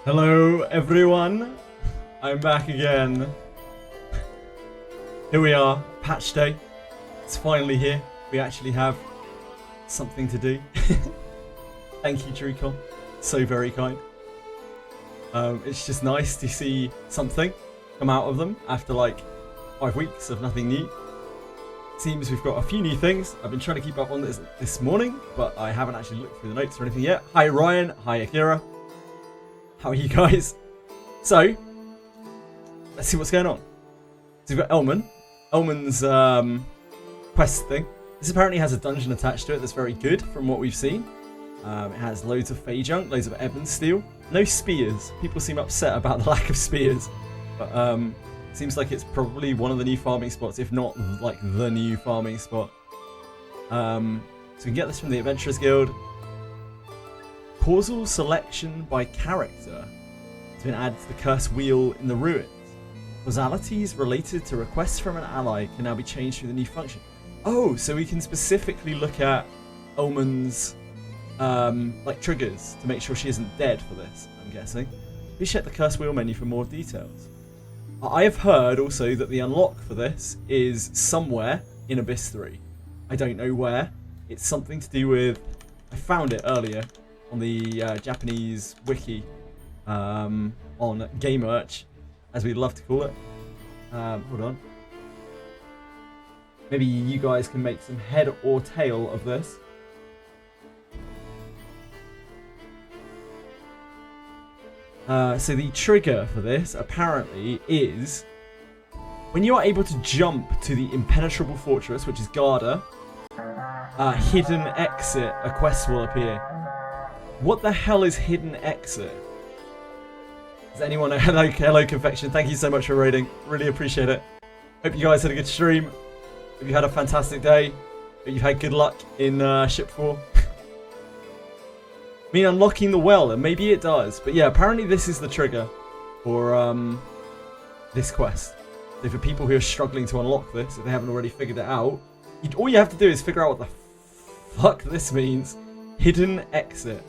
Hello everyone, I'm back again. Here we are, patch day. It's finally here. We actually have something to do. Thank you, Drewcon. So very kind. It's just nice to see something come out of them after like 5 weeks of nothing new. Seems we've got a few new things. I've been trying to keep up on this morning, but I haven't actually looked through the notes or anything yet. Hi Ryan, hi Akira. How are you guys? So, let's see what's going on. So we've got ELMON. ELMON's quest thing. This apparently has a dungeon attached to it that's very good from what we've seen. It has loads of Fey junk, loads of Ebon steel. No spears. People seem upset about the lack of spears. But seems like it's probably one of the new farming spots, if not like the new farming spot. So we can get this from the Adventurers Guild. Causal selection by character has been added to the curse wheel in the ruins. Causalities related to requests from an ally can now be changed through the new function. Oh, so we can specifically look at ELMON's like triggers to make sure she isn't dead for this, I'm guessing. Please check the curse wheel menu for more details. I have heard also that the unlock for this is somewhere in Abyss 3. I don't know where. It's something to do with... I found it earlier on the Japanese wiki on Game Merch, as we'd love to call it. Hold on. Maybe you guys can make some head or tail of this. So the trigger for this apparently is when you are able to jump to the impenetrable fortress, which is Garda, hidden exit, a quest will appear. What the hell is hidden exit? Does anyone know? Hello Confection, thank you so much for raiding. Really appreciate it. Hope you guys had a good stream. Hope you had a fantastic day. Hope you've had good luck in Ship 4. I mean, unlocking the well, and maybe it does. But yeah, apparently this is the trigger for this quest. So for people who are struggling to unlock this, if they haven't already figured it out, all you have to do is figure out what the fuck this means. Hidden exit.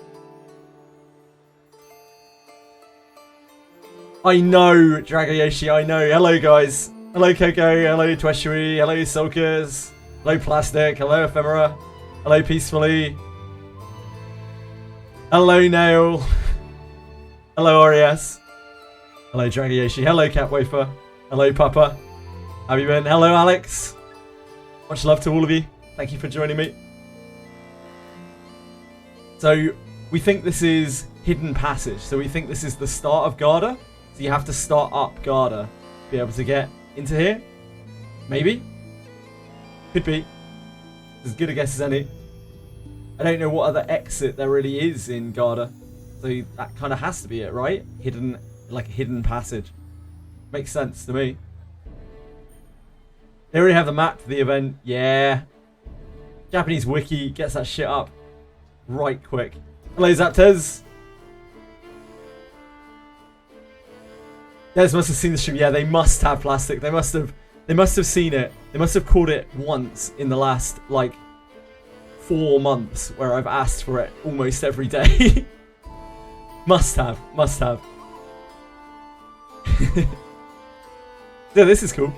I know, Dragayoshi, I know. Hello, guys. Hello, Coco. Hello, Tweshui. Hello, Sulkers. Hello, Plastic. Hello, Ephemera. Hello, Peacefully. Hello, Nail. Hello, Orias. Hello, Dragayoshi. Hello, Catwafer. Hello, Papa. How have you been? Hello, Alex. Much love to all of you. Thank you for joining me. So, we think this is Hidden Passage. So, we think this is the start of Garda. So, you have to start up Garda to be able to get into here. Maybe. Could be. As good a guess as any. I don't know what other exit there really is in Garda. So, that kind of has to be it, right? Hidden, like a hidden passage. Makes sense to me. They already have the map for the event. Yeah. Japanese wiki gets that shit up right quick. Hello, Zaptez. Des must have seen the stream. Yeah, they must have Plastic. They must have seen it. They must have caught it once in the last like 4 months where I've asked for it almost every day. Must have. Yeah, this is cool.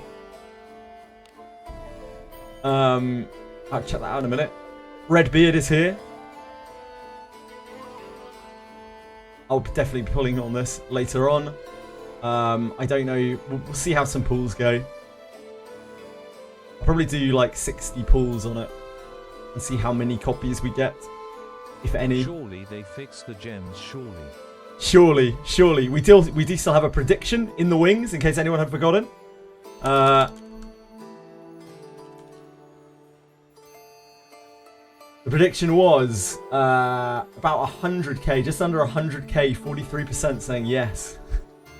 I'll check that out in a minute. Redbeard is here. I'll definitely be pulling on this later on. I don't know. We'll see how some pulls go. I'll probably do like 60 pulls on it and see how many copies we get, if any. Surely they fixed the gems. Surely. Surely. We do still have a prediction in the wings in case anyone had forgotten. The prediction was about 100k, just under 100k, 43% saying yes.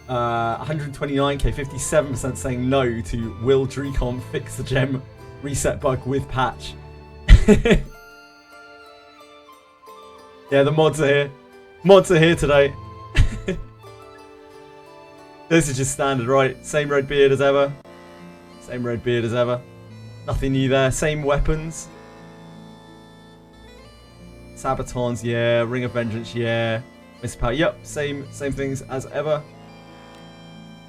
129k, 57% saying no to will Drewcon fix the gem reset bug with patch. Yeah, the mods are here. Mods are here today. This is just standard, right? Same red beard as ever. Nothing new there. Same weapons. Sabatons, yeah. Ring of Vengeance, yeah. Mr. Power, yep, same things as ever.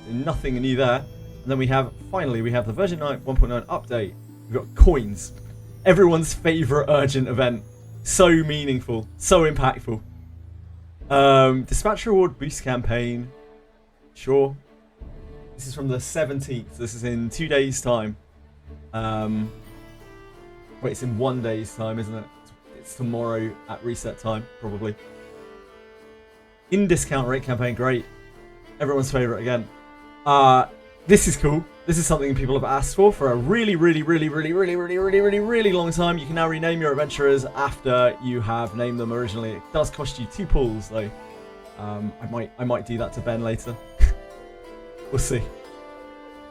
So nothing new there. And then we have, finally, we have the version 9 1.9 update. We've got coins. Everyone's favourite urgent event. So meaningful, so impactful. Dispatch reward boost campaign. Sure. This is from the 17th. This is in 2 days' time. Wait, it's in 1 day's time, isn't it? It's tomorrow at reset time, probably. In discount rate campaign, great. Everyone's favourite again. This is cool. This is something people have asked for a really long time. You can now rename your adventurers after you have named them originally. It does cost you 2 pulls though. I might do that to Ben later. We'll see.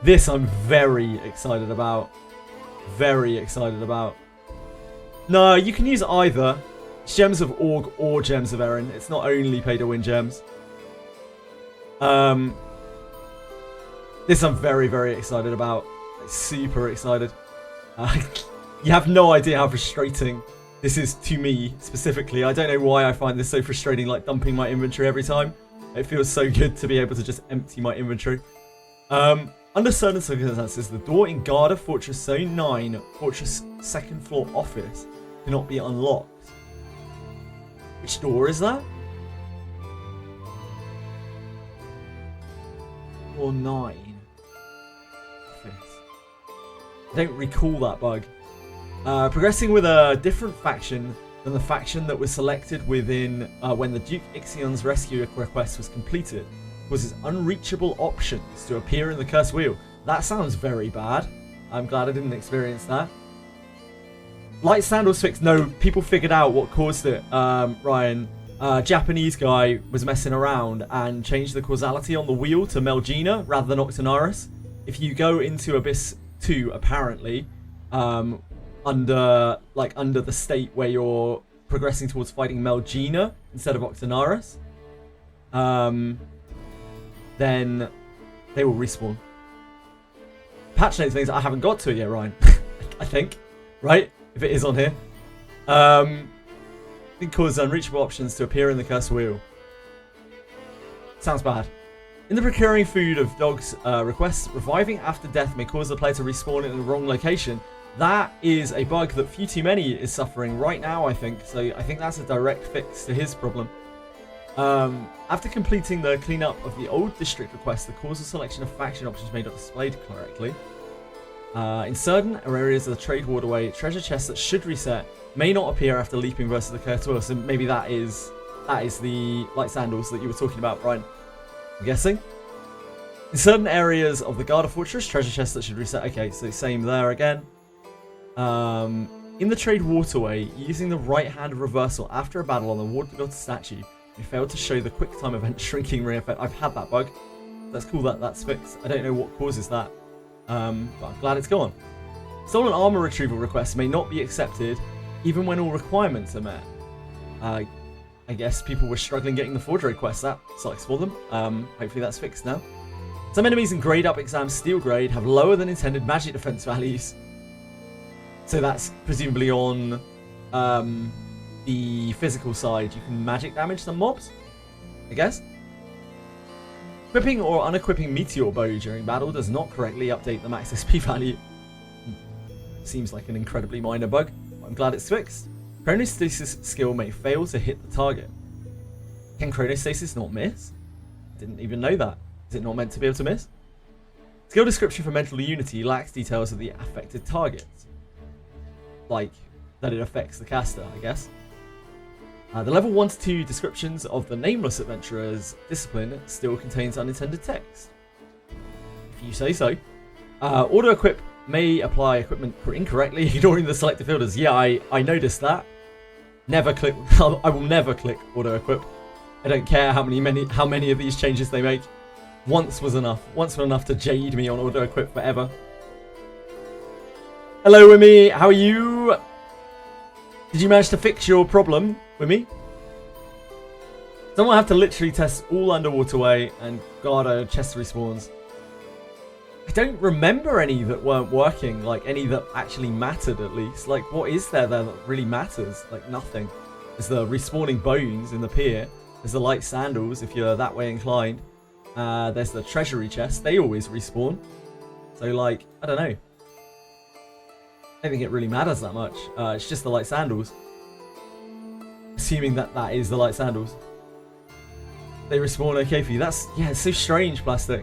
This I'm very excited about. Very excited about. No, you can use either Gems of Org or Gems of Erin. It's not only pay to win gems. This I'm very excited about. Super excited. You have no idea how frustrating this is to me specifically. I don't know why I find this so frustrating, like dumping my inventory every time. It feels so good to be able to just empty my inventory. Under certain circumstances, the door in Garda Fortress Zone 9, Fortress 2nd floor office, cannot be unlocked. Which door is that? Floor 9. I don't recall that bug. Progressing with a different faction than the faction that was selected within when the Duke Ixion's rescue request was completed causes unreachable options to appear in the cursed wheel. That sounds very bad. I'm glad I didn't experience that. Light sandals fixed. No, people figured out what caused it, Ryan. Japanese guy was messing around and changed the causality on the wheel to Melgina rather than Octonaris. If you go into Abyss 2, apparently, under the state where you're progressing towards fighting Melgina instead of Octonaris, then they will respawn. Patch notes things, I haven't got to it yet, Ryan. I think, right? If it is on here. It causes unreachable options to appear in the cursed wheel. Sounds bad. In the procuring food of dogs requests, reviving after death may cause the player to respawn in the wrong location. That is a bug that Few Too Many is suffering right now, I think. So I think that's a direct fix to his problem. After completing the cleanup of the old district request, the causal selection of faction options may not displayed correctly. In certain areas of the trade waterway, treasure chests that should reset may not appear after leaping versus the cursed wheel. So maybe that is the light sandals that you were talking about, Brian. I'm guessing. In certain areas of the Garda Fortress, treasure chests that should reset. Okay, so same there again. In the trade waterway, using the right-hand reversal after a battle on the Ward God statue, you failed to show the quick time event shrinking ring effect. I've had that bug. That's cool that that's fixed. I don't know what causes that, but I'm glad it's gone. Stolen armor retrieval requests may not be accepted, even when all requirements are met. I guess people were struggling getting the forgery quest. That sucks for them. Hopefully that's fixed now. Some enemies in grade up exam steel grade have lower than intended magic defense values. So that's presumably on the physical side. You can magic damage some mobs, I guess. Equipping or unequipping meteor bow during battle does not correctly update the max SP value. Seems like an incredibly minor bug. I'm glad it's fixed. Chronostasis skill may fail to hit the target. Can Chronostasis not miss? Didn't even know that. Is it not meant to be able to miss? Skill description for Mental Unity lacks details of the affected targets. Like, that it affects the caster, I guess. The level 1 to 2 descriptions of the Nameless Adventurer's discipline still contains unintended text. If you say so. Auto-equip may apply equipment incorrectly, ignoring the selected filters. Yeah, I noticed that. Never click. I will never click auto-equip. I don't care how many of these changes they make. Once was enough. Once was enough to jade me on auto-equip forever. Hello, Wimmy. How are you? Did you manage to fix your problem, Wimmy? Someone have to literally test all underwaterway and guard chest respawns. I don't remember any that weren't working, like any that actually mattered at least. Like, what is there that really matters? Like, nothing. There's the respawning bones in the pier. There's the light sandals if you're that way inclined. There's the treasury chest. They always respawn. So, like, I don't know. I don't think it really matters that much. It's just the light sandals. Assuming that that is the light sandals. They respawn okay for you. That's, yeah, it's so strange, Plastic.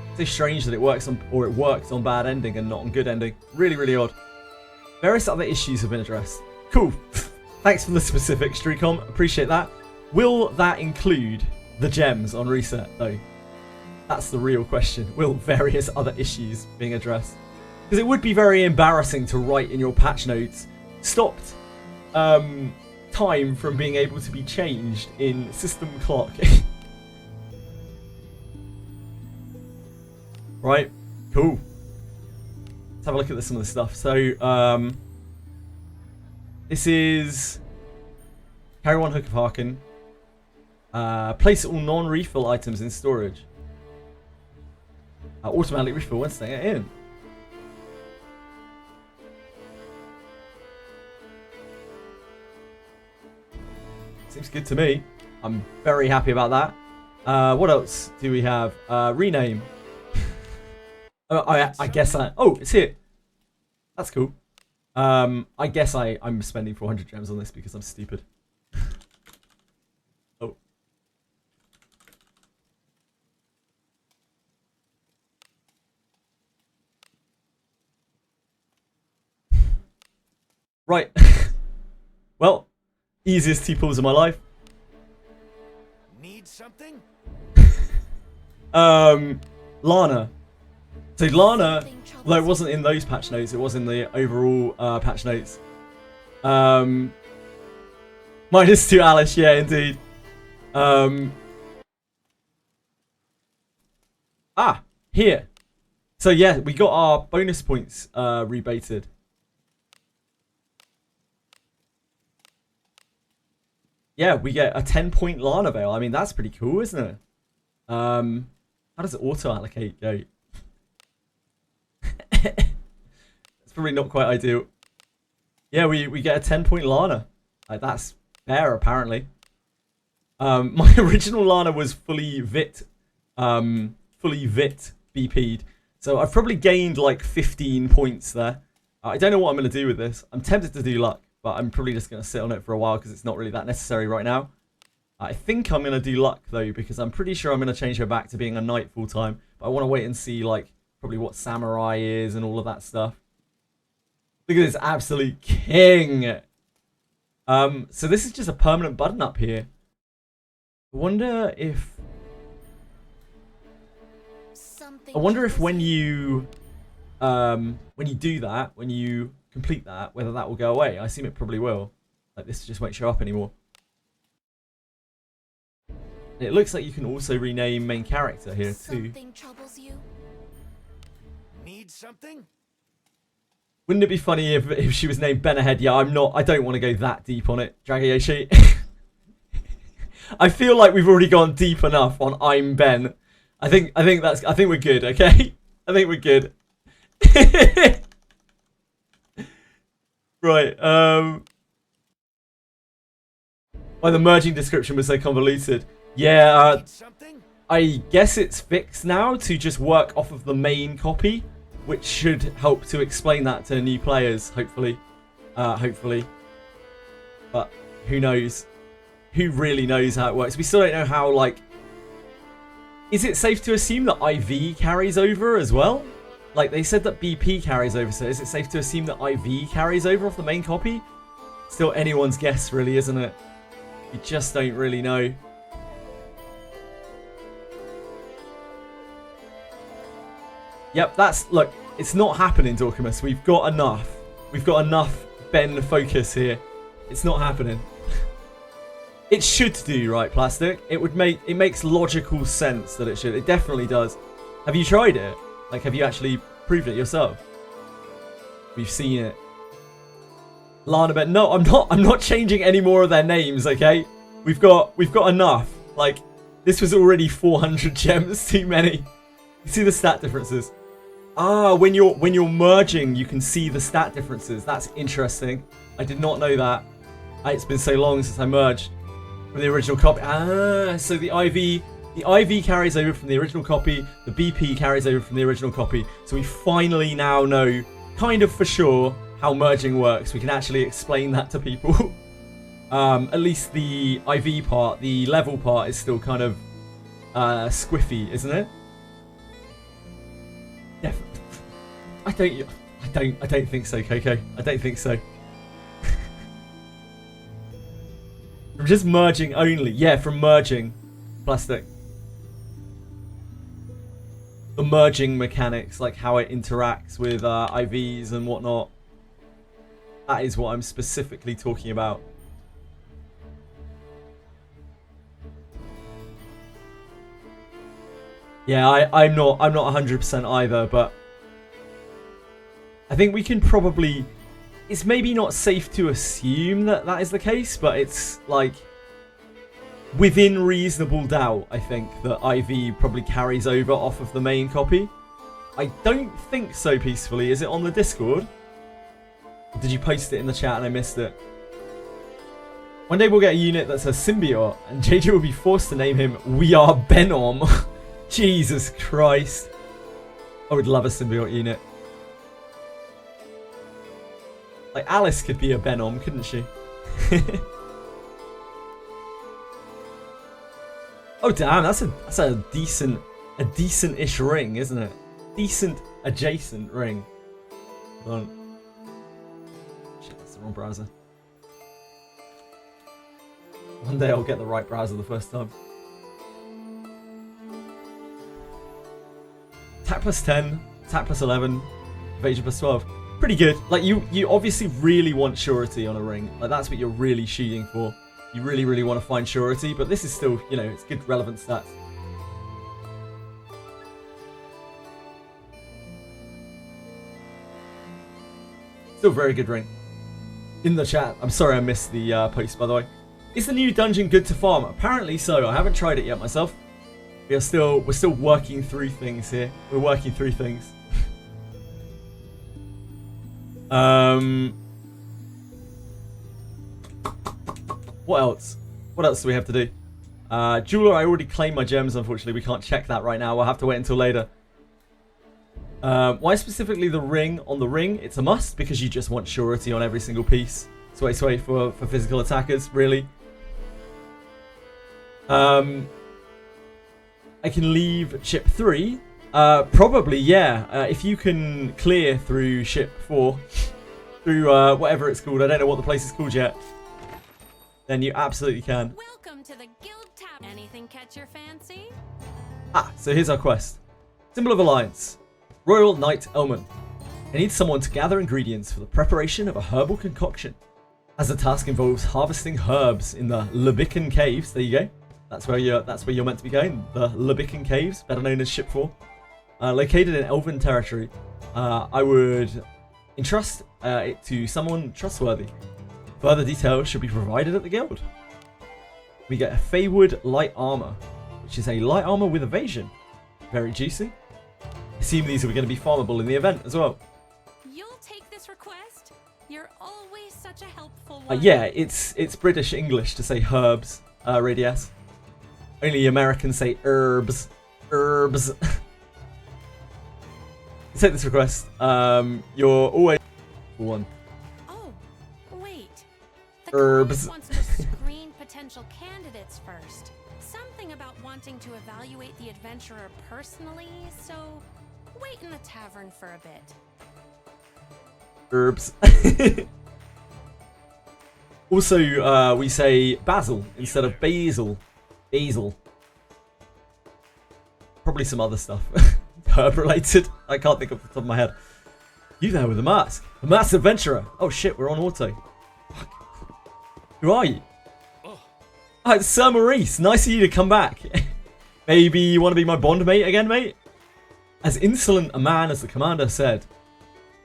It's so strange that it works on, or it worked on bad ending and not on good ending. Really, really odd. Various other issues have been addressed. Cool. Thanks for the specifics, Streetcom. Appreciate that. Will that include the gems on reset, though? That's the real question. Will various other issues being addressed? Because it would be very embarrassing to write in your patch notes, stopped time from being able to be changed in system clock. Right, cool. Let's have a look at some of the stuff. So, this is carry one Hook of Harken. Place all non-refill items in storage. Automatically refill when staying in. Seems good to me. I'm very happy about that. What else do we have? Rename. I guess oh, it's here. That's cool. I guess I'm spending 400 gems on this because I'm stupid. Oh. Right. Well, easiest T-pulls of my life. Need something? Lana. So Lana, though it wasn't in those patch notes, it was in the overall patch notes. -2 Alice, yeah, indeed. Here. So yeah, we got our bonus points rebated. Yeah, we get a 10-point Lana Veil. I mean, that's pretty cool, isn't it? How does it auto-allocate go? It's probably not quite ideal. Yeah, we get a 10-point Lana. Like, that's fair, apparently. My original Lana was fully VIT BP'd. So I've probably gained like 15 points there. I don't know what I'm going to do with this. I'm tempted to do luck, but I'm probably just going to sit on it for a while because it's not really that necessary right now. I think I'm going to do luck, though, because I'm pretty sure I'm going to change her back to being a knight full-time. But I want to wait and see, like, probably what samurai is and all of that stuff. Look at this absolute king. So this is just a permanent button up here. I wonder if when you do that, when you complete that, whether that will go away. I assume it probably will. Like, this just won't show up anymore. It looks like you can also rename main character here too. Something troubles you? Need something? Wouldn't it be funny if she was named Benahead? Yeah, I don't want to go that deep on it, Dragayoshi. I feel like we've already gone deep enough on I'm Ben. I think we're good, okay? I think we're good. Right, why the merging description was so convoluted. Yeah, I guess it's fixed now to just work off of the main copy, which should help to explain that to new players, hopefully. Hopefully. But who knows? Who really knows how it works? We still don't know how, like... Is it safe to assume that IV carries over as well? Like, they said that BP carries over, so is it safe to assume that IV carries over off the main copy? Still anyone's guess, really, isn't it? You just don't really know. Yep, that's... Look, it's not happening, Dorkamus. We've got enough. We've got enough Ben focus here. It's not happening. It should do, right, Plastic? It makes logical sense that it should. It definitely does. Have you tried it? Like, have you actually proved it yourself? We've seen it. Lana Ben. No, I'm not changing any more of their names, okay? We've got enough. Like, this was already 400 gems too many. You see the stat differences. Ah, when you're merging, you can see the stat differences. That's interesting. I did not know that. It's been so long since I merged. From the original copy. Ah, so the IV carries over from the original copy. The BP carries over from the original copy. So we finally now know, kind of for sure, how merging works. We can actually explain that to people. At least the IV part, the level part, is still kind of squiffy, isn't it? Yeah. I don't think so, Coco. I don't think so. From just merging only. Yeah, from merging. Plastic. The merging mechanics, like how it interacts with IVs and whatnot. That is what I'm specifically talking about. Yeah, I'm not 100% either, but I think we can probably... It's maybe not safe to assume that that is the case, but it's like within reasonable doubt, I think, that IV probably carries over off of the main copy. I don't think so, Peacefully. Is it on the Discord? Or did you post it in the chat and I missed it? One day we'll get a unit that says Symbiote, and JJ will be forced to name him We Are Venom. Jesus Christ. I would love a Symbiote unit. Like, Alice could be a Venom, couldn't she? Oh damn, that's a decent-ish ring, isn't it? Decent adjacent ring. Hold on. Shit, that's the wrong browser. One day I'll get the right browser the first time. Attack plus 10, attack plus 11, evasion plus 12. Pretty good. Like, you obviously really want surety on a ring. Like, that's what you're really shooting for. You really want to find surety, but this is still, you know, it's good relevant stats. Still very good ring. In the chat, I'm sorry I missed the post, by the way. Is the new dungeon good to farm? Apparently so. I haven't tried it yet myself. We're still working through things here. We're working through things. What else? What else do we have to do? Jeweler, I already claimed my gems, unfortunately. We can't check that right now. We'll have to wait until later. Why specifically the ring on the ring? It's a must because you just want surety on every single piece. Sway for physical attackers, really. I can leave ship 3. Probably, yeah. If you can clear through ship 4, through whatever it's called. I don't know what the place is called yet. Then you absolutely can. Welcome to the Guild Town. Anything catch your fancy? Ah, so here's our quest. Symbol of Alliance. Royal Knight ELMON. I need someone to gather ingredients for the preparation of a herbal concoction. As the task involves harvesting herbs in the Lebican Caves. There you go. That's where you're meant to be going. The Lebican Caves, better known as Ship 4. Located in Elven territory. I would entrust it to someone trustworthy. Further details should be provided at the guild. We get a Feywood light armor, which is a light armor with evasion. Very juicy. I assume these are going to be farmable in the event as well. You'll take this request? You're always such a helpful one. Yeah, it's British English to say herbs, Radius. Only Americans say herbs. Herbs. Take this request. You're always one. Oh, wait. The Herbs. college wants to screen potential candidates first. Something about wanting to evaluate the adventurer personally, so wait in the tavern for a bit. Herbs. Also, we say basil instead of basil. Basil. Probably some other stuff. Herb related. I can't think off the top of my head. You there with a mask. A masked adventurer. Oh shit, we're on auto. Fuck. Who are you? Oh, it's Sir Maurice. Nice of you to come back. Maybe you want to be my bond mate again, mate? As insolent a man as the commander said,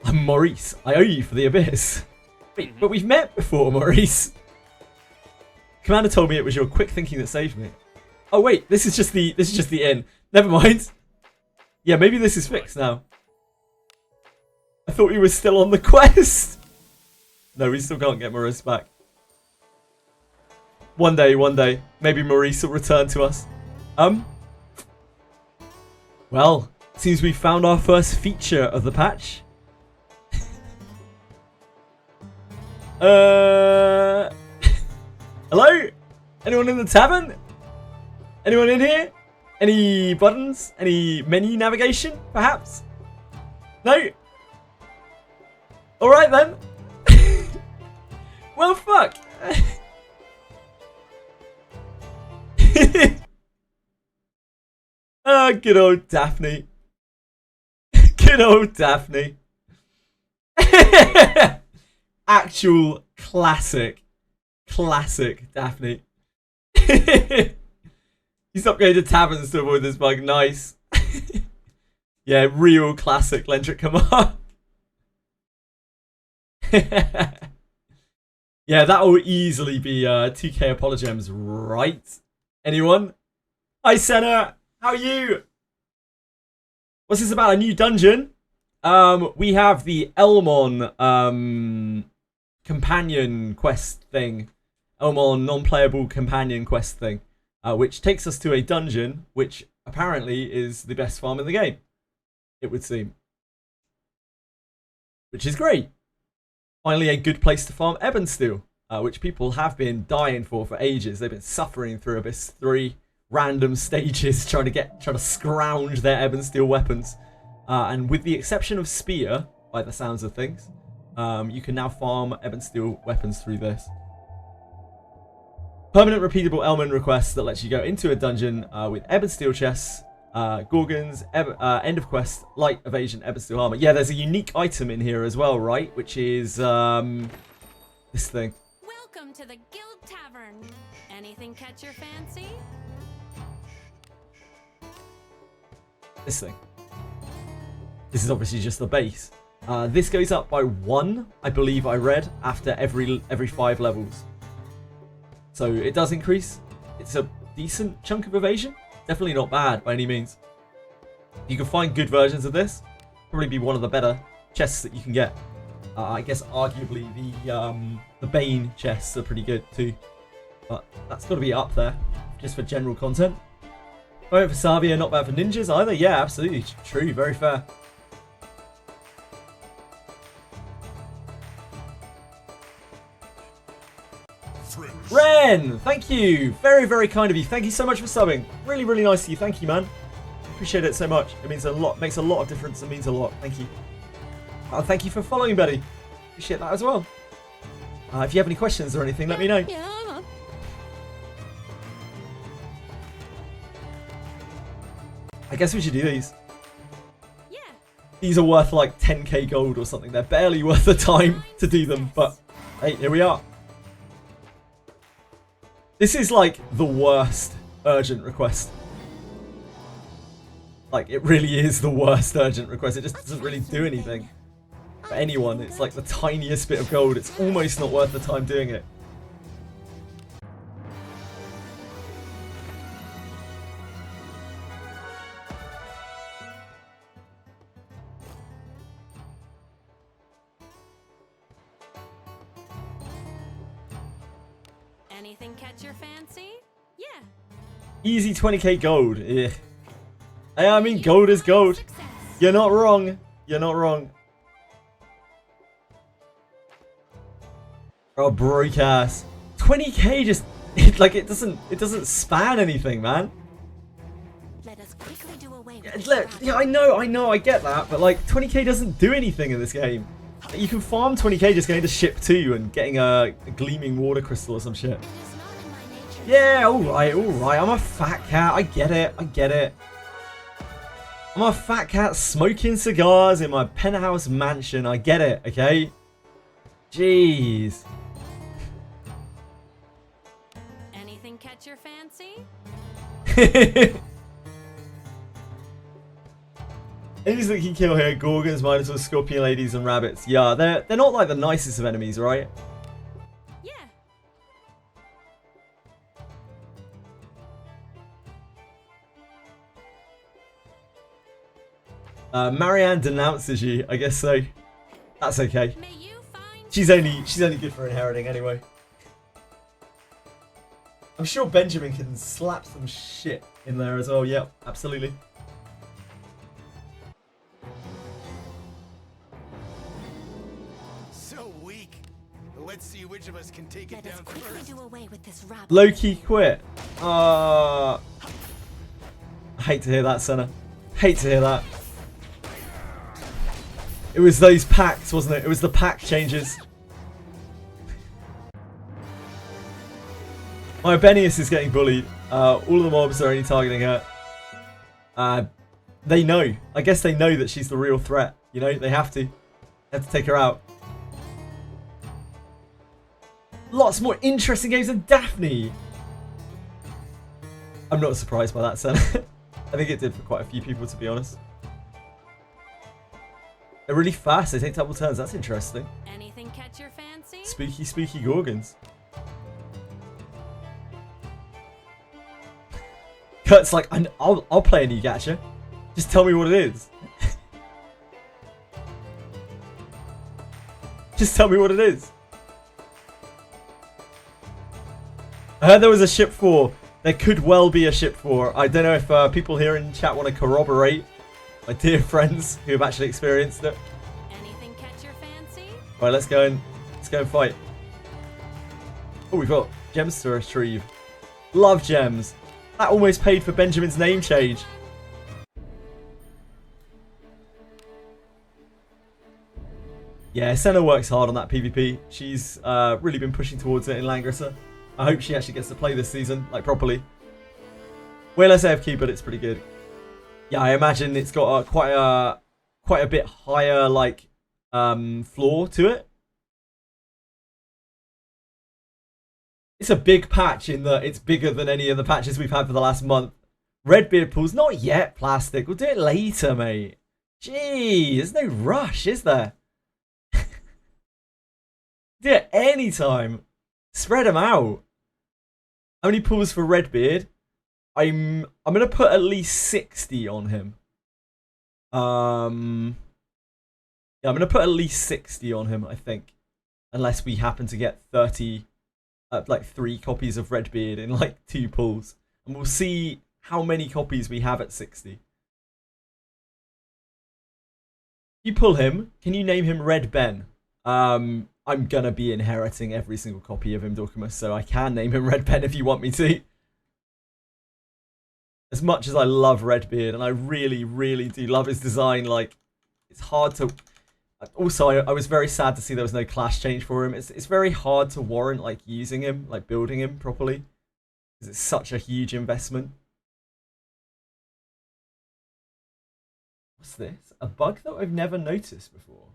I'm Maurice. I owe you for the abyss. Wait, but we've met before, Maurice. Commander told me it was your quick thinking that saved me. Oh wait, this is just the inn. Never mind. Yeah, maybe this is fixed now. I thought we were still on the quest. No, we still can't get Maurice back. One day. Maybe Maurice will return to us. Well, seems we found our first feature of the patch. Hello? Anyone in the tavern? Anyone in here? Any buttons? Any menu navigation, perhaps? No? Alright then. Well, fuck. Good old Daphne. Good old Daphne. Actual classic Daphne. He's upgraded taverns to avoid this bug. Nice. Yeah, real classic Lendrick Kamar. Yeah, that will easily be 2k Apologems, right? Anyone? Hi, Senna. How are you? What's this about? A new dungeon? We have the ELMON companion quest thing. ELMON non-playable companion quest thing. Which takes us to a dungeon, which apparently is the best farm in the game. It would seem. Which is great. Finally a good place to farm Ebonsteel, which people have been dying for ages. They've been suffering through Abyss 3 random stages trying to scrounge their Ebonsteel weapons. And with the exception of Spear, by the sounds of things, you can now farm Ebonsteel weapons through this. Permanent repeatable ELMON request that lets you go into a dungeon with Ebonsteel chests, Gorgons, end of quest, light evasion, Ebonsteel armor. Yeah, there's a unique item in here as well, right? Which is this thing. Welcome to the Guild Tavern. Anything catch your fancy? This thing. This is obviously just the base. This goes up by 1, I believe I read, after every 5 levels. So it does increase. It's a decent chunk of evasion. Definitely not bad by any means. If you can find good versions of this, probably be one of the better chests that you can get. I guess arguably the Bane chests are pretty good too. But that's got to be up there, just for general content. Vote for Savia, not bad for ninjas either. Yeah, absolutely true. Very fair. Ren, thank you. Very, very kind of you. Thank you so much for subbing. Really, really nice of you. Thank you, man. Appreciate it so much. It means a lot. Makes a lot of difference. It means a lot. Thank you. Thank you for following, Betty. Appreciate that as well. If you have any questions or anything, let me know. Yeah. I guess we should do these. Yeah. These are worth like 10k gold or something. They're barely worth the time to do them, but hey, here we are. This is like the worst urgent request. Like, it really is the worst urgent request. It just doesn't really do anything for anyone. It's like the tiniest bit of gold. It's almost not worth the time doing it. Anything catch your fancy? Yeah. Easy 20k gold. Yeah. Hey, I mean, gold is gold. Success. You're not wrong. You're not wrong. Oh, broke ass. 20k just like it doesn't span anything, man. Let us quickly do away Yeah, with yeah, I know, I get that, but like 20k doesn't do anything in this game. You can farm 20k just going to ship 2 and getting a gleaming water crystal or some shit. It is not in my nature. Yeah, alright. I'm a fat cat. I get it. I'm a fat cat smoking cigars in my penthouse mansion. I get it, okay? Jeez. Anything catch your fancy? Enemies that can kill here, Gorgons, Minotaurs, Scorpion Ladies, and Rabbits. Yeah, they're not like the nicest of enemies, right? Yeah. Marianne denounces you. I guess so. That's okay. May you find She's only good for inheriting anyway. I'm sure Benjamin can slap some shit in there as well. Yep, absolutely. So weak. Let's see which of us can take it Let us down quickly first. do away with this rabble. Low-key quit. I hate to hear that, Senna. Hate to hear that. It was those packs, wasn't it? It was the pack changes. My Benius is getting bullied. All of the mobs are only targeting her. They know. I guess they know that she's the real threat. You know, they have to. They have to take her out. Lots more interesting games than Daphne. I'm not surprised by that, Sen. I think it did for quite a few people, to be honest. They're really fast. They take double turns. That's interesting. Anything catch your fancy? Spooky, spooky Gorgons. Kurt's like, I'll play a new gacha. Just tell me what it is. Just tell me what it is. I heard there was a ship 4. There could well be a ship 4. I don't know if people here in chat want to corroborate. My dear friends who have actually experienced it. Anything catch your fancy? Right, let's go and fight. Oh, we've got gems to retrieve. Love gems. That almost paid for Benjamin's name change. Yeah, Senna works hard on that PvP. She's really been pushing towards it in Langrissa. I hope she actually gets to play this season, like, properly. Way less AFK, but it's pretty good. Yeah, I imagine it's got quite a bit higher, like, floor to it. It's a big patch in that it's bigger than any of the patches we've had for the last month. Redbeard pools, not yet, Plastic. We'll do it later, mate. Gee, there's no rush, is there? Do it anytime. Spread them out. How many pulls for Redbeard? I'm gonna put at least 60 on him. Yeah, I'm gonna put at least 60 on him, I think. Unless we happen to get 30, like 3 copies of Redbeard in like 2 pulls. And we'll see how many copies we have at 60. You pull him, can you name him Red Ben? I'm gonna be inheriting every single copy of him, Dorkamus, so I can name him Red Ben if you want me to. As much as I love Redbeard, and I really, really do love his design, like, it's hard to... Also, I was very sad to see there was no class change for him. It's very hard to warrant, like, using him, like, building him properly. Because it's such a huge investment. What's this? A bug that I've never noticed before.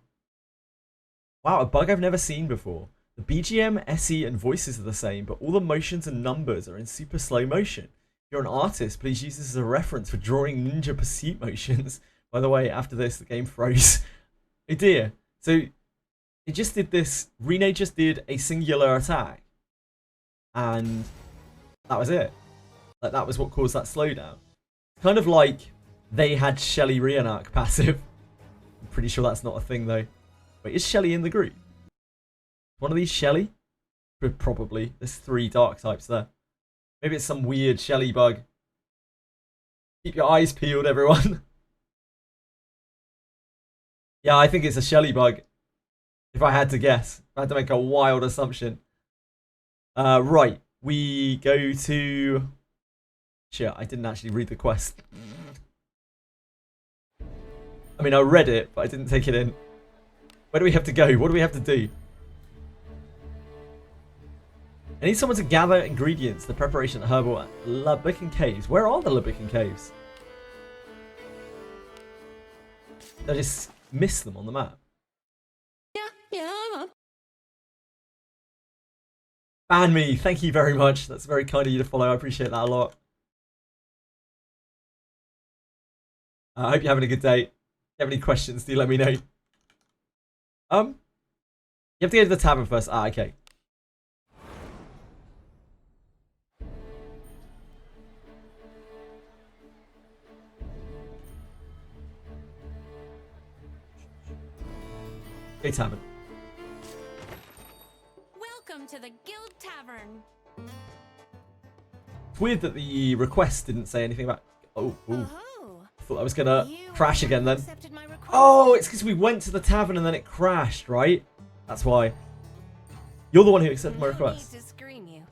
Wow, a bug I've never seen before. The BGM, SE, and voices are the same, but all the motions and numbers are in super slow motion. If you're an artist, please use this as a reference for drawing Ninja Pursuit motions. By the way, after this, the game froze. Oh dear. So, it just did this. Rene just did a singular attack. And that was it. Like, that was what caused that slowdown. Kind of like they had Shelly Reinarch passive. I'm pretty sure that's not a thing, though. Wait, is Shelly in the group? One of these Shelly? Probably. There's 3 dark types there. Maybe it's some weird Shelly bug. Keep your eyes peeled, everyone. Yeah, I think it's a Shelly bug. If I had to guess. If I had to make a wild assumption. Right. We go to... Shit, I didn't actually read the quest. I mean, I read it, but I didn't take it in. Where do we have to go? What do we have to do? I need someone to gather ingredients, the preparation of herbal at Labican Caves. Where are the Labican Caves? I just missed them on the map. Yeah. Ban me. Thank you very much. That's very kind of you to follow. I appreciate that a lot. I hope you're having a good day. If you have any questions, do let me know. You have to go to the tavern first. Ah, okay. Okay, tavern. Welcome to the Guild Tavern. It's weird that the request didn't say anything about... Oh, ooh. Oh, Thought I was going to you crash again then. accepted my request. Oh, it's because we went to the tavern and then it crashed, right? That's why. You're the one who accepted my request. No need to scream you.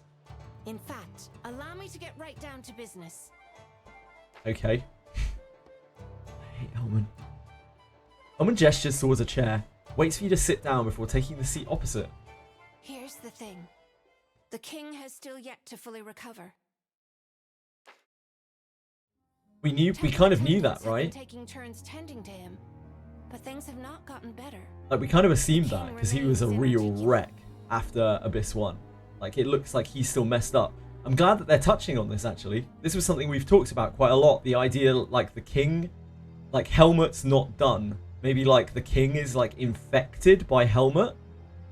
In fact, allow me to get right down to business. Okay. I hate Elmon. Elmon gestures towards a chair. Waits for you to sit down before taking the seat opposite. Here's the thing. The king has still yet to fully recover. We kind of knew that, Attendants have been right? taking turns tending to him, but things have not gotten better. Like, we kind of assumed The that king because he was a remains real inarticulate. wreck after Abyss 1. Like, it looks like he's still messed up. I'm glad that they're touching on this, actually. This was something we've talked about quite a lot. The idea, like, the king, like, Helmut's not done. Maybe, like, the king is, like, infected by Helmut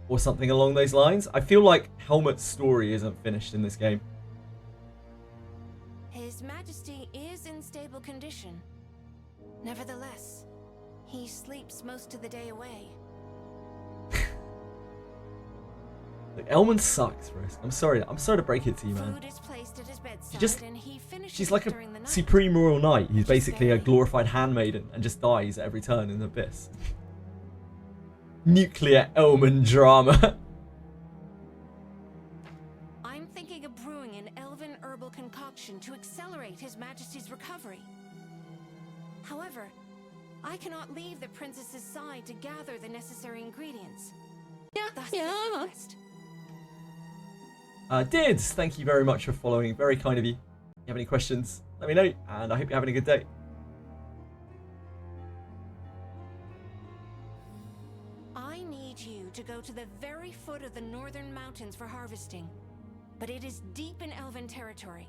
or something along those lines. I feel like Helmut's story isn't finished in this game. His Majesty is in stable condition. Nevertheless, he sleeps most of the day away. Look, Elmon sucks, Risk. I'm sorry to break it to you, man. Food is placed at his bedside, just- and he finishes She's like it a during the night. supreme royal knight who's basically a very- glorified handmaiden and just dies at every turn in the Abyss. Nuclear Elmon drama. I'm thinking of brewing an elven herbal concoction to accelerate His Majesty's recovery. However, I cannot leave the princess's side to gather the necessary ingredients. Thus this request. Dids, thank you very much for following. Very kind of you. If you have any questions, let me know, and I hope you're having a good day. I need you to go to the very foot of the northern mountains for harvesting, but it is deep in elven territory.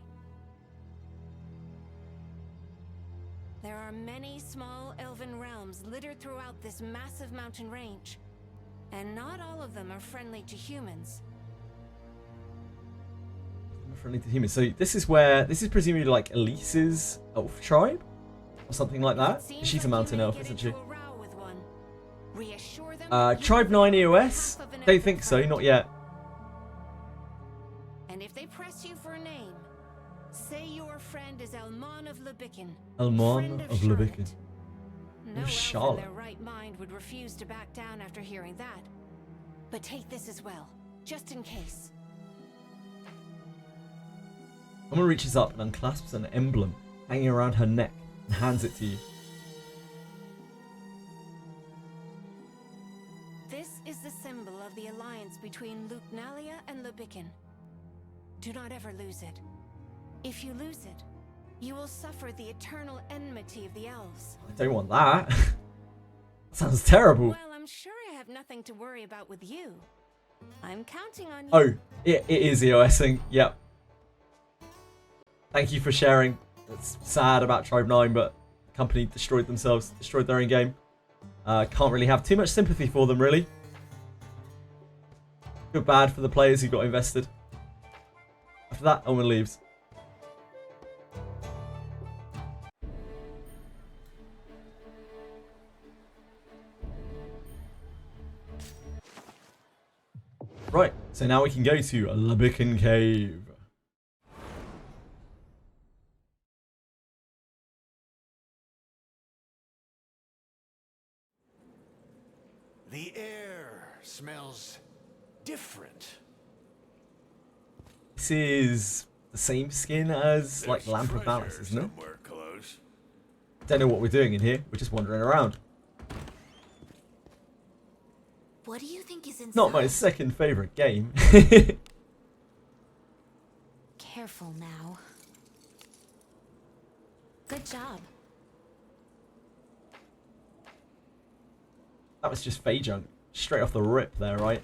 There are many small elven realms littered throughout this massive mountain range, and not all of them are friendly to humans. Friendly to humans. So this is presumably like Elise's elf tribe or something like If it that. seems She's a like mountain you may elf, get isn't she? into a row with one, reassure them that you Tribe will 9 be EOS? half of an Don't elven think so, tribe. not yet. And if they press you for a name, say your friend is ELMON of Lebican. Elmon friend of Charlotte. Lebican. No elf Charlotte. in their right mind would refuse to back down after hearing that. But take this as well, just in case. Someone reaches up and unclasps an emblem hanging around her neck and hands it to you. This is the symbol of the alliance between Lucnalia and Lebican. Do not ever lose it. If you lose it, you will suffer the eternal enmity of the elves. I don't want that. That sounds terrible. Well, I'm sure I have nothing to worry about with you. I'm counting on you. Oh, it is EOSing. Yep. Thank you for sharing. It's sad about Tribe 9, but the company destroyed themselves, destroyed their own game. Can't really have too much sympathy for them, really. Feel bad for the players who got invested. After that, Elmon leaves. Right, so now we can go to Lebican Cave. The air smells different. This is the same skin as, like, There's Lamp of Balance, treasure isn't it? somewhere close. Don't know what we're doing in here. We're just wandering around. What do you think is inside? Not my second favourite game. Careful now. Good job. That was just Fey junk. Straight off the rip there, right?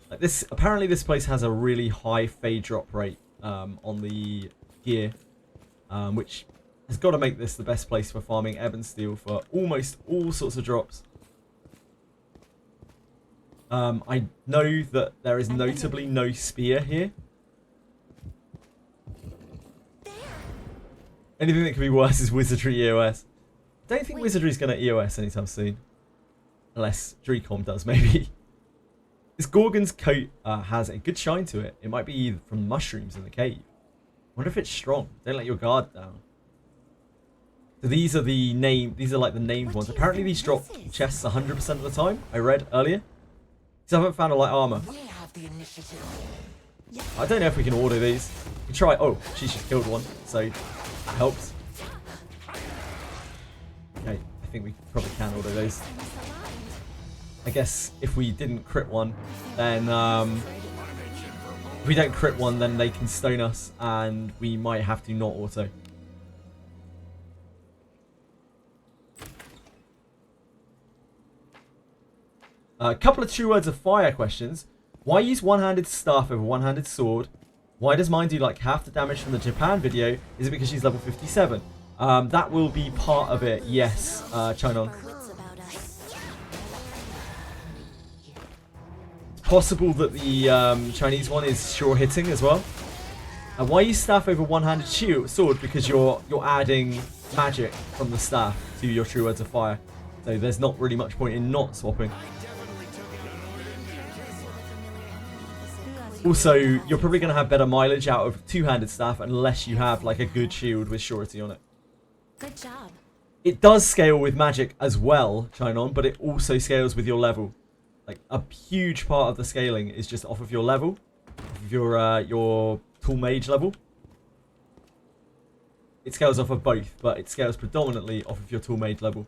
Like this. Apparently this place has a really high Fey drop rate on the gear. Which has got to make this the best place for farming Ebon Steel for almost all sorts of drops. I know that there is notably no spear here. Anything that could be worse is Wizardry EOS. Don't think Wizardry's going to EOS anytime soon. Unless Dracom does, maybe. This Gorgon's coat has a good shine to it. It might be from mushrooms in the cave. Wonder if it's strong. Don't let your guard down. So these are the name. These are like the named ones. Apparently these drop chests 100% of the time. I read earlier. Because I haven't found a light armor. We have the initiative. I don't know if we can order these. We can try. Oh, she's just killed one, so that helps. Okay, I think we probably can order those. I guess if we didn't crit one, then if we don't crit one, then they can stone us, and we might have to not auto. A couple of true words of fire questions. Why use one-handed staff over one-handed sword? Why does mine do like half the damage from the Japan video? Is it because she's level 57? That will be part of it, yes, Chinon. It's possible that the Chinese one is sure hitting as well. Why use staff over one-handed sword? Because you're adding magic from the staff to your true words of fire. So there's not really much point in not swapping. Also, you're probably going to have better mileage out of two-handed staff unless you have like a good shield with surety on it. Good job. It does scale with magic as well, Chinon, but it also scales with your level. Like a huge part of the scaling is just off of your level, off of your tool mage level. It scales off of both, but it scales predominantly off of your tool mage level.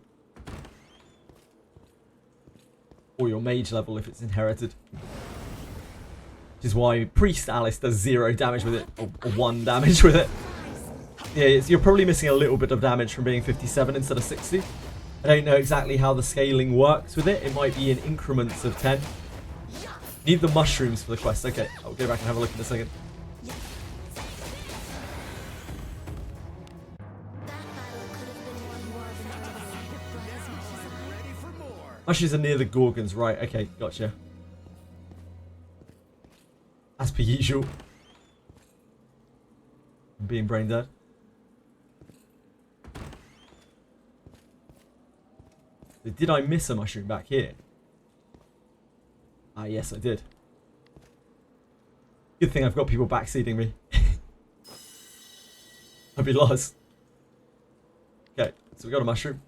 Or your mage level if it's inherited. Which is why Priest Alice does 0 damage with it, or 1 damage with it. Yeah, you're probably missing a little bit of damage from being 57 instead of 60. I don't know exactly how the scaling works with it. It might be in increments of 10. Need the mushrooms for the quest. Okay, I'll go back and have a look in a second. Mushrooms are near the Gorgons, right? Okay, gotcha. As per usual. I'm being brain dead. Did I miss a mushroom back here? Ah, yes, I did. Good thing I've got people backseating me. I'd be lost. Okay, so we got a mushroom.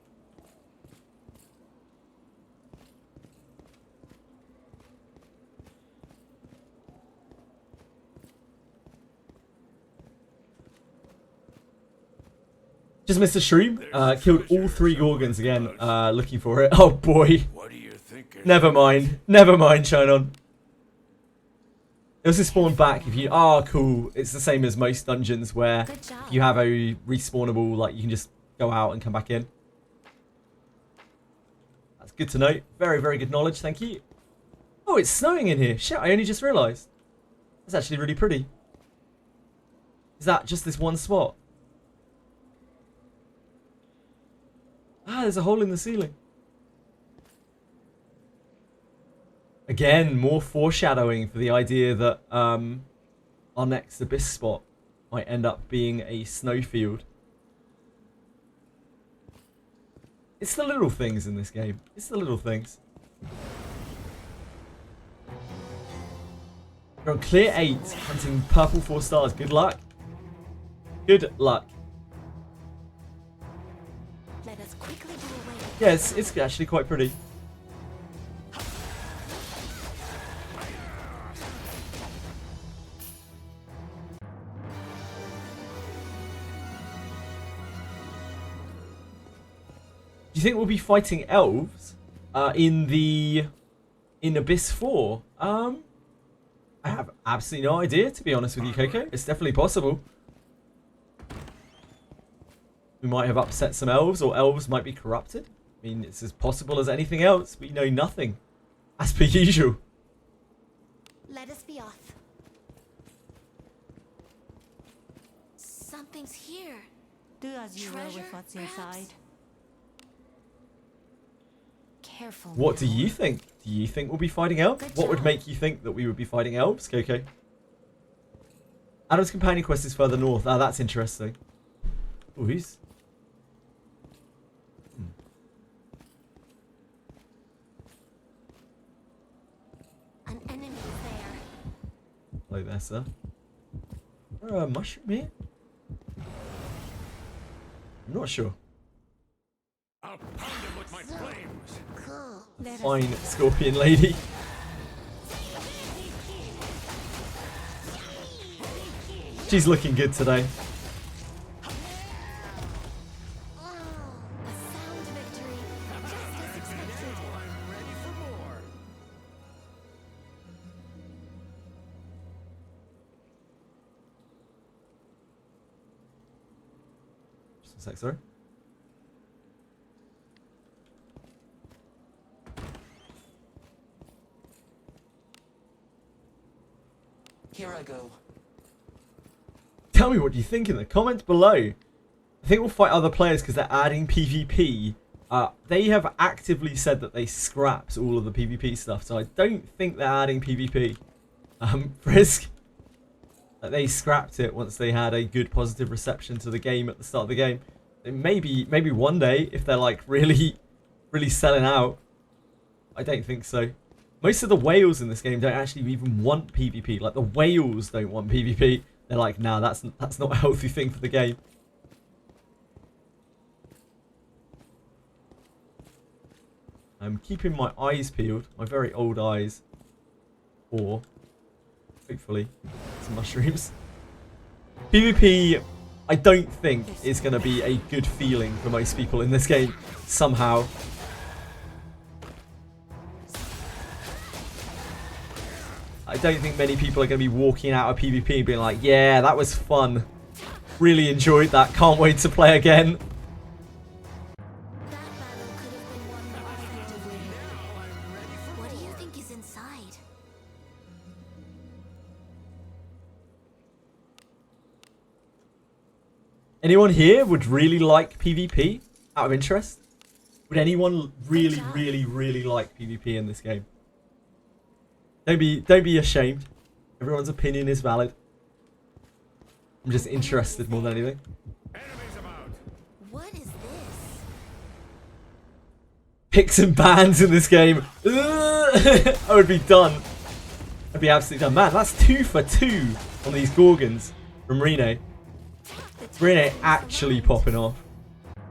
Just missed a shroom. Killed all 3 Gorgons again, looking for it. Oh boy. What do you think? Never mind. Never mind, Chinon. It also spawned back if you... Ah, cool. It's the same as most dungeons where if you have a respawnable, like, you can just go out and come back in. That's good to know. Very, very good knowledge. Thank you. Oh, it's snowing in here. Shit, I only just realised. That's actually really pretty. Is that just this one spot? Ah, there's a hole in the ceiling. Again, more foreshadowing for the idea that our next abyss spot might end up being a snowfield. It's the little things in this game. It's the little things. You're on clear 8, hunting purple 4 stars. Good luck. Good luck. Let us quickly do away. Yeah, it's actually quite pretty. Do you think we'll be fighting elves in Abyss 4? I have absolutely no idea, to be honest with you, Coco. It's definitely possible. We might have upset some elves, or elves might be corrupted. I mean, it's as possible as anything else. We know nothing, as per usual. Let us be off. Something's here. Do as you will Treasure, with what's perhaps? inside. Careful. What do now. you think? Do you think we'll be fighting elves? Good What would job. make you think that we would be fighting elves, Coco? Adam's companion quest is further north. Ah, that's interesting. Oh, who's... An enemy there. Hello there, sir. Mushroom here? not sure. I'll pound him with my flames. Cool. Let us Fine, Scorpion Lady. She's looking good today. A sound victory, just as expected. I'm ready for more. Just a sec, sorry. Here I go. Tell me what you think in the comments below. I think we'll fight other players because they're adding PvP. They have actively said that they scrapped all of the PvP stuff, so I don't think they're adding PvP. Frisk, they scrapped it once they had a good positive reception to the game at the start of the game. And maybe one day, if they're like really selling out. I don't think so. Most of the whales in this game don't actually even want PvP. Like the whales don't want PvP. They're like, nah, that's not a healthy thing for the game. I'm keeping my eyes peeled, my very old eyes, or hopefully some mushrooms. PvP, I don't think is going to be a good feeling for most people in this game somehow. I don't think many people are going to be walking out of PvP and being like, yeah, that was fun. Really enjoyed that. Can't wait to play again. That battle could have been won more effectively. What do you think is inside? Anyone here would really like PvP out of interest? Would anyone really like PvP in this game? Don't be ashamed. Everyone's opinion is valid. I'm just interested more than anything. Enemies about. What is this? Picks and bans in this game. I would be done. I'd be absolutely done. Man, that's 2 for 2 on these Gorgons from Rene. Rene actually popping off. That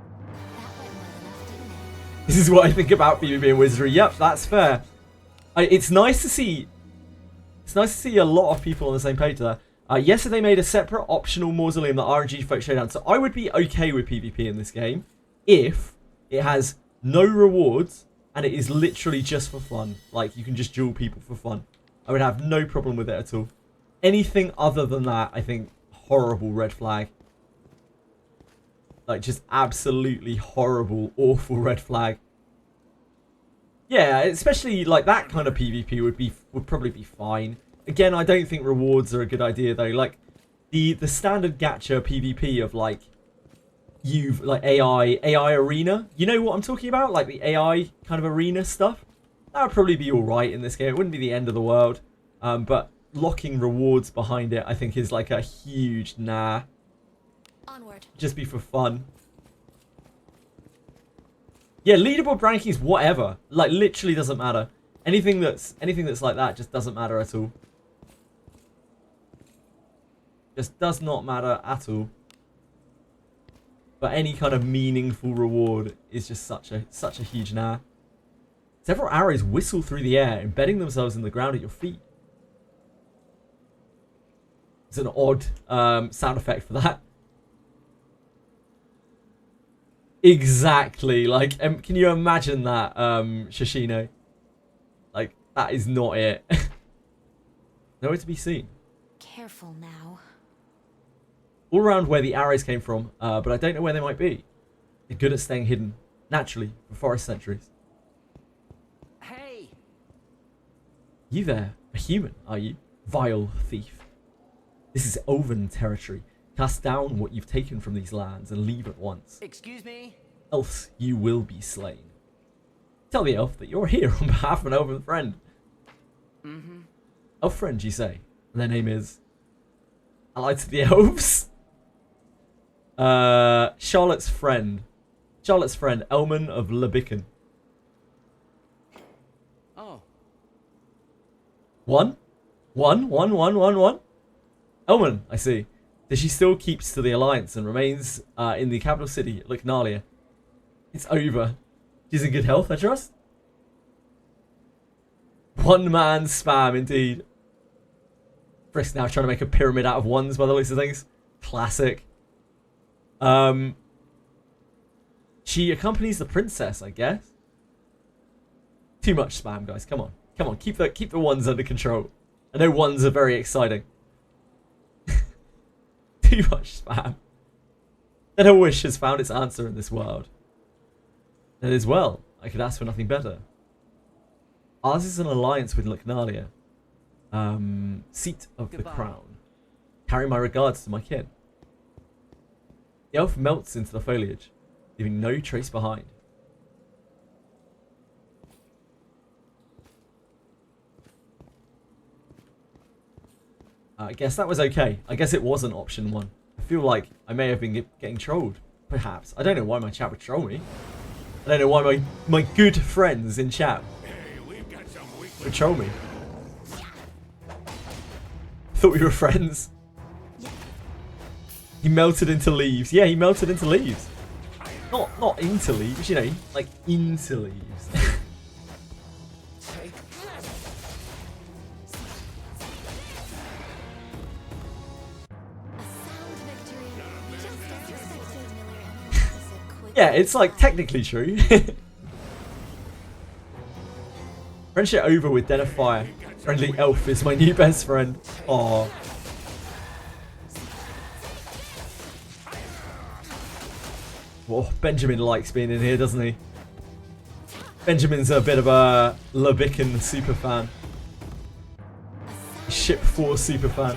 went well enough, didn't it? This is what I think about PvP and Wizardry. Yep, that's fair. It's nice to see. It's nice to see a lot of people on the same page there. Yesterday made a separate optional mausoleum that RNG folk showdown. So I would be okay with PvP in this game if it has no rewards and it is literally just for fun. Like you can just duel people for fun. I would have no problem with it at all. Anything other than that, I think horrible red flag. Like just absolutely horrible, awful red flag. Yeah, especially like that kind of PvP would probably be fine. Again, I don't think rewards are a good idea though. Like the standard gacha PvP of like AI arena. You know what I'm talking about? Like the AI kind of arena stuff. That would probably be alright in this game. It wouldn't be the end of the world. But locking rewards behind it I think is like a huge nah. Onward. Just be for fun. Yeah, leaderboard rankings, whatever. Like, literally doesn't matter. Anything that's like that just doesn't matter at all. Just does not matter at all. But any kind of meaningful reward is just such a huge nah. Several arrows whistle through the air, embedding themselves in the ground at your feet. It's an odd sound effect for that. Exactly. Like, can you imagine that, Shishino? Like, that is not it. Nowhere to be seen. Careful now. All around where the arrows came from, but I don't know where they might be. They're good at staying hidden, naturally, for forest centuries. Hey! You there, a human, are you? Vile thief. This is Oven territory. Cast down what you've taken from these lands and leave at once. Excuse me? Else you will be slain. Tell the elf that you're here on behalf of an elven friend. Mm-hmm. Elf friend, you say? And their name is... allied to the elves? Charlotte's friend. Charlotte's friend, ELMON of Lebican. Oh. One? ELMON, I see. So she still keeps to the alliance and remains in the capital city, Lucknalia. It's over. She's in good health, I trust. One man spam, indeed. Frisk now trying to make a pyramid out of ones by the looks of things. Classic. She accompanies the princess, I guess. Too much spam, guys. Come on. Come on. Keep the ones under control. I know ones are very exciting. Too much spam. Then her wish has found its answer in this world. And as well, I could ask for nothing better. Ours is an alliance with Lucknalia. Seat of the crown. Carry my regards to my kin. The elf melts into the foliage, leaving no trace behind. I guess that was okay. I guess it wasn't option 1. I feel like I may have been getting trolled, perhaps. I don't know why my chat would troll me. I don't know why my good friends in chat would troll me. Thought we were friends. He melted into leaves. Yeah, he melted into leaves. Not into leaves, you know, like into leaves. Yeah, it's like technically true. Friendship over with Den of Fire. Friendly elf is my new best friend. Aww. Oh, Benjamin likes being in here, doesn't he? Benjamin's a bit of a Levican super fan. Ship 4 super fan.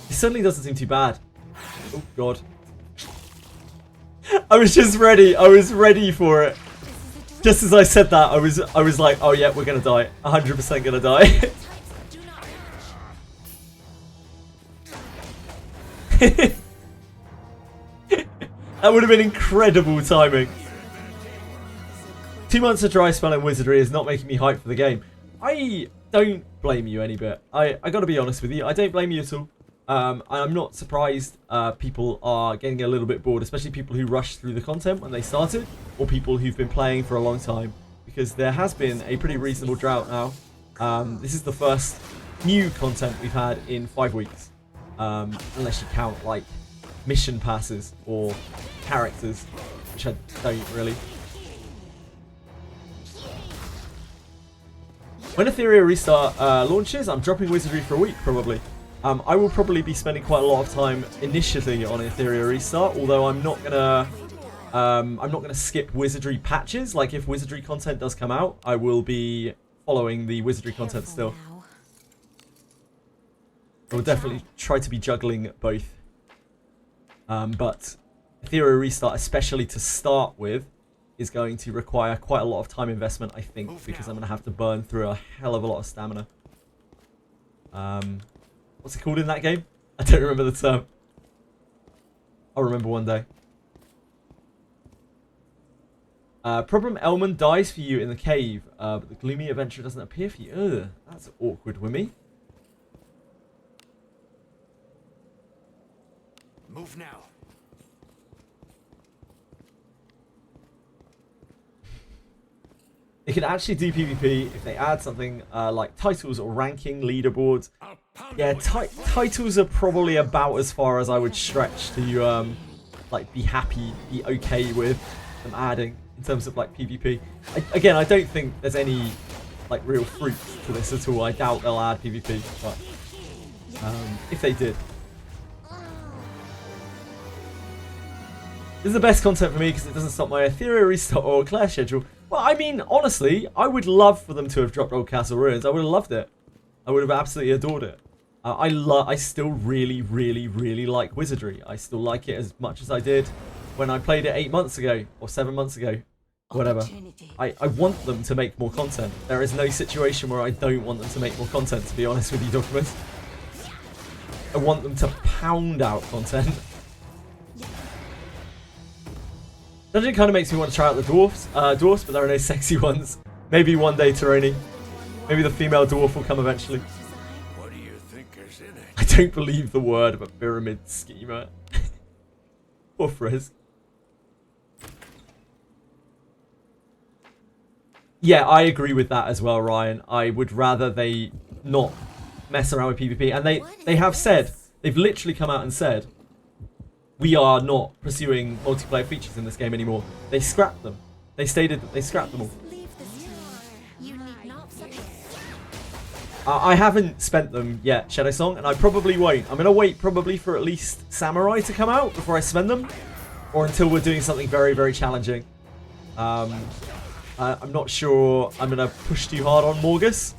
It certainly doesn't seem too bad. Oh god. I was just ready. I was ready for it. Just as I said that, I was like, oh yeah, we're gonna die. 100% gonna die. That would have been incredible timing. 2 months of dry spell in Wizardry is not making me hyped for the game. I don't blame you any bit. I gotta be honest with you. I don't blame you at all. I'm not surprised people are getting a little bit bored, especially people who rushed through the content when they started, or people who've been playing for a long time, because there has been a pretty reasonable drought now. This is the first new content we've had in 5 weeks, unless you count like mission passes or characters, which I don't really. When Etheria Restart launches, I'm dropping Wizardry for a week probably. I will probably be spending quite a lot of time initially on Etheria Restart, although I'm not gonna skip Wizardry patches. Like if Wizardry content does come out, I will be following the Wizardry content still. I will definitely try to be juggling both. But Etheria Restart, especially to start with, is going to require quite a lot of time investment, I think, because I'm gonna have to burn through a hell of a lot of stamina. What's it called in that game? I don't remember the term. I'll remember one day. Problem ELMON dies for you in the cave, but the gloomy adventurer doesn't appear for you. Ugh, that's awkward, Wimmy. Move now. They can actually do PvP if they add something like titles or ranking, leaderboards. Yeah, titles are probably about as far as I would stretch to like be happy, be okay with them adding in terms of like PvP. Again, I don't think there's any like real fruit to this at all. I doubt they'll add PvP, but if they did. This is the best content for me because it doesn't stop my Etheria Restart or Claire schedule. Well, I mean, honestly, I would love for them to have dropped Old Castle Ruins. I would have loved it. I would have absolutely adored it. I still really, really, really like Wizardry. I still like it as much as I did when I played it 8 months ago or 7 months ago. Whatever. I want them to make more content. There is no situation where I don't want them to make more content, to be honest with you, Document. I want them to pound out content. Dungeon kind of makes me want to try out the dwarfs, but there are no sexy ones. Maybe one day, Taroni. Maybe the female dwarf will come eventually. What do you think is in it? I don't believe the word of a pyramid schemer. Poor Frisk. Yeah, I agree with that as well, Ryan. I would rather they not mess around with PvP. And they have said, they've literally come out and said, we are not pursuing multiplayer features in this game anymore. They scrapped them. They stated that they scrapped them all. You need not such I haven't spent them yet, Shadow Song, and I probably won't. I'm going to wait probably for at least Samurai to come out before I spend them. Or until we're doing something very, very challenging. I'm not sure I'm going to push too hard on Morgus.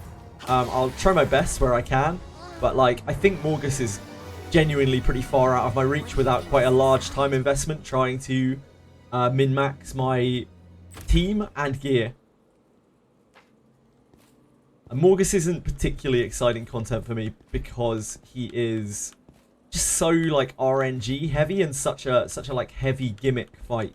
I'll try my best where I can. But, like, I think Morgus is genuinely pretty far out of my reach without quite a large time investment trying to min-max my team and gear. And Morgus isn't particularly exciting content for me because he is just so like RNG heavy and such a like heavy gimmick fight.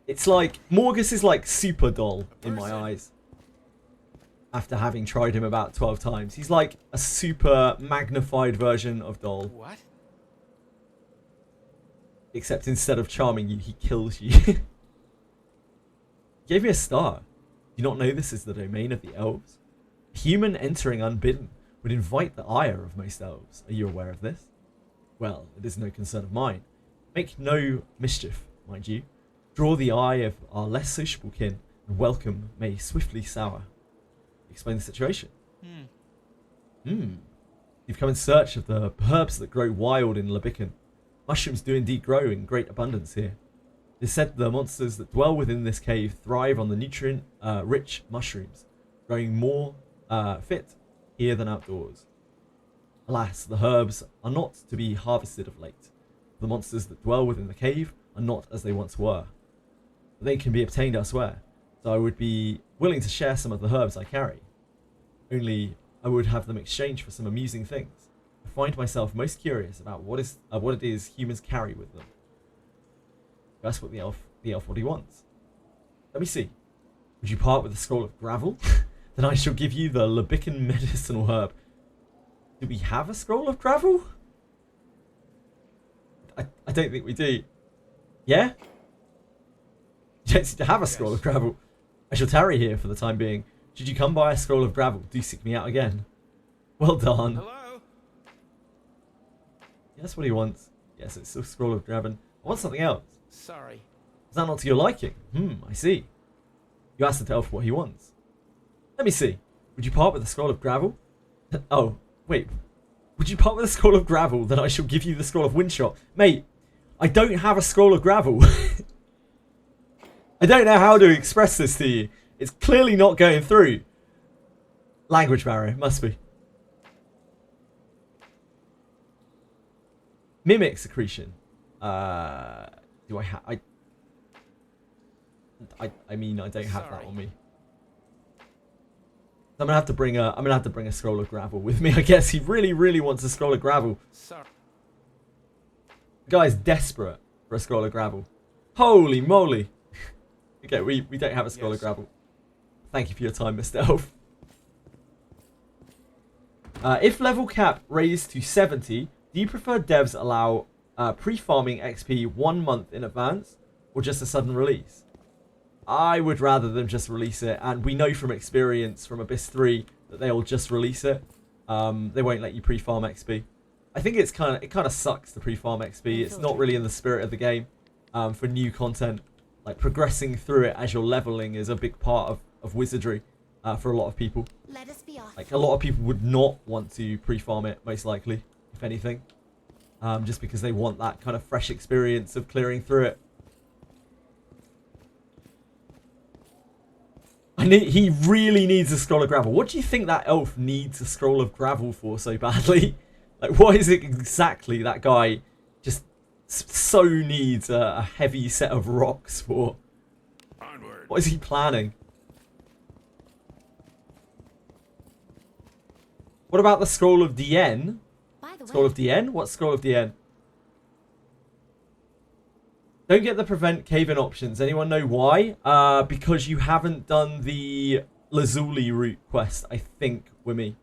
It's like, Morgus is like super dull in my eyes. After having tried him about 12 times. He's like a super magnified version of dull. What? Except instead of charming you, he kills you. He gave me a star. Do you not know this is the domain of the elves? A human entering unbidden would invite the ire of most elves. Are you aware of this? Well, it is no concern of mine. Make no mischief, mind you. Draw the eye of our less sociable kin, and welcome may swiftly sour. Explain the situation. You've come in search of the herbs that grow wild in Labican. Mushrooms do indeed grow in great abundance here. It is said the monsters that dwell within this cave thrive on the nutrient-rich mushrooms, growing more fit here than outdoors. Alas, the herbs are not to be harvested of late. The monsters that dwell within the cave are not as they once were. But they can be obtained elsewhere, so I would be willing to share some of the herbs I carry. Only I would have them exchanged for some amusing things. I find myself most curious about what it is humans carry with them. That's what the elf what he wants. Let me see. Would you part with a scroll of gravel? Then I shall give you the Labican medicinal herb. Do we have a scroll of gravel? I don't think we do. Yeah? You don't seem to have a scroll of gravel. I shall tarry here for the time being. Should you come by a scroll of gravel, do seek me out again. Well done. Hello? Yeah, that's what he wants. Yes, it's a scroll of gravel. I want something else. Sorry. Is that not to your liking? I see. You asked the elf what he wants. Let me see. Would you part with a scroll of gravel? Oh, wait. Would you part with a scroll of gravel, then I shall give you the scroll of windshot. Mate, I don't have a scroll of gravel. I don't know how to express this to you. It's clearly not going through. Language barrier, must be. Mimic secretion. Do I have? I mean, I don't have that on me. I'm gonna have to bring a scroll of gravel with me. I guess he really wants a scroll of gravel. Sorry. The guy's desperate for a scroll of gravel. Holy moly! Okay, we don't have a scroll of gravel. Thank you for your time, Mr. Elf. If level cap raised to 70, do you prefer devs allow pre-farming XP 1 month in advance, or just a sudden release? I would rather them just release it, and we know from experience from Abyss 3 that they'll just release it. They won't let you pre-farm XP. I think it kind of sucks to pre-farm XP. It's not really in the spirit of the game. For new content, like progressing through it as you're leveling is a big part of Wizardry for a lot of people. Let us be off. Like a lot of people would not want to pre-farm it, most likely, if anything, just because they want that kind of fresh experience of clearing through it. He really needs a scroll of gravel. What do you think that elf needs a scroll of gravel for so badly? Like, what is it exactly that guy just so needs a heavy set of rocks for? Onward. What is he planning? What about the Scroll of Dien? By the Scroll way, of Dien? What's Scroll of Dien? Don't get the prevent cave-in options. Anyone know why? Because you haven't done the Lazuli route quest, I think, Wimmy.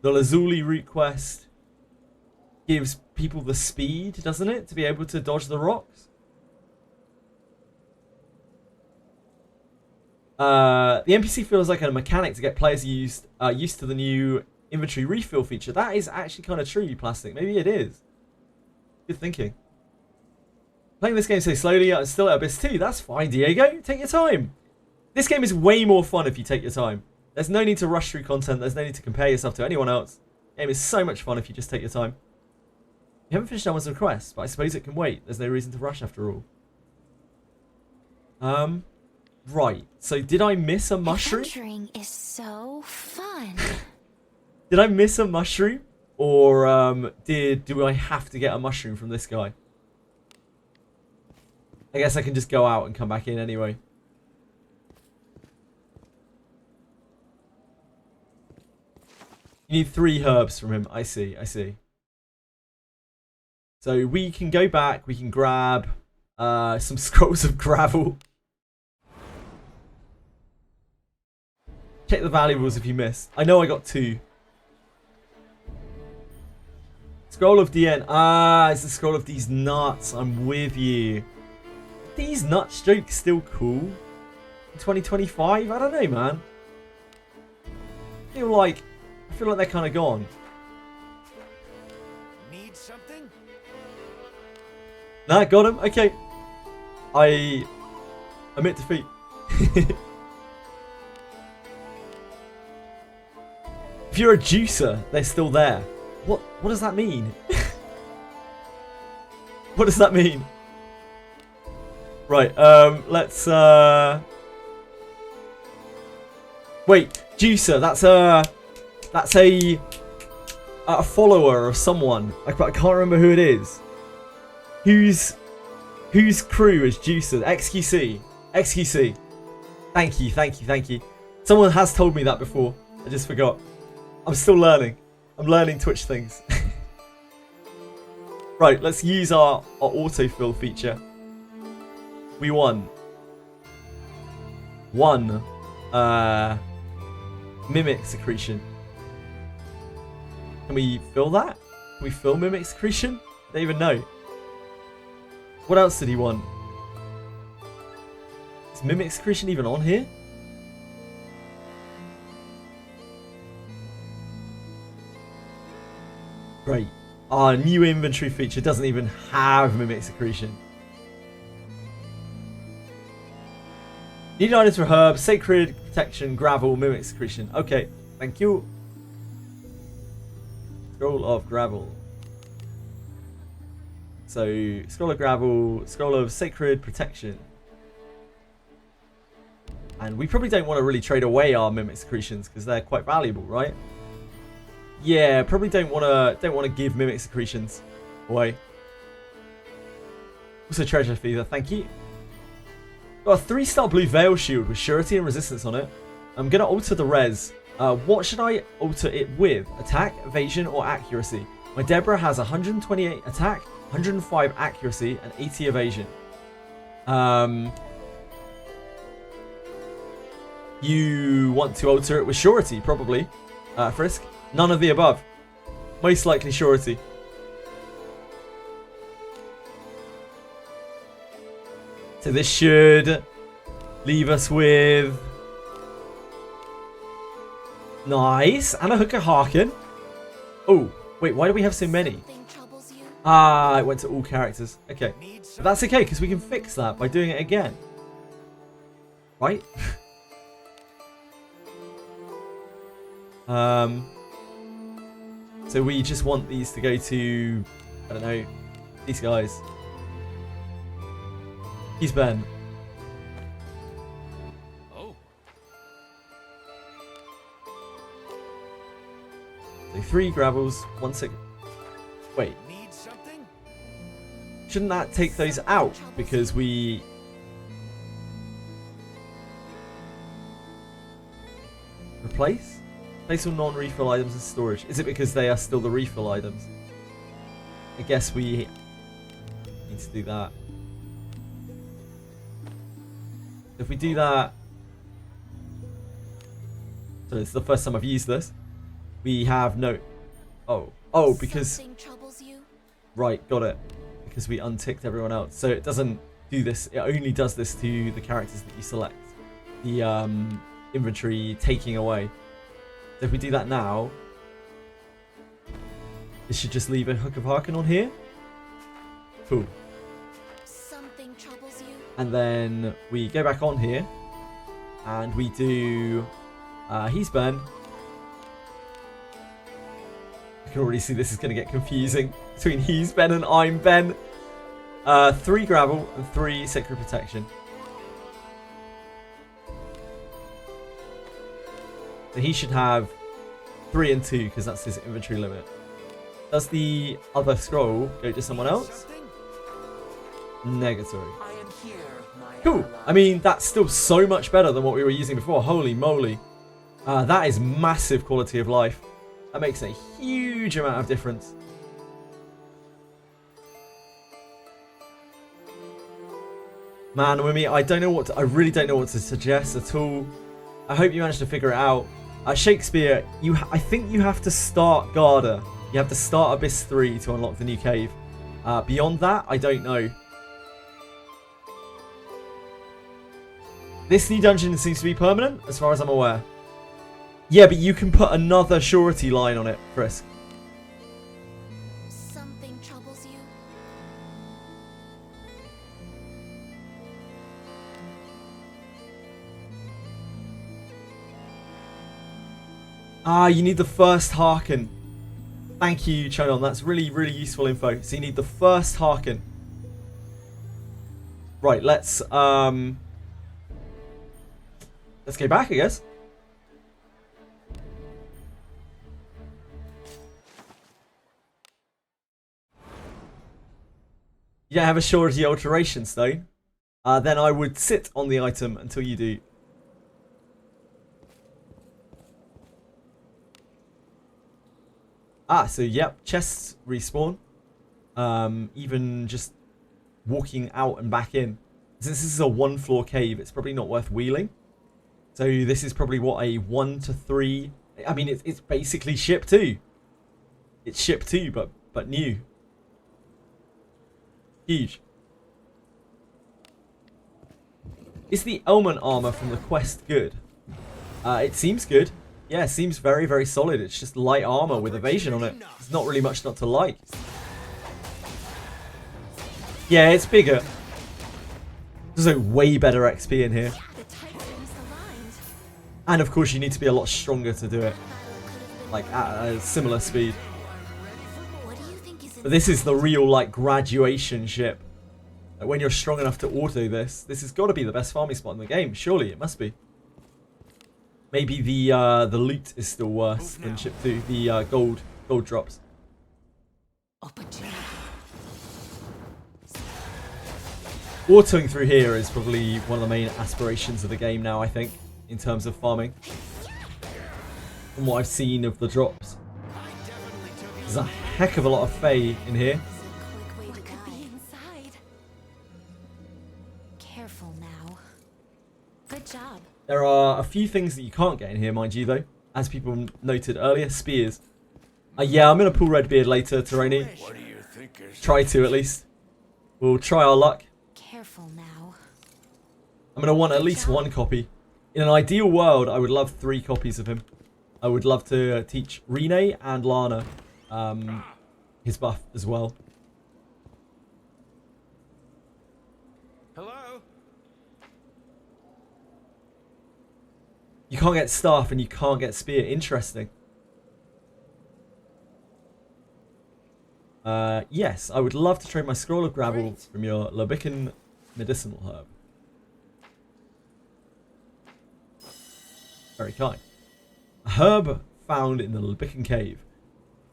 The Lazuli route quest gives people the speed, doesn't it? To be able to dodge the rocks. The NPC feels like a mechanic to get players used to the new inventory refill feature. That is actually kind of true, Plastic. Maybe it is. Good thinking. Playing this game so slowly, I'm still at Abyss 2. That's fine, Diego. Take your time. This game is way more fun if you take your time. There's no need to rush through content. There's no need to compare yourself to anyone else. The game is so much fun if you just take your time. You haven't finished Elmon's request, but I suppose it can wait. There's no reason to rush after all. Right. So did I miss a mushroom? Adventuring is so fun. Did I miss a mushroom? Or do I have to get a mushroom from this guy? I guess I can just go out and come back in anyway. You need 3 herbs from him. I see, I see. So we can go back. We can grab some scrolls of gravel. Check the valuables if you missed. I know I got 2. Scroll of Dien. Ah, it's the scroll of these nuts. I'm with you. These nut jokes still cool in 2025? I don't know, man. I feel like they're kind of gone. Need something? Nah, got him. Okay. I admit defeat. If you're a juicer, they're still there. What does that mean? What does that mean? Right, let's wait, juicer, that's a follower of someone. I can't remember who it is. Whose crew is juicer? XQC. Thank you. Someone has told me that before. I just forgot. I'm still learning. I'm learning Twitch things. Right, let's use our autofill feature. We won. Mimic secretion. Can we fill that? Can we fill mimic secretion? I don't even know. What else did he want? Is mimic secretion even on here? Great. Our new inventory feature doesn't even have mimic secretion. Need items for herbs, sacred protection, gravel, mimic secretion. Okay, thank you. Scroll of gravel. So, scroll of gravel, scroll of sacred protection. And we probably don't want to really trade away our mimic secretions because they're quite valuable, right? Yeah, probably don't want to give mimic secretions away. Also treasure feeder, thank you. Got a 3-star blue veil shield with surety and resistance on it. I'm gonna alter the res. What should I alter it with? Attack, evasion, or accuracy? My Deborah has 128 attack, 105 accuracy, and 80 evasion. You want to alter it with surety, probably. Frisk? None of the above. Most likely surety. So this should leave us with... Nice. And a Hooker Harkin. Oh, wait, why do we have so many? Something troubles you? Ah, it went to all characters. Okay. But that's okay, because we can fix that by doing it again. Right? So we just want these to go to, I don't know, these guys. He's Ben. Oh. So 3 gravels, 1 6. Wait, Need something? shouldn't that take those out? Because we... Replace? Place all non-refill items in storage. Is it because they are still the refill items? I guess we need to do that. If we do that... So it's the first time I've used this. We have no... Oh, because... Something troubles you? Right, got it. Because we unticked everyone else. So it doesn't do this. It only does this to the characters that you select. The inventory taking away. So if we do that now... This should just leave a Hook of Harkin on here. Cool. Something troubles you? And then we go back on here. And we do... he's Ben. I can already see this is going to get confusing between he's Ben and I'm Ben. 3 gravel and 3 sacred protection. So he should have 3 and 2 because that's his inventory limit. Does the other scroll go to someone else? Negatory. Cool. I mean, that's still so much better than what we were using before. Holy moly. That is massive quality of life. That makes a huge amount of difference. Man, Wimmy, I don't know what to, I really don't know what to suggest at all. I hope you managed to figure it out. Shakespeare, I think you have to start Garda. You have to start Abyss 3 to unlock the new cave. Beyond that, I don't know. This new dungeon seems to be permanent, as far as I'm aware. Yeah, but you can put another surety line on it, Frisk. Something troubles you? Ah, you need the first Harkin. Thank you, Chonon. That's really, really useful info. So you need the first Harkin. Right, let's go back, I guess. You don't have a surety alteration stone. Then I would sit on the item until you do. So yep, chests respawn. Even just walking out and back in. Since this is a 1-floor cave, it's probably not worth wheeling. So this is probably what, a 1 to 3. I mean, it's basically ship 2. It's ship 2, but new. Huge. Is the ELMON armor from the quest good? It seems good. Yeah, it seems very, very solid. It's just light armor with evasion on it. There's not really much not to like. Yeah, it's bigger. There's a way better XP in here. The titans aligned. And of course you need to be a lot stronger to do it. Like at a similar speed. What do you think is But this is the real like graduation ship. Like, when you're strong enough to auto this has got to be the best farming spot in the game. Surely it must be. Maybe the loot is still worse than ship 2. The gold drops. Opportunity. Autoing through here is probably one of the main aspirations of the game now, I think, in terms of farming. From what I've seen of the drops. There's a heck of a lot of Fae in here. What could be inside? careful now? Good job. There are a few things that you can't get in here, mind you, though. As people noted earlier, spears. Yeah, I'm going to pull Redbeard later, Terani. What do you think is... Try to, at least. We'll try our luck. Careful now. I'm going to want at least one copy. In an ideal world, I would love 3 copies of him. I would love to teach Rene and Lana his buff as well. Hello? You can't get staff and you can't get spear. Interesting. Yes, I would love to trade my scroll of gravel from your Lobican medicinal herb. Very kind. A herb found in the Lobican cave.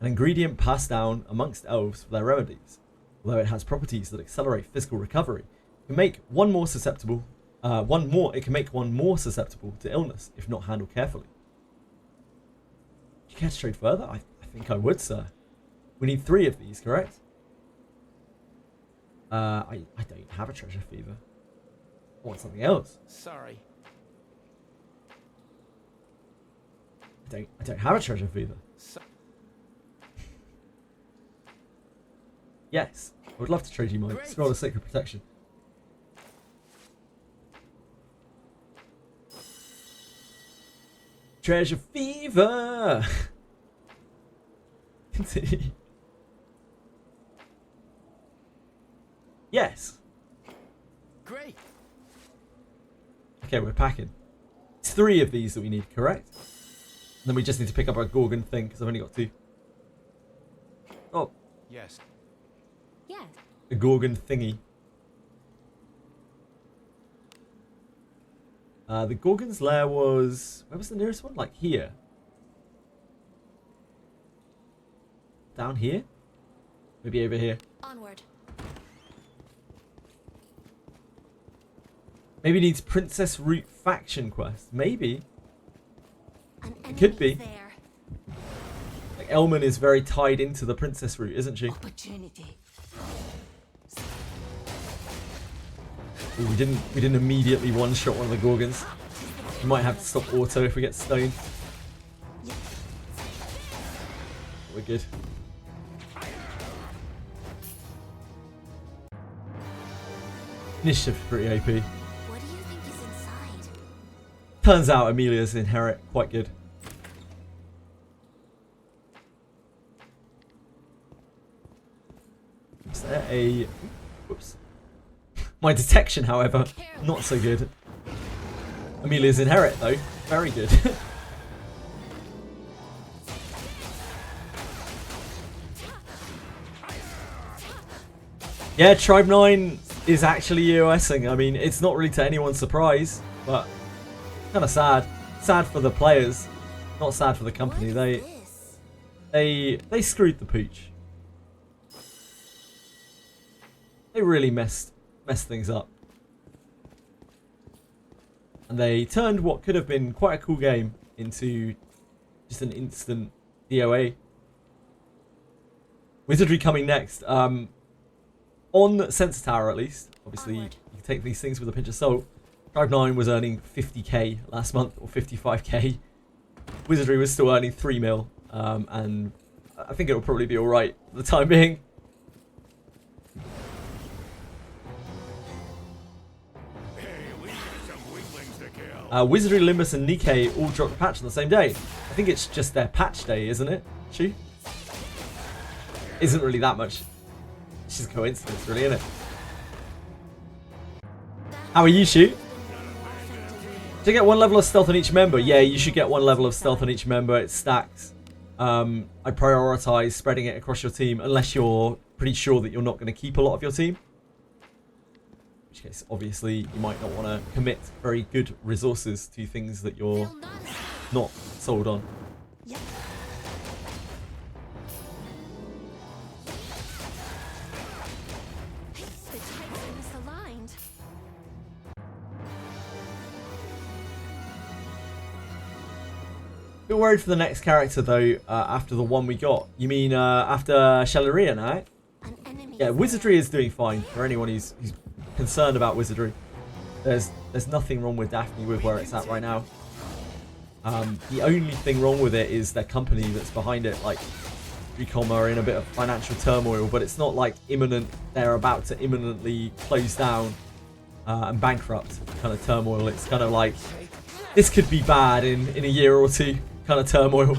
An ingredient passed down amongst elves for their remedies. Although it has properties that accelerate physical recovery, it can make one more susceptible. It can make one more susceptible to illness if not handled carefully. care to trade further? I think I would, sir. We need 3 of these, correct? I don't have a treasure fever. I want something else. Sorry. I don't have a treasure fever. Yes, I would love to trade you my Scroll of Sacred Protection. Treasure fever! Continue. Yes. Great. Okay, we're packing. It's 3 of these that we need, correct? And then we just need to pick up our Gorgon thing, because I've only got 2. Oh, Yes. Yes. a Gorgon thingy. The Gorgon's lair was... Where was the nearest one? Like here. Down here? Maybe over here. Onward. Maybe it needs Princess Root faction quest. Maybe. An It could enemy be. there. Like ELMON is very tied into the Princess Root, isn't she? Opportunity. Ooh, we didn't immediately one-shot one of the Gorgons. We might have to stop auto if we get stoned. We're good. Initiative's pretty OP. What do you think is inside? Turns out Amelia's inherit quite good. Is there a... Whoops. My detection, however, not so good. Amelia's inherit, though. Very good. Yeah, Tribe 9 is actually EOSing. I mean, it's not really to anyone's surprise, but kind of sad. Sad for the players, not sad for the company. What is this? They screwed the pooch. They really messed things up. And they turned what could have been quite a cool game into just an instant DOA. Wizardry coming next. On Sensor Tower, at least. Obviously, you can take these things with a pinch of salt. Tribe 9 was earning 50k last month, or 55k. Wizardry was still earning 3 mil. And I think it'll probably be alright for the time being. Hey, we got some weaklings to kill. Wizardry, Limbus, and Nikkei all dropped a patch on the same day. I think it's just their patch day, isn't it? Shu? Isn't really that much. It's just a coincidence, really, isn't it? How are you, Shu? Do you get 1 level of stealth on each member? Yeah, you should get 1 level of stealth on each member. It stacks. I prioritize spreading it across your team unless you're pretty sure that you're not going to keep a lot of your team. In which case, obviously, you might not want to commit very good resources to things that you're not sold on. The tides are misaligned. Bit worried for the next character though. After the one we got, you mean after Shalarian, right? An enemy Yeah, there. Wizardry is doing fine for anyone who's concerned about Wizardry. There's nothing wrong with Daphne with where it's at right now. The only thing wrong with it is their company that's behind it. Like, Recom are in a bit of financial turmoil, but it's not like imminent. They're about to imminently close down and bankrupt kind of turmoil. It's kind of like this could be bad in a year or two kind of turmoil.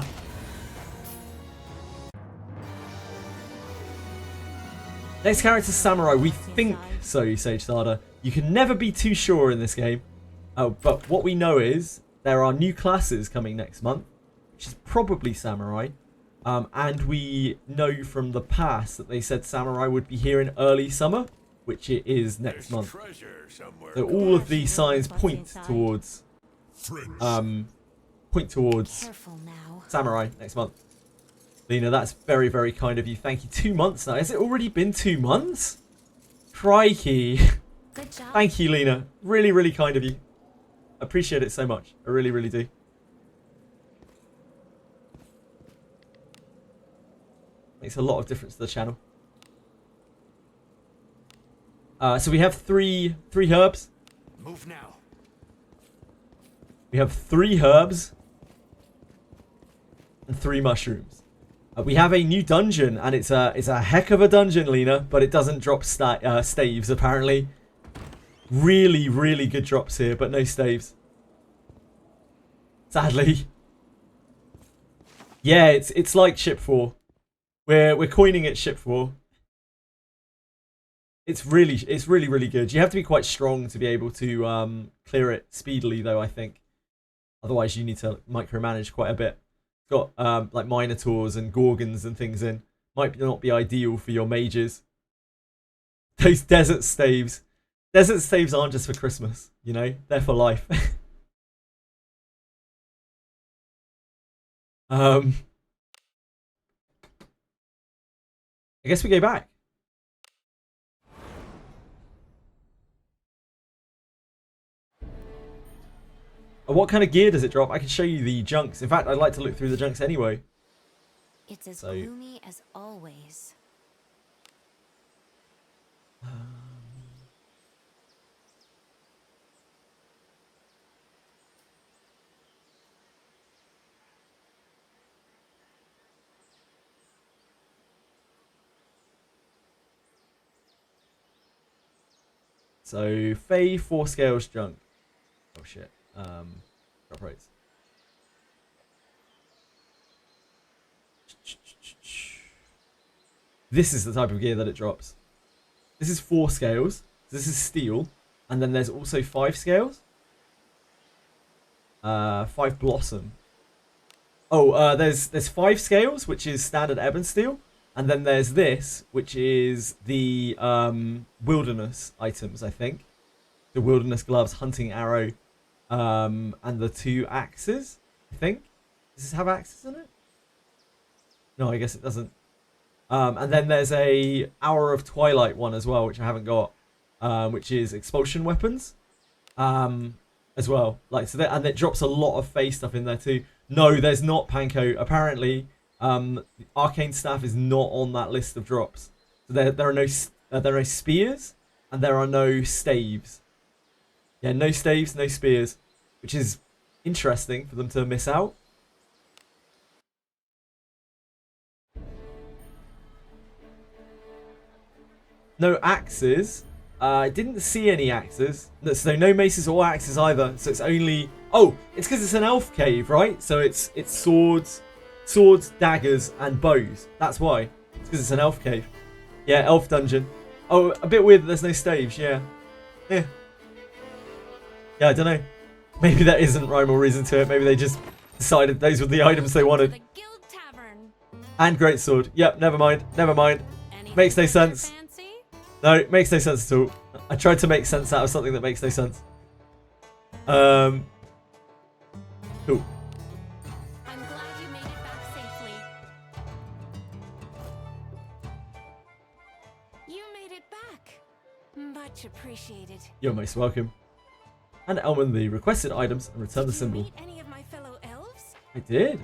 Next character, Samurai. We think so, Sage Starter. You can never be too sure in this game. But what we know is there are new classes coming next month, which is probably Samurai. And we know from the past that they said Samurai would be here in early summer, which it is next There's month. treasure somewhere. So all of these signs point towards Careful now. Samurai next month. Lena, that's very, very kind of you. Thank you. 2 months now. Has it already been 2 months? Crikey. Good job. Thank you, Lena. Really, really kind of you. Appreciate it so much. I really, really do. Makes a lot of difference to the channel. So we have three herbs. Move now. We have 3 herbs and 3 mushrooms. We have a new dungeon, and it's a heck of a dungeon, Lena, but it doesn't drop staves apparently. Really, really good drops here, but no staves. Sadly. Yeah, it's like ship 4. We're coining it ship 4. It's really good. You have to be quite strong to be able to clear it speedily, though, I think. Otherwise, you need to micromanage quite a bit. It's got like minotaurs and gorgons and things in. Might not be ideal for your mages. Those desert staves. Desert staves aren't just for Christmas, you know? They're for life. I guess we go back. What kind of gear does it drop? I can show you the junks. In fact, I'd like to look through the junks anyway. It's as gloomy as always. So, Fae 4 scales junk. Oh shit. Drop rates. This is the type of gear that it drops. This is 4 scales. This is steel. And then there's also 5 scales. 5 blossom. Oh, there's 5 scales, which is standard ebon steel. And then there's this, which is the wilderness items, I think. The wilderness gloves, hunting arrow, and the 2 axes, I think. Does this have axes in it? No, I guess it doesn't. And then there's a Hour of Twilight one as well, which I haven't got, which is expulsion weapons, as well. Like so, and it drops a lot of Fae stuff in there too. No, there's not, Panko. Apparently, the arcane staff is not on that list of drops. So there are no spears, and there are no staves. Yeah, no staves, no spears, which is interesting for them to miss out. No axes. I didn't see any axes. So no maces or axes either. So it's only... Oh, it's because it's an elf cave, right? So it's swords, daggers, and bows. That's why. It's because it's an elf cave. Yeah, elf dungeon. Oh, a bit weird that there's no staves, yeah. Yeah, I don't know. Maybe there isn't rhyme or reason to it. Maybe they just decided those were the items they wanted. The Guild Tavern. And greatsword. Yep, never mind. Anything Makes no sense. fancy? No, it makes no sense at all. I tried to make sense out of something that makes no sense. Cool. I'm glad you made it back safely. You made it back. Much appreciated. You're most welcome. And ELMON the requested items and return the Did you symbol. meet any of my fellow elves? I did.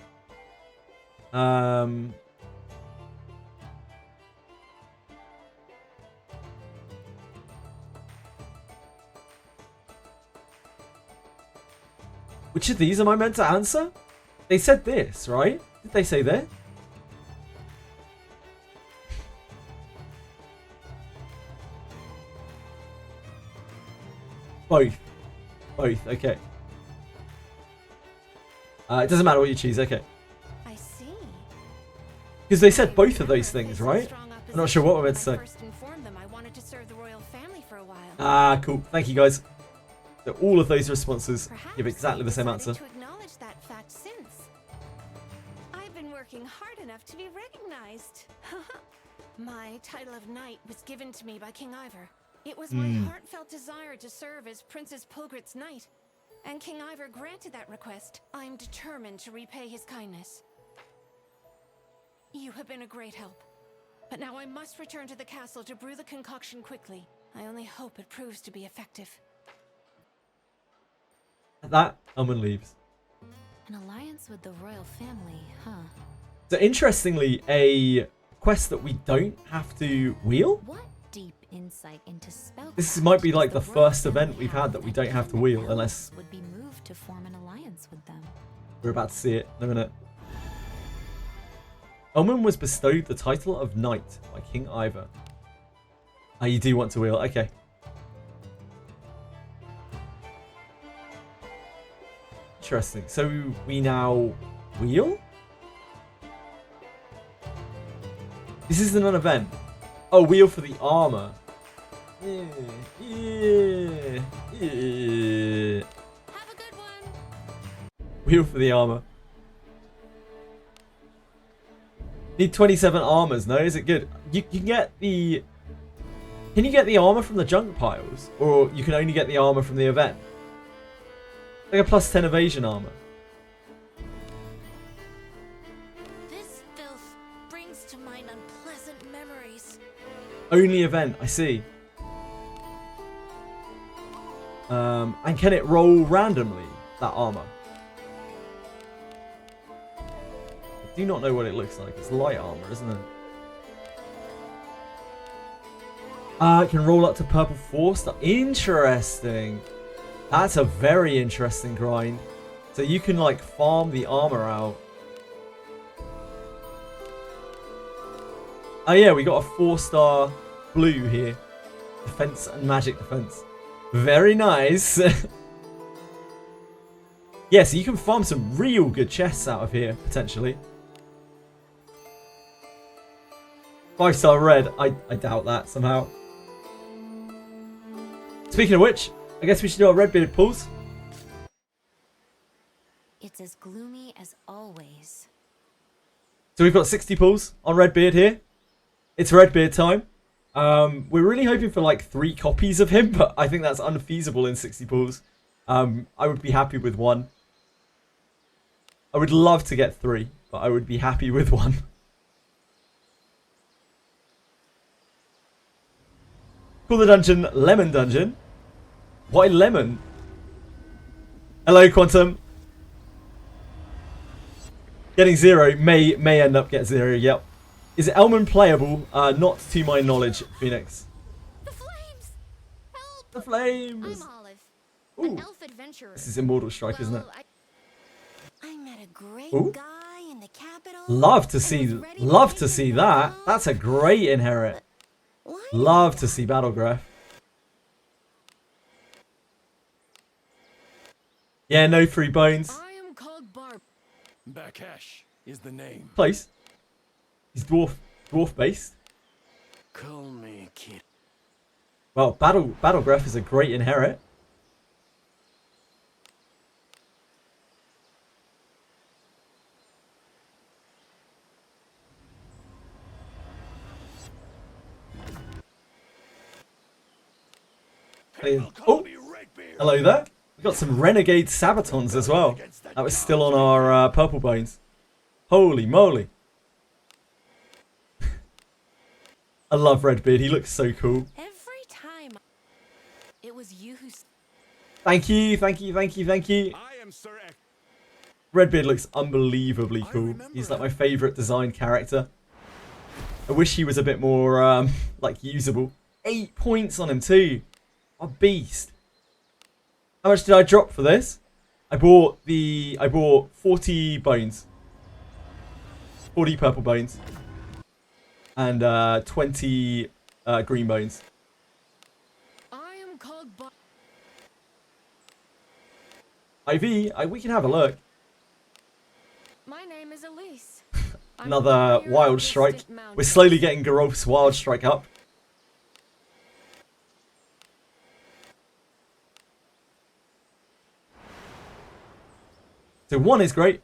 Which of these am I meant to answer? They said this, right? Did they say that? Both. Both, okay. It doesn't matter what you choose, okay. I see. Because they said both of those things, right? I'm not sure what we're meant to say. I first informed them I wanted to serve the royal family for a while. Ah, cool. Thank you, guys. So all of those responses Perhaps give exactly the same they've answer. decided to acknowledge that fact since. I've been working hard enough to be recognized. My title of knight was given to me by King Ivor. It was my heartfelt desire to serve as Princess Pilgrit's knight, and King Ivor granted that request. I'm determined to repay his kindness. You have been a great help, but now I must return to the castle to brew the concoction quickly. I only hope it proves to be effective. At that, ELMON leaves. An alliance with the royal family, huh? So interestingly, a quest that we don't have to wheel? What deep insight into spell? This might be like the first event we've had that we don't have to wheel, unless would be moved to form an alliance with them. we're about to see it in a minute. ELMON was bestowed the title of Knight by King Ivor. Ah, you do want to wheel, okay. Interesting. So we now wheel? This isn't an event. Oh, wheel for the armor. Yeah. Have a good one. Wheel for the armor. Need 27 armors, no? Is it good? You can get the... Can you get the armor from the junk piles? Or you can only get the armor from the event? Like a plus 10 evasion armor. This filth brings to mind unpleasant memories. Only event, I see. And can it roll randomly, that armor? I do not know what it looks like. It's light armor, isn't it? It can roll up to purple 4-star. Interesting. That's a very interesting grind. So you can like farm the armor out. Oh yeah, we got a 4-star blue here. Defense and magic defense. Very nice. Yeah, so you can farm some real good chests out of here, potentially. 5-star red. I doubt that somehow. Speaking of which, I guess we should do our Redbeard pulls. It's as gloomy as always. So we've got 60 pulls on Redbeard here. It's Redbeard time. We're really hoping for like 3 copies of him, but I think that's unfeasible in 60 pulls. I would be happy with 1. I would love to get 3, but I would be happy with 1. Call the dungeon Lemon Dungeon. Why lemon? Hello, Quantum. Getting 0 may end up get 0. Yep. Is ELMON playable? Not to my knowledge, Phoenix. The flames! Help! The flames. I'm Olive, Ooh. an elf adventurer. This is Immortal Strike, isn't it? Well, I met a great Ooh. guy in the capital. Love to and see, was ready to love take to him see down. that. That's a great inherit. Why did Love I- to see Battlegraph. Yeah, no free bones. I am called Barb. Bakesh is the name. Close. He's dwarf based. Call me kid. Well, Battlegraph is a great inherit. Oh, hello there. We got some Renegade Sabatons as well. That was still on our purple bones. Holy moly. I love Redbeard. He looks so cool. Every time it was you who Thank you, thank you, thank you, thank you. I am Sir Ek. Redbeard looks unbelievably cool. He's like my favourite design character. I wish he was a bit more like usable. 8 points on him too. A beast. How much did I drop for this? I bought 40 bones. 40 purple bones. And 20 green bones. I am called Barb. IV, we can have a look. My name is Elise. I'm Another a warrior wild of strike. distant We're mountains. slowly getting Garolf's wild strike up. So 1 is great.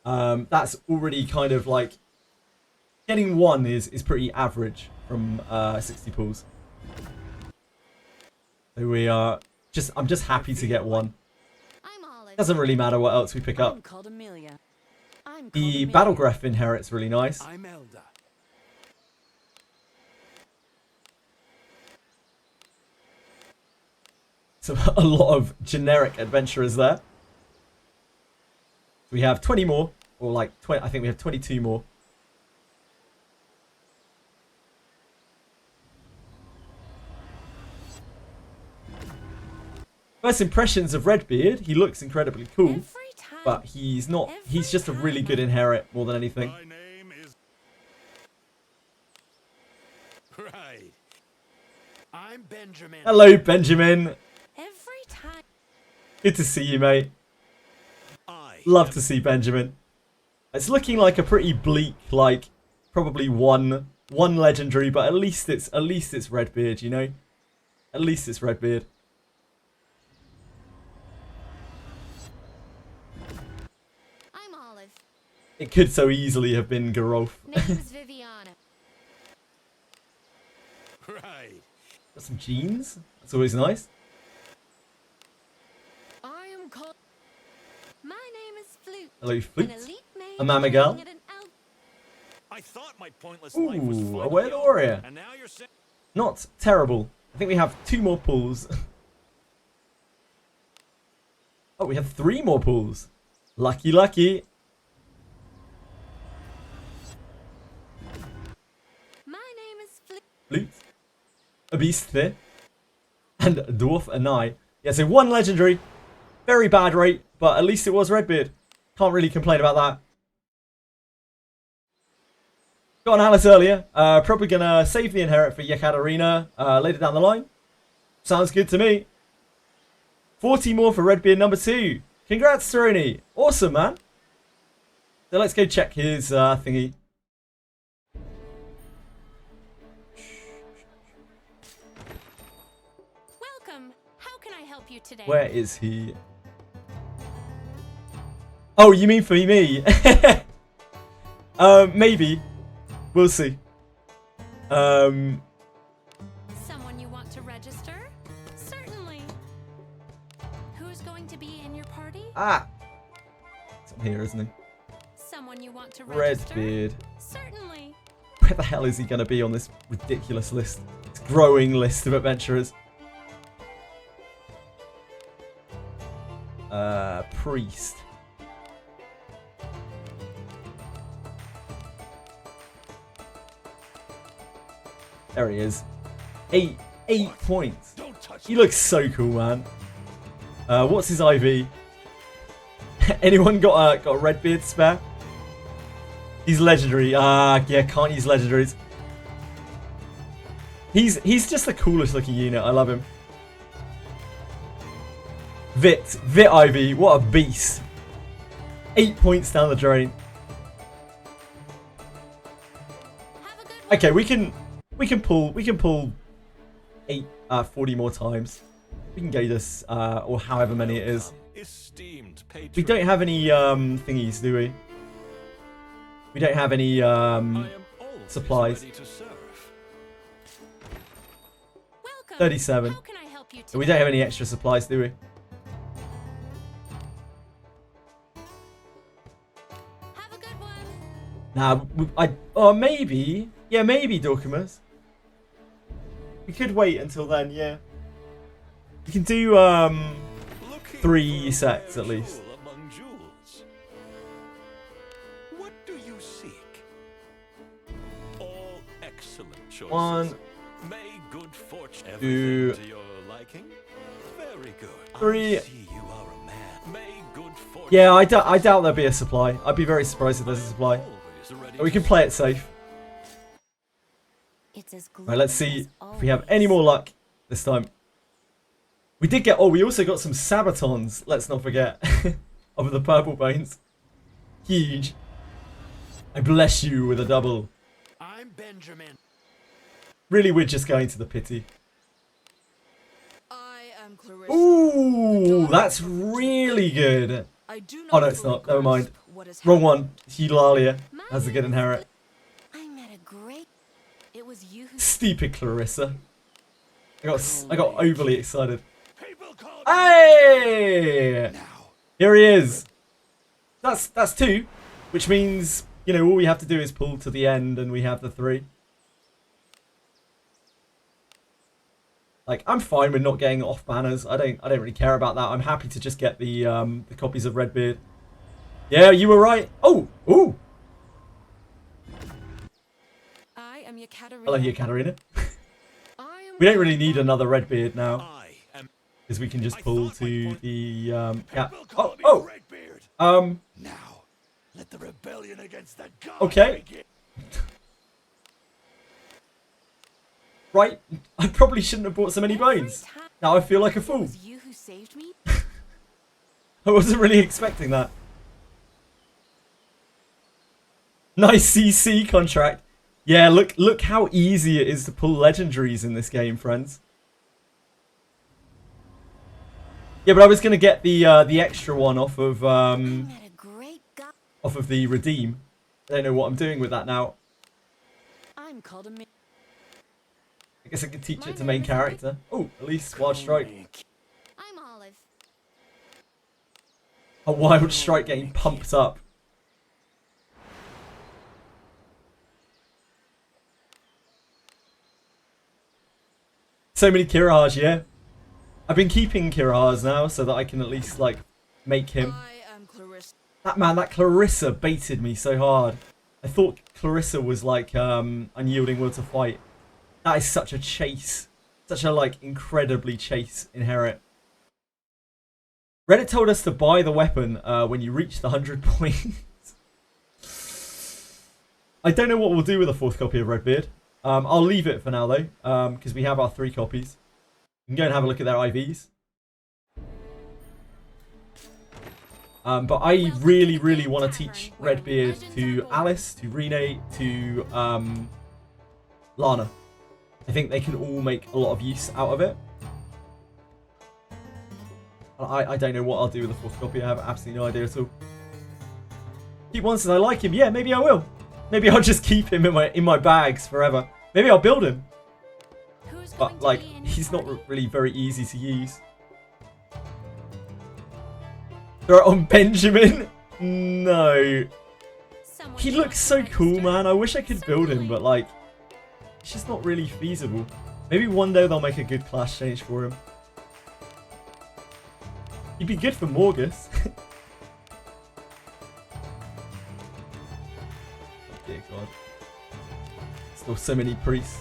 That's already kind of like getting 1 is pretty average from 60 pulls. So we are I'm just happy to get 1. I'm Olive. Doesn't really matter what else we pick up. I'm called Amelia. I'm The called Amelia. Battlegraph inherit's really nice. I'm Elda. So a lot of generic adventurers there. We have 20 more, or like 20. I think we have 22 more. First impressions of Redbeard, he looks incredibly cool, Every time. but he's not. He's just a really good inherit more than anything. My name is... Right. I'm Benjamin. Hello, Benjamin. Every time. Good to see you, mate. I Love am- to see Benjamin. It's looking like a pretty bleak, like probably one legendary, but at least it's Redbeard, you know. At least it's Redbeard. I'm Olive. It could so easily have been Geralf. Name's Viviana. Right. Got some jeans. That's always nice. I am called. My name is Flute. Hello, An Flute. elite mage A Mamagal? training at an elf. I thought my pointless life was Ooh, fun. a Whale Warrior. And now you're saying... Not terrible. I think we have 2 more pulls. Oh, we have 3 more pulls. Lucky, lucky. My name is Flute. Flute. A beast there. And a dwarf, a nigh. Yeah, so 1 legendary. Very bad rate, but at least it was Redbeard. Can't really complain about that. Got an Alice earlier. Probably gonna save the inherit for Yekaterina later down the line. Sounds good to me. 40 more for Redbeard number 2. Congrats, Cerrone. Awesome, man. So let's go check his thingy. Welcome. How can I help you today? Where is he? Oh, you mean for me? Maybe. We'll see. Someone you want to register? Certainly. Who's going to be in your party? Ah. It's on here, isn't he? Someone you want to register? Redbeard. Certainly. Where the hell is he going to be on this ridiculous list? This growing list of adventurers. Priest. There he is. 8 points. Don't touch He looks so cool, man. What's his IV? Anyone got a Redbeard spare? He's legendary. Yeah, can't use legendaries. He's just the coolest looking unit. I love him. Vit IV. What a beast. 8 points down the drain. Have a good one. Okay, we can pull 40 more times. We can go this or however many it is. Esteemed patron. We don't have any thingies, do we? We don't have any I am always supplies. ready to serve. Welcome. 37. How can I help you today? We don't have any extra supplies, do we? Have a good one. Nah, maybe. Yeah, maybe Dorcas. We could wait until then, yeah. We can do Looking 3 for a sets rare at least. jewel among jewels. What do you seek? All excellent choices. 1, May good fortune. 2, Everything to your liking? Very good. 3. I see you are a man. May good fortune. Yeah, I doubt there'll be a supply. I'd be very surprised if there's a supply. Always ready But we to can play it safe. It's as Right, let's glorious see as if we have always. any more luck this time. We did get... Oh, we also got some Sabatons, let's not forget, of the purple bones. Huge. I bless you with a double. I'm Benjamin. Really, we're just going to the pity. I am Clarissa. Ooh, that's really good. I do not Oh, no, it's fully not. Never mind. grasp what has Wrong happened. one. Eulalia has a good inherit. I met a great. It was you who. Stupid Clarissa. I got overly excited. People call me Hey! now. Here he is. That's 2, which means, you know, all we have to do is pull to the end and we have the 3. Like, I'm fine with not getting off banners. I don't really care about that. I'm happy to just get the copies of Redbeard. Yeah, you were right. Oh, ooh. I am Yekaterina. Hello here, Katarina. I am We don't really need another Redbeard now. I am. because we can just pull to the gap. People Oh, call me oh, Redbeard. Now, let the rebellion against the gods okay. begin. Right, I probably shouldn't have bought so many bones. Now I feel like a It fool. was you who saved me? I wasn't really expecting that. Nice CC contract. Yeah, look how easy it is to pull legendaries in this game, friends. Yeah, but I was gonna get the extra one off of I met a great guy. off of the redeem. I don't know what I'm doing with that now. I'm called a man. I guess I could teach My it to main name is Olive. character. Oh, at least Wild Strike. I'm Olive. A Wild Strike getting pumped up. So many Kirahas, yeah. I've been keeping Kirahas now so that I can at least like make him. I am Clarissa. That Clarissa baited me so hard. I thought Clarissa was like unyielding will to fight. That is such a chase. Such a like incredibly chase inherit. Reddit told us to buy the weapon when you reach the 100 points. I don't know what we'll do with a 4th copy of Redbeard. I'll leave it for now though, because we have our 3 copies. You can go and have a look at their IVs. But I really want to teach Redbeard to Alice, to Rene, to Lana. I think they can all make a lot of use out of it. I don't know what I'll do with the 4th copy. I have absolutely no idea at all. Keep one since I like him. Yeah, maybe I will. Maybe I'll just keep him in my bags forever. Maybe I'll build him. Who's going But to like, be in he's your not party? really very easy to use. Throw it on Benjamin? No. Someone He who looks wants so to cool, register? man. I wish I could build him, but like, it's just not really feasible. Maybe one day they'll make a good class change for him. He'd be good for Morgus. Oh dear God. Still so many priests.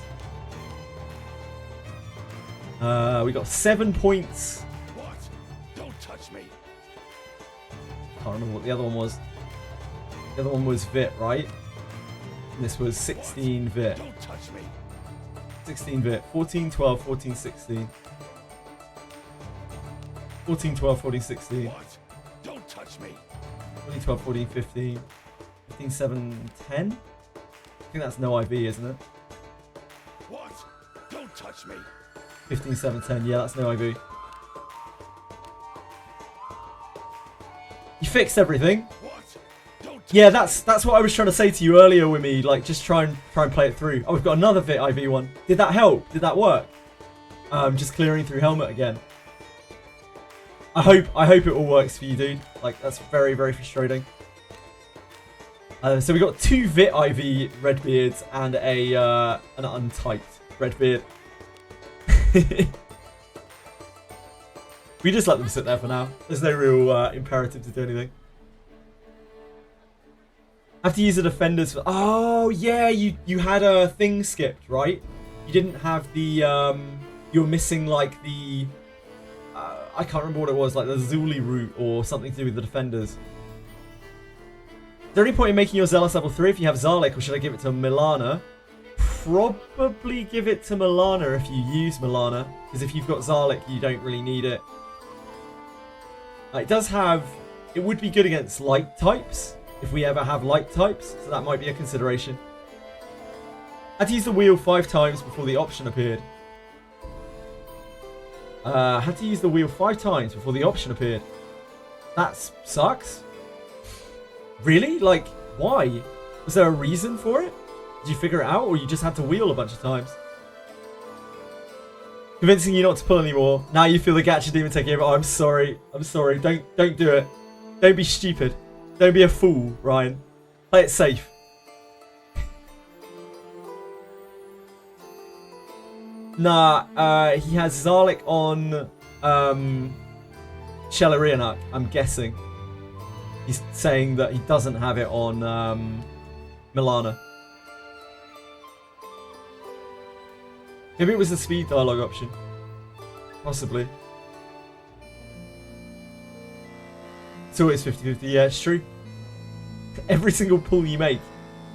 We got 7 points. What? Don't touch me. Can't remember what the other one was. The other one was Vit, right? And this was 16 Vit. Don't touch me. 16 Vit. 14, 12, 14, 16. 14, 12, 14, 16. What? Don't touch me. 14, 12, 14, 15. 15, 7, 10? I think that's no IV, isn't it? What? Don't touch me. 15, 7, 10. Yeah, that's no IV. You fixed everything. What? Don't touch Yeah, that's what I was trying to say to you earlier with me. Like, just try and play it through. Oh, we've got another Vit IV one. Did that help? Did that work? Just clearing through helmet again. I hope it all works for you, dude. Like, that's very frustrating. So we got 2 Vit IV Redbeards and an untyped Redbeard. We just let them sit there for now. There's no real imperative to do anything. Have to use the defenders for... Oh, yeah, you had a thing skipped, right? You didn't have the... you were missing, like, the... I can't remember what it was, like the Zuli route or something to do with the defenders. Is there any point in making your Zealous level 3 if you have Zarlik, or should I give it to Milana? Probably give it to Milana if you use Milana, because if you've got Zarlik, you don't really need it. It does have... It would be good against light types, if we ever have light types, so that might be a consideration. I had to use the wheel 5 times before the option appeared. Had to use the wheel 5 times before the option appeared. That sucks. Really? Like, why? Was there a reason for it? Did you figure it out, or you just had to wheel a bunch of times? Convincing you not to pull anymore. Now you feel the Gacha Demon taking over. Oh, I'm sorry. I'm sorry. Don't do it. Don't be stupid. Don't be a fool, Ryan. Play it safe. Nah, he has Zarlik on Shelerianak, I'm guessing. He's saying that he doesn't have it on Milana. Maybe it was the speed dialogue option. Possibly. It's always 50-50. Yeah, it's true. Every single pull you make,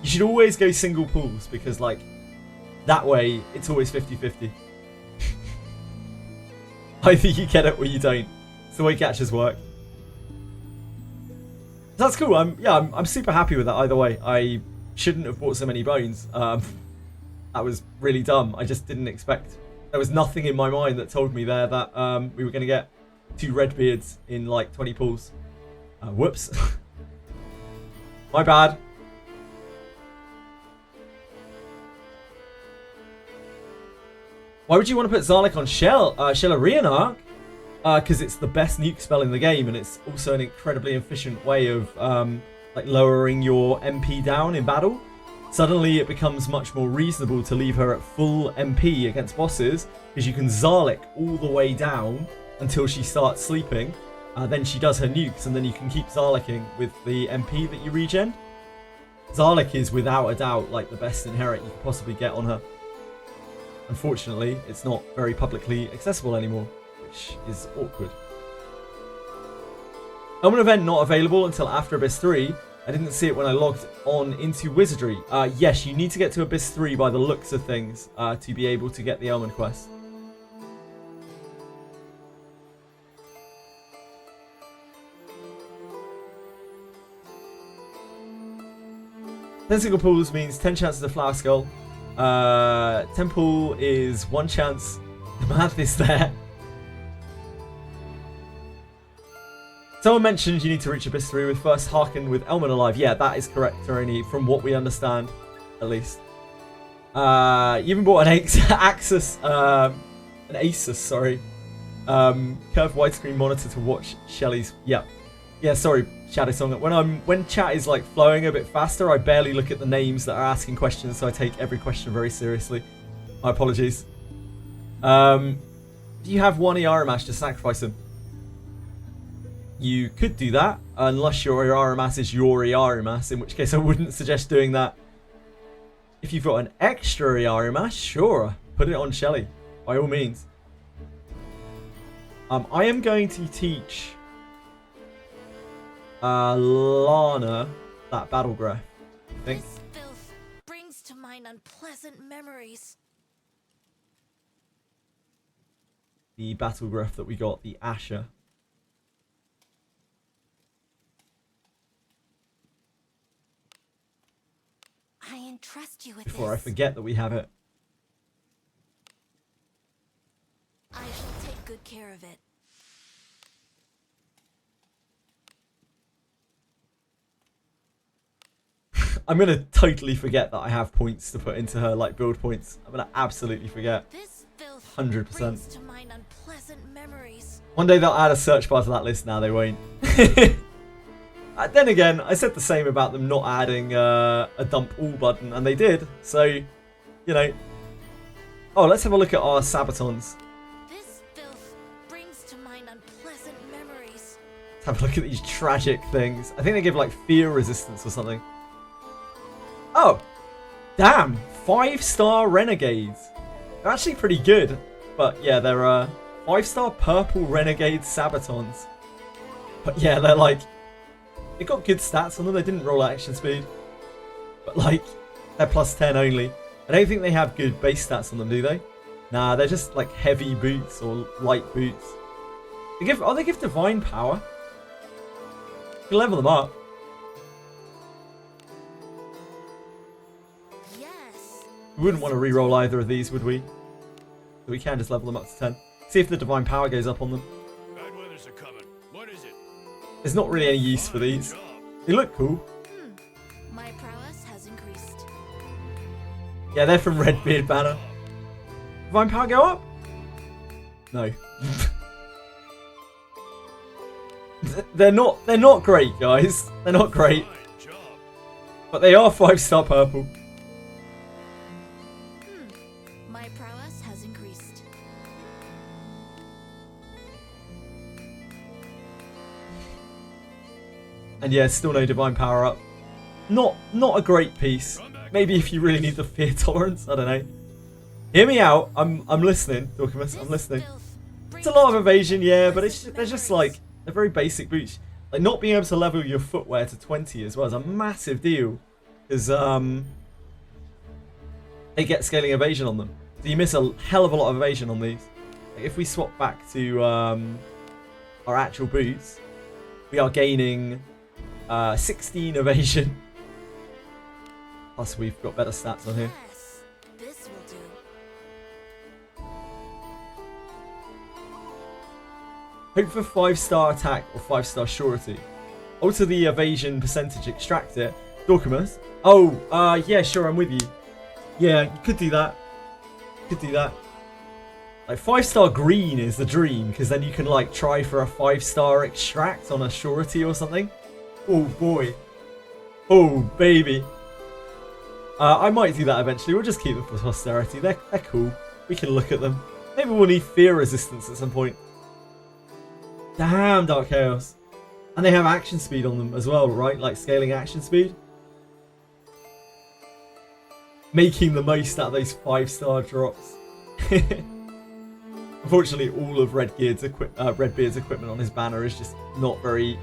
you should always go single pulls because, like, that way it's always 50-50. Either you get it or you don't. It's the way catches work. That's cool. I'm super happy with that either way. I shouldn't have bought so many bones. That was really dumb. I just didn't expect. There was nothing in my mind that told me there that we were going to get 2 Redbeards in like 20 pulls. Whoops. My bad. Why would you want to put Zarlik on RERUN arc? Because it's the best nuke spell in the game, and it's also an incredibly efficient way of like lowering your MP down in battle. Suddenly it becomes much more reasonable to leave her at full MP against bosses, because you can Zarlik all the way down until she starts sleeping. Then she does her nukes, and then you can keep Zarliking with the MP that you regen. Zarlik is without a doubt like the best inherit you could possibly get on her. Unfortunately, it's not very publicly accessible anymore, which is awkward. ELMON event not available until after Abyss 3. I didn't see it when I logged on into Wizardry. Yes, you need to get to Abyss 3 by the looks of things to be able to get the ELMON quest. Ten single pools means 10 chances of Flower Skull. Temple is 1 chance. The math is there. Someone mentioned you need to reach Abyss 3 with first Harken with ELMON alive. Yeah, that is correct, Terani, from what we understand, at least. You even bought an Asus, sorry. Curved widescreen monitor to watch Shelly's. Yeah, sorry, Shadow Song. When chat is like flowing a bit faster, I barely look at the names that are asking questions, so I take every question very seriously. My apologies. Do you have 1 Iara Mash to sacrifice him? You could do that, unless your Iara Mass is your Iara Mass, in which case I wouldn't suggest doing that. If you've got an extra Iara Mass, sure, put it on Shelly, by all means. I am going to teach Lana that battle graph, I think. This filth brings to mind unpleasant memories. The battle graph that we got, the Asher. I entrust you with Before I this. forget that we have it. I shall take good care of it. I'm gonna totally forget that I have points to put into her, like build points. I'm gonna absolutely forget. This filth 100%. brings to mind unpleasant memories. One day they'll add a search bar to that list. Now they won't. Then again, I said the same about them not adding a dump all button, and they did. So, you know. Oh, let's have a look at our Sabatons. This filth brings to mind unpleasant memories. Let's have a look at these tragic things. I think they give like fear resistance or something. Oh, damn! 5-star Renegades. They're actually pretty good, but yeah, they're 5-star purple Renegade Sabatons. But yeah, they're like, they got good stats on them. They didn't roll action speed, but like they're +10 only. I don't think they have good base stats on them, do they? Nah, they're just like heavy boots or light boots. They give divine power. You can level them up. Yes. We wouldn't want to re-roll either of these, would we? So we can just level them up to 10. See if the divine power goes up on them. Bad weather's a coming. What is it? There's not really any use for these. They look cool. My prowess has increased. Yeah, they're from Redbeard Banner. Divine power go up? No. They're not great, guys. They're not great. Fine job. But they are 5-star purple. My prowess has increased. And yeah, still no divine power up. Not a great piece. Maybe if you really need the fear tolerance, I don't know. Hear me out. I'm listening, Dorkimus. I'm listening. It's a lot of evasion, yeah, but they're just like, they're very basic boots. Like, not being able to level your footwear to 20 as well is a massive deal. Because, they get scaling evasion on them. So you miss a hell of a lot of evasion on these. Like, if we swap back to our actual boots, we are gaining 16 evasion. Plus, we've got better stats on here. Yes, this will do. Hope for 5-star attack or 5-star surety. Alter the evasion percentage, extract it. Dorcamus. Oh, yeah, sure, I'm with you. Yeah, you could do that. Could do that. Like, 5-star green is the dream, because then you can, like, try for a 5-star extract on a surety or something. Oh, boy. Oh, baby. I might do that eventually. We'll just keep them for posterity. They're cool. We can look at them. Maybe we'll need fear resistance at some point. Damn, Dark Chaos. And they have action speed on them as well, right? Like scaling action speed. Making the most out of those 5-star drops. Unfortunately, all of Redbeard's equipment on his banner is just not very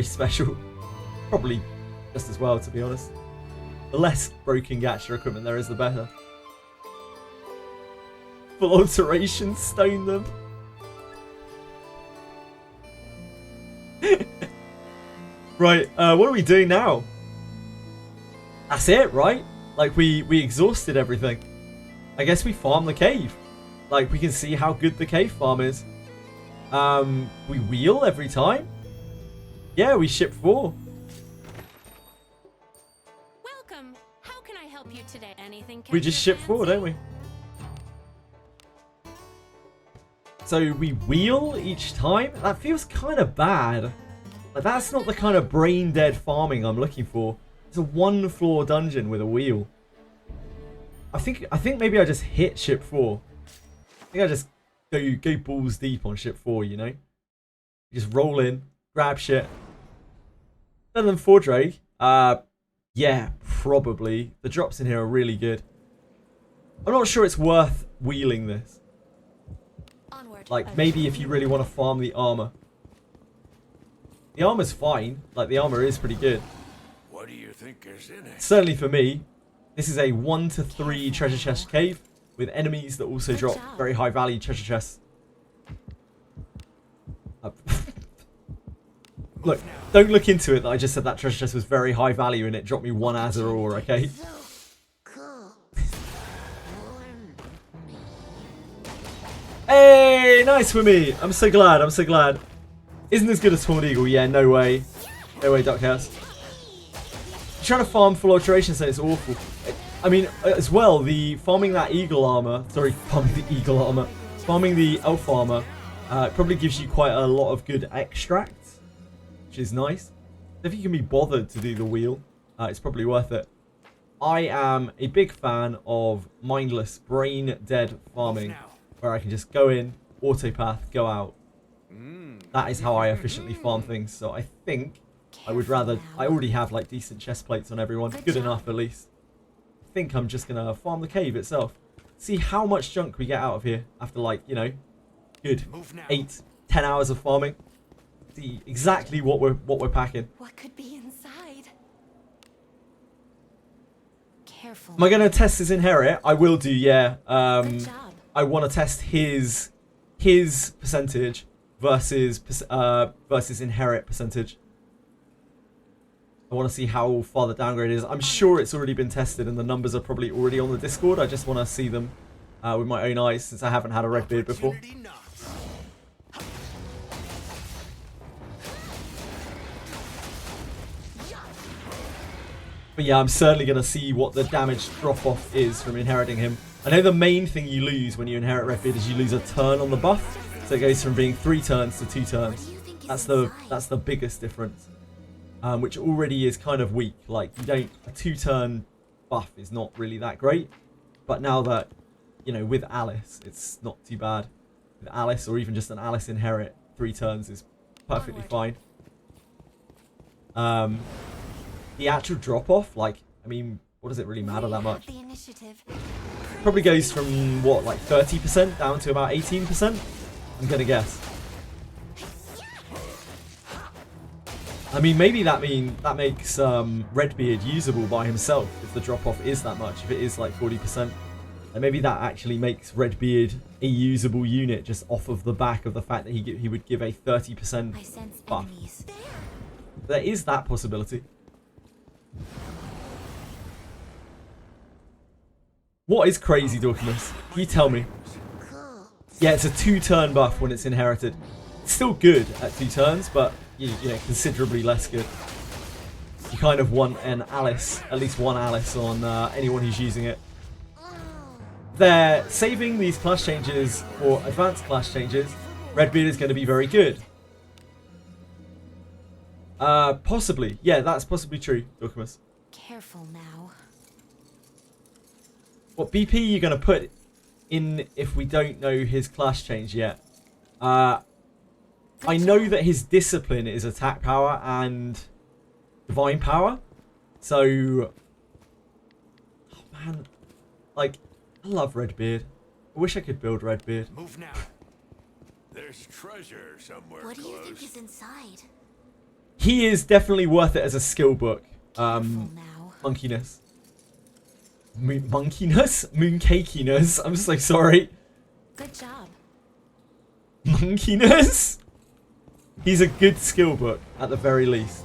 special. Probably just as well, to be honest. The less broken gacha equipment there is, the better. Full alteration, stone them. Right, what are we doing now? That's it, right? Like, we exhausted everything. I guess we farm the cave. Like, we can see how good the cave farm is. We wheel every time. Yeah, we ship 4. Welcome. How can I help you today? Anything? We just ship 4, don't we? So we wheel each time? That feels kind of bad. Like, that's not the kind of brain dead farming I'm looking for. It's a 1-floor dungeon with a wheel. I think maybe I just hit ship 4. I think I just go balls deep on ship 4, you know? You just roll in, grab shit. Better than 4 Drake. Yeah, probably. The drops in here are really good. I'm not sure it's worth wheeling this. Onward. Like, maybe if you really want to farm the armor. The armor's fine. Like, the armor is pretty good. What do you think is in it? Certainly for me, this is a 1 to 3 treasure chest cave with enemies that also Good drop job. very high value treasure chests. Look, don't look into it that I just said that treasure chest was very high value and it dropped me 1 Azure ore, okay? So cool. Hey, nice for me. I'm so glad, I'm so glad. Isn't as good as Horned Eagle? Yeah, no way. No way, Duck House. Trying to farm full alteration, so it's awful. I mean, as well, the farming that eagle armor, sorry, farming the eagle armor, farming the elf armor, probably gives you quite a lot of good extracts, which is nice. If you can be bothered to do the wheel, it's probably worth it. I am a big fan of mindless, brain dead farming, where I can just go in, autopath, go out. That is how I efficiently farm things. So I think I would rather. I already have like decent chest plates on everyone, good enough at least. I think I'm just gonna farm the cave itself. See how much junk we get out of here after, like, you know, good 8-10 hours of farming. See exactly what we're packing. What could be inside? Careful. Am I gonna test his inherit? I will do. Yeah. Good job. I want to test his percentage versus inherit percentage. I want to see how far the downgrade is. I'm sure it's already been tested and the numbers are probably already on the Discord. I just want to see them with my own eyes since I haven't had a Redbeard before. But yeah, I'm certainly going to see what the damage drop-off is from inheriting him. I know the main thing you lose when you inherit Redbeard is you lose a turn on the buff. So it goes from being 3 turns to 2 turns. That's the biggest difference. Which already is kind of weak. Like, a 2-turn buff is not really that great. But now that, you know, with Alice, it's not too bad. With Alice, or even just an Alice inherit, 3 turns is perfectly fine. The actual drop-off, like, I mean, what does it really matter that much? The initiative. Probably goes from, what, like 30% down to about 18%? I'm gonna guess. I mean, maybe that makes Redbeard usable by himself if the drop-off is that much. If it is like 40%. And maybe that actually makes Redbeard a usable unit just off of the back of the fact that he would give a 30% I sense buff. enemies. There is that possibility. What is crazy, Dorkimus? Can you tell me? Yeah, it's a 2-turn buff when it's inherited. It's still good at 2 turns, but you know, considerably less good. You kind of want an Alice, at least one Alice on anyone who's using it. They're saving these class changes for advanced class changes. Redbeard is going to be very good. Possibly. Yeah, that's possibly true, Dorkimus. Careful now. What BP are you going to put in if we don't know his class change yet? I know that his discipline is attack power and divine power. So, oh man, like, I love Redbeard. I wish I could build Redbeard. Move now. There's treasure somewhere What do you think close. is inside? He is definitely worth it as a skill book. Careful now. Monkiness. Monkiness? Mooncakiness? I'm so sorry. Good job. Monkiness? He's a good skill book, at the very least.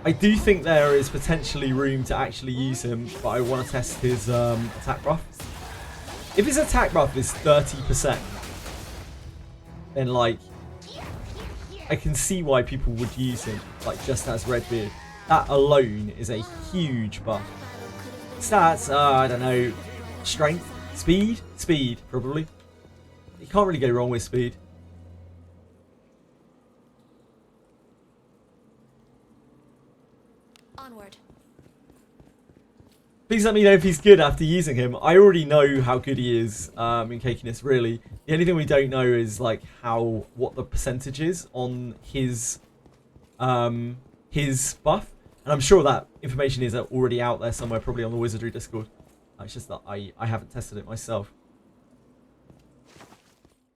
I do think there is potentially room to actually use him, but I want to test his attack buff. If his attack buff is 30%, then, like, I can see why people would use him, like, just as Redbeard. That alone is a huge buff. Stats, I don't know, strength, speed? Speed, probably. You can't really go wrong with speed. Onward. Please let me know if he's good after using him. I already know how good he is in cakiness, really. The only thing we don't know is like what the percentage is on his buff. And I'm sure that information is already out there somewhere, probably on the Wizardry Discord. It's just that I haven't tested it myself.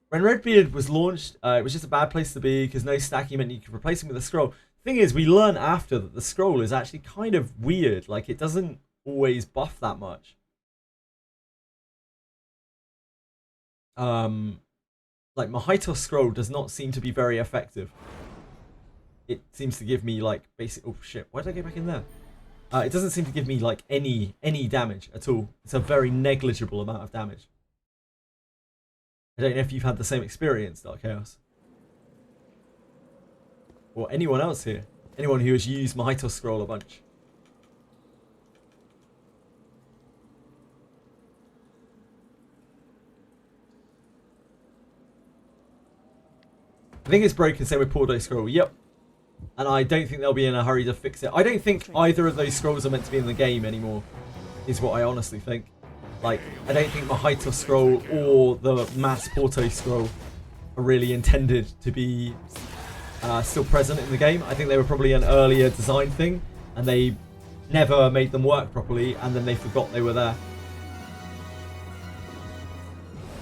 When Redbeard was launched, it was just a bad place to be because no stacking meant you could replace him with a scroll. Thing is, we learn after that the scroll is actually kind of weird. Like, it doesn't always buff that much. Like, Mahaitos scroll does not seem to be very effective. It seems to give me, like, basic... Oh, shit. Why did I get back in there? It doesn't seem to give me, like, any damage at all. It's a very negligible amount of damage. I don't know if you've had the same experience, Dark Chaos. Or anyone else here. Anyone who has used Mahaitos scroll a bunch. I think it's broken, same with Pordo scroll. Yep. And I don't think they'll be in a hurry to fix it. I don't think either of those scrolls are meant to be in the game anymore, is what I honestly think. Like, I don't think Mahaitos scroll or the mass Porto scroll are really intended to be still present in the game. I think they were probably an earlier design thing, and they never made them work properly, and then they forgot they were there.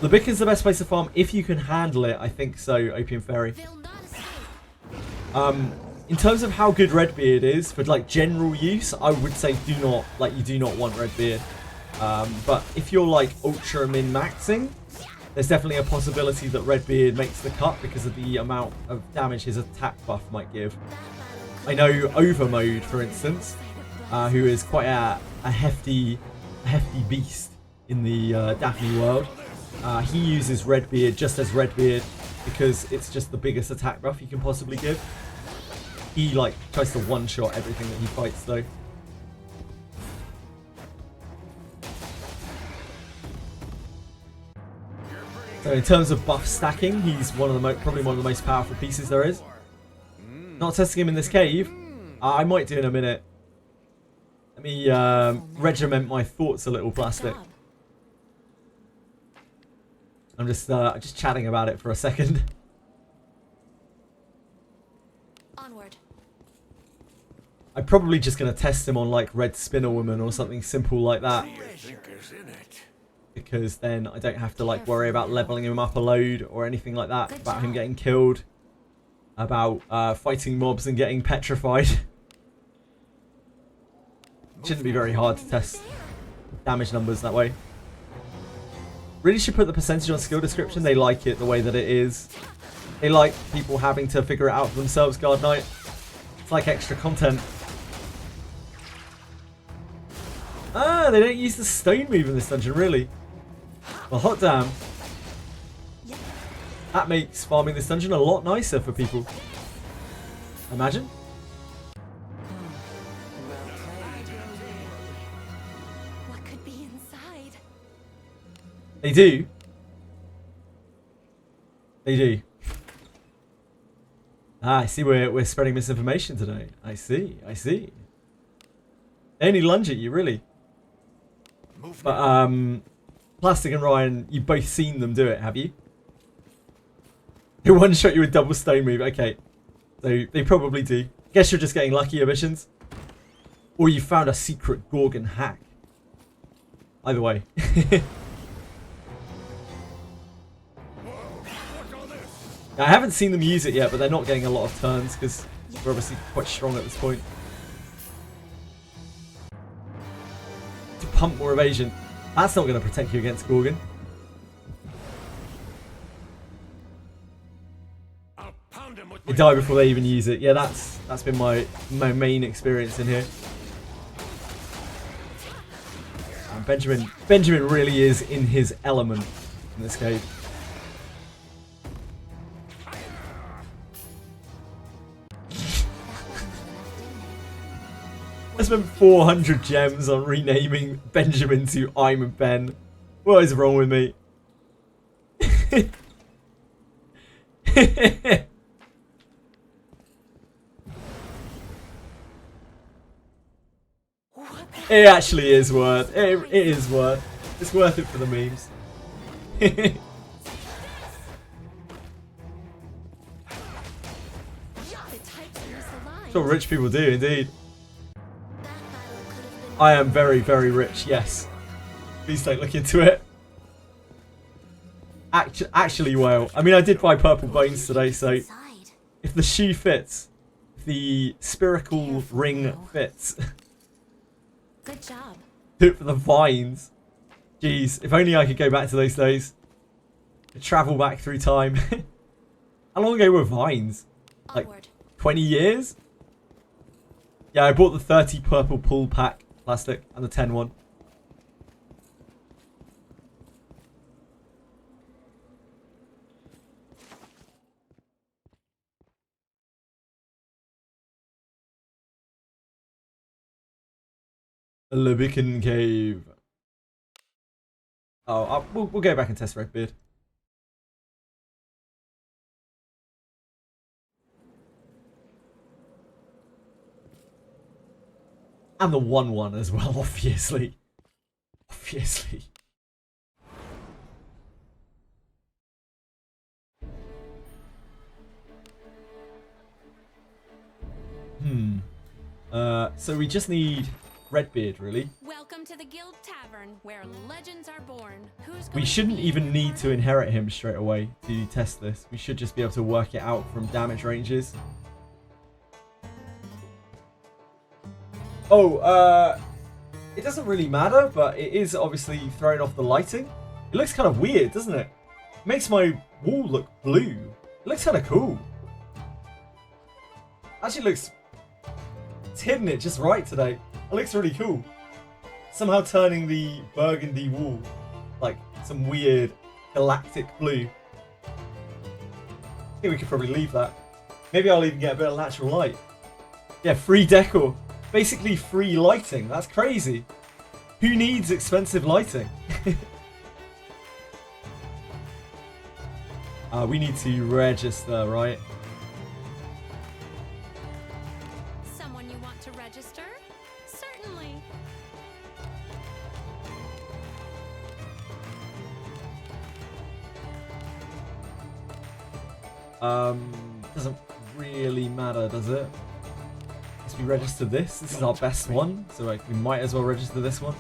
The Beacon's the best place to farm if you can handle it. I think so, Opium Fairy. They'll not escape. In terms of how good Redbeard is for like general use, I would say you do not want Redbeard. But if you're like ultra min maxing, there's definitely a possibility that Redbeard makes the cut because of the amount of damage his attack buff might give. I know Overmode, for instance, who is quite a hefty beast in the Daphne world. He uses Redbeard just as Redbeard because it's just the biggest attack buff he can possibly give. He like tries to one-shot everything that he fights though. So in terms of buff stacking, he's probably one of the most powerful pieces there is. Not testing him in this cave. I might do in a minute. Let me regiment my thoughts a little, Plastic. I'm just chatting about it for a second. Onward. I'm probably just going to test him on like Red Spinner Woman or something simple like that. Because then I don't have to like worry about leveling him up a load or anything like that, about him getting killed. about fighting mobs and getting petrified. Shouldn't be very hard to test damage numbers that way. Really should put the percentage on skill description. They like it the way that it is. They like people having to figure it out for themselves, Guard Knight. It's like extra content. Ah, they don't use the stone move in this dungeon, really. Well, hot damn. That makes farming this dungeon a lot nicer for people. Imagine. What could be inside? They do. They do. Ah, I see we're spreading misinformation today. I see. I see. They only lunge at you, really. But, Plastic and Ryan, you've both seen them do it, have you? They one-shot you with double stone move. Okay. So, they probably do. Guess you're just getting lucky emissions. Or you found a secret Gorgon hack. Either way. I haven't seen them use it yet, but they're not getting a lot of turns because we're obviously quite strong at this point. To pump more evasion. That's not going to protect you against Gorgon. They die before they even use it. Yeah, that's been my main experience in here. And Benjamin really is in his element in this cave. I spent 400 gems on renaming Benjamin to I'm a Ben. What is wrong with me? It actually is worth. It is worth. It's worth it for the memes. That's what rich people do, indeed. I am very, very rich, yes. Please don't look into it. Actually, well, I mean, I did buy purple bones today, so if the shoe fits, if the spherical ring fits. Good job. Do it for the vines. Jeez, if only I could go back to those days. Travel back through time. How long ago were vines? Like 20 years? Yeah, I bought the 30 purple pull pack plastic and the 10 one. Levican Cave. Oh, we'll go back and test Redbeard. And the 1-1 as well, obviously. Obviously. So we just need Redbeard, really. Welcome to the Guild Tavern, where legends are born. We shouldn't even need to inherit him straight away to test this. We should just be able to work it out from damage ranges. Oh, it doesn't really matter, but it is obviously throwing off the lighting. It looks kind of weird, doesn't it? It makes my wall look blue. It looks kind of cool. Actually looks... It's hitting it just right today. It looks really cool. Somehow turning the burgundy wall like some weird galactic blue. I think we could probably leave that. Maybe I'll even get a bit of natural light. Yeah, free decor. Basically free lighting. That's crazy. Who needs expensive lighting? We need to register, right? Someone you want to register? Certainly. Doesn't really matter, does it? Guess we register this. This is our best one, so like we might as well register this one.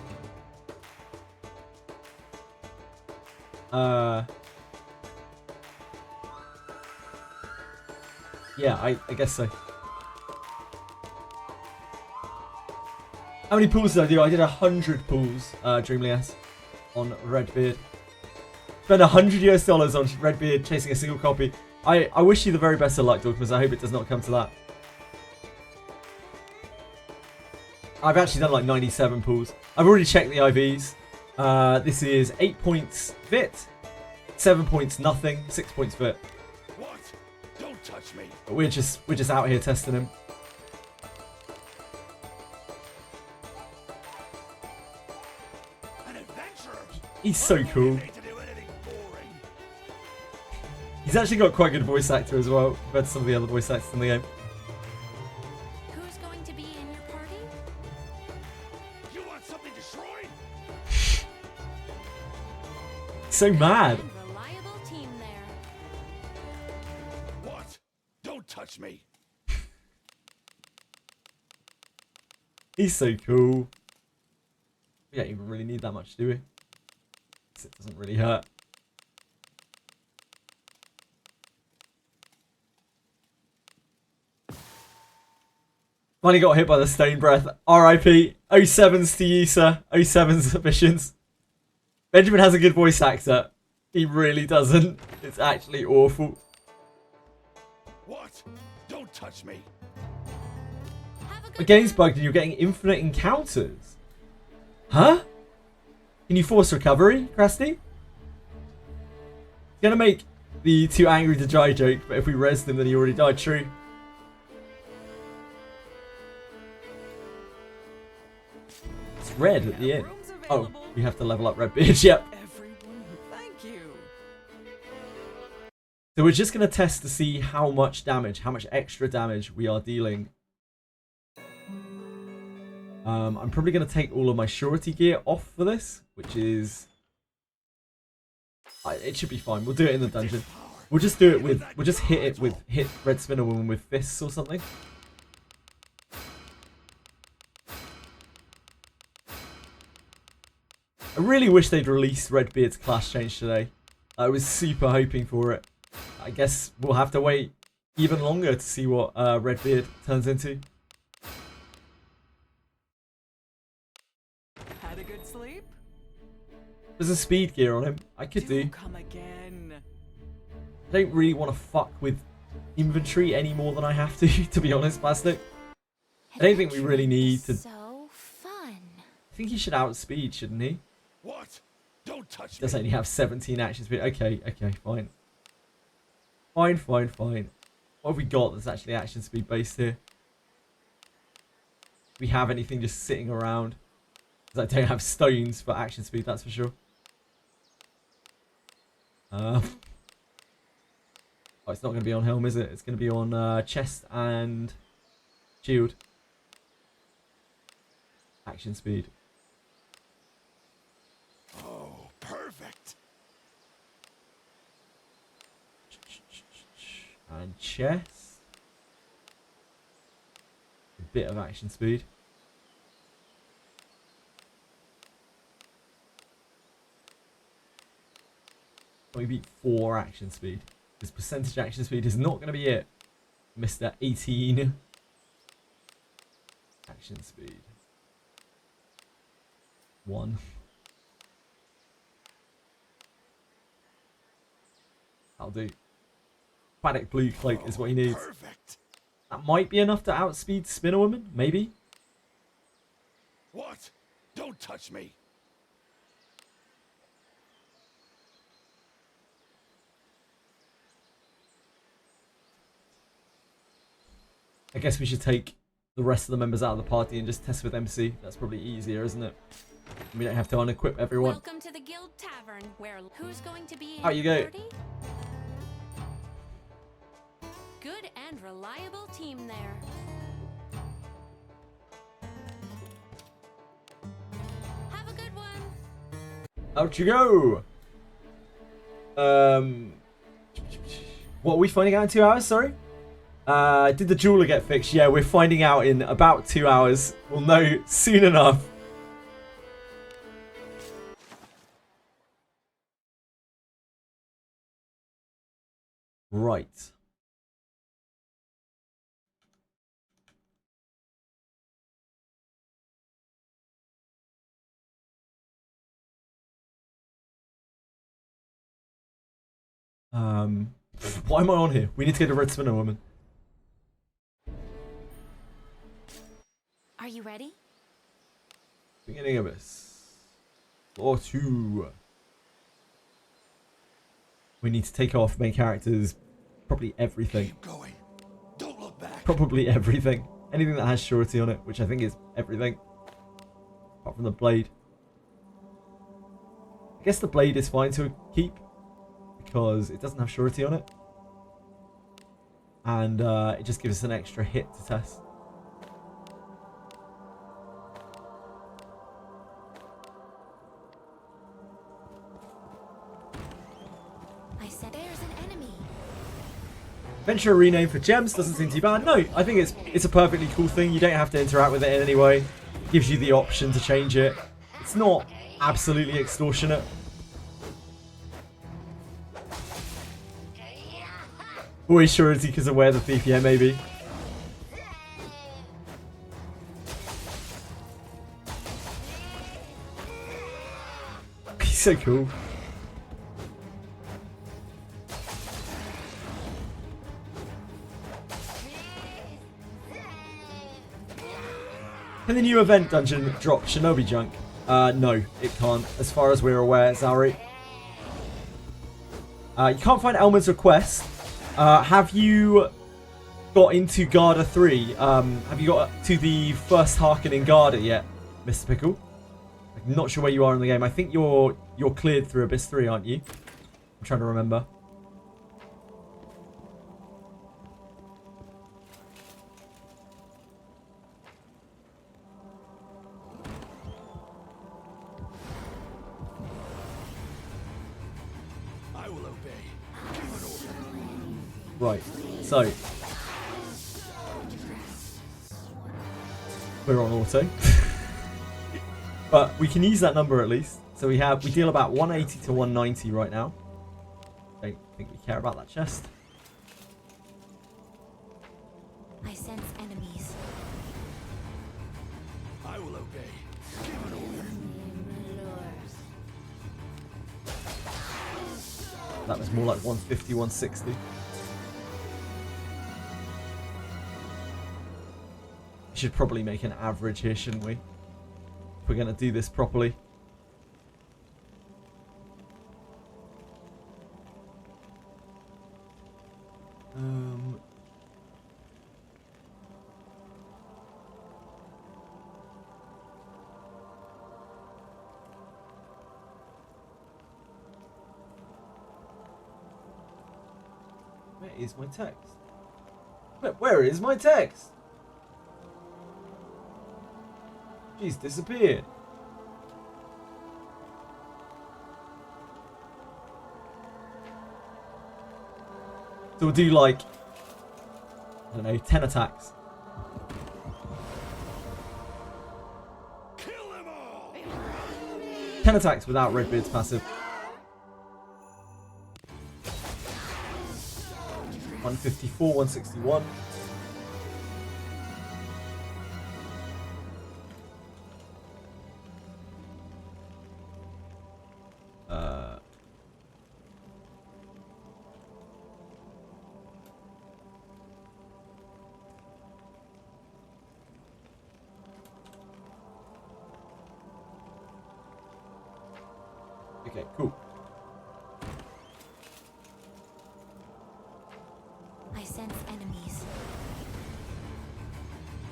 Yeah, I guess so. How many pulls did I do? I did 100 pulls, Dreamlias, on Redbeard. Spent $100 US on Redbeard chasing a single copy. I wish you the very best of luck, Dogmas. I hope it does not come to that. I've actually done like 97 pulls. I've already checked the IVs. This is 8 points Vit, 7 points nothing, 6 points Vit. What? Don't touch me. But we're just out here testing him. An adventurer. He's so cool. Hate to do anything boring. He's actually got quite a good voice actor as well, compared to some of the other voice actors in the game. Who's going to be in your party? You want something destroyed? So mad. And reliable team there. What? Don't touch me. He's so cool. We don't even really need that much, do we? 'Cause it doesn't really hurt. Finally got hit by the stone breath. RIP. 07s to you, sir. 07s missions. Benjamin has a good voice actor. He really doesn't. It's actually awful. What? Don't touch me. Have a good The game's bugged and you're getting infinite encounters. Huh? Can you force recovery, Krusty? It's gonna make the too angry to die joke, but if we res him then he already died. True. It's red at the end. Rooms Oh, available. we have to level up Redbeard, yep. Everyone, thank you. So we're just going to test to see how much damage, how much extra damage we are dealing. I'm probably going to take all of my surety gear off for this, which is... it should be fine. We'll do it in the dungeon. We'll just do it with... We'll just hit Red Spinner Woman with fists or something. I really wish they'd released Redbeard's class change today. I was super hoping for it. I guess we'll have to wait even longer to see what Redbeard turns into. Had a good sleep? There's a speed gear on him. I could do. Come again. I don't really want to fuck with inventory any more than I have to be honest, Plastic. I don't think we really need to... So fun. I think he should outspeed, shouldn't he? What? Don't touch He me. does only have 17 action speed. Okay, fine. Fine. What have we got that's actually action speed based here? Do we have anything just sitting around? Because I don't have stones for action speed, that's for sure. Oh, it's not going to be on helm, is it? It's going to be on chest and shield. Action speed. Oh, perfect. And chest. A bit of action speed. We beat 4 action speed. This percentage action speed is not going to be it. Mr. 18. Action speed. 1. That'll do. Panic blue cloak is what he needs. Perfect. That might be enough to outspeed Spinner Woman, maybe. What? Don't touch me. I guess we should take the rest of the members out of the party and just test with MC. That's probably easier, isn't it? We don't have to unequip everyone. Welcome to the Guild Tavern, where who's going to be in How you your go? party? Good and reliable team there. Have a good one. Out you go! What are we finding out in 2 hours, sorry? Did the jeweler get fixed? Yeah, we're finding out in about 2 hours. We'll know soon enough. Right. Why am I on here? We need to get a red spinner woman. Are you ready? Beginning of this. Floor 2. We need to take off main characters. Probably everything. Keep going. Don't look back. Probably everything. Anything that has surety on it, which I think is everything. Apart from the blade. I guess the blade is fine to keep. Because it doesn't have surety on it. And it just gives us an extra hit to test. I said there's an enemy. Venture rename for gems doesn't seem too bad. No, I think it's a perfectly cool thing. You don't have to interact with it in any way. It gives you the option to change it. It's not absolutely extortionate. Always surety because of where the thief, yeah, maybe. He's so cool. Can the new event dungeon drop Shinobi junk? No, it can't, as far as we're aware, Zari. You can't find Elmon's request. Have you got into Garda 3? Have you got to the first Harken in Garda yet, Mr. Pickle? I'm not sure where you are in the game. I think you're cleared through Abyss 3, aren't you? I'm trying to remember. I will obey. Right, so we're on auto. But we can use that number at least. So we deal about 180 to 190 right now. Don't think we care about that chest. I sense enemies. I will obey. That was more like 150, 160. We should probably make an average here, shouldn't we? If we're going to do this properly. Where is my text? Where is my text? She's disappeared. So we'll do like, I don't know, 10 attacks. Kill them all. 10 attacks without Redbeard's passive. 154, 161. Okay, cool. I sense enemies.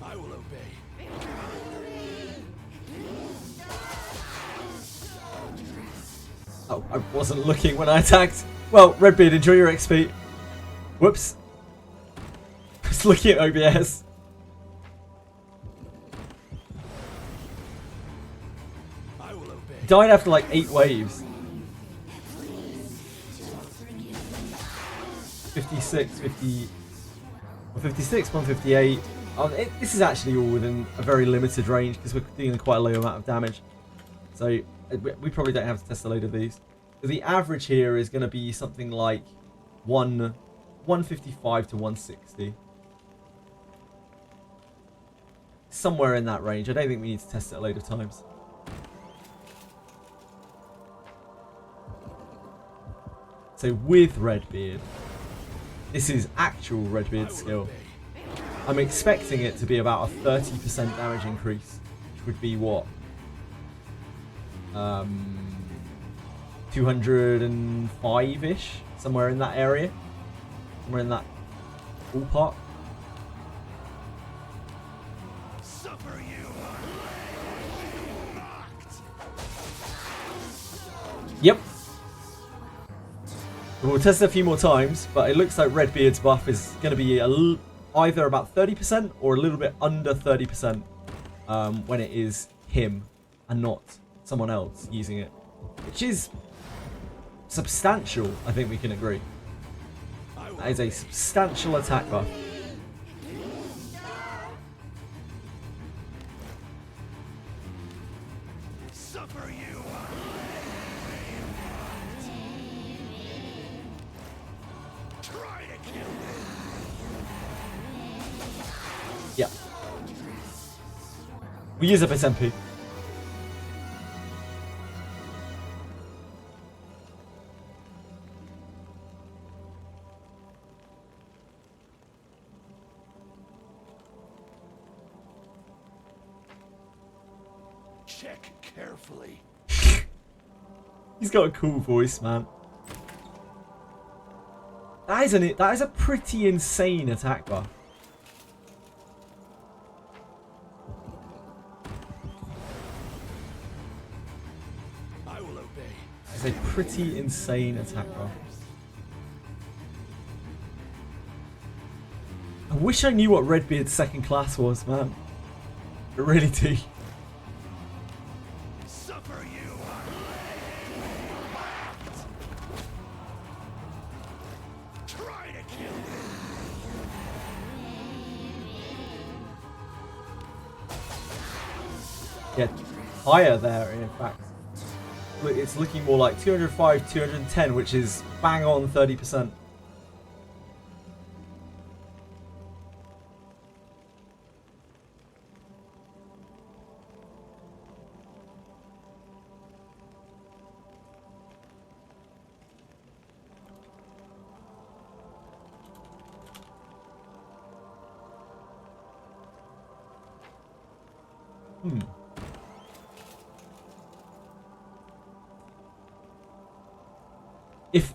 I will obey. Oh, I wasn't looking when I attacked. Well, Redbeard, enjoy your XP. Whoops. I was looking at OBS. I will obey. Died after like 8 waves. 56, 50, 156, 158. This is actually all within a very limited range because we're dealing quite a low amount of damage. So we probably don't have to test a load of these. So the average here is going to be something like 155 to 160. Somewhere in that range. I don't think we need to test it a load of times. So with Redbeard, this is actual Redbeard skill. I'm expecting it to be about a 30% damage increase, which would be what? 205-ish, somewhere in that area, somewhere in that ballpark. Yep. We'll test it a few more times, but it looks like Redbeard's buff is going to be either about 30% or a little bit under 30% when it is him and not someone else using it, which is substantial. I think we can agree. That is a substantial attack buff. Yeah. We use up its MP. Check carefully. He's got a cool voice, man. That is a pretty insane attack buff. I will obey. It's a pretty insane attack buff. I wish I knew what Redbeard's second class was, man. I really do. Suffer you. Try to kill me. Yeah, higher there, in fact. Look, it's looking more like 205, 210, which is bang on 30%.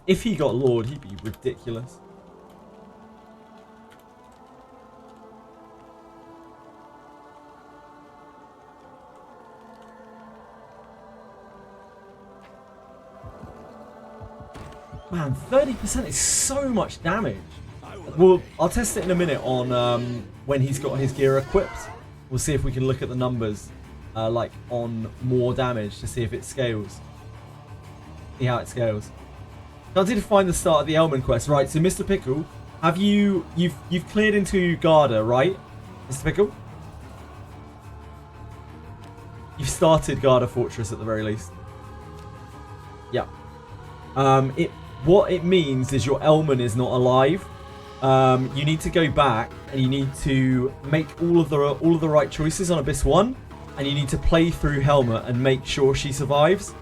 If he got Lord, he'd be ridiculous. Man, 30% is so much damage. Well, I'll test it in a minute on when he's got his gear equipped. We'll see if we can look at the numbers, like on more damage to see if it scales. See how it scales. I did find the start of the ELMON quest, right? So, Mr. Pickle, have you've cleared into Garda, right, Mr. Pickle? You've started Garda Fortress at the very least. Yeah. What it means is your ELMON is not alive. You need to go back and you need to make all of the right choices on Abyss 1, and you need to play through Helma and make sure she survives.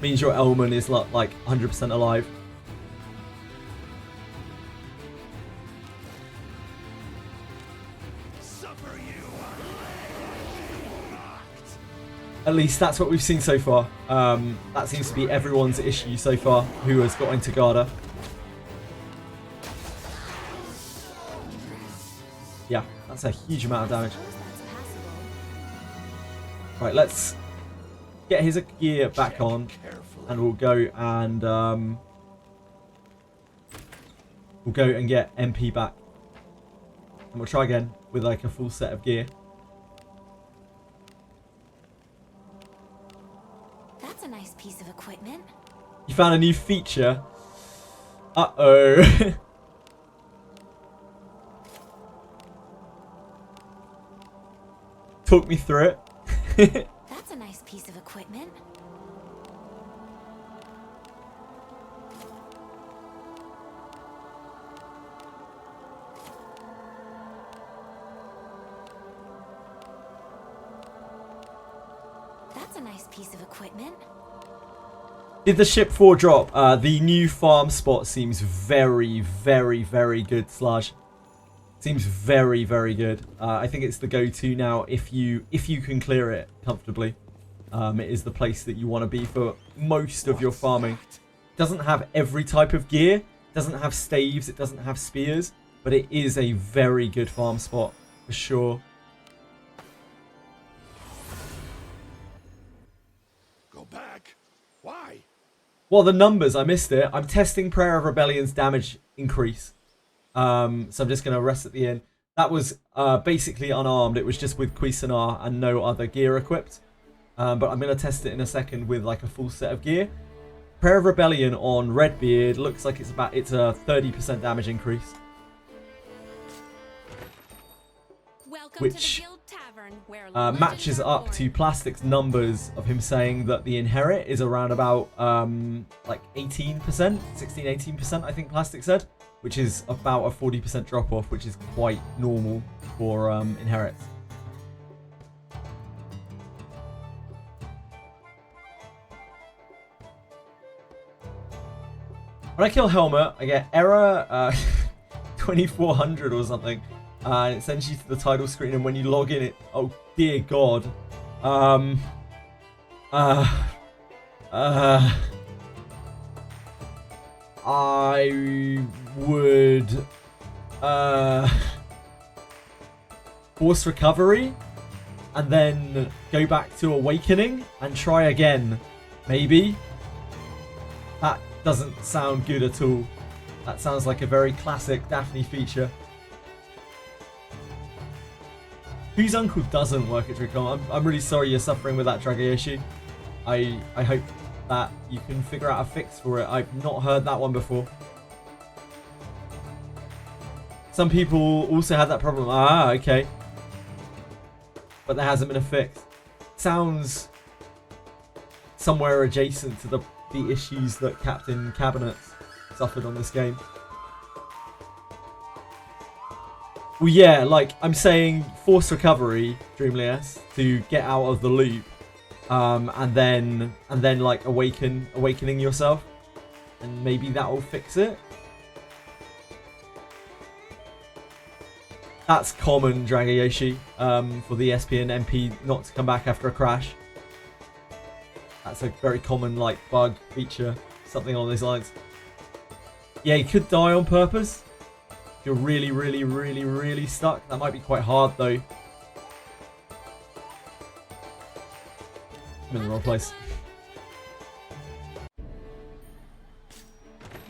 Means your ELMON is like 100% alive. At least that's what we've seen so far. That seems to be everyone's issue so far who has got into Garda. Yeah, that's a huge amount of damage. Right, let's get his gear back on, and we'll go and get MP back, and we'll try again with like a full set of gear. That's a nice piece of equipment. You found a new feature. Uh-oh. Talk me through it. That's a nice piece of equipment. That's a nice piece of equipment. Did the ship 4 drop? The new farm spot seems very, very, very good, Sludge. Seems very, very good. I think it's the go-to now if you can clear it comfortably. It is the place that you want to be for most of your farming. It doesn't have every type of gear. It doesn't have staves. It doesn't have spears. But it is a very good farm spot for sure. Go back. Why? Well, the numbers, I missed it. I'm testing Prayer of Rebellion's damage increase. So I'm just going to rest at the end. That was basically unarmed. It was just with Cuisinart and no other gear equipped. But I'm going to test it in a second with like a full set of gear. Prayer of Rebellion on Redbeard looks like it's a 30% damage increase. Which matches up to Plastic's numbers of him saying that the Inherit is around about like 18%, 16-18% I think Plastic said, which is about a 40% drop off, which is quite normal for Inherits. When I kill Helmet, I get error 2400 or something. And it sends you to the title screen, and when you log in, oh dear God, I would force recovery, and then go back to awakening and try again. Maybe that doesn't sound good at all. That sounds like a very classic Daphne feature. Whose uncle doesn't work at Dracon? I'm really sorry you're suffering with that Dragayoshi. I hope that you can figure out a fix for it. I've not heard that one before. Some people also had that problem. Ah, okay. But there hasn't been a fix. Sounds somewhere adjacent to the issues that Captain Cabinets suffered on this game. Well, yeah, like, I'm saying force recovery, Dreamlias, to get out of the loop, and then like awakening yourself, and maybe that will fix it. That's common, Dragayoshi, for the SP and MP not to come back after a crash. That's a very common, like, bug feature, something along those lines. Yeah, you could die on purpose. If you're really, really, really, really stuck. That might be quite hard, though. I'm in the wrong place.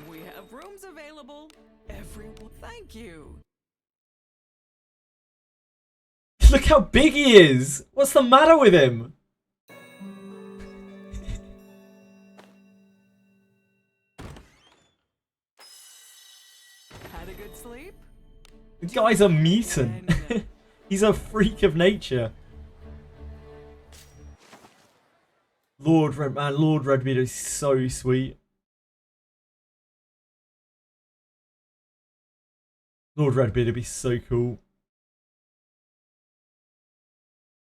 We have rooms available. Everyone, thank you. Look how big he is! What's the matter with him? Had a good sleep? The guy's a mutant. He's a freak of nature. Lord Redbeard is so sweet. Lord Redbeard would be so cool.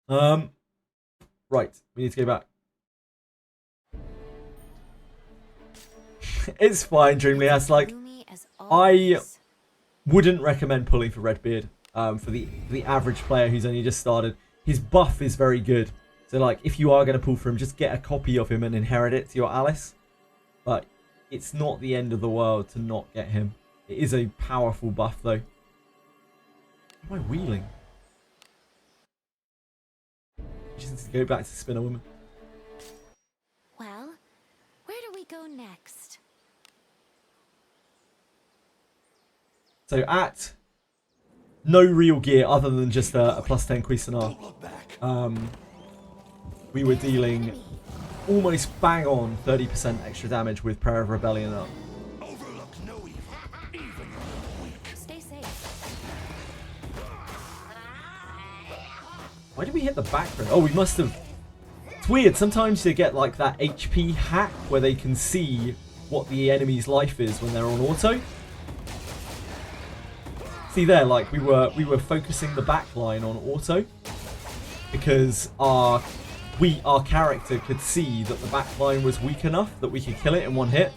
Right, we need to go back. It's fine, Dreamlias. Like, I wouldn't recommend pulling for Redbeard for the average player who's only just started. His buff is very good. So, like, if you are going to pull for him, just get a copy of him and inherit it to your Alice. But it's not the end of the world to not get him. It is a powerful buff, though. Why am I wheeling? Just need to go back to Spinner Woman. Well, where do we go next? So at no real gear other than just a plus 10 Cuisinart, we were dealing almost bang on 30% extra damage with Prayer of Rebellion up. Overlook no evil, even weak. Stay safe. Why did we hit the background? Oh, we must have... It's weird. Sometimes they get like that HP hack where they can see what the enemy's life is when they're on auto. See there, like we were focusing the back line on auto because our our character could see that the back line was weak enough that we could kill it in one hit.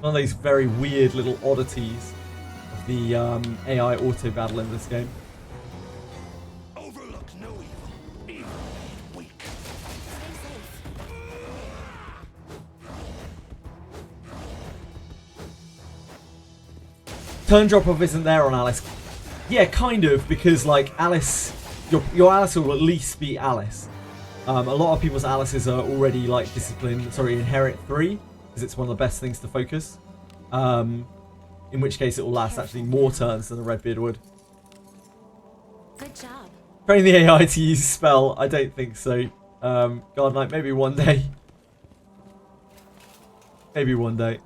One of those very weird little oddities of the AI auto battle in this game. Overlooks no evil. Evil is weak. Turn drop off isn't there on Alice. Yeah, kind of, because like Alice, your Alice will at least beat Alice. A lot of people's Alices are already like inherit 3, because it's one of the best things to focus. In which case it will last actually more turns than a Redbeard would. Good job. Train the AI to use spell? I don't think so. God, like maybe one day. Maybe one day.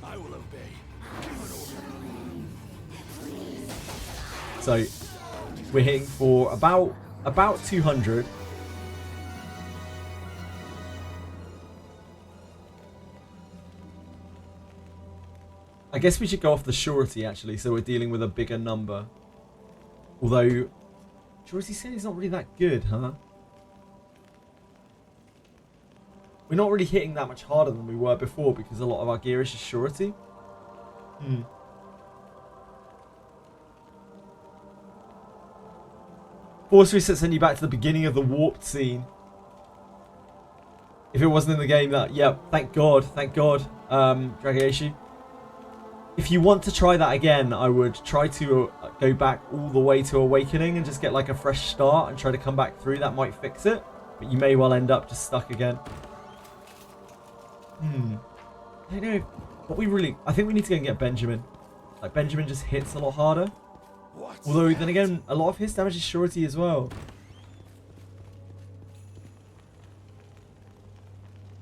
I will obey. So we're hitting for about 200. I guess we should go off the surety actually, so we're dealing with a bigger number. Although surety scaling is not really that good, huh? We're not really hitting that much harder than we were before because a lot of our gear is just surety. Force reset send you back to the beginning of the warped scene. If it wasn't in the game, that thank God, Dragiashi. If you want to try that again, I would try to go back all the way to Awakening and just get like a fresh start and try to come back through. That might fix it, but you may well end up just stuck again. I don't know, but I think we need to go and get Benjamin. Like Benjamin just hits a lot harder. Although then again, a lot of his damage is surety as well.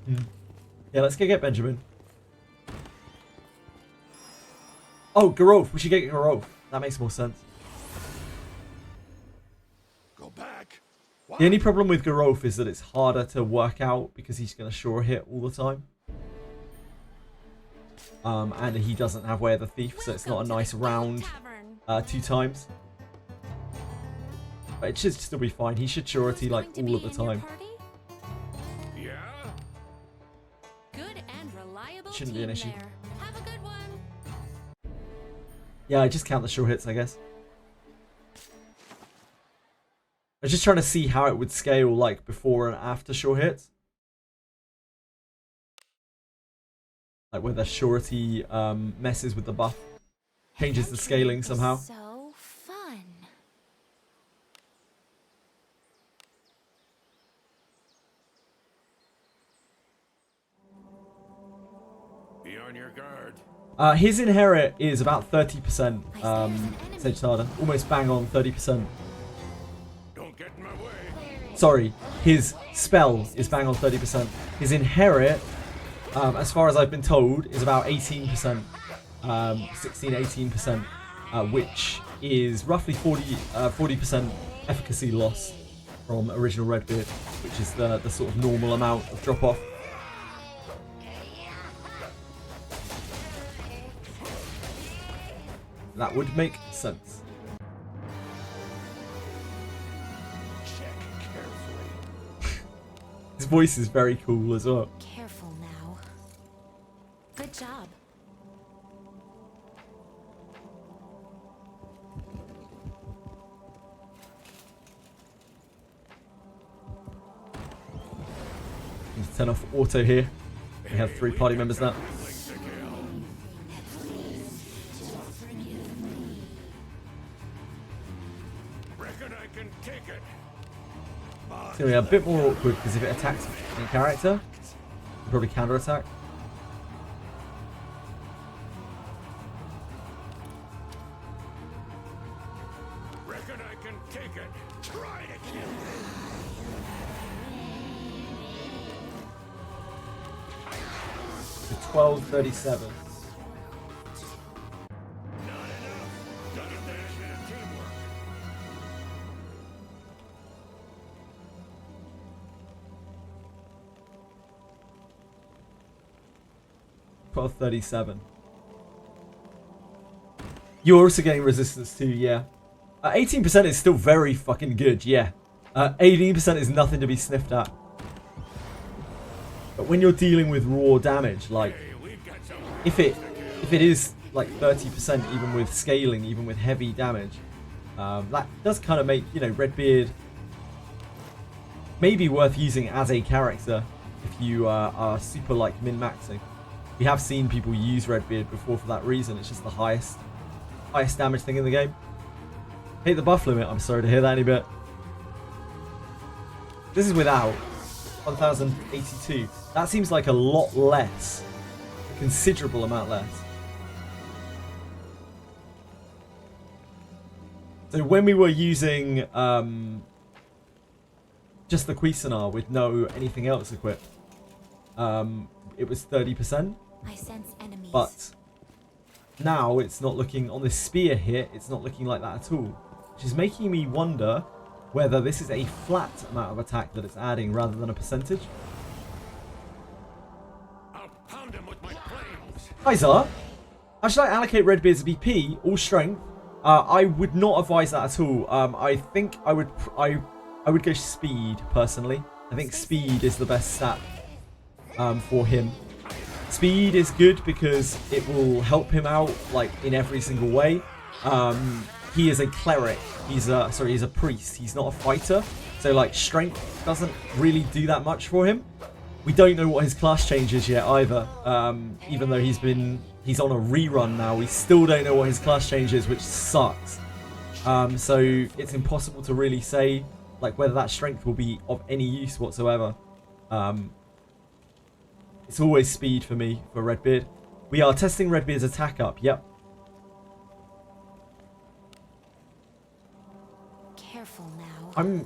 Yeah, let's go get Benjamin. Oh, Garov. We should get Garov. That makes more sense. Go back. The only problem with Garov is that it's harder to work out because he's going to sure hit all the time. And he doesn't have Way of the Thief, so it's not a nice round 2 times. But it should still be fine. He should surety like all of the time. Yeah. Good and reliable Shouldn't be an issue. there. Have a good one. Yeah, I just count the sure hits, I guess. I was just trying to see how it would scale like before and after sure hits. Like whether surety messes with the buff, changes the scaling somehow. So fun. Be on your guard. His inherit is about 30%, Sage Tarda. Almost bang on 30%. Don't get in my way. Sorry, his spell is bang on 30%. His inherit, as far as I've been told, is about 18%. 16-18%, which is roughly 40% efficacy loss from original Redbeard, which is the sort of normal amount of drop off. That would make sense. Check carefully. His voice is very cool as well. Careful now. Good job. Need to turn off auto here. We have 3 party members now. Reckon I can take it. It's going to be a bit more awkward because if it attacks in character, it'll probably counter attack. Reckon I can take it. Try to kill me. 1237. Not enough. Gotta finish it in teamwork. $12.37. You're also getting resistance too, yeah. 18% is still very fucking good, yeah. 18% is nothing to be sniffed at. But when you're dealing with raw damage, like, if it is like 30% even with scaling, even with heavy damage, that does kind of make, you know, Redbeard maybe worth using as a character if you are super like min-maxing. We have seen people use Redbeard before for that reason. It's just the highest damage thing in the game. Hate the buff limit. I'm sorry to hear that any bit. This is without 1082. That seems like a lot less. A considerable amount less. So when we were using just the Cuisinart with no anything else equipped, it was 30%. I sense enemies. But now it's not looking, on this spear hit, it's not looking like that at all. Which is making me wonder whether this is a flat amount of attack that it's adding rather than a percentage. I'll pound him with my flames. Hi Zara. How should I allocate Redbeard's BP? All strength? I would not advise that at all. I think I would go speed personally. I think speed is the best stat for him. Speed is good because it will help him out like in every single way. He is a cleric. He's a priest. He's not a fighter. So like strength doesn't really do that much for him. We don't know what his class change is yet either. Even though he's on a rerun now, we still don't know what his class change is, which sucks. So it's impossible to really say like whether that strength will be of any use whatsoever. It's always speed for me for Redbeard. We are testing Redbeard's attack up. Yep. Careful now. I'm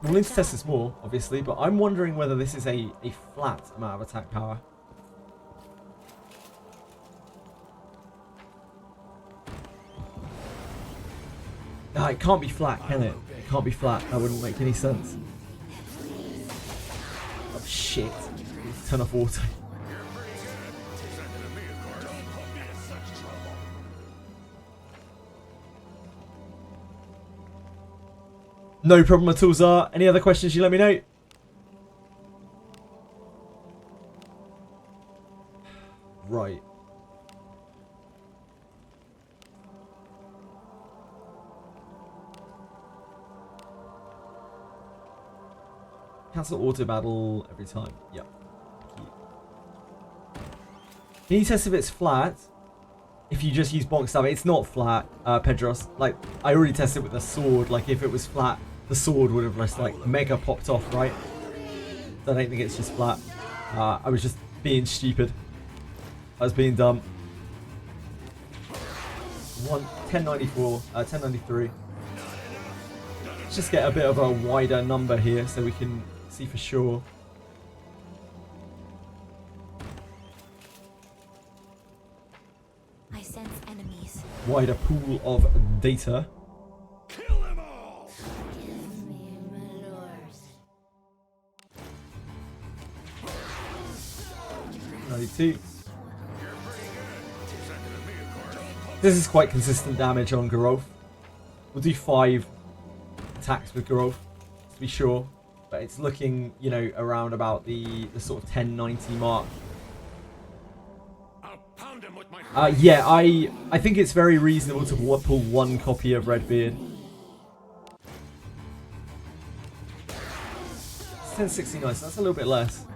willing to test this more, obviously, but I'm wondering whether this is a flat amount of attack power. No, it can't be flat, can it? It can't be flat. That wouldn't make any sense. Oh shit. Turn off auto. No problem at all, Zar. Any other questions, you let me know. Right. Cancel auto battle every time. Yep. Can you test if it's flat? If you just use bonk stab, it's not flat, Pedros. Like, I already tested with the sword. Like, if it was flat, the sword would have just, like, mega popped off, right? So I don't think it's just flat. I was just being stupid. I was being dumb. 1094, 1093. Let's just get a bit of a wider number here so we can see for sure. I sense enemies. Wider pool of data. Kill them all. 92. This is quite consistent damage on Garov. We'll do 5 attacks with Garov to be sure, but it's looking, you know, around about the sort of 1090 mark. I'll pound him with my Yeah, I think it's very reasonable to pull 1 copy of Redbeard. It's 1069, so that's a little bit less.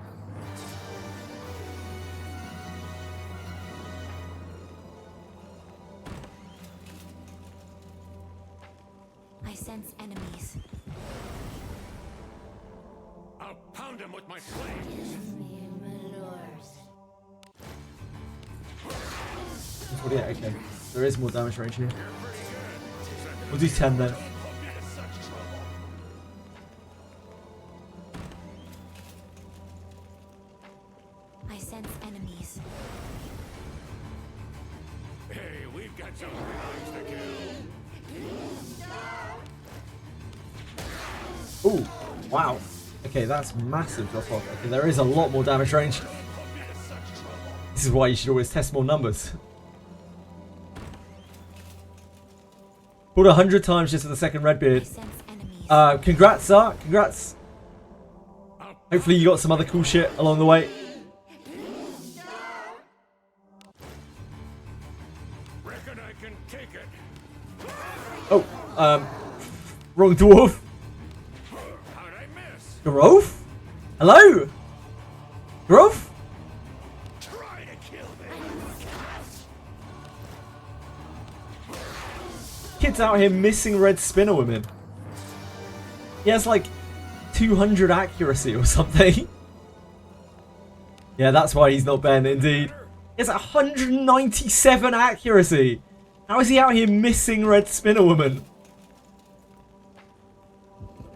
I sense enemies. I'll pound him with my flames. 48, okay. There is more damage range here. We'll do 10 then. I sense enemies. Hey, we've got some crimes to kill. Ooh, wow. Okay, that's massive drop off. Okay, there is a lot more damage range. This is why you should always test more numbers. Pulled 100 times just for the second I Redbeard. sense enemies. Congrats, sir. Congrats. Hopefully you got some other cool shit along the way. Reckon I can take it. Oh, wrong dwarf. How'd I miss? Growth? Hello? Growth? Try to kill me. Kid's out here missing red spinner women. He has like 200 accuracy or something. Yeah, that's why he's not Ben, indeed. He has 197 accuracy. How is he out here missing red spinner woman?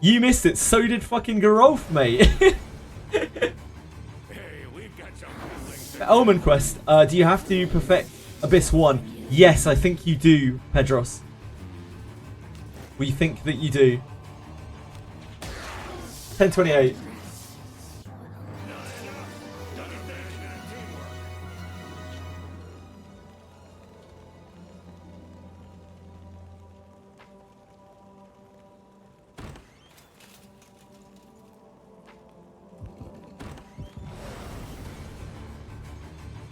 You missed it, so did fucking Garolf, mate. Hey, we've got something. Elmon quest, do you have to perfect Abyss 1? Yes, I think you do, Pedros. We think that you do. 1028.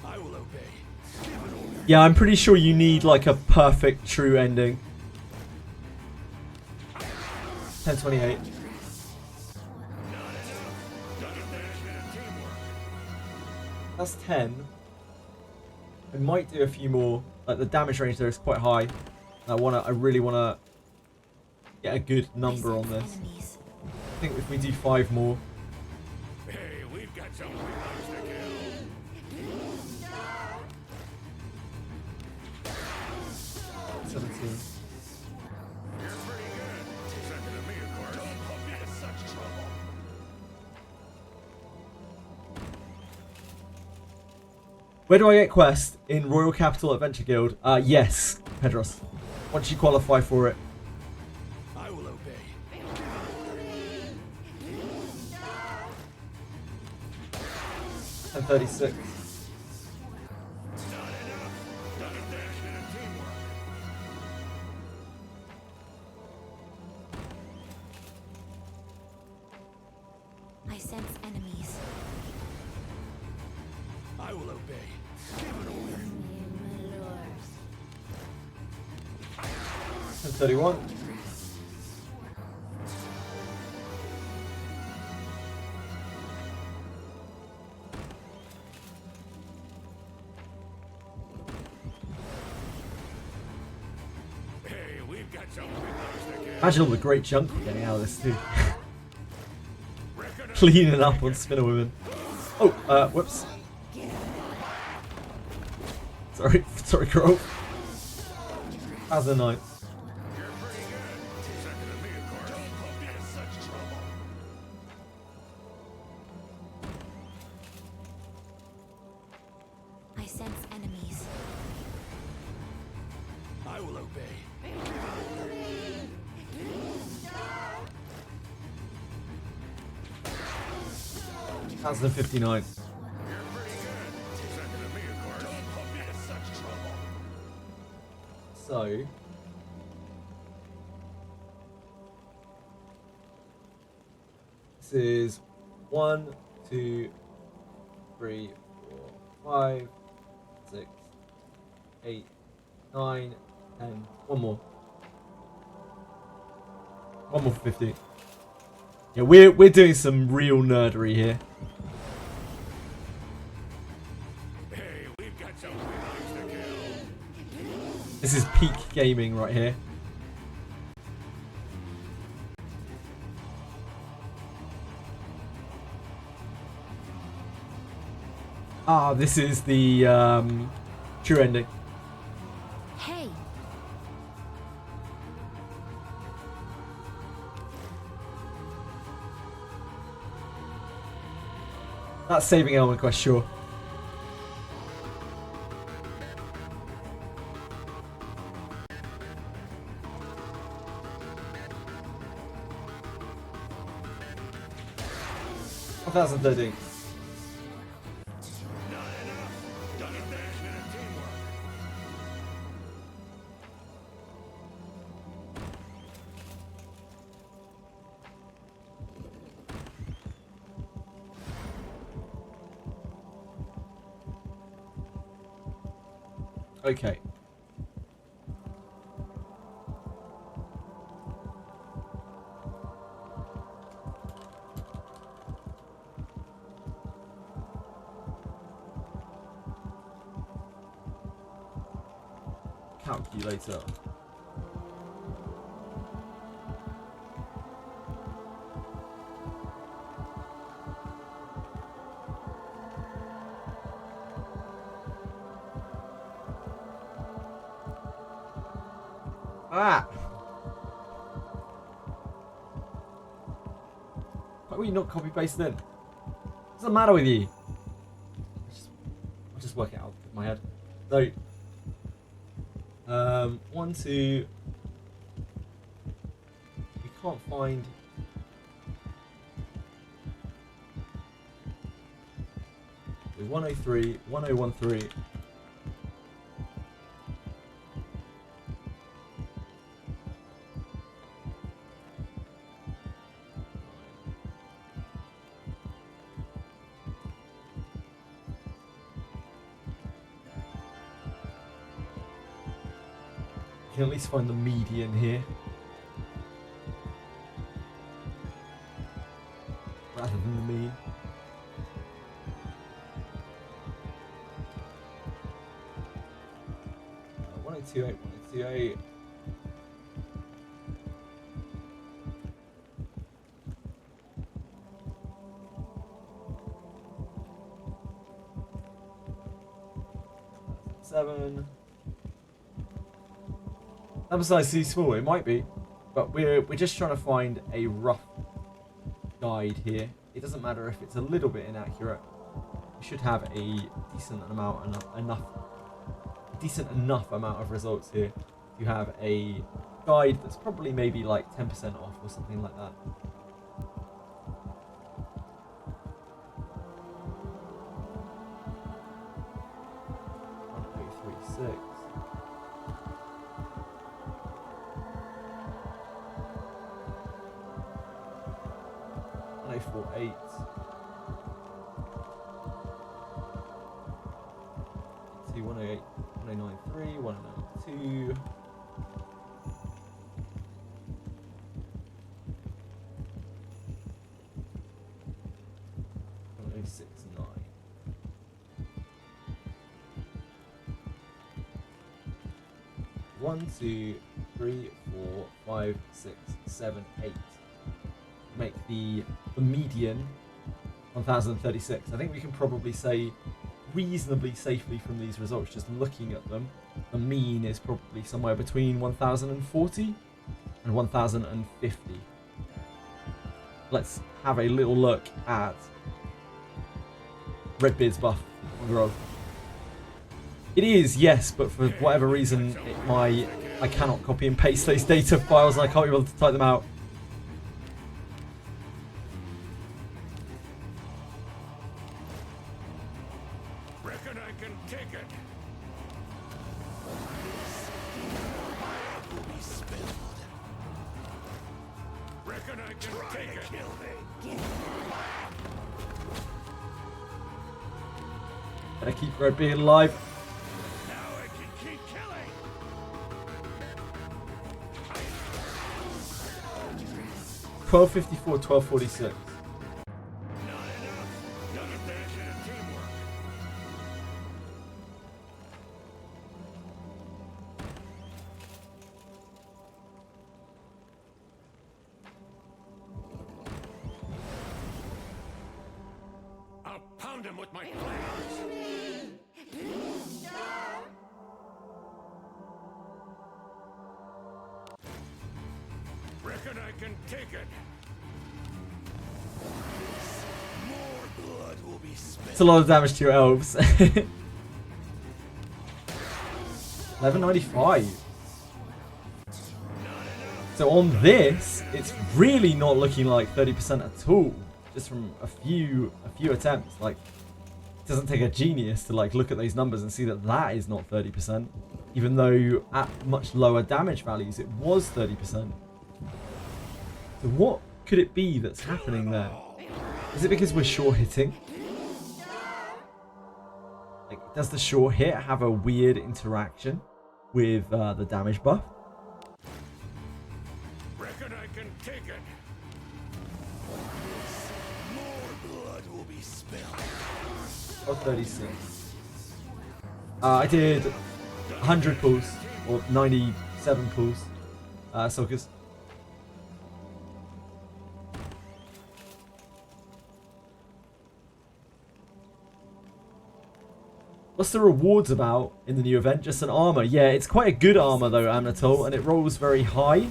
I will obey. Yeah, I'm pretty sure you need like a perfect true ending. 1028. That's 10. I might do a few more. Like the damage range there is quite high. I really wanna get a good number on this. Enemies. I think if we do 5 more. Hey, we've got something to kill. 17. You're pretty good. Second to me, of course. Don't put me in such trouble. Where do I get quest? In Royal Capital Adventure Guild? Yes, Pedros. Once you qualify for it. I will obey. 1036. I sense enemies. I will obey. 1031. Hey, we've got something to kill. Imagine all the great junk we're getting out of this too. Cleaning up on spinner women. Oh, whoops. Sorry, Crow. How's the night? You're pretty good. Second to me, of course. Don't put me in such trouble. I sense enemies. I will obey. 1059. You're pretty good. Second to me, of course. Don't put me in such trouble. So. This is 1, 2, 3, 4, 5, 6, 8, 9, 10. One more. One more for 50. Yeah, we're doing some real nerdery here. Hey, we've got something to kill. This is peak gaming right here. Ah, this is the true ending. Hey! That's saving Elmon quest, sure. $1,013. Okay. Calculator. Ah! Why were you not copy pasted in? What's the matter with you? I'll just work it out in my head. So, 1, 2. We can't find. There's 103, 1013. You can at least find the median here. Rather than the mean. Uh, 1028, 1028. Seven. Number size too small, it might be, but we're just trying to find a rough guide here. It doesn't matter if it's a little bit inaccurate. We should have a decent amount enough amount of results here. You have a guide that's probably maybe like 10% off or something like that. Eight. See 108, 1093, 192. 1069. 1, 2, 3, 4, 5, 6, 7, 8. Make the median 1036. I think we can probably say reasonably safely from these results, just looking at them, the mean is probably somewhere between 1040 and 1050. Let's have a little look at Redbeard's buff on the roll. It is, yes, but for whatever reason I cannot copy and paste those data files and I can't be able to type them out. Gotta keep Redbeard alive. Now I can keep killing. 1254, 1246. Not enough. Dedication and teamwork. I'll pound him with my plans. Reckon I can take it. More blood will be spilled. It's a lot of damage to your elves. 1195. So on this, it's really not looking like 30% at all. Just from a few attempts. Like, it doesn't take a genius to like look at those numbers and see that that is not 30%. Even though at much lower damage values, it was 30%. So what could it be that's happening there? Is it because we're sure hitting? Like, Does the sure hit have a weird interaction with the damage buff? Reckon I can take it. More blood will be spilled. Or 36. I did 100 pulls, or 97 pulls. Sockers. What's the rewards about in the new event? Just an armor. Yeah, it's quite a good armor though, Amnatol, and it rolls very high.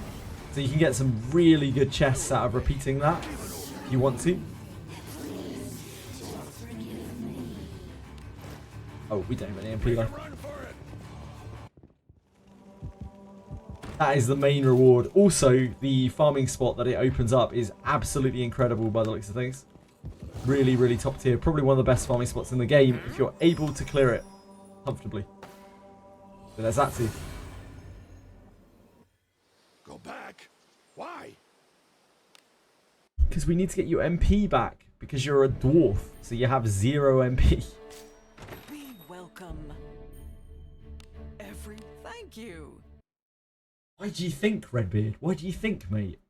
So you can get some really good chests out of repeating that if you want to. Oh, we don't have an EMP left. Run for it. That is the main reward. Also, the farming spot that it opens up is absolutely incredible by the looks of things. Really, really top tier. Probably one of the best farming spots in the game if you're able to clear it comfortably. So there's that too. Go back. Why? Because we need to get your MP back. Because you're a dwarf. So you have 0 MP. Be welcome. Thank you. Why do you think, Redbeard? Why do you think, mate?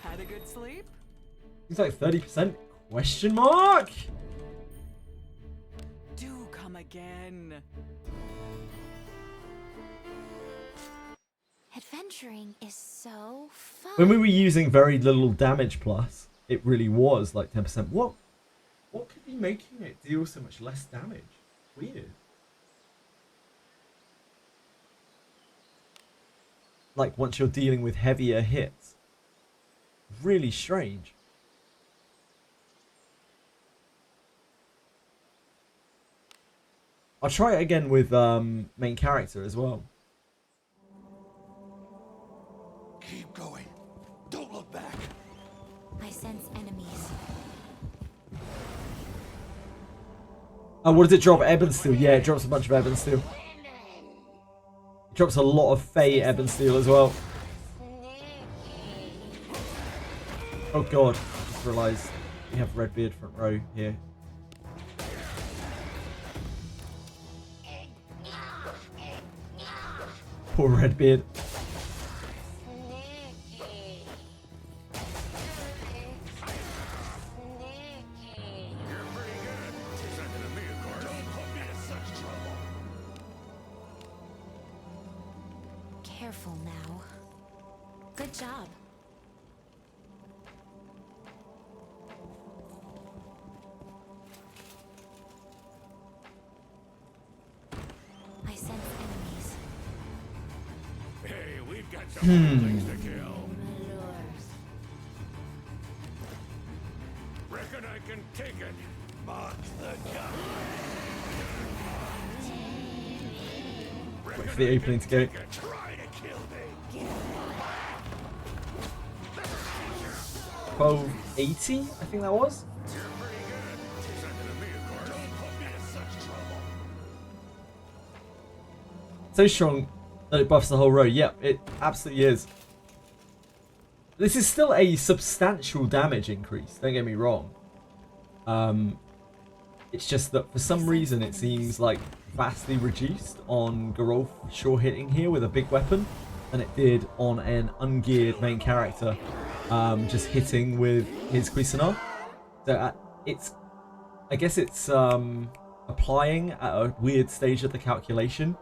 Had a good sleep? It's like 30%? Question mark? Do come again. Adventuring is so fun. When we were using very little damage plus, it really was like 10%. What could be making it deal so much less damage? Weird. Like once you're dealing with heavier hits. Really strange. I'll try it again with main character as well. Keep going. Don't look back. I sense enemies. What does it drop? Ebb and Steel. Yeah, it drops a bunch of Ebb and Steel. It drops a lot of Fey Ebb and Steel as well. Oh god, I just realised we have Redbeard front row here. Poor Redbeard. Careful now. Good job. I sense enemies. Hey, we've got some things to kill. Reckon I can take it. Mark the gun. Wait for the opening to go. Try to kill me. 1280, I think that was. You're pretty good. Second me, of course. Don't put me in such trouble. So strong that it buffs the whole row. Yep, it absolutely is. This is still a substantial damage increase, don't get me wrong. It's just that for some reason it seems like vastly reduced on Geralf sure hitting here with a big weapon than it did on an ungeared main character just hitting with his Cuisinart. So I guess it's applying at a weird stage of the calculation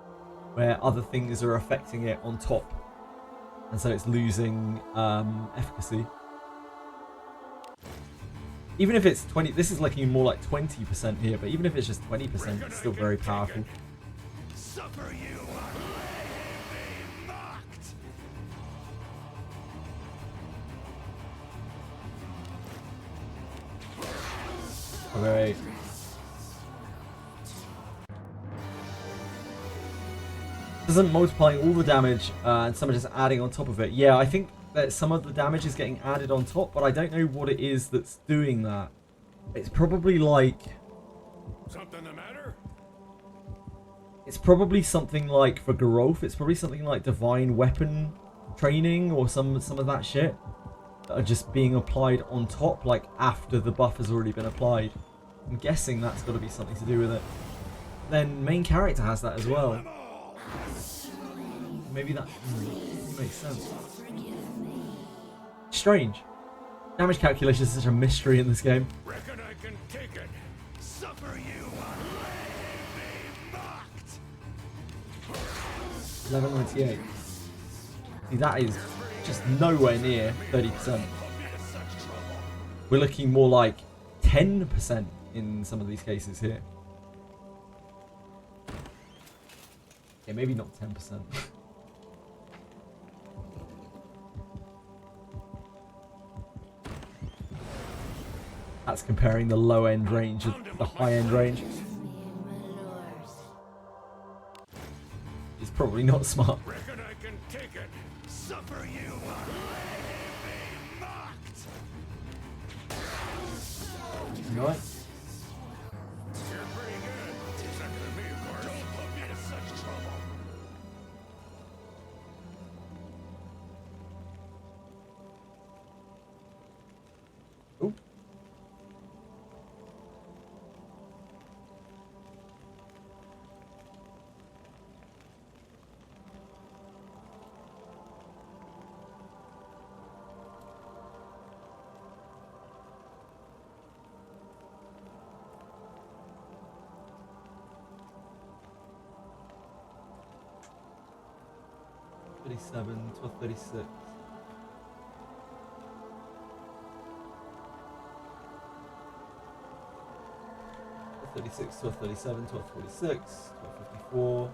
where other things are affecting it on top, and so it's losing efficacy. Even if it's 20, this is looking more like 20% here, but even if it's just 20%, it's still very powerful. Suffer you. Be mocked. Alright. Isn't multiplying all the damage and some are just adding on top of it. Yeah, I think that some of the damage is getting added on top, but I don't know what it is that's doing that. It's probably like... Something the matter? It's probably something like, for Geralf, it's probably something like divine weapon training or some of that shit that are just being applied on top, like after the buff has already been applied. I'm guessing that's got to be something to do with it. Then main character has that as well. Maybe that makes sense. Strange. Damage calculation is such a mystery in this game. Reckon I can take it. Suffer you. Be mocked. 1198. See, that is just nowhere near 30%. We're looking more like 10% in some of these cases here. Yeah, maybe not 10%. That's comparing the low end range with the high end range. It's probably not smart. Reckon I can take it. Suffer you. Be mocked. Right? You're pretty good. Second to me, of course. Don't put me to such trouble. Ooh. $37, $12.36. $12.36, $12.37, $12.46, $12.54,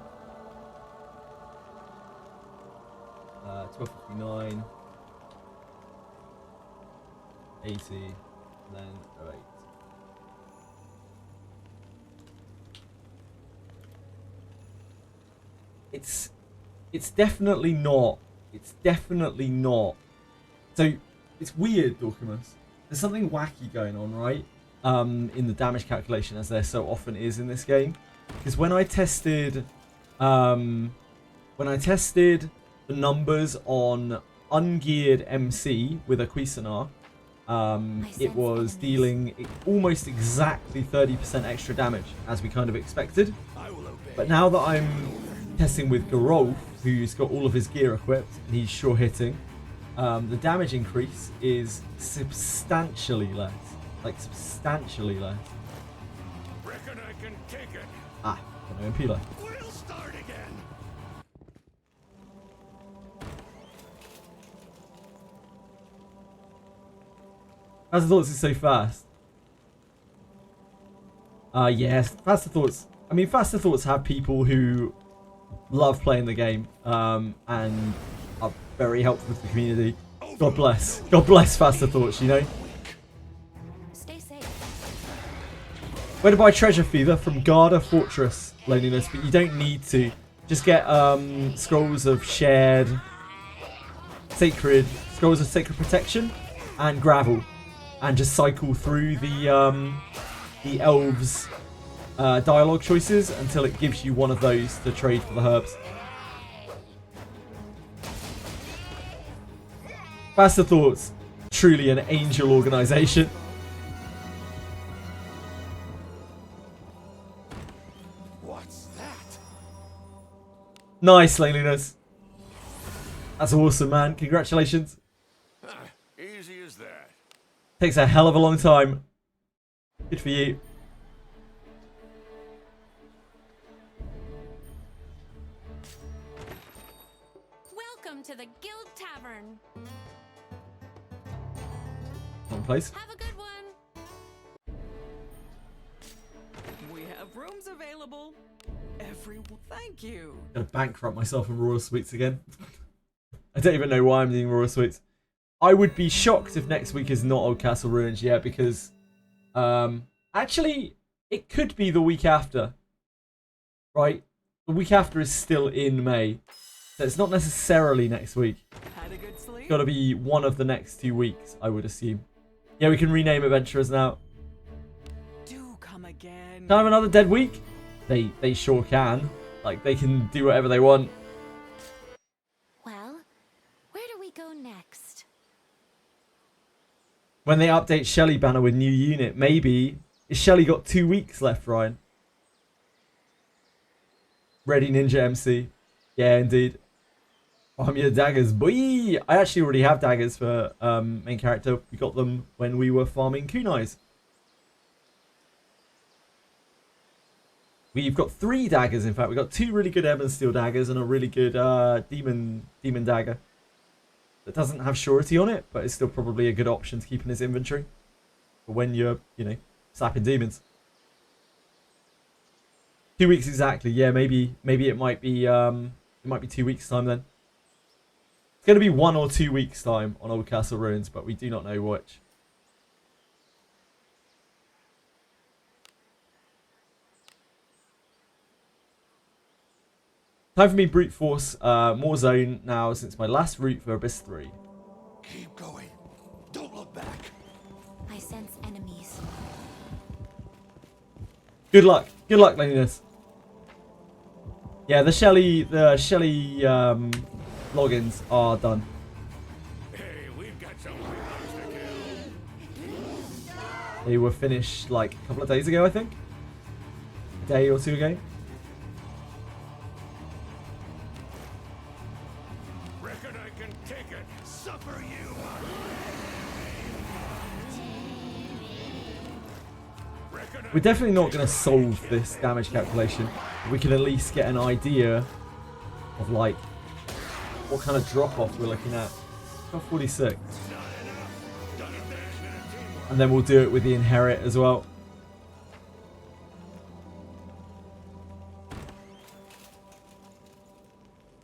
$12.59, 80, then 08. It's definitely not. It's definitely not. So it's weird, Dorcamus. There's something wacky going on, right? In the damage calculation, as there so often is in this game. Because when I tested the numbers on ungeared MC with a Cuisinart, it was dealing almost exactly 30% extra damage, as we kind of expected. But now that I'm testing with Geralf, who's got all of his gear equipped and he's sure hitting, the damage increase is substantially less. Like substantially less. Reckon I can take it. Ah, got no MP left. We'll start again. Faster Thoughts is so fast. Yes, Faster Thoughts. I mean, Faster Thoughts have people who love playing the game and are very helpful with the community. God bless. God bless Faster Thoughts, you know? Stay safe. Where to buy Treasure Fever? From Garda Fortress, Loneliness, but you don't need to. Just get Scrolls of Shared Sacred, Scrolls of Sacred Protection and Gravel, and just cycle through the elves dialogue choices until it gives you one of those to trade for the herbs. Faster Thoughts, truly an angel organization. What's that? Nice, Loneliness. That's awesome, man. Congratulations. Easy as that. Takes a hell of a long time. Good for you. Welcome to the Guild Tavern. Wrong place. Have a good one. We have rooms available. Everyone, thank you. Gonna bankrupt myself in Royal Suites again. I don't even know why I'm doing Royal Suites. I would be shocked if next week is not Old Castle Ruins yet, because actually it could be the week after. Right? The week after is still in May. So it's not necessarily next week. Had a good sleep? It's gotta be one of the next 2 weeks, I would assume. Yeah, we can rename adventurers now. Do come again. Can I have another dead week? They sure can. Like, they can do whatever they want. Well, where do we go next? When they update Shelly banner with new unit, maybe... Is Shelly got 2 weeks left, Ryan? Ready Ninja MC. Yeah, indeed. Farm your daggers, boy! I actually already have daggers for main character. We got them when we were farming kunais. We've got 3 daggers, in fact. We've got 2 really good Ebon Steel daggers and a really good demon dagger. That doesn't have surety on it, but it's still probably a good option to keep in his inventory. For when you're, you know, slapping demons. 2 weeks exactly. Yeah, maybe it might be 2 weeks time then. It's going to be 1 or 2 weeks time on Old Castle Ruins, but we do not know which. Time for me brute force more zone now since my last route for Abyss 3. Keep going. Don't look back. I sense enemies. Good luck. Good luck, Laniness. Yeah, the Shelly logins are done. Hey, we've got some monsters to kill. They were finished like a couple of days ago, I think. A day or 2 ago. Reckon I can take it. Suffer you. We're definitely not going to solve this damage calculation. We can at least get an idea of like what kind of drop off we're looking at. 46. And then we'll do it with the inherit as well.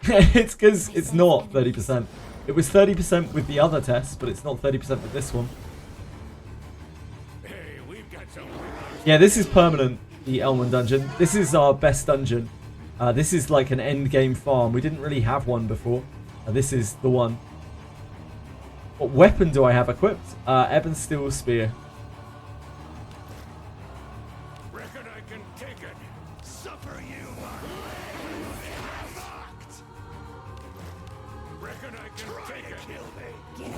It's because it's not 30%. It was 30% with the other test, but it's not 30% with this one. Hey, we've got some. Yeah, this is permanent, the ELMON dungeon. This is our best dungeon. This is like an end game farm. We didn't really have one before. This is the one. What weapon do I have equipped? Ebon Steel Spear. Reckon I can take it. Suffer you. Reckon I can take it. Kill me.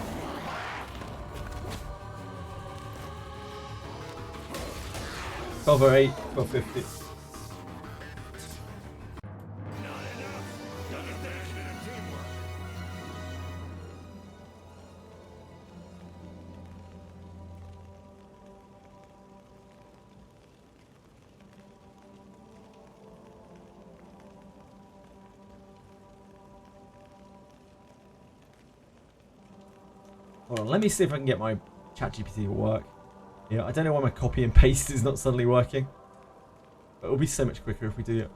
Cover 8, 1250. Not enough. Done a dash bit of teamwork. Hold on, let me see if I can get my ChatGPT to work. Yeah, I don't know why my copy and paste is not suddenly working. But it'll be so much quicker if we do it.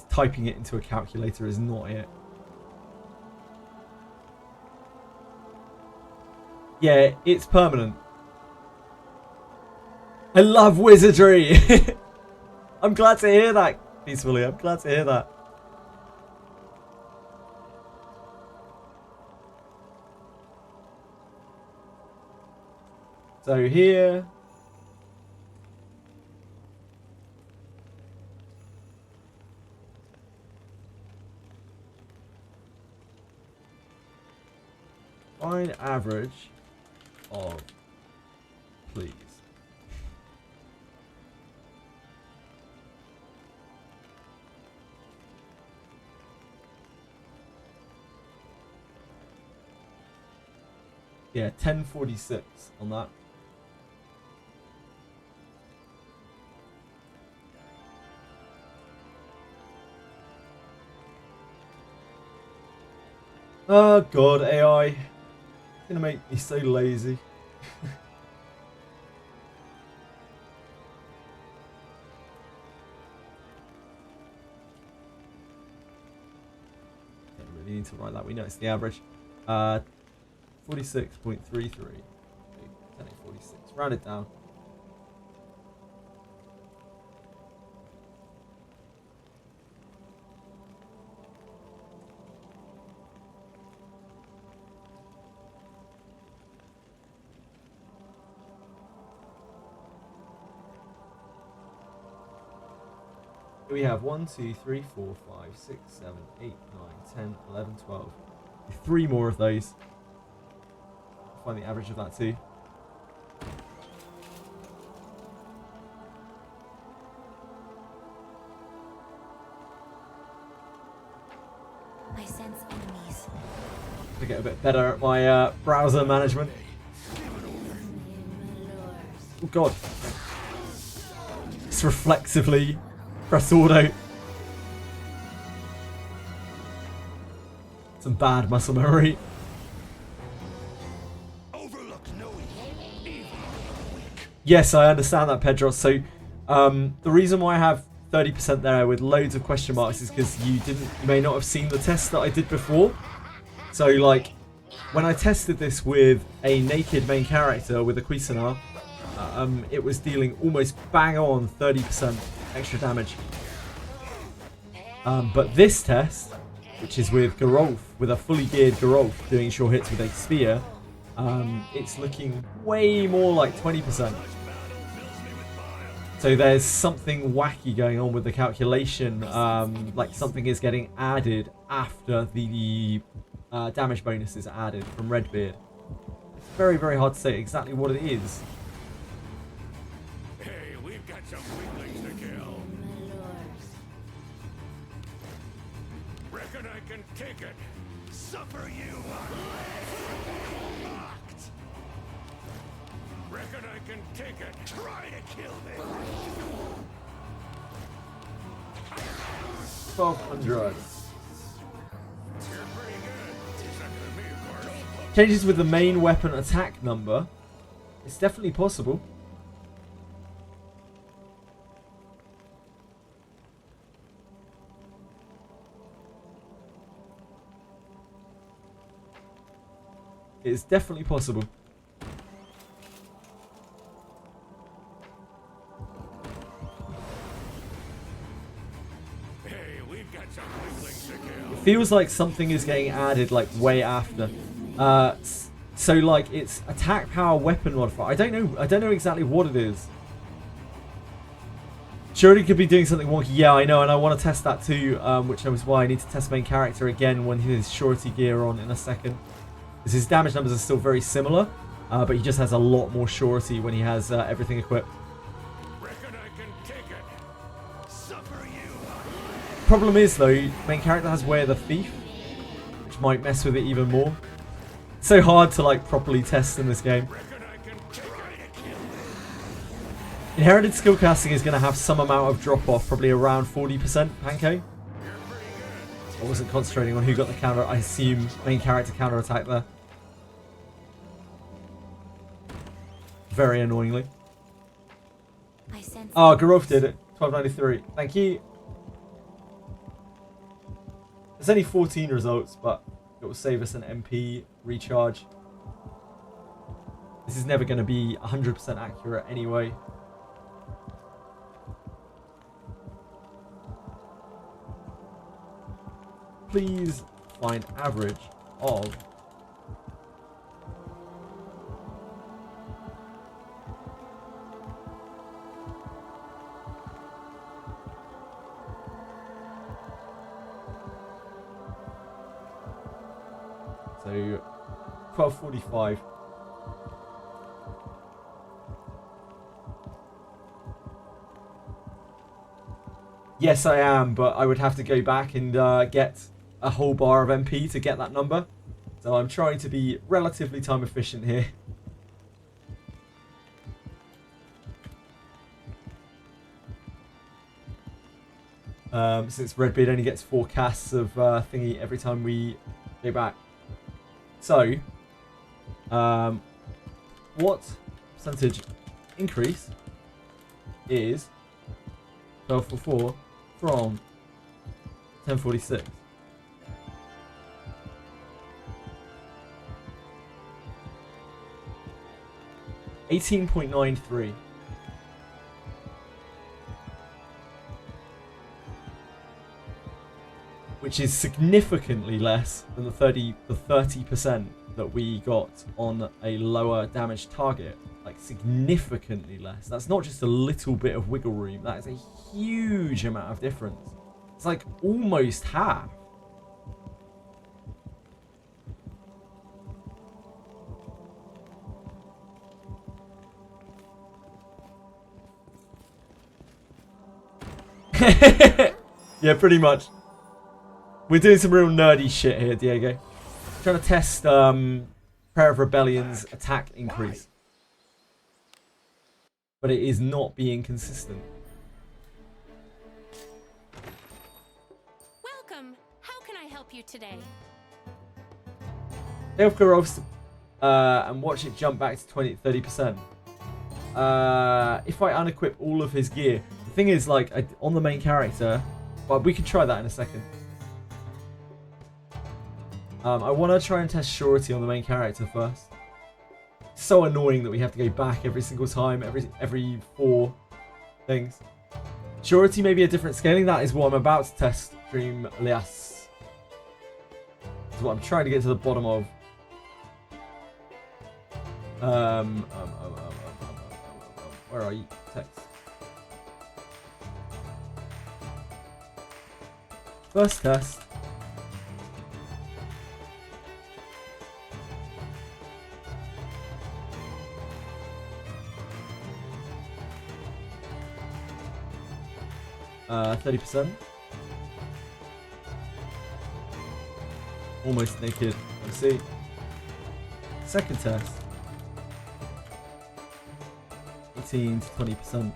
Typing it into a calculator is not it. Yeah, it's permanent. I love Wizardry! I'm glad to hear that, peacefully. I'm glad to hear that. So here... Find average of, please. Yeah, 1046 on that. Oh god, AI. It's gonna make me so lazy. Don't really need to write that, we know it's the average. 46.33. 1046. Round it down. We have 1, 2, 3, 4, 5, 6, 7, 8, 9, 10, 11, 12. 3 more of those. Find the average of that too. I sense enemies. To get a bit better at my browser management. Oh god. Just reflexively press auto. Some bad muscle memory. Yes, I understand that, Pedros. So, the reason why I have 30% there with loads of question marks is because you may not have seen the test that I did before. So, like, when I tested this with a naked main character with a Cuisinart, it was dealing almost bang on 30% extra damage. But this test, which is with Geralf, with a fully geared Geralf doing sure hits with a spear, it's looking way more like 20%. So there's something wacky going on with the calculation, like something is getting added after the damage bonus is added from Redbeard. It's very, very hard to say exactly what it is. Hey, we've got some weaklings to kill. Reckon I can take it. Suffer you. Reckon I can take it. Try to kill me. 1200. You're pretty good. Second to me, of course. Changes with the main weapon attack number. It's definitely possible. It's definitely possible. Hey, we've got some weaklings to kill. It feels like something is getting added like way after. So like it's attack power weapon modifier. I don't know exactly what it is. Surely it could be doing something wonky. Yeah, I know, and I want to test that too, which is why I need to test main character again when his surety gear on in a second. Because his damage numbers are still very similar, but he just has a lot more surety when he has everything equipped. Reckon I can take it. Suffer you. Problem is though, main character has Way of the Thief, which might mess with it even more. It's so hard to like properly test in this game. Reckon I can take it. Inherited skill casting is going to have some amount of drop off, probably around 40%, Panko. I wasn't concentrating on who got the counter. I assume main character counter attack there. Very annoyingly. Oh, Geralf did it. 1293. Thank you. There's only 14 results, but it will save us an MP recharge. This is never going to be 100% accurate anyway. Please find average of so 1245. Yes, I am, but I would have to go back and get a whole bar of MP to get that number. So I'm trying to be relatively time efficient here. Since Redbeard only gets 4 casts of thingy every time we go back. So, what percentage increase is 1244 from 1046? $18.93. Which is significantly less than the 30% that we got on a lower damage target, like like significantly less. That's not just a little bit of wiggle room. That is a huge amount of difference. It's like almost half. Yeah, pretty much. We're doing some real nerdy shit here, Diego. Trying to test Prayer of Rebellion's attack increase. But it is not being consistent. Welcome. How can I help you today? Take off Garov's and watch it jump back to 30%. If I unequip all of his gear. The thing is, like, on the main character, but we can try that in a second. I want to try and test surety on the main character first. It's so annoying that we have to go back every single time, every 4 things. Surety may be a different scaling. That is what I'm about to test, Dream Lias. That's what I'm trying to get to the bottom of. Where are you? Text. First test. Uh, 30%. Almost naked. Let's see. Second test. 18 to 20%.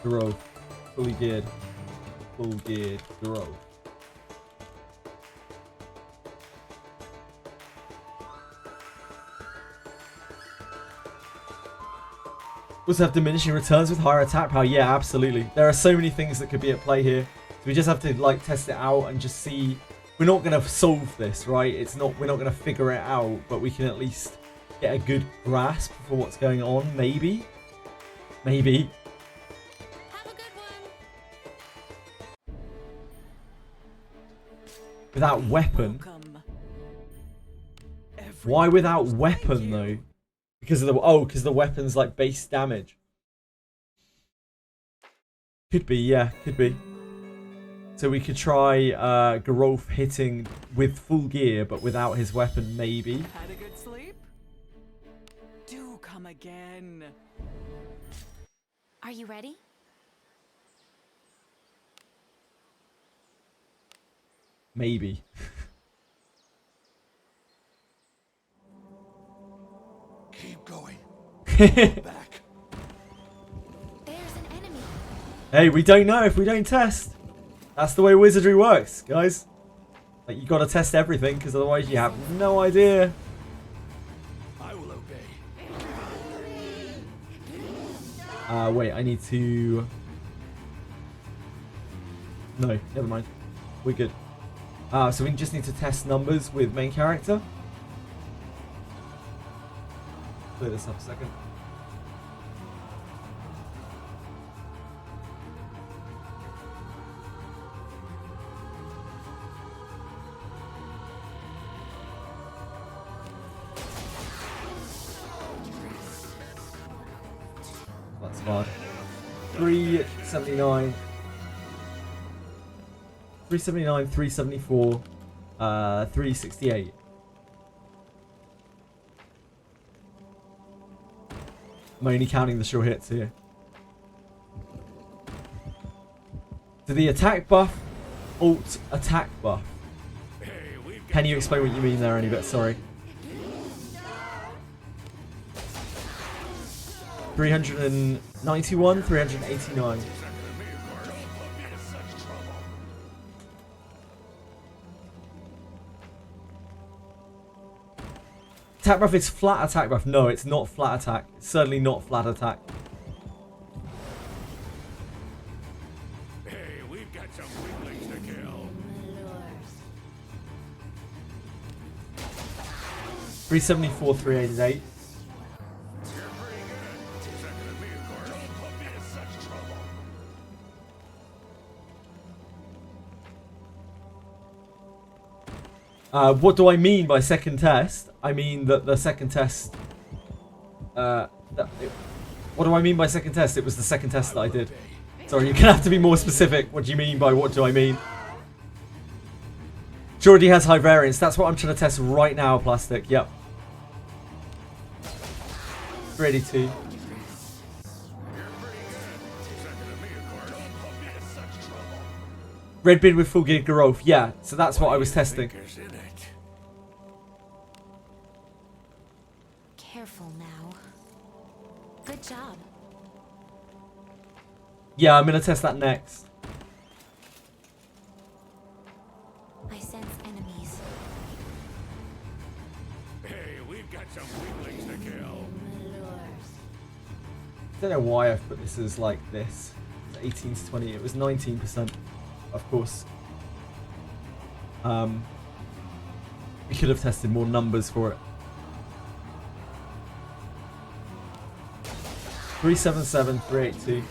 Growth. Fully geared. Full geared growth. Also have diminishing returns with higher attack power. Yeah, absolutely. There are so many things that could be at play here. So we just have to like test it out and just see. We're not going to solve this, right? We're not going to figure it out, but we can at least get a good grasp for what's going on. Maybe. Maybe. Have a good one. Without weapon. Welcome. Why without Thank weapon you. though? Because of the because the weapon's like base damage. Could be, yeah, could be. So we could try Gerolf hitting with full gear but without his weapon, maybe. Had a good sleep? Do come again. Are you ready? Maybe. Keep going. Hey, Back. There's an enemy. we don't know if we don't test. That's the way Wizardry works, guys. Like, you gotta test everything, because otherwise you have no idea. I will obey. Wait, I need to... No, never mind. We're good. So we just need to test numbers with main character. Clear this up a second. That's hard. 379. 379, 374, 368. I'm only counting the sure hits here. So the attack buff, alt attack buff. Hey, we've got Can you explain what you mean there any bit? Sorry. 391, 389. Attack buff is flat attack buff. No, it's not flat attack. It's certainly not flat attack. Hey, we've got some weaklings to kill. 374, 388. You're pretty good. Second to me, of course. Don't put me in such trouble. What do I mean by second test? I mean that the second test... what do I mean by second test? It was the second test that I did. Sorry, you're going to have to be more specific. What do you mean by what do I mean? She already has high variance. That's what I'm trying to test right now, Plastic. Yep. 382. Redbeard with full gear growth. Yeah, so that's what I was testing. Careful now. Good job. Yeah, I'm going to test that next. I sense enemies. Hey, we've got some weaklings to kill. I don't know why I've put this as like this. It's 18 to 20. It was 19%, of course. We could have tested more numbers for it. 377, 382.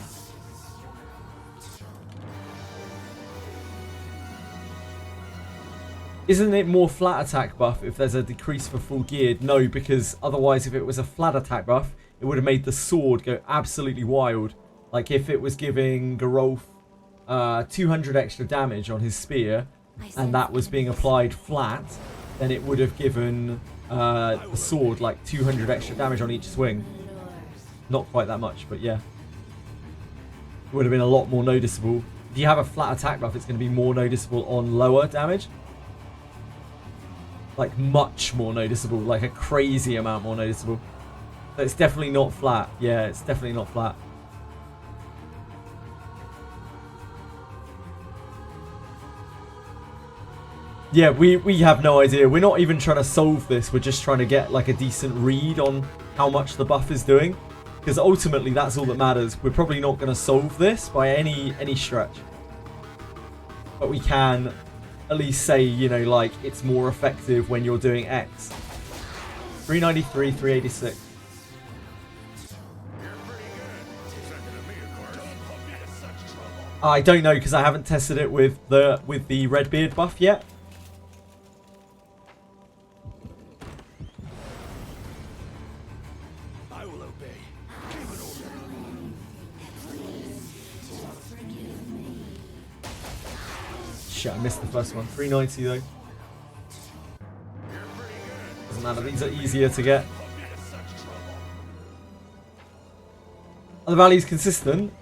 Isn't it more flat attack buff if there's a decrease for full geared? No, because otherwise if it was a flat attack buff, it would have made the sword go absolutely wild. Like if it was giving Garolf 200 extra damage on his spear, and that was being applied flat, then it would have given the sword like 200 extra damage on each swing. Not quite that much, but yeah. It would have been a lot more noticeable. If you have a flat attack buff, it's going to be more noticeable on lower damage. Like much more noticeable, like a crazy amount more noticeable. But it's definitely not flat. Yeah, it's definitely not flat. Yeah, we have no idea. We're not even trying to solve this. We're just trying to get like a decent read on how much the buff is doing. Because ultimately that's all that matters. We're probably not going to solve this by any stretch. But we can at least say, you know, like it's more effective when you're doing X. 393, 386. I don't know because I haven't tested it with the Redbeard buff yet. I will obey. Give an order. Shit, I missed the first one. 390 though. Doesn't matter, these are easier to get. Are the values consistent?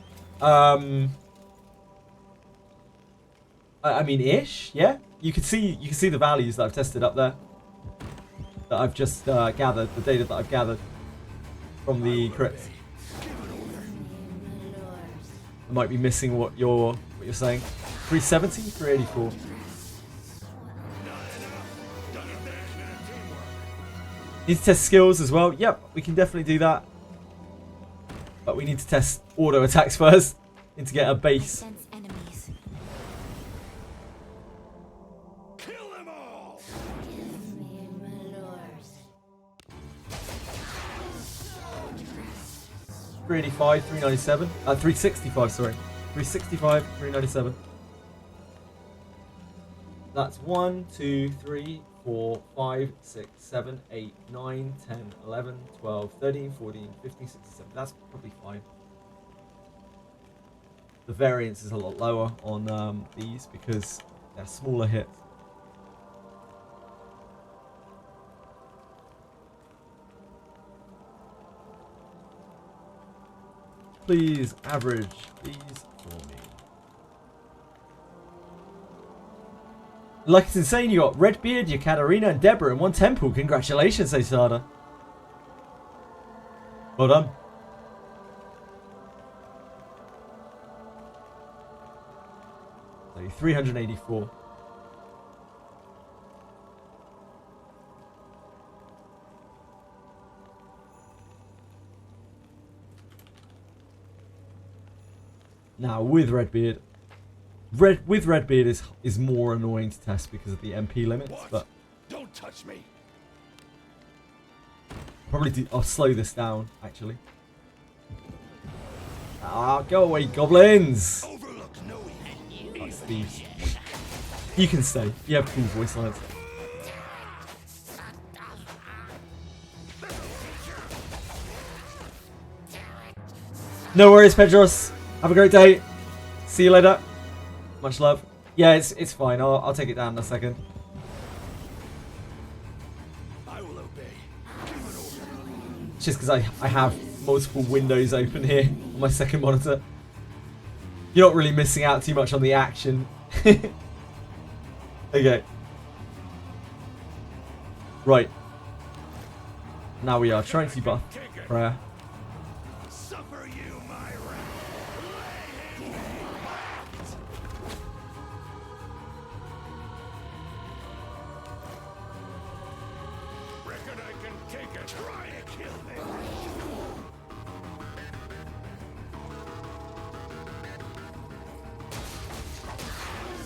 I mean, ish, yeah. You can see the values that I've tested up there. That I've just gathered, the data that I've gathered from the crits. I might be missing what you're saying. 370, 384. Need to test skills as well. Yep, we can definitely do that. But we need to test auto attacks first. Need to get a base. Sense enemies. Kill them all. 385, 397. 365, sorry. 365, 397. That's 1, 2, 3, 4, 5, 6, 7, 8, 9, 10, 11, 12, 13, 14, 15, 16, 17. That's probably fine. The variance is a lot lower on these because they're smaller hits. Please average these for me. Like it's insane, you got Redbeard, your Katarina, and Deborah in one temple. Congratulations, Asada. Well done. So 384. Now with Redbeard, Redbeard is more annoying to test because of the MP limits, What? but Don't touch me. probably I'll slow this down actually. Ah, go away, goblins! Overlooked no evil. That's thieves. You can stay. You have cool voice lines. No worries, Pedros. Have a great day. See you later. Much love. Yeah, it's fine. I'll take it down in a second. I will obey. Give an order. It's just because I have multiple windows open here on my second monitor. You're not really missing out too much on the action. Okay. Right. Now we are trying to buff prayer. Suffer you my wrath. Reckon I can take it. Try to kill me.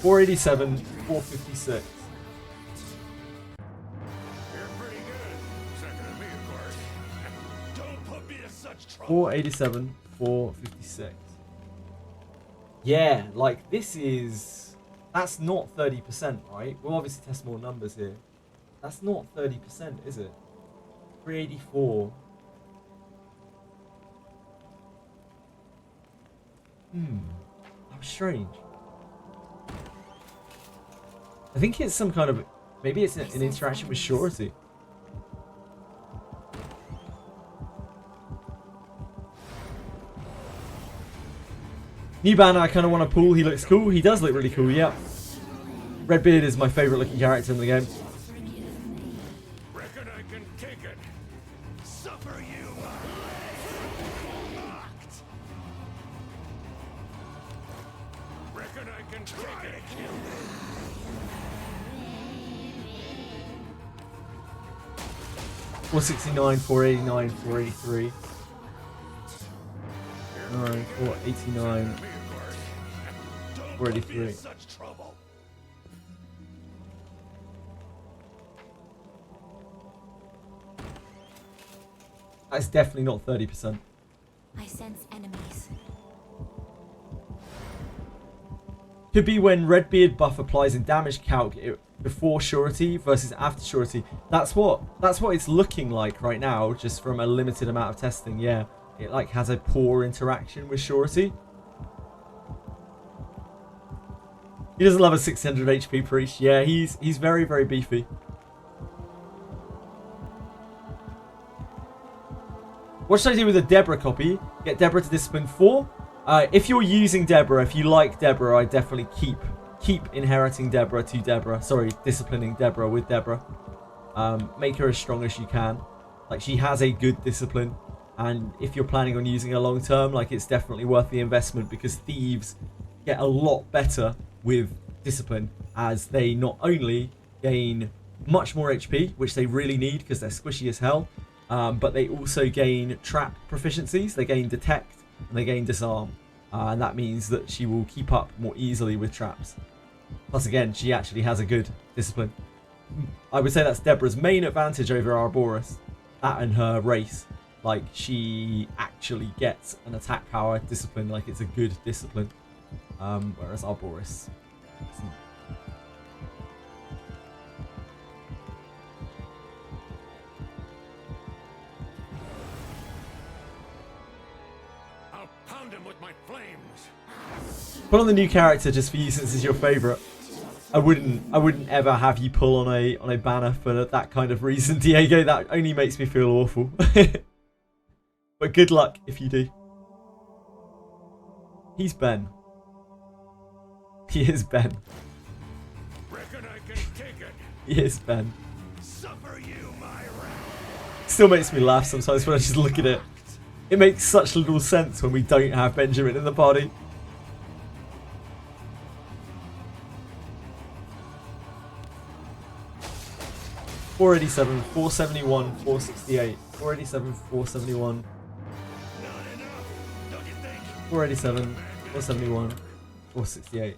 487, 456. You're pretty good. Second to me, of course. Don't put me to such trouble. 487, 456. Yeah, like this is... That's not 30%, right? We'll obviously test more numbers here. That's not 30%, is it? 384. That was strange. I think it's some kind of... Maybe it's an interaction with surety. New banner I kind of want to pull. He looks cool. He does look really cool, yeah. Redbeard is my favourite looking character in the game. Reckon I can take it. Suffer you. Reckon I can take it. Kill me. $469, $489, $483. Alright, $489, $483. Such trouble. That's definitely not 30%. I sense enemies. Could be when Redbeard buff applies in damage calc before surety versus after surety. That's what it's looking like right now, just from a limited amount of testing. Yeah, it like has a poor interaction with surety. He doesn't love a 600 HP priest. Yeah, he's very, very beefy. What should I do with a Deborah copy? Get Deborah to discipline 4. If you're using Deborah, if you like Deborah, I definitely keep inheriting Deborah to Deborah. Sorry, disciplining Deborah with Deborah. Make her as strong as you can. Like, she has a good discipline, and if you're planning on using her long term, like, it's definitely worth the investment, because thieves get a lot better with discipline, as they not only gain much more HP, which they really need because they're squishy as hell, but they also gain trap proficiencies. They gain detect and they gain disarm, and that means that she will keep up more easily with traps. Plus, again, she actually has a good discipline. I would say that's Deborah's main advantage over Arboris, that and her race. Like, she actually gets an attack power discipline, like it's a good discipline, whereas Arboris isn't. I'll pound him with my flames. Put on the new character just for you, since it's your favourite. I wouldn't ever have you pull on a banner for that kind of reason, Diego. That only makes me feel awful. But good luck if you do. He's Ben. He is Ben. Reckon I can take it. He is Ben. Suffer you my wrath. Still makes me laugh sometimes when I just look at it. It makes such little sense when we don't have Benjamin in the party. $487, $471, $468, $487, $471, $487, $471, $468.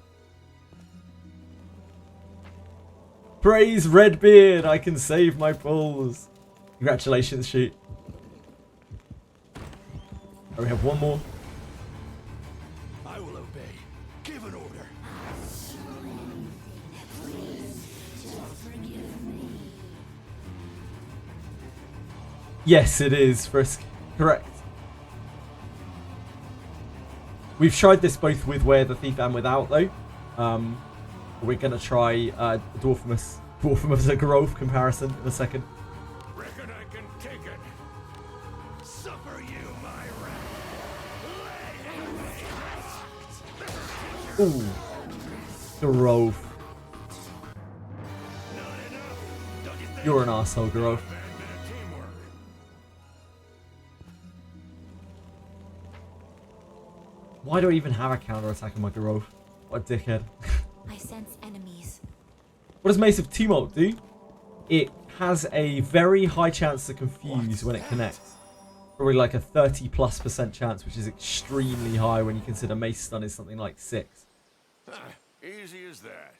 Praise Redbeard! I can save my pulls. Congratulations, shoot. Oh, we have one more. I will obey. Give an order. Yes, it is, Frisk. Correct. We've tried this both with Way of the Thief and without, though. We're going to try Dwarfimus Zagrove comparison in a second. Reckon I can take it. Suffer you, my wrath. Ooh. Grove. You're an arsehole, Grove. Why do I even have a counter attack on my Grove? What a dickhead. I sense enemies. What does Mace of Tumult do? It has a very high chance to confuse when it connects. Probably like a 30+% chance, which is extremely high when you consider Mace Stun is something like 6. Easy as that.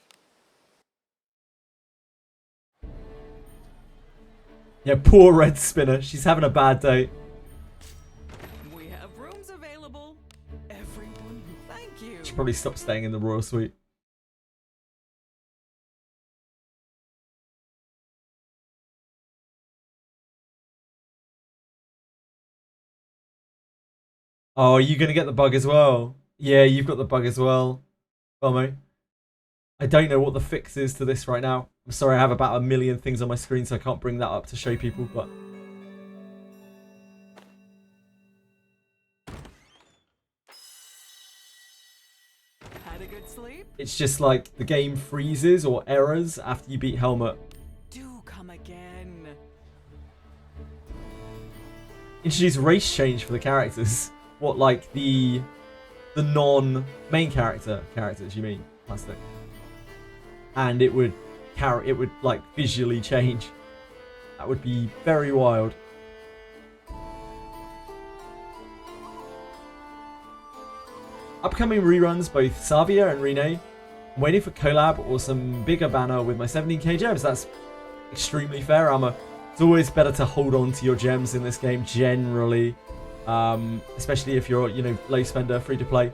Yeah, poor Red Spinner. She's having a bad day. We have rooms available. Everyone, thank you. Should probably stop staying in the Royal Suite. Oh, are you going to get the bug as well? Yeah, you've got the bug as well. Well, mate. I don't know what the fix is to this right now. I'm sorry, I have about a million things on my screen, so I can't bring that up to show people, but... Had a good sleep? It's just like the game freezes or errors after you beat Helmet. Do come again. Introduce race change for the characters. What, like the non-main characters, you mean? Plastic. And it would like visually change. That would be very wild. Upcoming reruns, both Savia and Rene. I'm waiting for collab or some bigger banner with my 17k gems. That's extremely fair, Amma. It's always better to hold on to your gems in this game generally. Especially if you're, you know, low spender, free to play.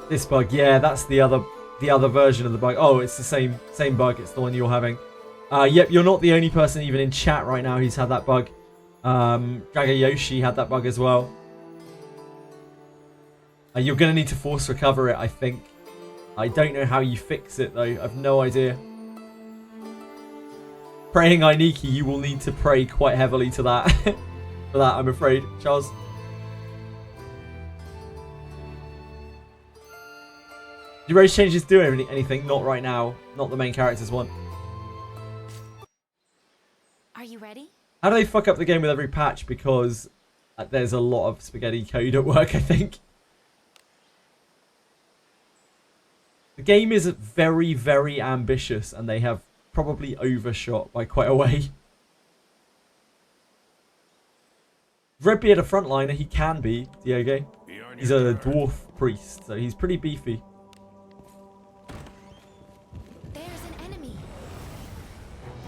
This bug, yeah, that's the other version of the bug. Oh, it's the same bug. It's the one you're having. Yep, you're not the only person even in chat right now who's had that bug. Dragayoshi had that bug as well. You're gonna need to force recover it, I think. I don't know how you fix it though. I've no idea. Praying Ainiki, you will need to pray quite heavily to that. For that, I'm afraid, Charles. Do race changes do anything? Not right now. Not the main characters one. Are you ready? How do they fuck up the game with every patch? Because there's a lot of spaghetti code at work, I think. The game is very, very ambitious, and they have probably overshot by quite a way. Redbeard a frontliner, he can be, Diogo. He's a dwarf priest, so he's pretty beefy. There's an enemy.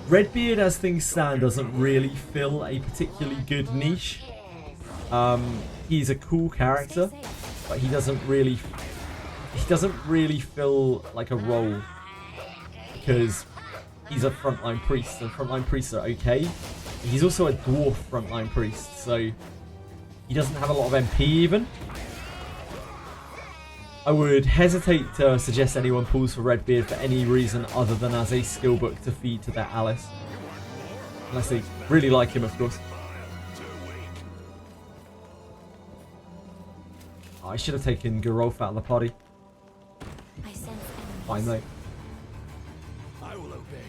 Redbeard, as things stand, doesn't really fill a particularly good niche. He's a cool character, but he doesn't really fill like a role because he's a frontline priest, and frontline priests are okay. He's also a dwarf frontline priest, so he doesn't have a lot of MP even. I would hesitate to suggest anyone pulls for Redbeard for any reason other than as a skill book to feed to their Alice. Unless they really like him, of course. Oh, I should have taken Gerolf out of the party. I sense enemies. Fine though. I will obey.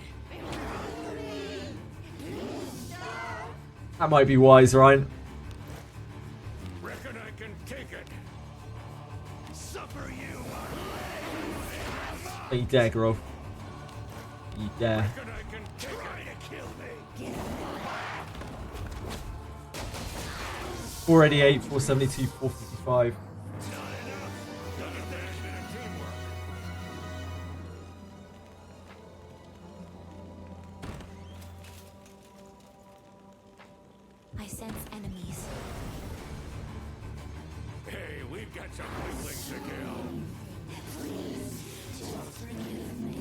That might be wise, Ryan. Reckon I can take it. Suffer you. You dare, Gerolf. You dare. Reckon I can take it. Try to kill me. 488, 472, 455. I sense enemies. Hey, we've got some weaklings to kill.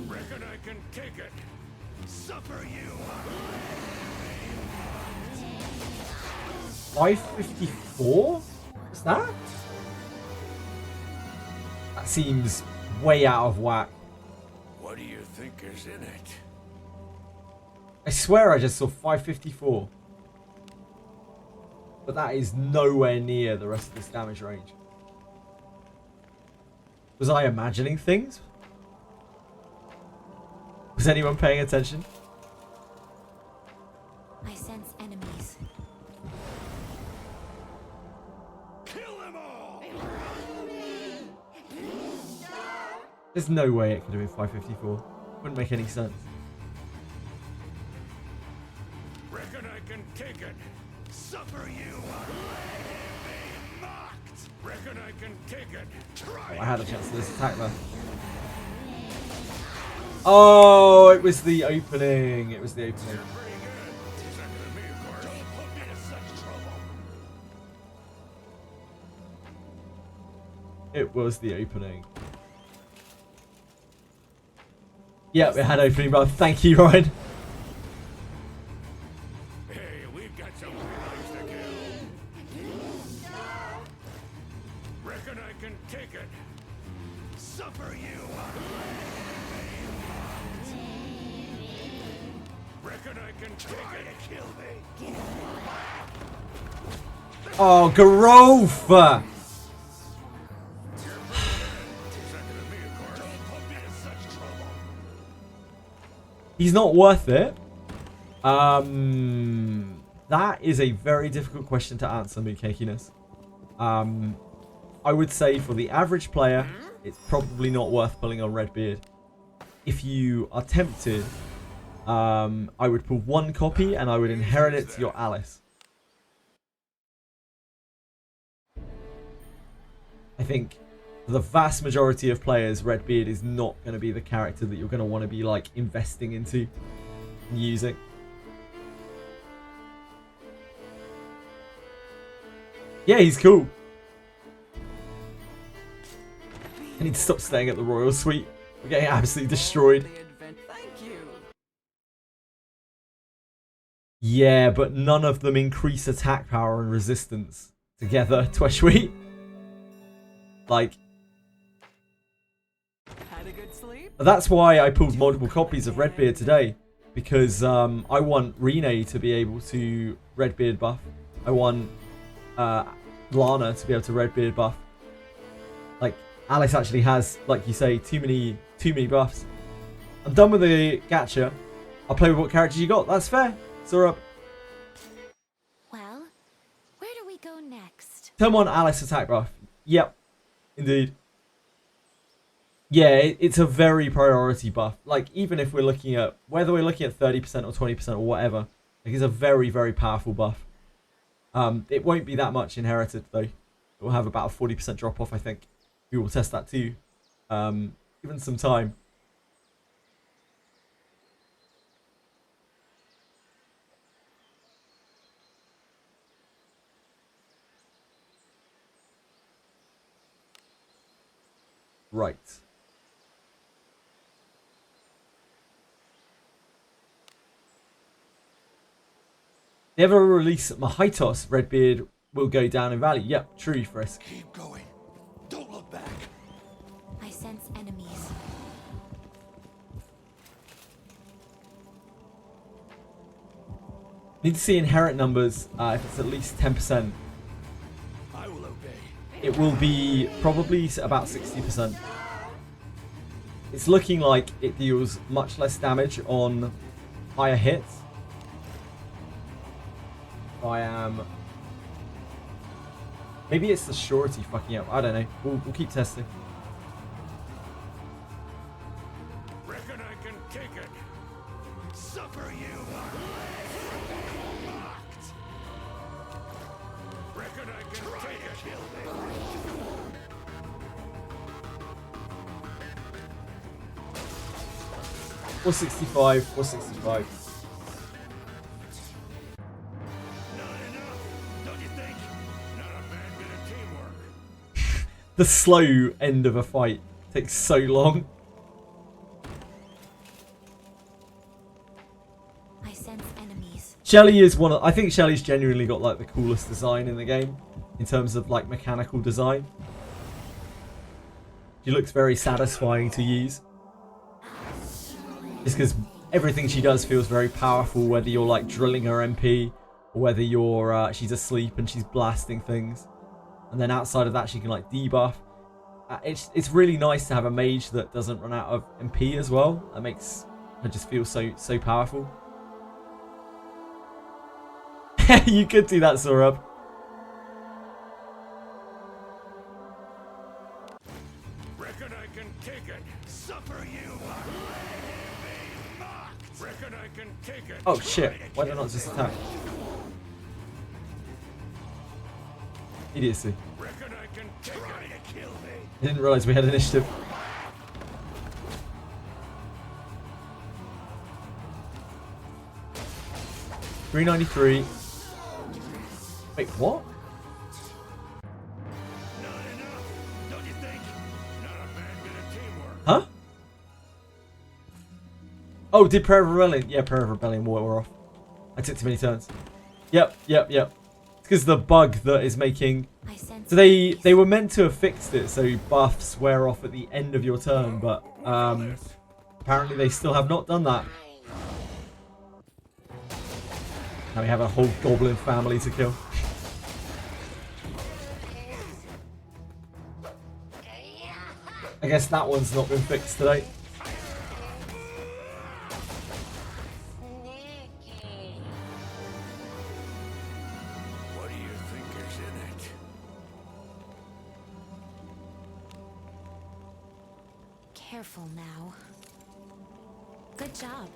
Reckon I can take it. Suffer you. 554? What's that? That seems way out of whack. What do you think is in it? I swear I just saw 554. But that is nowhere near the rest of this damage range. Was I imagining things? Was anyone paying attention? I sense enemies. Kill them all! There's no way it could have been 554. Wouldn't make any sense. Reckon I can take it. Suffer you. Be mocked. Reckon I can take it. Try Oh, I had a chance to this attack there. Oh, it was the opening. It was the opening. pretty good. Second to me, of course. Don't put me in such trouble. It was the opening. Yep, it had opening, but thank you, Ryan. Hey, we've got some guys to kill. Reckon I can take it. Suffer you. Reckon I can take it. Kill me. Oh, Garov! Second to me, of course. Don't put me in such trouble. He's not worth it. That is a very difficult question to answer, Mookakiness. I would say for the average player, it's probably not worth pulling on Redbeard. If you are tempted, I would pull one copy and I would inherit it to your Alice. I think for the vast majority of players, Redbeard is not going to be the character that you're going to want to be like investing into and using. Yeah, he's cool. I need to stop staying at the Royal Suite. We're getting absolutely destroyed. Thank you. Yeah, but none of them increase attack power and resistance together, Tweshweet. Like, Had a good sleep? that's why I pulled multiple copies of Redbeard today. Because I want Rene to be able to Redbeard buff. I want Lana to be able to Redbeard buff. Like, Alice actually has, like you say, too many buffs. I'm done with the gacha. I'll play with what characters you got. That's fair. So up. Well, where do we go next? Turn on Alice attack buff. Yep. Indeed. Yeah, it's a very priority buff. Like, even if we're looking at, whether we're looking at 30% or 20% or whatever, like, it's a very, very powerful buff. It won't be that much inherited, though. It will have about a 40% drop off, I think. We will test that too. Given some time. Right. Never release Mahaitos, Redbeard will go down in value. Yep, true, Frisk. Keep going. Don't look back. I sense enemies. Need to see inherit numbers if it's at least 10%. I will obey. It will be probably about 60%. It's looking like it deals much less damage on higher hits. I am... Maybe it's the surety fucking up. I don't know. We'll keep testing. Reckon I can take it. Suffer you. Mocked. Reckon I can take it. Kill me. 465, 465. Not enough, don't you think? Not a bad bit of teamwork. The slow end of a fight takes so long. I sense sense enemies. Shelly is one of... I think Shelly's genuinely got like the coolest design in the game. In terms of like mechanical design. She looks very satisfying to use. Just because everything she does feels very powerful, whether you're like drilling her MP or whether you're she's asleep and she's blasting things. And then outside of that she can like debuff. It's really nice to have a mage that doesn't run out of MP as well. That makes her just feel so powerful. You could do that, Sorab. Reckon I can take it. Suffer you. Let him be mocked. Reckon I can take it. Oh shit! Why did I not just attack? Idiocy. Reckon I can take it. To kill me. I didn't realise we had initiative. $393. Wait, what? Not enough, don't you think? Not a bad bit of teamwork. Huh? Oh, did Prayer of Rebellion? Yeah, Prayer of Rebellion wore off. I took too many turns. Yep. It's because the bug that is making... So they were meant to have fixed it so buffs wear off at the end of your turn, but apparently they still have not done that. Now we have a whole goblin family to kill. I guess that one's not been fixed today. What do you think is in it? Careful now. Good job.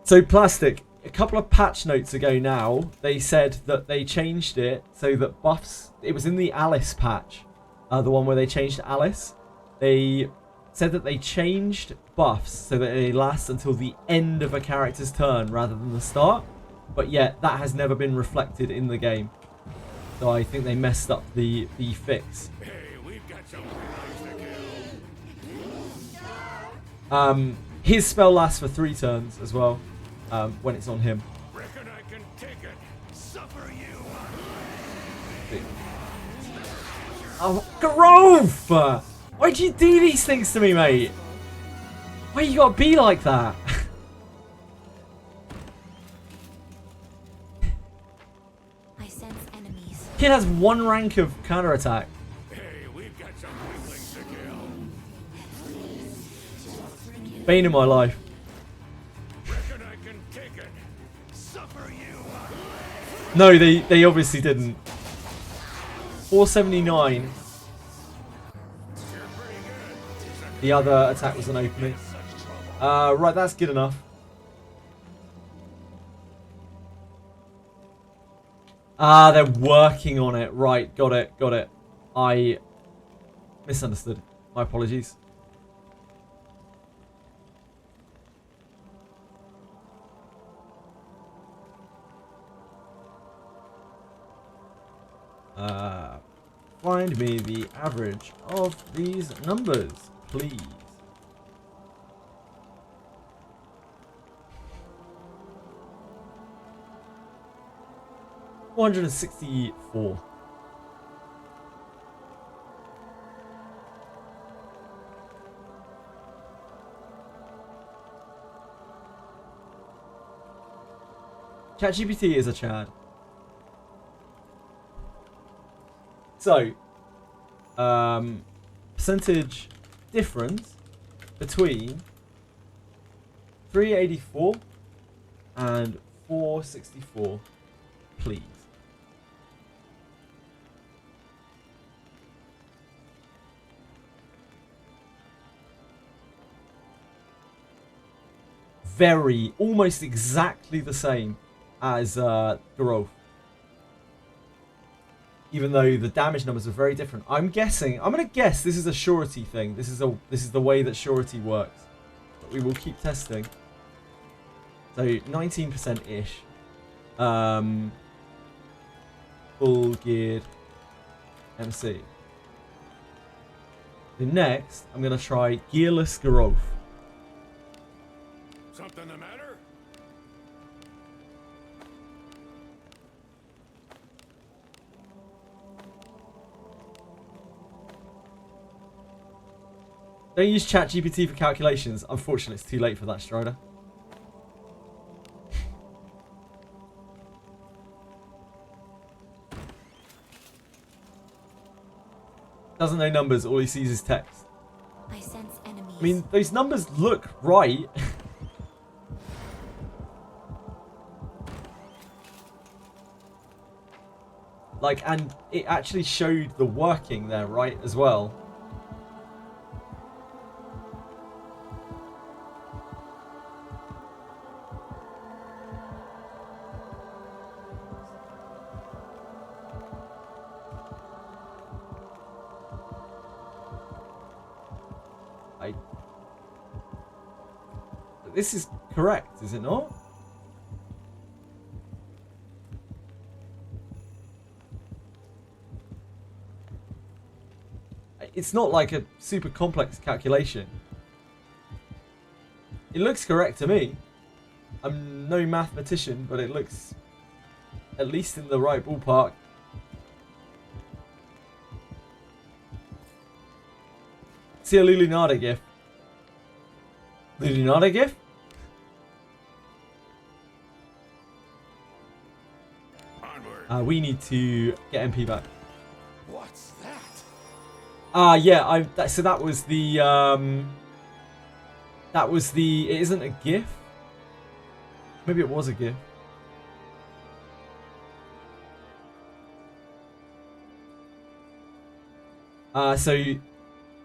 So Plastic, a couple of patch notes ago now, they said that they changed it so that buffs... It was in the Alice patch, the one where they changed Alice. They said that they changed buffs so that they last until the end of a character's turn rather than the start. But yet, that has never been reflected in the game. So I think they messed up the fix. Hey, we've got some nice to kill. His spell lasts for 3 turns as well, when it's on him. Reckon I can take it. Suffer you. Oh, Grove! Why'd you do these things to me, mate? Why you gotta be like that? I sense enemies. Kid has 1 rank of counterattack. Hey, we've got some weaklings to kill. Bane in my life. Reckon I can take it. Suffer you. No, they obviously didn't. 479. The other attack was an opening. Right, that's good enough. They're working on it. Right, got it. I misunderstood. My apologies. Find me the average of these numbers, please. $464. ChatGPT is a Chad. So, percentage difference between 384 and 464, please. Almost exactly the same as growth. Even though the damage numbers are very different. I'm gonna guess this is a surety thing. This is the way that surety works. But we will keep testing. So 19%-ish. Full geared MC. The next, I'm gonna try gearless growth. Something the matter? Don't use ChatGPT for calculations. Unfortunately, it's too late for that, Strider. Doesn't know numbers, all he sees is text. I sense enemies. I mean, those numbers look right. Like, and it actually showed the working there, right, as well. This is correct, is it not? It's not like a super complex calculation. It looks correct to me. I'm no mathematician, but it looks at least in the right ballpark. See a Lulinada gif. Lulinada gif? We need to get MP back. What's that? Yeah, so that was the it isn't a GIF? Maybe it was a GIF. So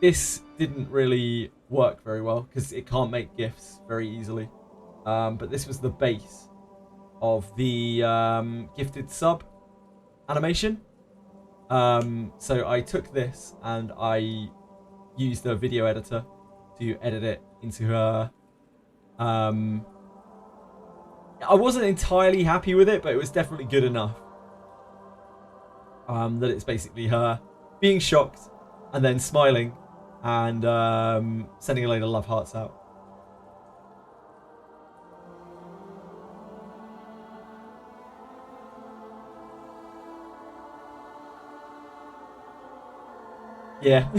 this didn't really work very well because it can't make GIFs very easily. But this was the base of the gifted sub animation. So I took this and I used a video editor to edit it into her. I wasn't entirely happy with it, but it was definitely good enough. That it's basically her being shocked and then smiling and sending a load of love hearts out. Yeah.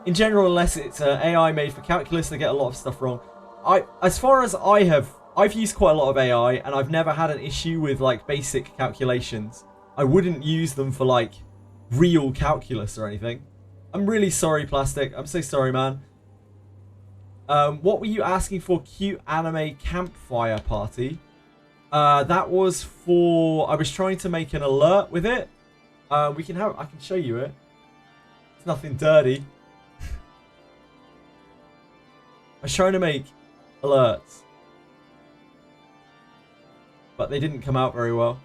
In general, unless it's AI made for calculus, they get a lot of stuff wrong. As far as I've used quite a lot of AI, and I've never had an issue with like basic calculations. I wouldn't use them for like real calculus or anything. I'm really sorry, Plastic. I'm so sorry, man. What were you asking for? Cute anime campfire party. That was for. I was trying to make an alert with it. I can show you it. It's nothing dirty. I was trying to make alerts, but they didn't come out very well.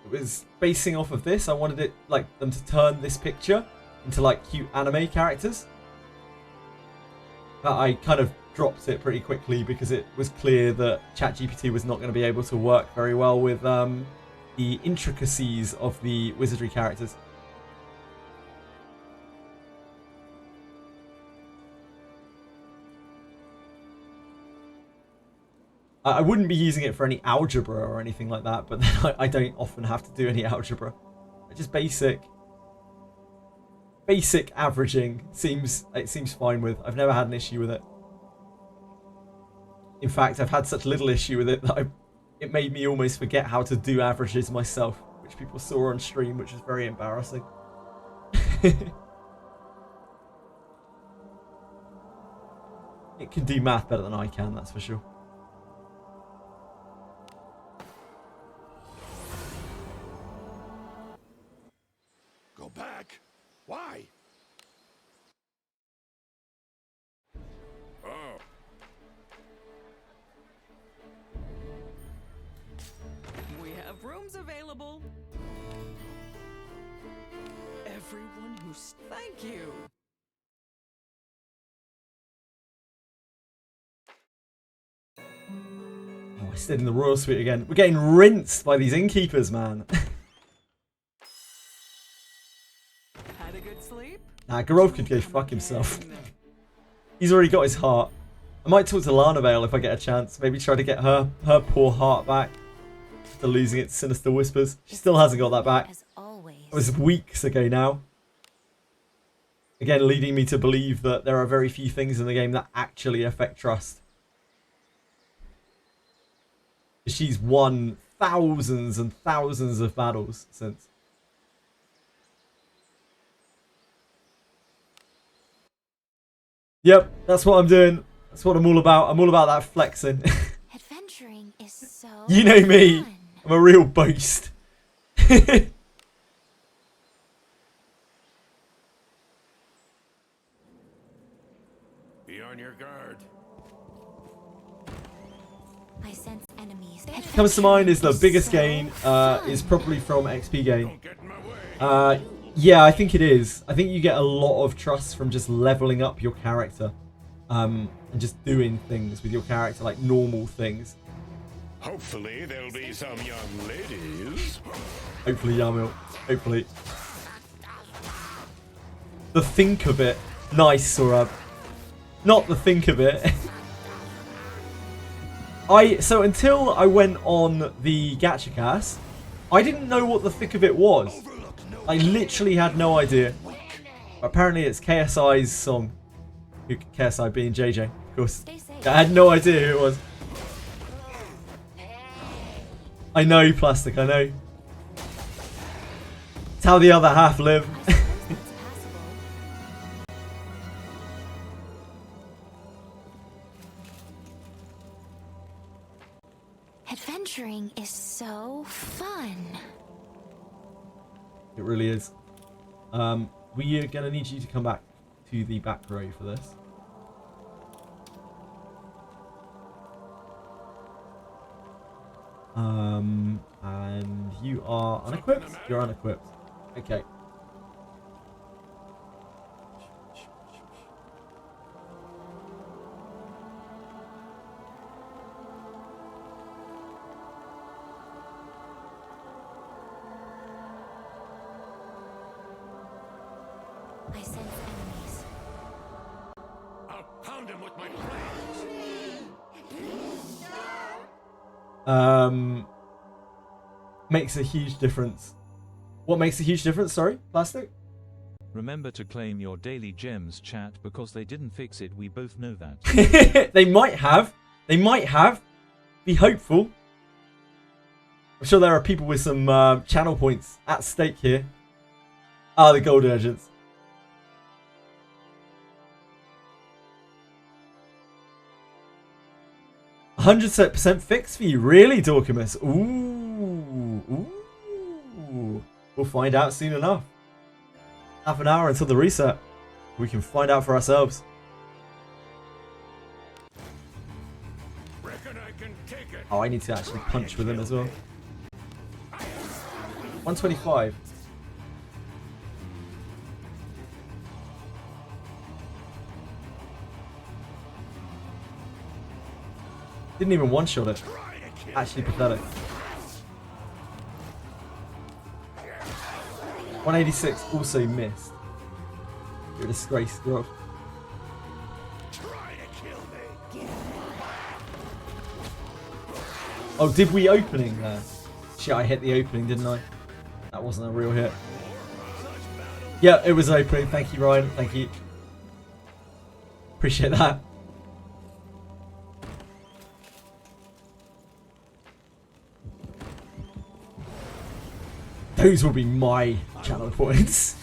It was basing off of this. I wanted it like them to turn this picture into like cute anime characters. But I kind of dropped it pretty quickly because it was clear that ChatGPT was not going to be able to work very well with the intricacies of the Wizardry characters. I wouldn't be using it for any algebra or anything like that, but then I don't often have to do any algebra. Just basic averaging seems fine with. I've never had an issue with it. In fact, I've had such little issue with it that it made me almost forget how to do averages myself, which people saw on stream, which is very embarrassing. It can do math better than I can, that's for sure. Go back? Why? Oh. We have rooms available. Everyone who's... Thank you. Oh, I stayed in the Royal Suite again. We're getting rinsed by these innkeepers, man. Had a good sleep? Nah, Garov could go fuck himself. He's already got his heart. I might talk to Lana Vale if I get a chance. Maybe try to get her poor heart back after losing its sinister whispers. She still hasn't got that back. As always. It was weeks ago now. Again, leading me to believe that there are very few things in the game that actually affect trust. She's won thousands and thousands of battles since. Yep, that's what I'm doing. That's what I'm all about. I'm all about that flexing. Adventuring is so You know me. fun. I'm a real boast. Be on your guard. I sense enemies. Comes to mind is the biggest So gain fun. is probably from XP gain. Don't get in my way. Yeah, I think it is. I think you get a lot of trust from just leveling up your character. And just doing things with your character, like normal things. Hopefully there'll be some young ladies. Hopefully, Yamil. Hopefully. The think of it. Nice, Sorab. Not the think of it. So until I went on the Gachacast, I didn't know what the thick of it was. I literally had no idea. Apparently it's KSI's song. KSI being JJ, of course. Stay safe. I had no idea who it was. I know, Plastic, I know. It's how the other half live. I suppose that's passable. Adventuring is so fun. It really is. We are going to need you to come back to the back row for this. And you are unequipped? You're unequipped. Okay. I sense enemies. I'll pound him with my blade. Makes a huge difference. What makes a huge difference? Sorry, Plastic? Remember to claim your daily gems, chat, because they didn't fix it. We both know that. They might have. They might have. Be hopeful. I'm sure there are people with some channel points at stake here. Ah, the gold urgents. %100% fix for you, really, Dorcamus? Ooh, ooh. We'll find out soon enough. Half an hour until the reset. We can find out for ourselves. Reckon I can take it. Oh, I need to actually punch with him as well. 125. Didn't even one-shot it. Actually pathetic. 186 also missed. You're a disgrace, girl. Try to kill me. Oh, did we opening there? Shit, I hit the opening, didn't I? That wasn't a real hit. Yeah, it was opening. Thank you, Ryan. Thank you. Appreciate that. Those will be my channel points.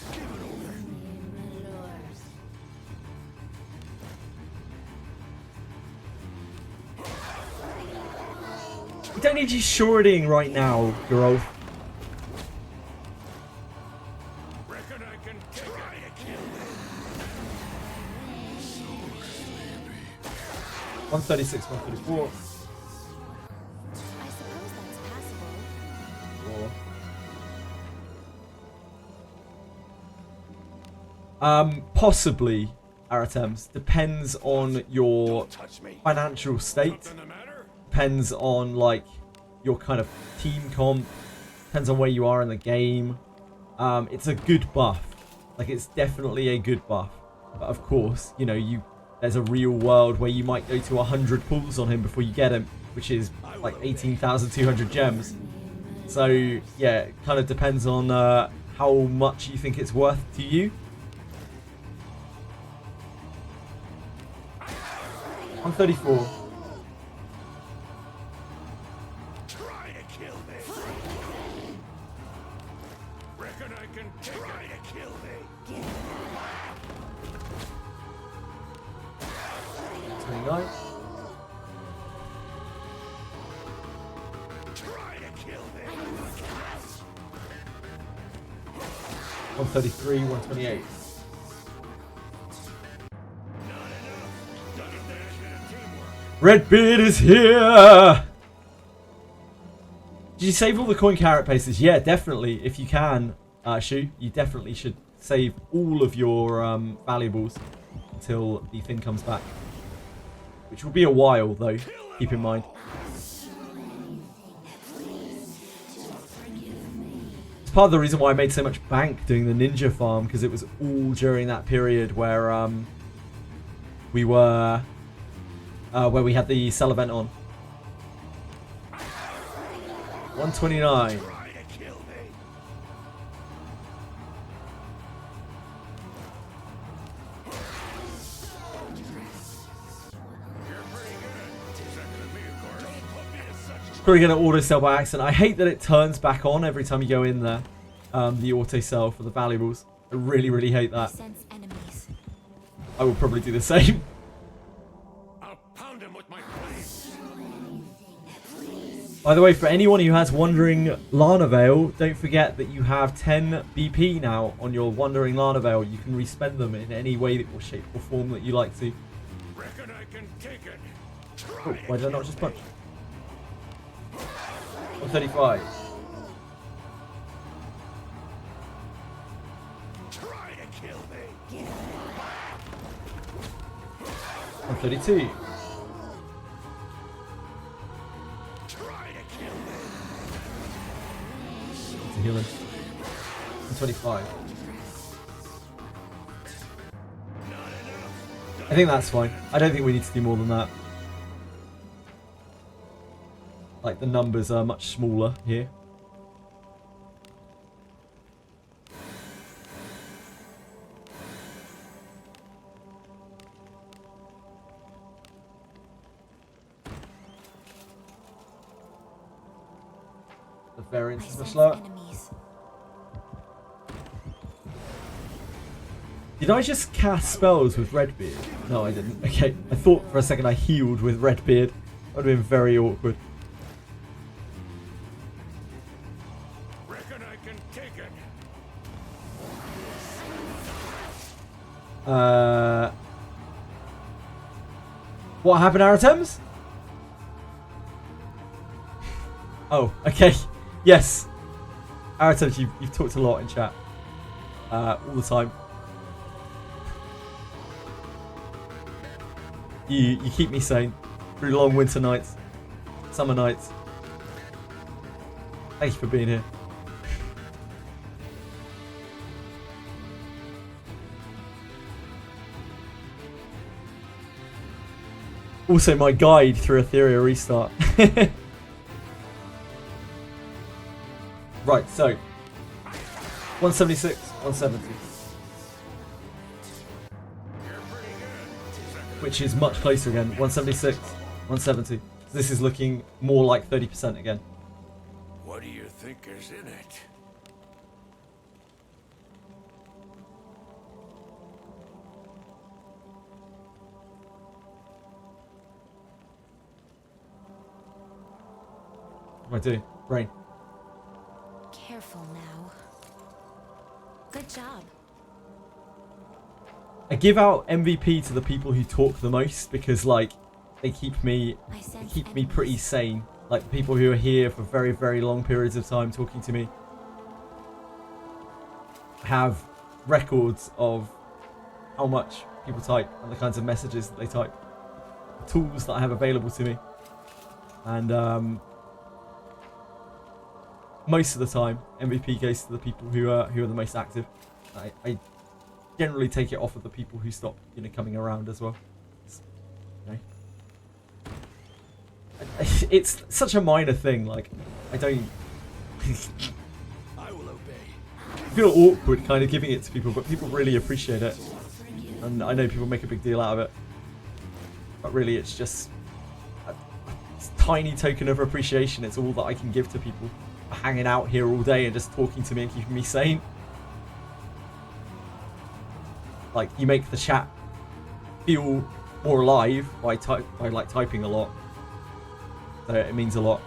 We don't need you shorting right now, girl. Reckon I can take it. 136, 134. I suppose that's passable. Possibly, Aratems. Depends on your Touch me. financial state. Something the matter? Depends on, like, your kind of team comp. Depends on where you are in the game. It's a good buff. Like, it's definitely a good buff. But of course, you know, there's a real world where you might go to 100 pulls on him before you get him, which is like 18,200 gems. So, yeah, it kind of depends on how much you think it's worth to you. 134. Try to kill me. Reckon I can take it. Try to kill me. 29. Try to kill me. 133, 128. Redbeard is here! Did you save all the coin carrot paces? Yeah, definitely. If you can, Shu, you definitely should save all of your valuables until the thing comes back. Which will be a while, though. Keep in mind. It's part of the reason why I made so much bank doing the ninja farm, because it was all during that period where we were where we had the sell event on. 129. Try to kill me. You're pretty good. Second of me, of course. Don't put me in such Probably going to auto sell by accident. I hate that it turns back on every time you go in there. The auto sell for the valuables. I really, really hate that. Sense enemies. I will probably do the same. I'll pound him with my blades. By the way, for anyone who has Wandering Lana Veil, don't forget that you have 10 BP now on your Wandering Lana Veil. You can respend them in any way, or shape, or form that you like to. Reckon I can take it. Oh, why did I not just punch? 135. Try to kill me. 132. Try to kill me. It's a healing. 125. I think that's fine. I don't think we need to do more than that. Like, the numbers are much smaller here. The variance I is much sense slower. enemies. Did I just cast spells with Redbeard? No, I didn't. Okay, I thought for a second I healed with Redbeard. That would have been very awkward. Reckon I can take it. What happened, Aratems? Oh, okay. Yes. Aratems, you've talked a lot in chat. All the time. You keep me sane through long winter nights, summer nights. Thank you for being here. Also, my guide through Etheria restart. Right, so 176, 170. Which is much closer again. 176, 170. So this is looking more like 30% again. What do you think is in it? What do I do? Brain. Careful now. Good job. I give out MVP to the people who talk the most because, like, they keep me pretty sane. Like, the people who are here for very, very long periods of time talking to me have records of how much people type and the kinds of messages that they type, the tools that I have available to me, and most of the time MVP goes to the people who are the most active. I generally take it off of the people who stop, coming around as well. It's such a minor thing. Like, I don't. I will obey. feel awkward kind of giving it to people, but people really appreciate it. And I know people make a big deal out of it. But really, it's just a tiny token of appreciation. It's all that I can give to people for hanging out here all day and just talking to me and keeping me sane. Like, you make the chat feel more alive by like typing a lot. So it means a lot.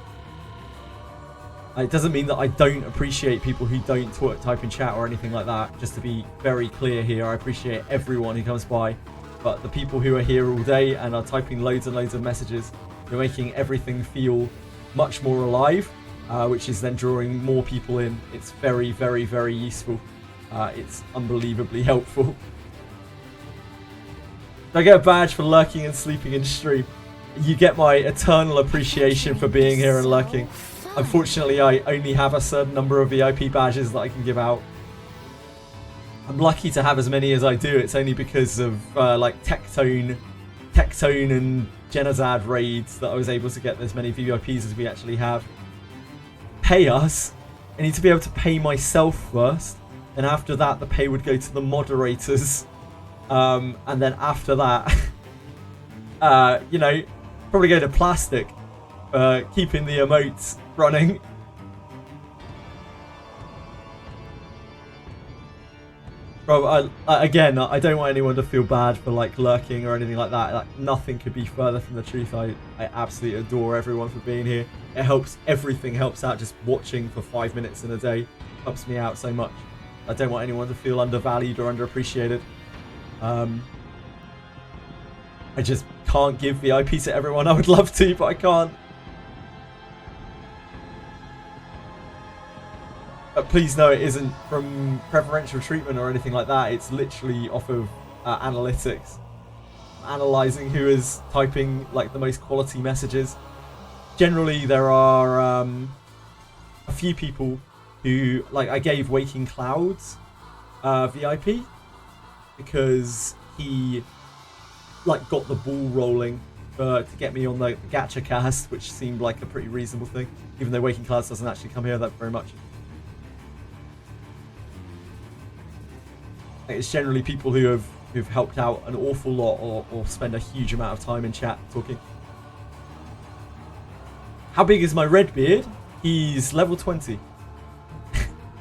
It doesn't mean that I don't appreciate people who don't type in chat or anything like that. Just to be very clear here, I appreciate everyone who comes by. But the people who are here all day and are typing loads and loads of messages, you're making everything feel much more alive, which is then drawing more people in. It's very, very, very useful. It's unbelievably helpful. I get a badge for lurking and sleeping in stream. You get my eternal appreciation for being here and lurking. Unfortunately, I only have a certain number of VIP badges that I can give out. I'm lucky to have as many as I do. It's only because of like Tectone and Genazad raids that I was able to get as many VIPs as we actually have. Pay us. I need to be able to pay myself first. And after that, the pay would go to the moderators. And then after that, you know, probably go to Plastic. Keeping the emotes running. Bro, again, I don't want anyone to feel bad for like lurking or anything like that. Like, nothing could be further from the truth. I absolutely adore everyone for being here. It helps, everything helps out. Just watching for 5 minutes in a day helps me out so much. I don't want anyone to feel undervalued or underappreciated. I just can't give VIP to everyone. I would love to, but I can't. But please know it isn't from preferential treatment or anything like that. It's literally off of analytics. I'm analysing who is typing like the most quality messages. Generally, there are a few people who, like, I gave Waking Clouds VIP because he like got the ball rolling to get me on the gacha cast, which seemed like a pretty reasonable thing, even though Waking Clouds doesn't actually come here that very much. It's generally people who've helped out an awful lot or spend a huge amount of time in chat talking. How big is my red beard? He's level 20.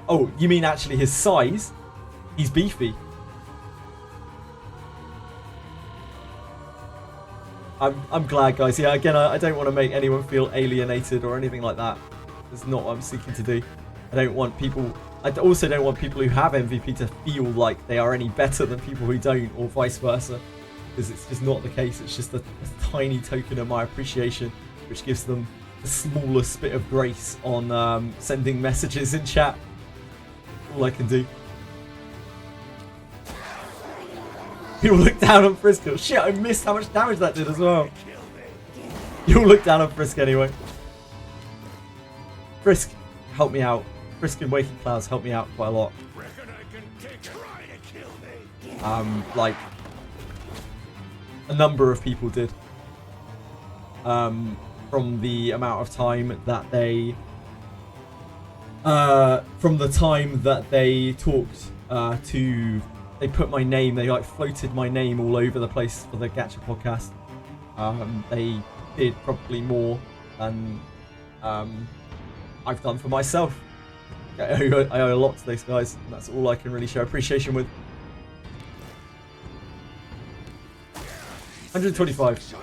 Oh, you mean actually his size? He's beefy. I'm glad, guys. Yeah, again, I don't want to make anyone feel alienated or anything like that. That's not what I'm seeking to do. I also don't want people who have MVP to feel like they are any better than people who don't, or vice versa. Because it's just not the case. It's just a tiny token of my appreciation, which gives them the smallest bit of grace on sending messages in chat. All I can do. You'll look down on Frisk. Shit, I missed how much damage that did as well. You'll look down on Frisk anyway. Frisk, help me out. Frisk and Waking Clouds help me out quite a lot. Like, a number of people did. From the amount of time that they... from the time that they talked to... They put my name, they like floated my name all over the place for the Gacha podcast. They did probably more than I've done for myself. I owe a lot to those guys, and that's all I can really show appreciation with. 125.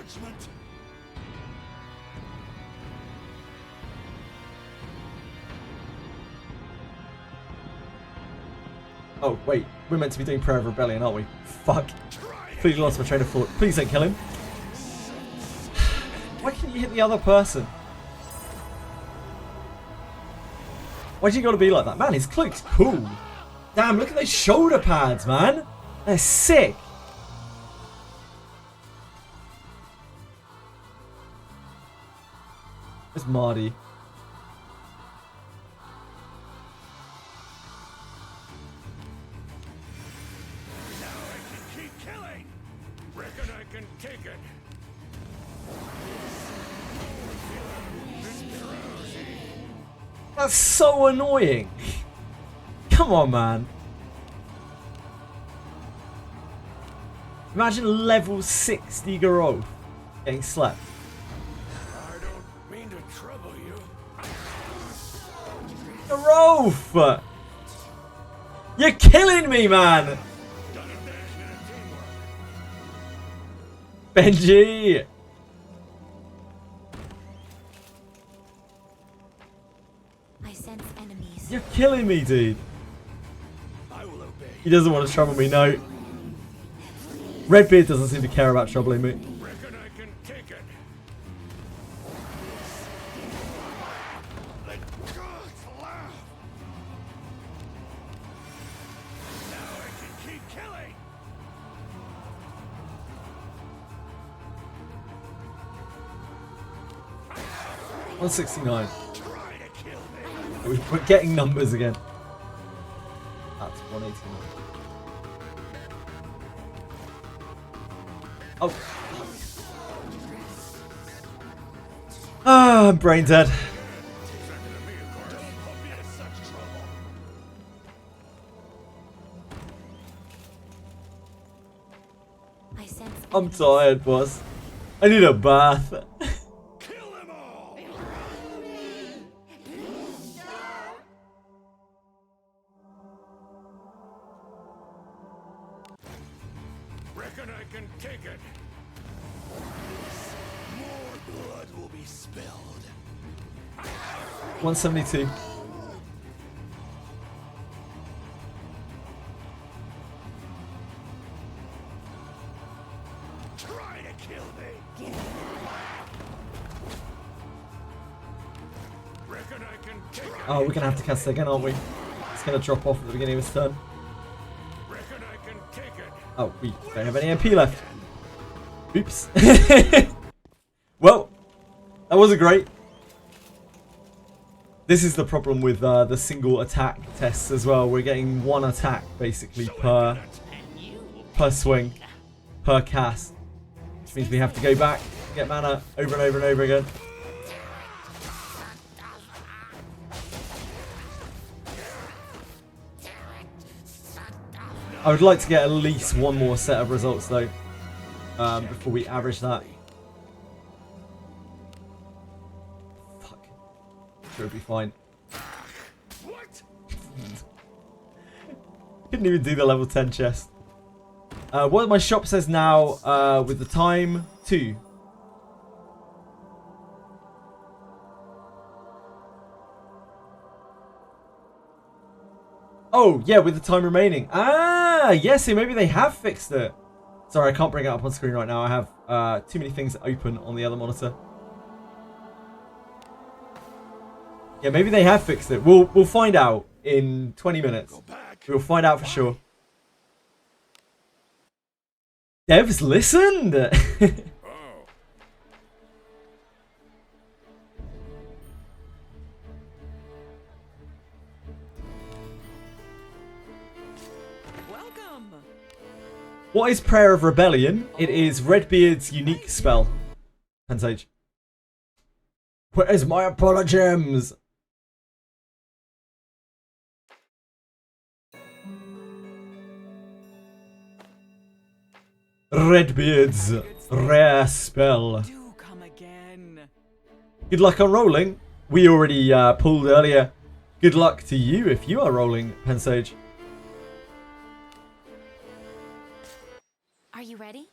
Oh, wait. We're meant to be doing Prayer of Rebellion, aren't we? Fuck. Completely lost my train of thought. Please don't kill him. Why can't you hit the other person? Why'd you gotta be like that? Man, his cloak's cool. Damn, look at those shoulder pads, man. They're sick. Where's Marty? That's so annoying. Come on, man. Imagine level 60 Garou getting slapped. I don't mean to trouble you. Garou! You're killing me, man! Benji! I sense enemies. You're killing me, dude. I will obey. He doesn't want to trouble me, no. Redbeard doesn't seem to care about troubling me. Reckon I can take it. The gods laugh. Now I can keep killing. 169. Try to kill me. We're getting numbers again. That's 189. Oh. Ah, I'm brain dead. I sense I'm tired, boss. I need a bath. Kill them all. Reckon I can take it. More blood will be spilled. 172. Try to kill me. Reckon I can take it. Oh, we're gonna have to cast it again, aren't we? It's gonna drop off at the beginning of his turn. Reckon I can take it. Oh, we don't have any MP left. Oops. Well, that wasn't great. This is the problem with the single attack tests as well. We're getting one attack basically per swing, per cast. Which means we have to go back, get mana over and over and over again. I would like to get at least one more set of results though, before we average that. Fuck. Sure, it'll be fine. What? Couldn't even do the level 10 chest. What my shop says now, with the time 2. Oh, yeah, with the time remaining. Ah, yes, so maybe they have fixed it. Sorry, I can't bring it up on screen right now. I have too many things open on the other monitor. Yeah, maybe they have fixed it. We'll find out in 20 minutes. We'll find out for sure. Devs listened! Oh. Welcome. What is Prayer of Rebellion? It is Redbeard's unique spell. Pensage. Where's my apologems? Redbeard's rare spell. Do come again. Good luck on rolling. We already pulled earlier. Good luck to you if you are rolling, Pensage. Are you ready?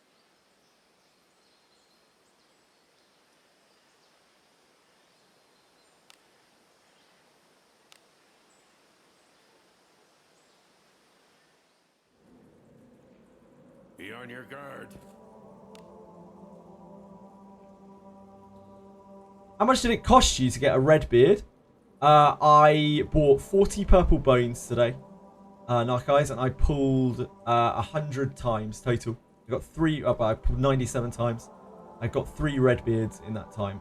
Be on your guard. How much did it cost you to get a Redbeard? I bought 40 purple bones today. Narceyes, and I pulled 100 times total. I got 3, I pulled 97 times. I got 3 Redbeards in that time.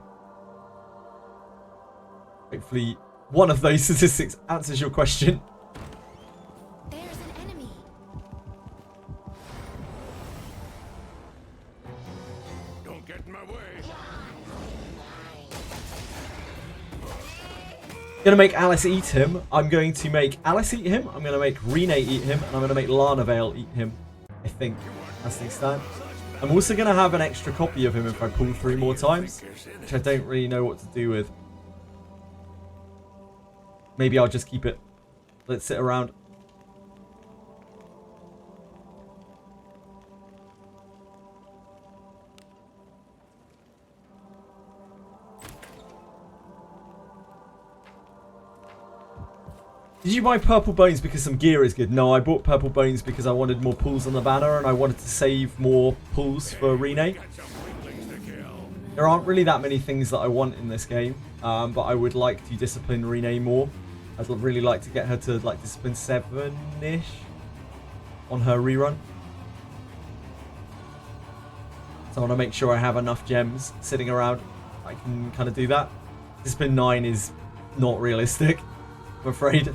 Hopefully one of those statistics answers your question. There's an enemy. Don't get in my way. Gonna make Alice eat him. I'm going to make Alice eat him. I'm gonna make Rene eat him, and I'm gonna make Lana Vale eat him. I think as things stand. I'm also gonna have an extra copy of him if I pull 3 more times, which I don't really know what to do with. Maybe I'll just keep it. Let's sit around. Did you buy purple bones because some gear is good? No, I bought purple bones because I wanted more pulls on the banner and I wanted to save more pulls for Rene. There aren't really that many things that I want in this game, but I would like to discipline Rene more. I'd really like to get her to like discipline 7-ish on her rerun. So I want to make sure I have enough gems sitting around. I can kind of do that. Discipline 9 is not realistic, I'm afraid.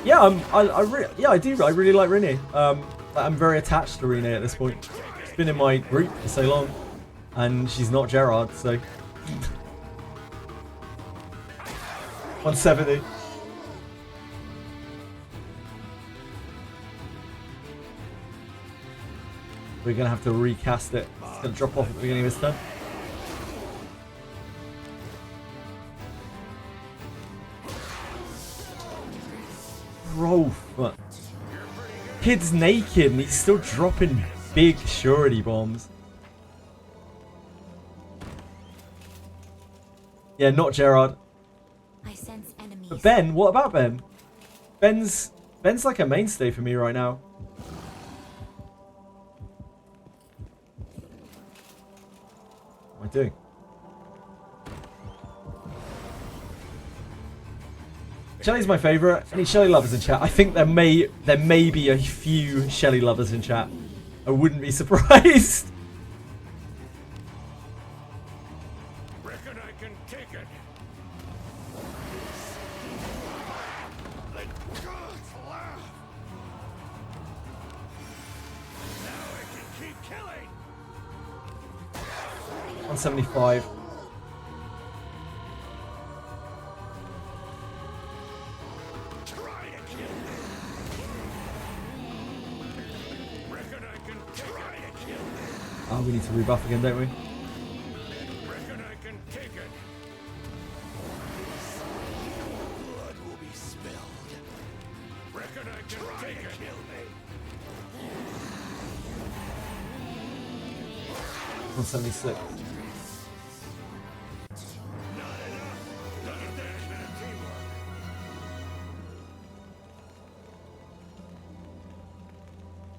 Yeah, I do. I really like Rene. I'm very attached to Rene at this point. She's been in my group for so long, and she's not Gerard, so 170. We're gonna have to recast it. It's gonna drop off at the beginning of this turn. Bro, kid's naked and he's still dropping big surety bombs. Yeah, not Gerard. I sense enemies. But Ben, what about Ben? Ben's like a mainstay for me right now. What am I doing? Shelly's my favourite. Any Shelly lovers in chat? I think there may be a few Shelly lovers in chat. I wouldn't be surprised. Reckon I can take it. The gods laugh. Now I can keep killing. 175. Oh, we need to rebuff again, don't we? Reckon I can take it. Blood will be spilled. Reckon I can take it. Kill me. 176.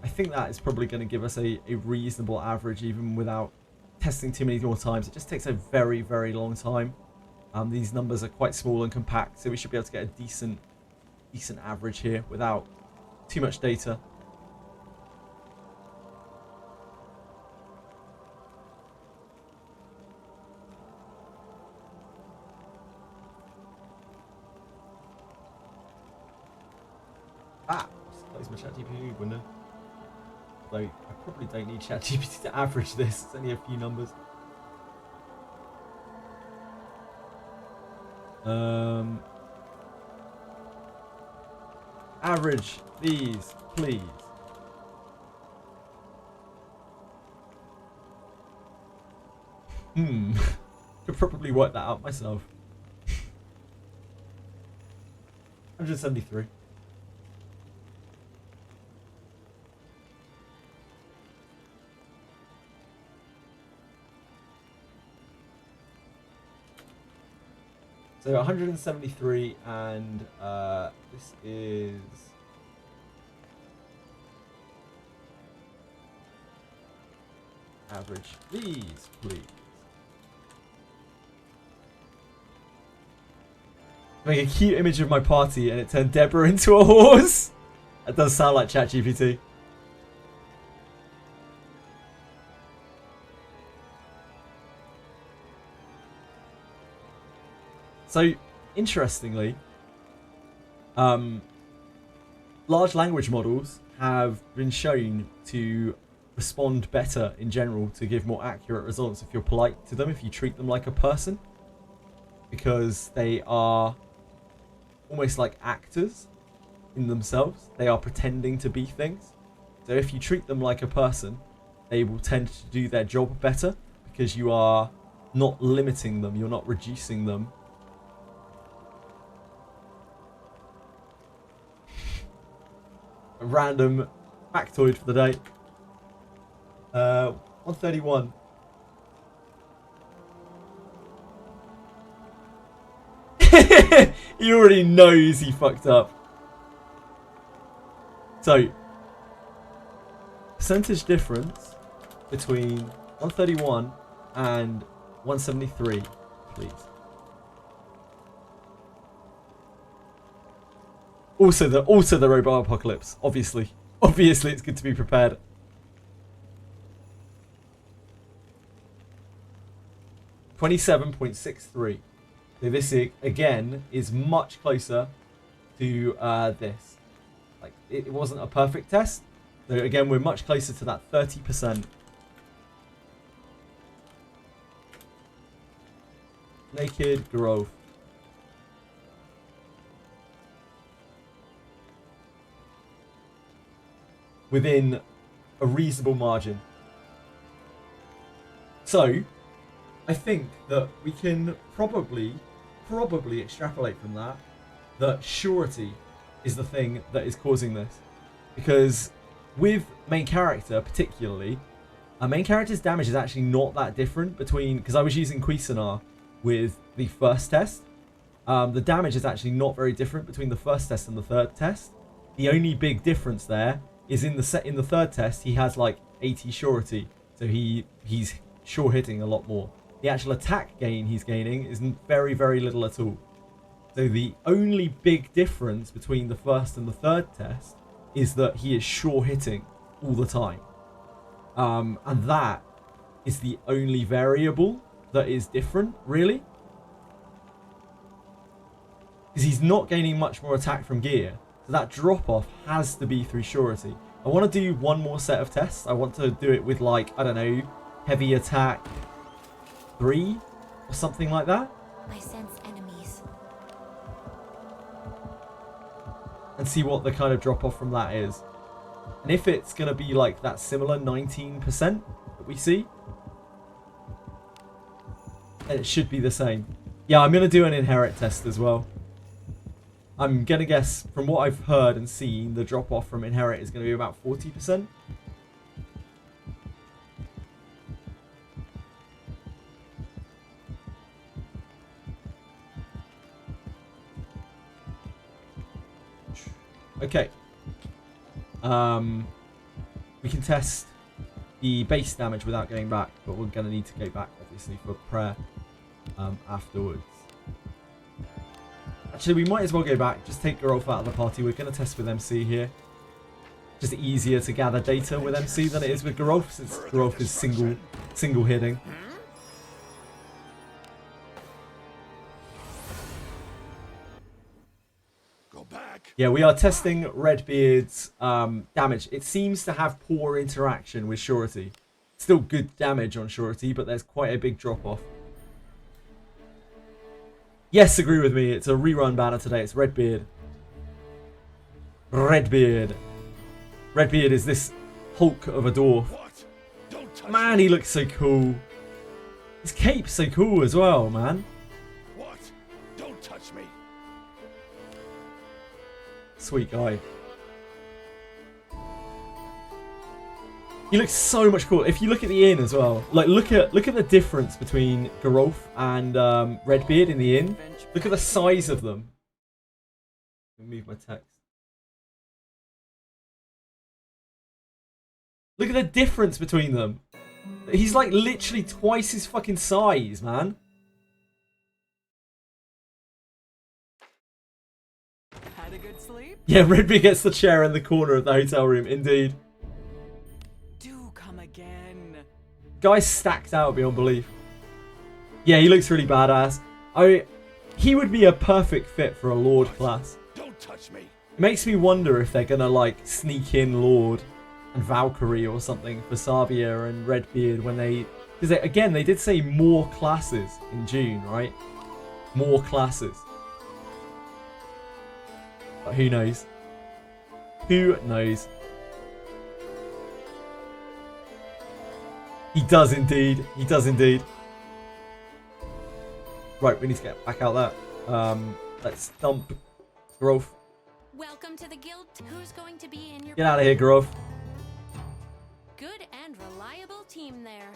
I think that is probably going to give us a reasonable average even without testing too many more times. It just takes a very, very long time. These numbers are quite small and compact, so we should be able to get a decent average here without too much data. Just close my ChatGPT window. Though I probably don't need ChatGPT to average this. It's only a few numbers. Average these, please. Could probably work that out myself. 173. So 173, and this is average these, please. Make a cute image of my party, and it turned Deborah into a horse. That does sound like ChatGPT. So, interestingly, large language models have been shown to respond better in general to give more accurate results if you're polite to them, if you treat them like a person. Because they are almost like actors in themselves. They are pretending to be things. So if you treat them like a person, they will tend to do their job better because you are not limiting them. You're not reducing them. A random factoid for the day. 131. He already knows he fucked up. So, percentage difference between 131 and 173, please. Also the robot apocalypse. Obviously it's good to be prepared. $27.63. So this again is much closer to this. Like it wasn't a perfect test. So again, we're much closer to that 30%. Naked growth. Within a reasonable margin. So, I think that we can probably extrapolate from that surety is the thing that is causing this. Because with main character particularly, main character's damage is actually not that different between, because I was using Cuisinart with the first test. The damage is actually not very different between the first test and the third test. The only big difference there is in the third test he has like 80 surety, so he's sure hitting a lot more. The actual attack gain he's gaining is very, very little at all. So the only big difference between the first and the third test is that he is sure hitting all the time. And that is the only variable that is different, really. Because he's not gaining much more attack from gear. So that drop-off has to be through surety. I want to do one more set of tests. I want to do it with, like, I don't know, heavy attack 3 or something like that. I sense enemies. And see what the kind of drop-off from that is. And if it's going to be like that similar 19% that we see, then it should be the same. Yeah, I'm going to do an inherit test as well. I'm going to guess, from what I've heard and seen, the drop-off from inherit is going to be about 40%. Okay. We can test the base damage without going back, but we're going to need to go back, obviously, for prayer afterwards. Actually, we might as well go back. Just take Geralf out of the party. We're going to test with MC here. Just easier to gather data with MC than it is with Geralf, since Geralf is single hitting. Yeah, we are testing Redbeard's damage. It seems to have poor interaction with surety. Still good damage on surety, but there's quite a big drop-off. Yes, agree with me. It's a rerun banner today. It's Redbeard. Redbeard. Redbeard is this Hulk of a dwarf. Man, he looks so cool. His cape's so cool as well, man. What? Don't touch me. Sweet guy. He looks so much cool. If you look at the inn as well, like look at the difference between Geralf and Redbeard in the inn. Look at the size of them. Let me move my text. Look at the difference between them. He's like literally twice his fucking size, man. Had a good sleep? Yeah, Redbeard gets the chair in the corner of the hotel room, indeed. Do come again. Guy's stacked out beyond belief. Yeah, he looks really badass. He would be a perfect fit for a Lord class. Don't touch me. It makes me wonder if they're gonna like sneak in Lord and Valkyrie or something for Sabia and Redbeard when they... Because again, they did say more classes in June, right? More classes. But who knows? Who knows? He does indeed. He does indeed. Right, we need to get back out there. Let's dump Growth. Welcome to the guild. Who's going to be in your... Get out of here, Growth. Good and reliable team there.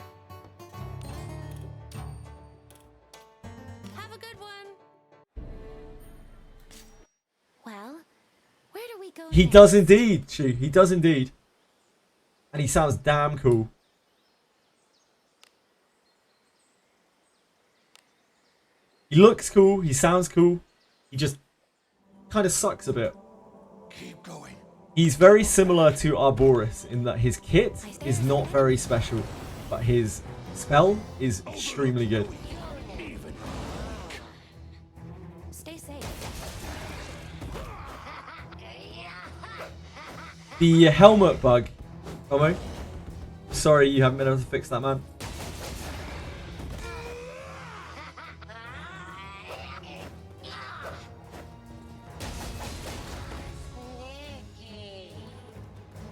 Have a good one. Well, where do we go He next? does indeed, Chu. He does indeed. And he sounds damn cool. He looks cool. He sounds cool. He just kind of sucks a bit. Keep going. He's very similar to Arboris in that his kit is not very special, but his spell is extremely good. Stay safe. The helmet bug, Tomo. Sorry you haven't been able to fix that, man.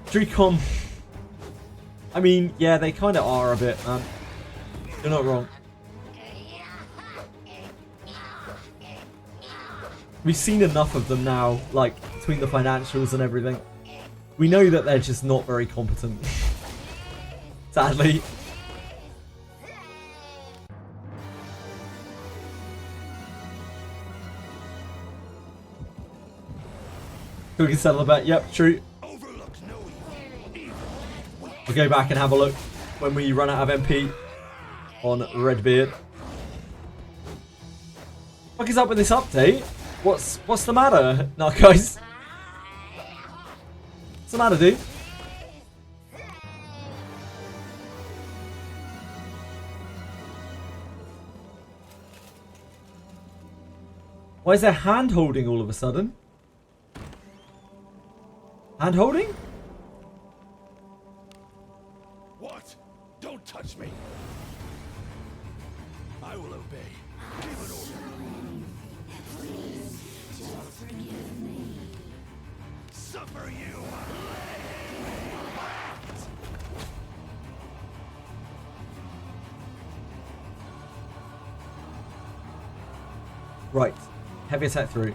Dracom. I mean, yeah, they kind of are a bit, man. You're not wrong. We've seen enough of them now, like, between the financials and everything. We know that they're just not very competent. Sadly. We can settle a bet. Yep, true. We'll go back and have a look when we run out of MP on Redbeard. What is up with this update? What's the matter, Narcos? What's the matter, dude? Why is there hand holding all of a sudden? Hand holding? What? Don't touch me. I will obey. Give an order. Suffer you. Right. Heavy attack through.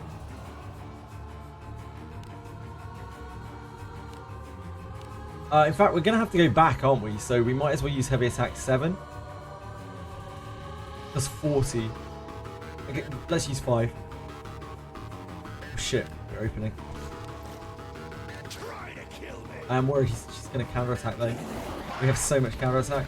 In fact, we're going to have to go back, aren't we? So we might as well use heavy attack 7. That's 40. Okay, let's use 5. Oh, shit, we're opening. Try to kill me. I am worried she's going to counter attack though. We have so much counter attack.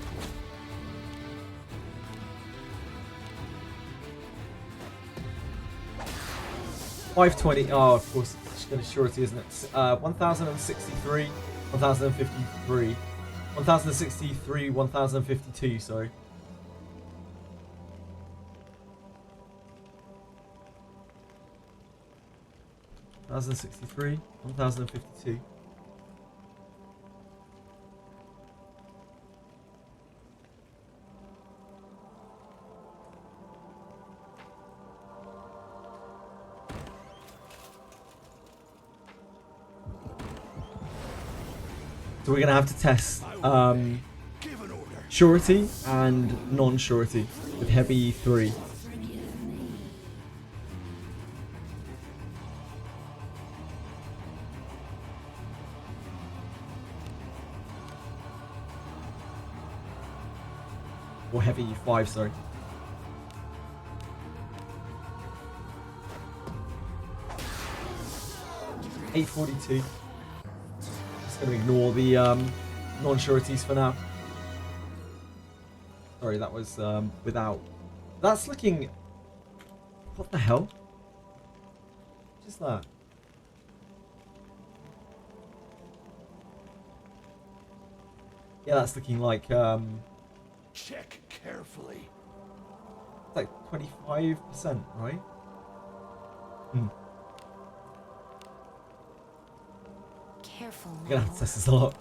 $520. Oh, of course, she's going to surety, isn't it? 1,063. 1,053. 1,063, 1,052, sorry. $1,063, 1,052. So we're going to have to test surety and non-surety with heavy 3. Or heavy 5, sorry. $842. Going to ignore the non-sureties for now. Sorry, that was without. That's looking... What the hell? What is that? Yeah, that's looking like Check carefully. it's like 25%, right? Careful We're gonna now. have to test this a lot.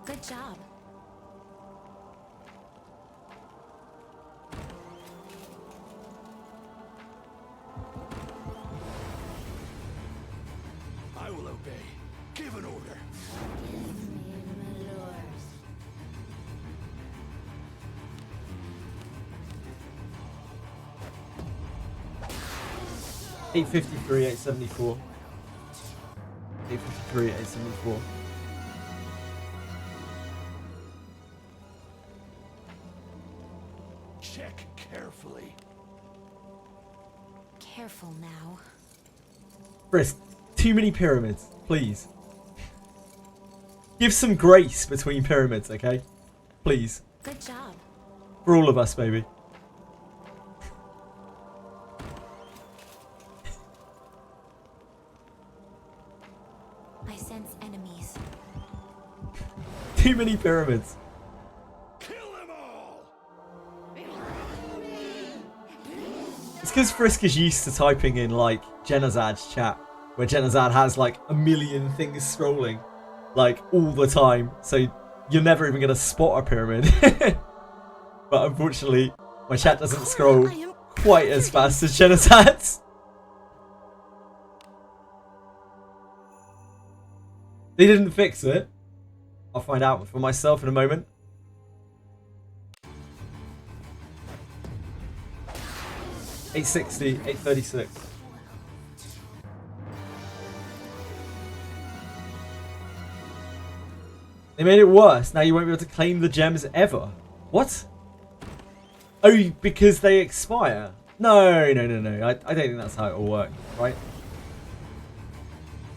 Good job. I will obey. Give an order. 853, 874. 853, 874. Check carefully. Careful now. Frisk, too many pyramids, please. Give some grace between pyramids, okay? Please. Good job. For all of us, baby. I sense enemies. Too many pyramids. Kill them all! It's because Frisk is used to typing in, like, Genazad's chat, where Genazad has, like, a million things scrolling, like, all the time. So you're never even going to spot a pyramid. But unfortunately, my chat doesn't scroll quite as fast as Genazad's. They didn't fix it. I'll find out for myself in a moment. $860, $836. They made it worse. Now you won't be able to claim the gems ever. What? Oh, because they expire? No. I don't think that's how it will work, right?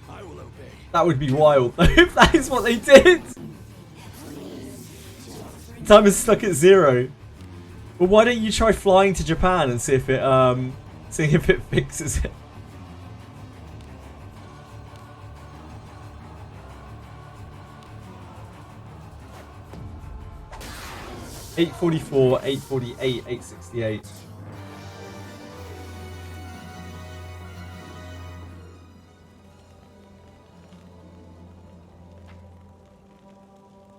I will obey. That would be wild, though, if that is what they did. Time is stuck at 0. Well, why don't you try flying to Japan and see if it fixes it? $844, $848, $868.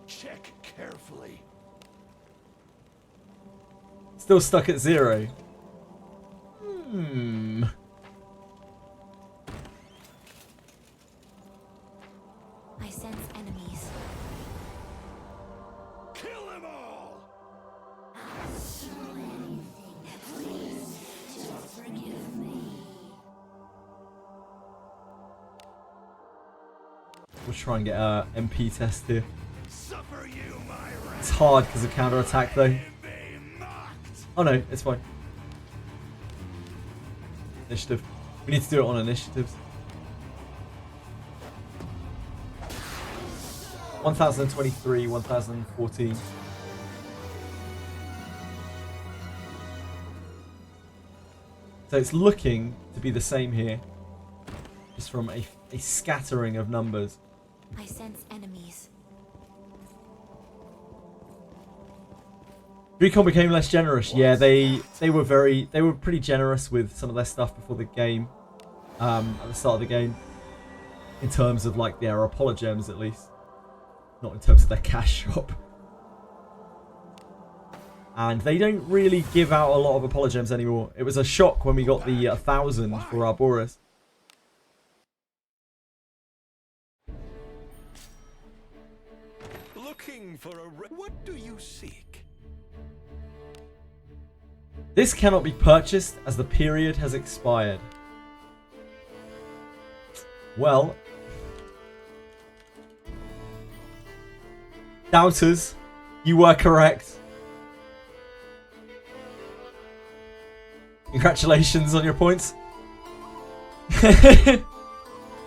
Check carefully. Still stuck at 0. I sense enemies. Kill them all! We'll try and get a MP test here. Suffer you, my It's hard because of counter attack though. be mocked. Oh no, it's fine. Initiative. We need to do it on initiatives. 1023, 1014. So it's looking to be the same here. Just from a scattering of numbers. I sense enemies. Recon became less generous. Yeah, they were pretty generous with some of their stuff before the game. At the start of the game. In terms of like their apologems at least. Not in terms of their cash shop. And they don't really give out a lot of apologems anymore. It was a shock when we got the 1,000 for our Boris. Looking for a what do you seek? This cannot be purchased as the period has expired. Well, doubters, you were correct. Congratulations on your points. To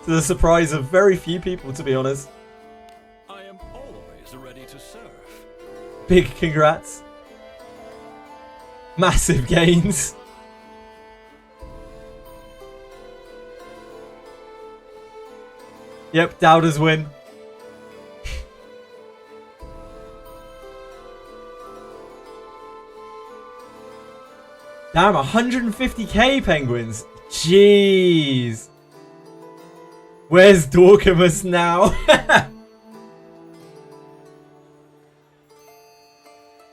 the surprise of very few people, to be honest. I am always ready to serve. Big congrats. Massive gains. Yep, doubters win. Damn, 150k penguins. Jeez. Where's Dorcamus now?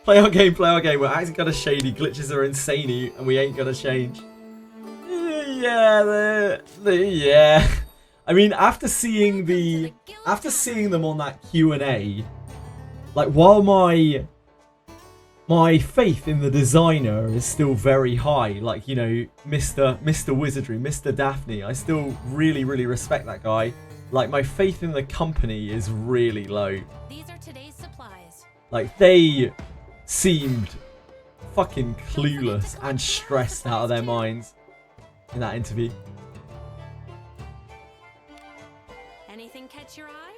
Play our game, play our game. We're acting kind of shady. Glitches are insane, and we ain't gonna change. Yeah, yeah. I mean, after seeing them on that Q&A, like, while my faith in the designer is still very high, like, you know, Mr. Wizardry, Mr. Daphne, I still really, really respect that guy. Like, my faith in the company is really low. These are today's supplies. Like, they seemed fucking clueless and stressed out of their minds in that interview. Anything catch your eye?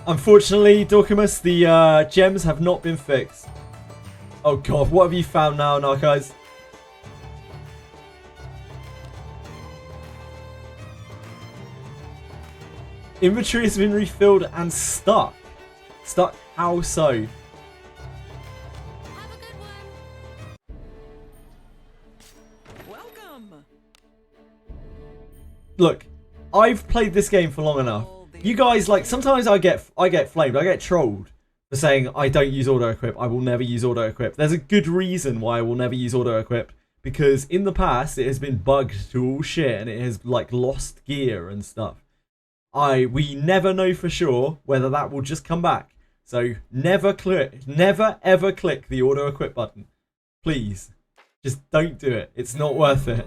Unfortunately, Dorcamus, the gems have not been fixed. Oh god, what have you found now, Narcos? Inventory has been refilled and stuck. Stuck? How so? Have a good one. Welcome. Look, I've played this game for long enough. You guys, like, sometimes I get flamed. I get trolled for saying I don't use auto equip. I will never use auto equip. There's a good reason why I will never use auto equip, because in the past it has been bugged to all shit and it has, like, lost gear and stuff. We never know for sure whether that will just come back. So never ever click the auto equip button. Please. Just don't do it. It's not worth it.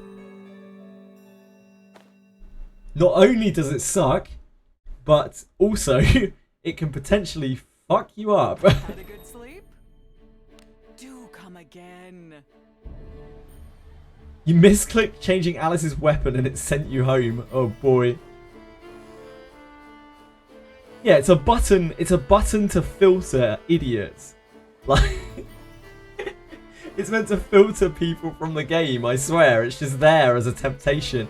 Not only does it suck, but also it can potentially fuck you up. Had a good sleep? Do come again. You misclicked changing Alice's weapon and it sent you home. Oh boy. Yeah, it's a button to filter idiots. Like, it's meant to filter people from the game, I swear. It's just there as a temptation.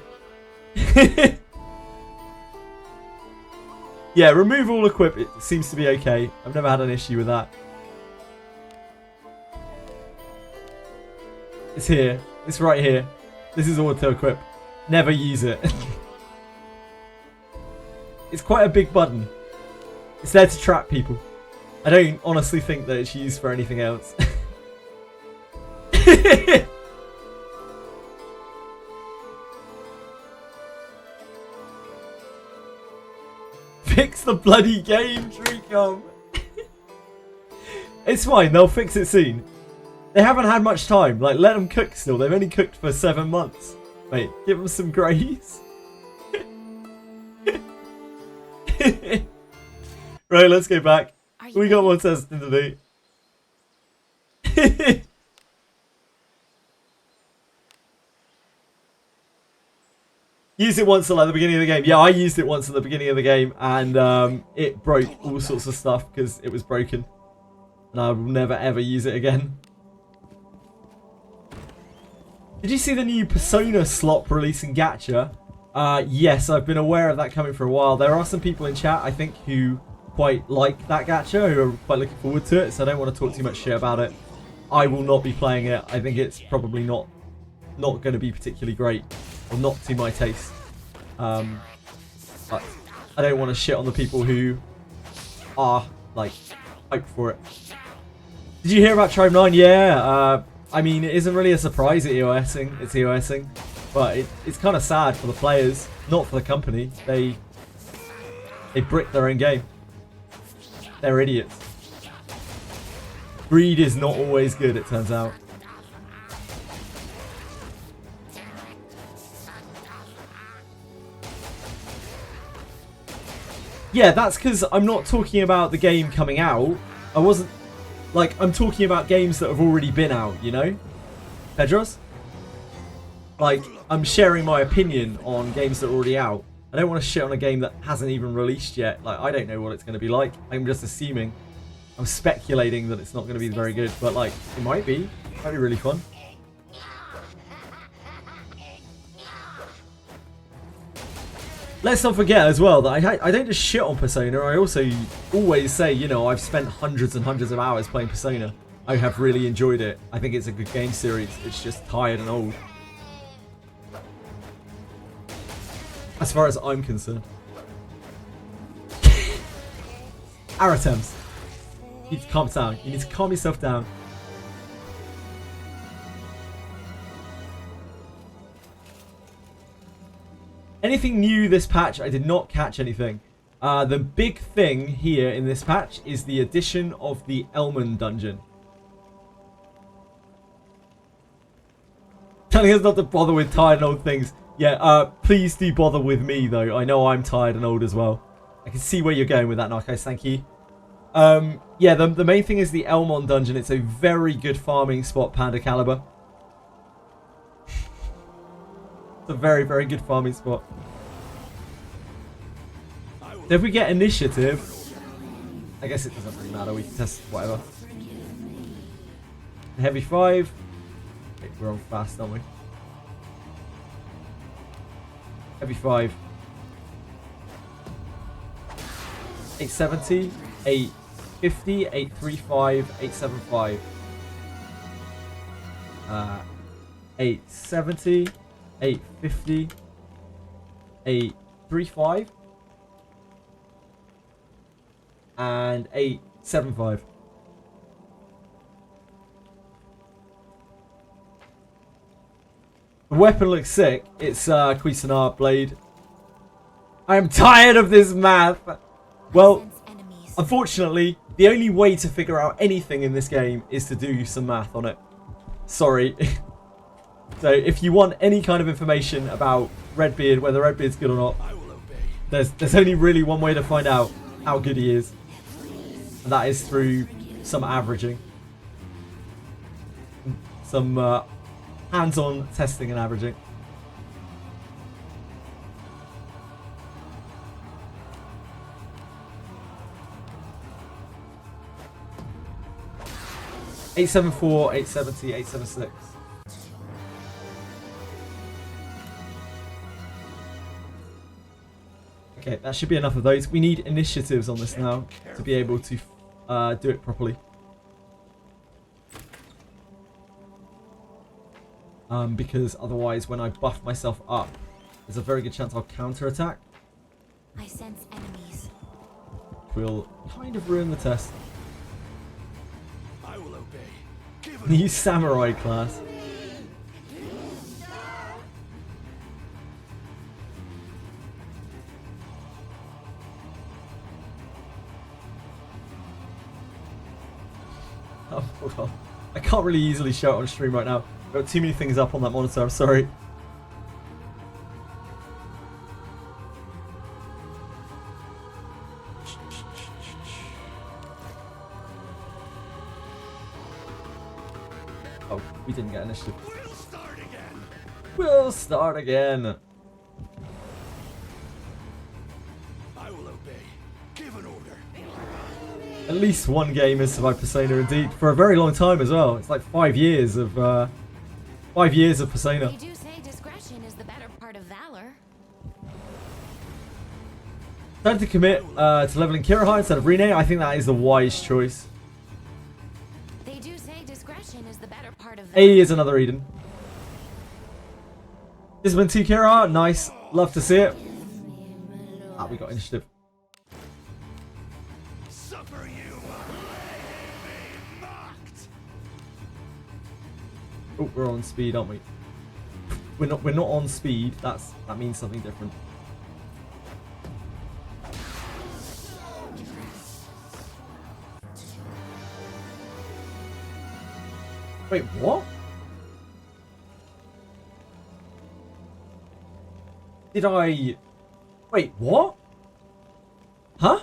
Yeah, remove all equip. It seems to be okay. I've never had an issue with that. It's here. It's right here. This is auto equip. Never use it. It's quite a big button. It's there to trap people. I don't honestly think that it's used for anything else. Fix the bloody game, Treecom. It's fine, they'll fix it soon. They haven't had much time. Like, let them cook still. They've only cooked for 7 months. Mate, give them some grace. Right, let's go back. We got more testing to do. Use it once at the beginning of the game. Yeah, I used it once at the beginning of the game, and it broke all sorts of stuff because it was broken. And I will never ever use it again. Did you see the new Persona slot releasing gacha? Yes, I've been aware of that coming for a while. There are some people in chat, I think, who quite like that gacha, who are quite looking forward to it, so I don't want to talk too much shit about it. I will not be playing it. I think it's probably not going to be particularly great, or not to my taste. But I don't want to shit on the people who are, like, hyped for it. Did you hear about Tribe 9? Yeah, I mean, it isn't really a surprise at EOSing. It's EOSing. But it's kind of sad for the players, not for the company. They brick their own game. They're idiots. Greed is not always good, it turns out. Yeah, that's because I'm not talking about the game coming out. I wasn't... Like, I'm talking about games that have already been out, you know? Pedros? Like, I'm sharing my opinion on games that are already out. I don't want to shit on a game that hasn't even released yet. Like, I don't know what it's going to be like. I'm just assuming. I'm speculating that it's not going to be very good. But, like, it might be. It might be really fun. Let's not forget as well that I don't just shit on Persona. I also always say, you know, I've spent hundreds and hundreds of hours playing Persona. I have really enjoyed it. I think it's a good game series. It's just tired and old. As far as I'm concerned. Aratems. You need to calm down. You need to calm yourself down. Anything new this patch? I did not catch anything. The big thing here in this patch is the addition of the ELMON dungeon. Telling us not to bother with tired and old things. Yeah, please do bother with me though. I know I'm tired and old as well. I can see where you're going with that, Narcos. Thank you. Yeah, the main thing is the ELMON dungeon. It's a very good farming spot, Panda Caliber. It's a very, very good farming spot. So if we get initiative, I guess it doesn't really matter. We can test whatever. Heavy 5. Okay, we're on fast, aren't we? Heavy 5. 870, 850, 835, 875. 870, 850, 835, and 875. The weapon looks sick. It's Cuisinart blade. I am tired of this math. Well, unfortunately, the only way to figure out anything in this game is to do some math on it. Sorry. So if you want any kind of information about Redbeard, whether Redbeard's good or not, there's only really one way to find out how good he is. And that is through some averaging. Some hands-on testing and averaging. $874, $870, $876. Okay, that should be enough of those. We need initiatives on this now to be able to do it properly. Because otherwise, when I buff myself up, there's a very good chance I'll counter-attack. I sense enemies. Will kind of ruin the test. I will obey. New samurai class. Oh, hold on. I can't really easily show it on stream right now. I've got too many things up on that monitor, I'm sorry. Oh, we didn't get initiative. We'll start again. We'll start again. I will obey. Give an order. At least one game has survived Persona, indeed, for a very long time as well. It's like 5 years of Persona. They do say discretion is the better part of valor. Time to commit to leveling Kirihara instead of Rine. I think that is the wise choice. They do say discretion is the better part of valor. 80 is another Eden. Discipline 2 Kirihara, nice. Love to see it. Ah, we got initiative. Suffer you. Be mocked. Oh, we're on speed, aren't we? We're not on speed. That means something different. Wait, what? Did I... Wait, what? Huh?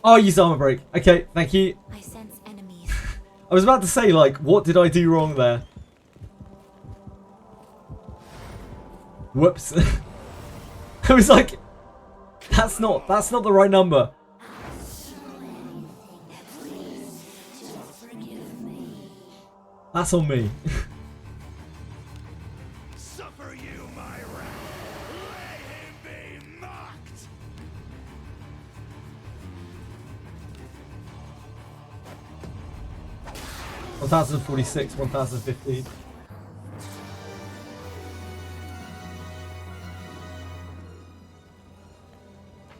Oh, use armor break. Okay, thank you. I sense enemies. I was about to say, like, what did I do wrong there? Whoops. I was like, that's not the right number. That's on me. Suffer you, my wrath. Let him be mocked. $1,046, $1,015.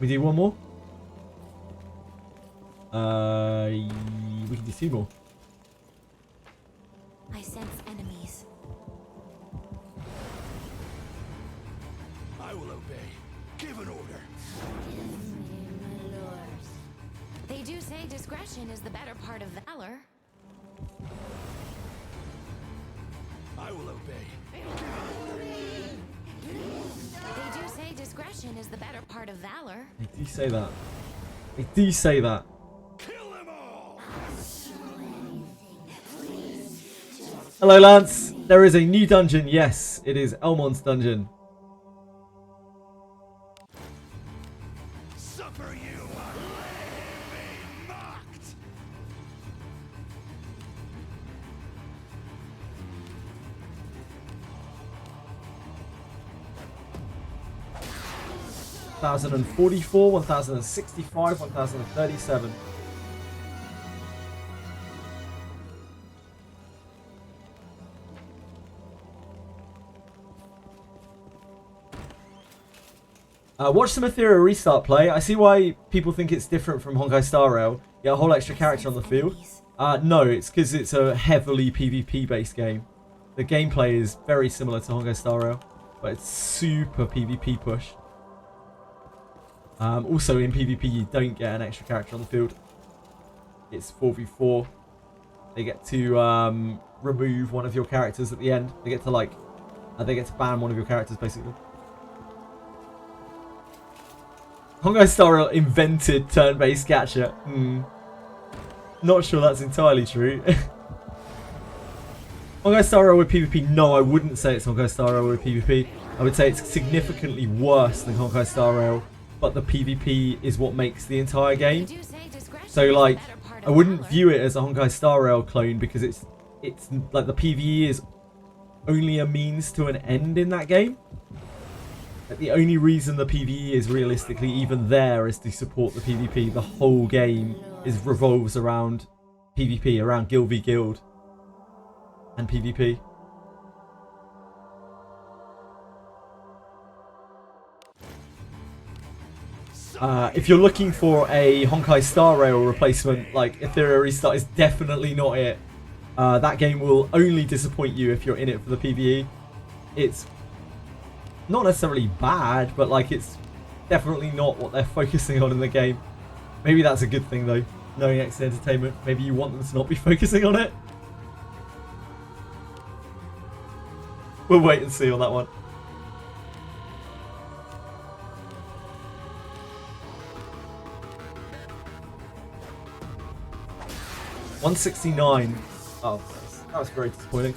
We do one more? We can do two more. I sense enemies. I will obey. Give an order. They do say discretion is the better part of valor. I will obey. They do say discretion is the better part of valor. They do say that. They do say that. Kill them all! Hello, Lance. There is a new dungeon. Yes, it is ELMON's dungeon. Suffer you! Let him be mocked! 1044, 1065, 1037. Watch some Ethereal Restart play. I see why people think it's different from Honkai Star Rail. You get a whole extra character on the field. No, it's because it's a heavily PvP based game. The gameplay is very similar to Honkai Star Rail, but it's super PvP push. Also in PvP you don't get an extra character on the field. It's 4v4. They get to remove one of your characters at the end. They get to ban one of your characters basically. Honkai Star Rail invented turn-based gacha. Not sure that's entirely true. Honkai Star Rail with PvP? No, I wouldn't say it's Honkai Star Rail with PvP. I would say it's significantly worse than Honkai Star Rail, but the PvP is what makes the entire game. So like, I wouldn't view it as a Honkai Star Rail clone because it's like the PvE is only a means to an end in that game. Like, the only reason the PvE is realistically even there is to support the PvP. The whole game revolves around PvP, around guild v guild and PvP. If you're looking for a Honkai Star Rail replacement, like Ethereal Restart is definitely not it. That game will only disappoint you if you're in it for the PvE. It's not necessarily bad, but like it's definitely not what they're focusing on in the game. Maybe that's a good thing though, knowing X Entertainment. Maybe you want them to not be focusing on it. We'll wait and see on that one. $169. Oh, that was very disappointing.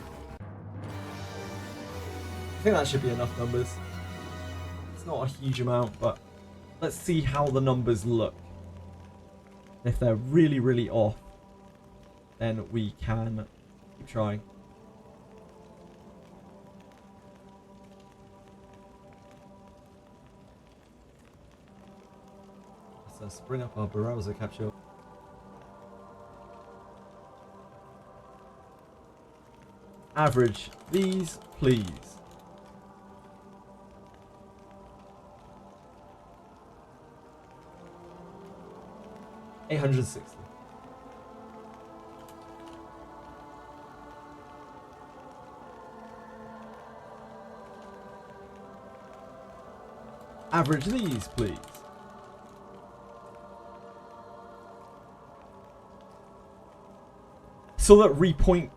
I think that should be enough numbers. It's not a huge amount, but let's see how the numbers look. If they're really, really off, then we can keep trying. Let's bring up our browser capture. Average these, please. $860. Average these, please. So that repoint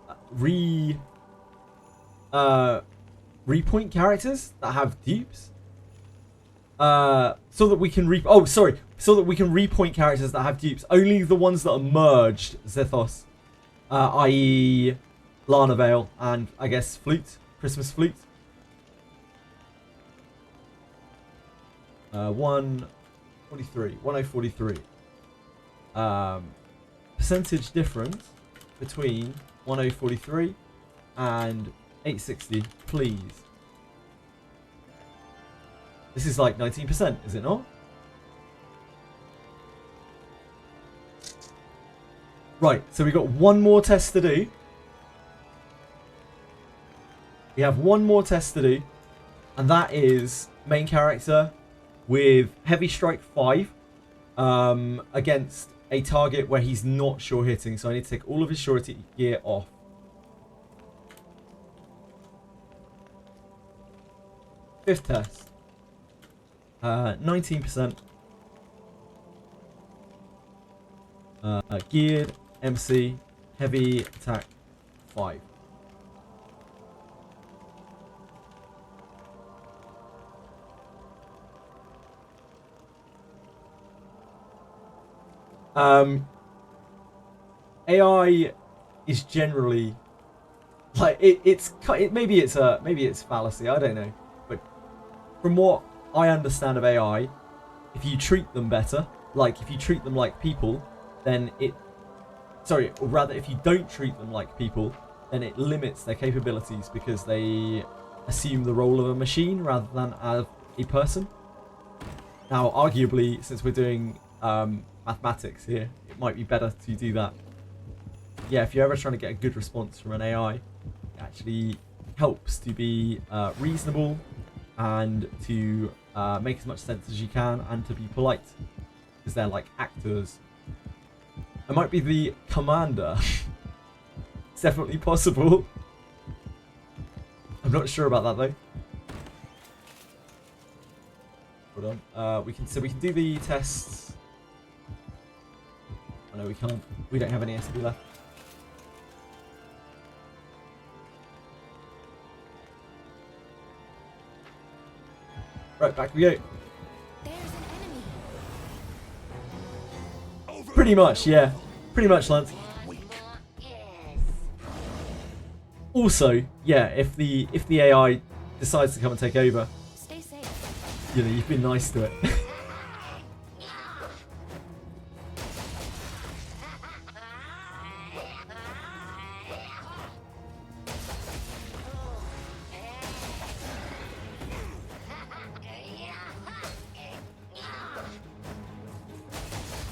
characters that have dupes. So that we can so that we can repoint characters that have dupes. Only the ones that are merged, Zethos, i.e. Lana Vale and I guess Flute, Christmas Flute. 1043. Percentage difference between 1043 and 860, please. This is like 19%, is it not? Right, so we got one more test to do. We have one more test to do, and that is main character with Heavy Strike 5 against a target where he's not sure hitting. So I need to take all of his surety gear off. Fifth test. 19%. Geared, MC, heavy attack 5. AI is generally like maybe it's fallacy, I don't know, but from what I understand of AI, if you treat them better, like if you treat them like people, then or rather if you don't treat them like people, then it limits their capabilities because they assume the role of a machine rather than of a person. Now, arguably, since we're doing mathematics here, it might be better to do that. Yeah, if you're ever trying to get a good response from an AI, it actually helps to be reasonable and to make as much sense as you can and to be polite, because they're like actors. I might be the commander. It's definitely possible. I'm not sure about that though. Hold on. We can do the tests. Oh no, we can't. We don't have any SP left. Right, back we go. There's an enemy. Pretty much, yeah. Pretty much, Lance. Also, yeah, if the AI decides to come and take over, Stay safe. you know, you've been nice to it.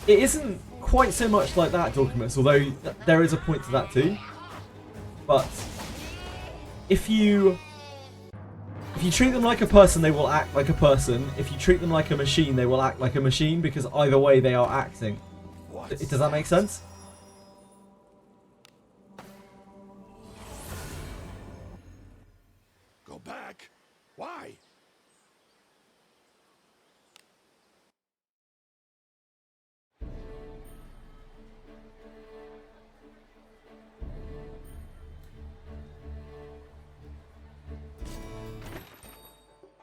It isn't quite so much like that, Dorkimus, although there is a point to that too. But if you treat them like a person, they will act like a person. If you treat them like a machine, they will act like a machine, because either way they are acting. Does that make sense? Go back? Why?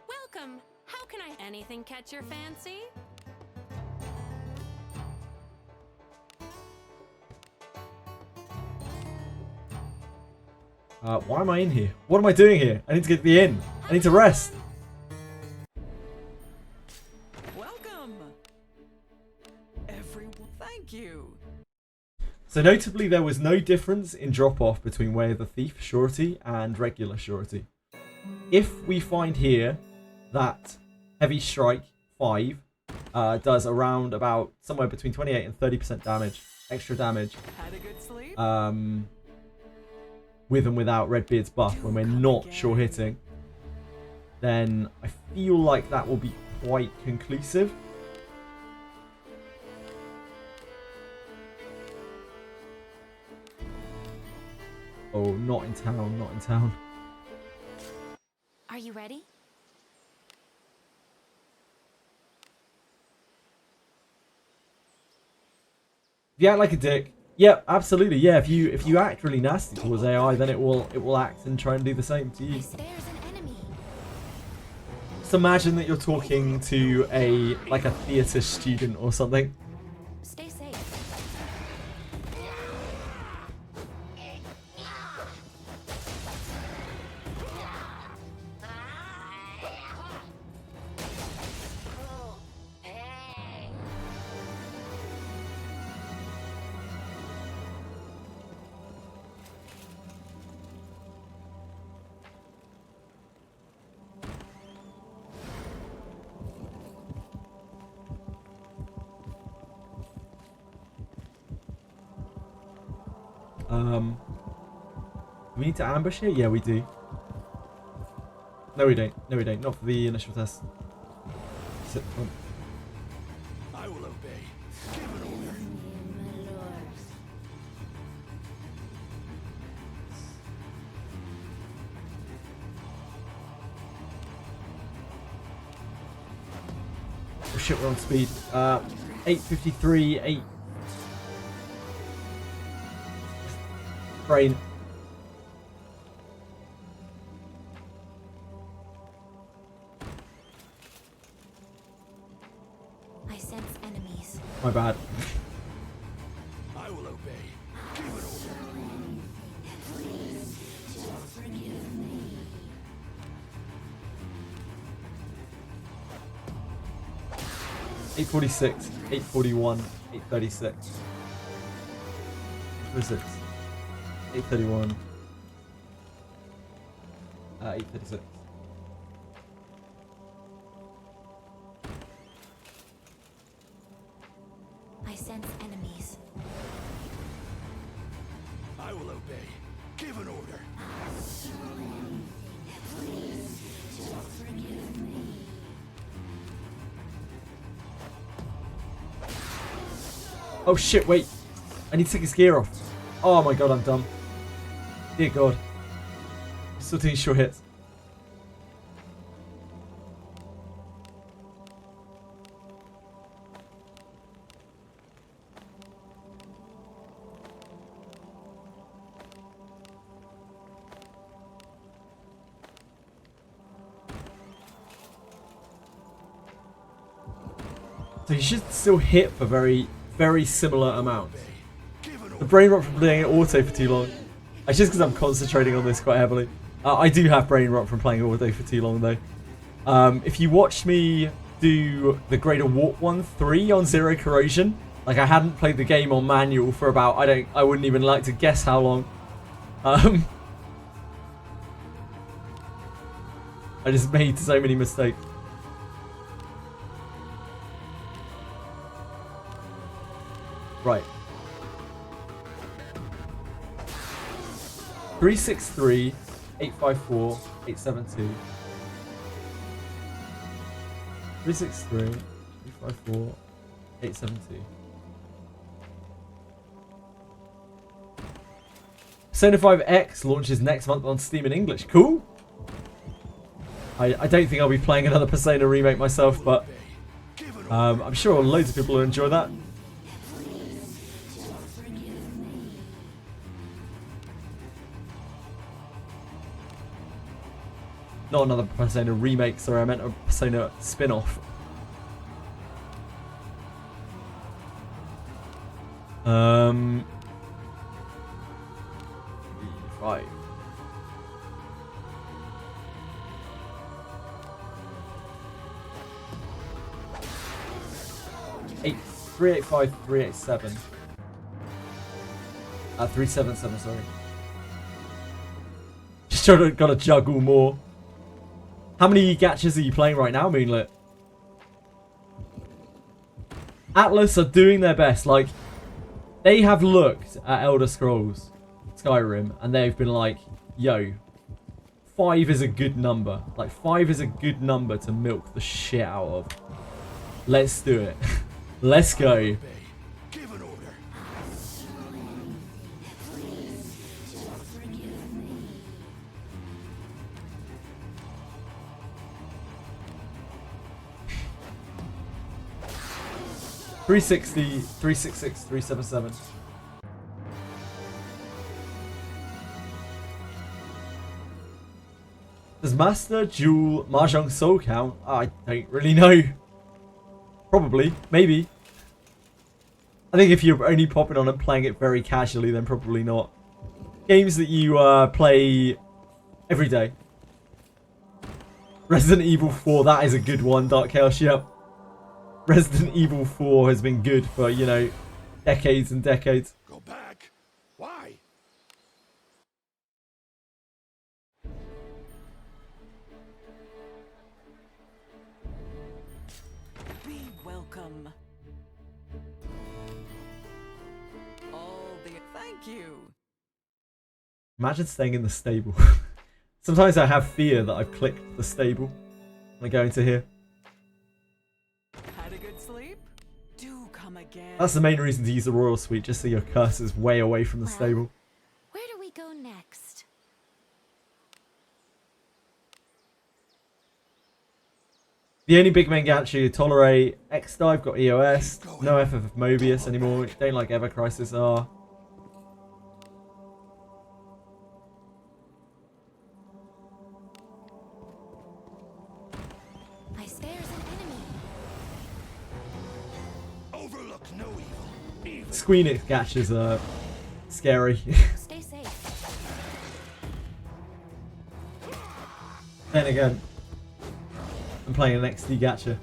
Welcome. How can I... Anything catch your fancy? Why am I in here? What am I doing here? I need to get to the inn. I need to rest. Welcome. Everyone, thank you. So notably, there was no difference in drop-off between Way of the Thief surety and regular surety. If we find here that Heavy Strike 5 does around about somewhere between 28 and 30% damage, extra damage, Had a good sleep? with and without Redbeard's buff when we're not sure hitting, then I feel like that will be quite conclusive. Oh, not in town, not in town. Are you ready? If you act like a dick, yeah, absolutely, yeah. If you act really nasty towards AI, then it will act and try and do the same to you. There's an enemy. Just imagine that you're talking to a theatre student or something. Stay safe. Do we need to ambush here? Yeah, we do. No, we don't. No, we don't. Not for the initial test. sit front. I will obey. Give an order. Oh shit, we're on speed. 8:53, 8. Brain. I sense enemies. My bad. I will obey. Give an order. Eight 46, 8:41, 8:36. Wizards. 8:31. 8:36. I sense enemies. I will obey. Give an order. Oh shit, wait. I need to take his gear off. Oh my god, I'm dumb. Dear god. Still taking short hits. So you should still hit for very similar amounts. The brain rot from playing auto for too long. It's just because I'm concentrating on this quite heavily. I do have brain rot from playing auto for too long though. If you watched me do the Greater Warp 1-3 on Zero Corrosion, like I hadn't played the game on manual for about, I wouldn't even like to guess how long. I just made so many mistakes. Right. 363, 854, 872. 363, 854, 872. Persona 5 X launches next month on Steam in English. Cool. I don't think I'll be playing another Persona remake myself, but I'm sure loads of people will enjoy that. Not another Persona remake, sorry, I meant a Persona spin-off. Right. Eight, 385, 387. 377, sorry. Just gotta juggle more. How many gachas are you playing right now, Moonlit? Atlas are doing their best. Like, they have looked at Elder Scrolls Skyrim and they've been like, yo, 5 is a good number. Like, 5 is a good number to milk the shit out of. Let's do it. Let's go. Give an order. 360, 366, 377. Does Master Duel Mahjong Soul count? I don't really know. Probably. Maybe. I think if you're only popping on and playing it very casually, then probably not. Games that you play every day. Resident Evil 4, that is a good one, Dark Chaos, yep. Resident Evil 4 has been good for, you know, decades and decades. Go back. Why? Be welcome. All the thank you. Imagine staying in the stable. Sometimes I have fear that I've clicked the stable when I go into here. That's the main reason to use the Royal Suite, just so your cursor's way away from the stable. Where do we go next? The only big main gacha you tolerate, X-Dive got EOS, no FF Mobius anymore, don't like Ever Crisis R. I spares an enemy. Overlook no evil. Squeenix gachas are scary. Stay safe. Then again, I'm playing an XD gacha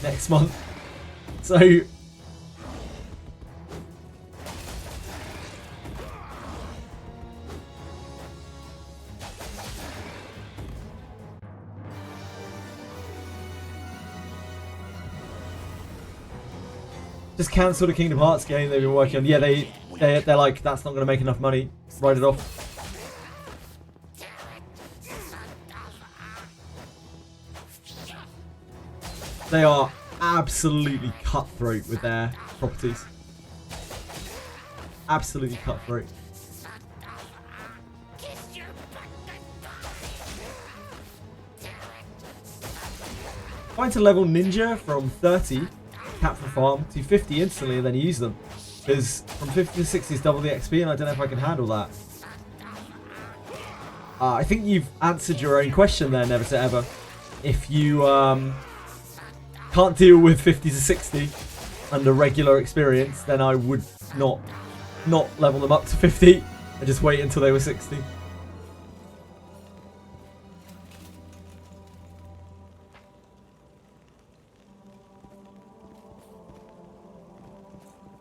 next month, so just cancel the Kingdom Hearts game they've been working on. Yeah, they're like, that's not going to make enough money. Write it off. They are absolutely cutthroat with their properties. Absolutely cutthroat. Trying to level Ninja from 30 Capture Farm to 50 instantly and then use them. Because from 50 to 60 is double the XP and I don't know if I can handle that. I think you've answered your own question there, Never to Ever. If you can't deal with 50 to 60 under regular experience, then I would not level them up to 50 and just wait until they were 60.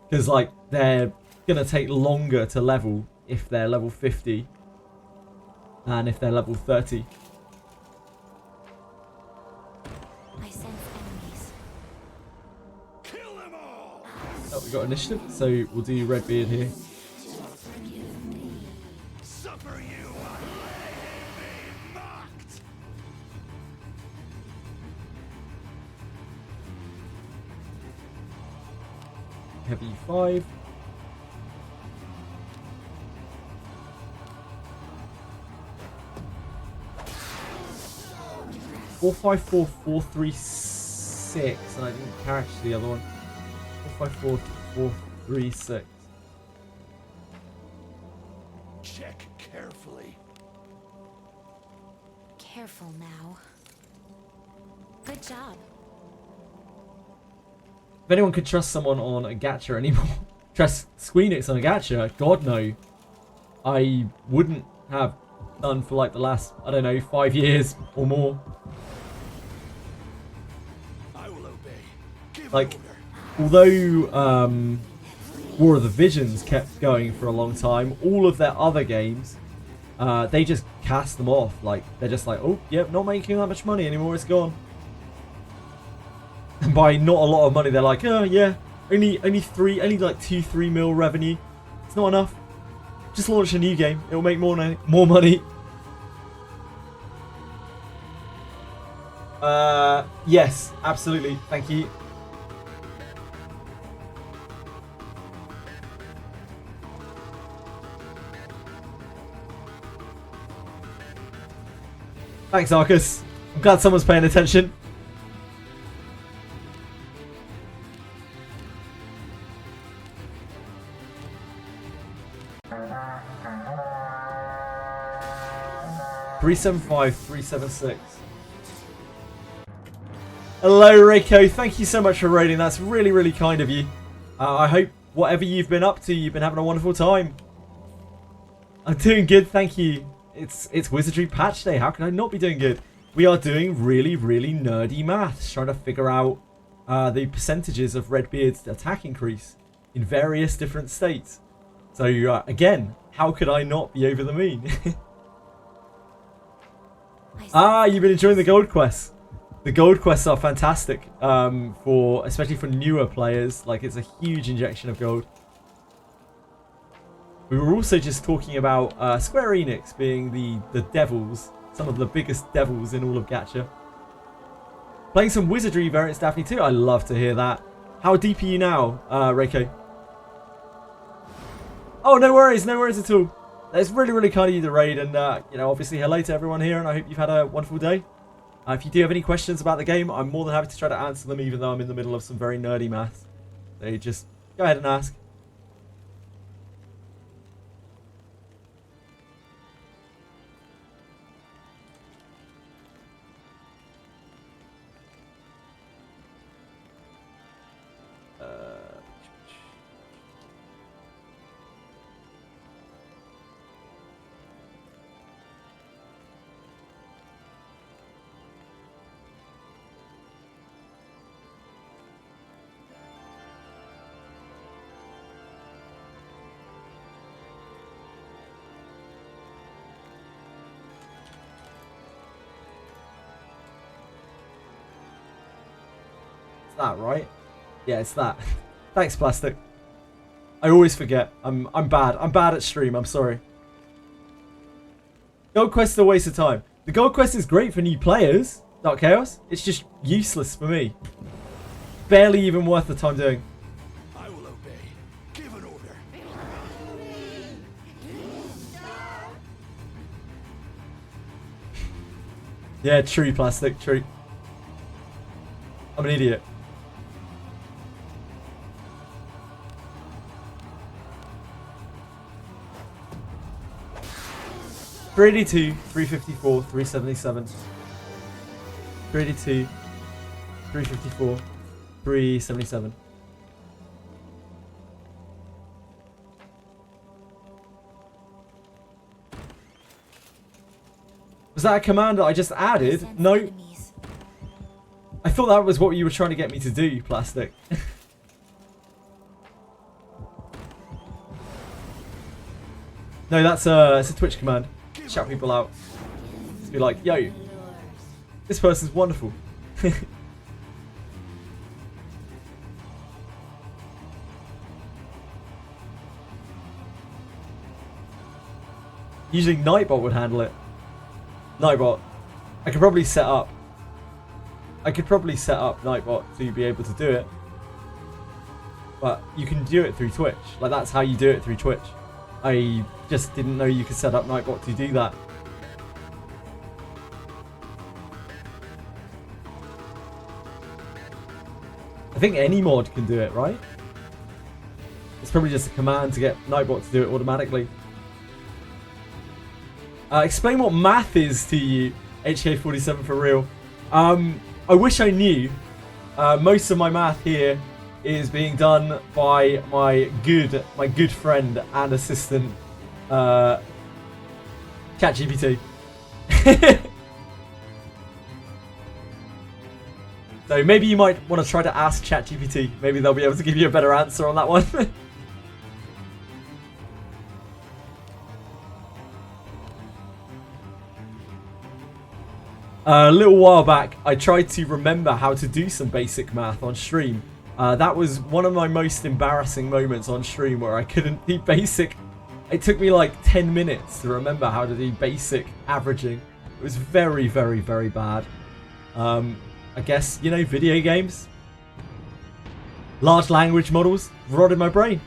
Because, like, they're going to take longer to level if they're level 50 than if they're level 30. I sense enemies. Kill them all. Oh, we got initiative, so we'll do Redbeard here. Suffer you. Let him be mocked. Heavy 5. Four, 5, 4, 4, 3, 6, and I didn't catch the other one. 4, 5, 4, 4, 3, 6. Check carefully. Careful now. Good job. If anyone could trust someone on a gacha anymore, trust Squeenix on a gacha, God no. I wouldn't have done for like the last, I don't know, 5 years or more. I will obey. Give Like, order. although War of the Visions kept going for a long time, all of their other games, they just cast them off. Like, they're just like, oh, yep, not making that much money anymore, it's gone. And by not a lot of money, they're like, oh yeah, only like 2-3 mil revenue. It's not enough. Just launch a new game. It'll make more money. Yes, absolutely. Thank you. Thanks, Arcus. I'm glad someone's paying attention. $375-376. Hello, Reiko. Thank you so much for raiding. That's really, really kind of you. I hope whatever you've been up to, you've been having a wonderful time. I'm doing good, thank you. It's Wizardry patch day. How can I not be doing good? We are doing really, really nerdy maths, trying to figure out the percentages of Redbeard's attack increase in various different states. So again, how could I not be over the moon? You've been enjoying the gold quests. The gold quests are fantastic, especially for newer players. Like, it's a huge injection of gold. We were also just talking about Square Enix being the devils, some of the biggest devils in all of gacha. Playing some Wizardry variants, Daphne too. I love to hear that. How deep are you now, Reiko? Oh, no worries at all. It's really, really kind of you to raid, and you know, obviously hello to everyone here, and I hope you've had a wonderful day. If you do have any questions about the game, I'm more than happy to try to answer them, even though I'm in the middle of some very nerdy maths. So just go ahead and ask. That right? Yeah, it's that. Thanks, Plastic. I always forget. I'm bad. I'm bad at stream. I'm sorry. Gold Quest is a waste of time. The Gold Quest is great for new players, Dark Chaos. It's just useless for me. Barely even worth the time doing. I will obey. Give an order. Yeah, true, Plastic. True. I'm an idiot. $382, $354, $377. $382, $354, $377. Was that a command that I just added? No. I thought that was what you were trying to get me to do, Plastic. No, that's it's a Twitch command. Shout people out. Just be like, yo, this person's wonderful. Usually Nightbot would handle it. Nightbot. I could probably set up Nightbot to be able to do it. But you can do it through Twitch. Like, that's how you do it through Twitch. I just didn't know you could set up Nightbot to do that. I think any mod can do it, right? It's probably just a command to get Nightbot to do it automatically. Explain what math is to you, HK47 for real. I wish I knew. Most of my math here is being done by my good friend and assistant, ChatGPT. So maybe you might want to try to ask ChatGPT. Maybe they'll be able to give you a better answer on that one. A little while back, I tried to remember how to do some basic math on stream. That was one of my most embarrassing moments on stream where I couldn't do basic. It took me like 10 minutes to remember how to do basic averaging. It was very, very, very bad. I guess, you know, video games. Large language models rotted my brain.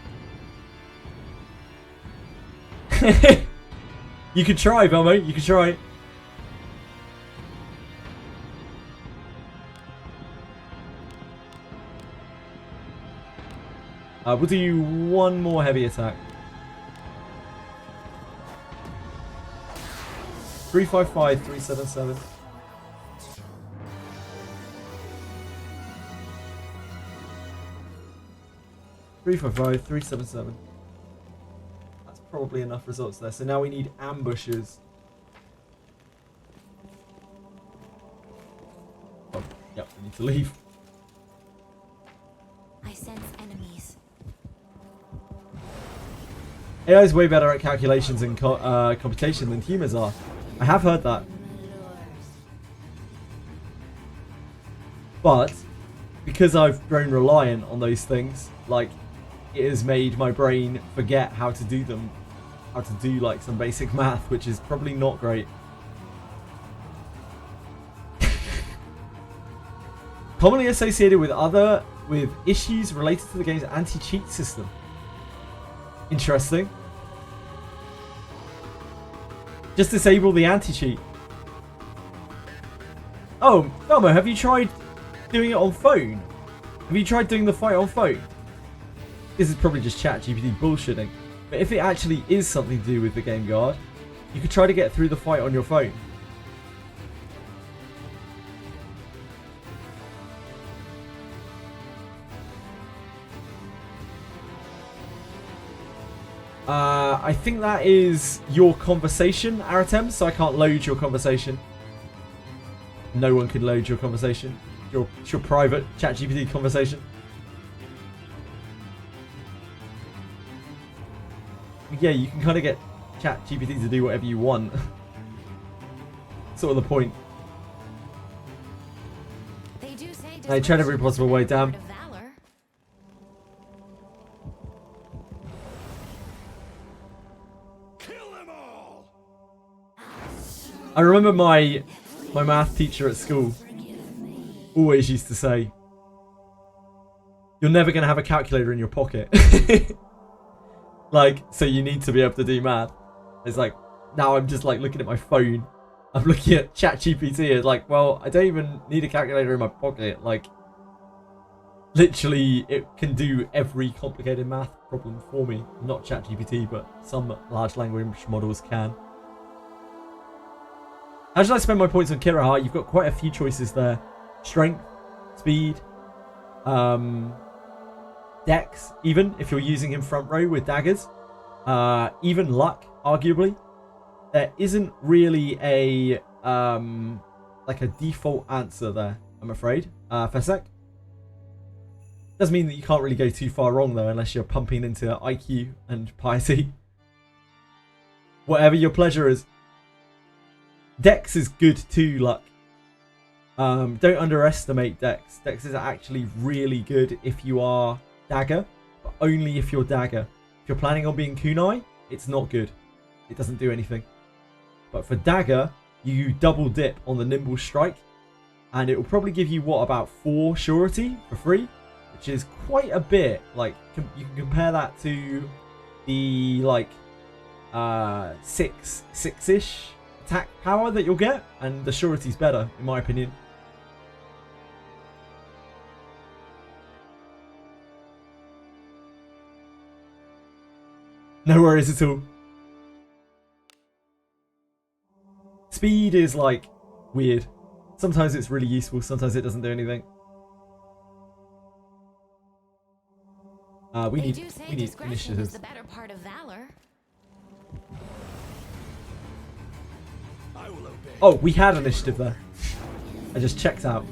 You could try, Velmo. You could try. We'll do one more heavy attack. 355, 377. That's probably enough results there. So now we need ambushes. Oh, yep, we need to leave. I sense enemies. AI is way better at calculations and computation than humans are. I have heard that. But because I've grown reliant on those things, like, it has made my brain forget how to do them. How to do, like, some basic math, which is probably not great. Commonly associated with with issues related to the game's anti-cheat system. Interesting. Just disable the anti-cheat. Oh, Elmo, have you tried doing it on phone? Have you tried doing the fight on phone? This is probably just ChatGPT bullshitting. But if it actually is something to do with the game guard, you could try to get through the fight on your phone. I think that is your conversation, Aratem, so I can't load your conversation. No one can load your conversation. It's your private ChatGPT conversation. Yeah, you can kind of get ChatGPT to do whatever you want. Sort of the point. They tried every possible way, damn. I remember my math teacher at school always used to say, "You're never going to have a calculator in your pocket." Like, so you need to be able to do math. It's like, now I'm just like looking at my phone. I'm looking at ChatGPT. It's like, well, I don't even need a calculator in my pocket. Like, literally, it can do every complicated math problem for me. Not ChatGPT, but some large language models can. How should I spend my points on Kiraha? You've got quite a few choices there. Strength, speed, dex, even if you're using him front row with daggers. Even luck, arguably. There isn't really a like a default answer there, I'm afraid. Fesek. Doesn't mean that you can't really go too far wrong though, unless you're pumping into IQ and piety. Whatever your pleasure is. Dex is good too, Luck. Don't underestimate Dex. Dex is actually really good if you are Dagger, but only if you're Dagger. If you're planning on being Kunai, it's not good. It doesn't do anything. But for Dagger, you double dip on the Nimble Strike, and it will probably give you, what, about 4 surety for free, which is quite a bit. Like, you can compare that to the, like, 6-ish attack power that you'll get, and the surety's better, in my opinion. No worries at all. Speed is like weird. Sometimes it's really useful, sometimes it doesn't do anything. We need initiatives. The better part of valor. Oh, we had initiative there. I just checked out.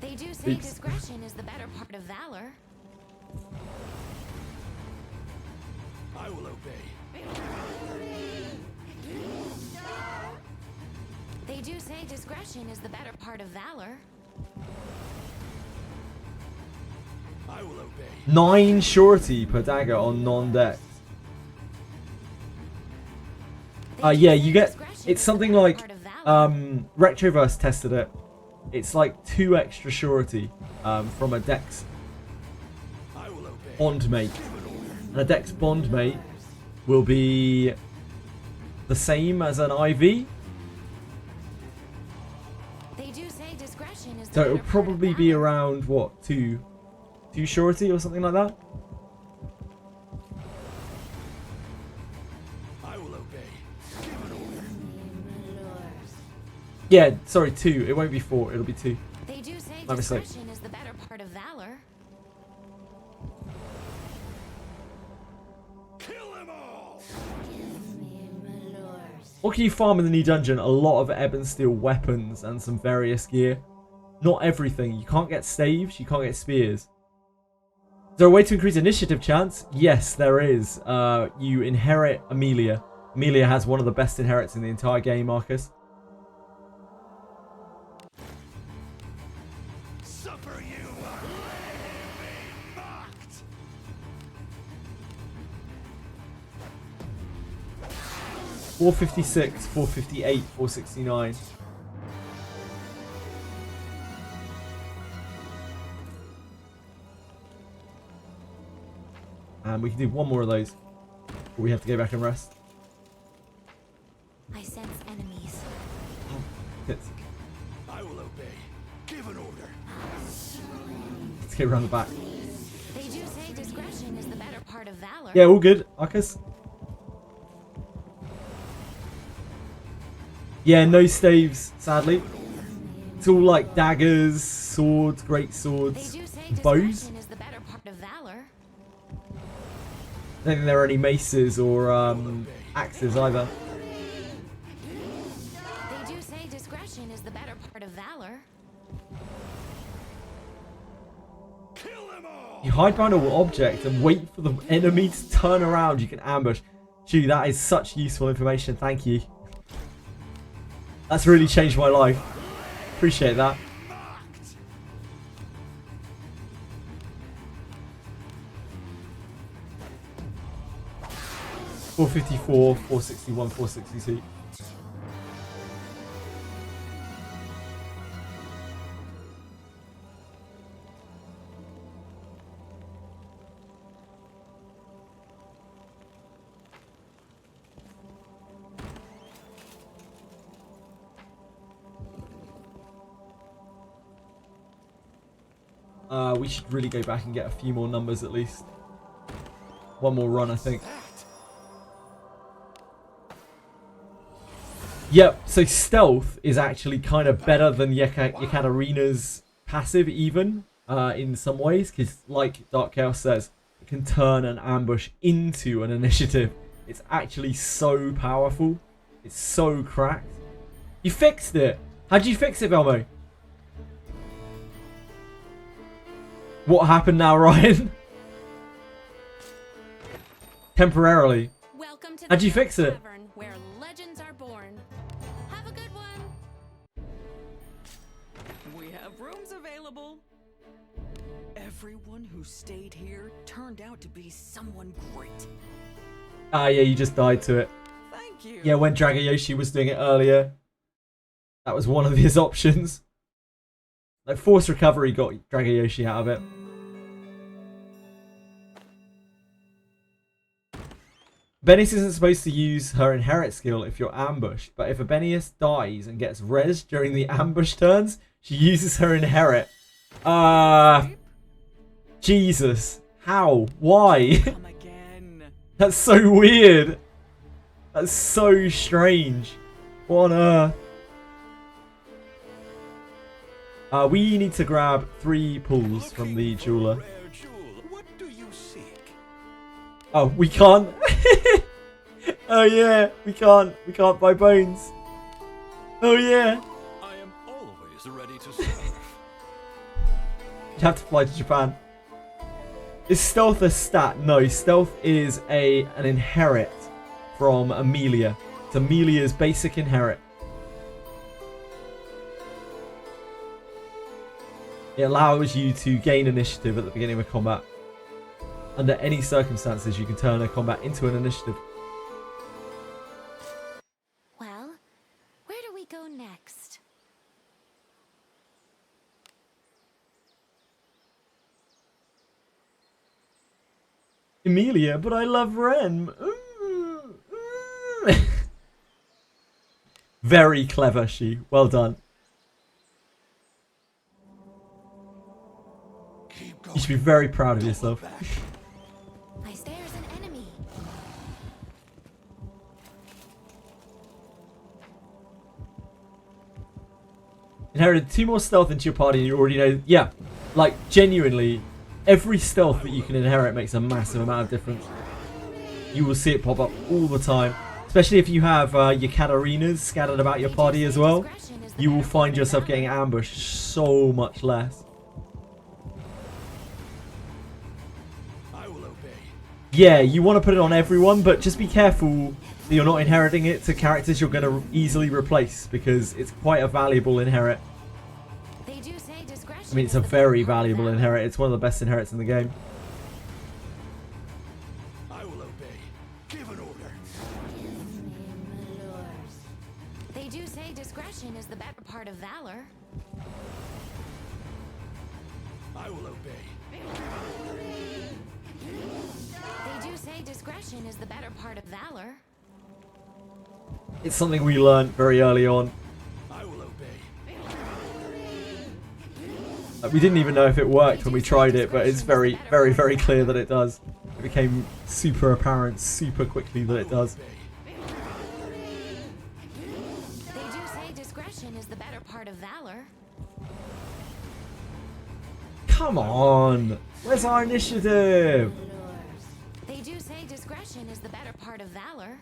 They do say discretion is the better part of valor. I will obey. They do say discretion is the better part of valor. I will obey. 9 surety per dagger on non-dex. Yeah, you get, it's something like, Retroverse tested it. It's like 2 extra surety from a dex bond mate. And a dex bond mate will be the same as an IV. So it'll probably be around, what, 2 surety or something like that? Yeah, sorry, 2. It won't be 4. It'll be 2. They do say My mistake. discretion is the better part of valor. Kill them all. What can you farm in the new dungeon? A lot of ebb and steel weapons and some various gear. Not everything. You can't get staves. You can't get spears. Is there a way to increase initiative chance? Yes, there is. You inherit Amelia. Amelia has one of the best inherits in the entire game, Marcus. Suffer you. Let him be mocked. 456, 458, 469. And we can do one more of those. Or we have to go back and rest. I sense enemies. Good. I will obey. Give an order. Let's get around the back. They do say discretion is the better part of valor. Yeah, all good. Arcus. Yeah, no staves, sadly. It's all like daggers, swords, great swords, They do say bows. discretion is the better part of valor. I don't think there are any maces or axes either. They do say discretion is the better part of valor. Kill them all! You hide behind an object and wait for the enemy to turn around. You can ambush. Gee, that is such useful information. Thank you. That's really changed my life. Appreciate that. 454, 461, 462. We should really go back and get a few more numbers at least. One more run, I think. Yep, so stealth is actually kind of better than Yekaterina's passive even, in some ways, because like Dark Chaos says, it can turn an ambush into an initiative. It's actually so powerful. It's so cracked. You fixed it! How'd you fix it, Velmo? What happened now, Ryan? Temporarily. Welcome to How'd the you fix it? Tavern, where legends are born. Have a good one. We have rooms available. Everyone who stayed here turned out to be someone great. Ah, yeah, you just died to it. Thank you. Yeah, when Dragayoshi was doing it earlier, that was one of his options. Like, Force Recovery got Dragayoshi out of it. Benius isn't supposed to use her inherit skill if you're ambushed, but if a Benius dies and gets res during the ambush turns, she uses her inherit. Jesus. How? Why? Come again. That's so weird. That's so strange. What on earth? We need to grab 3 pulls from the jeweler. Rare jewel. What do you seek? Oh, we can't. Oh yeah, we can't. We can't buy bones. Oh yeah. I am always ready to serve. You have to fly to Japan. Is stealth a stat? No, stealth is an inherit from Amelia. It's Amelia's basic inherit. It allows you to gain initiative at the beginning of a combat. Under any circumstances, you can turn a combat into an initiative. Well, where do we go next? Emilia, but I love Ren. Very clever, she. Well done. You should be very proud of yourself. I there's an enemy. Inherited 2 more stealth into your party and you already know. Yeah, like genuinely, every stealth that you can inherit makes a massive amount of difference. You will see it pop up all the time. Especially if you have your Katarinas scattered about your party as well. You will find yourself getting ambushed so much less. I will obey. Yeah, you want to put it on everyone, but just be careful that you're not inheriting it to characters you're going to easily replace, because it's quite a valuable inherit. They do say discretion. I mean, it's a very valuable inherit. It's one of the best inherits in the game. I will obey. Give an order. They do say discretion is the better part of valor. I will obey. They do say discretion is the better part of valor. It's something we learned very early on. I will obey. We didn't even know if it worked when we tried it, but it's very, very, very clear that it does. It became super apparent super quickly that it does. They do say discretion is the better part of valor. Come on! Where's our initiative? They do say discretion is the better part of valor.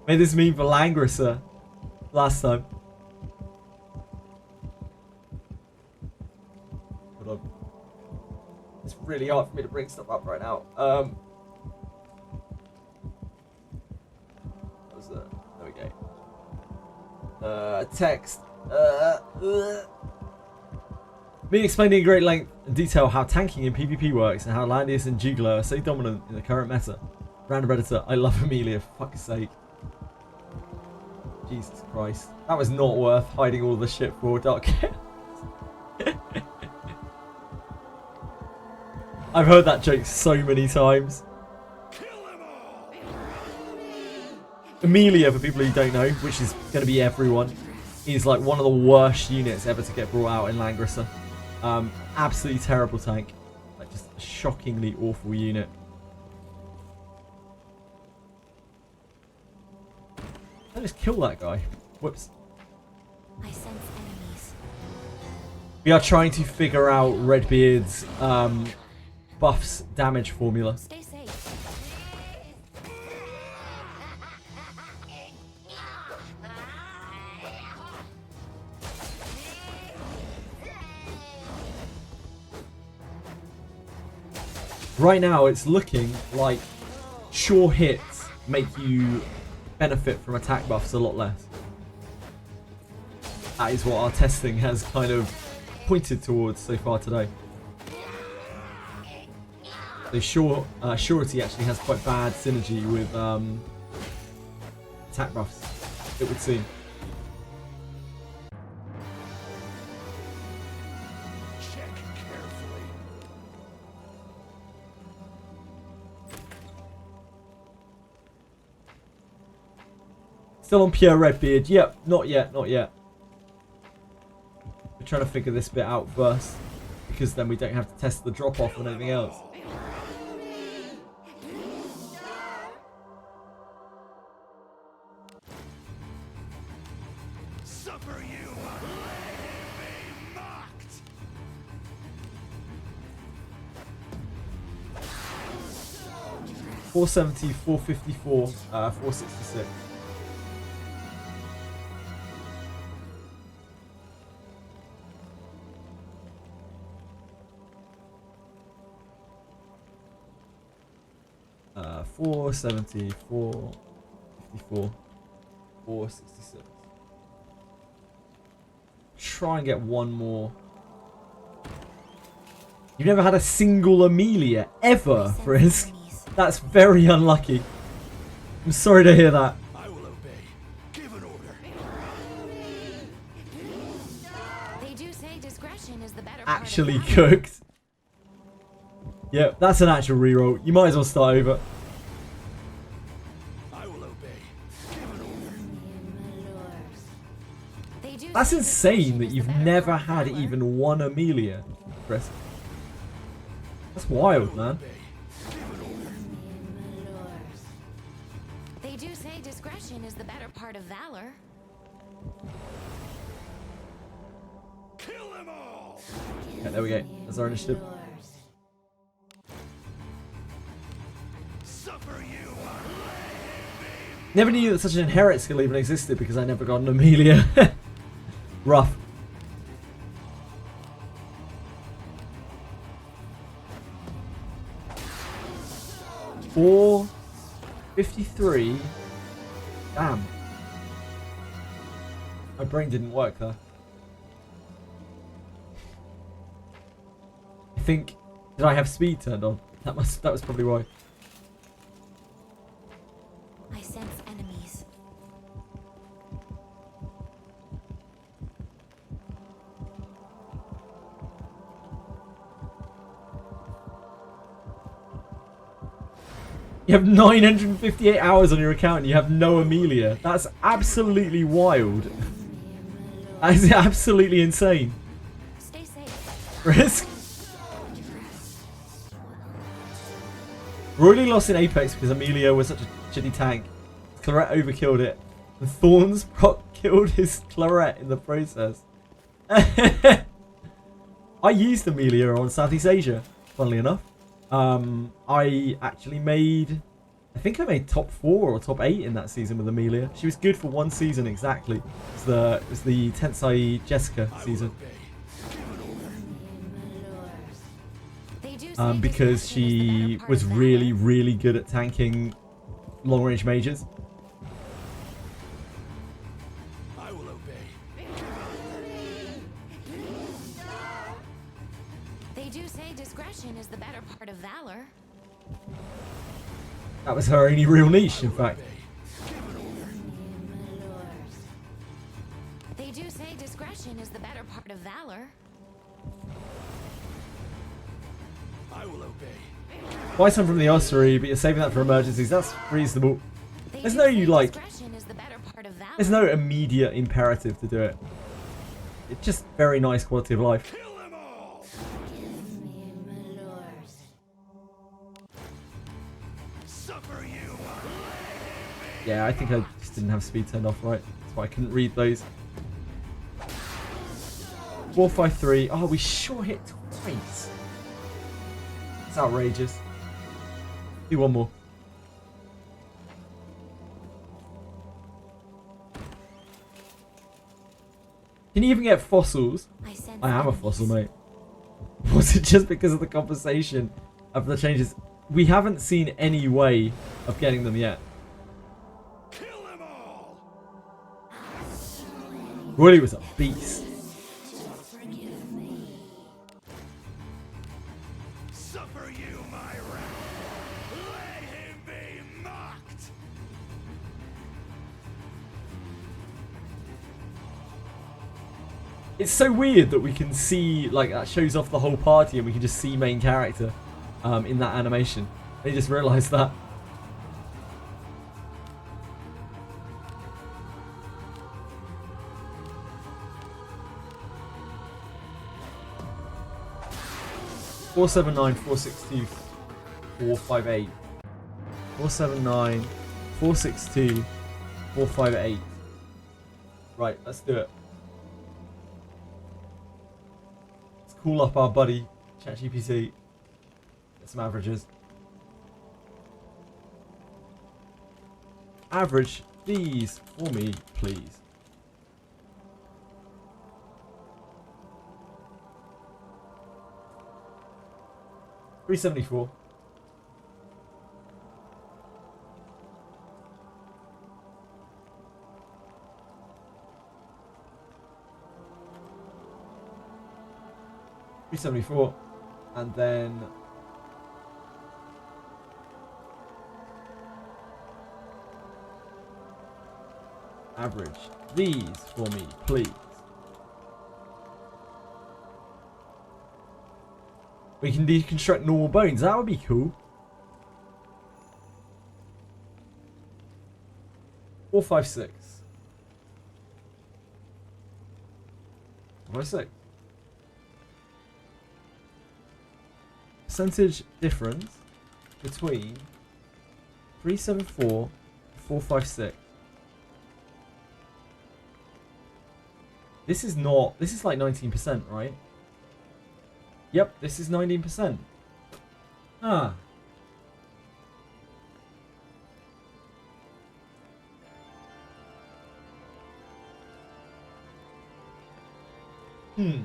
Made this meme for Langrisser last time. Hold on. It's really hard for me to bring stuff up right now. What was that? There we go. Text. Me explaining in great length and detail how tanking in PvP works and how Landius and Jugler are so dominant in the current meta. Random Redditor, I love Amelia, for fuck's sake. Jesus Christ. That was not worth hiding all the shit for Dark Chaos. I've heard that joke so many times. Amelia, for people who don't know, which is going to be everyone, is like one of the worst units ever to get brought out in Langrisser. Absolutely terrible tank. Like just a shockingly awful unit. I just kill that guy. Whoops. I sense enemies. We are trying to figure out Redbeard's buffs damage formula. Stay safe. Right now it's looking like sure hits make you benefit from attack buffs a lot less. That is what our testing has kind of pointed towards so far today. So surety actually has quite bad synergy with attack buffs, it would seem. Check carefully. Still on pure Redbeard. Yep, not yet, not yet. We're trying to figure this bit out first, because then we don't have to test the drop off on anything else. Suffer you. Let him be mocked. 470, 454, 466. Uh, 470, 454, 466. Try and get one more. You've never had a single Amelia ever, Frisk. That's very unlucky. I'm sorry to hear that. I will obey. Give an order. They do say discretion is the better part of Actually valor. cooked. Yep, that's an actual reroll. You might as well start over. I will obey. Give an order. They do That's say insane discretion that is the you've better never part of had valor. even one Amelia, Chris. That's wild, man. They do say discretion is the better part of valor. Kill them all. Okay, there we go. That's our initiative. Suffer you. Never knew that such an inherit skill even existed because I never got an Amelia. Rough. Four 53. Damn. My brain didn't work there. I think, did I have speed turned on? That was probably why. I sense enemies. You have 958 hours on your account and you have no Amelia. That's absolutely wild. That is absolutely insane. Stay safe. Risk. Royally lost in Apex because Amelia was such a shitty tank. Claret overkilled it. And Thorns Proc killed his Claret in the process. I used Amelia on Southeast Asia, funnily enough. I actually made, I think I made top 4 or top 8 in that season with Amelia. She was good for 1 season exactly. It was the Tensai Jessica season. Because she was really, really good at tanking long range mages. I will obey. They do say discretion is the better part of valor. That was her only real niche, in fact. They do say discretion is the better part of valor. I will obey. Buy some from the ossuary, but you're saving that for emergencies. That's reasonable. There's no there's no immediate imperative to do it. It's just very nice quality of life. Kill them all. Suffer you. Yeah, I think I just didn't have speed turned off right. That's why I couldn't read those. 453. Oh, we sure hit twice. It's outrageous. Do one more. Can you even get fossils? I am a fossil, mate. Was it just because of the compensation of the changes? We haven't seen any way of getting them yet. Kill them all. Royally was a beast. Suffer you, my wrath. Let him be mocked. It's so weird that we can see, like, that shows off the whole party and we can just see main character in that animation. They just realised that. Four 479, 462, 458. 479, 462, 458. Right, let's do it. Let's call up our buddy, ChatGPT. Get some averages. Average these for me, please. $374. $374, and then average these for me, please. We can deconstruct normal bones. That would be cool. 456. 456. Percentage difference between 374 and 456. This is not. This is like 19%, right? Yep, this is 19%. Ah. Hmm.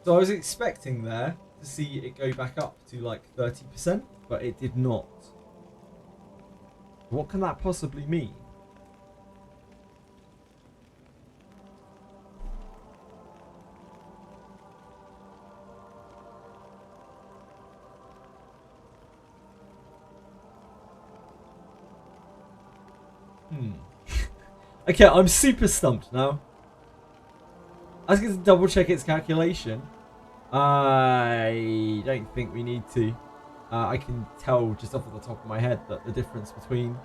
So I was expecting there to see it go back up to like 30%, but it did not. What can that possibly mean? Okay, I'm super stumped now. I was going to double check its calculation. I don't think we need to. I can tell just off the top of my head that the difference between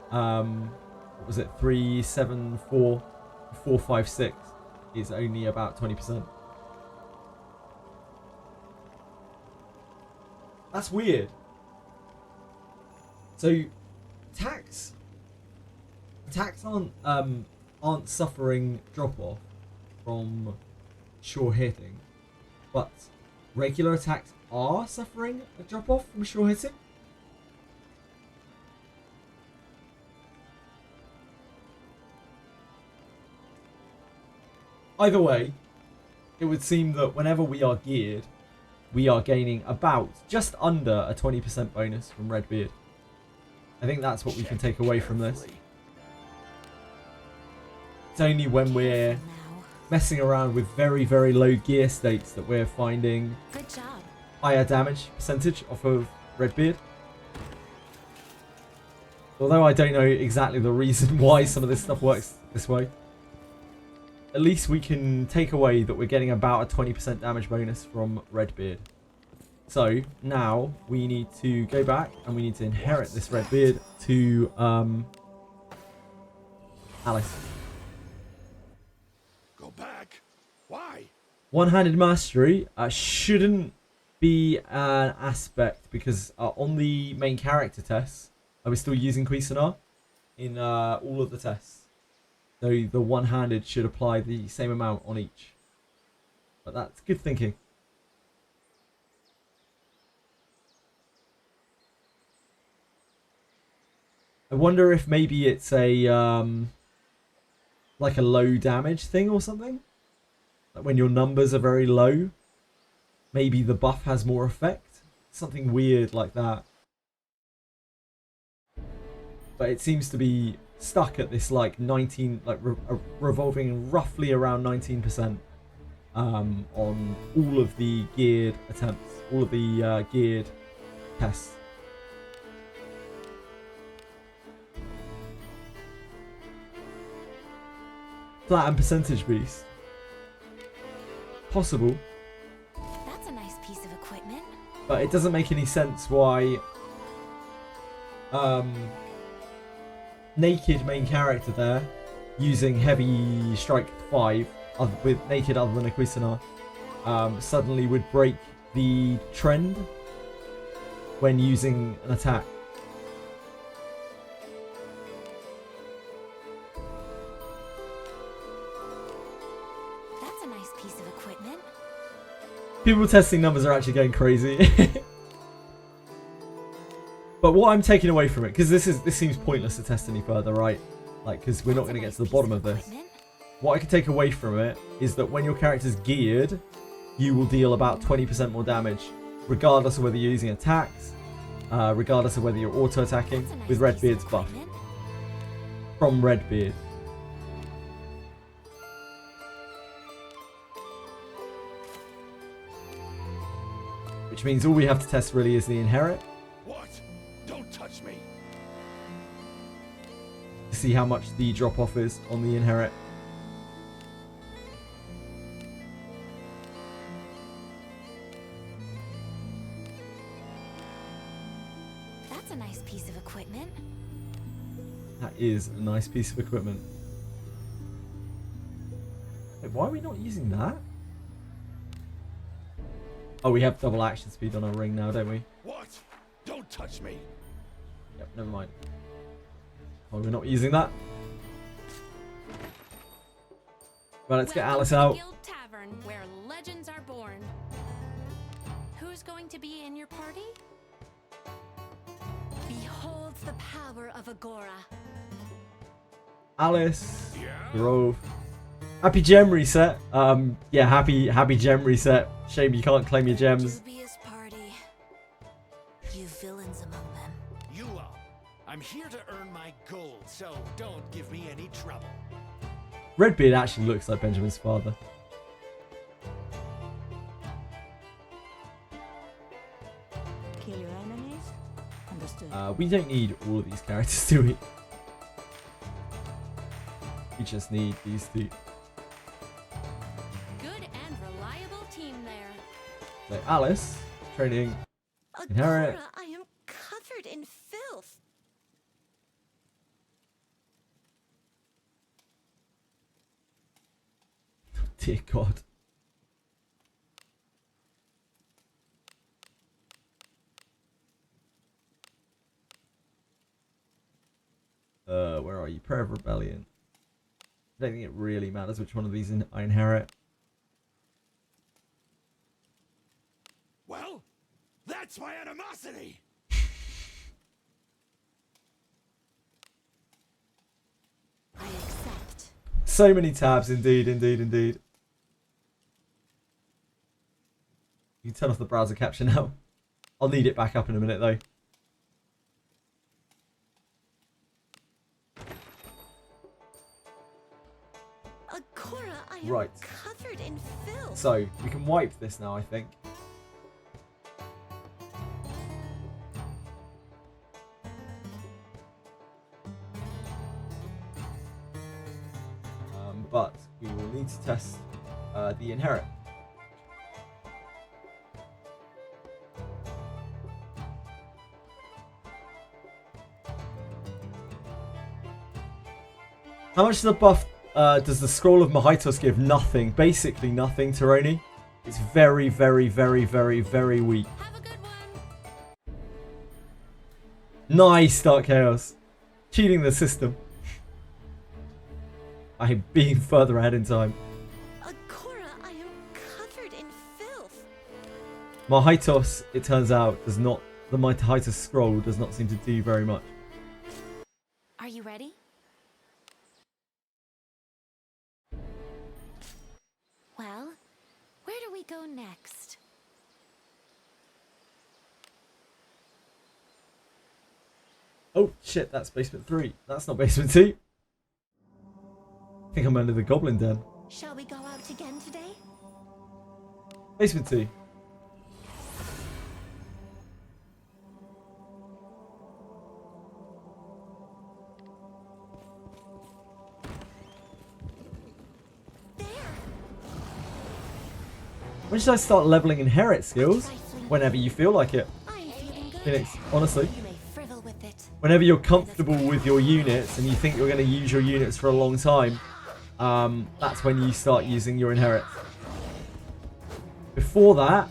what was it, 374 456 is only about 20%. That's weird. So attacks aren't suffering drop off from sure hitting, but regular attacks are suffering a drop off from sure hitting. Either way, it would seem that whenever we are geared, we are gaining about just under a 20% bonus from Redbeard. I think that's what we can take away from this. It's only when we're messing around with very, very low gear states that we're finding Good job. higher damage percentage off of Redbeard. Although I don't know exactly the reason why some of this stuff works this way. At least we can take away that we're getting about a 20% damage bonus from Redbeard. So now we need to go back and we need to inherit this Redbeard to Alice. Go back? Why? One-handed mastery shouldn't be an aspect because on the main character tests, I was still using Cuisinart in all of the tests. So the one-handed should apply the same amount on each. But that's good thinking. I wonder if maybe it's a like a low damage thing or something. Like when your numbers are very low, maybe the buff has more effect. Something weird like that. But it seems to be stuck at this like 19, like revolving roughly around 19% on all of the geared attempts, all of the geared tests. Flat and percentage boost. Possible. That's a nice piece of equipment. But it doesn't make any sense why naked main character there using heavy strike 5 with naked other than a Cuisinart suddenly would break the trend when using an attack. That's a nice piece of equipment. People testing numbers are actually going crazy. But what I'm taking away from it, because this seems pointless to test any further, right? Like, because we're not going to get to the bottom of this. What I can take away from it is that when your character's geared, you will deal about 20% more damage, regardless of whether you're using attacks, regardless of whether you're auto-attacking, with Redbeard's buff. From Redbeard. Which means all we have to test really is the inherit. What? Don't touch me. To see how much the drop off is on the inherit. That's a nice piece of equipment. That is a nice piece of equipment. Wait, why are we not using that? Oh, we have double action speed on our ring now, don't we? What? Don't touch me. Yep, never mind. Oh, we're not using that. Well, let's get Alice out. Guild Tavern, where legends are born. Who's going to be in your party? Behold the power of Agora. Alice. Yeah? Grove. Happy gem reset. Yeah, happy gem reset. Shame you can't claim your gems. Dubious party. You villains among them. You all. I'm here to earn my gold, so don't give me any trouble. Redbeard actually looks like Benjamin's father. Kill your enemies? Understood. We don't need all of these characters, do we? We just need these two. Good and reliable team there. So Alice, training inherit. Agora, I am covered in filth. Dear God. Where are you? Prayer of Rebellion. I don't think it really matters which one of these I inherit. Well, that's my animosity! I accept. So many tabs, indeed, indeed, indeed. You can turn off the browser capture now. I'll need it back up in a minute though. Agora, I am Right. covered in filth. So, we can wipe this now, I think. But we will need to test the inherit. How much of the buff does the Scroll of Mahaitos give? Nothing. Basically nothing, Taroni. It's very, very, very, very, very weak. Have a good one. Nice, Dark Chaos. Cheating the system. I'm being further ahead in time. Agora, I am covered in filth. Mahaitos, it turns out, does not. The Mahaitos scroll does not seem to do very much. Are you ready? Well, where do we go next? Oh shit, that's basement 3. That's not basement 2. I think I'm under the Goblin Den. Shall we go out again today? Basement 2. When should I start leveling inherit skills? Whenever you feel like it. I'm feeling good. Phoenix, honestly. You may frivol with it. Whenever you're comfortable with your units and you think you're going to use your units for a long time, that's when you start using your inherits. Before that,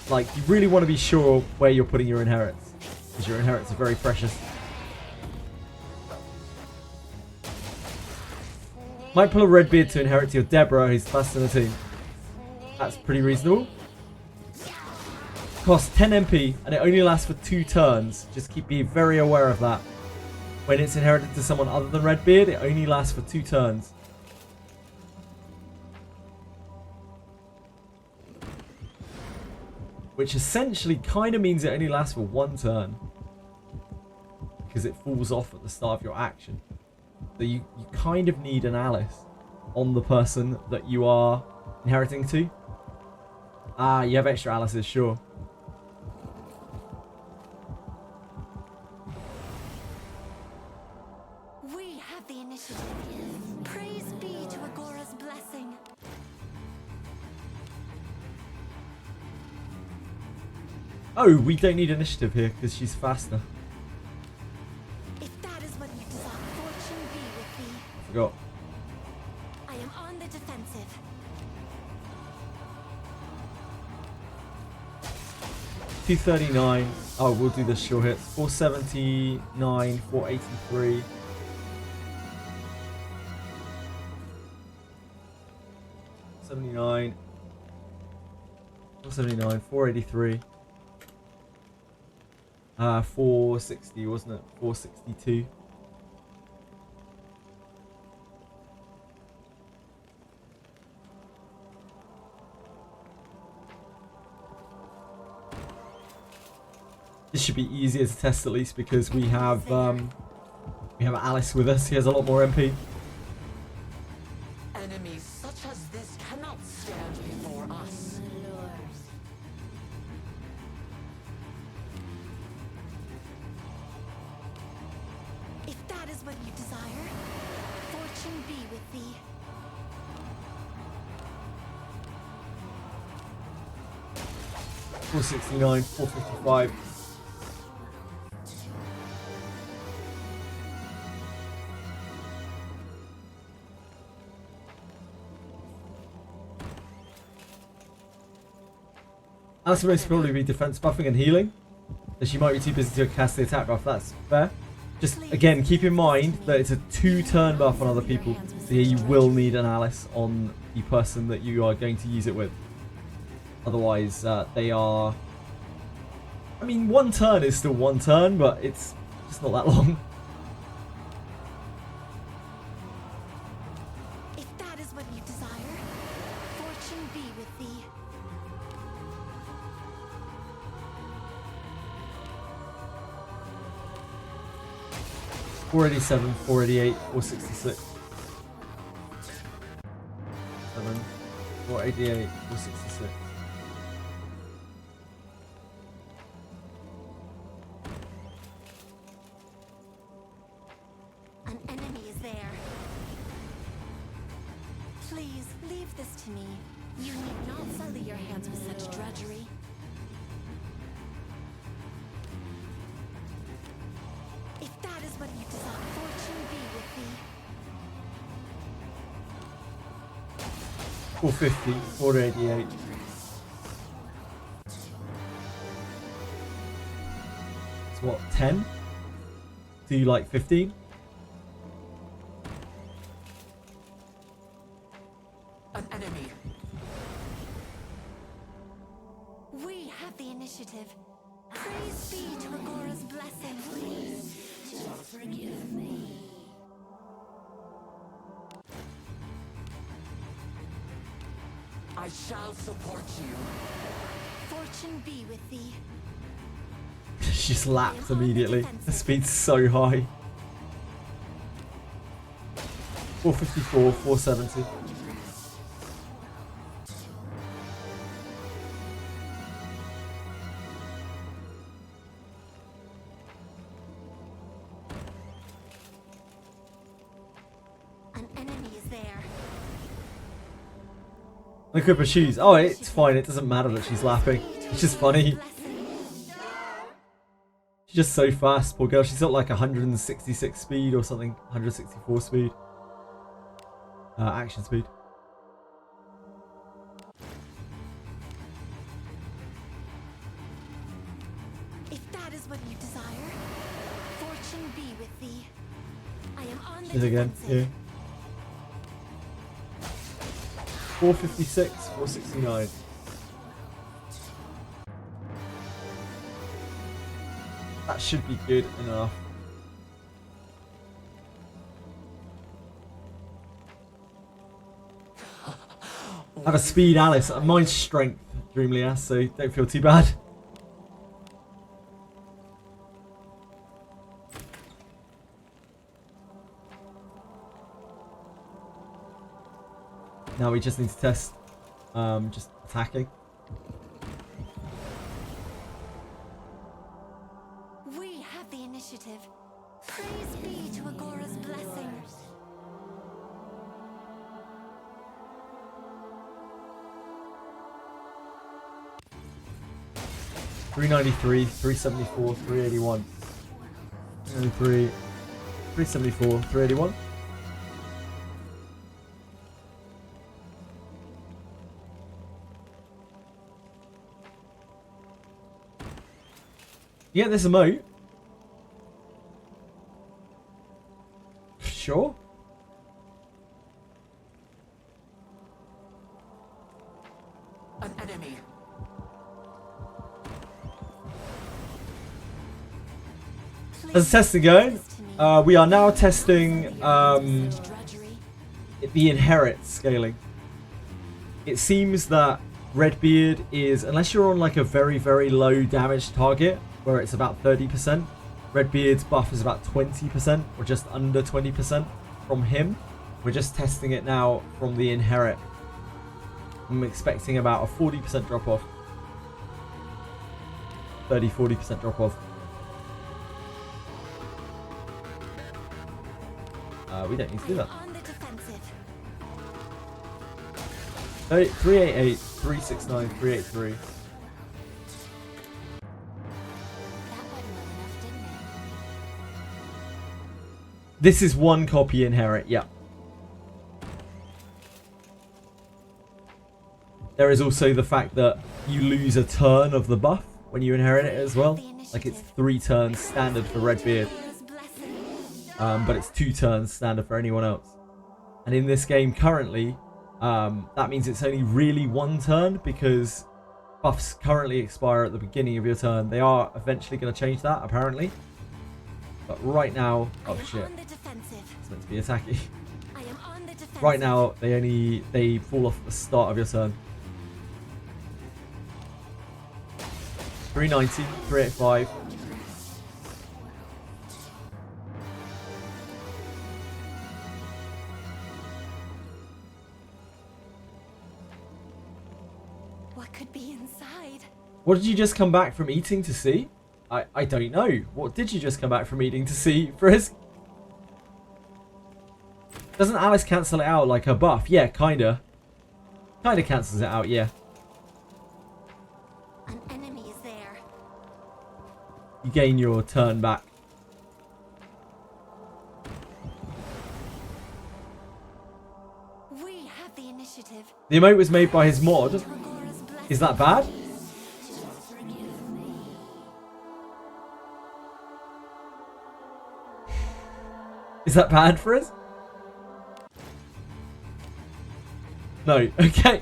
like, you really want to be sure where you're putting your inherits, because your inherits are very precious. Might pull a Redbeard to inherit to your Deborah, who's faster than the team. That's pretty reasonable. Costs 10 MP and it only lasts for 2 turns. Just be very aware of that. When it's inherited to someone other than Redbeard, it only lasts for 2 turns. Which essentially kind of means it only lasts for 1 turn. Because it falls off at the start of your action. So you kind of need an Alice on the person that you are inheriting to. Ah, you have extra Alices, sure. We have the initiative. Praise be to Agora's blessing. Oh, we don't need initiative here because she's faster. If that is what you desire, fortune be with thee. Forgot. I am on the defensive. 239. Oh, we'll do the sure hits. 479, 483. 79. 479, 483. 460, wasn't it? 462. This should be easier to test at least because we have Alice with us. He has a lot more MP. Enemies such as this cannot stand before us. If that is what you desire, Fortune be with thee. 469, 455. That's supposed to probably be defense buffing and healing. And she might be too busy to cast the attack buff. That's fair. Just again, keep in mind that it's a 2-turn buff on other people. So yeah, you will need an Alice on the person that you are going to use it with. Otherwise, they are... I mean, 1 turn is still 1 turn, but it's just not that long. If that is what you desire, fortune be with thee. $487, 488, 466. 7, 488, 466. An enemy is there. Please, leave this to me. You need not sully your hands with such drudgery. If that is what you desire, fortune be with thee. 450, 488. It's what, 10? Do you like 15? An enemy. We have the initiative. Praise be to Agora's blessing. Please, forgive me. I shall support you. Fortune be with thee. She just lapped immediately. The speed's so high. 454, 470. An enemy is there. Look at her shoes. Oh, it's fine. It doesn't matter that she's lapping. It's just funny. She's just so fast, poor girl. She's got like 166 speed or something. 164 speed. Action speed. If that is what you desire, fortune be with thee. I am on the She's again. defensive. Yeah. 456, 469. That should be good enough. I have a speed Alice. Mine's strength, Dreamly, so don't feel too bad. Now we just need to test just attacking. We have the initiative. Praise be to Agora's blessing. $393, 374, 381. 373, 374, 381. Yeah, there's a moat. Sure. An enemy. As the testing going, we are now testing Drudgery. the inherit scaling. It seems that Redbeard is, unless you're on like a very, very low damage target, where it's about 30%, Redbeard's buff is about 20%, or just under 20% from him. We're just testing it now from the inherit. I'm expecting about a 40% drop off. 30-40% drop off. We don't need to do that. On the defensive. 388, 369, 383. That went well enough, didn't it? This is one copy inherit, yeah. There is also the fact that you lose a turn of the buff when you inherit it as well. Like it's 3 turns standard for Redbeard, but it's 2 turns standard for anyone else. And in this game currently, that means it's only really 1 turn because buffs currently expire at the beginning of your turn. They are eventually going to change that apparently, but right now, oh shit, it's meant to be attacky. Right now they fall off at the start of your turn. 390, 385. What could be inside? What did you just come back from eating to see? I don't know. What did you just come back from eating to see, Frisk? Doesn't Alice cancel it out like her buff? Yeah, kinda. Kinda cancels it out, yeah. An enemy is there. You gain your turn back. We have the initiative. The emote was made by his mod. Torgora's blessing. Is that bad? Is that bad for us? No. Okay.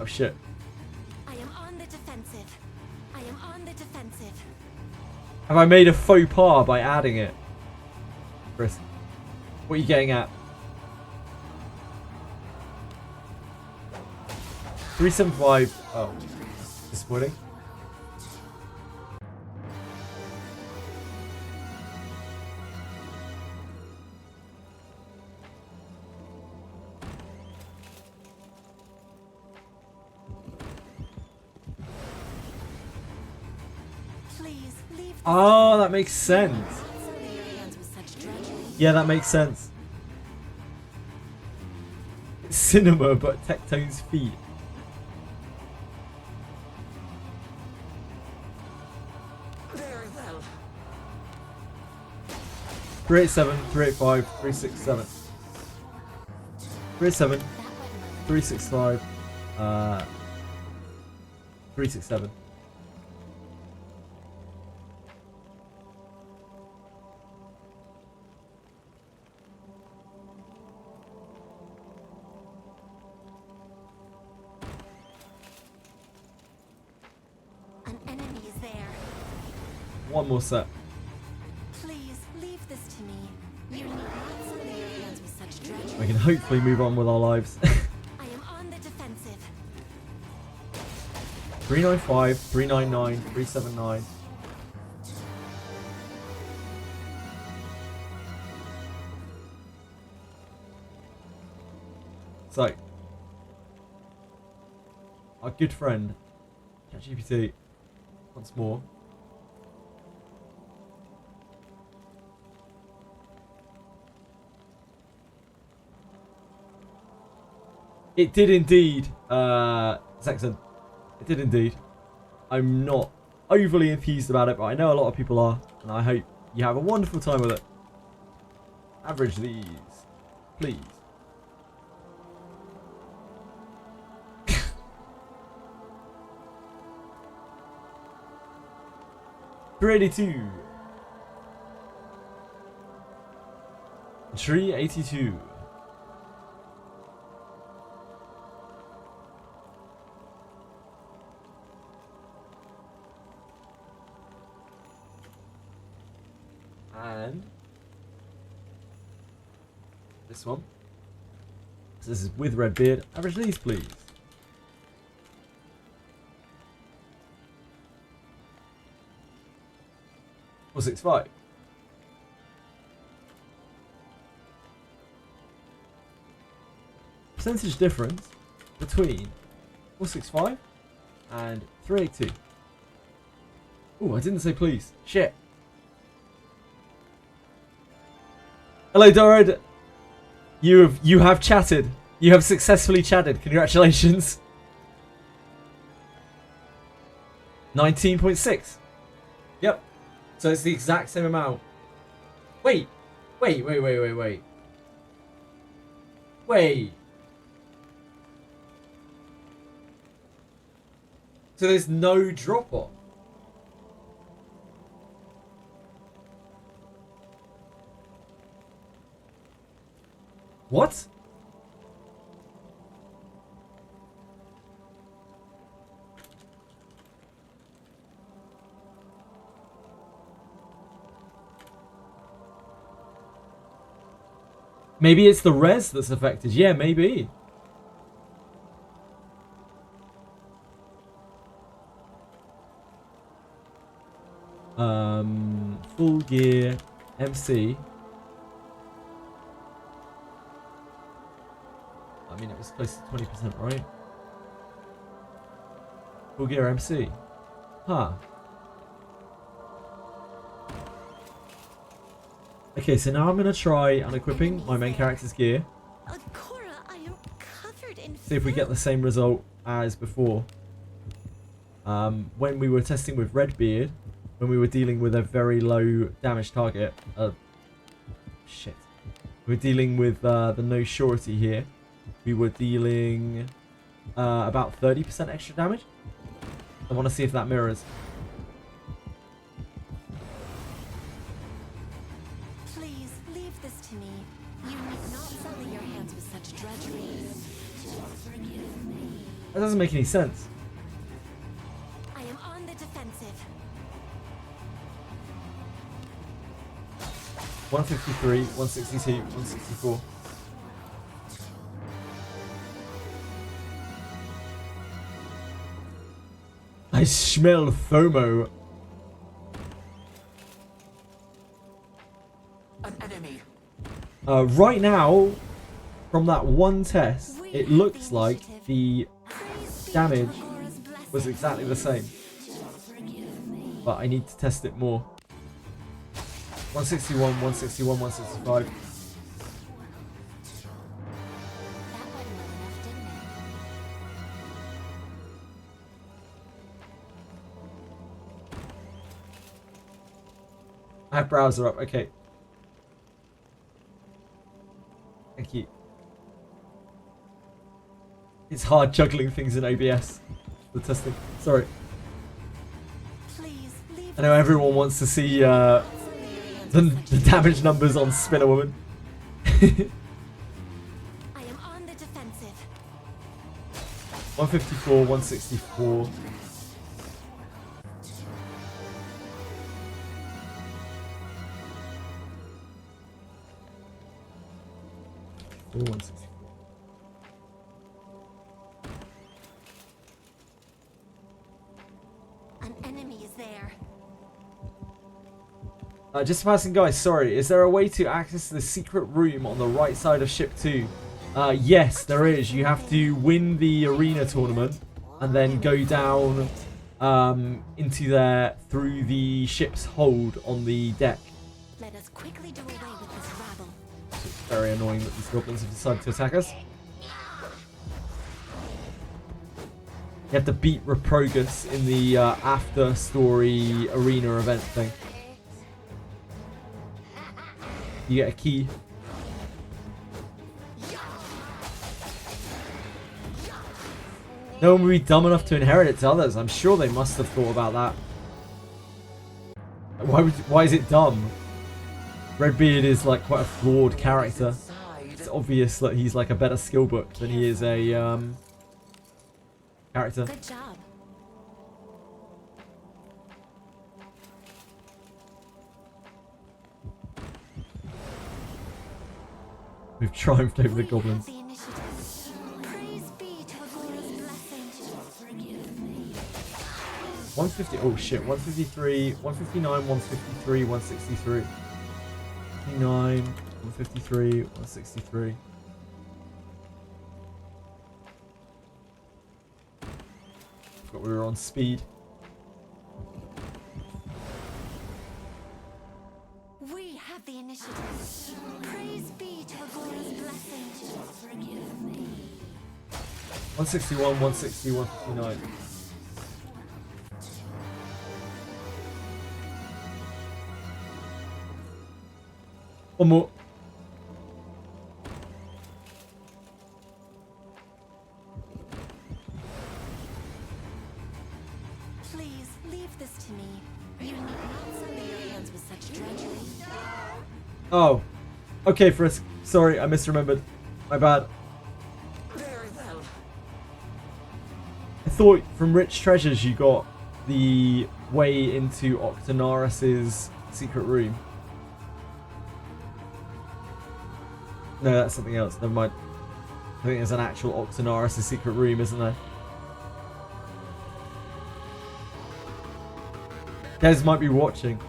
Oh shit. I am on the defensive. I am on the defensive. Have I made a faux pas by adding it? Chris, what are you getting at? 375. Oh, disappointing. Please leave. Oh, that makes sense. Yeah, that makes sense. It's cinema, but Tectone's feet. Very well. 387, 385, 367. 387, 365, 367. An enemy is there. One more set. Please leave this to me. You need not sully your hands with such drudgery. We can hopefully move on with our lives. I am on the defensive. 395, 399, 379. So, our good friend, ChatGPT, once more. It did indeed, Saxon. It did indeed. I'm not overly enthused about it, but I know a lot of people are, and I hope you have a wonderful time with it. Average these, please. $382. $382. And this one. So this is with Redbeard. Average these, please. $465. Percentage difference between 465 and 382. Oh, I didn't say please. Shit. Hello, Dorad. You have chatted. You have successfully chatted. Congratulations. 19.6. Yep. So it's the exact same amount. Wait. Wait. So there's no drop off. What? Maybe it's the res that's affected. Yeah, maybe. Full gear MC. I mean, it was close to 20%, right? Full gear MC. Huh. Okay, so now I'm going to try unequipping my main character's gear. Cora, I am covered in See if we get the same result as before. When we were testing with Redbeard, when we were dealing with a very low damage target. Shit. We're dealing with the no surety here. We were dealing about 30% extra damage. I want to see if that mirrors. Please, leave this to me. You need not sully your hands with such drudgery. Forgive me. That doesn't make any sense. I am on the defensive. 153, 162, 164. I smell FOMO. An enemy. Right now, from that one test, it looks like the damage was exactly the same. But I need to test it more. 161, 161, 165. That went well enough, didn't it? I have browser up. Okay. Thank you. It's hard juggling things in OBS. The testing. Sorry. Please, leave I know everyone wants to see the damage numbers on Spinner Woman. I am on the defensive. 154, 164. Oh, 164. An enemy is there. Just passing, guys, sorry. Is there a way to access the secret room on the right side of ship 2? Yes, there is. You have to win the arena tournament and then go down into there through the ship's hold on the deck. Let us quickly do away with this rabble. It's very annoying that these goblins have decided to attack us. You have to beat Reprogus in the after story arena event thing. You get a key. No one would be dumb enough to inherit it to others. I'm sure they must have thought about that. Why is it dumb? Redbeard is like quite a flawed character. It's obvious that he's like a better skill book than he is a character. Good job. We've triumphed over the goblins. The initiative. Praise be to Agora's blessing. Forgive me. 150. Oh shit. 153, 159, 153, 163. 59, 153, 163. Forgot we were on speed. We have the initiative. Praise 161, 160, 159. One more. Please, leave this to me. You need not sully your hands with such drudgery. Oh. Okay, Frisk. Sorry, I misremembered. My bad. Very well. I thought from Rich Treasures you got the way into Octonaris's secret room. No, that's something else. Never mind. I think there's an actual Octonaris's secret room, isn't there? Des might be watching.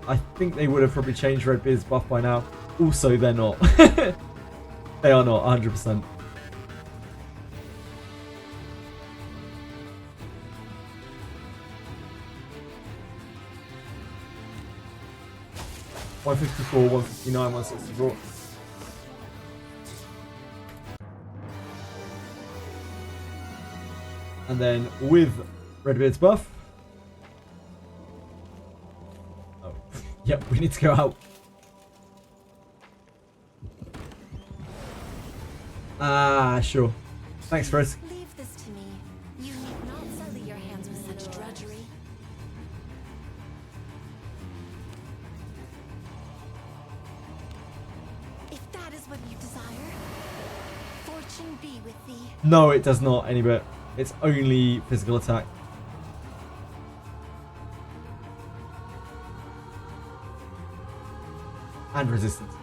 I think they would have probably changed Redbeard's buff by now. Also, they're not. They are not, 100%. $154, 159, 164. And then with Redbeard's buff. Oh, yep, we need to go out. Ah, sure. Thanks, Frisk. Leave this to me. You need not sully your hands with such drudgery. If that is what you desire, fortune be with thee. No, it does not any bit. It's only physical attack. And resistance.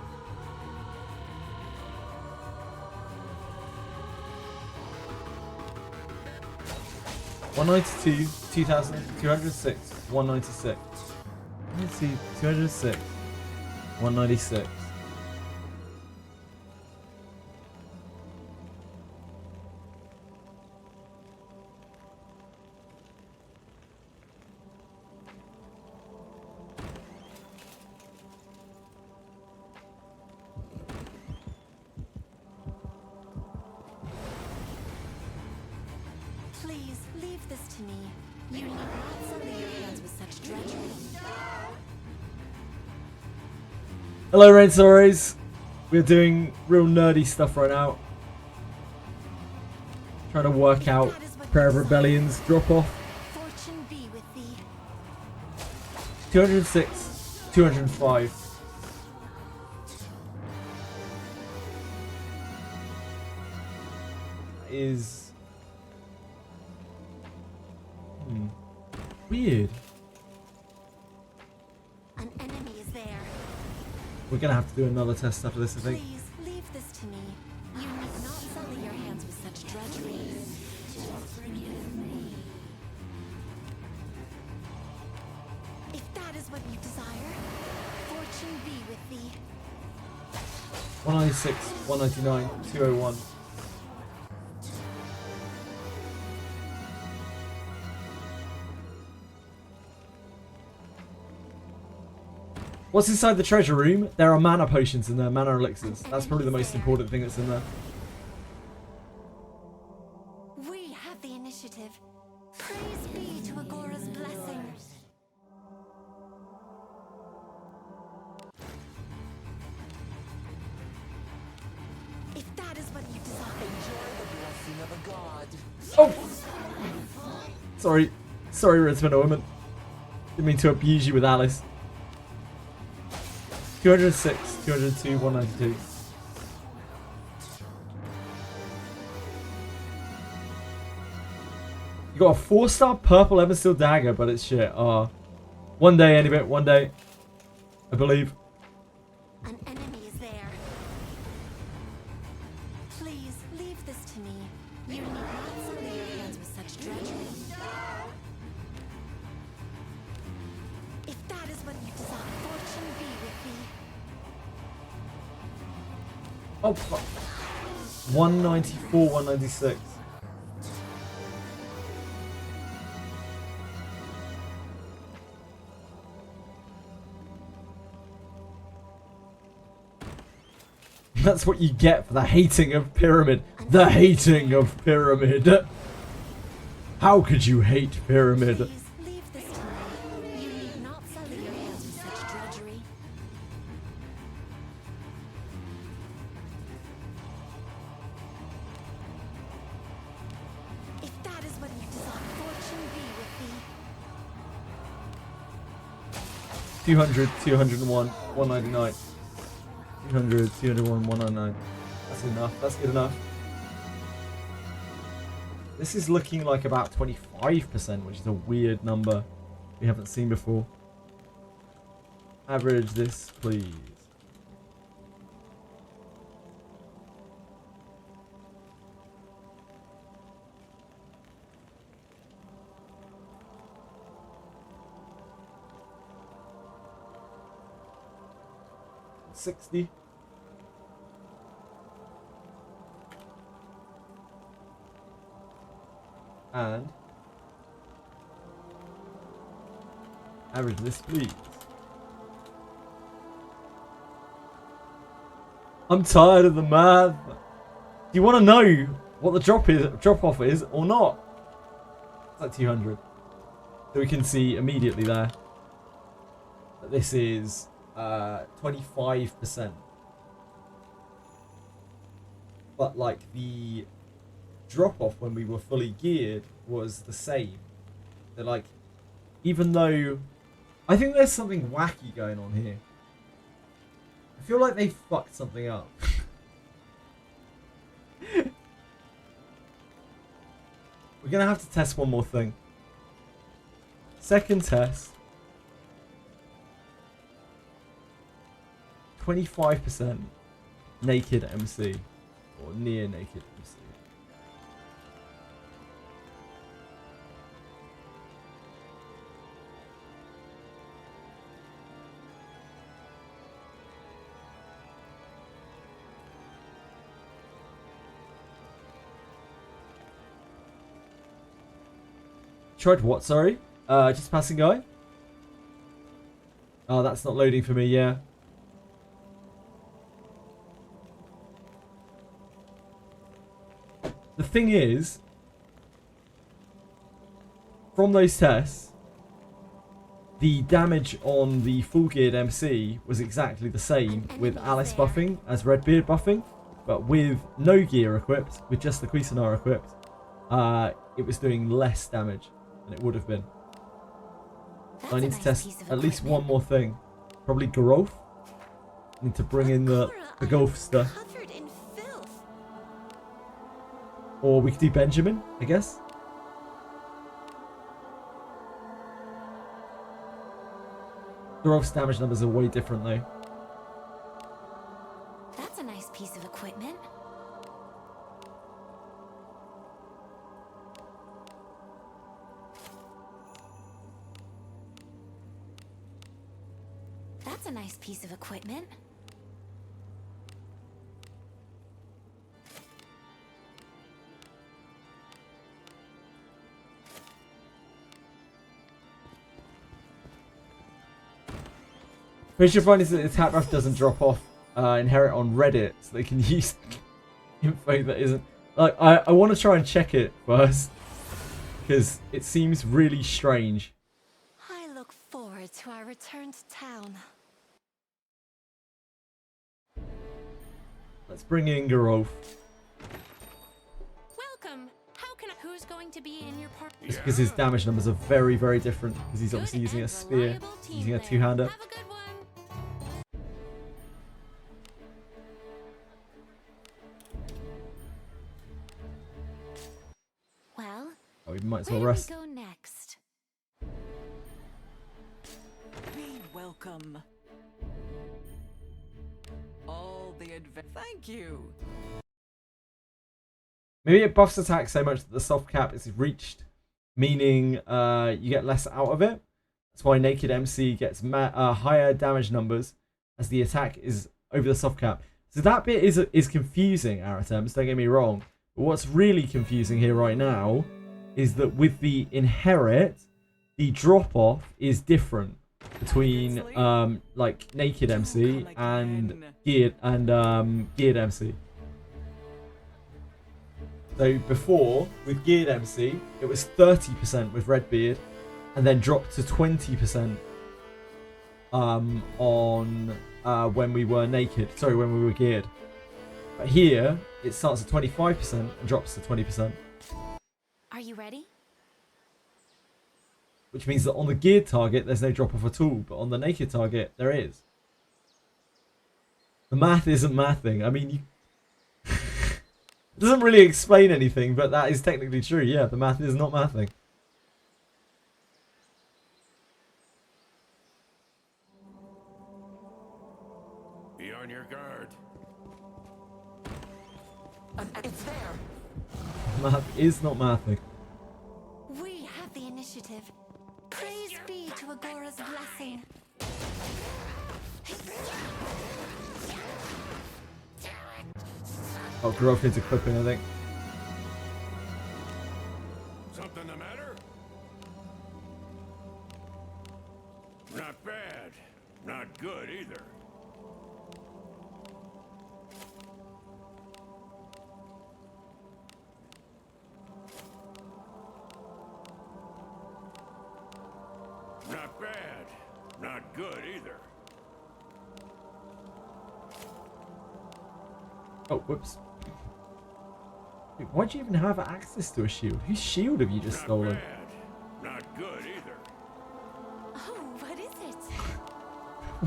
$192, 2,206, 196. 192, 206, 196. Please, leave this to me. You need not sully your hands with such drudgery. Hello, Rain Sorries. We're doing real nerdy stuff right now. Trying to work out Prayer of Rebellion's drop off. Fortune be with thee. 206, 205. Is weird. An enemy is there. We're gonna have to do another test after this, I think. Please, leave this to me. You need not sully your hands with such drudgery. Forgive me. If that is what you desire, fortune be with thee. 196, 199, 201. What's inside the treasure room? There are mana potions in there, mana elixirs. That's probably the most important thing that's in there. We have the initiative. Praise be to Agora's blessing. If that is what you desire. Enjoy the blessing of a god. Oh! Sorry. Sorry, Ritzman Woman. Didn't mean to abuse you with Alice. 206, 202, 192. You got a 4-star purple Eversteel dagger, but it's shit. One day, any bit, one day. I believe. An enemy is there. Please, leave this to me. You need not sully your hands with such drudgery. If that is what you desire, fortune be with thee. Oh, fuck. 194, 196. That's what you get for the hating of Pyramid. The hating of Pyramid. How could you hate Pyramid? Please, leave this to me. You need not sully your hands with such drudgery. If that is what you desire, fortune be with thee. 200, 201, 199. 200, 201, 199. That's enough. That's good enough. This is looking like about 25%, which is a weird number we haven't seen before. Average this, please. $60. And average this, please. I'm tired of the math. Do you want to know what the drop off is or not? It's like 200. So we can see immediately there that this is 25%. But like the drop off when we were fully geared was the same. They're like, even though I think there's something wacky going on here. I feel like they fucked something up. We're gonna have to test one more thing. Second test. 25% naked MC or near naked MC. Tried what, sorry? Just passing guy? Oh, that's not loading for me, yeah. The thing is, from those tests, the damage on the full geared MC was exactly the same with Alice buffing as Redbeard buffing, but with no gear equipped, with just the Cuisinart equipped, it was doing less damage than it would have been. So I need to test at least one more thing. Probably growth. I need to bring in the golf stuff. Covered in filth. Or we could do Benjamin, I guess. Growth's damage numbers are way different though. That's a nice piece of equipment. That's a nice piece of equipment. What you find is that the attack buff doesn't drop off inherit on Reddit, so they can use info that isn't. Like, I want to try and check it first because it seems really strange. I look forward to our return to town. Let's bring in Garov. Welcome. How can I? Who's going to be in your party? Just because his damage numbers are very, very different. Because he's obviously using a spear, using a two-hander. Have a good one. Well, Oh, we might as well where do rest. we go next? Be welcome. All the thank you. Maybe it buffs attack so much that the soft cap is reached, meaning you get less out of it. That's why Naked MC gets higher damage numbers as the attack is over the soft cap. So that bit is confusing, Aratems, don't get me wrong. But what's really confusing here right now is that with the inherit, the drop off is different between like Naked MC and geared MC. So before, with geared MC, it was 30% with Redbeard, and then dropped to 20% on when we were naked. Sorry, when we were geared. But here, it starts at 25% and drops to 20%. Are you ready? Which means that on the geared target, there's no drop off at all, but on the naked target, there is. The math isn't mathing. I mean, it doesn't really explain anything, but that is technically true. Yeah, the math is not mathing. Be on your guard. It's there. Math is not mathing. We have the initiative. Praise be to Agora's blessing. Oh, growth needs equipping, I think. Something the matter? Not bad. Not good either. Not bad. Not good either. Oh, whoops. Wait, why'd you even have access to a shield? Whose shield have you just stolen? Not bad. Not good either. Oh, what is it?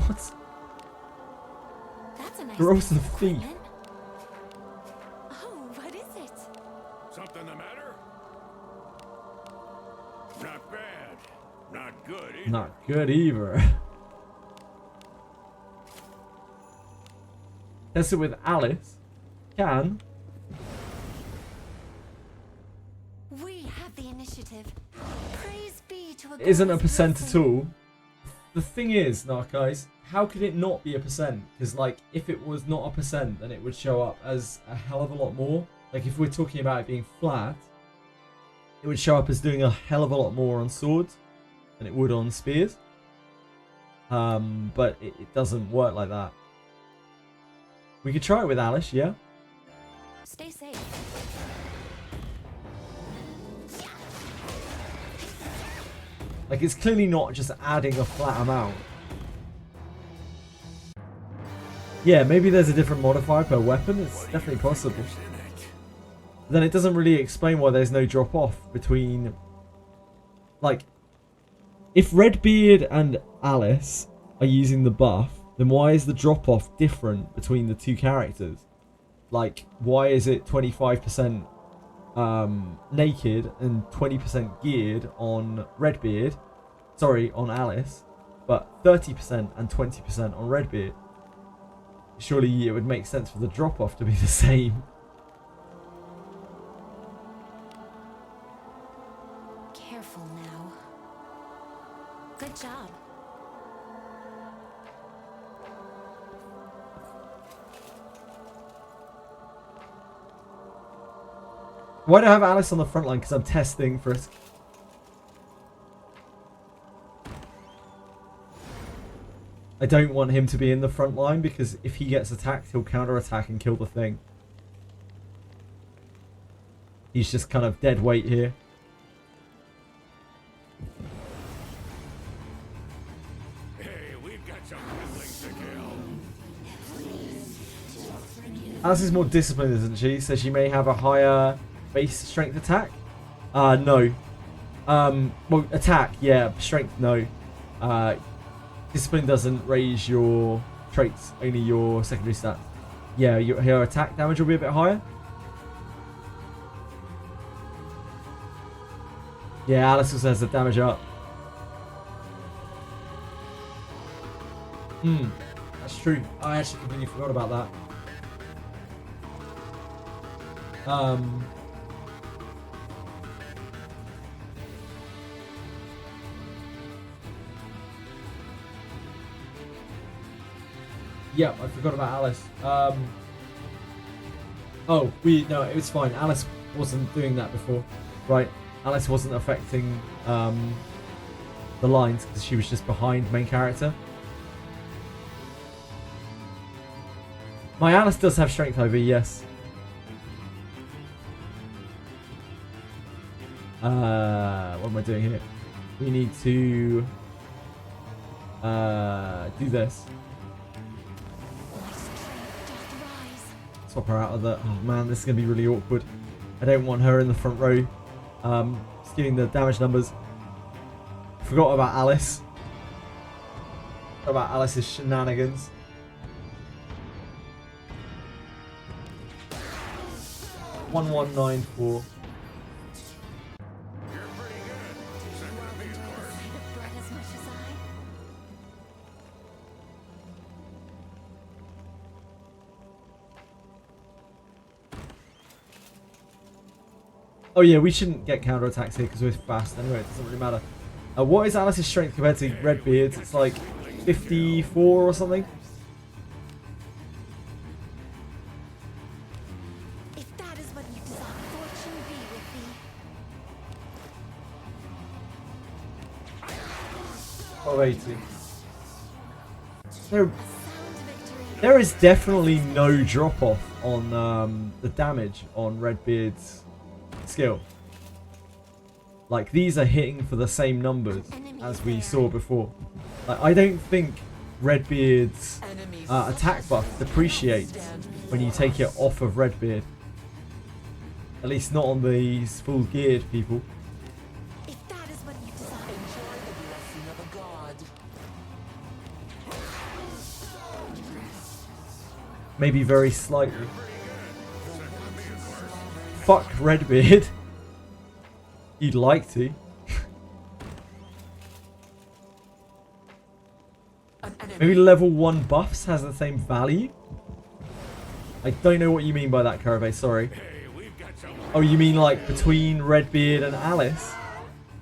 What? That's a nice Gross piece and of thief. equipment. Oh, what is it? Something the matter? Not bad. Not good either. Not good either. Test it with Alice. Can. We have the initiative. Praise be to Agora's It isn't a percent at blessing. all. The thing is, guys, how could it not be a percent? Because, like, if it was not a percent, then it would show up as a hell of a lot more. Like, if we're talking about it being flat, it would show up as doing a hell of a lot more on swords than it would on spears. But it doesn't work like that. We could try it with Alice, yeah? Stay safe. Like, it's clearly not just adding a flat amount. Yeah, maybe there's a different modifier per weapon. It's definitely possible. Is in it? Then it doesn't really explain why there's no drop off between, like, if Redbeard and Alice are using the buff, then why is the drop off different between the two characters? Like, why is it 25% naked and 20% geared on Redbeard? Sorry, on Alice, but 30% and 20% on Redbeard. Surely it would make sense for the drop off to be the same. Careful now. Good job. Why do I have Alice on the front line? Because I'm testing for it. I don't want him to be in the front line because if he gets attacked, he'll counter attack and kill the thing. He's just kind of dead weight here. Hey, we've got some wrestlings to kill. Alice is more disciplined, isn't she? So she may have a higher base strength attack. No. Well, attack, yeah. Strength, no. Discipline doesn't raise your traits, only your secondary stats. Yeah, your attack damage will be a bit higher. Yeah, Alice also has the damage up. That's true. I actually completely forgot about that. Yep, I forgot about Alice. Oh, no, it was fine. Alice wasn't doing that before, right? Alice wasn't affecting the lines because she was just behind main character. My Alice does have strength over, yes. What am I doing here? We need to do this. Swap her out of the... Oh man, this is going to be really awkward. I don't want her in the front row. Just getting the damage numbers. Forgot about Alice. Forgot about Alice's shenanigans. One 194. Oh yeah, we shouldn't get counterattacks here because we're fast anyway, it doesn't really matter. What is Alice's strength compared to Redbeard's? It's like 54 or something? If that is what you desire, fortune be with thee. 1280. There is definitely no drop off on the damage on Redbeard's skill. Like, these are hitting for the same numbers as we saw before. Like, I don't think Redbeard's attack buff depreciates when you take it off of Redbeard. At least not on these full geared people. If that is what you desire, Enjoy the blessing of a god. Maybe very slightly. Fuck Redbeard. You'd like to. Maybe level 1 buffs has the same value? I don't know what you mean by that, Carave, sorry. Oh, you mean like between Redbeard and Alice?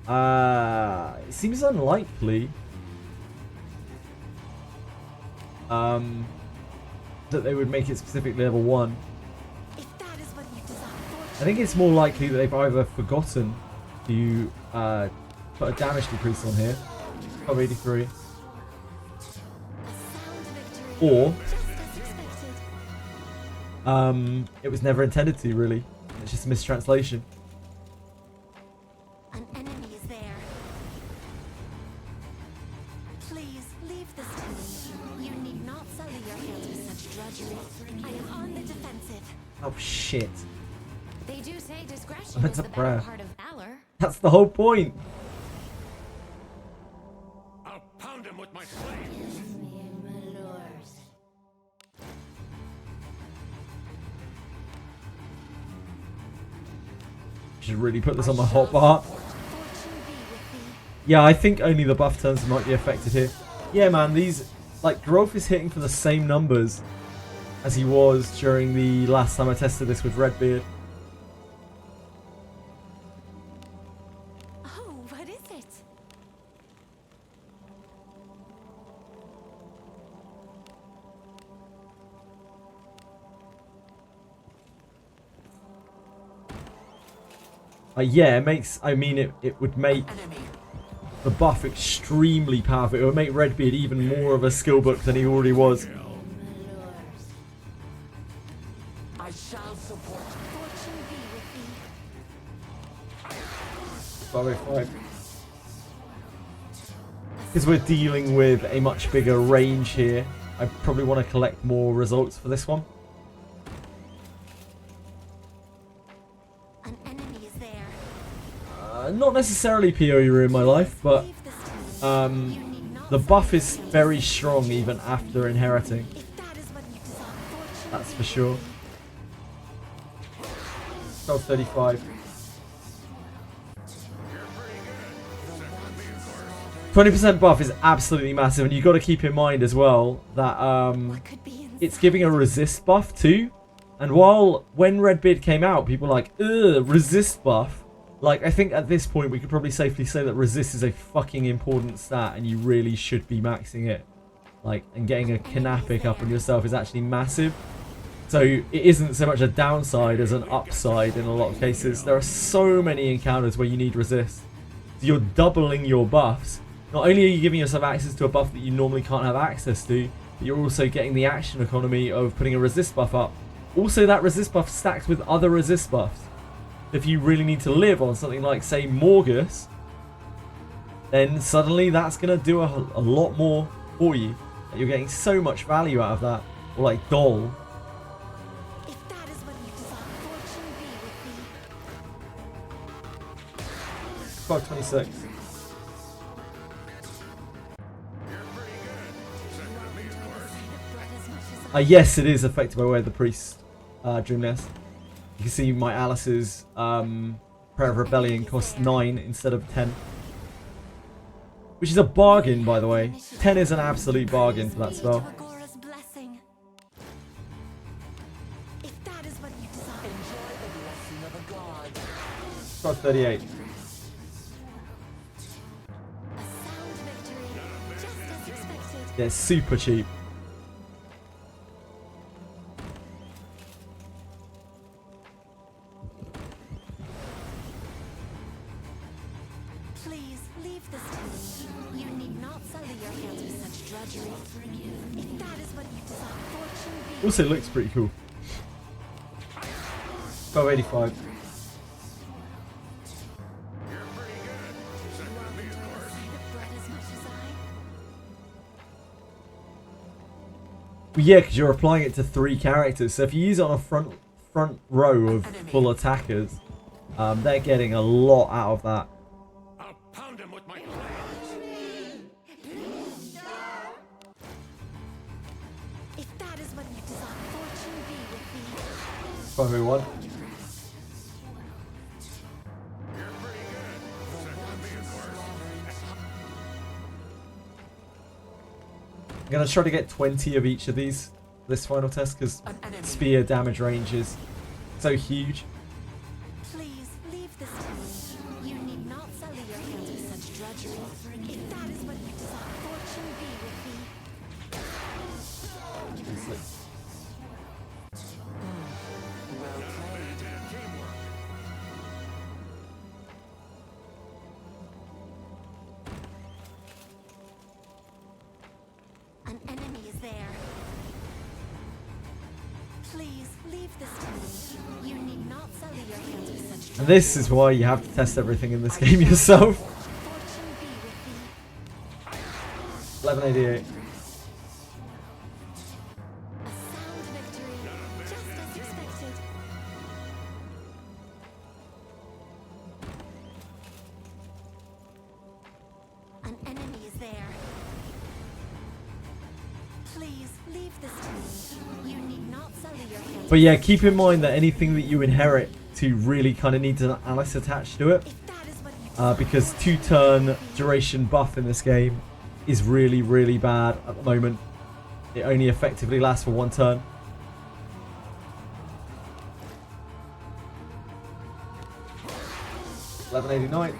It seems unlikely. That they would make it specifically level 1. if that is what you desire, I think it's more likely that they've either forgotten to put a damage decrease on here. 1283. Or it was never intended to, really. It's just a mistranslation. an enemy is there. Please leave this to me. You need not sully your hands with such drudgery. I am on the defensive. Oh shit. They do say discretion That's is a the better prayer. part of valor. That's the whole point. I'll pound him with my slaves. Should really put this on my hotbar. Yeah, I think only the buff turns might be affected here. Yeah, man, these... Like, Growth is hitting for the same numbers as he was during the last time I tested this with Redbeard. Oh, what is it? Yeah, it makes... I mean, it would make the buff extremely powerful. It would make Redbeard even more of a skill book than he already was. I shall support Fortune be with thee. 1205. Because we're dealing with a much bigger range here, I probably want to collect more results for this one. An enemy is there. Not necessarily Pyoru in my life, but Leave this to me. You need not the buff is very strong even after inheriting. If that is what you desire, fortune That's be for sure. 1235. 20% buff is absolutely massive, and you've got to keep in mind as well that what could be inside. it's giving a resist buff too. And when Redbeard came out, people were like, ugh, resist buff. Like, I think at this point we could probably safely say that resist is a fucking important stat, and you really should be maxing it. Like, and getting a Knapic up on yourself is actually massive. So it isn't so much a downside as an upside in a lot of cases. There are so many encounters where you need resist. So you're doubling your buffs. Not only are you giving yourself access to a buff that you normally can't have access to, but you're also getting the action economy of putting a resist buff up. Also, that resist buff stacks with other resist buffs. If you really need to live on something like, say, Morgus, then suddenly that's going to do a lot more for you. You're getting so much value out of that. Or like Doll. If that is what you desire, fortune be with thee. 526. Yes, it is affected by where the priest dream nest. You can see my Alice's Prayer of Rebellion costs 9 instead of 10. Which is a bargain, by the way. 10 is an absolute bargain for that spell. Agora's blessing. If that is what you desire. Enjoy the blessing of a god. 538. A sound victory, just as expected. Yeah, it's super cheap. Please leave this to me. You need not sully your hands with such drudgery. If that is what you desire, fortune be. Also looks pretty cool. 585. Bread as much as I. Well, yeah, because you're applying it to 3 characters. So if you use it on a front row of full attackers, they're getting a lot out of that. I'll pound him with my claws. If that is what you desire, fortune be with thee. 501. I'm going to try to get 20 of each of these this final test because spear damage range is so huge. Please leave this to me. You need not sully your hands with such drudgery. If that is what you desire, fortune be with thee. Well played. An enemy is there. Please leave this to me. You need not sully your hands with such And this is why you have to test everything in this game yourself. fortune be with thee. 1188. A sound victory, just as expected. An enemy is there. Please leave this to me. You need not sully your hands. But yeah, keep in mind that anything that you inherit to really kind of needs an Alice attached to it. If that is what you desire, Because 2-turn duration buff in this game is really, really bad at the moment. It only effectively lasts for 1 turn. $11.89. a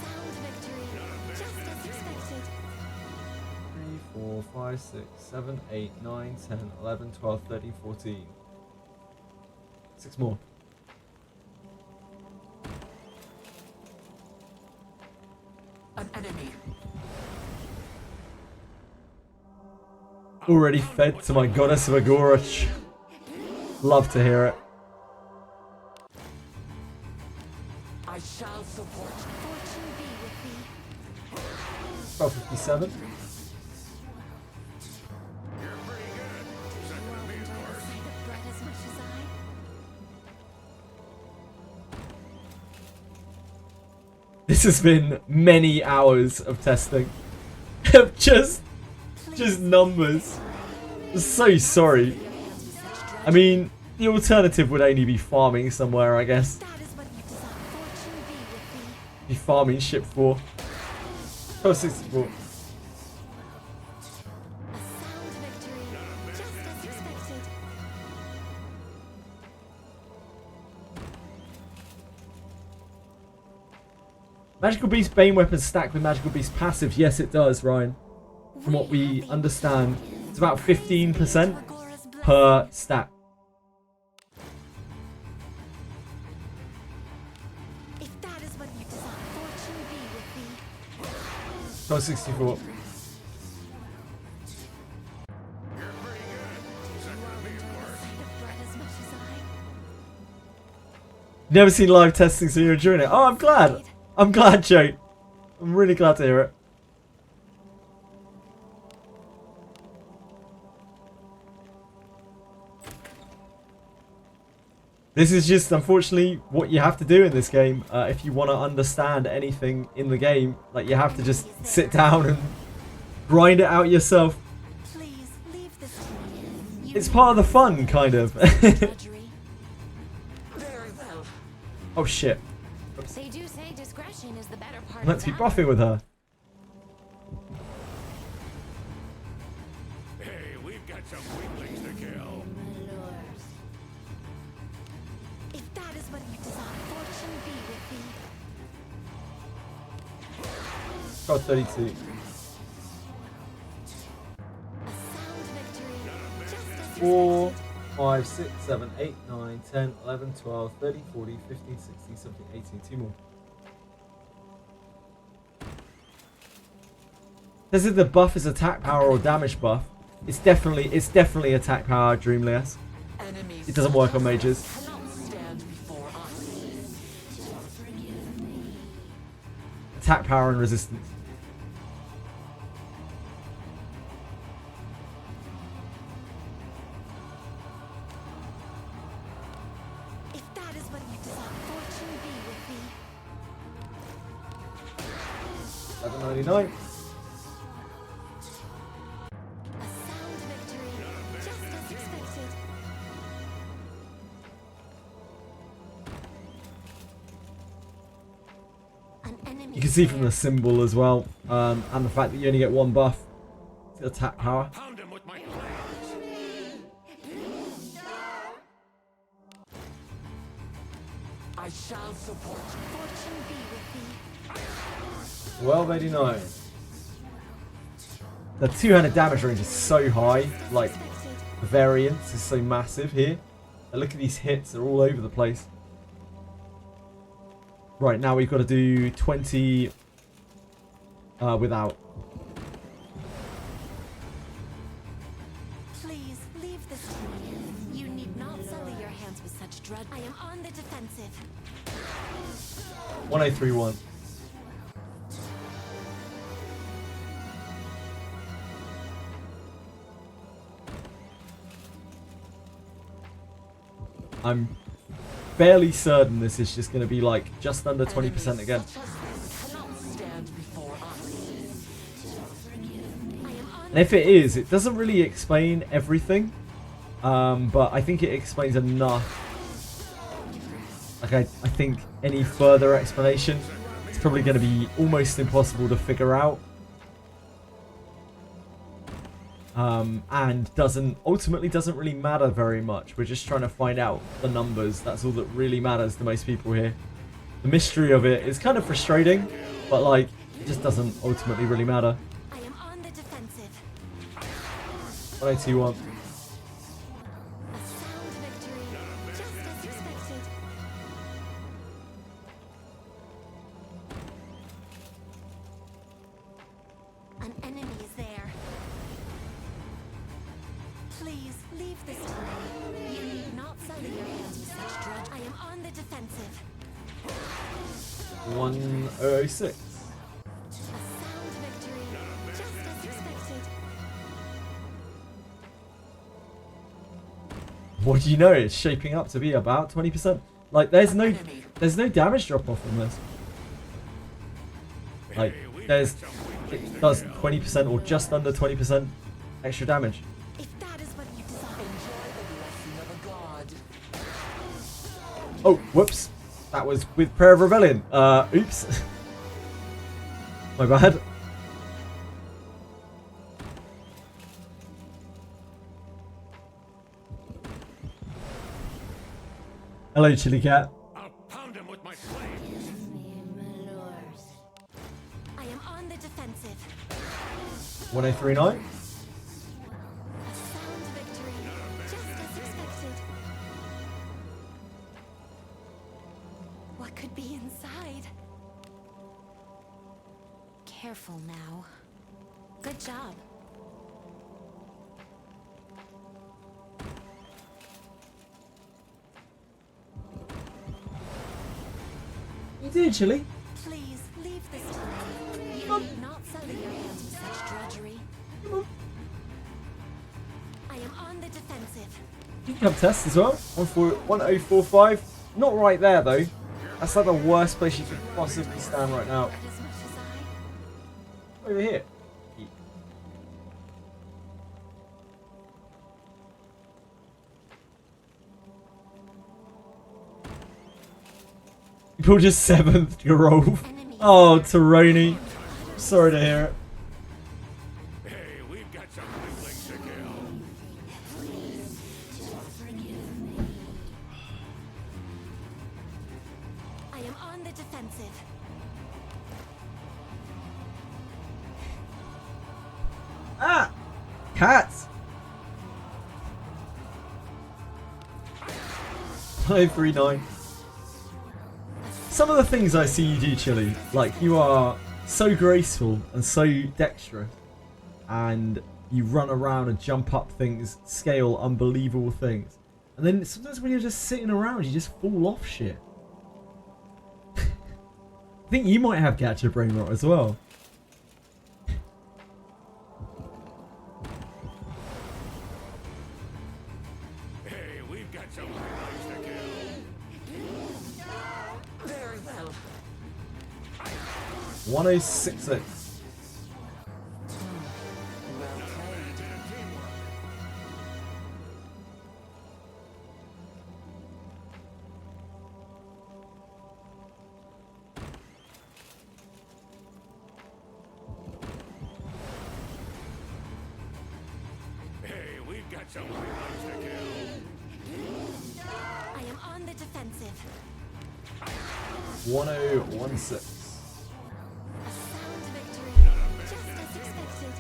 sound victory, just as expected. 3, 4, 5, 6, 7, 8, 9, 10, 11, 12, 13, 14. 6 more. An enemy. Already fed to my goddess of Agora. Love to hear it. I shall support. Fortune be with thee. 1257. Bread as much as I. This has been many hours of testing. Of just numbers. I'm so sorry. I mean, the alternative would only be farming somewhere, I guess. That is what you desire. Fortune be with thee. Be farming ship 4. 1264. A sound victory, just as expected. Magical Beast Bane weapons stack with Magical Beast passive. Yes, it does, Ryan. From what we understand, it's about 15% per stack. If that is what you desire, fortune be with thee. 1264. Bread as much as I. Never seen live testing, so you're enjoying it. Oh, I'm glad. I'm glad, Joe. I'm really glad to hear it. This is just, unfortunately, what you have to do in this game. If you want to understand anything in the game, like, you have to just sit down and grind it out yourself. Please leave this to me. It's part of the fun, kind of. Drudgery. Very well. Oh, shit. They do say discretion is the better part I'm meant of to be valor. buffing with her. Hey, we've got some weaklings to kill. If that is what you desire, fortune be with thee. God, 32. A sound victory. Just as 4, expected. 5, 6, 7, 8, 9, 10, 11, 12, 13, 14, 15, 16, 17, 18. 2 more. Does it the buff is attack power or damage buff? It's definitely attack power, Dreamless. Enemies It doesn't work on mages. cannot stand before us. Attack power and resistance. If that is what you desire, fortune be with thee. 799. A sound victory. Just as expected. An enemy You can see from there. the symbol as well, and the fact that you only get 1 buff to attack power. Pound him with my flames. I shall support you. Fortune be with thee. 1289. The 200 damage range is so high, like Expected. the variance is so massive here. And look at these hits, they're all over the place. Right, now we've got to do 20 without. Please leave this to me. You need not sully your hands with such dread. I am on the defensive. 1031. I'm fairly certain this is just going to be like just under 20% again. Such as this cannot stand before us. I am on And if it is, it doesn't really explain everything. But I think it explains enough. Like, I think any further explanation is probably going to be almost impossible to figure out. And ultimately doesn't really matter very much. We're just trying to find out the numbers. That's all that really matters to most people here. The mystery of it is kind of frustrating, but like, it just doesn't ultimately really matter. I am on the defensive. 1021. A sound victory. Just as expected. An enemy is there. Please leave this to me. You need not sully your hands with such dread. I am on the defensive. 1006. A sound victory. Just as expected. What do you know? It's shaping up to be about 20%. Like, there's no damage drop off from this. Like, it does 20% or just under 20% extra damage. If that is what you desire. Enjoy the blessing of a god. Oh, whoops. That was with Prayer of Rebellion. Oops. My bad. Hello, Chili Cat. I'll pound him with my flames. I am on the defensive. 1039. A sound victory. Just as expected. What could be inside? Careful now. Good job. You did, Chili. Please, leave this to me. You need not sully your hands with such drudgery. I am on the defensive. You can come test as well. 1045. Not right there though. That's like the worst place you could possibly stand right now. Not as much as I. Over here. You pulled your 7th Grove. Oh, Taroni. Sorry to hear it. Hey, we've got some weaklings to kill. I am on the defensive. Ah! Cats! 539. Some of the things I see you do, Chili, like you are so graceful and so dexterous, and you run around and jump up things, scale unbelievable things, and then sometimes when you're just sitting around, you just fall off shit. I think you might have gacha brain rot as well. Hey, we've got some weaklings to kill. Very well. 1066. Well played. Hey, we've got some weaklings to kill. I am on the defensive. 1016. A sound victory, just as expected.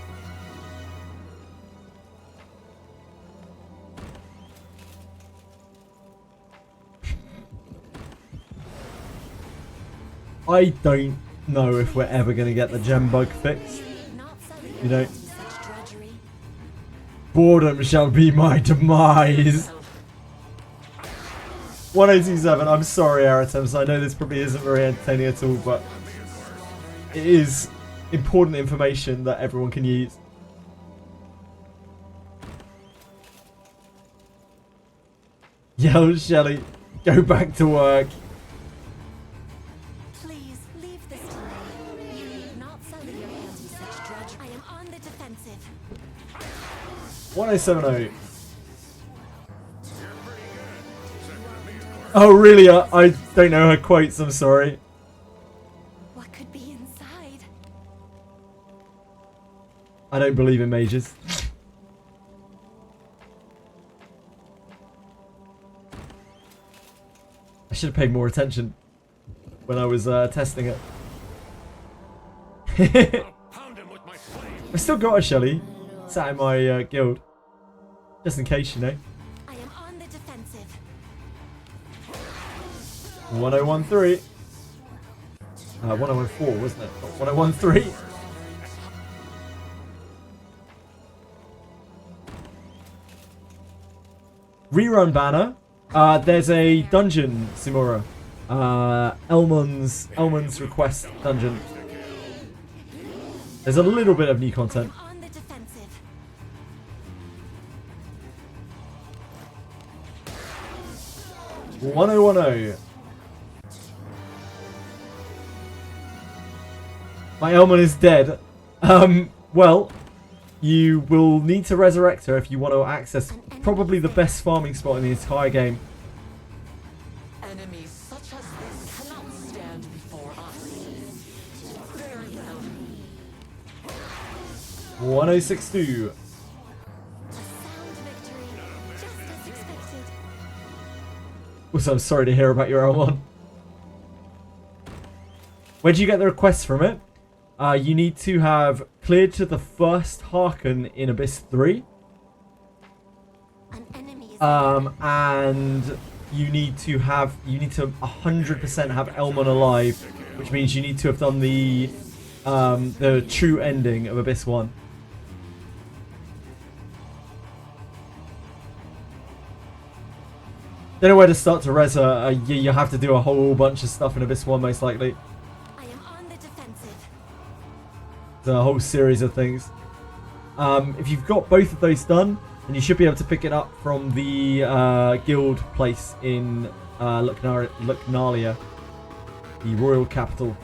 I don't know if we're ever going to get the gem bug fixed. Not sully You your know, hands with such drudgery. boredom shall be my demise. 1027. I'm sorry, Aratems. I know this probably isn't very entertaining at all, but it is important information that everyone can use. Yo, Shelly, go back to work. Please, leave this to me. You need not sully your hands with such drudgery. I am on the defensive. 1070. Oh, really? I don't know her quotes. I'm sorry. What could be inside? I don't believe in mages. I should have paid more attention when I was testing it. I'll pound him with my flame. I still got a Shelly. Sat in my guild. Just in case, you know. I am on the defensive. 1013. 1014, wasn't it? Not 1013. Rerun banner. There's a dungeon, Simura. Elmon's request dungeon. There's a little bit of new content. On the defensive. Oh, 1010. My Elmon is dead. Well, you will need to resurrect her if you want to access probably the best farming spot in the entire game. Enemies such as this cannot stand before us. Very well. 1062. A sound victory, just as expected. Also, I'm sorry to hear about your Elmon. Where did you get the request from it? You need to have cleared to the first Harken in Abyss 3. An enemy is And you need to 100% have Elmon alive, which means you need to have done the true ending of Abyss 1. Don't know where to start to res her. You have to do a whole bunch of stuff in Abyss 1 most likely. I am on the defensive. There's a whole series of things. If you've got both of those done, then you should be able to pick it up from the guild place in Lucnalia, the royal capital.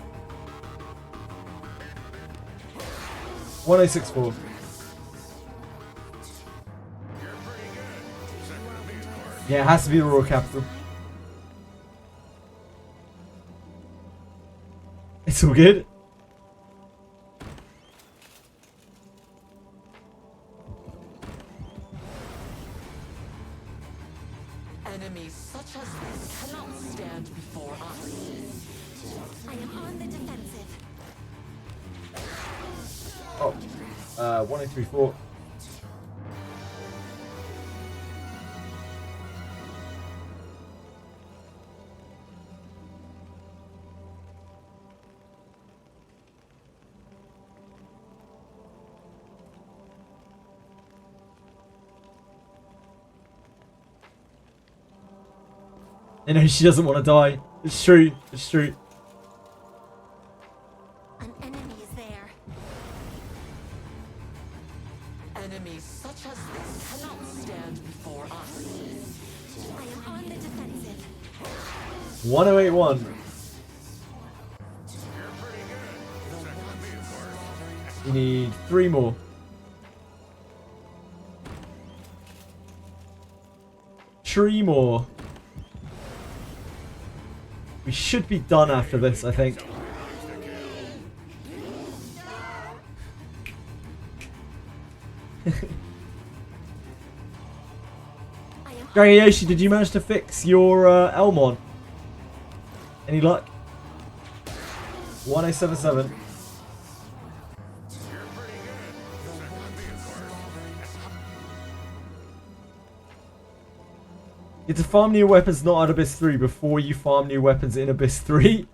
1064. Yeah, it has to be the royal capital. It's all good. Enemies such as this cannot stand before us. I am on the defensive. Oh, 1034. You know, she doesn't want to die. It's true. It's true. An enemy is there. Enemies such as this cannot stand before us. I am on the defensive. 1081. You need 3 more. Three more. We should be done after this, I think. Gary Yoshi, did you manage to fix your ELMON? Any luck? 1077. You have to farm new weapons not at Abyss 3 before you farm new weapons in Abyss 3.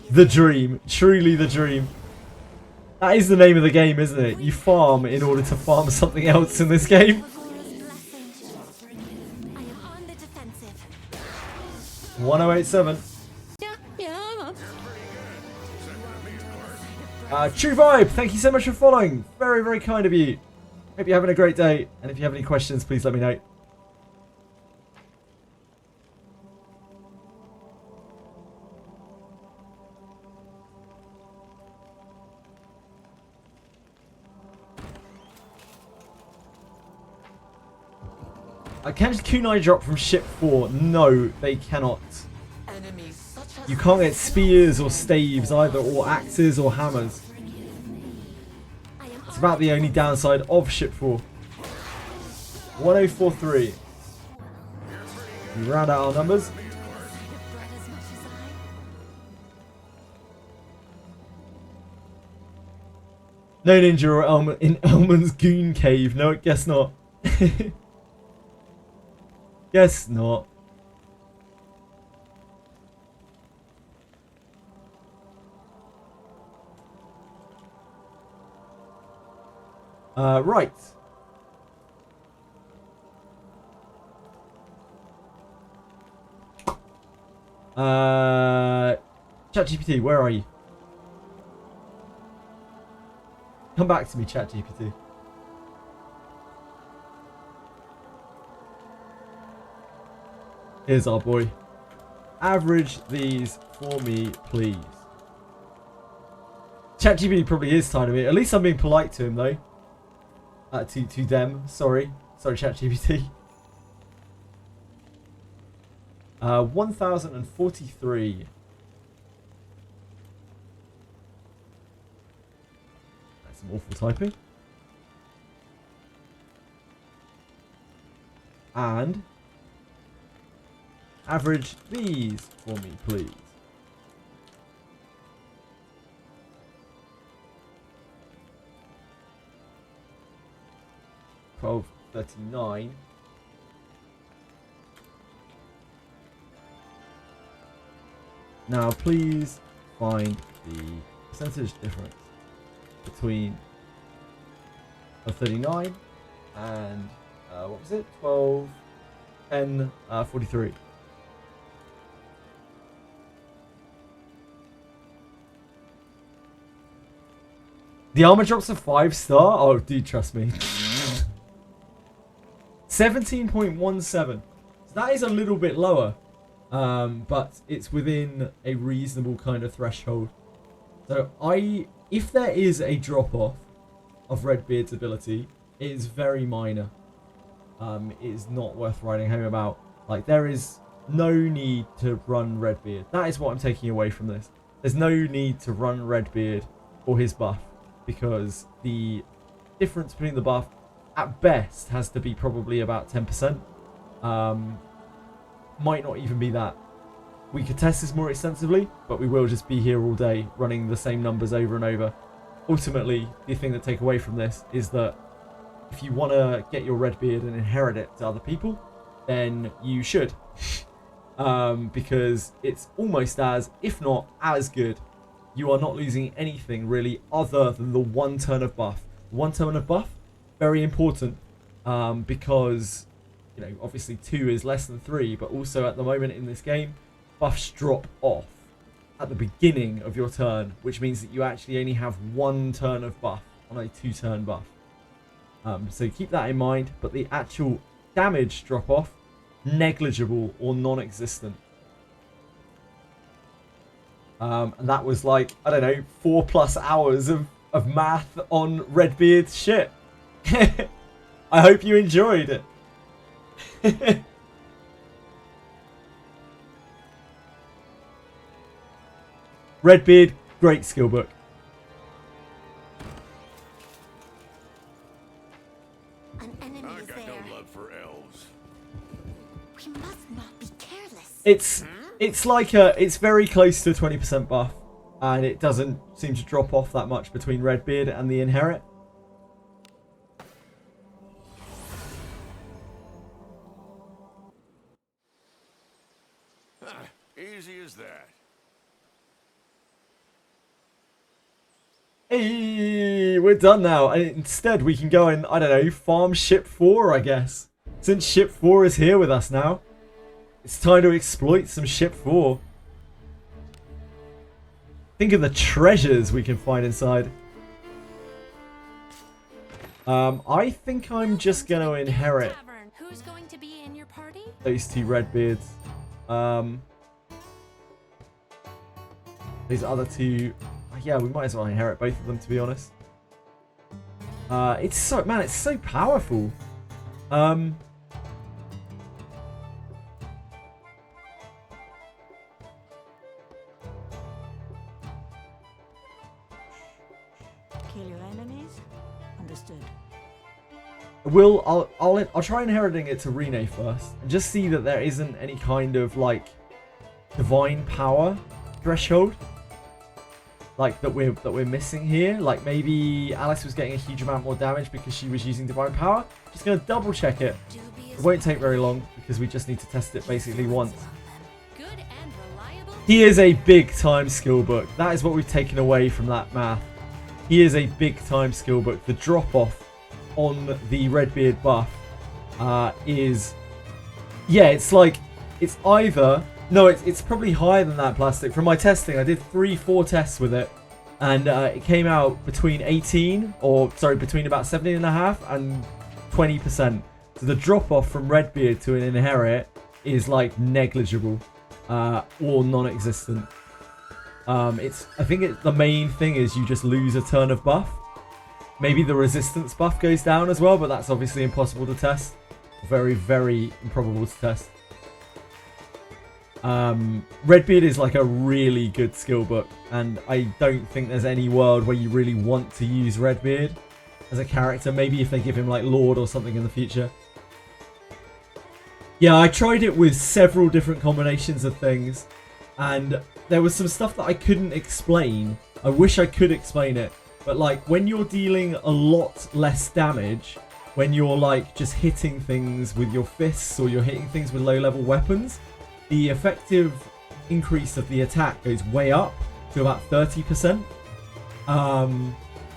The dream. Truly the dream. That is the name of the game, isn't it? You farm in order to farm something else in this game. I am on the defensive. 1087. True Vibe, thank you so much for following. Very, very kind of you. Hope you're having a great day. And if you have any questions, please let me know. Can kunai drop from ship 4? No, they cannot. Enemies such as You can't get spears or staves either, or axes or hammers. It's about the only downside of ship 4. 1043. We round out our numbers. No ninja or in Elmon's goon cave. No, guess not. Guess not. Right. ChatGPT, where are you? Come back to me, ChatGPT. Here's our boy. Average these for me, please. ChatGPT probably is tired of me. At least I'm being polite to him, though. To them. Sorry. Sorry, ChatGPT. 1043. That's some awful typing. And average these for me, please. $12.39. Now, please find the percentage difference between 39 and what was it? 12, 10, 43. The armor drops a 5-star? Oh, dude, trust me. 17.17. So that is a little bit lower. But it's within a reasonable kind of threshold. So if there is a drop-off of Redbeard's ability, it is very minor. It is not worth writing home about. Like, there is no need to run Redbeard. That is what I'm taking away from this. There's no need to run Redbeard or his buff, because the difference between the buff at best has to be probably about 10%. Might not even be that. We could test this more extensively, but we will just be here all day running the same numbers over and over. Ultimately, the thing to take away from this is that if you want to get your Redbeard and inherit it to other people, then you should. Because it's almost as, if not as good. You are not losing anything really other than the 1 turn of buff. 1 turn of buff, very important, because, you know, obviously 2 is less than 3, but also at the moment in this game, buffs drop off at the beginning of your turn, which means that you actually only have 1 turn of buff on a 2-turn buff. So keep that in mind, but the actual damage drop off, negligible or non-existent. And that was like, I don't know, 4+ hours of math on Redbeard shit. I hope you enjoyed it. Redbeard, great skill book. An enemy I is got there. no love for elves. We must not be careless. It's like it's very close to a 20% buff, and it doesn't seem to drop off that much between Redbeard and the Inherit. Easy as that. Hey, we're done now. And instead, we can go and, I don't know, farm Ship 4, I guess. Since Ship 4 is here with us now, it's time to exploit some Ship 4. Think of the treasures we can find inside. I think I'm just going to inherit Who's going to be in your party? those 2 Redbeards. These other 2... Yeah, we might as well inherit both of them, to be honest. It's so... Man, it's so powerful. Kill your enemies? Understood. I'll try inheriting it to Rene first, and just see that there isn't any kind of like divine power threshold, like that we're missing here. Like maybe Alice was getting a huge amount more damage because she was using divine power. Just gonna double check it. It won't take very long because we just need to test it basically once. Good and reliable. He is a big time skill book. That is what we've taken away from that math. He is a big time skill book. The drop off on the Redbeard buff is, yeah, it's like, it's either, no, it's probably higher than that, Plastic. From my testing, I did 3-4 tests with it, and it came out between between about 17.5 and 20%. So the drop off from Redbeard to an Inherit is like negligible or non-existent. I think the main thing is you just lose a turn of buff. Maybe the resistance buff goes down as well, but that's obviously impossible to test. Very, very improbable to test. Redbeard is like a really good skill book, and I don't think there's any world where you really want to use Redbeard as a character. Maybe if they give him like Lord or something in the future. Yeah, I tried it with several different combinations of things, and there was some stuff that I couldn't explain. I wish I could explain it. But like when you're dealing a lot less damage, when you're like just hitting things with your fists or you're hitting things with low level weapons, the effective increase of the attack goes way up to about 30%.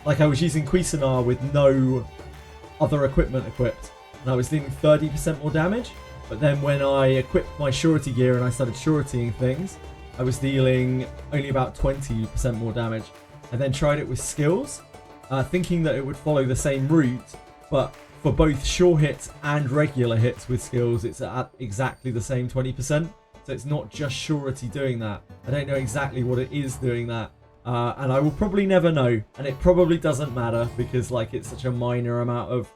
Like I was using Cuisinart with no other equipment equipped, and I was dealing 30% more damage. But then when I equipped my surety gear and I started suretying things, I was dealing only about 20% more damage. I then tried it with skills, thinking that it would follow the same route, but for both sure hits and regular hits with skills, it's at exactly the same 20%. So it's not just surety doing that. I don't know exactly what it is doing that. And I will probably never know. And it probably doesn't matter because like it's such a minor amount of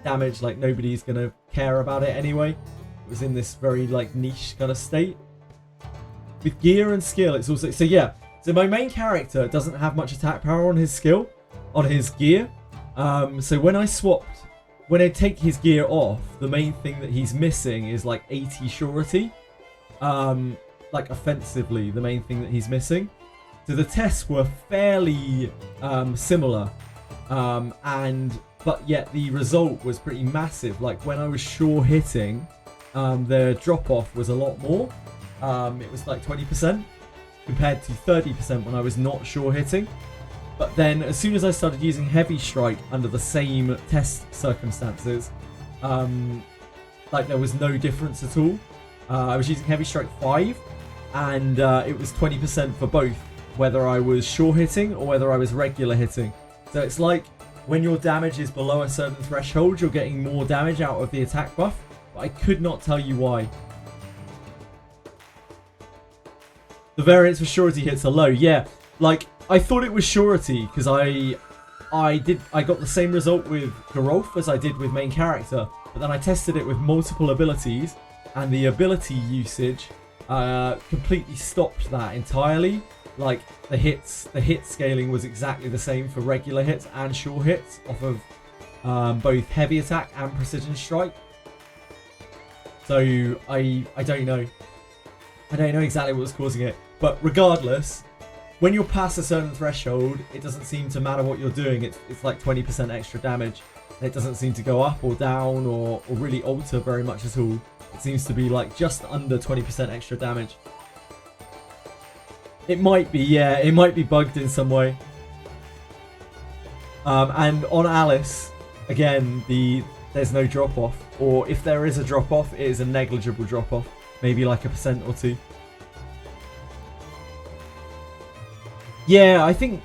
damage, like nobody's going to care about it anyway. It was in this very like niche kind of state. With gear and skill, it's also... So yeah, so my main character doesn't have much attack power on his skill, on his gear. So when I take his gear off, the main thing that he's missing is like 80 surety. Like offensively, the main thing that he's missing. So the tests were fairly similar, but yet the result was pretty massive. Like when I was sure hitting, the drop off was a lot more. It was like 20% compared to 30% when I was not sure hitting. But then as soon as I started using heavy strike under the same test circumstances, like there was no difference at all. I was using heavy strike 5 and it was 20% for both, whether I was sure hitting or whether I was regular hitting. So it's like when your damage is below a certain threshold, you're getting more damage out of the attack buff, but I could not tell you why. The variance for surety hits are low. Yeah, like I thought it was surety because I got the same result with Geralf as I did with main character, but then I tested it with multiple abilities and the ability usage completely stopped that entirely. Like the hit scaling was exactly the same for regular hits and sure hits off of both heavy attack and precision strike. So I don't know. I don't know exactly what was causing it. But regardless, when you're past a certain threshold, it doesn't seem to matter what you're doing. It's like 20% extra damage. And it doesn't seem to go up or down or really alter very much at all. It seems to be like just under 20% extra damage. It might be, yeah, it might be bugged in some way. And on Alice, again, there's no drop off. Or if there is a drop off, it is a negligible drop off. Maybe like 1% or 2%. Yeah, I think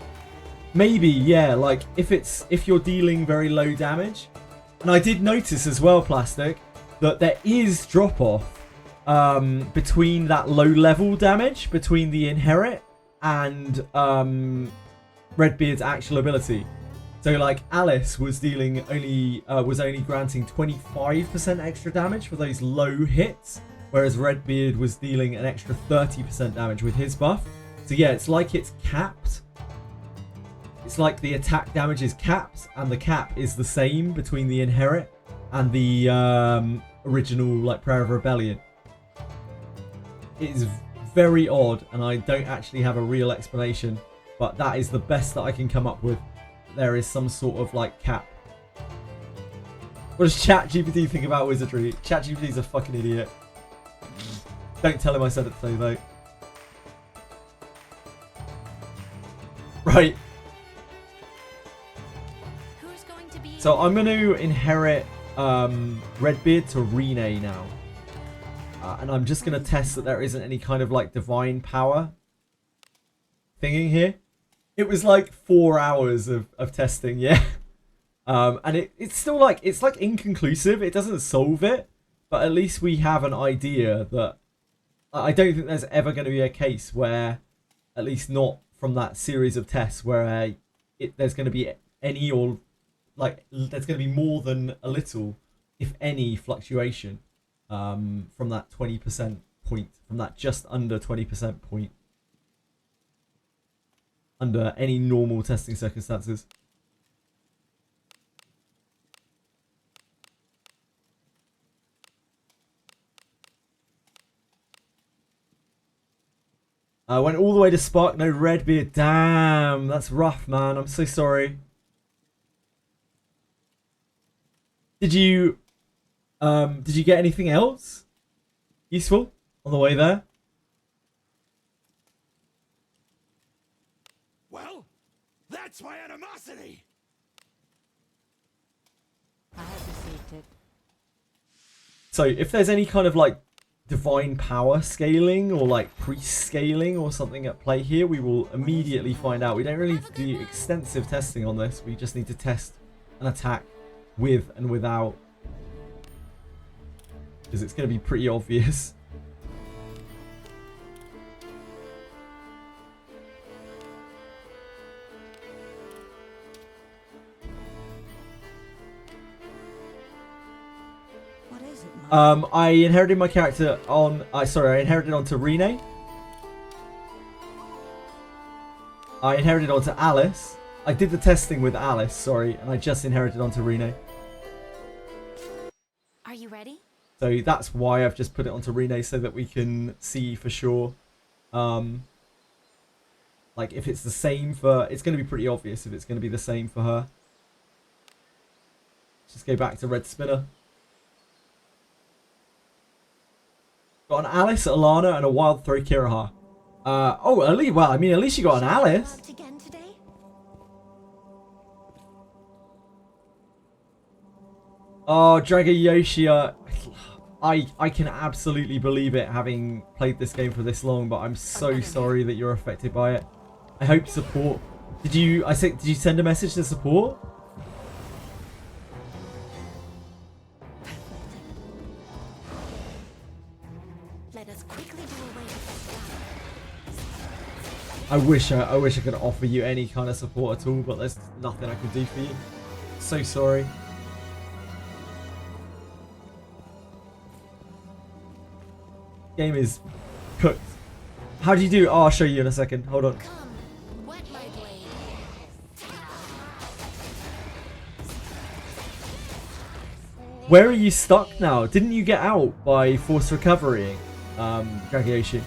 maybe, yeah, like if you're dealing very low damage. And I did notice as well, Plastic, that there is drop off between that low level damage, between the inherit and Redbeard's actual ability. So like Alice was dealing was only granting 25% extra damage for those low hits, whereas Redbeard was dealing an extra 30% damage with his buff. So yeah, it's like it's capped. It's like the attack damage is capped, and the cap is the same between the inherit and the original like Prayer of Rebellion. It is very odd, and I don't actually have a real explanation, but that is the best that I can come up with. There is some sort of like cap. What does ChatGPT think about Wizardry? ChatGPT's a fucking idiot. Don't tell him I said it today, though. Right. Who's going to be... So I'm going to inherit Redbeard to Rene now. And I'm just going to test that there isn't any kind of like divine power thingy here. It was like 4 hours of testing, yeah. And it's still like, it's like inconclusive. It doesn't solve it. But at least we have an idea that I don't think there's ever going to be a case where, at least not from that series of tests, where there's going to be any, or like there's going to be more than a little, if any, fluctuation from that 20% point, from that just under 20% point, under any normal testing circumstances. I went all the way to Spark, no Redbeard. Damn, that's rough, man. I'm so sorry. Did you get anything else useful on the way there? Well, that's my animosity. I have received it. So if there's any kind of like divine power scaling or like priest scaling or something at play here, we will immediately find out. We don't really need to do extensive testing on this. We just need to test an attack with and without, because it's going to be pretty obvious. I inherited my character on... I inherited onto Rene. I inherited onto Alice. I did the testing with Alice, sorry, and I just inherited onto Rene. Are you ready? So that's why I've just put it onto Rene, so that we can see for sure. Like, if it's the same for... It's going to be pretty obvious if it's going to be the same for her. Let's just go back to Red Spinner. Got an Alice, Alana, and a Wild Throw Kiraha. Oh, at least, well, I mean, at least you got an Alice. Again today? Oh, Dragayoshia. I can absolutely believe it, having played this game for this long, but I'm so sorry that you're affected by it. I hope support. Did you send a message to support? I wish I could offer you any kind of support at all, but there's nothing I can do for you. So sorry. Game is cooked. How do you do? Oh, I'll show you in a second. Hold on. Where are you stuck now? Didn't you get out by forced recovery, Dragayoshi?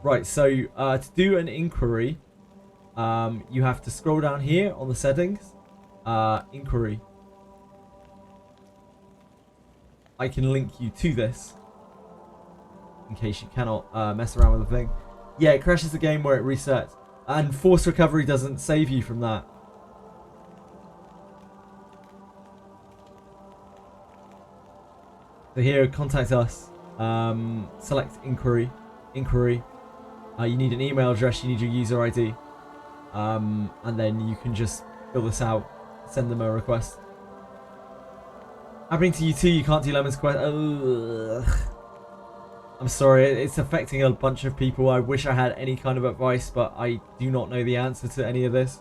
Right, so to do an inquiry, you have to scroll down here on the settings. Inquiry. I can link you to this in case you cannot mess around with the thing. Yeah, it crashes the game where it resets, and forced recovery doesn't save you from that. So here, contact us. Select inquiry. You need an email address, you need your user ID, and then you can just fill this out, send them a request. Happening to you too, you can't do Lemon's quest. Ugh. I'm sorry, it's affecting a bunch of people. I wish I had any kind of advice, but I do not know the answer to any of this.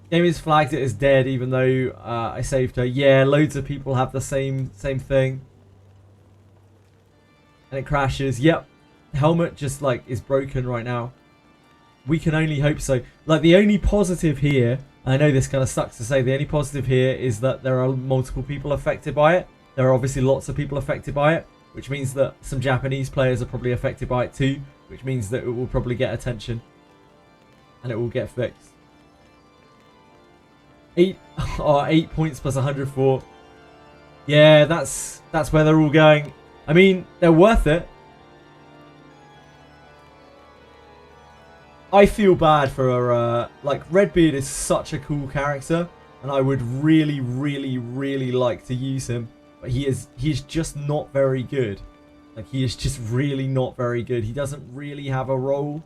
Game has flagged it as dead, even though I saved her. Yeah, loads of people have the same thing. And it crashes. Yep. Helmet just like is broken right now. We can only hope so. Like, the only positive here, and I know this kind of sucks to say, the only positive here is that there are multiple people affected by it. There are obviously lots of people affected by it, which means that some Japanese players are probably affected by it too, which means that it will probably get attention and it will get fixed. 8 points plus 104. Yeah, that's where they're all going. I mean, they're worth it. I feel bad for like, Redbeard is such a cool character, and I would really, really, really like to use him, but he is just not very good. Like, he is just really not very good. He doesn't really have a role.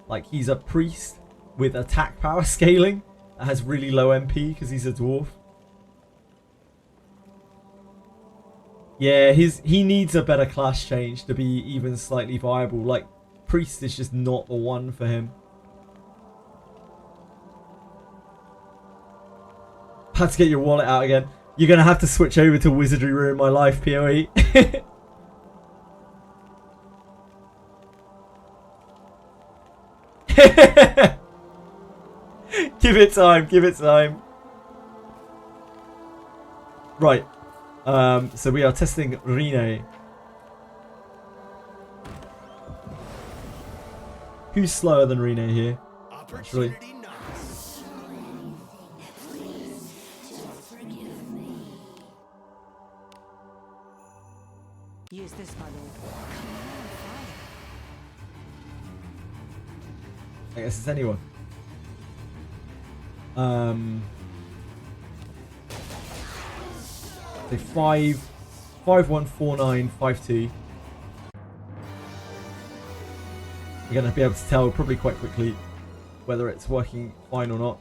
Like, he's a priest with attack power scaling that has really low MP because he's a dwarf. Yeah, he needs a better class change to be even slightly viable. Like, priest is just not the one for him. Had to get your wallet out again. You're gonna have to switch over to Wizardry Ruin My Life, PoE. Give it time, give it time. Right. So we are testing Rene. Who's slower than Rene here? Actually. Use this, my lord. I guess it's anyone. So 514952. We're going to be able to tell probably quite quickly whether it's working fine or not.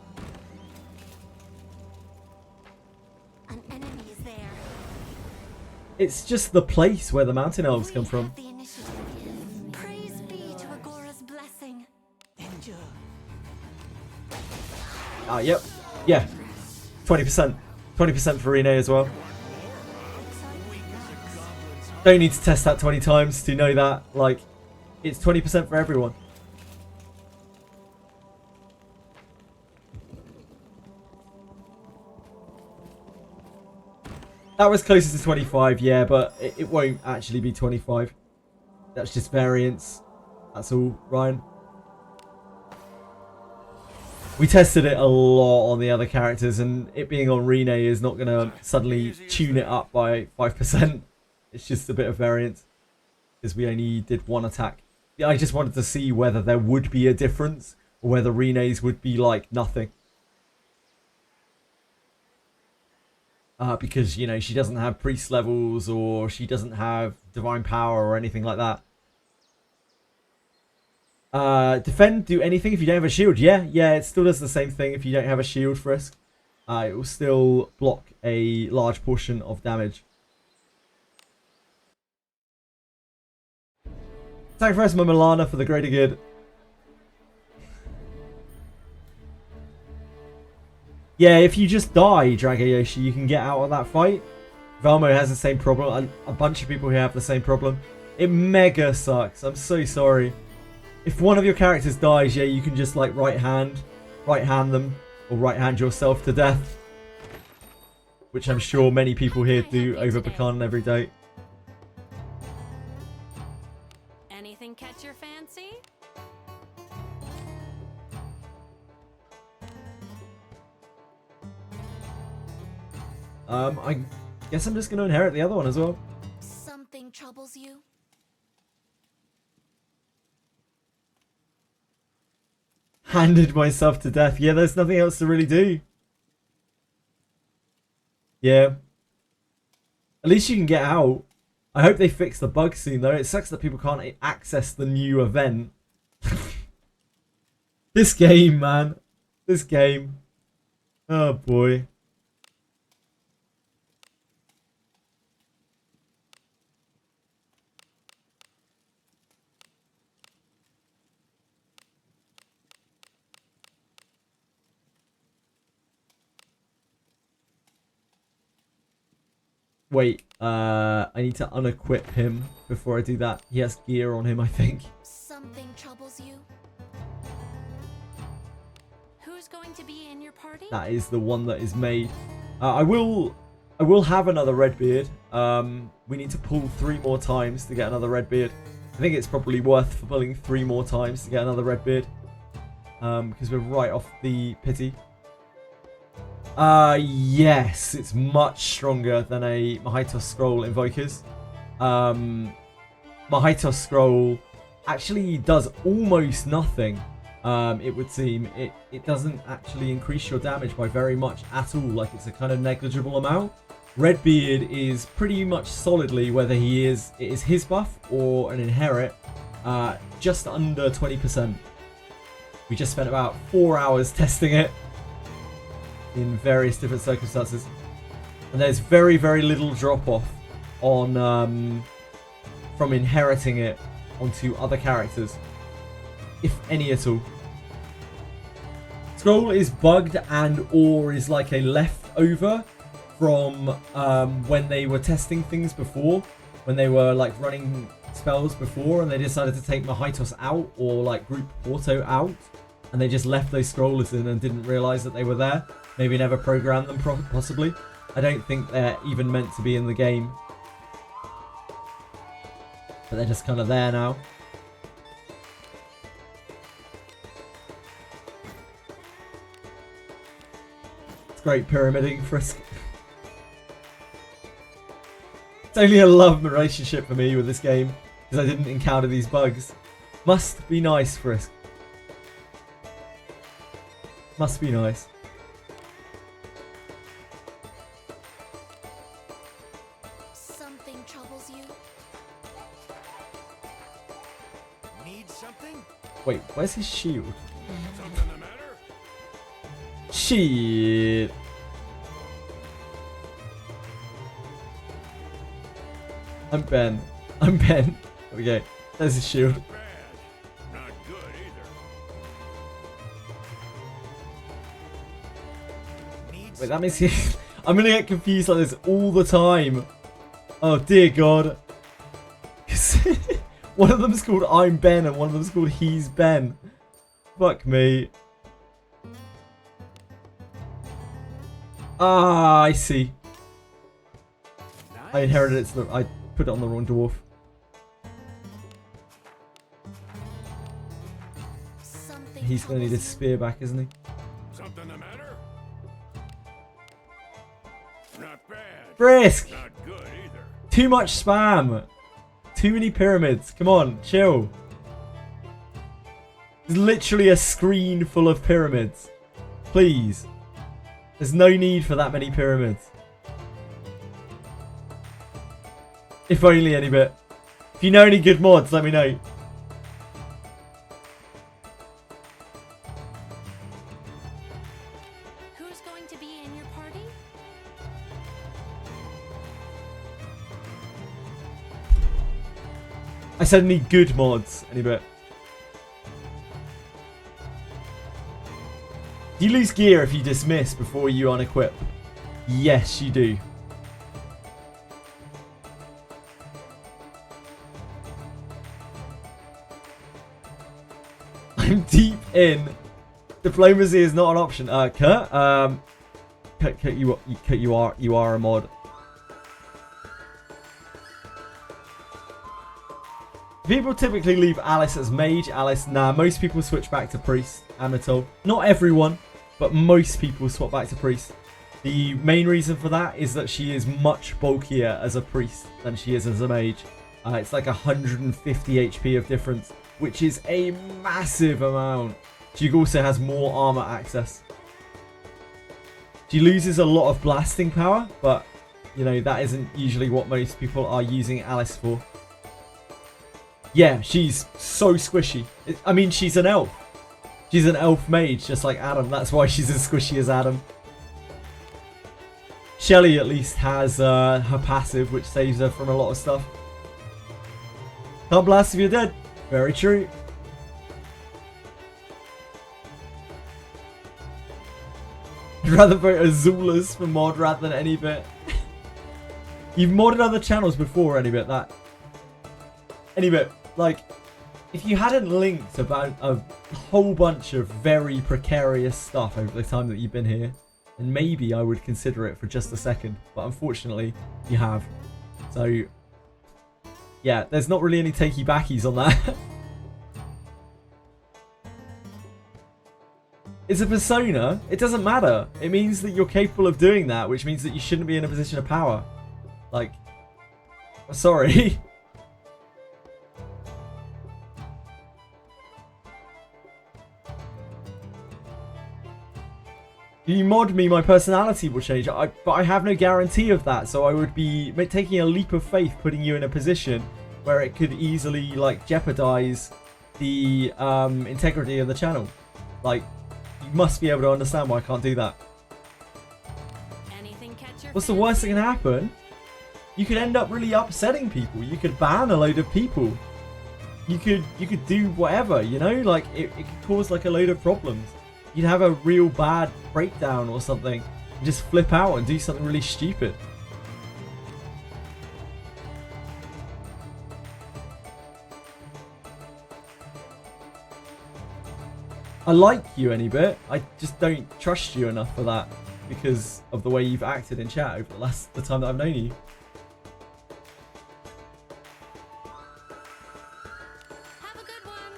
An enemy is there. It's just the place where the mountain elves come from. The initiative. Praise be to Agora's blessing. Yep. Yeah. 20%. 20% for Renee as well. Don't need to test that 20 times to know that. Like, it's 20% for everyone. That was closer to 25, yeah, but it won't actually be 25. That's just variance. That's all, Ryan. We tested it a lot on the other characters, and it being on Renee is not going to suddenly tune it up by 5%. It's just a bit of variance, because we only did one attack. I just wanted to see whether there would be a difference, or whether Renee's would be like nothing. Because, you know, she doesn't have priest levels, or she doesn't have divine power or anything like that. Defend, do anything if you don't have a shield. Yeah, it still does the same thing if you don't have a shield, Frisk. It will still block a large portion of damage. Sacrifice my Milana for the greater good. Yeah, if you just die, Dragayoshi, you can get out of that fight. Valmo has the same problem. A bunch of people here have the same problem. It mega sucks. I'm so sorry. If one of your characters dies, yeah, you can just like right hand them, or right hand yourself to death. Which I'm sure many people here do over Bakan every day. Anything catch your fancy? I guess I'm just going to inherit the other one as well. Something troubles you? Handed myself to death. Yeah, there's nothing else to really do. Yeah. At least you can get out. I hope they fix the bug soon, though. It sucks that people can't access the new event. This game, man. This game. Oh, boy. Wait, I need to unequip him before I do that. He has gear on him, I think. Something troubles you? Who's going to be in your party? That is the one that is made. I will have another Redbeard. We need to pull 3 more times to get another Redbeard. I think it's probably worth pulling 3 more times to get another Redbeard. Because we're right off the pity. Yes, it's much stronger than a Mahitos Scroll Invokers. Mahitos Scroll actually does almost nothing, it would seem. It doesn't actually increase your damage by very much at all, like it's a kind of negligible amount. Redbeard is pretty much solidly, whether it is his buff or an inherit, just under 20%. We just spent about 4 hours testing it in various different circumstances, and there's very little drop off on from inheriting it onto other characters, if any at all. Scroll is bugged and or is like a leftover from when they were testing things before, when they were like running spells before and they decided to take Mahitos out or like group Auto out, and they just left those scrollers in and didn't realize that they were there. Maybe never programmed them possibly. I don't think they're even meant to be in the game. But they're just kind of there now. It's great pyramiding, Frisk. It's only a love relationship for me with this game, because I didn't encounter these bugs. Must be nice, Frisk. Must be nice. Wait, where's his shield? Something the matter? Shit. I'm Ben. I'm Ben. There we go. There's his shield. Bad. Not good either. Wait, that means he... I'm gonna get confused like this all the time. Oh dear God. One of them's called I'm Ben and one of them's called He's Ben. Fuck me. Ah, I see. I inherited it. I put it on the wrong dwarf. Something He's gonna need his spear back, isn't he? Something the matter? Not bad. Brisk! Not good either. Too much spam. Too many pyramids. Come on, chill. There's literally a screen full of pyramids. Please. There's no need for that many pyramids. If only any bit. If you know any good mods, let me know. Who's going to be in your party? I said any good mods, any bit. Do you lose gear if you dismiss before you unequip? Yes, you do. I'm deep in. Diplomacy is not an option. Kurt, Kurt, you are a mod. People typically leave Alice as mage. Alice, nah. Most people switch back to priest. Amato. Not everyone, but most people swap back to priest. The main reason for that is that she is much bulkier as a priest than she is as a mage. It's like 150 HP of difference, which is a massive amount. She also has more armor access. She loses a lot of blasting power, but you know that isn't usually what most people are using Alice for. Yeah, she's so squishy. I mean, she's an elf. She's an elf mage, just like Adam. That's why she's as squishy as Adam. Shelly at least has her passive, which saves her from a lot of stuff. Can't blast if you're dead. Very true. I'd rather vote Azulas for mod rather than any bit. You've modded other channels before, any bit that. Any bit, like, if you hadn't linked about a whole bunch of very precarious stuff over the time that you've been here, then maybe I would consider it for just a second. But unfortunately, you have. So, yeah, there's not really any takey backies on that. It's a persona. It doesn't matter. It means that you're capable of doing that, which means that you shouldn't be in a position of power. Like, sorry. If you mod me, my personality will change. But I have no guarantee of that, so I would be taking a leap of faith, putting you in a position where it could easily like jeopardize the integrity of the channel. Like, you must be able to understand why I can't do that. Anything catch your What's the worst that can happen? You could end up really upsetting people. You could ban a load of people. You could do whatever, you know? Like, it could cause like a load of problems. You'd have a real bad breakdown or something. And just flip out and do something really stupid. I like you any bit. I just don't trust you enough for that because of the way you've acted in chat over the time that I've known you. Have a good one.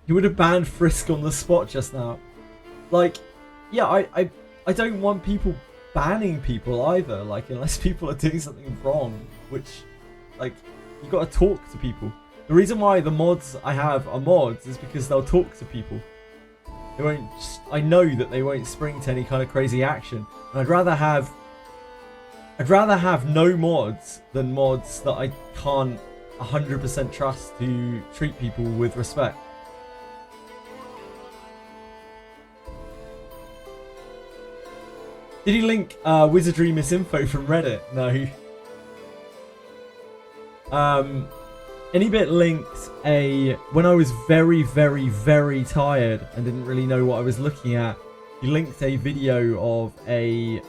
You would have banned Frisk on the spot just now. Like, yeah, I don't want people banning people either, like, unless people are doing something wrong, which, like, you gotta talk to people. The reason why the mods I have are mods is because they'll talk to people. They won't, I know that they won't spring to any kind of crazy action, and I'd rather have I'd rather have no mods than mods that I can't 100% trust to treat people with respect. Did he link Wizardry misinfo from Reddit? No. Anybit linked when I was very, very, very tired and didn't really know what I was looking at, he linked a video of a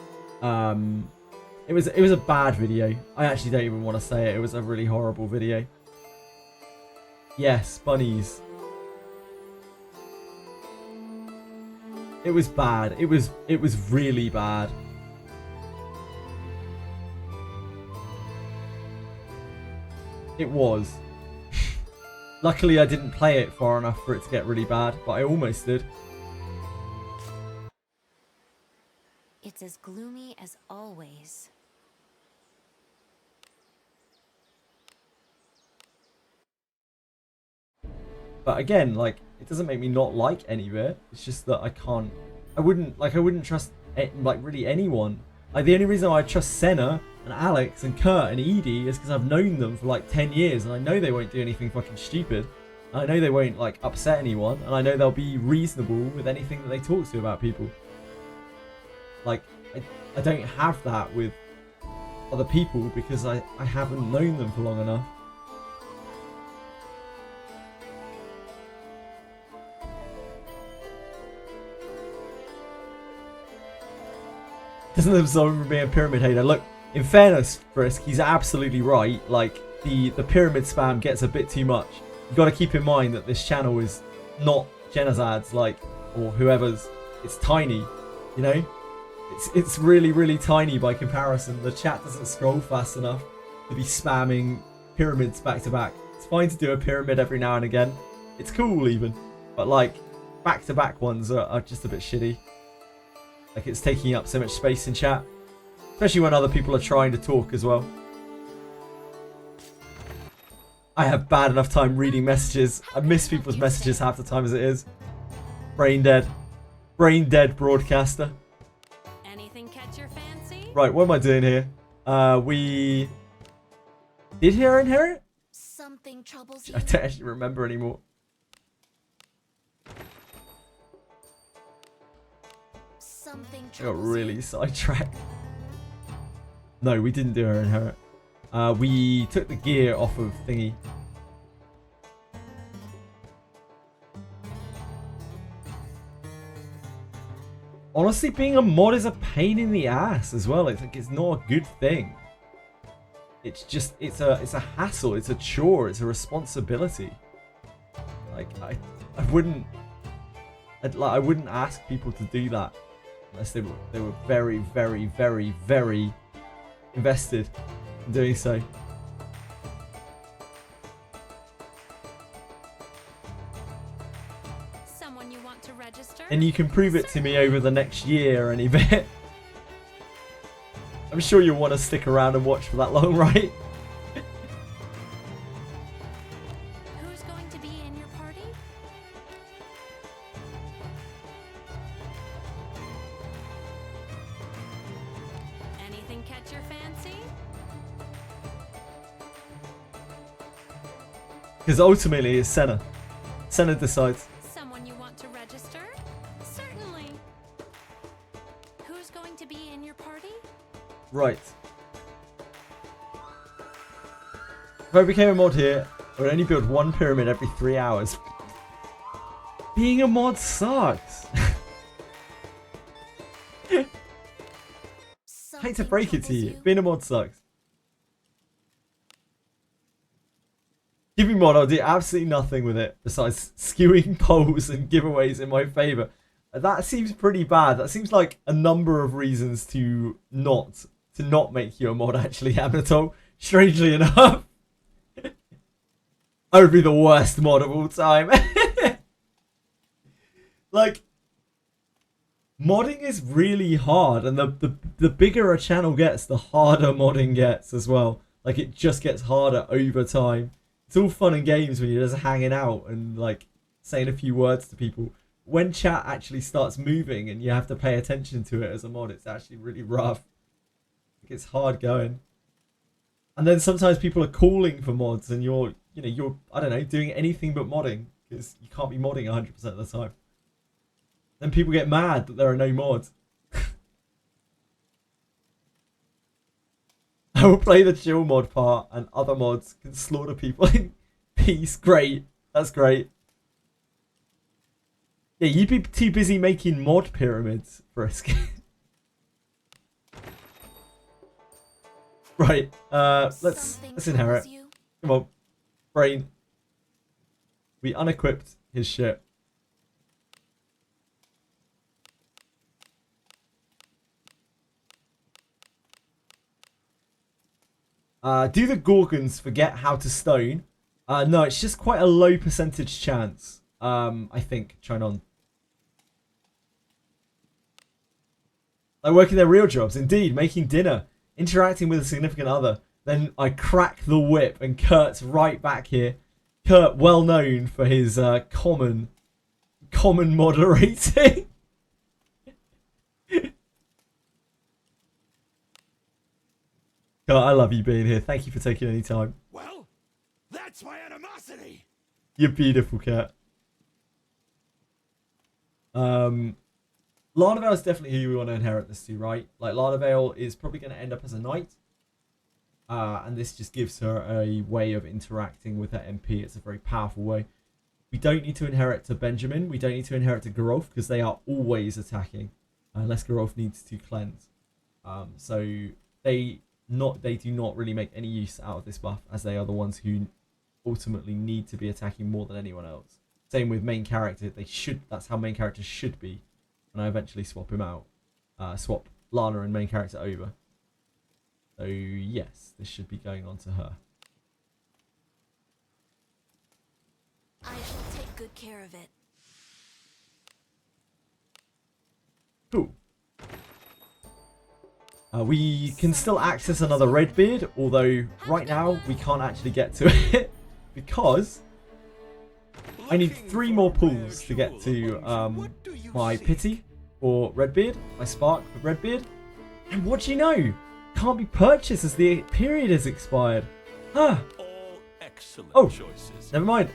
it was a bad video. I actually don't even want to say it. It was a really horrible video. Yes, bunnies. It was bad. It was really bad. It was. Luckily I didn't play it far enough for it to get really bad, but I almost did. It's as gloomy as always. But again, like, it doesn't make me not like any of it. It's just that I wouldn't trust like really anyone. Like, the only reason I trust Senna and Alex and Kurt and Edie is because I've known them for like 10 years and I know they won't do anything fucking stupid. I know they won't like upset anyone, and I know they'll be reasonable with anything that they talk to about people. Like, I don't have that with other people because I haven't known them for long enough. Doesn't absolve him from being a pyramid hater. Look, in fairness, Frisk, he's absolutely right. Like, the pyramid spam gets a bit too much. You've got to keep in mind that this channel is not Genazad's, like, or whoever's. It's tiny, you know? It's really, really tiny by comparison. The chat doesn't scroll fast enough to be spamming pyramids back to back. It's fine to do a pyramid every now and again. It's cool even. But, like, back to back ones are just a bit shitty. Like, it's taking up so much space in chat. Especially when other people are trying to talk as well. I have bad enough time reading messages. I miss people's messages half the time as it is. Brain dead. Brain dead broadcaster. Anything catch your fancy? Right, what am I doing here? We... Did Hero inherit? Something troubles you. I don't actually remember anymore. Something I got troubles really you. sidetracked. No, we didn't do her inherit. We took the gear off of thingy. Honestly, being a mod is a pain in the ass as well. It's like, it's not a good thing. It's just, it's a hassle. It's a chore. It's a responsibility. Like, I wouldn't ask people to do that unless they were very, very, very, very invested in doing so. Someone you want to register? And you can prove it to me over the next year any bit. I'm sure you'll want to stick around and watch for that long, right? Who's going to be in your party? Anything catch your fancy? Because ultimately it's Senna. Senna decides. Someone you want to register? Certainly. Who's going to be in your party? Right. If I became a mod here, I would only build one pyramid every 3 hours. Being a mod sucks. I hate to break it to you. Being a mod sucks. Give me mod, I'll do absolutely nothing with it besides skewing polls and giveaways in my favour. That seems pretty bad. That seems like a number of reasons to not make you a mod, actually, Anatol. Strangely enough. I would be the worst mod of all time. Like, modding is really hard, and the bigger a channel gets, the harder modding gets as well. Like, it just gets harder over time. It's all fun and games when you're just hanging out and, like, saying a few words to people. When chat actually starts moving and you have to pay attention to it as a mod, it's actually really rough. It's hard going. And then sometimes people are calling for mods and you're I don't know, doing anything but modding because you can't be modding 100% of the time. Then people get mad that there are no mods. I will play the chill mod part and other mods can slaughter people in peace. Great. That's great. Yeah, you'd be too busy making mod pyramids, Frisk. Right, let's inherit. Come on, brain. We unequipped his ship. Do the Gorgons forget how to stone? No, it's just quite a low percentage chance. I think, Chinon. Like working their real jobs, indeed, making dinner, interacting with a significant other. Then I crack the whip and Kurt's right back here. Kurt, well known for his common moderating. Kurt, I love you being here. Thank you for taking any time. Well, that's my animosity. You're beautiful, Kurt. Larnavale is definitely who we want to inherit this to, right? Like, Larnavale is probably going to end up as a knight. And this just gives her a way of interacting with her MP. It's a very powerful way. We don't need to inherit to Benjamin. We don't need to inherit to Garolf because they are always attacking. Unless Garolf needs to cleanse. So they do not really make any use out of this buff as they are the ones who ultimately need to be attacking more than anyone else. Same with main character. That's how main characters should be. When I eventually swap him out. Swap Lana and main character over. So yes, this should be going on to her. I shall take good care of it. Cool. We can still access another Redbeard, although right now we can't actually get to it because I need 3 more pulls to get to my pity for Redbeard, my spark for Redbeard. And what do you know? Can't be purchased as the period has expired. Huh. All excellent choices. Never mind.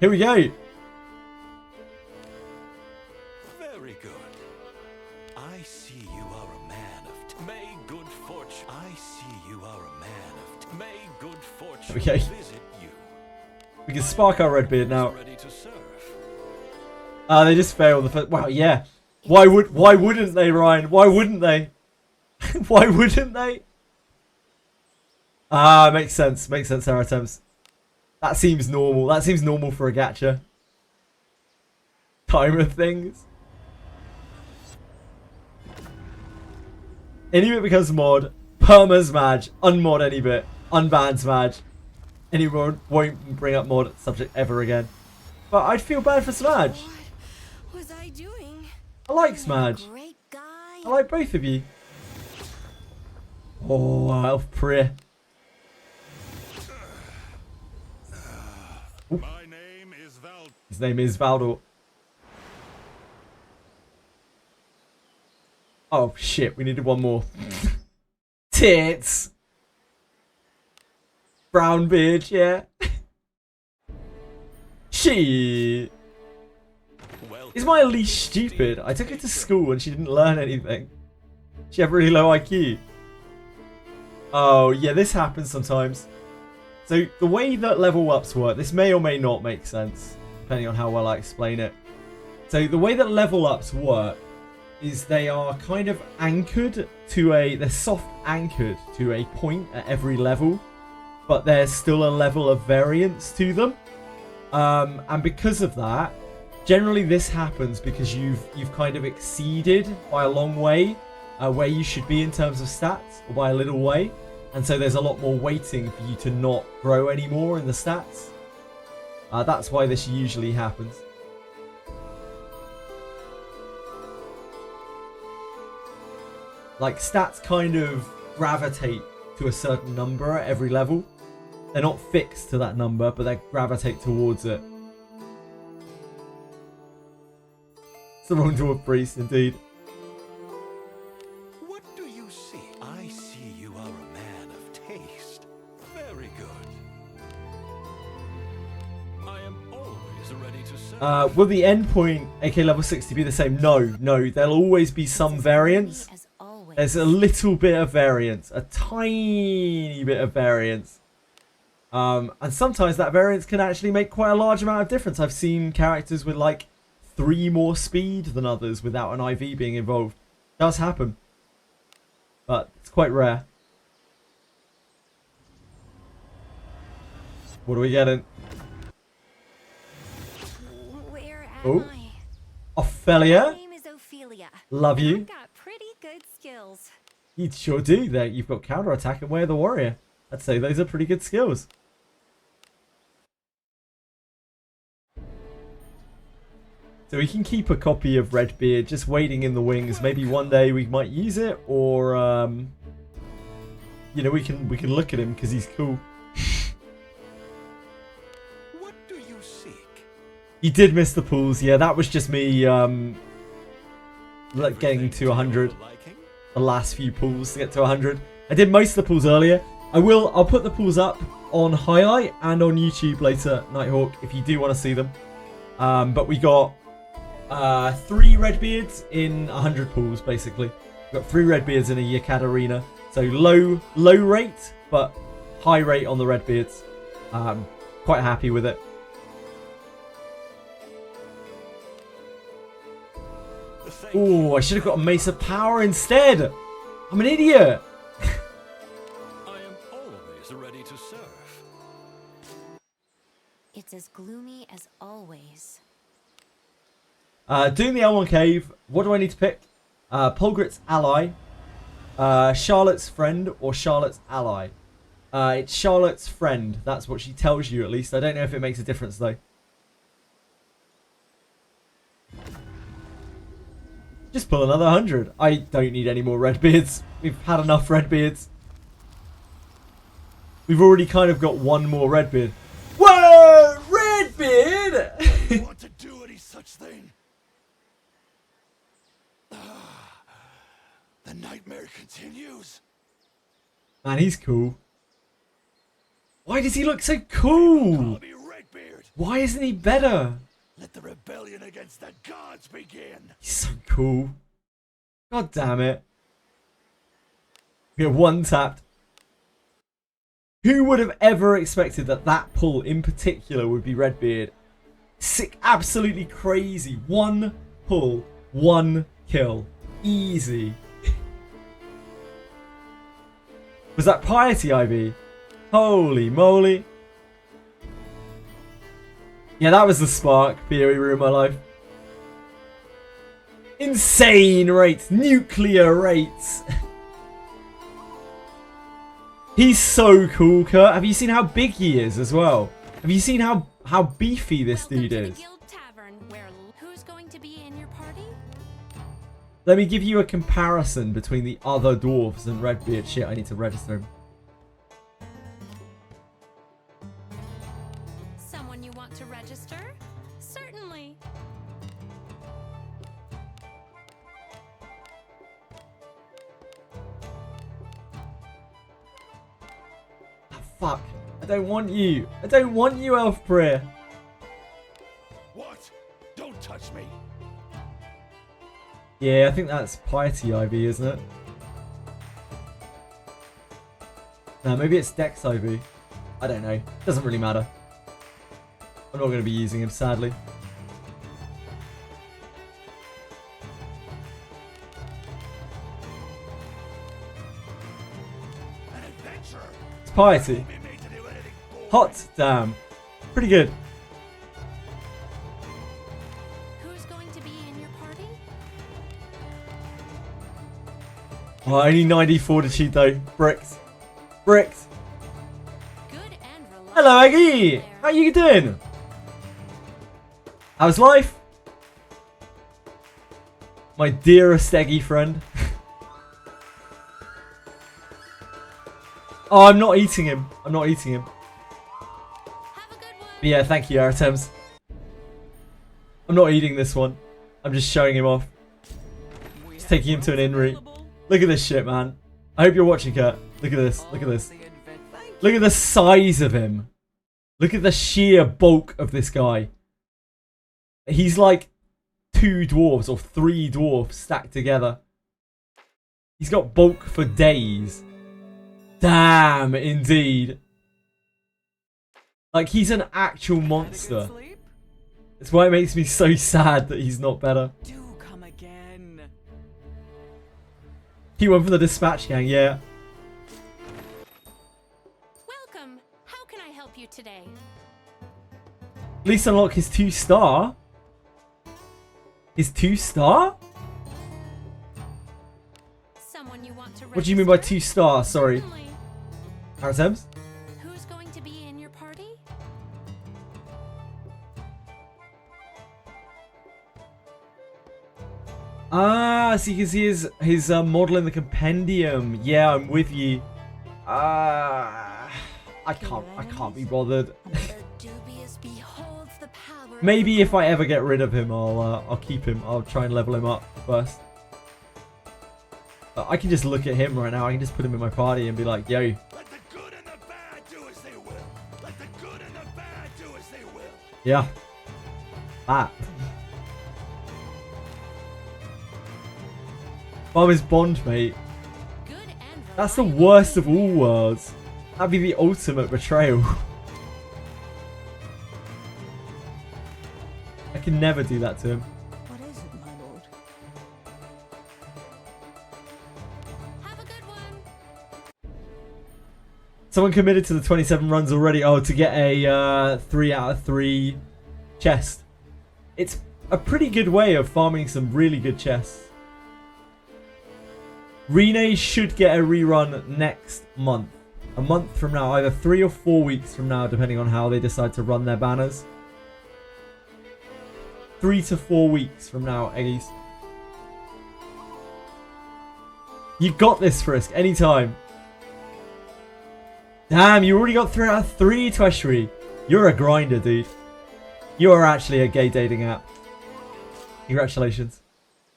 Here we go. Very good. I see you are a man of may good fortune. I see you are a man of may good fortune Okay. visit you. We can spark our Redbeard now. Ready to serve. They just failed the first. Wow, yeah. Why wouldn't they, Ryan? Why wouldn't they? Why wouldn't they? Makes sense. Makes sense, our attempts. That seems normal. That seems normal for a gacha. Timer things. Any bit becomes mod. Perma's Madge. Unmod any bit. Unbans Madge. Anyone won't bring up mod subject ever again. But I'd feel bad for Smudge. What was I doing? I like Smudge. Great guy. I like both of you. Oh, Elf Priya. My name is Val. His name is Valdor. Oh shit, we needed one more. Tits. Brown beard, yeah. She is my Elise stupid? I took her to school and she didn't learn anything. She had really low IQ. Oh yeah, this happens sometimes. So the way that level ups work, this may or may not make sense, depending on how well I explain it. So the way that level ups work is they are kind of anchored to they're soft anchored to a point at every level, but there's still a level of variance to them. And because of that, generally this happens because you've kind of exceeded by a long way where you should be in terms of stats, or by a little way. And so there's a lot more waiting for you to not grow anymore in the stats. That's why this usually happens. Like, stats kind of gravitate to a certain number at every level. They're not fixed to that number, but they gravitate towards it. It's the wrong dwarf priest, indeed. What do you see? I see Very good. I am always ready to serve. Will the endpoint, aka level 60, be the same? No, no. There'll always be some variance. As always. There's a little bit of variance. A tiny bit of variance. And sometimes that variance can actually make quite a large amount of difference. I've seen characters with like 3 more speed than others without an IV being involved. It does happen. But it's quite rare. What are we getting? Where am Oh. I? My Ophelia? name is Ophelia. Love and you. I've got pretty good skills. You sure do. There, you've got counterattack and Way of the Warrior. I'd say those are pretty good skills. So we can keep a copy of Redbeard just waiting in the wings. Maybe one day we might use it, or you know, we can look at him because he's cool. What do you seek? You did miss the pools. Yeah, that was just me like getting to 100. The last few pools to get to 100. I did most of the pools earlier. I'll put the pools up on highlight and on YouTube later, Nighthawk, if you do want to see them. But we got 3 Redbeards in 100 pools, basically. We've got 3 Redbeards in a Yakad arena. So low rate, but high rate on the Redbeards. Quite happy with it. Oh, I should have got a Mace of Power instead. I'm an idiot. I am always ready to serve. It's as gloomy as always. Doing the L1 cave. What do I need to pick? Polgrit's ally, Charlotte's friend, or Charlotte's ally. It's Charlotte's friend. That's what she tells you, at least. I don't know if it makes a difference though. Just pull another 100. I don't need any more Redbeards. We've had enough Redbeards. We've already kind of got one more Redbeard. Whoa! Redbeard! Do you want to do any such thing? The nightmare continues. Man, he's cool. Why does he look so cool? Call me Redbeard. Why isn't he better? Let the rebellion against the gods begin. He's so cool. God damn it. We are one tapped. Who would have ever expected that that pull in particular would be Redbeard? Sick, absolutely crazy. 1 pull, 1 kill. Easy. Was that Piety Ivy? Holy moly. Yeah, that was the spark theory room of my life. Insane rates. Nuclear rates. He's so cool, Kurt. Have you seen how big he is as well? Have you seen how beefy this Welcome dude to the is? Guild Tavern, where who's going to be in your party? Let me give you a comparison between the other dwarves and Redbeard. Shit, I need to register him. Someone you want to register? Certainly. Oh, fuck. I don't want you. I don't want you, Elf Prayer. What? Don't touch me. Yeah, I think that's Piety Ivy, isn't it? No, maybe it's Dex Ivy. I don't know. Doesn't really matter. I'm not going to be using him, sadly. An adventure. It's Piety. Be made to do anything bold. Hot damn. Pretty good. Who's going to be in your party? Oh, only 90 fortitude though. Bricks. Bricks. Good and reliable. Hello, Aggie. How you doing? How's life? My dearest Eggy friend. Oh, I'm not eating him. I'm not eating him. Have a good one. But yeah, thank you, Aratems. I'm not eating this one. I'm just showing him off. Just taking him to an inn route. Look at this shit, man. I hope you're watching, Kurt. Look at this. Look at this. Thank Look at the size of him. Look at the sheer bulk of this guy. He's like 2 dwarves or 3 dwarves stacked together. He's got bulk for days. Damn, indeed. Like, he's an actual monster. That's why it makes me so sad that he's not better. Do come again. He went for the dispatch gang, yeah. Welcome. How can I help you today? At least unlock his 2-star. His 2-star? Someone you want to What do you mean by register? 2-star? Sorry. Certainly. Parasems? Who's going to be in your party? Ah, so you can see his model in the compendium. Yeah, I'm with you. I can't be bothered. Dubious beholds the power. Maybe if I ever get rid of him, I'll keep him. I'll try and level him up first. I can just look at him right now. I can just put him in my party and be like, yo. Let the good and the bad do as they will. Let the good and the bad do as they will. Yeah. That. Bomb his bond, mate. Good and That's the reliable worst of all teammate. worlds. That'd be the ultimate betrayal. I can never do that to him. What is it, my lord? Have a good one. Someone committed to the 27 runs already. Oh, to get a 3 out of 3 chest. It's a pretty good way of farming some really good chests. Rene should get a rerun next month. A month from now, either 3 or 4 weeks from now, depending on how they decide to run their banners. 3 to 4 weeks from now, Eggies. You got this, Frisk, anytime. Damn, you already got 3 out of 3, Tweshri. You're a grinder, dude. You are actually a gay dating app. Congratulations.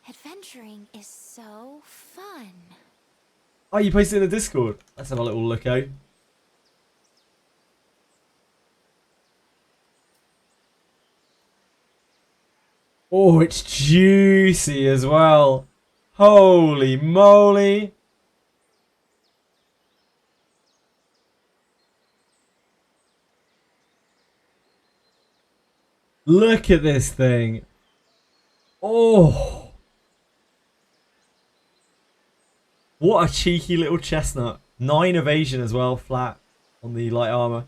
Adventuring is so fun. Oh, you posted it in the Discord. Let's have a little look, eh? Oh, it's juicy as well. Holy moly. Look at this thing. Oh. What a cheeky little chestnut. 9 evasion as well, flat on the light armor.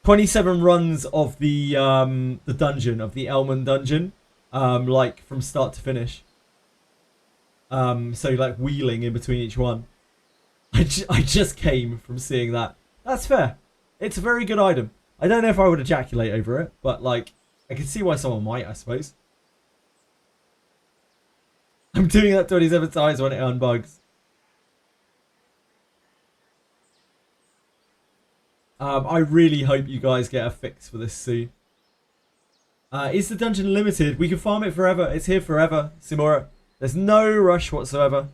27 runs of the dungeon, of the ELMON dungeon, like from start to finish. So like wheeling in between each one. I just came from seeing that. That's fair. It's a very good item. I don't know if I would ejaculate over it, but like I can see why someone might, I suppose. I'm doing that 27 times when it unbugs. I really hope you guys get a fix for this soon. Is the dungeon limited? We can farm it forever. It's here forever, Simora. There's no rush whatsoever.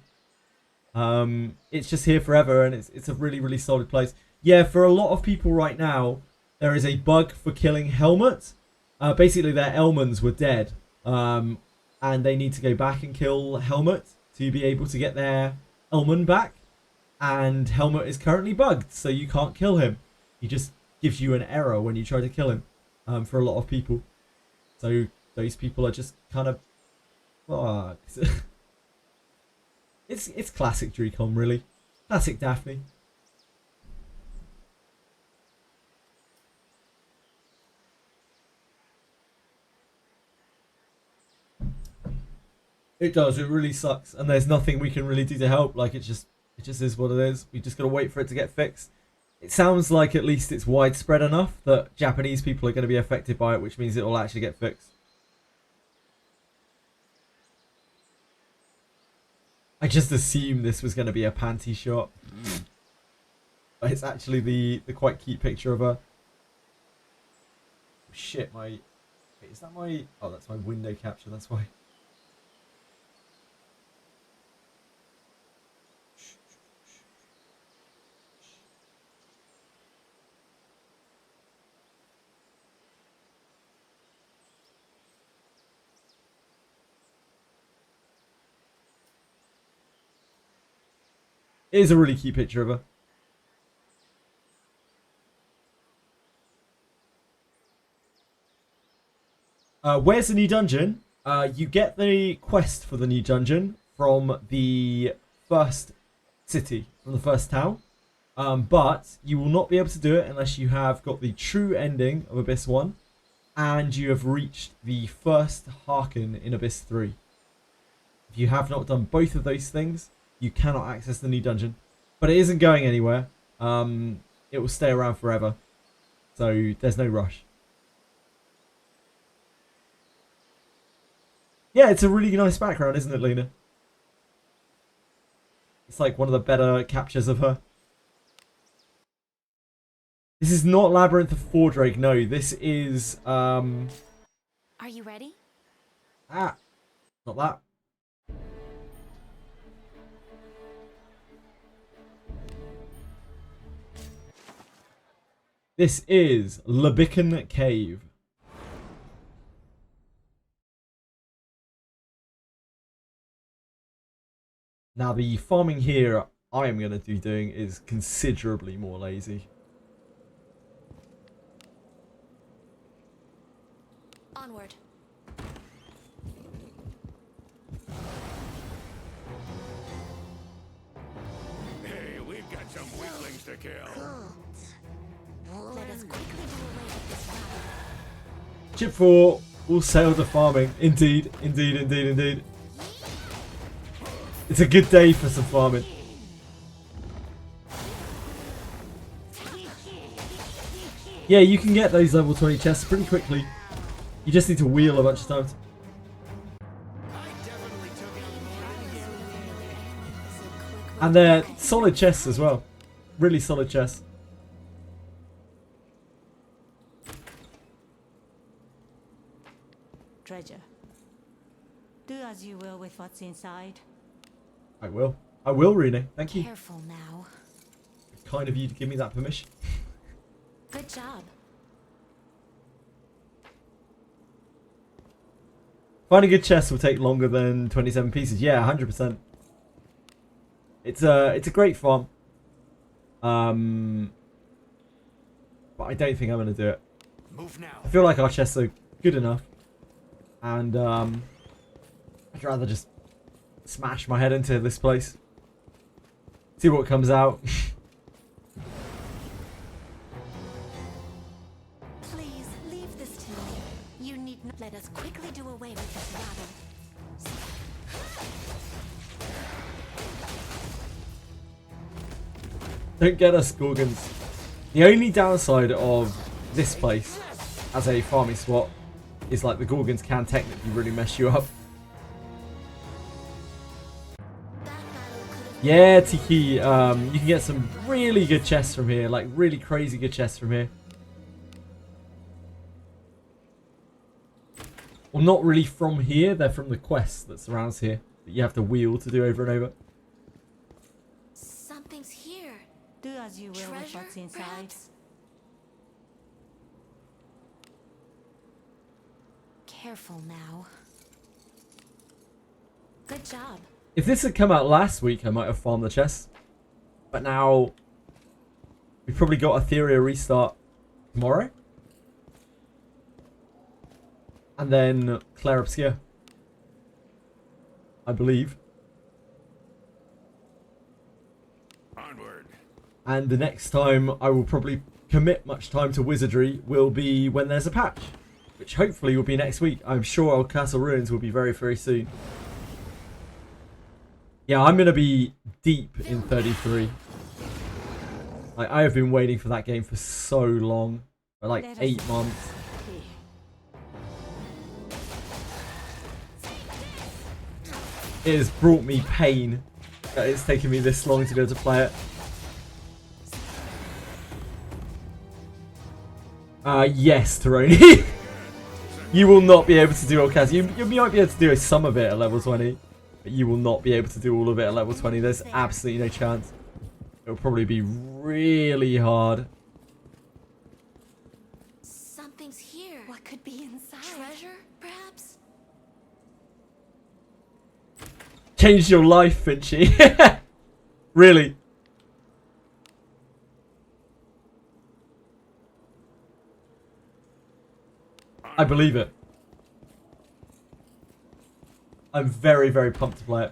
It's just here forever, and it's a really, really solid place. Yeah, for a lot of people right now, there is a bug for killing Helmet. Basically, their Elmons were dead. And they need to go back and kill Helmet to be able to get their Elmon back. And Helmet is currently bugged, so you can't kill him. He just gives you an error when you try to kill him, for a lot of people. So those people are just kind of fucked. It's classic Dracom, really. Classic Daphne. It does, it really sucks. And there's nothing we can really do to help. Like, it just is what it is. We just gotta wait for it to get fixed. It sounds like at least it's widespread enough that Japanese people are going to be affected by it, which means it will actually get fixed. I just assumed this was going to be a panty shot. But it's actually the quite cute picture of her. Oh, shit, wait, is that my... Oh, that's my window capture, that's why. It is a really cute picture of her. Where's the new dungeon? You get the quest for the new dungeon from the first city, from the first town. But you will not be able to do it unless you have got the true ending of Abyss 1 and you have reached the first Harken in Abyss 3. If you have not done both of those things, you cannot access the new dungeon. But it isn't going anywhere. It will stay around forever. So there's no rush. Yeah, it's a really nice background, isn't it, Lena? It's like one of the better captures of her. This is not Labyrinth of Fordrake, no. This is, Are you ready? not that. This is Lebican Cave. Now, the farming here I am going to be doing is considerably more lazy. Onward. Hey, we've got some weaklings to kill. Let us quickly do away with this rabble. Chip 4 will sail to farming. Indeed, indeed, indeed, indeed. It's a good day for some farming. Yeah, you can get those level 20 chests pretty quickly. You just need to wheel a bunch of times. And they're solid chests as well. Really solid chests. Treasure. Do as you will with what's inside. I will. I will, Rene. Thank you. Careful now. Kind of you to give me that permission. Good job. Finding a chest will take longer than 27 pieces. Yeah, 100%. It's a great farm. But I don't think I'm going to do it. Move now. I feel like our chests are good enough. And I'd rather just smash my head into this place. See what comes out. Please leave this to me. You need not let us quickly do away with this rabble. Don't get us, Gorgons. The only downside of this place as a farming spot is like the Gorgons can technically really mess you up. Yeah, Tiki, you can get some really good chests from here, like really crazy good chests from here. Well, not really from here, they're from the quest that surrounds here that you have to wheel to do over and over. Something's here. Do as you will with Treasure, what's inside. perhaps? Careful now. Good job. If this had come out last week, I might have farmed the chest. But now, we've probably got Etheria restart tomorrow. And then Claire Obscure. I believe. Onward. And the next time I will probably commit much time to Wizardry will be when there's a patch. Which hopefully will be next week. I'm sure Old Castle Ruins will be very, very soon. Yeah, I'm going to be deep in 33. Like, I have been waiting for that game for so long. For like 8 months. It has brought me pain that it's taken me this long to be able to play it. Yes, Taroni. You will not be able to do Old You might be able to do some of it at level 20. But you will not be able to do all of it at level 20. There's absolutely no chance. It'll probably be really hard. Something's here. What could be inside? Treasure, perhaps? Changed your life, Finchy. Really? I believe it. I'm very, very pumped to play it.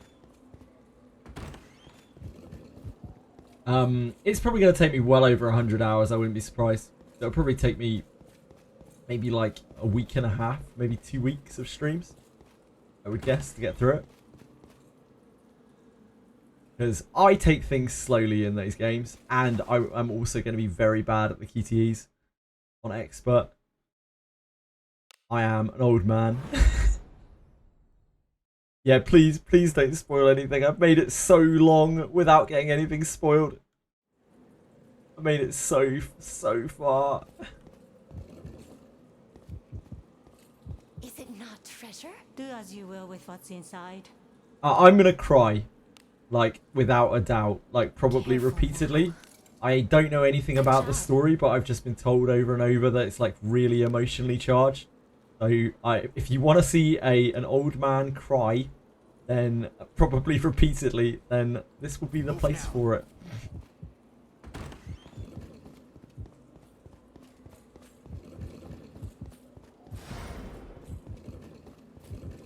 It's probably going to take me well over 100 hours. I wouldn't be surprised. It'll probably take me maybe like a week and a half, maybe 2 weeks of streams, I would guess, to get through it. Because I take things slowly in those games, and I'm also going to be very bad at the QTEs on expert. I am an old man. Yeah, please don't spoil anything. I've made it so long without getting anything spoiled. I made it so far. Is it not treasure? Do as you will with what's inside. I'm gonna cry, like without a doubt, like probably repeatedly. I don't know anything about the story, but I've just been told over and over that it's like really emotionally charged. So if you want to see an old man cry, then probably repeatedly, then this will be the place for it.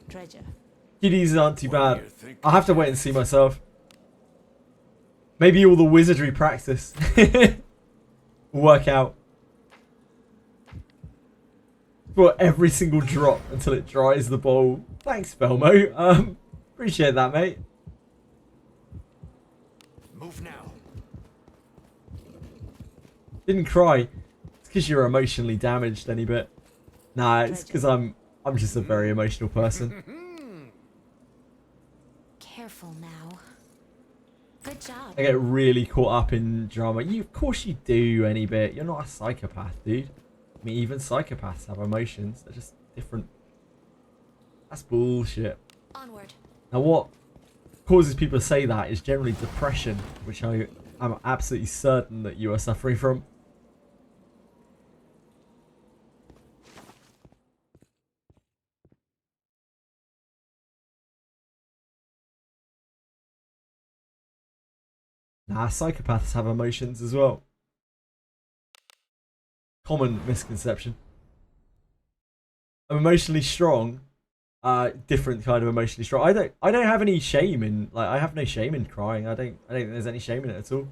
Treasure. GDs aren't too bad. I'll have to wait and see myself. Maybe all the wizardry practice will work out. For every single drop until it dries the bowl. Thanks, Belmo. Appreciate that, mate. Move now. Didn't cry. It's because you're emotionally damaged any bit. Nah, it's because I'm just a very emotional person. Careful now. Good job. I get really caught up in drama. Of course you do, any bit. You're not a psychopath, dude. I mean, even psychopaths have emotions. They're just different. That's bullshit. Onward. Now, what causes people to say that is generally depression, which I am absolutely certain that you are suffering from. Nah, psychopaths have emotions as well. Common misconception. I'm emotionally strong. Different kind of emotionally strong. I don't have any shame in, like, I have no shame in crying. I don't think there's any shame in it at all.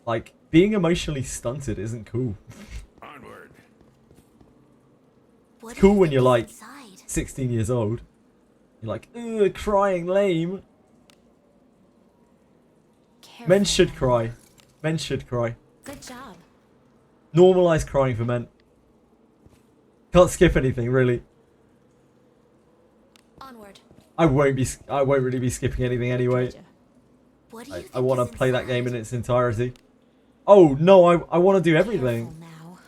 Like, being emotionally stunted isn't cool. Onward. It's cool when you're like 16 years old. You're like, ugh, crying, lame. Careful. Men should cry. Men should cry. Good job. Normalize crying for men. Can't skip anything, really. Onward. I won't really be skipping anything anyway. What do you I want to think is play that game in inside? its entirety. Oh no, I want to do everything. Careful now.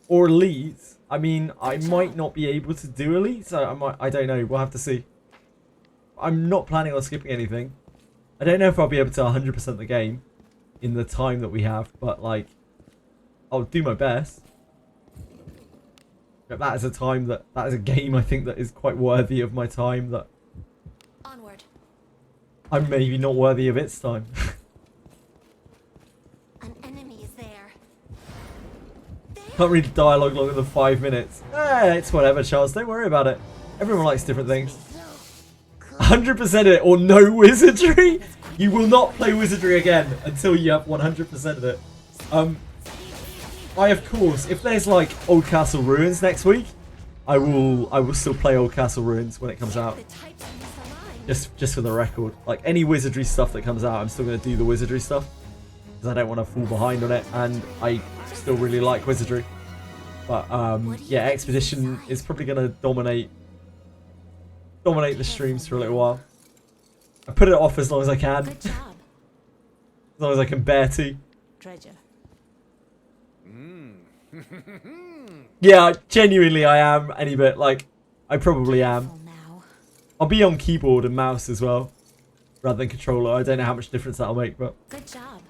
Or elites. I mean, I might not be able to do elites. So I don't know. We'll have to see. I'm not planning on skipping anything. I don't know if I'll be able to 100% the game in the time that we have, but like, I'll do my best. That is a game I think that is quite worthy of my time, that Onward. I'm maybe not worthy of its time. An enemy is there. Can't read dialogue longer than 5 minutes. It's whatever, Charles. Don't worry about it. Everyone likes different things. 100% it or no wizardry. You will not play wizardry again until you have 100% of it. Of course, if there's like Old Castle Ruins next week, I will still play Old Castle Ruins when it comes out. Just for the record, like any wizardry stuff that comes out, I'm still going to do the wizardry stuff because I don't want to fall behind on it, and I still really like wizardry. But yeah, Expedition is probably going to dominate the streams for a little while. I put it off as long as I can. Good job. As long as I can bear to. Treasure. Yeah, genuinely I am any bit. Like, I probably am. Careful now. I'll be on keyboard and mouse as well, rather than controller. I don't know how much difference that'll make, but Good job.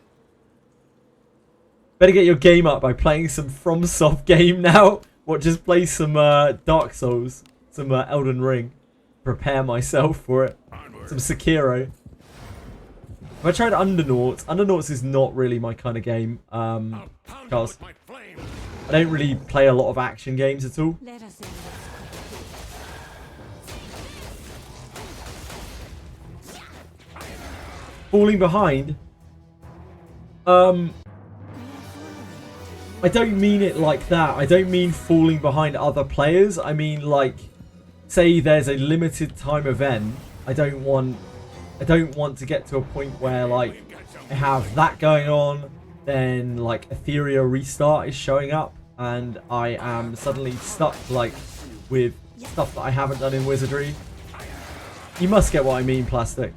better get your game up by playing some FromSoft game now. What, just play some Dark Souls, some Elden Ring. Prepare myself for it. Some Sekiro. If I tried Undernauts is not really my kind of game. Charles. I don't really play a lot of action games at all. Let us end this quickly. Falling behind? I don't mean it like that. I don't mean falling behind other players. I mean, like, say there's a limited time event. I don't want to get to a point where, like, I have that going on, then like Etheria restart is showing up, and I am suddenly stuck, like, with stuff that I haven't done in Wizardry. You must get what I mean, Plastic.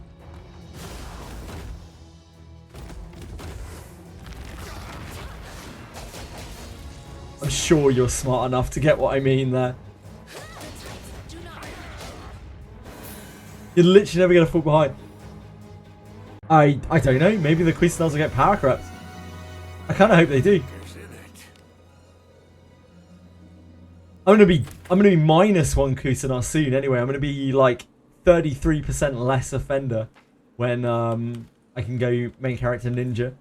I'm sure you're smart enough to get what I mean there. You're literally never going to fall behind. I don't know. Maybe the Cuisinarts will get power crept. I kind of hope they do. I'm gonna be -1 Cuisinar soon. Anyway, I'm gonna be like 33% less offender when I can go main character ninja.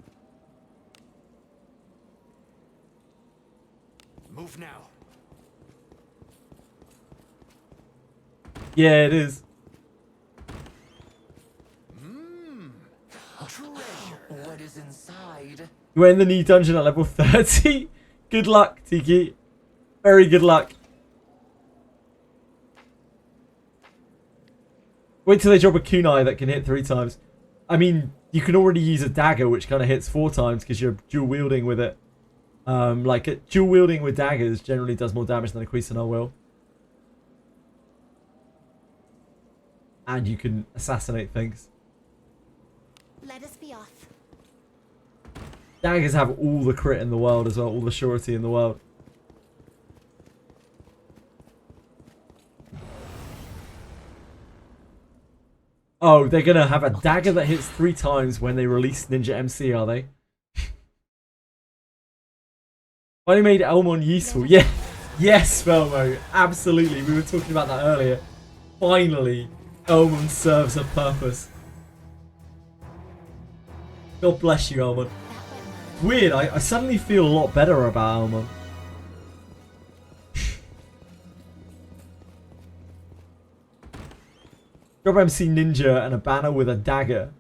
Move now. Yeah, it is. Treasure. What is inside? We're in the new dungeon at level 30. Good luck, Tiki. Very good luck. Wait till they drop a kunai that can hit 3 times. I mean, you can already use a dagger which kind of hits 4 times because you're dual wielding with it. Like, dual wielding with daggers generally does more damage than a Cuisinart will. And you can assassinate things. Let us be off. Daggers have all the crit in the world as well, all the surety in the world. Oh, they're gonna have a dagger that hits 3 times when they release Ninja MC, are they? Finally made ELMON useful. Yeah. Yes, Velmo. Absolutely. We were talking about that earlier. Finally, ELMON serves a purpose. God bless you, ELMON. Weird, I suddenly feel a lot better about ELMON. Drop MC Ninja and a banner with a dagger.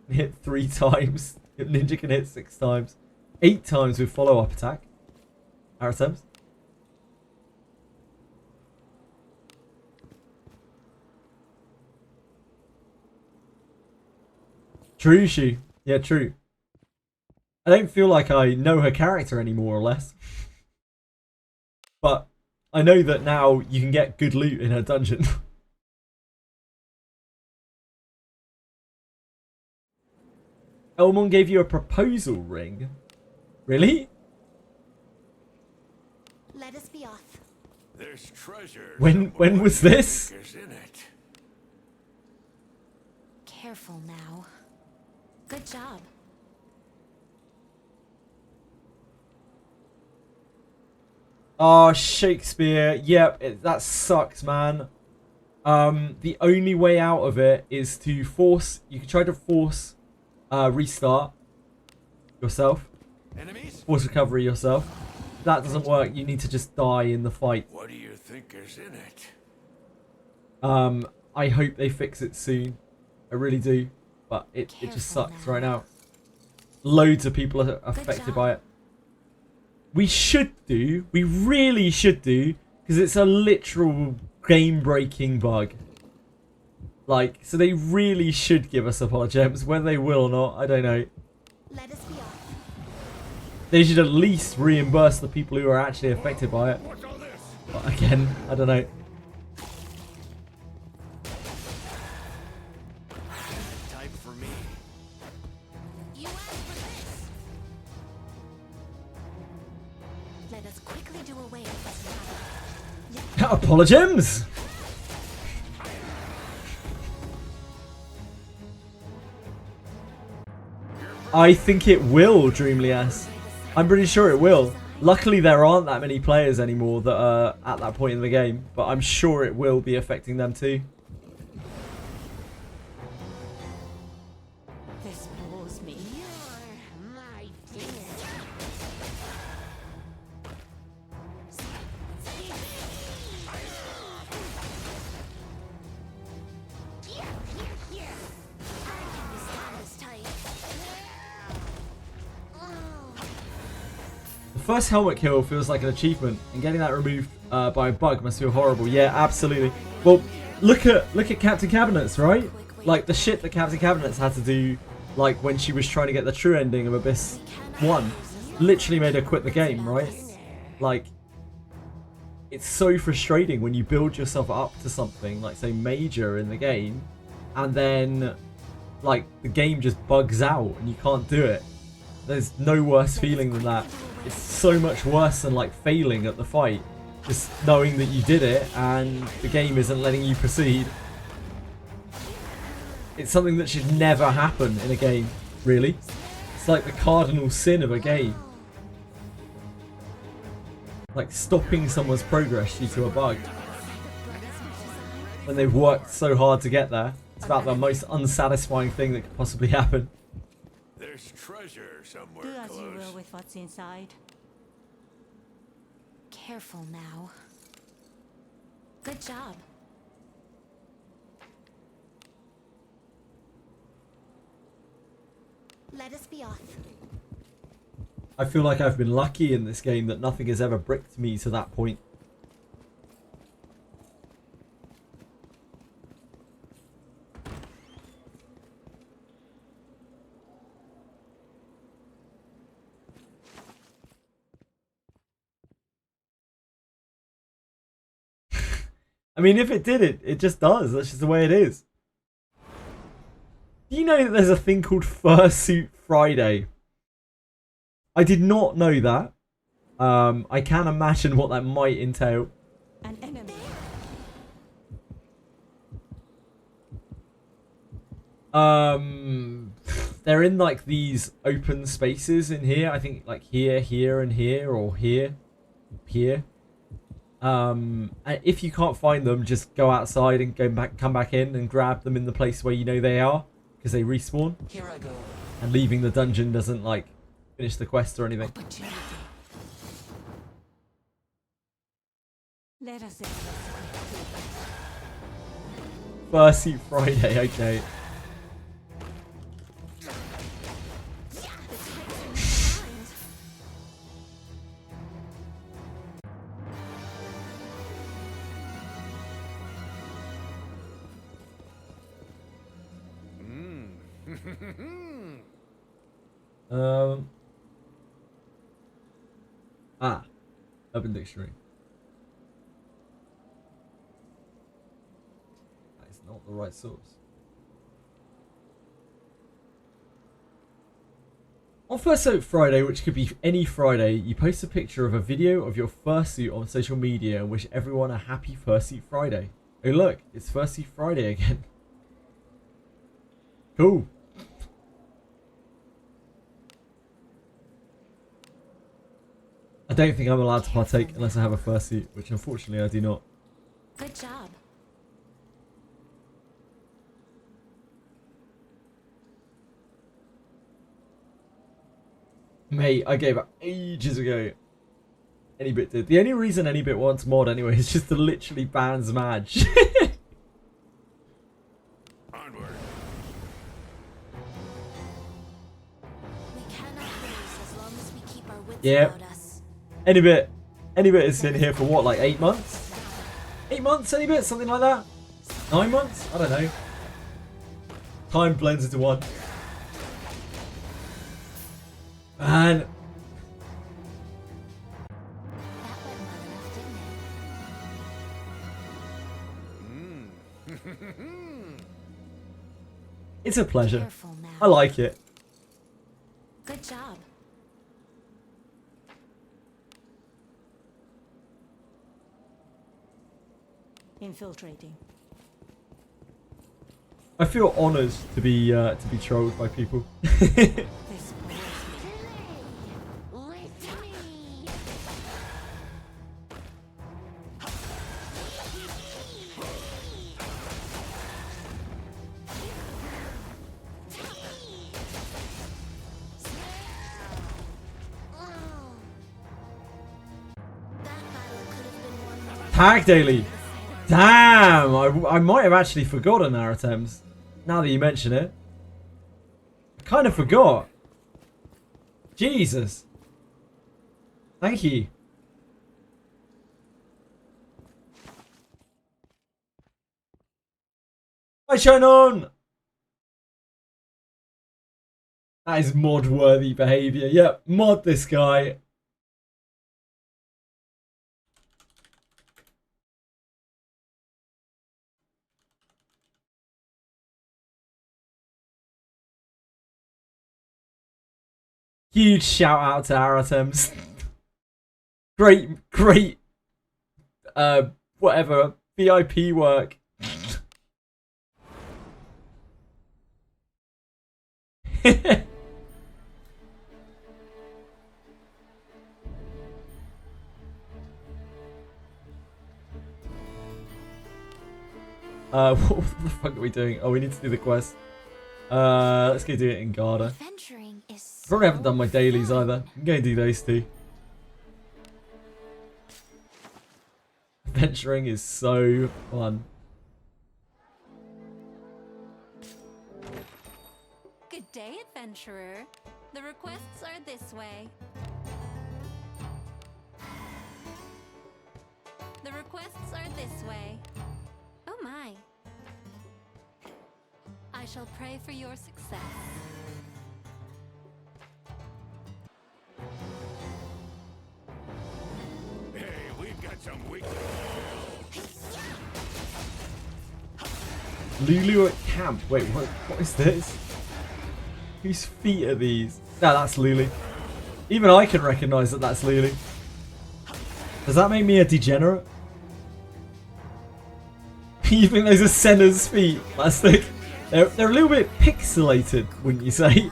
And hit 3 times. Ninja can hit 6 times. 8 times with follow-up attack. Aratems. True, she. Yeah, true. I don't feel like I know her character any more or less. But I know that now you can get good loot in her dungeon. ELMON gave you a proposal ring? Really? Let us be off. There's treasure. When was this? In it. Careful now. Good job. Oh, Shakespeare. Yeah, that sucks, man. The only way out of it is to force... You can try to force restart yourself. Enemies? Force recovery yourself. If that doesn't work, you need to just die in the fight. What do you think is in it? I hope they fix it soon. I really do. But it just sucks right now. Loads of people are affected by it. We really should do, because it's a literal game-breaking bug. Like, so they really should give us apologems. Whether they will or not, I don't know. Let us be off. They should at least reimburse the people who are actually affected by it. But again, I don't know. Type for me. You asked for this. Let us quickly do away with this matter. Apologems! I think it will, Dreamlias. I'm pretty sure it will. Luckily, there aren't that many players anymore that are at that point in the game, but I'm sure it will be affecting them too. This bores me. You're my dear. first helmet kill feels like an achievement, and getting that removed by a bug must feel horrible. Yeah, absolutely. Well, look at Captain Cabinets, right? Like the shit that Captain Cabinets had to do, like when she was trying to get the true ending of Abyss 1, literally made her quit the game, right? Like, it's so frustrating when you build yourself up to something like, say, major in the game, and then like the game just bugs out and you can't do it. There's no worse feeling than that. It's so much worse than like failing at the fight. Just knowing that you did it and the game isn't letting you proceed. It's something that should never happen in a game, really. It's like the cardinal sin of a game. Like stopping someone's progress due to a bug. When they've worked so hard to get there. It's about the most unsatisfying thing that could possibly happen. There's treasure somewhere Do as you close. will with what's inside. Careful now. Good job. Let us be off. I feel like I've been lucky in this game that nothing has ever bricked me to that point. I mean, if it did it, it just does. That's just the way it is. Do you know that there's a thing called Fursuit Friday? I did not know that. I can imagine what that might entail. An enemy. They're in like these open spaces in here. I think like here, here, and here, or here, here. And if you can't find them, just go outside and come back in and grab them in the place where you know they are, because they respawn. Here I go. And leaving the dungeon doesn't like finish the quest or anything. Opportunity. Let us in. Fursuit Friday, okay. Urban Dictionary. That is not the right source. On Fursuit Friday, which could be any Friday, you post a picture of a video of your fursuit on social media and wish everyone a happy Fursuit Friday. Oh look, it's Fursuit Friday again. Cool. I don't think I'm allowed to partake unless I have a fursuit, which unfortunately I do not. Good job. Mate, I gave up ages ago. Anybit did. The only reason Anybit wants mod anyway is just to literally ban Zmadge. Onward. We cannot lose as long as we keep our wits Yep. about us. Anybit is in here for what, like 8 months? 8 months, Anybit? Something like that? 9 months? I don't know. Time blends into one. Man. That went well enough, didn't it? It's a pleasure. Careful now. I like it. Good job. Infiltrating. I feel honoured to be trolled by people. This bores me. Tag daily. Damn, I might have actually forgotten our attempts. Now that you mention it. I kind of forgot. Jesus. Thank you. Hi, shine on. That is mod worthy behavior. Yep, mod this guy. Huge shout out to Aratems. great, whatever, VIP work. What the fuck are we doing? Oh, we need to do the quest. Let's go do it in Garda. Adventuring is Probably haven't done my dailies either. I'm going to do those two. Adventuring is so fun. Good day, adventurer. The requests are this way. The requests are this way. Oh my. I shall pray for your success. Hey, we've got some weak. Lulu at camp. Wait, what is this? Whose feet are these? No, that's Lulu. Even I can recognise that that's Lulu. Does that make me a degenerate? You think those are Senna's feet, plastic? They're a little bit pixelated, wouldn't you say?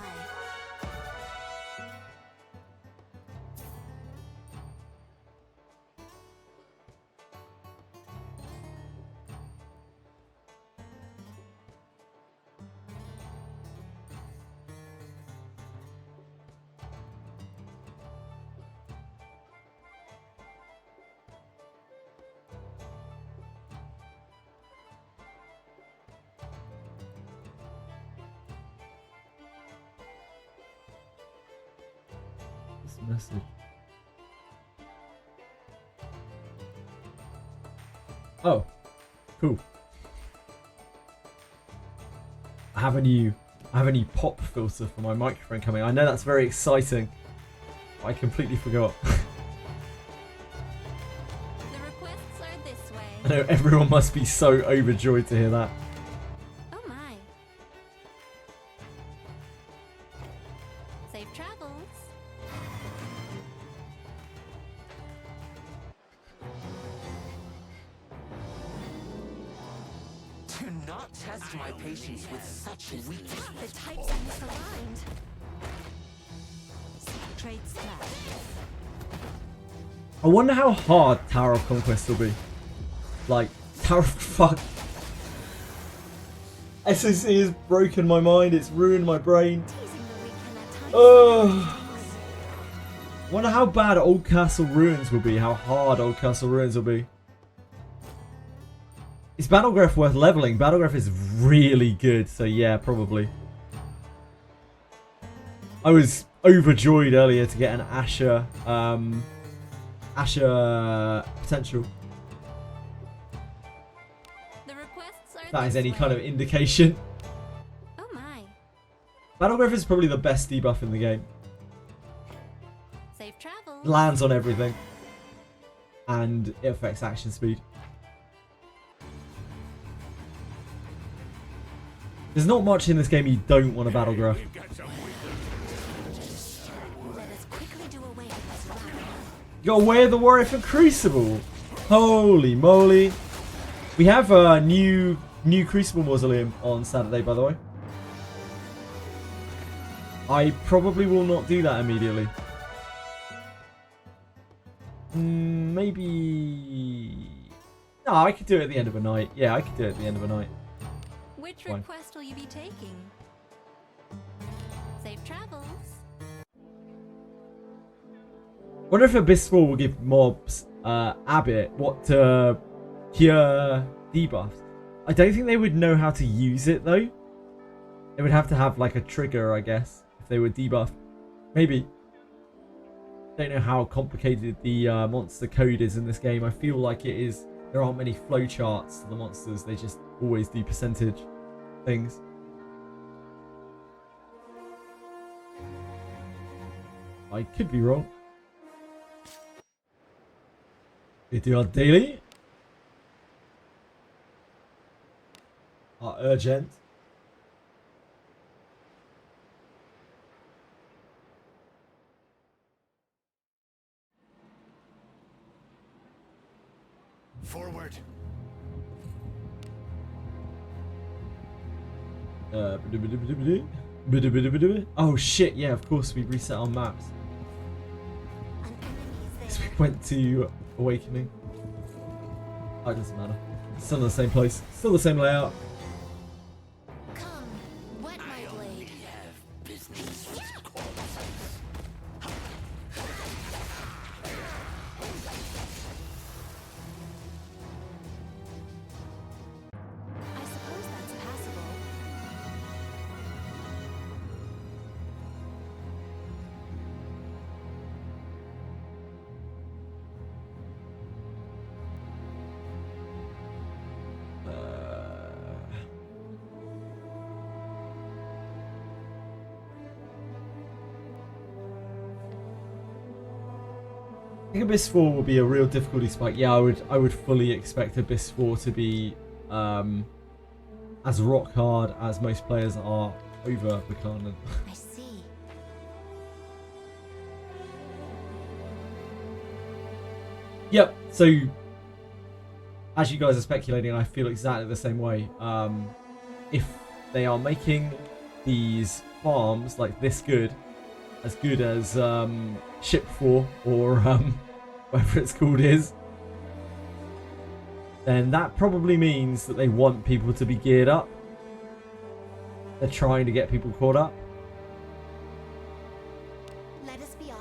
Message. Oh, cool. I have a new pop filter for my microphone coming. I know that's very exciting. I completely forgot. The requests are this way. I know everyone must be so overjoyed to hear that. Oh my. Safe travels. Do not test my patience with such weakness. The types are misaligned. Trade splash. I wonder how hard Tower of Conquest will be. Like, Tower of fuck. SOC has broken my mind, it's ruined my brain. Oh. I wonder how bad Old Castle Ruins will be, how hard Old Castle Ruins will be. Is Battlegraph worth leveling? Battlegraph is really good, so yeah, probably. I was overjoyed earlier to get an Asher potential. The requests are That is this any way. kind of indication. Oh my. Battlegraph is probably the best debuff in the game. Safe travels. Lands on everything. And it affects action speed. There's not much in this game you don't want a Battlegraph. We've got some weak. Let us quickly do away with this rabble. You got Way of the Warrior for Crucible. Holy moly. We have a new Crucible Mausoleum on Saturday, by the way. I probably will not do that immediately. Maybe... No, I could do it at the end of a night. Yeah, I could do it at the end of a night. Which Fine. request will you be taking? Safe travels. Wonder if Abyss Fall will give mobs Abbott what to cure debuffs. I don't think they would know how to use it though. They would have to have like a trigger, I guess, if they were debuffed. Maybe. don't know how complicated the monster code is in this game. I feel like it is. There aren't many flowcharts to the monsters. They just always do percentage things. I could be wrong. We do our daily. Our urgent. Forward. Oh shit, yeah, of course we reset our maps. An enemy's So there. we went to Awakening. Oh, it doesn't matter. Still in the same place. Still the same layout. Come, wet my blade. Have business with corpses. I suppose that's passable. I think Abyss 4 will be a real difficulty spike. Yeah, I would fully expect Abyss 4 to be as rock hard as most players are over Buchanan. I see. Yep, so as you guys are speculating, I feel exactly the same way. If they are making these farms like this good as Ship 4 or whatever it's called is, then that probably means that they want people to be geared up. They're trying to get people caught up. Let us be off.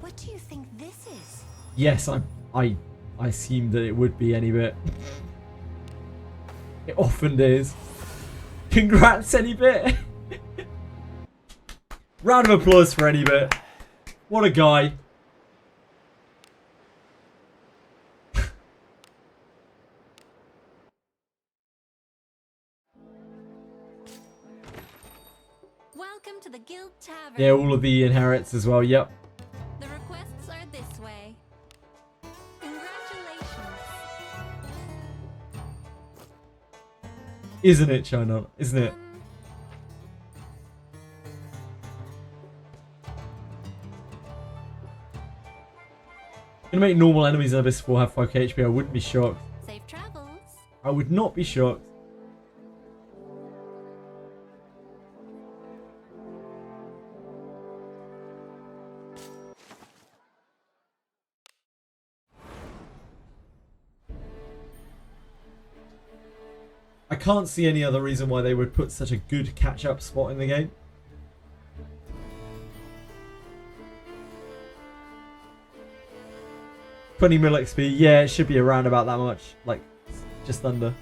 What do you think this is? Yes, I assumed that it would be any bit. It often is. Congrats, any bit. Round of applause for any bit. What a guy. Welcome to the Guild Tavern. Yeah, all of the inherits as well. Yep. The requests are this way. Congratulations. Isn't it, China? Isn't it? Gonna make normal enemies in Abyss 4 have 5k HP. I wouldn't be shocked. Safe travels. I would not be shocked. I can't see any other reason why they would put such a good catch-up spot in the game. $20 mil XP, yeah, it should be around about that much, like just under.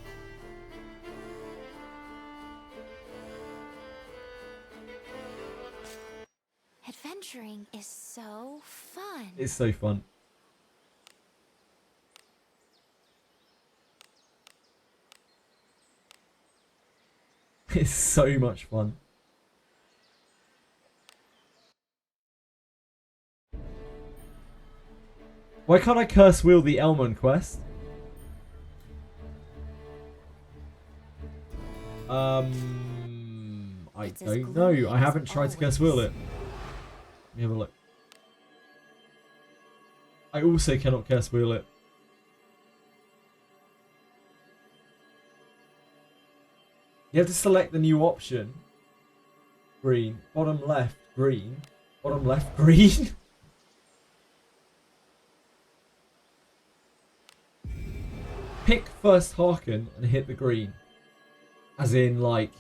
Adventuring is so fun. It's so fun. It's so much fun. Why can't I curse wheel the ELMON quest? I It's as don't gloomy know. I as haven't tried to curse wheel always. it. Let me have a look. I also cannot curse wheel it. You have to select the new option. Green. Bottom left, green. Bottom left, green. Pick first Hearken and hit the green. As in, like...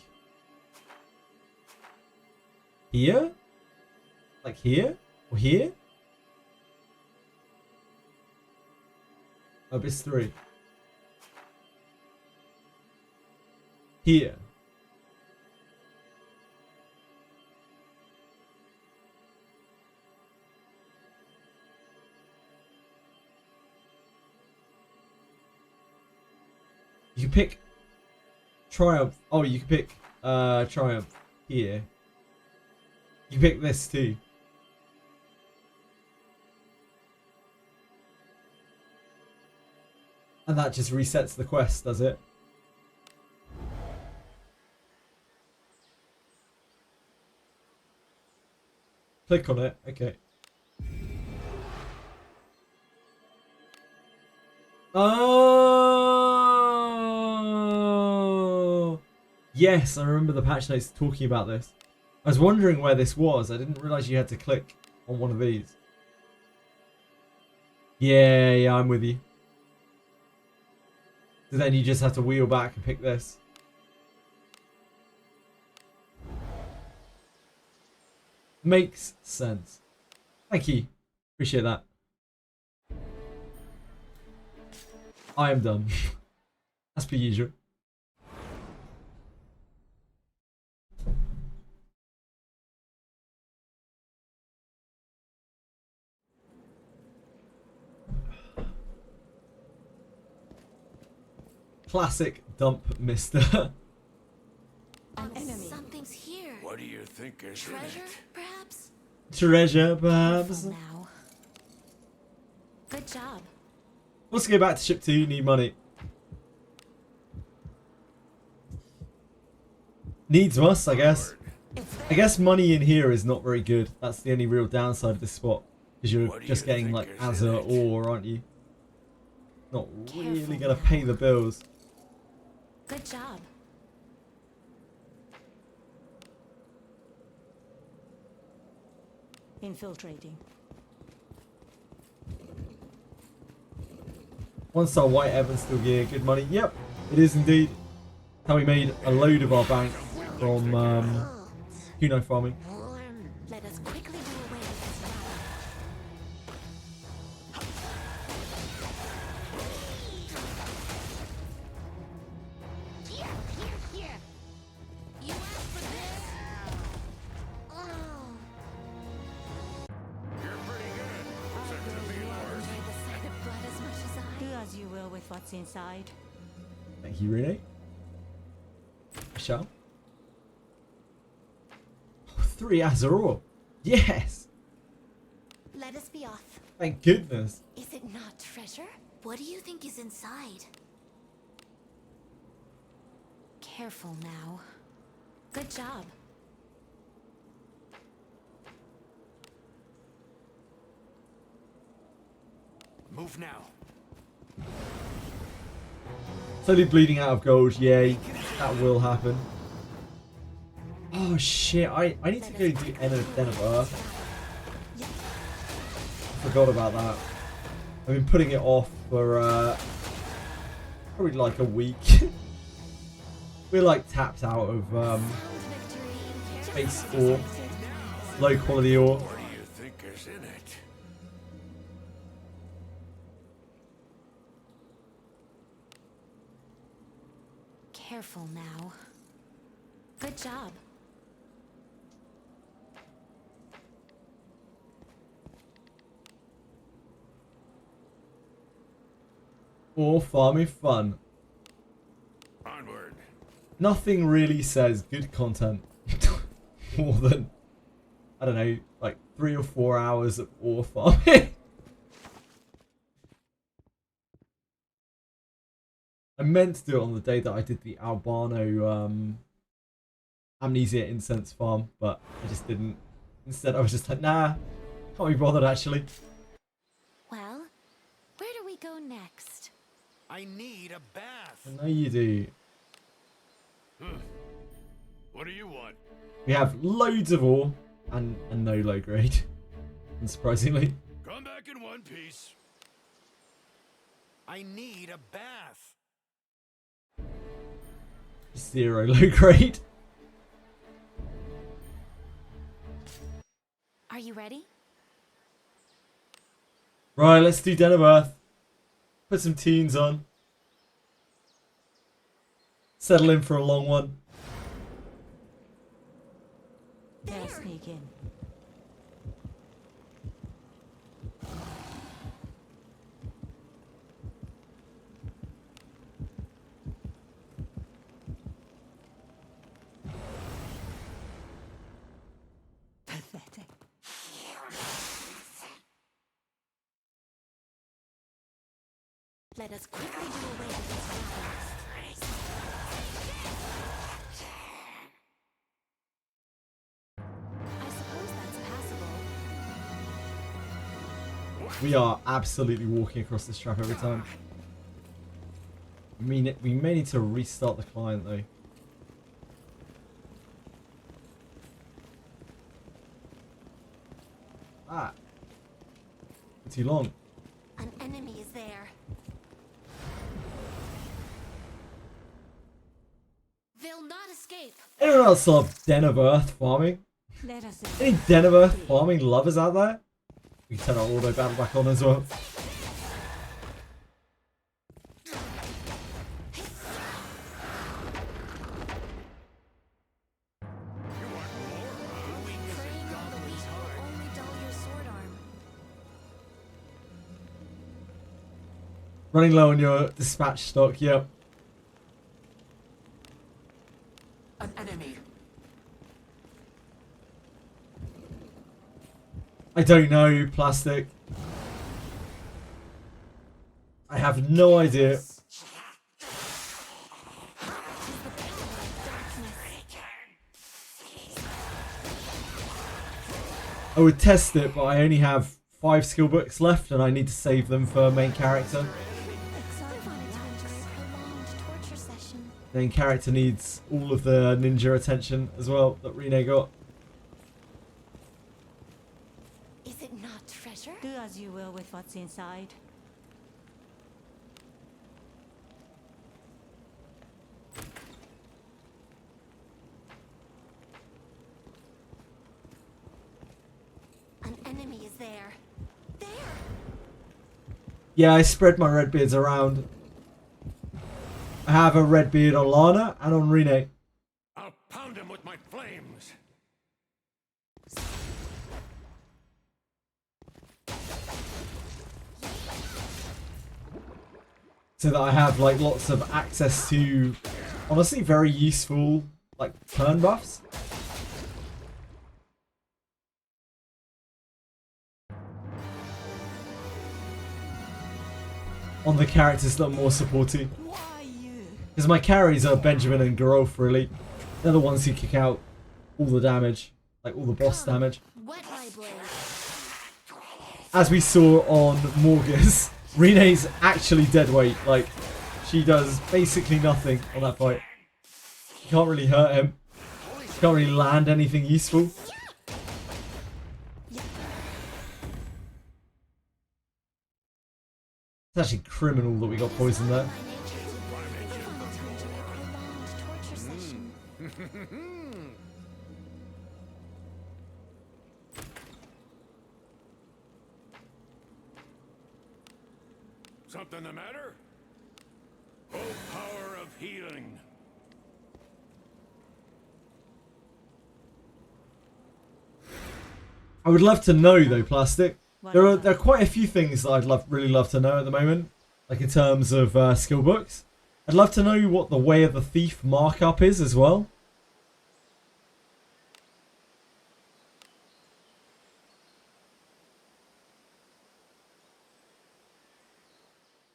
Here? Like here? Or here? Abyss 3. Here. can pick Triumph. Oh, you can pick Triumph here. You pick this too. And that just resets the quest, does it? Click on it. Okay. Oh! Yes, I remember the patch notes talking about this. I was wondering where this was. I didn't realize you had to click on one of these. Yeah, I'm with you. So then you just have to wheel back and pick this. Makes sense. Thank you. Appreciate that. I am done. As per usual. Classic dump mister. Something's here. What do you think is in Treasure, it? perhaps? Treasure, perhaps. Now. Good job. Let's go back to ship 2. Need money. Needs must, I guess. I guess money in here is not very good. That's the only real downside of this spot. Because you're just getting like Azure ore, aren't you? Not really going to pay the bills. Good job. Infiltrating. 1-star white Evans still gear. Good money. Yep, it is indeed. How we made a load of our bank from Kuno farming. Let us quickly do away with this battle. Here. You asked for this? Oh. You're pretty good. Except to be yours. Enjoy the sight of blood as much as I. Do as you will with what's inside. Thank you, Rene. I shall. 3 Azure ore. Yes! Let us be off. Thank goodness. Is it not treasure? What do you think is inside? Careful now. Good job. Move now. Slowly bleeding out of gold. Yay. That will happen. Oh shit, I need to go do Den of Earth. Forgot about that. I've been putting it off for probably like a week. We're like tapped out of space ore. Low quality ore. What do you think is in it? Careful now. Good job. Ore farming fun. Onward. Nothing really says good content more than, I don't know, like 3 or 4 hours of ore farming. I meant to do it on the day that I did the Albano Amnesia incense farm, but I just didn't. Instead, I was just like, nah, can't be bothered actually. Well, where do we go next? I need a bath. I know you do. What do you want? We have loads of ore and no low grade, unsurprisingly. Come back in one piece. I need a bath. 0 low grade. Are you ready? Right, let's do Den of Earth. Put some tunes on. Settle in for a long one. They'll sneak in. pathetic. Let us quickly do away with this rabble. I suppose that's passable. We are absolutely walking across this trap every time. We may need to restart the client though. Ah. Too long. An enemy is there. They'll not escape. Anyone else love Den of Earth farming? Let us Any Den of Earth farming lovers out there? We can turn our auto battle back on as well. Preying on the weak will only dull your sword arm. Running low on your dispatch stock, yep. An enemy. I don't know, Plastic. I have no idea. I would test it, but I only have 5 skill books left and I need to save them for main character. I wanted to enjoy a prolonged torture session. Main character needs all of the ninja attention as well that Rene got. Is it not treasure? Do as you will with what's inside. An enemy is there. There! Yeah, I spread my red beards around. I have a red beard on Lana and on Rene. I'll pound him with my flames. So that I have like lots of access to honestly very useful like turn buffs. On the characters that are more supporty. Why you? Because my carries are Benjamin and Garolf really. They're the ones who kick out all the damage. Like all the boss damage. Wet my blade. As we saw on Morgus, Rene's actually dead weight. Like, she does basically nothing on that fight. You can't really hurt him. You can't really land anything useful. It's actually criminal that we got poisoned there. I wanted to enjoy a prolonged torture session. Something the matter? Oh, power of healing. I would love to know though, Plastic. There are quite a few things that I'd really love to know at the moment. Like in terms of skill books. I'd love to know what the Way of the Thief markup is as well.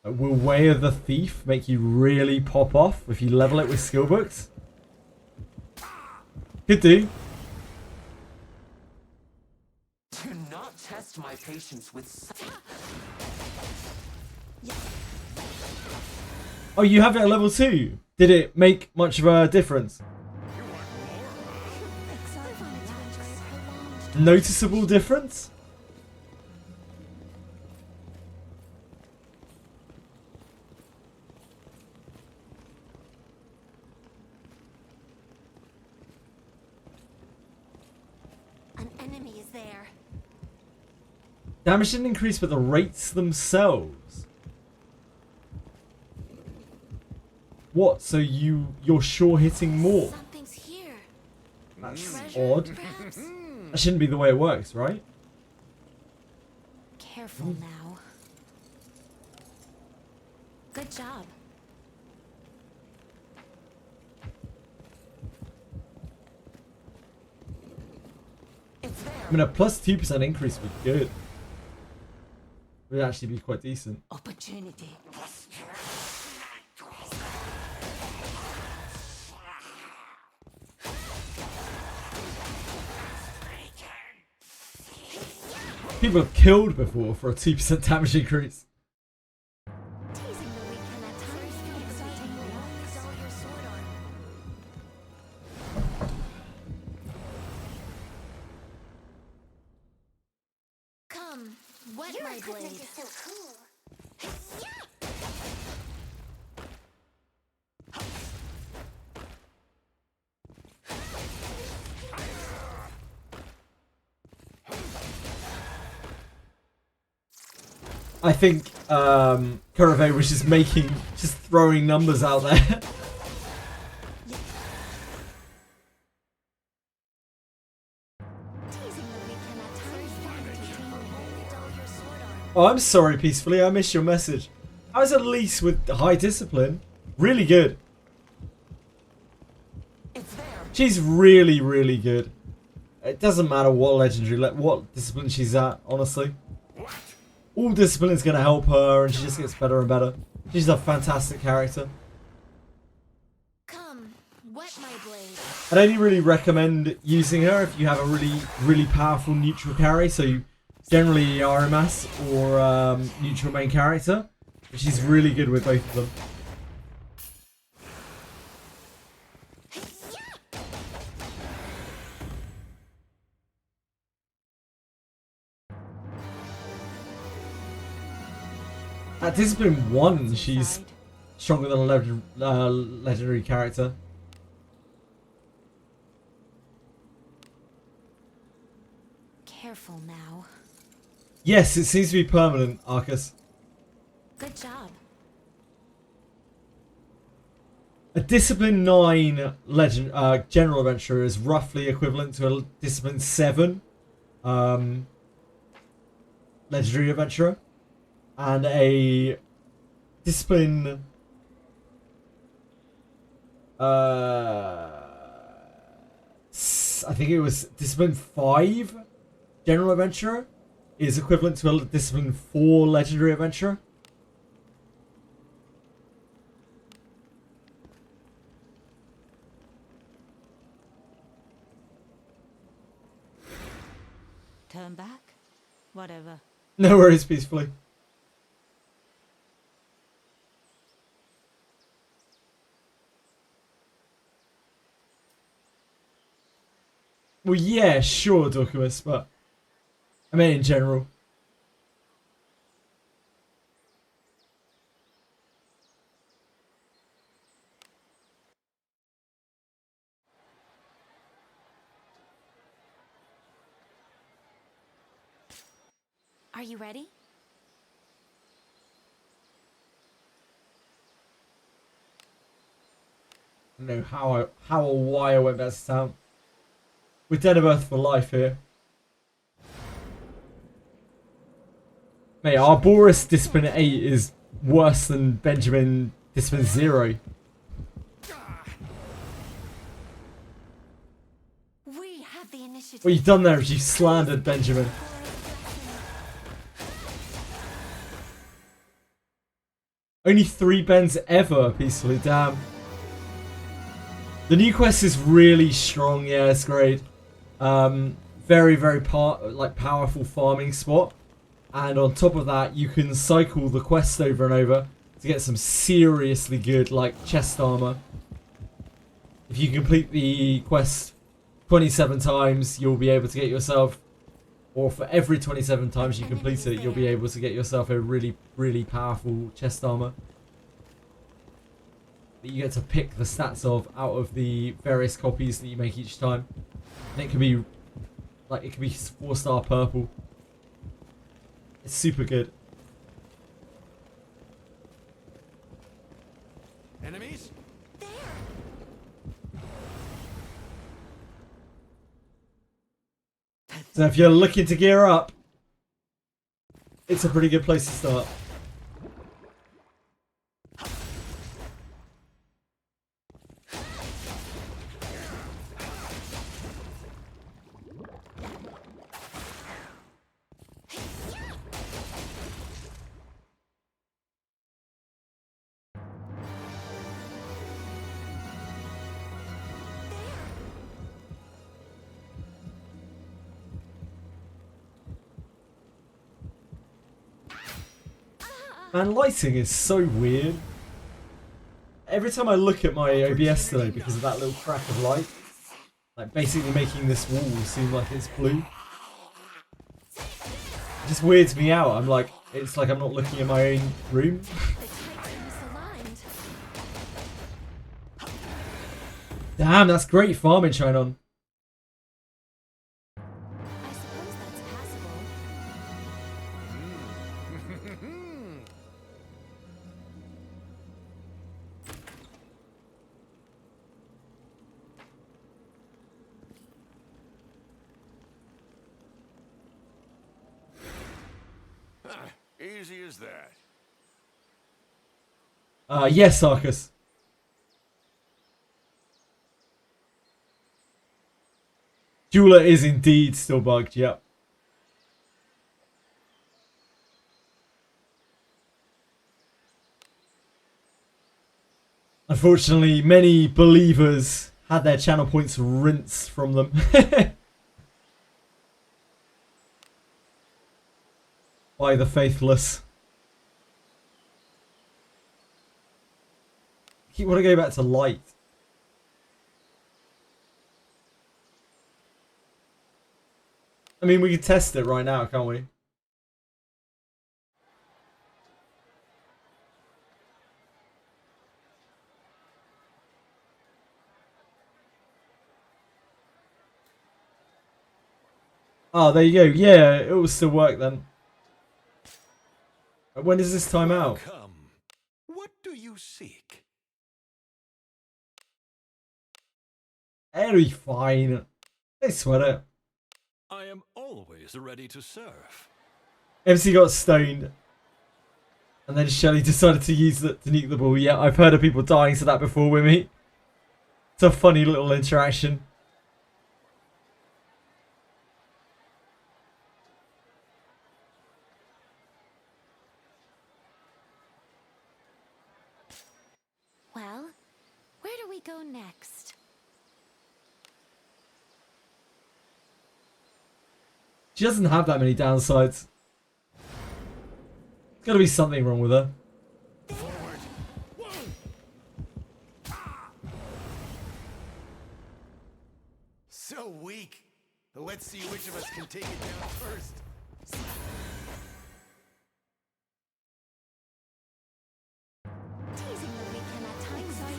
Will Way of the Thief make you really pop off if you level it with skill books? Could do. Do not test my patience with. Oh, you have it at level 2. Did it make much of a difference? I wanted to enjoy a prolonged Noticeable difference? An enemy is there. Damage didn't increase, but the rates themselves. What? So you're sure hitting more? Something's here. That's Treasure, odd. perhaps? That shouldn't be the way it works, right? Careful now. Good job. It's there. I mean, a plus 2% increase would be good. Would actually be quite decent. Opportunity. People have killed before for a 2% damage increase. Teasing the weak can at times be exciting. Dull your sword arm. Come, wet Your my equipment blade. is so cool. I think Kurave was just throwing numbers out there. Teasing the weak can at times be entertaining. Dull your sword arm. Oh, I'm sorry, Peacefully. I missed your message. I was at least with high discipline. Really good. It's there. She's really, really good. It doesn't matter what legendary, what discipline she's at, honestly. All discipline is going to help her, and she just gets better and better. She's a fantastic character. Come, wet my blade. I'd only really recommend using her if you have a really, really powerful neutral carry. So generally RMS or neutral main character. But she's really good with both of them. At Discipline 1, she's stronger than a legendary character. Careful now. Yes, it seems to be permanent, Arcus. Good job. A Discipline 9 general adventurer is roughly equivalent to a Discipline 7 legendary adventurer. And a Discipline I think it was Discipline 5 general adventurer is equivalent to a Discipline 4 legendary adventurer. Turn back? Whatever. No worries, Peacefully. Well, yeah, sure, Dorcas, but I mean in general. Are you ready? I don't know how or why I went back to town. We're dead of Earth for life here. Mate, our Boris Discipline 8 is worse than Benjamin Discipline 0. We have the initiative. What you've done there is you slandered Benjamin. Only 3 bends ever, Peacefully, damn. The new quest is really strong, yeah, it's great. Very, very powerful farming spot. And on top of that, you can cycle the quest over and over to get some seriously good, like, chest armor. If you complete the quest 27 times, you'll be able to get yourself, or for every 27 times you complete it, you'll be able to get yourself a really, really powerful chest armor that you get to pick the stats of out of the various copies that you make each time. And it can be, like, it can be 4-star purple. It's super good. Enemies? So if you're looking to gear up, it's a pretty good place to start. Man, lighting is so weird. Every time I look at my OBS today because of that little crack of light, like basically making this wall seem like it's blue. It just weirds me out. I'm like, it's like I'm not looking at my own room. Damn, that's great farming shine on. I suppose that's passable. Easy as that. Yes, Arcus. Jeweler is indeed still bugged, yep. Unfortunately, many believers had their channel points rinsed from them. By the faithless. I want to go back to light. I mean, we can test it right now, can't we? Oh, there you go. Yeah, it will still work then. When does this time out? Come. What do you seek? Very fine. Don't sweat it. I am always ready to serve. MC got stoned. And then Shelly decided to use it to nuke the ball. Yeah, I've heard of people dying to that before with me. It's a funny little interaction. Well, where do we go next? She doesn't have that many downsides. There's gotta be something wrong with her. So weak. Let's see which of us can take it down first. Teasing that we can at times will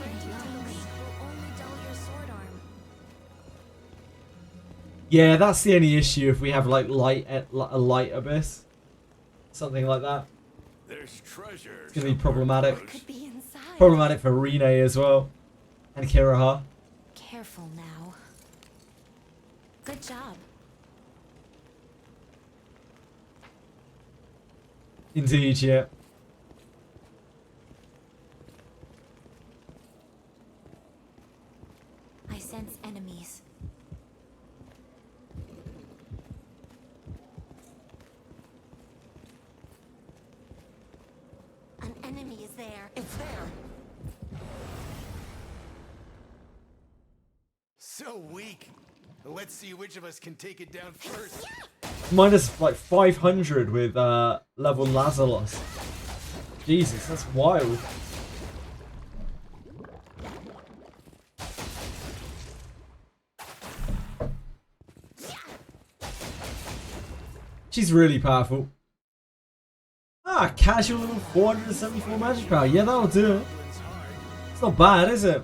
only dull your sword arm. Yeah, that's the only issue if we have like a light abyss. Something like that. There's treasure. It's gonna be problematic. Could be inside. Problematic for Rene as well. And Kiraha. Careful now. Good job. Indeed, yeah. I sense enemies. An enemy is there. It's there. So weak. Let's see which of us can take it down first. Minus like 500 with level Lazarus. Jesus, that's wild. She's really powerful. Ah, casual level 474 magic power. Yeah, that'll do it. It's not bad, is it?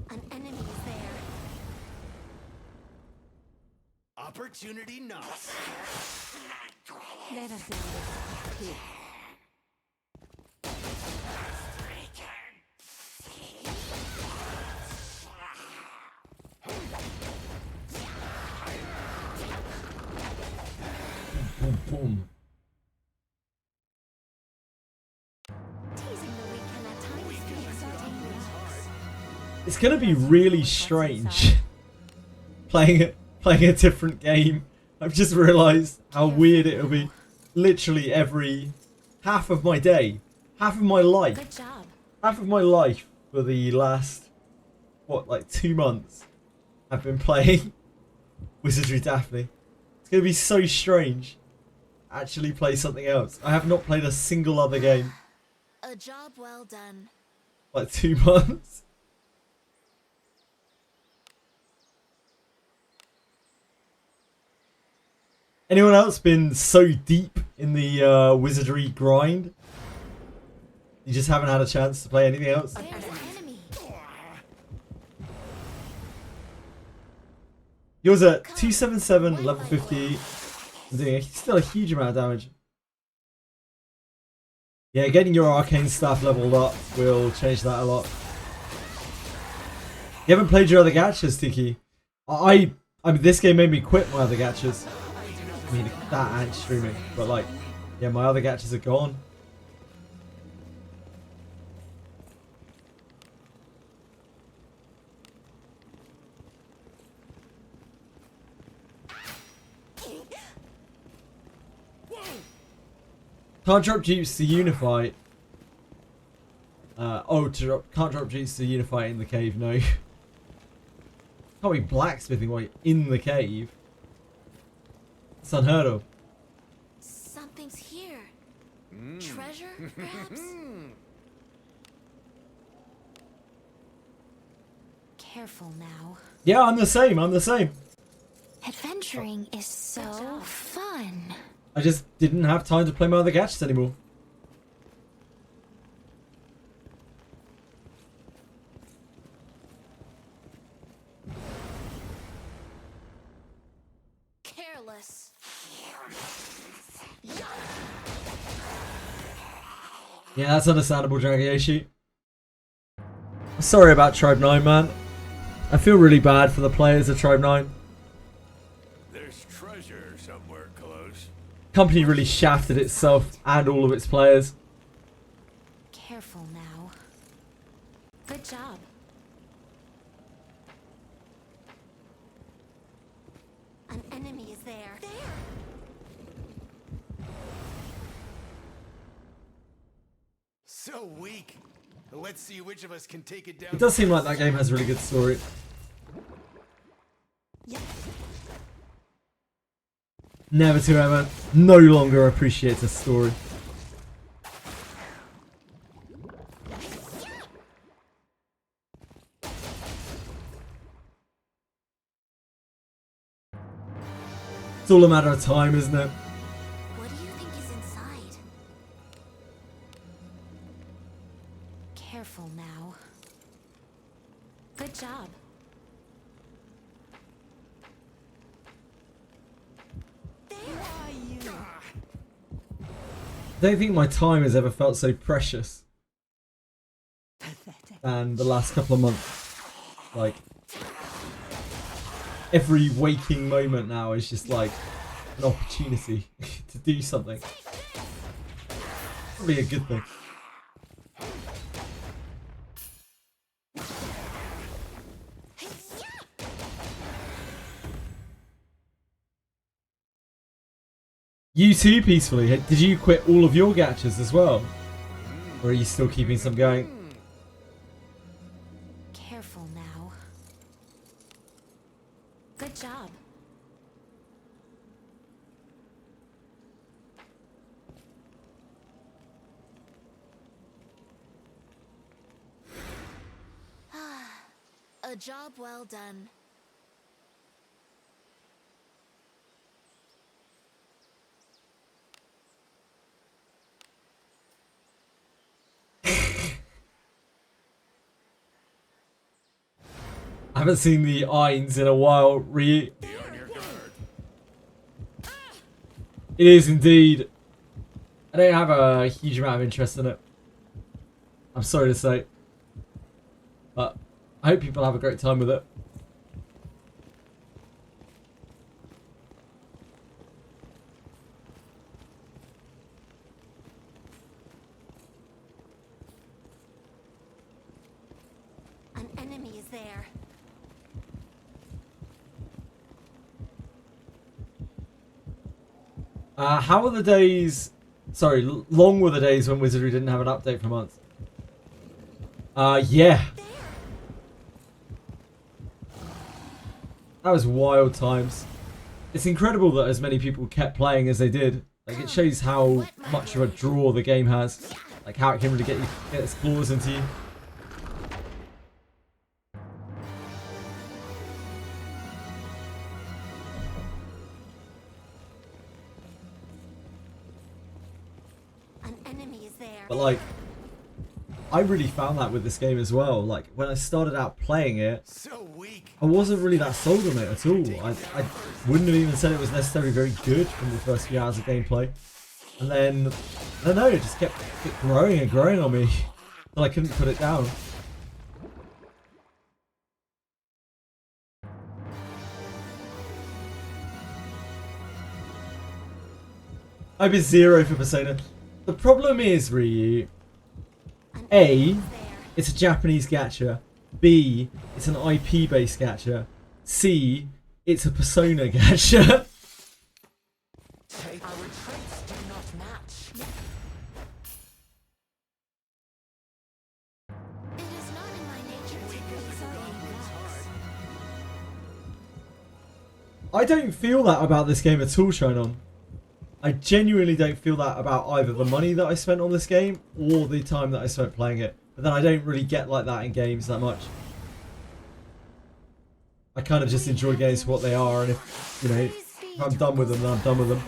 An enemy is there. Opportunity knocks. Let us know. Boom, boom. Teasing that we can at times be exciting. It's gonna be really strange playing a different game. I've just realised how weird it'll be. Literally every half of my day, half of my life, Good job. half of my life for the last like 2 months, I've been playing Wizardry Daphne. It's going to be so strange. Actually play something else. I have not played a single other game. A job well done. Like 2 months. Anyone else been so deep in the wizardry grind? You just haven't had a chance to play anything else? There's an enemy. Yours at 277, level 50. Doing still a huge amount of damage. Yeah, getting your arcane staff leveled up will change that a lot. You haven't played your other gachas, Tiki? I mean, this game made me quit my other gachas. I mean, that and streaming, but like, yeah, my other gachas are gone. Can't drop jeeps to unify. Can't drop jeeps to unify in the cave. No. Can't be blacksmithing while you're in the cave. It's unheard of. Something's here. Treasure, perhaps? Careful now. Yeah, I'm the same. I'm the same. Adventuring is so fun. I just didn't have time to play my other gachas anymore. Careless. Yeah, that's understandable, Dragayoshi. Sorry about Tribe 9, man. I feel really bad for the players of Tribe 9. There's treasure somewhere close. Company really shafted itself and all of its players. Careful now. Good job. An enemy is there. So weak. Let's see which of us can take it down. It does seem like that game has a really good story. Never to ever, no longer appreciates a story. It's all a matter of time, isn't it? What do you think is inside? Careful now. Good job. I don't think my time has ever felt so precious than the last couple of months. Like, every waking moment now is just like an opportunity to do something. Probably a good thing. You too, Peacefully. Did you quit all of your gachas as well? Or are you still keeping some going? Careful now. Good job. A job well done. I haven't seen the Eins in a while. It is indeed. I don't have a huge amount of interest in it. I'm sorry to say. But I hope people have a great time with it. An enemy is there. How were the days... Sorry, long were the days when Wizardry didn't have an update for months. Yeah. That was wild times. It's incredible that as many people kept playing as they did. Like, it shows how much of a draw the game has. Like, how it can really get its claws into you. An enemy is there. But like, I really found that with this game as well. Like, when I started out playing it, So weak. I wasn't really that sold on it at all. I wouldn't have even said it was necessarily very good from the first few hours of gameplay. And then, I don't know, it just kept growing and growing on me. Until I couldn't put it down. I've been 0 for Persona. The problem is, Ryu, A, it's a Japanese gacha. B, it's an IP-based gacha. C, it's a Persona gacha. Our traits do not match. It is not in my nature to please or relax. I don't feel that about this game at all, Shinon. I genuinely don't feel that about either the money that I spent on this game or the time that I spent playing it. But then I don't really get like that in games that much. I kind of just enjoy games for what they are, and if, you know, if I'm done with them, then I'm done with them.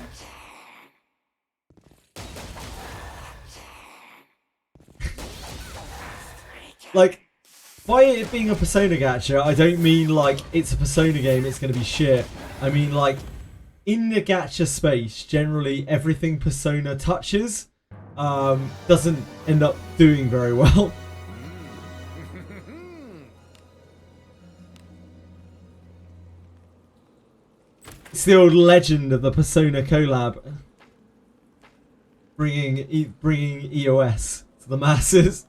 Like, by it being a Persona gacha, I don't mean like it's a Persona game, it's going to be shit. I mean like, in the gacha space, generally everything Persona touches doesn't end up doing very well. It's the old legend of the Persona collab, bringing EOS to the masses.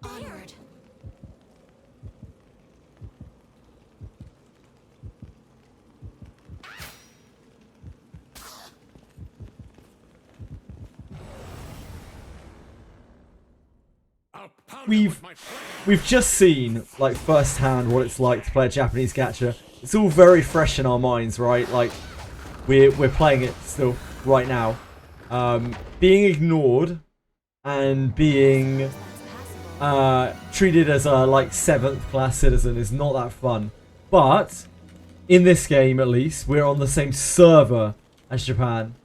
Onward. We've just seen, like, firsthand what it's like to play a Japanese gacha. It's all very fresh in our minds, right? Like, we're playing it still right now. Being ignored and being treated as a like 7th class citizen is not that fun. But in this game, at least, we're on the same server as Japan.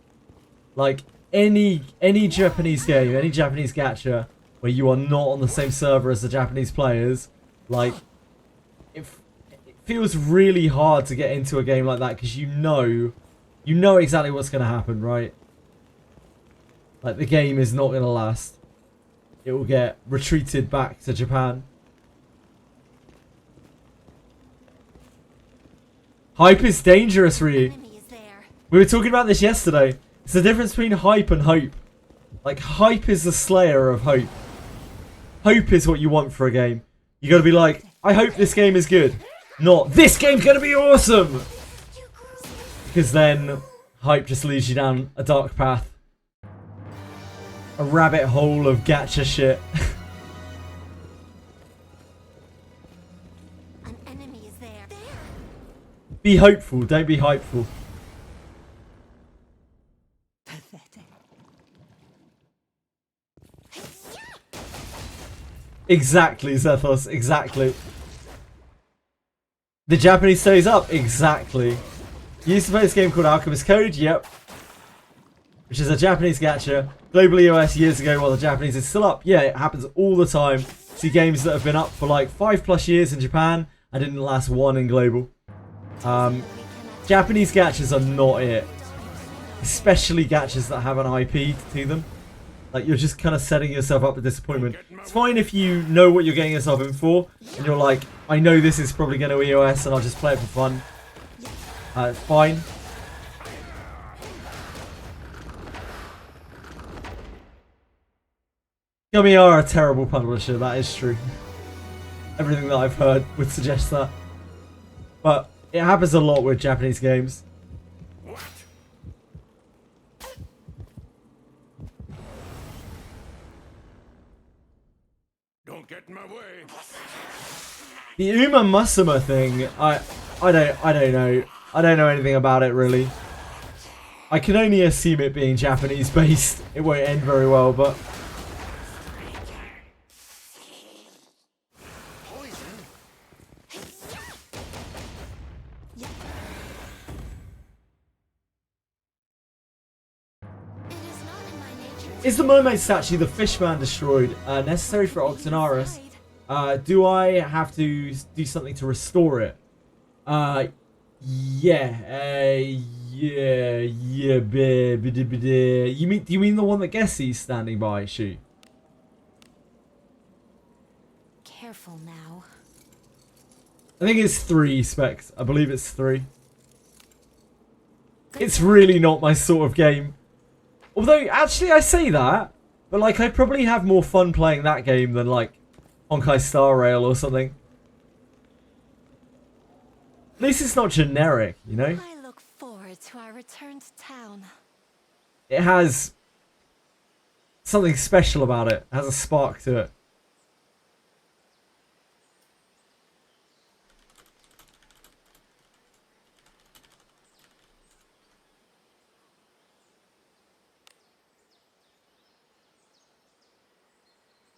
Like, any Japanese game, any Japanese gacha where you are not on the same server as the Japanese players, like, it feels really hard to get into a game like that because you know exactly what's going to happen, right? Like, the game is not going to last. It will get retreated back to Japan. Hype is dangerous, Ryu. We were talking about this yesterday. It's the difference between hype and hope. Like, hype is the slayer of hope. Hope is what you want for a game. You gotta be like, I hope this game is good. Not, this game's gonna be awesome! Because then, hype just leads you down a dark path. A rabbit hole of gacha shit. An enemy is there. Be hopeful, don't be hypeful. Pathetic. Exactly, Zethos, exactly. The Japanese stays up, exactly. You used to play this game called Alchemist Code, yep. Which is a Japanese gacha. Global EOS years ago while the Japanese is still up. Yeah, it happens all the time. See games that have been up for like 5+ years in Japan and didn't last one in global. Japanese gachas are not it. Especially gachas that have an IP to them. Like, you're just kind of setting yourself up for disappointment. It's fine if you know what you're getting yourself in for, and you're like, I know this is probably going to EOS and I'll just play it for fun. It's fine. Gummy are a terrible publisher, that is true. Everything that I've heard would suggest that. But it happens a lot with Japanese games. What? Don't get in my way. The Uma Musuma thing, I don't know. I don't know anything about it really. I can only assume it being Japanese based. It won't end very well, but is the mermaid statue the fishman destroyed necessary for Oxenaris? Do I have to do something to restore it? Yeah. Yeah. Do you mean the one that Gessie's standing by? Shoot. Careful now. I think it's 3 specs. I believe it's 3. It's really not my sort of game. Although, actually, I say that, but like, I probably have more fun playing that game than like Honkai Star Rail or something. At least it's not generic, you know? I look forward to our return to town. It has something special about it. It has a spark to it.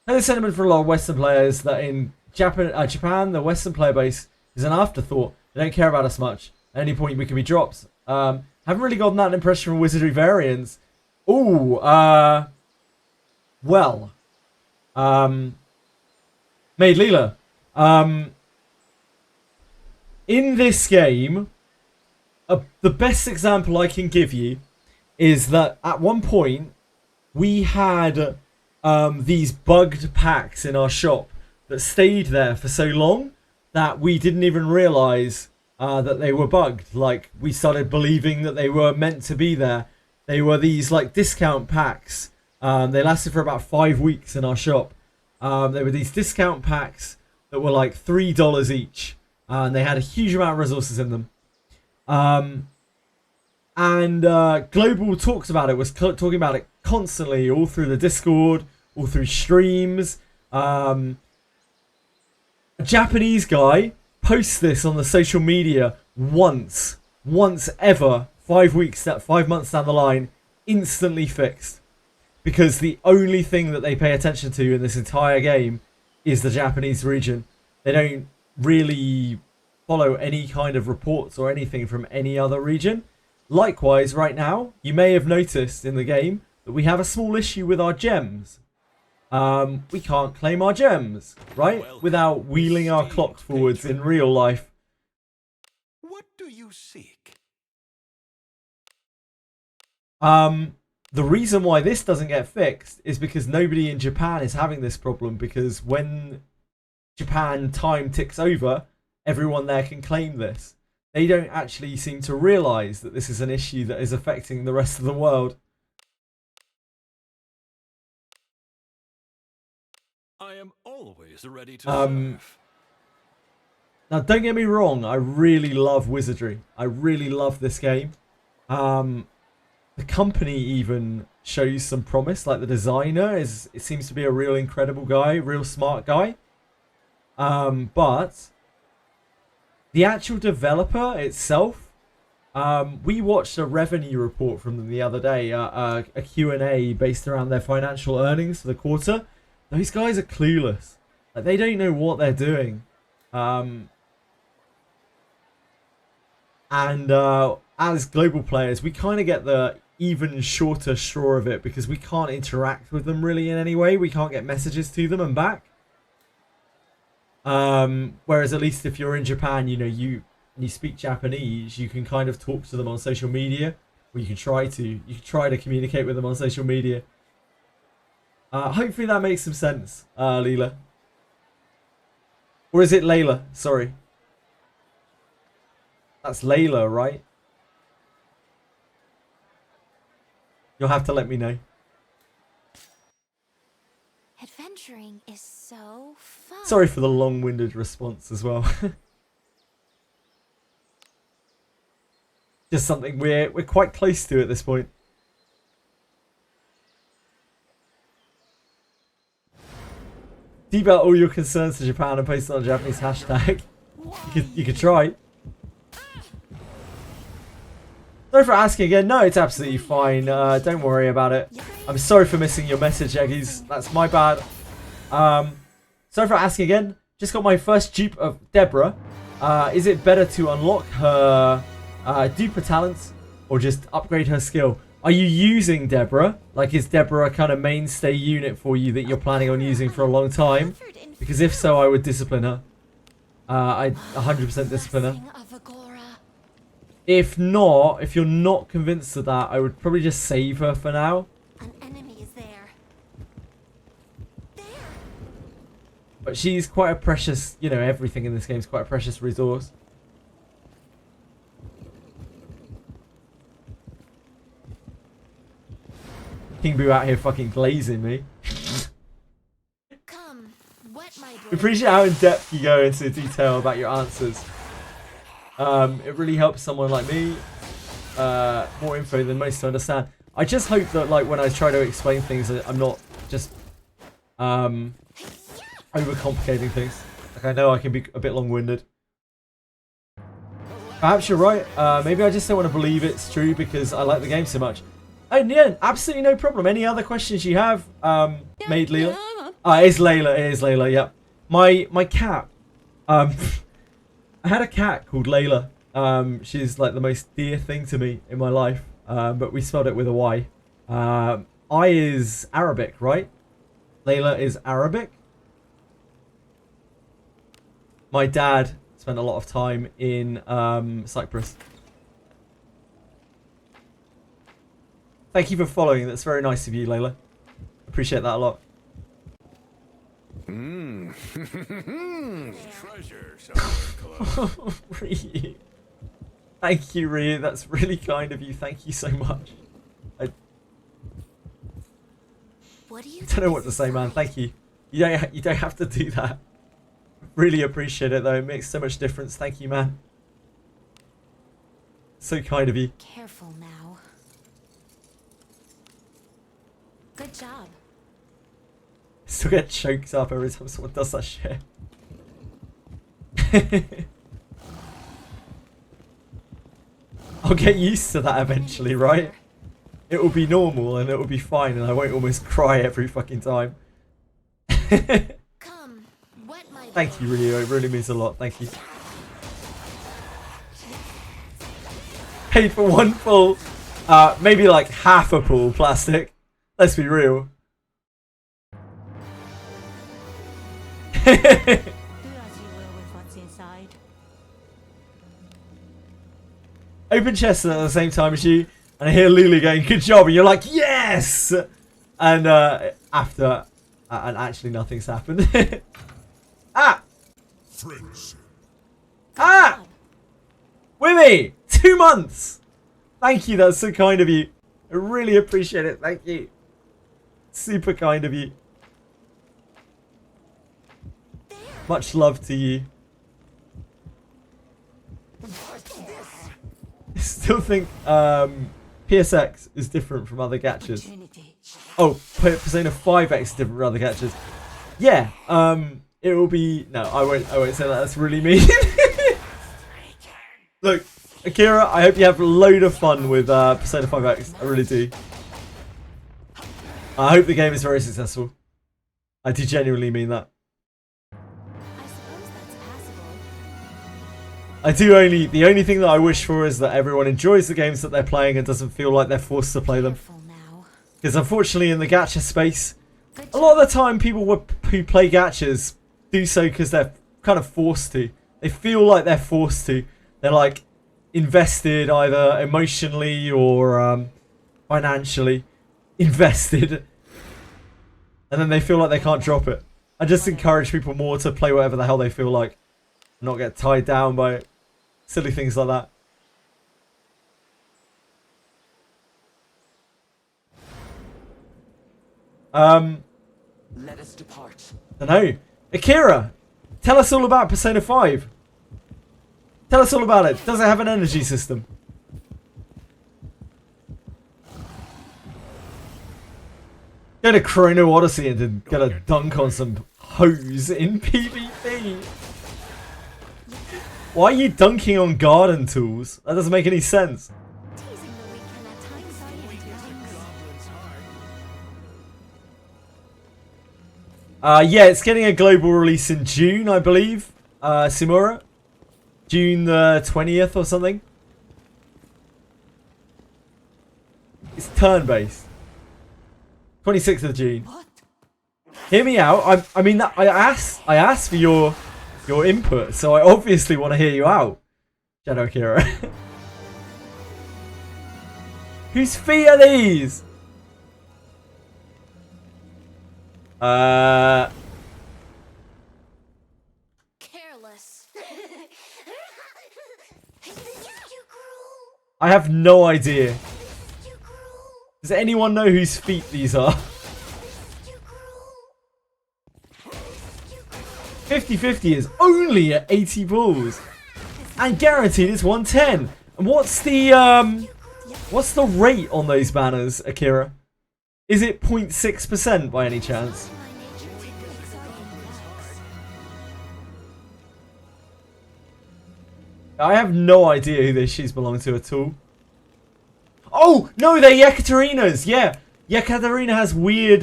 And the sentiment for a lot of Western players that in Japan, the Western player base is an afterthought. They don't care about us much. At any point, we can be dropped. Haven't really gotten that impression from Wizardry variants. Ooh, well. Maid Leela. In this game, the best example I can give you is that at one point, we had these bugged packs in our shop that stayed there for so long that we didn't even realize that they were bugged. Like, we started believing that they were meant to be there. They were these like discount packs. They lasted for about 5 weeks in our shop. They were these discount packs that were like $3 each, and they had a huge amount of resources in them. Global talks about it, was talking about it constantly, all through the Discord, all through streams. A Japanese guy posts this on the social media once ever, 5 months down the line, instantly fixed. Because the only thing that they pay attention to in this entire game is the Japanese region. They don't really follow any kind of reports or anything from any other region. Likewise, right now, you may have noticed in the game that we have a small issue with our gems. We can't claim our gems, right? Without wheeling our clock forwards in real life. What do you seek? The reason why this doesn't get fixed is because nobody in Japan is having this problem, because when Japan time ticks over, everyone there can claim this. They don't actually seem to realize that this is an issue that is affecting the rest of the world. I am always ready to serve. Now, don't get me wrong, I really love Wizardry. I really love this game. The company even shows some promise. Like, the designer it seems to be a real incredible guy, real smart guy. But the actual developer itself, we watched a revenue report from them the other day, a Q&A based around their financial earnings for the quarter. Those guys are clueless. Like, they don't know what they're doing. As global players, we kind of get the even shorter straw of it because we can't interact with them really in any way. We can't get messages to them and back. Whereas at least if you're in Japan, you know, you speak Japanese, you can kind of talk to them on social media, or you can try to communicate with them on social media. Hopefully that makes some sense, Leela. Or is it Layla? Sorry. That's Layla, right? You'll have to let me know. It Adventuring is so fun. Sorry for the long-winded response as well. Just something we're quite close to at this point. Deep out all your concerns to Japan and post it on a Japanese hashtag. You could try. Sorry for asking again. No, it's absolutely fine. Don't worry about it. I'm sorry for missing your message, Eggies. That's my bad. Sorry for asking again. Just got my first dupe of Deborah. Is it better to unlock her duper talents or just upgrade her skill? Are you using Deborah? Like, is Deborah a kind of mainstay unit for you that you're planning on using for a long time? Because if so, I would discipline her. I'd 100% discipline her. If not, if you're not convinced of that, I would probably just save her for now. An enemy is there. But she's quite a precious, you know, everything in this game is quite a precious resource. King Boo out here fucking glazing me. Come, wet my brain. We appreciate how in depth you go into detail about your answers. It really helps someone like me. More info than most to understand. I just hope that, like, when I try to explain things, I'm not just overcomplicating things. Like, I know I can be a bit long-winded. Perhaps you're right. Maybe I just don't want to believe it's true because I like the game so much. And yeah, absolutely no problem. Any other questions you have, Maid Leela? It is Layla. It is Layla. Yeah. My cat. I had a cat called Layla. She's like the most dear thing to me in my life. But we spelled it with a Y. I is Arabic, right? Layla is Arabic. My dad spent a lot of time in Cyprus. Thank you for following. That's very nice of you, Layla. Appreciate that a lot. Treasure somewhere close. Ryu. Thank you, Ryu. That's really kind of you. Thank you so much. I What do you don't know what to say, man. Thank you. You don't have to do that. Really appreciate it, though. It makes so much difference. Thank you, man. So kind of you. Careful now. Good job. Still get choked up every time someone does that shit. I'll get used to that eventually, right? It will be normal and it will be fine and I won't almost cry every fucking time. Come, wet my Thank you, Ryu. It really means a lot. Thank you. Paid for one full, maybe like half a pool plastic. Let's be real. Do as you will with what's inside. Open chest at the same time as you, and I hear Lulu going, "Good job," and you're like, "Yes!" And after, and actually nothing's happened. Ah! Ah! Wimmy! 2 months! Thank you, that's so kind of you. I really appreciate it, thank you. Super kind of you. Much love to you. I still think PSX is different from other gachas. Oh, Persona 5X is different from other gachas. Yeah, it will be... No, I won't say that. That's really mean. Look, Akira, I hope you have a load of fun with Persona 5X. I really do. I hope the game is very successful. I do genuinely mean that. I suppose that's passable. I do only... The only thing that I wish for is that everyone enjoys the games that they're playing and doesn't feel like they're forced to play them. Because unfortunately in the gacha space, a lot of the time people who play gachas do so because they're kind of forced to. They feel like they're forced to. They're like invested either emotionally or financially invested. And then they feel like they can't drop it. I just encourage people more to play whatever the hell they feel like. Not get tied down by silly things like that. Let us depart. I know. Akira, tell us all about Persona 5. Tell us all about it. Does it have an energy system? Go to Chrono Odyssey and get a dunk on some hose in PvP. Why are you dunking on garden tools? That doesn't make any sense. Teasing the weak can at times be entertaining. Yeah, it's getting a global release in June, I believe. Simura. June the 20th or something. It's turn-based. 26th of June. What? Hear me out. I mean, I asked for your input, so I obviously want to hear you out, Shadow Akira. Whose feet are these? Careless. I have no idea. Does anyone know whose feet these are? 50-50 is only at 80 balls. And guaranteed it's 110. And what's the rate on those banners, Akira? Is it 0.6% by any chance? I have no idea who these shoes belong to at all. Oh, no, they're Yekaterina's. Yeah. Yekaterina has weird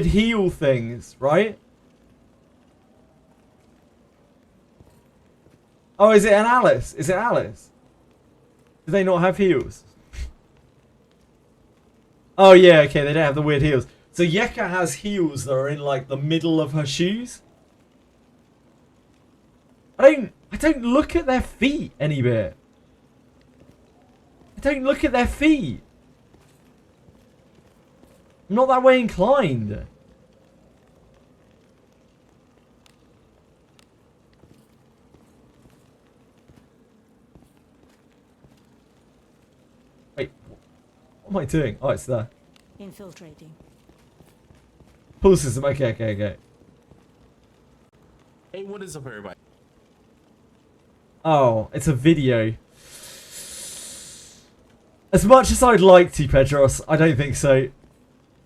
heel things, right? Oh, is it an Alice? Is it Alice? Do they not have heels? Oh, yeah, okay, they don't have the weird heels. So Yeka has heels that are in, like, the middle of her shoes. I don't look at their feet any bit. I don't look at their feet. I'm not that way inclined. Wait, what am I doing? Oh, it's there. Infiltrating. Pull system. Okay. Hey, what is up, everybody? Oh, it's a video. As much as I'd like to, Pedros, I don't think so.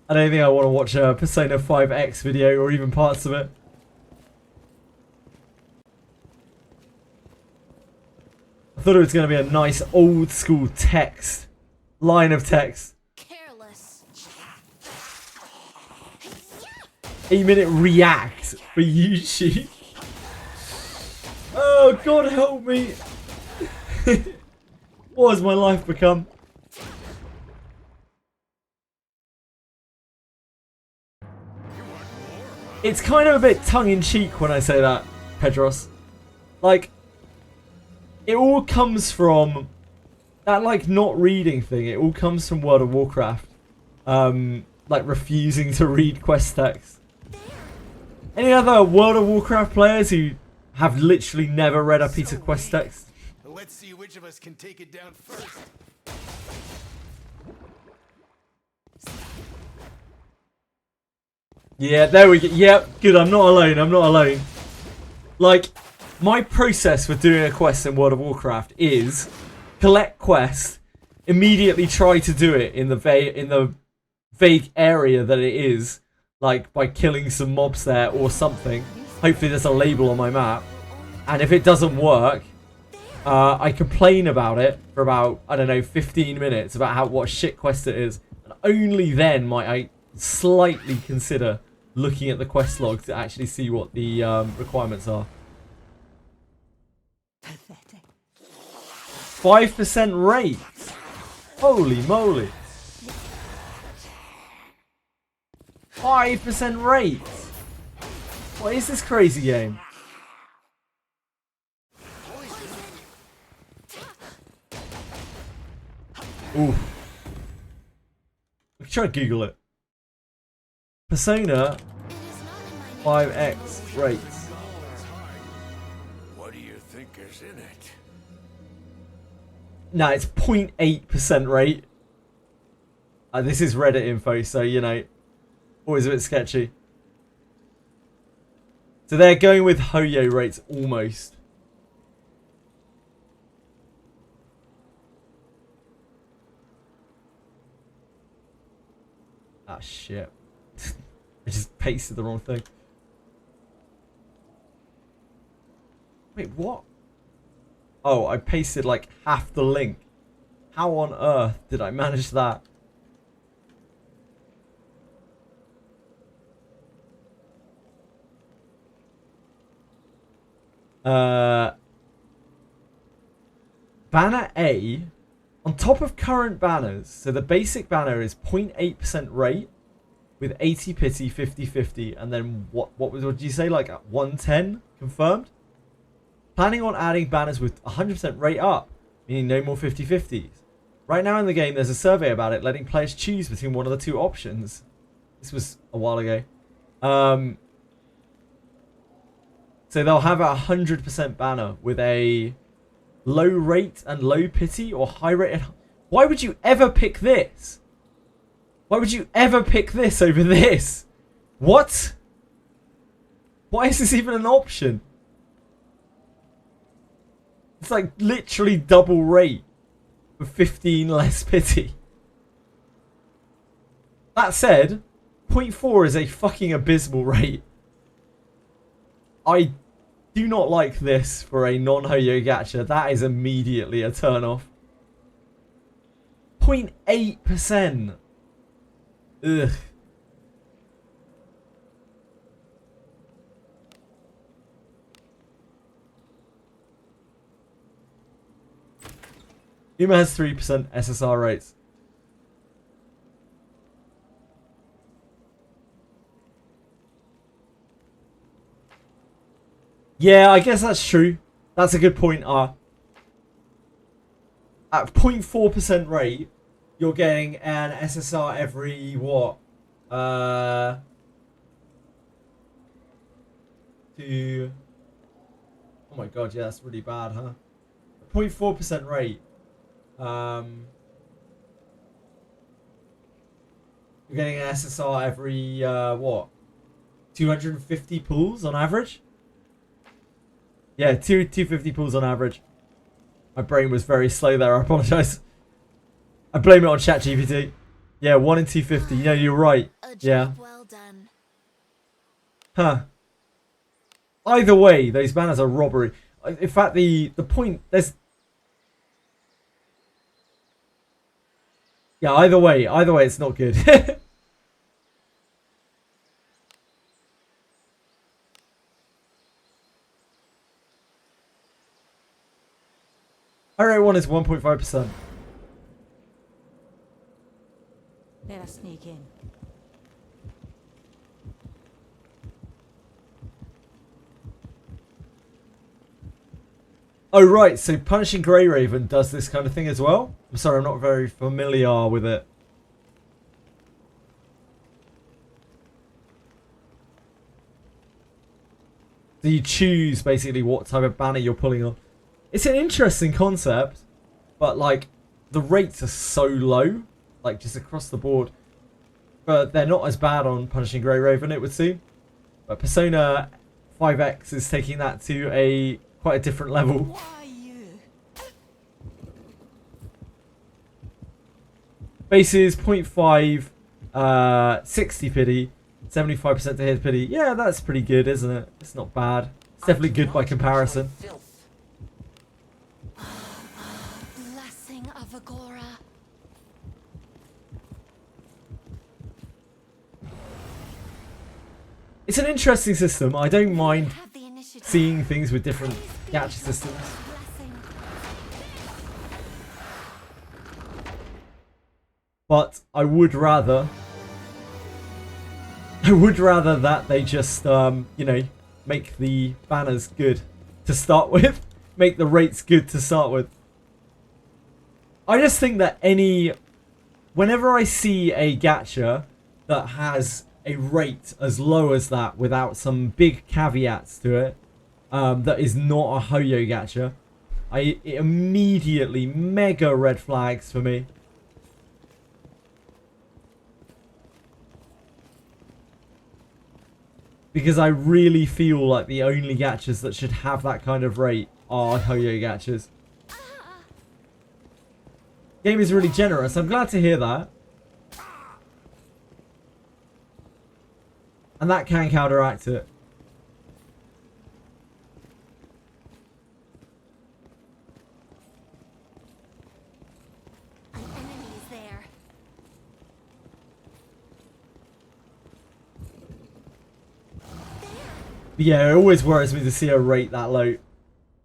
I don't think I want to watch a Persona 5X video or even parts of it. I thought it was going to be a nice old school text. Line of text. Careless. 8-minute react for YouTube. Oh, God help me. What has my life become? It's kind of a bit tongue-in-cheek when I say that, Pedros. Like, it all comes from that, like, not reading thing. It all comes from World of Warcraft. Like, refusing to read quest text. Any other World of Warcraft players who have literally never read a piece of quest text? Let's see which of us can take it down first. Yeah, there we go. Yep, good. I'm not alone. Like, my process for doing a quest in World of Warcraft is collect quest, immediately try to do it in the vague area that it is, like by killing some mobs there or something. Hopefully there's a label on my map. And if it doesn't work, I complain about it for about, I don't know, 15 minutes about what a shit quest it is. And only then might I slightly consider looking at the quest log to actually see what the requirements are. Pathetic. 5% rate. Holy moly. 5% rate. What is this crazy game? Ooh. We can try to Google it. Persona 5X rates. What do you think is in it? Nah, it's 0.8% rate. This is Reddit info, so, you know, always a bit sketchy. So they're going with Hoyo rates almost. Ah, shit. I just pasted the wrong thing. Wait, what? Oh, I pasted like half the link. How on earth did I manage that? Banner A, on top of current banners, so the basic banner is 0.8% rate with 80 pity, 50-50, and then what did you say, like 110 confirmed? Planning on adding banners with 100% rate up, meaning no more 50-50s. Right now in the game, there's a survey about it, letting players choose between one of the two options. This was a while ago. So they'll have a 100% banner with a low rate and low pity, or high rate and... Why would you ever pick this? Why would you ever pick this over this? What? Why is this even an option? It's like literally double rate with 15 less pity. That said, 0.4 is a fucking abysmal rate. I do not like this for a non-Hoyo gacha. That is immediately a turn off. 0.8%. Ugh. Yuma has 3% SSR rates. Yeah, I guess that's true. That's a good point, at 0.4% rate, you're getting an SSR every, what? Oh my god, yeah, that's really bad, huh? 0.4% rate. You're getting an SSR every, what? 250 pulls on average? Yeah, 250 pulls on average. My brain was very slow there, I apologise. I blame it on ChatGPT. Yeah, 1 in 250. Yeah, you're right. Yeah. Well done. Huh. Either way, those banners are robbery. In fact, the point... there's... Yeah, either way, it's not good. Rate 1 is 1.5%. Let us sneak in. Oh, right. So Punishing Grey Raven does this kind of thing as well? I'm sorry, I'm not very familiar with it. So you choose basically what type of banner you're pulling on. It's an interesting concept, but like the rates are so low, like just across the board. But they're not as bad on Punishing Grey Raven, it would seem. But Persona 5X is taking that to a quite a different level. Why you? Base is 0.5, 60 pity, 75% to hit pity. Yeah, that's pretty good, isn't it? It's not bad. It's definitely good by comparison. Blessing of Agora. It's an interesting system. I don't mind Have the initiative. seeing things with different gacha systems. Blessing. But I would rather that they just, you know, make the banners good to start with. Make the rates good to start with. I just think that whenever I see a gacha that has a rate as low as that without some big caveats to it, that is not a Hoyo gacha, it immediately mega red flags for me. Because I really feel like the only gachas that should have that kind of rate are Ho-Yo gachas. Game is really generous. I'm glad to hear that. And that can counteract it. An enemy is there. But yeah, it always worries me to see a rate that low.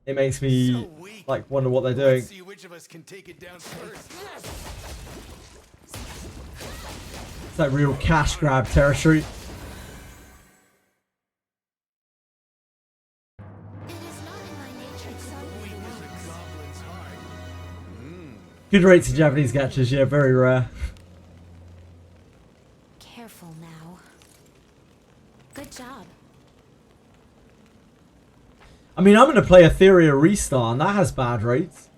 It makes me So weak. like wonder what they're doing. Let's see which of us can take it down first. It's like real cash grab territory. It is not in my nature to be Weak as a goblin's heart. Good rates in Japanese gachas, yeah, very rare. careful now. Good job. I mean, I'm going to play Etheria Restart, and that has bad rates.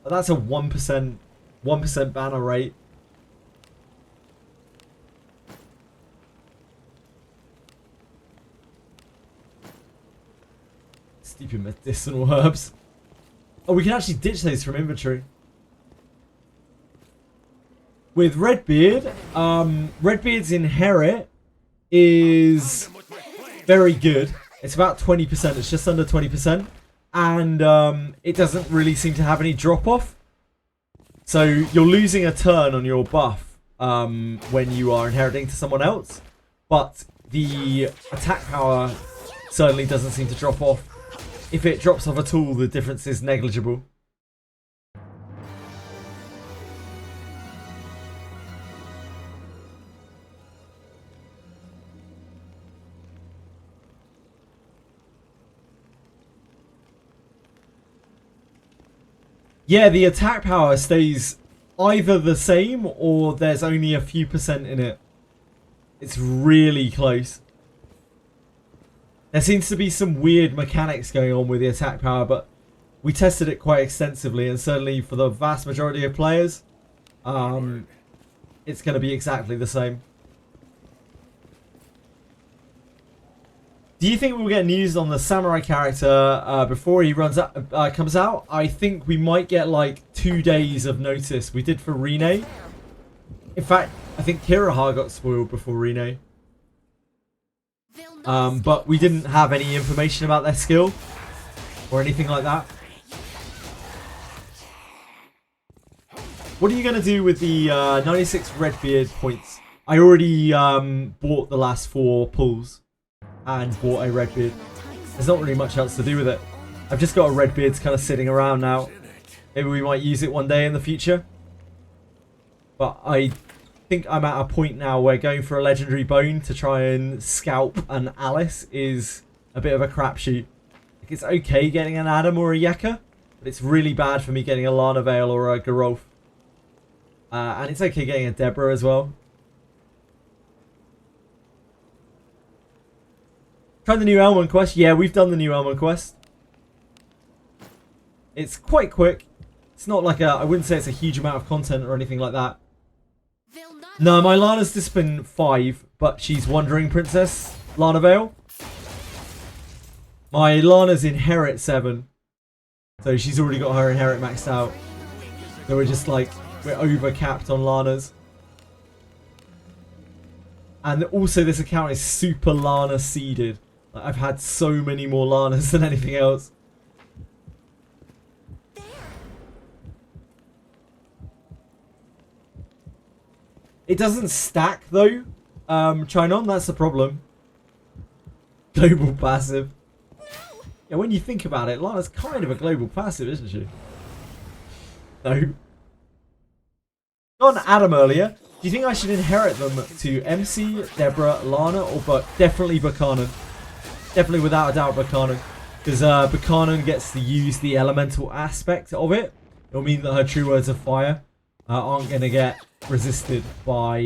But that's a 1% banner rate. Stupid medicinal herbs. Oh, we can actually ditch those from inventory. With Redbeard, Redbeard's Inherit is very good. It's about 20%. It's just under 20%. And it doesn't really seem to have any drop-off. So you're losing a turn on your buff when you are inheriting to someone else. But the attack power certainly doesn't seem to drop off. If it drops off at all, the difference is negligible. Yeah, the attack power stays either the same or there's only a few percent in it. It's really close. There seems to be some weird mechanics going on with the attack power, but we tested it quite extensively, and certainly for the vast majority of players, it's going to be exactly the same. Do you think we'll get news on the samurai character before he comes out? I think we might get like 2 days of notice. We did for Rene. In fact, I think Kiraha got spoiled before Rene. But we didn't have any information about their skill or anything like that. What are you going to do with the 96 Redbeard points? I already bought the last 4 pulls and bought a Redbeard. There's not really much else to do with it. I've just got a Redbeard's kind of sitting around now. Maybe we might use it one day in the future. But I think I'm at a point now where going for a legendary bone to try and scalp an Alice is a bit of a crapshoot. Like, it's okay getting an Adam or a Yeka, but it's really bad for me getting a Lana Vale or a Geralf. And it's okay getting a Deborah as well. Try the new ELMON quest. Yeah, we've done the new ELMON quest. It's quite quick. It's not like I wouldn't say it's a huge amount of content or anything like that. No, my Lana's discipline 5, but she's Wandering Princess, Lana Vale. My Lana's Inherit 7. So she's already got her Inherit maxed out. So we're just like, we're over capped on Lana's. And also this account is super Lana seeded. Like, I've had so many more Lanas than anything else. It doesn't stack though. Chinon, that's the problem. Global passive. Yeah, when you think about it, Lana's kind of a global passive, isn't she? No. Got an Adam earlier. Do you think I should inherit them to MC, Deborah, Lana, or definitely Buchanan? Definitely without a doubt Buchanan. Because Buchanan gets to use the elemental aspect of it. It'll mean that her true words of fire aren't going to get resisted by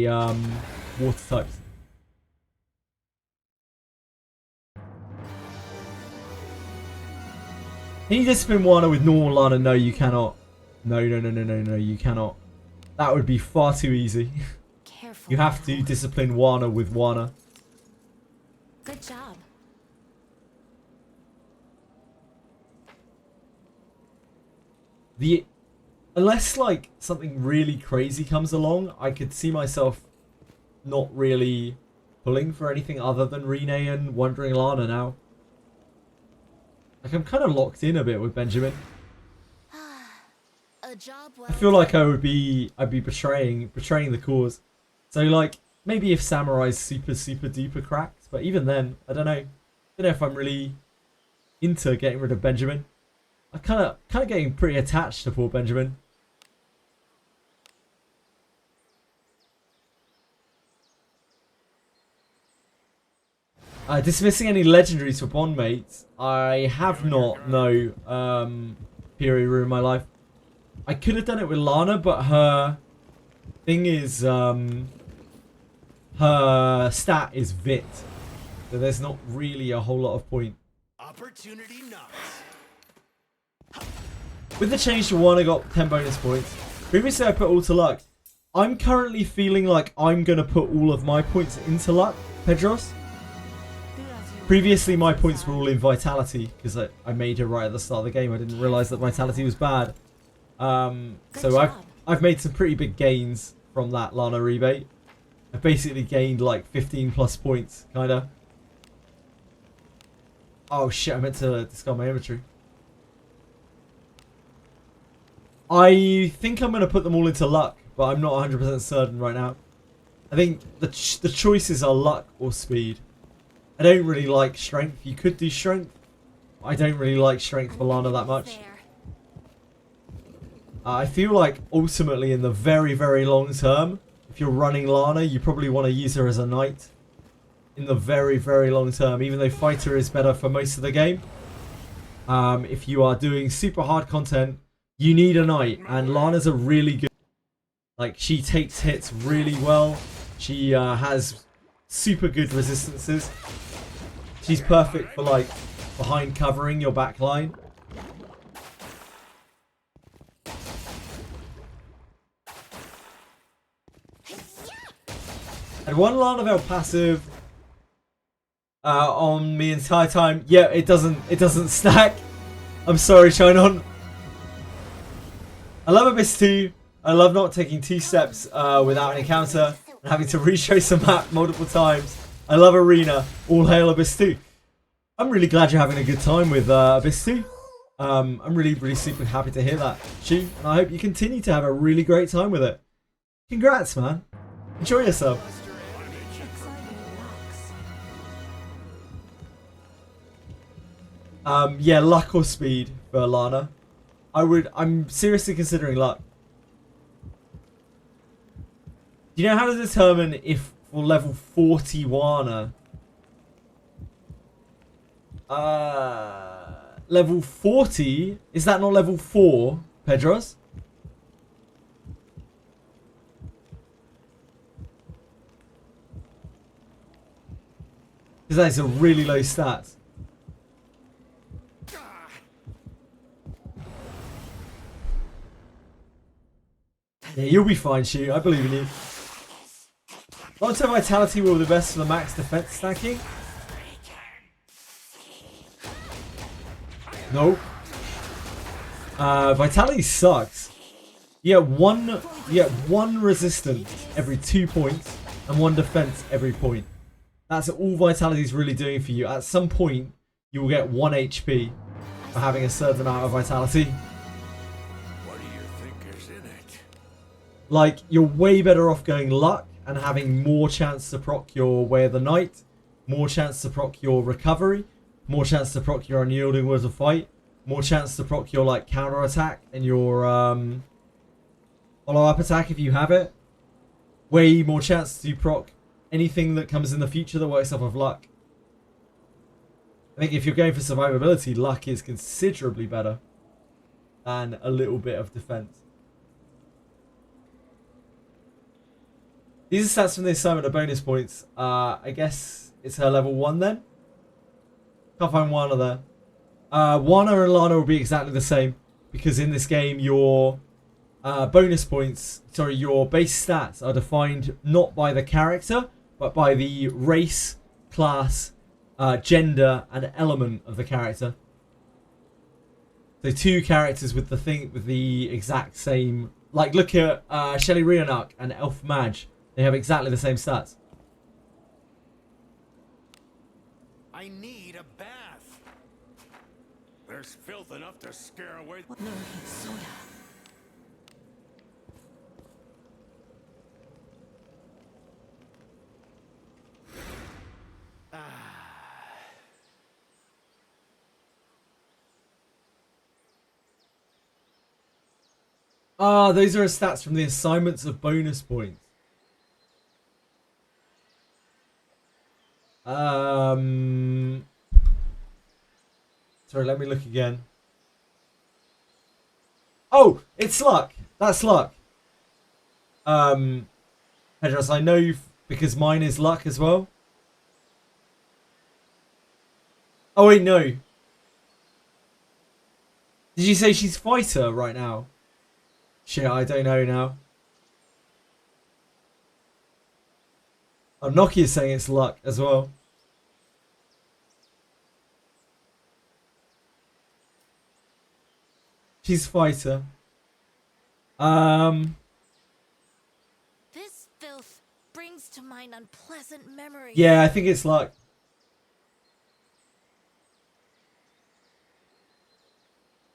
water types. Can you discipline Wana with normal Lana? No, you cannot. No, you cannot. That would be far too easy. You have to discipline Wana with Wana. Good job. Unless like something really crazy comes along, I could see myself not really pulling for anything other than Rene and Wandering Lana now. Like I'm kind of locked in a bit with Benjamin. A job well I feel like I'd be betraying the cause. So like maybe if Samurai's super duper cracked, but even then, I don't know. I don't know if I'm really into getting rid of Benjamin. I'm kind of getting pretty attached to poor Benjamin. Dismissing any legendaries for bond mates. I have not, no, RERUN in my life. I could have done it with Lana, but her thing is, her stat is Vit. So there's not really a whole lot of point. Opportunity knocks. With the change to 1, I got 10 bonus points. Previously, I put all to luck. I'm currently feeling like I'm going to put all of my points into luck, Pedros. Previously, my points were all in Vitality, because I made it right at the start of the game. I didn't realise that Vitality was bad. So I've made some pretty big gains from that Lana rebate. I've basically gained like 15 plus points, kind of. Oh shit, I meant to discard my inventory. I think I'm going to put them all into luck, but I'm not 100% certain right now. I think the choices are luck or speed. I don't really like strength. You could do strength. I don't really like strength for Lana that much. I feel like ultimately in the very, very long term, if you're running Lana, you probably want to use her as a knight. In the very, very long term, even though fighter is better for most of the game. If you are doing super hard content, you need a knight, and Lana's a really good. Like she takes hits really well. She has super good resistances. She's perfect for like behind covering your back line. And one Lanavel passive on me entire time. Yeah, it doesn't stack. I'm sorry, Shinon. I love Abyss 2. I love not taking 2 steps without an encounter and having to retrace a map multiple times. I love Arena. All hail Abyss 2. I'm really glad you're having a good time with Abyss 2. I'm really super happy to hear that, Shu. And I hope you continue to have a really great time with it. Congrats, man. Enjoy yourself. Yeah, luck or speed for Lana. I'm seriously considering luck. Do you know how to determine if for level 40 Wana? Level 40? Is that not level 4, Pedros? Because that is a really low stat. Yeah, you'll be fine, Shu. I believe in you. Long-term vitality will be the best for the max defense stacking. Nope. Vitality sucks. You get one resistance every 2 points and 1 defense every point. That's all vitality is really doing for you. At some point, you will get 1 HP for having a certain amount of vitality. What do you think is in it? Like, you're way better off going luck and having more chance to proc your Way of the Night, more chance to proc your recovery, more chance to proc your unyielding Words of Fight, more chance to proc your like counter attack and your follow up attack if you have it. Way more chance to proc anything that comes in the future that works off of luck. I think if you're going for survivability, luck is considerably better than a little bit of defense. These are stats from the assignment are bonus points. I guess it's her level 1 then. Can't find Wana there. Wana and Lana will be exactly the same because in this game your bonus points, sorry, your base stats are defined not by the character but by the race, class, gender and element of the character. So 2 characters with the exact same. Like look at Shelly Rionark and Elf Madge. They have exactly the same stats. I need a bath. There's filth enough to scare away. No, soda. Ah, those are stats from the assignments of bonus points. Sorry, let me look again. Oh, it's luck. That's luck. Pedros, I know because mine is luck as well. Oh wait, no. Did you say she's fighter right now? Shit, I don't know now. Oh, Nokia's saying it's luck as well. She's fighter. This filth brings to mind unpleasant memories. Yeah, I think it's luck.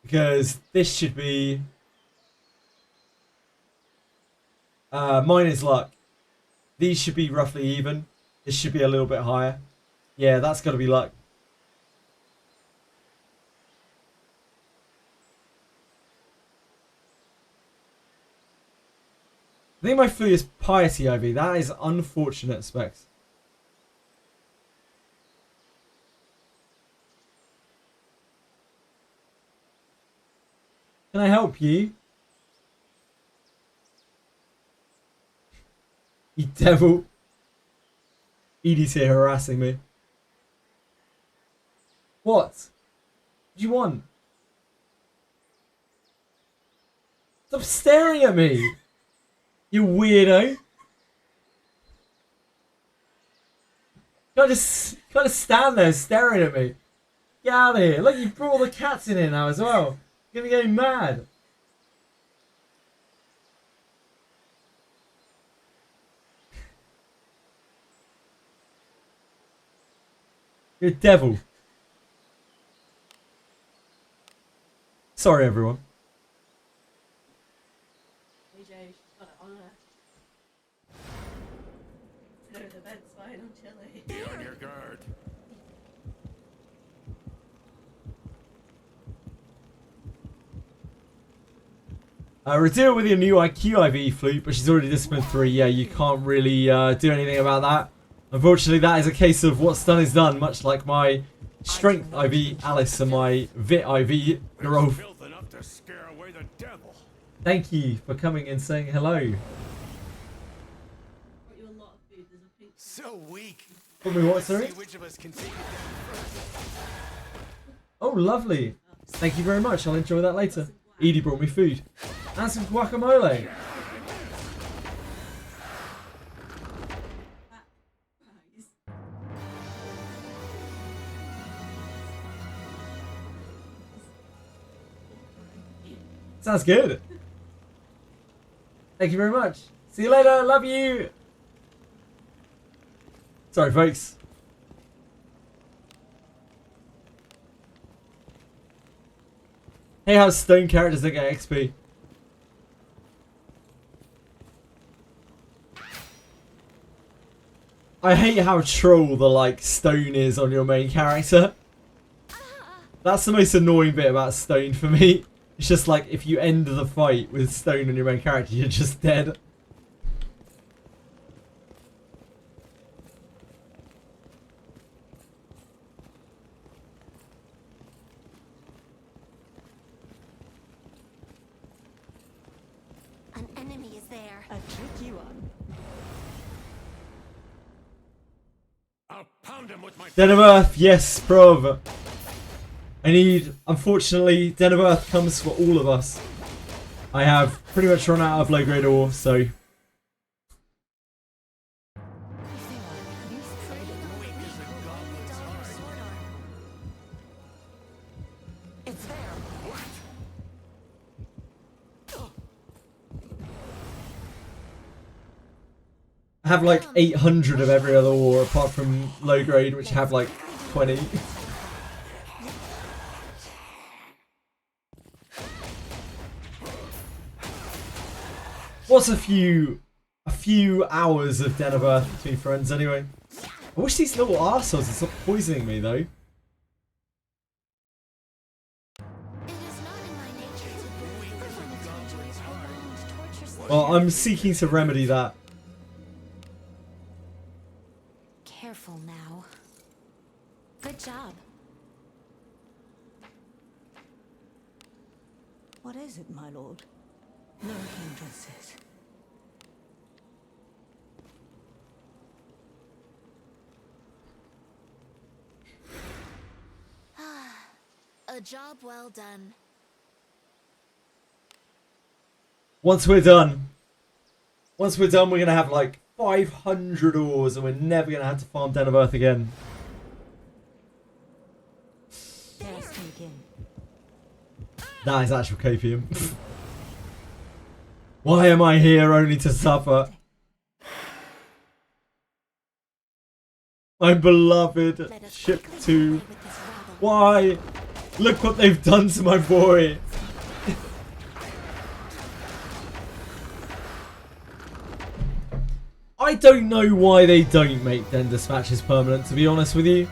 Because this should be... mine is luck. These should be roughly even. This should be a little bit higher. Yeah, that's got to be luck. I think my flea is piety, Ivy. That is unfortunate, Specs. Can I help you? You devil. Edie's here harassing me. What? What do you want? Stop staring at me! You weirdo! Can't just stand there staring at me. Get out of here! Look, you brought all the cats in here now as well. You're gonna go mad. You're a devil. Sorry, everyone. AJ, she's got it on her. No, the bed's fine, I'm chilly. Be on your guard. We're dealing with your new IQ IV flute, but she's already disciplined 3. Yeah, you can't really do anything about that. Unfortunately, that is a case of what's done is done, much like my Strength IV Alice and my Vit IV Garolf. Filth enough to scare away the devil. Thank you for coming and saying hello. So weak. Put me what, sorry? See which of us can take it down first. Oh, lovely. Thank you very much. I'll enjoy that later. Edie brought me food. And some guacamole. Sounds good. Thank you very much. See you later. Love you. Sorry, folks. Hey, how's stone characters that get XP? I hate how troll the like stone is on your main character. That's the most annoying bit about stone for me. It's just like if you end the fight with stone on your main character, you're just dead. An enemy is there. A tricky one. I'll pound him with my. Den of Earth, yes, Prov. I need, unfortunately, Den of Earth comes for all of us. I have pretty much run out of low grade ore, so. have like 800 of every other ore apart from low grade, which have like 20. What's a few hours of Den of Earth between friends anyway? I wish these little arseholes would stop poisoning me though. Well, I'm seeking to remedy that. Careful now. Good job. What is it, my lord? No hindrances. A job well done. Once we're done, we're gonna have like 500 ores and we're never gonna have to farm Den of Earth again. Let us begin. That is actual KPM. Why am I here only to suffer? My beloved ship 2. Why? Look what they've done to my boy. I don't know why they don't make Den dispatches permanent, to be honest with you.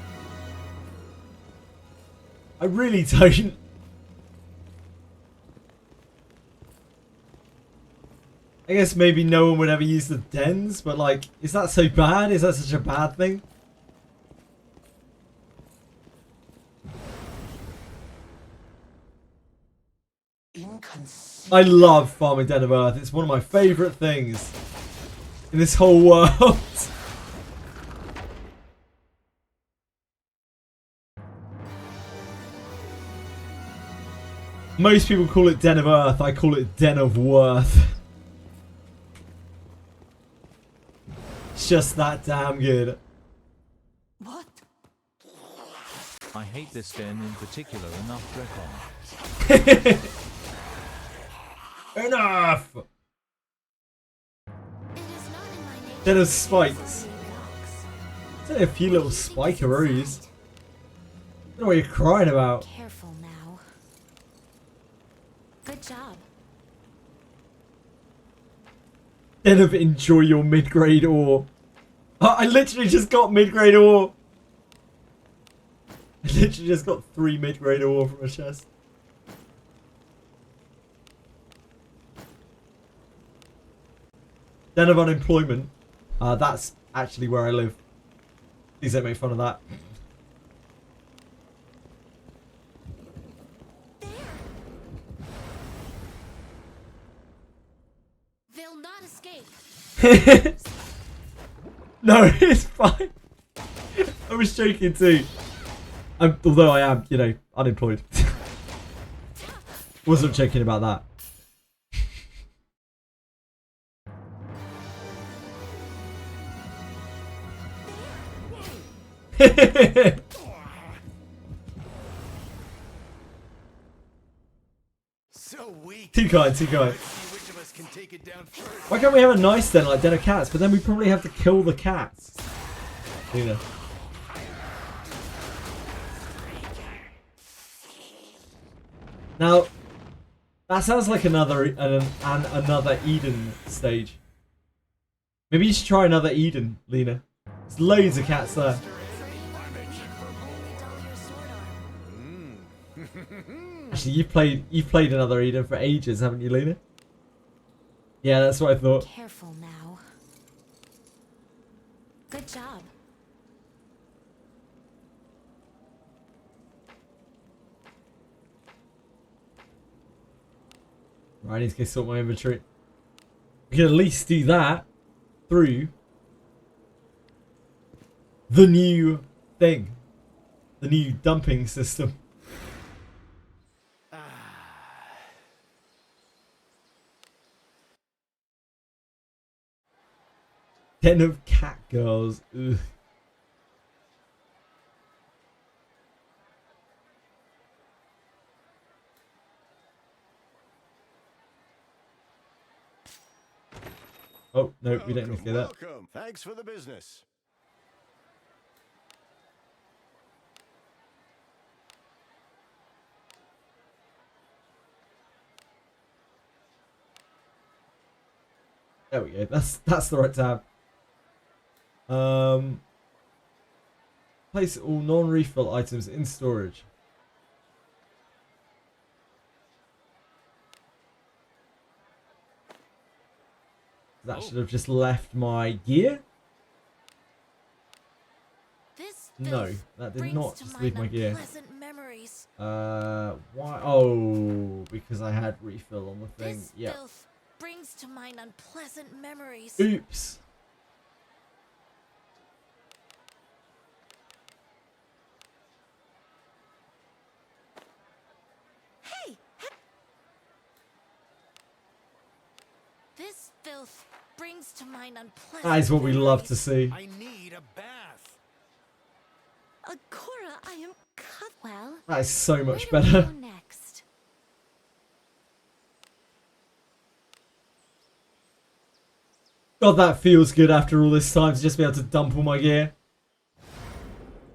I really don't. I guess maybe no one would ever use the dens, but like, is that so bad? Is that such a bad thing? I love farming Den of Earth. It's one of my favourite things in this whole world. Most people call it Den of Earth. I call it Den of Worth. It's just that damn good. What? I hate this den in particular. Enough, Recon. Enough! Den of Spikes. There's only a few little spikeroos. I don't know what you're crying about. Careful now. Good job. Den of enjoy your mid-grade ore. Oh, I literally just got mid-grade ore. I literally just got 3 mid-grade ore from a chest. Den of unemployment. That's actually where I live. Please don't make fun of that. They'll not escape. No, it's fine. I was joking too. Although I am, you know, unemployed. Wasn't joking about that. So weak. Too kind, too kind. Let's see which of us can take it down first. Why can't we have a nice den like Den of Cats? But then we probably have to kill the cats. You know. Now, that sounds like another Eden stage. Maybe you should try another Eden, Lena. There's loads of cats there. Actually, you've played another Eden for ages, haven't you, Lena? Yeah, that's what I thought. Careful now. Good job. Right, I need to go sort my inventory. We can at least do that through the new thing. The new dumping system. Den of cat girls. Ugh. Oh, no, we don't need to do that. Welcome. Thanks for the business. There we go. That's the right tab. Place all non-refill items in storage. That should have just left my gear. No, that did not just leave my gear. Why? Oh, because I had refill on the thing. Yeah. Brings to mind unpleasant memories. Oops. Hey! This filth brings to mind unpleasant That is what we love to see. I need a bath. Cora, I am cut. Well, That is so much where do we better. go next? God, that feels good after all this time to just be able to dump all my gear.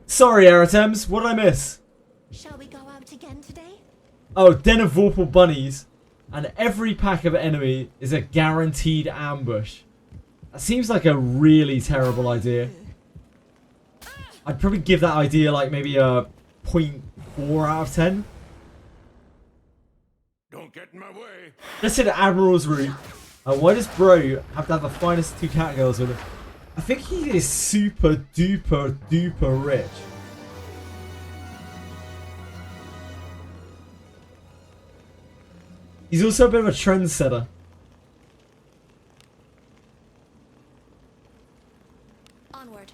Sorry, Aratems, what did I miss? Shall we go out again today? Oh, Den of Vorpal Bunnies. And every pack of enemy is a guaranteed ambush. That seems like a really terrible idea. I'd probably give that idea like maybe a 0.4 out of 10. Don't get in my way. Let's hit Admiral's room. Why does Bro have to have the finest two cat girls with him? I think he is super duper duper rich. He's also a bit of a trendsetter. Onward.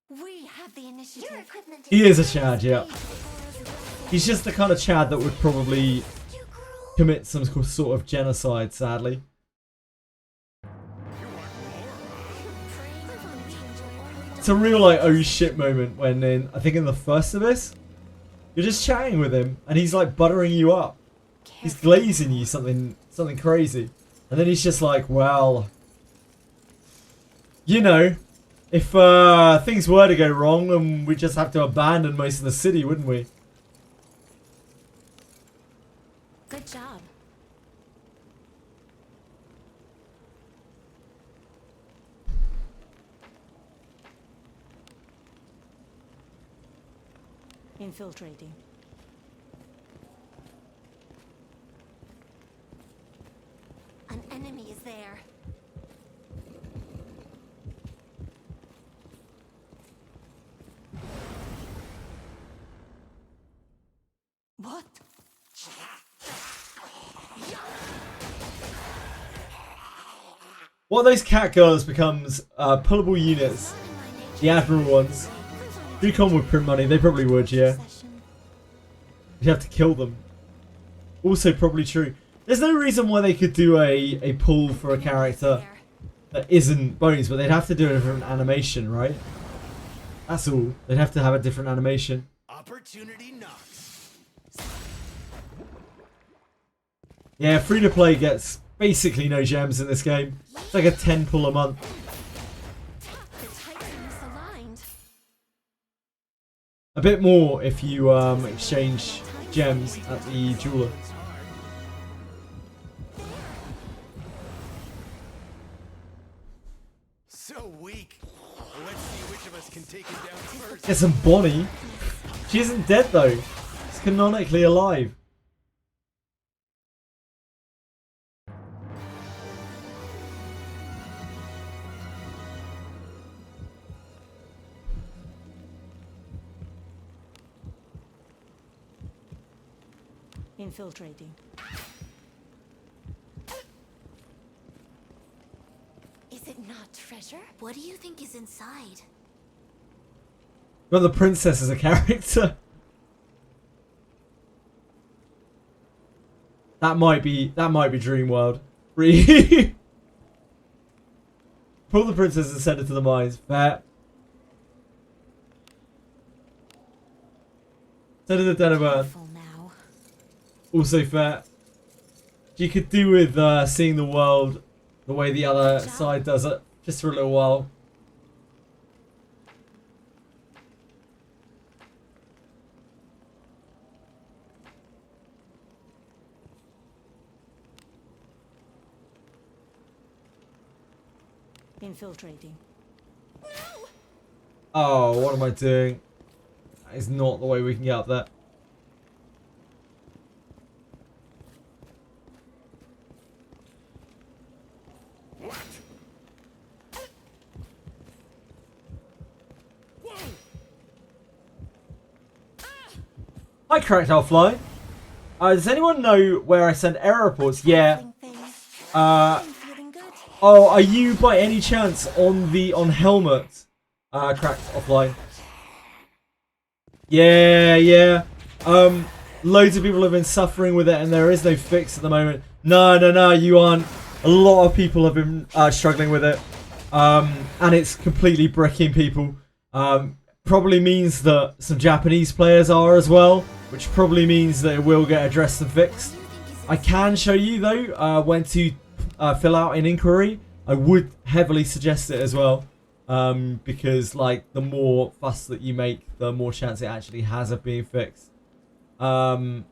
We have the initiative. Your equipment He is a Chad, yeah. He's just the kind of Chad that would probably commit some sort of genocide, sadly. It's a real like oh shit moment when I think in the first of this, you're just chatting with him and he's like buttering you up. He's glazing you something crazy. And then he's just like, well, you know, if things were to go wrong, then we'd just have to abandon most of the city, wouldn't we? Good job. Infiltrating. An enemy is there. What? One of those cat girls becomes pullable units. The Admiral ones. Recon would print money, they probably would, yeah. You'd have to kill them. Also probably true. There's no reason why they could do a pull for a character that isn't Bones, but they'd have to do a different animation, right? That's all. They'd have to have a different animation. Opportunity knocks. Yeah, free to play gets basically no gems in this game. It's like a 10 pull a month. The Titan misaligned. A bit more if you exchange gems at the jeweler. So weak. Let's see which of us can take it down first. Get some Bonnie. She isn't dead though. She's canonically alive. Infiltrating. Is it not treasure? What do you think is inside? Well, the princess is a character. That might be Dreamworld. Pull the princess and send her to the mines. Fair. So did the Dennerbird. Careful now. Also fair. You could do with seeing the world the way the other side does it, just for a little while. Infiltrating. Oh, what am I doing? That is not the way we can get up there. Hi, Cracked I'll Fly. Does anyone know where I send error reports? Yeah. Oh, are you by any chance on Helmet? Cracked Offline. Yeah. Loads of people have been suffering with it, and there is no fix at the moment. No, you aren't. A lot of people have been struggling with it, and it's completely bricking people. Probably means that some Japanese players are as well, which probably means that it will get addressed and fixed. I can show you though when to fill out an inquiry. I would heavily suggest it as well, because like the more fuss that you make, the more chance it actually has of being fixed. So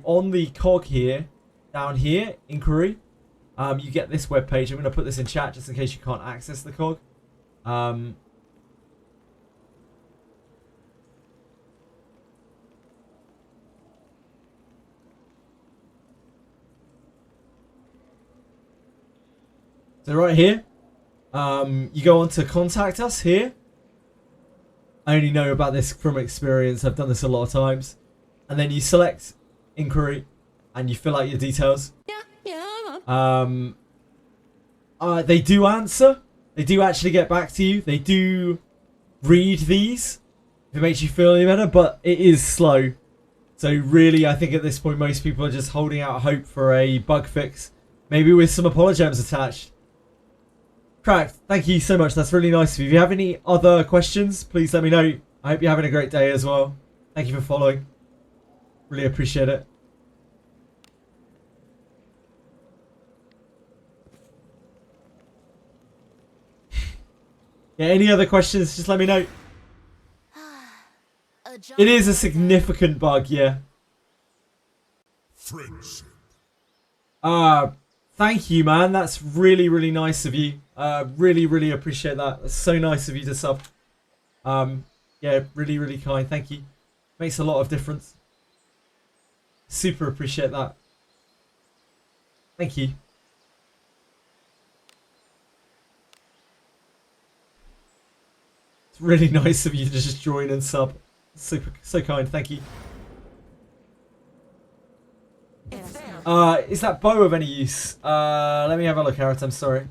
on the cog here, down here, inquiry, you get this web page. I'm going to put this in chat just in case you can't access the cog. So right here, you go on to contact us here. I only know about this from experience. I've done this a lot of times. And then you select inquiry and you fill out your details. They do answer. They do actually get back to you. They do read these if it makes you feel any better, but it is slow. So really, I think at this point, most people are just holding out hope for a bug fix. Maybe with some apologems attached. Cracked, thank you so much. That's really nice of you. If you have any other questions, please let me know. I hope you're having a great day as well. Thank you for following. Really appreciate it. Yeah, any other questions, just let me know. It is a significant bug, yeah. Friendship. Thank you, man. That's really, really nice of you. Really, really appreciate that. That's so nice of you to sub. Yeah, really, really kind. Thank you. Makes a lot of difference. Super appreciate that. Thank you. It's really nice of you to just join and sub. Super, so kind. Thank you. Is that bow of any use? Let me have a look, Harriet. I'm sorry.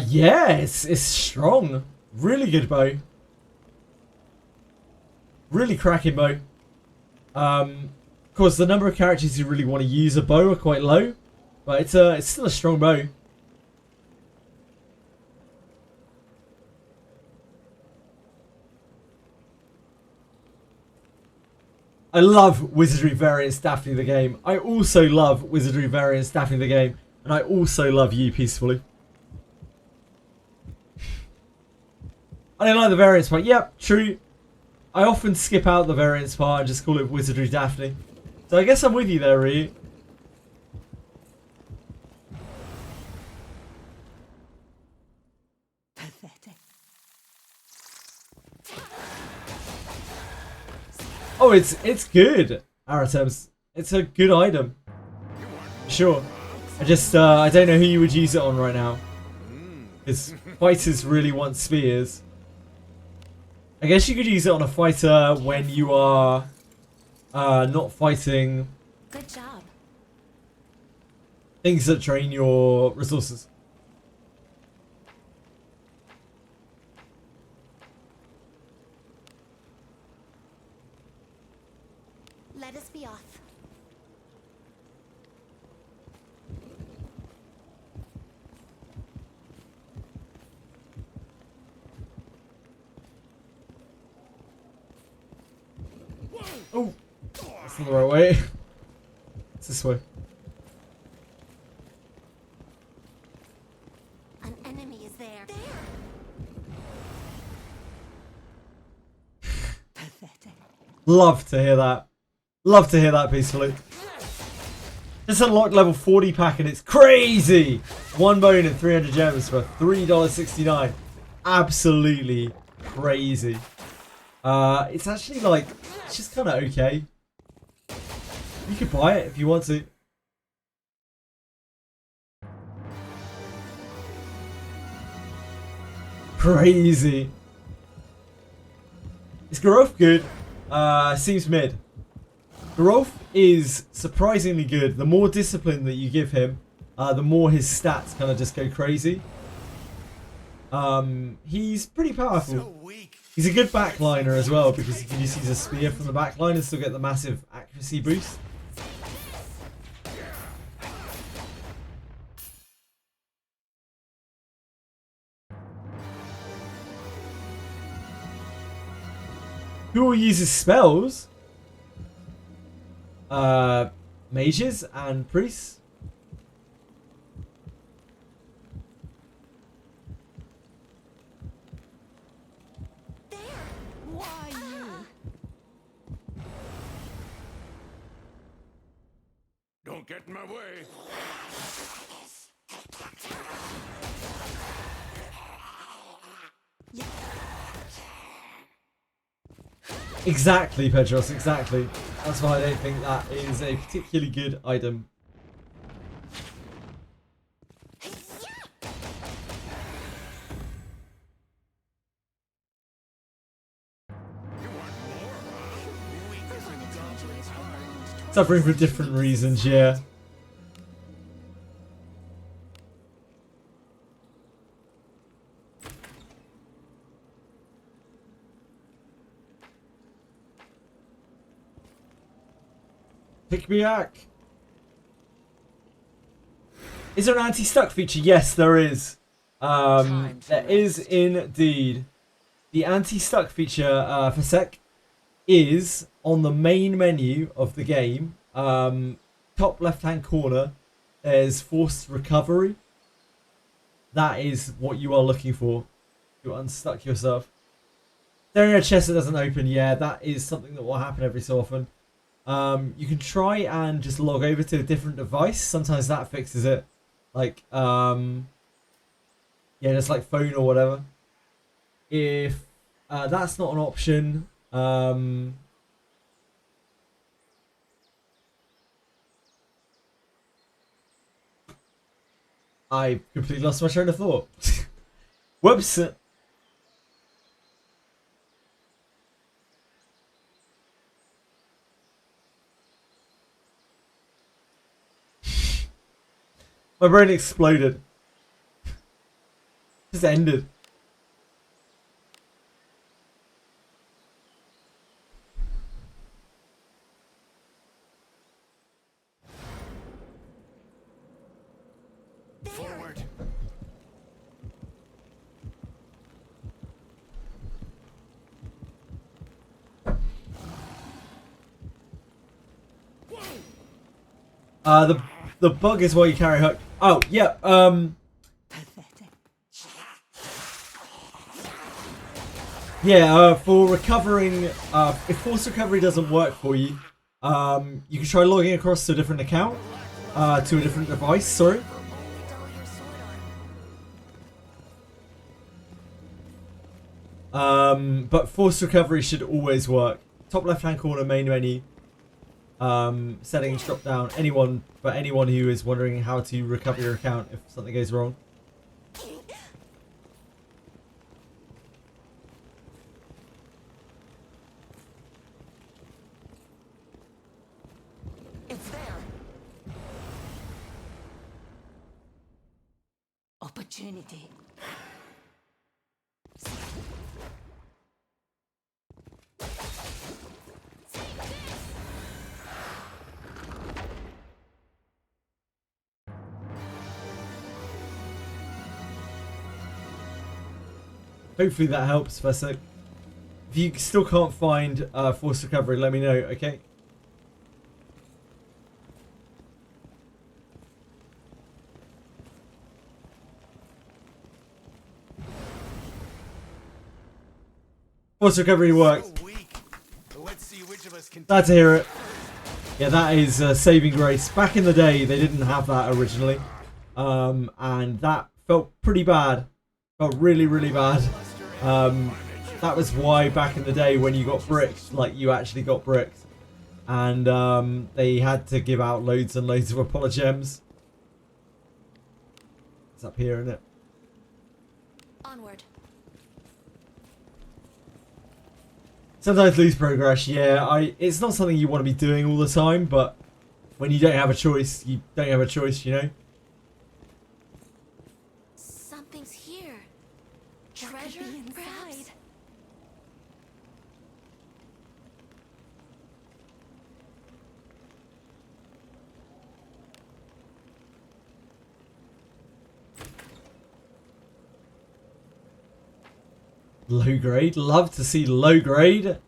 Yeah, it's strong. Really good bow. Really cracking bow. Of course, the number of characters who really want to use a bow are quite low, but it's still a strong bow. I love Wizardry variants Daphne the game. I also love Wizardry variants Daphne the game, and I also love you peacefully. I don't like the variants part. Yep, true. I often skip out the variants part and just call it Wizardry Daphne. So I guess I'm with you there, Ryu. Pathetic. Oh, it's good, Aratems. It's a good item. Sure. I just I don't know who you would use it on right now. Because fighters really want spears. I guess you could use it on a fighter when you are not fighting. Good job. Things that drain your resources. Oh, that's not the right way. It's this way. An enemy is there. Pathetic. Love to hear that. Love to hear that peacefully. Just unlocked level 40 pack and it's crazy! 1 bone and 300 gems for $3.69. Absolutely crazy. It's actually like, it's just kind of okay. You could buy it if you want to. Crazy. Is Garroth good? Seems mid. Garroth is surprisingly good. The more discipline that you give him, the more his stats kind of just go crazy. He's pretty powerful. He's a good backliner as well because he can just use a spear from the backline and still get the massive accuracy boost. Who all uses spells? Mages and priests. Why you? Don't get in my way. Exactly, Pedros, exactly. That's why I don't think that is a particularly good item. Suffering for different reasons, yeah. Pick me back. Is there an anti-stuck feature? Yes, there is. There is indeed. The anti-stuck feature for sec is on the main menu of the game. Top left-hand corner, there's forced recovery. That is what you are looking for. You unstuck yourself. Staring at a chest that doesn't open, yeah, that is something that will happen every so often. You can try and just log over to a different device. Sometimes that fixes it. Like, yeah, just like phone or whatever. If that's not an option, I completely lost my train of thought. Whoops. My brain exploded. Just ended. Forward. The bug is why you carry hook. Oh, yeah, Pathetic. yeah, for recovering, if force recovery doesn't work for you, you can try logging across to a different account, to a different device, sorry. But force recovery should always work. Top left hand corner, main menu, settings drop down. Anyone who is wondering how to recover your account if something goes wrong. It's there. Opportunity. Hopefully that helps for a sec. If you still can't find forced recovery, let me know, okay? Forced recovery works. So weak. But let's see which of us can. Glad to hear it. Yeah, that is saving grace. Back in the day, they didn't have that originally. And that felt pretty bad. Felt really, really bad. That was why back in the day when you got bricked, like you actually got bricked. And they had to give out loads and loads of Apologems. It's up here, isn't it? Onward. Sometimes lose progress, yeah. It's not something you want to be doing all the time, but when you don't have a choice, you don't have a choice, you know? Something's here. What could Treasure, be inside? perhaps? Low grade. Love to see low grade.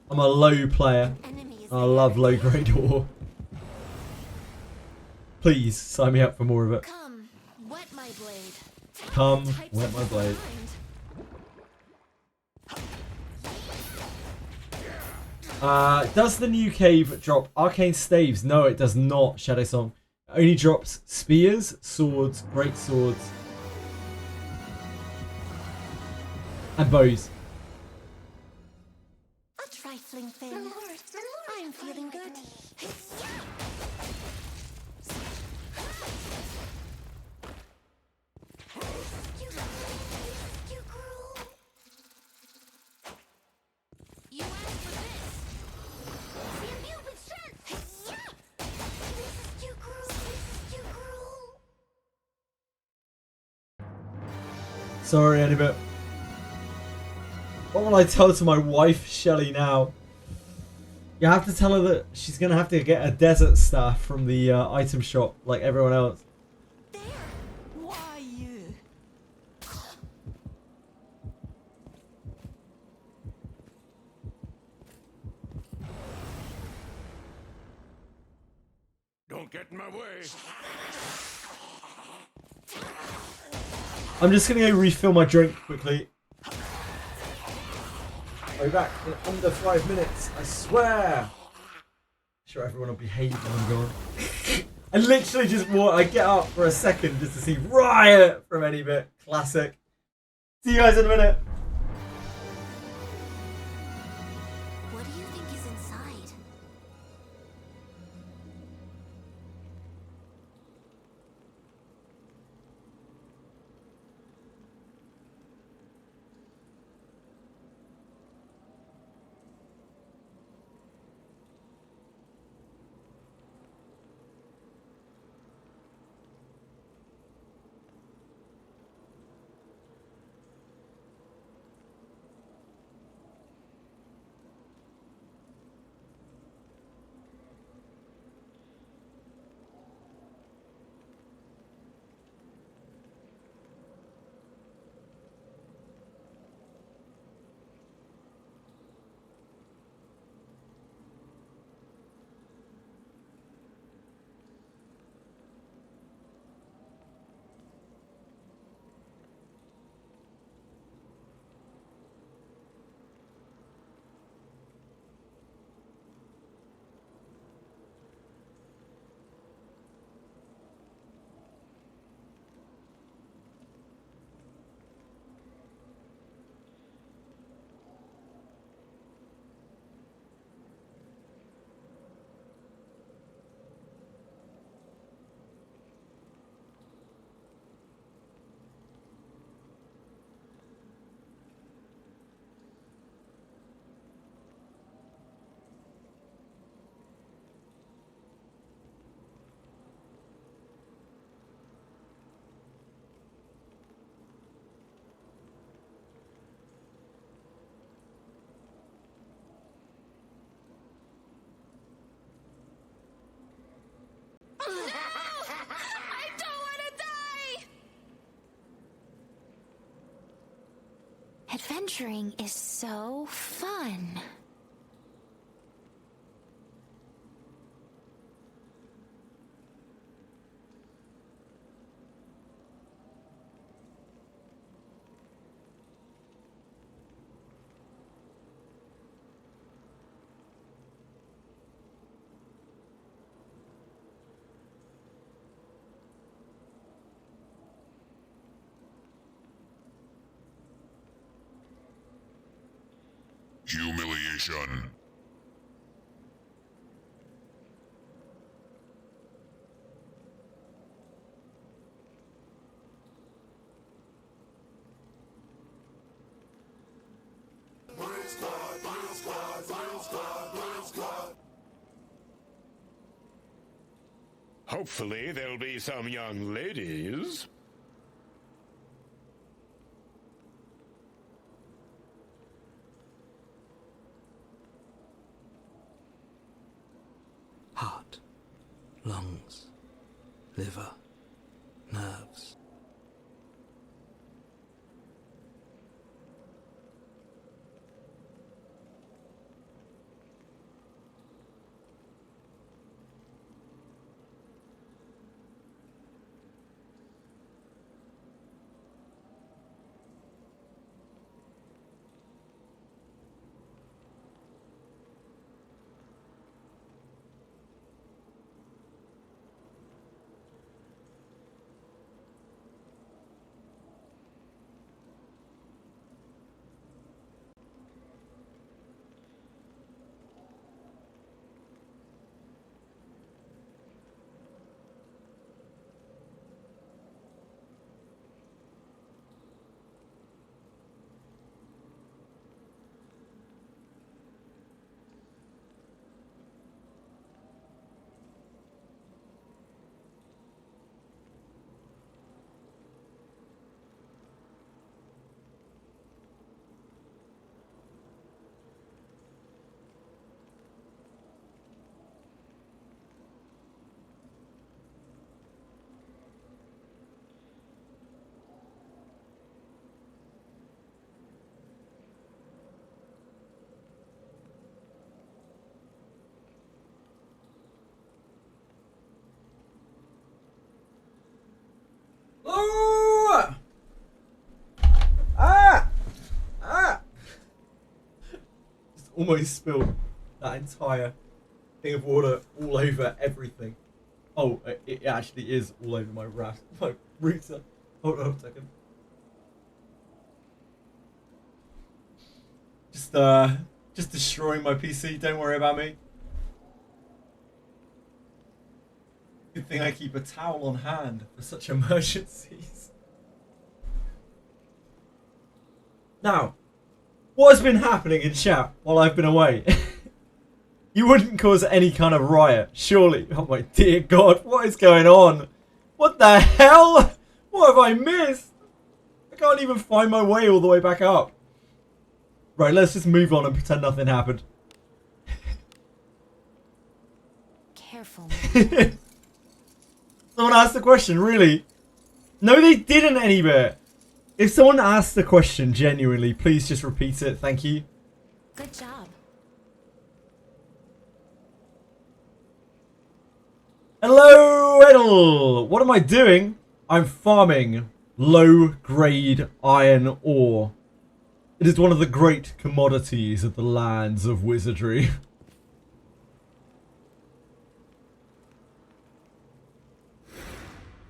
I'm a low player. Enemy is I love low grade ore. Please sign me up for more of it. Come, wet my blade. Come, Types wet of my the blade. Does the new cave drop arcane staves? No, it does not, Shadow Song. It only drops spears, swords, great swords, and bows. A trifling thing. I'm feeling good. You cruel. You asked for this. See a Cupid strength. This is too cruel. This is too cruel. Sorry, Annabeth. What will I tell to my wife, Shelly, now? You have to tell her that she's going to have to get a desert staff from the item shop, like everyone else. There! Why you? Don't get in my way. I'm just going to go refill my drink quickly. I'll be back in under 5 minutes, I swear. Sure, everyone will behave when I'm gone. I literally just I get up for a second just to see Riot from any bit. Classic. See you guys in a minute. What do you think is inside? Adventuring is so fun. Humiliation. Hopefully there'll be some young ladies. Heart, lungs, liver, nerves. Oh! Ah! Ah! Just almost spilled that entire thing of water all over everything. Oh, it actually is all over my router. Hold on a second. Just destroying my PC. Don't worry about me. Good thing I keep a towel on hand for such emergencies. Now, what has been happening in chat while I've been away? You wouldn't cause any kind of riot, surely. Oh my dear God, what is going on? What the hell? What have I missed? I can't even find my way all the way back up. Right, let's just move on and pretend nothing happened. Careful. Someone asked the question, really? No, they didn't anywhere. If someone asked the question genuinely, please just repeat it. Thank you. Good job. Hello, Edel. What am I doing? I'm farming low-grade iron ore. It is one of the great commodities of the lands of Wizardry.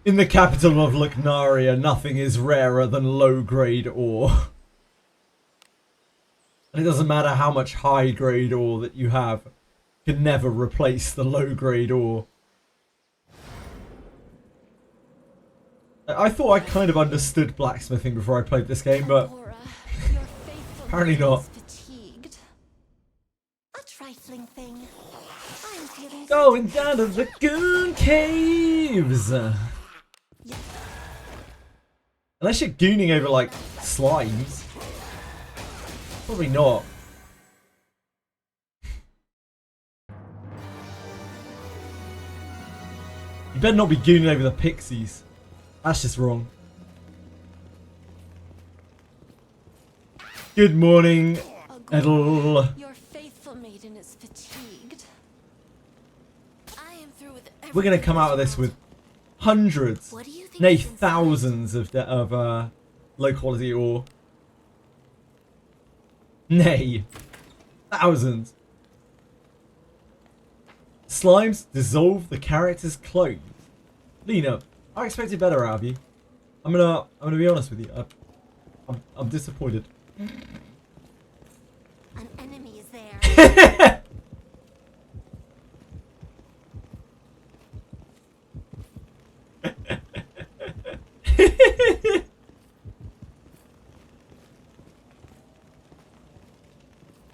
In the capital of Lucknaria, nothing is rarer than low-grade ore. And it doesn't matter how much high-grade ore that you have, it can never replace the low-grade ore. I thought I kind of understood blacksmithing before I played this game, but apparently not. Fatigued. A trifling thing. I'm feeling Going down to the Goon Caves! Unless you're gooning over, like, slimes. Probably not. You better not be gooning over the pixies. That's just wrong. Good morning, Edel. Your faithful maiden is fatigued. I am through with We're gonna come out of this with hundreds, What do you think nay is inside? thousands of low quality ore. Nay, thousands. Slimes dissolve the character's clothes. Lena, I expected better out of you. I'm gonna be honest with you. I'm disappointed. An enemy is there.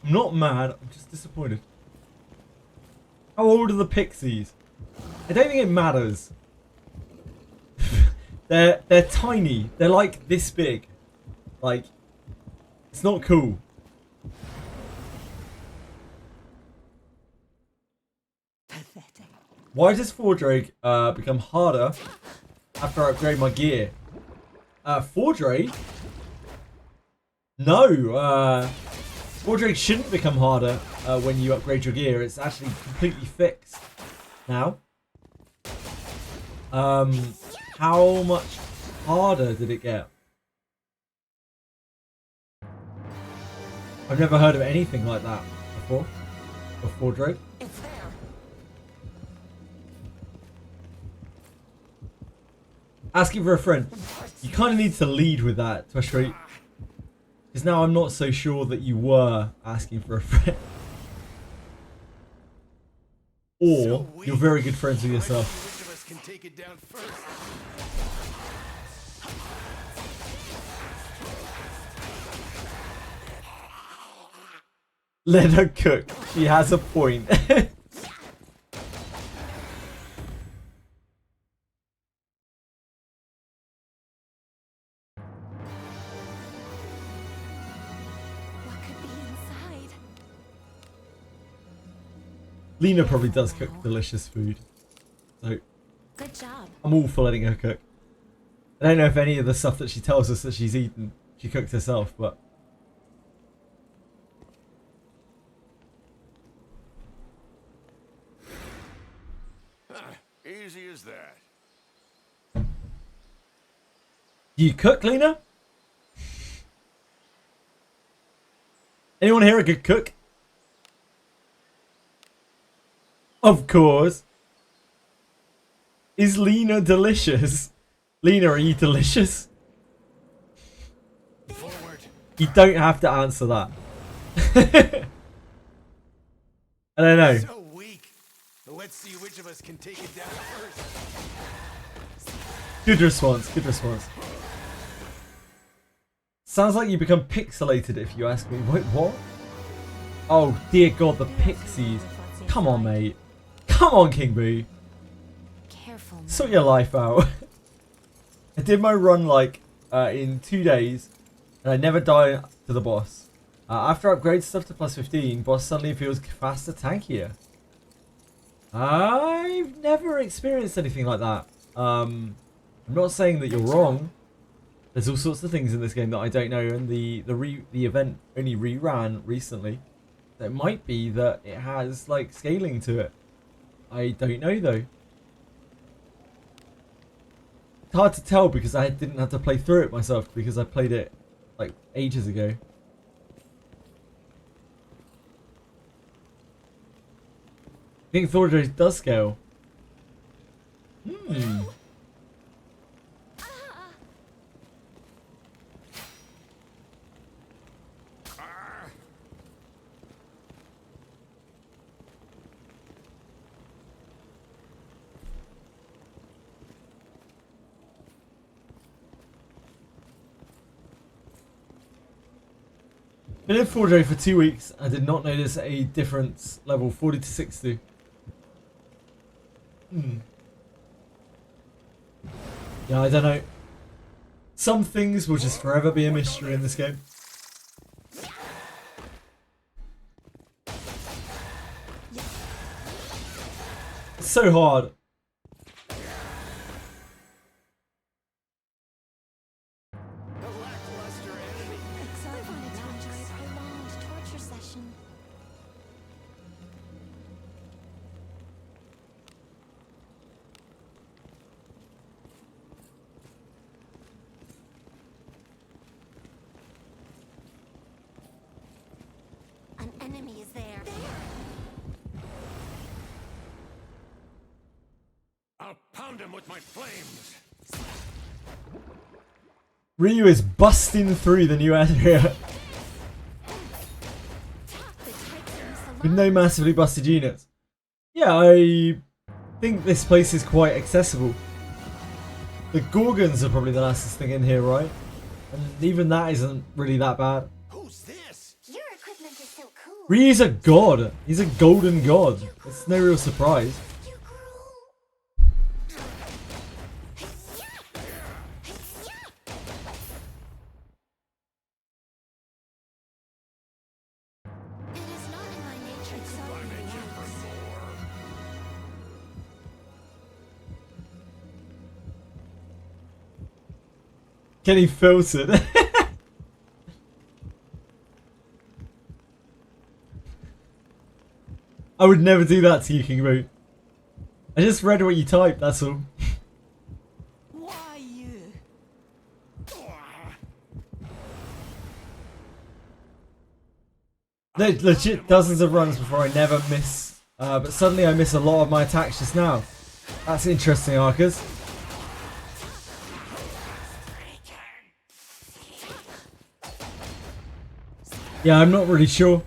I'm not mad, I'm just disappointed. How old are the pixies? I don't think it matters. They're tiny. They're like this big. Like, it's not cool. Pathetic. Why does Fordrake become harder after I upgrade my gear? Fordrake? No, Wizardry shouldn't become harder when you upgrade your gear. It's actually completely fixed now. How much harder did it get? I've never heard of anything like that before. Before Drake. It's there. Asking for a friend. You kind of need to lead with that, Twishry. Because now I'm not so sure that you were asking for a friend. Or you're very good friends with yourself. Which of us can take it down first? Let her cook. She has a point. Lena probably does cook delicious food. So good job. I'm all for letting her cook. I don't know if any of the stuff that she tells us that she's eaten, she cooked herself, but Easy as that. do you cook, Lena? Anyone here a good cook? Of course. Is Lena delicious? Lena, are you delicious? Forward. You don't have to answer that. I don't know. So weak. Let's see which of us can take it down first. Good response, good response. Sounds like you become pixelated if you ask me. Wait, what? Oh dear god, the pixies. Come on, mate. Come on, King Boo. Careful. Sort your life out. I did my run like in 2 days, and I never died to the boss. After I upgrade stuff to plus 15, boss suddenly feels faster, tankier. I've never experienced anything like that. I'm not saying that you're wrong. There's all sorts of things in this game that I don't know, and the event only reran recently. So it might be that it has like scaling to it. I don't know though. It's hard to tell because I didn't have to play through it myself because I played it like ages ago. I think Thordrace does scale. Been in Forge for 2 weeks. I did not notice a difference. Level 40 to 60. Yeah, I don't know. Some things will just forever be a mystery in this game. It's so hard. I'll pound him with my flames. Ryu is busting through the new area with no massively busted units. Yeah, I think this place is quite accessible. The Gorgons are probably the nicest thing in here, right? And even that isn't really that bad. Who's this? Your equipment is so cool. Ryu's a god. He's a golden god. It's no real surprise. You grew. It is not in my nature to I'm itching for more. Getting filtered. I would never do that to you, King Boot. I just read what you typed, that's all. Why you? No, legit dozens of runs before I never miss. But suddenly I miss a lot of my attacks just now. That's interesting, Arcas. Yeah, I'm not really sure.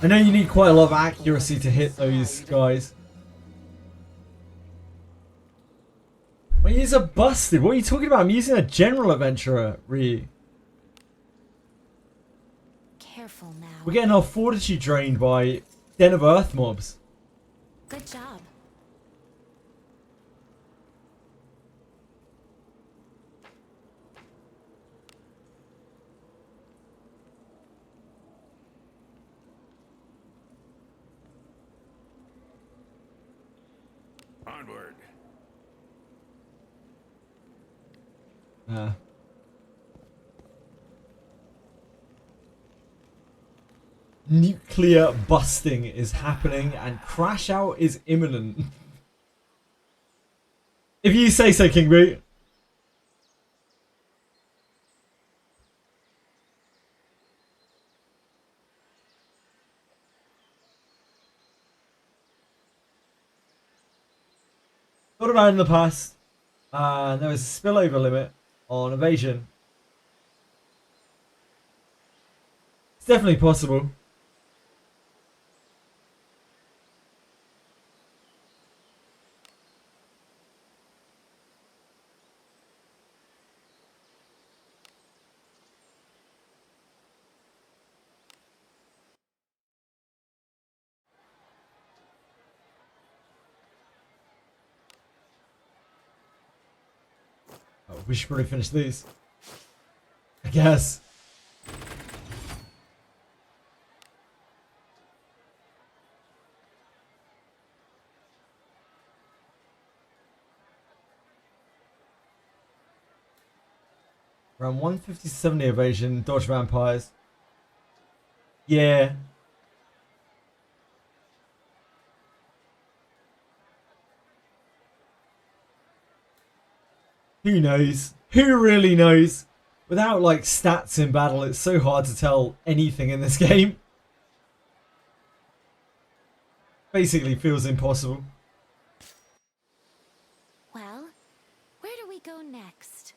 I know you need quite a lot of accuracy to hit those guys. My units are busted. What are you talking about? I'm using a general adventurer, Ryu. Careful now. We're getting our fortitude drained by Den of Earth mobs. Good job. Onward. Nuclear busting is happening and crash out is imminent. If you say so, King Boot. Thought about it in the past. There was a spillover limit on evasion. It's definitely possible. Oh, we should probably finish these. I guess. Around 150-70 evasion, dodge vampires. Yeah. Who knows? Who really knows? Without like stats in battle, it's so hard to tell anything in this game. Basically feels impossible. Well, where do we go next?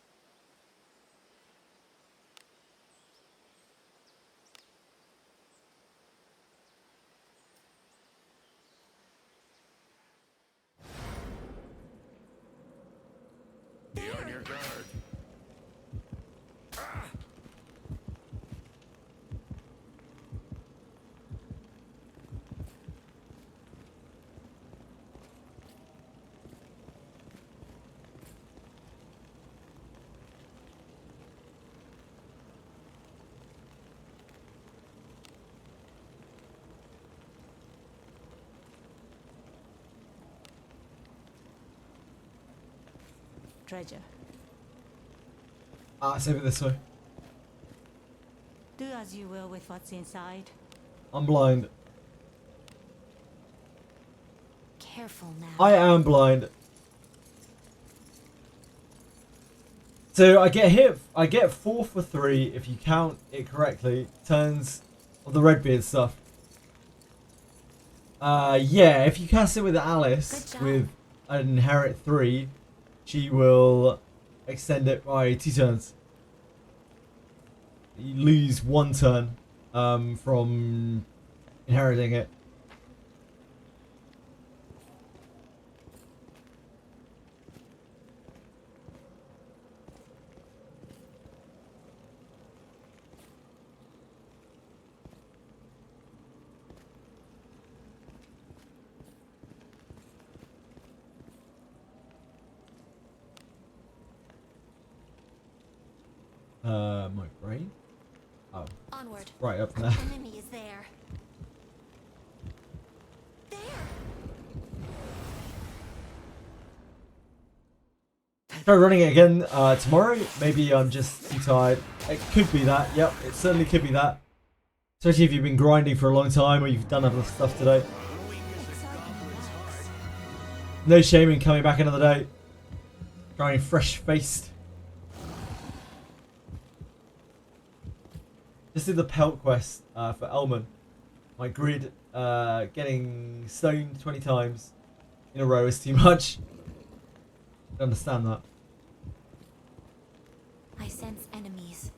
Be on your guard. Treasure. Save it this way. Do as you will with what's inside. I'm blind. Careful now. I am blind. So I get hit. I get 4 for 3 if you count it correctly. Turns of the Redbeard stuff. Yeah, if you cast it with Alice with an Inherit 3, she will extend it by 2 turns. You lose 1 turn from inheriting it. My brain? Oh. Onward. Right up there. Enemy is there. There. Try running it again tomorrow. Maybe I'm just too tired. It could be that. Yep, it certainly could be that. Especially if you've been grinding for a long time or you've done other stuff today. No shame in coming back another day. Trying fresh-faced. Just did the pelt quest for ELMON. My grid getting stoned 20 times in a row is too much. I understand that. I sense enemies.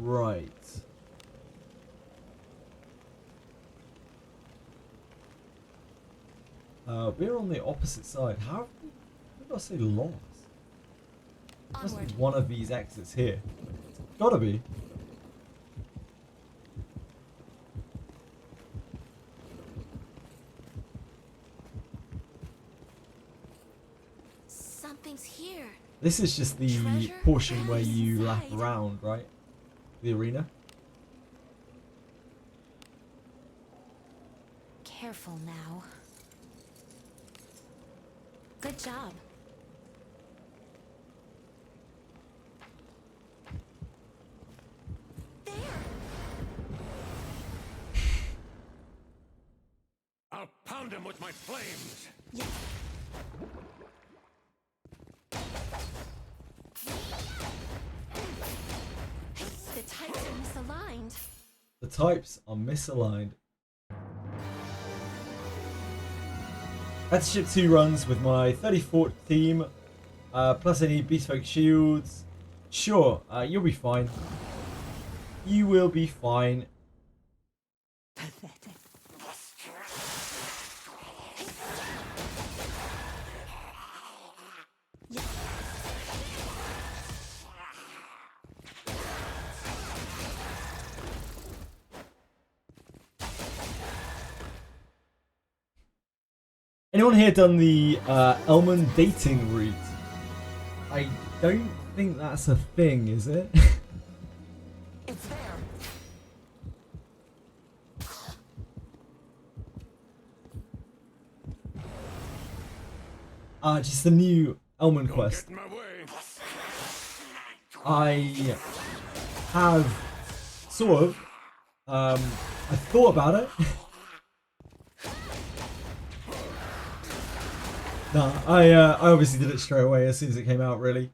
Right. We're on the opposite side. How did I say lost? Must be one of these exits here. It's gotta be. Something's here. This is just the Treasure? portion where you Inside. lap around, right? The arena. Careful now. Good job. There. I'll pound him with my flames. Yeah. The types are misaligned. The types are misaligned. Battleship 2 runs with my 34th theme, plus any bespoke shields. Sure, you'll be fine. You will be fine. Pathetic. Anyone here done the ELMON dating route? I don't think that's a thing, is it? It's there. Just the new ELMON quest. Get in my way. I have sort of I thought about it. No, I obviously did it straight away as soon as it came out, really.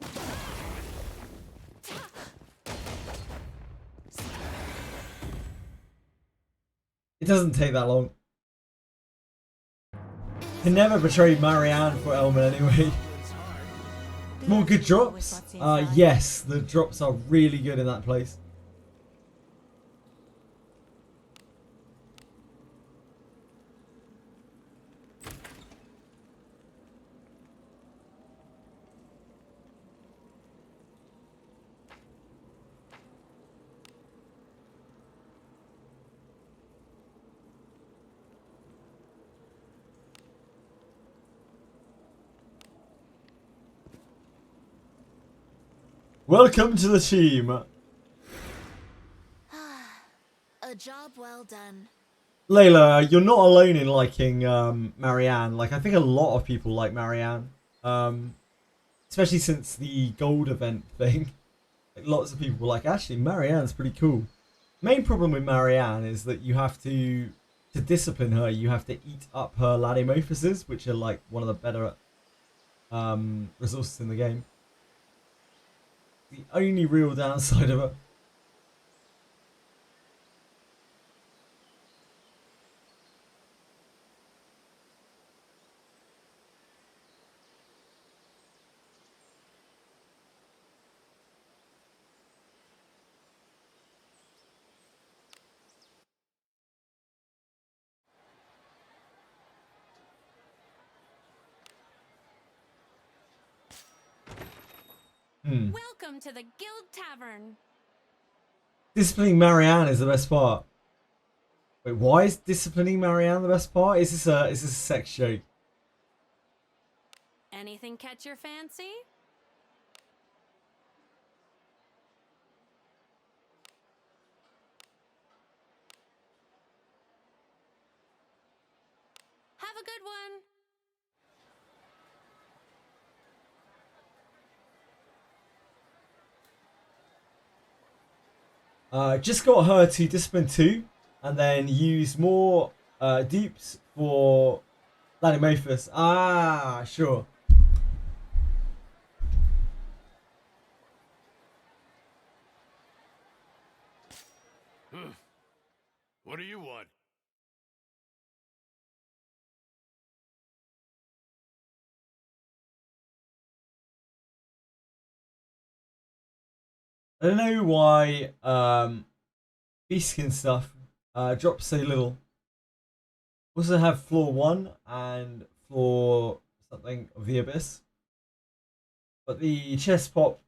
It doesn't take that long. Can never betray Marianne for ELMON anyway. More good drops? Yes, the drops are really good in that place. Welcome to the team. A job well done. Layla, you're not alone in liking Marianne. Like, I think a lot of people like Marianne. Especially since the gold event thing. Like, lots of people were like, actually, Marianne's pretty cool. Main problem with Marianne is that you have to discipline her, you have to eat up her Ladymorphuses, which are like one of the better resources in the game. The only real downside of it. Welcome to the Guild Tavern. Disciplining Marianne is the best part. Wait, why is disciplining Marianne the best part? Is this a sex joke? Anything catch your fancy? Have a good one. Just got her to discipline 2 and then use more dupes for Ladymorphus. Ah, sure. What do you want? I don't know why Beastskin stuff drops so little. Also have floor 1 and floor something of the Abyss. But the chest pop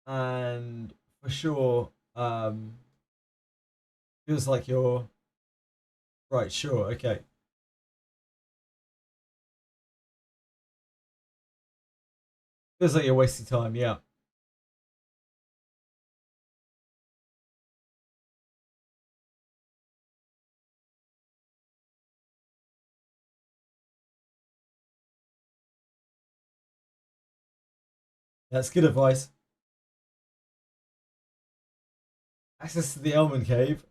and for sure feels like you're right, sure, okay. Feels like you're wasting time, yeah. That's good advice. Access to the ELMON cave.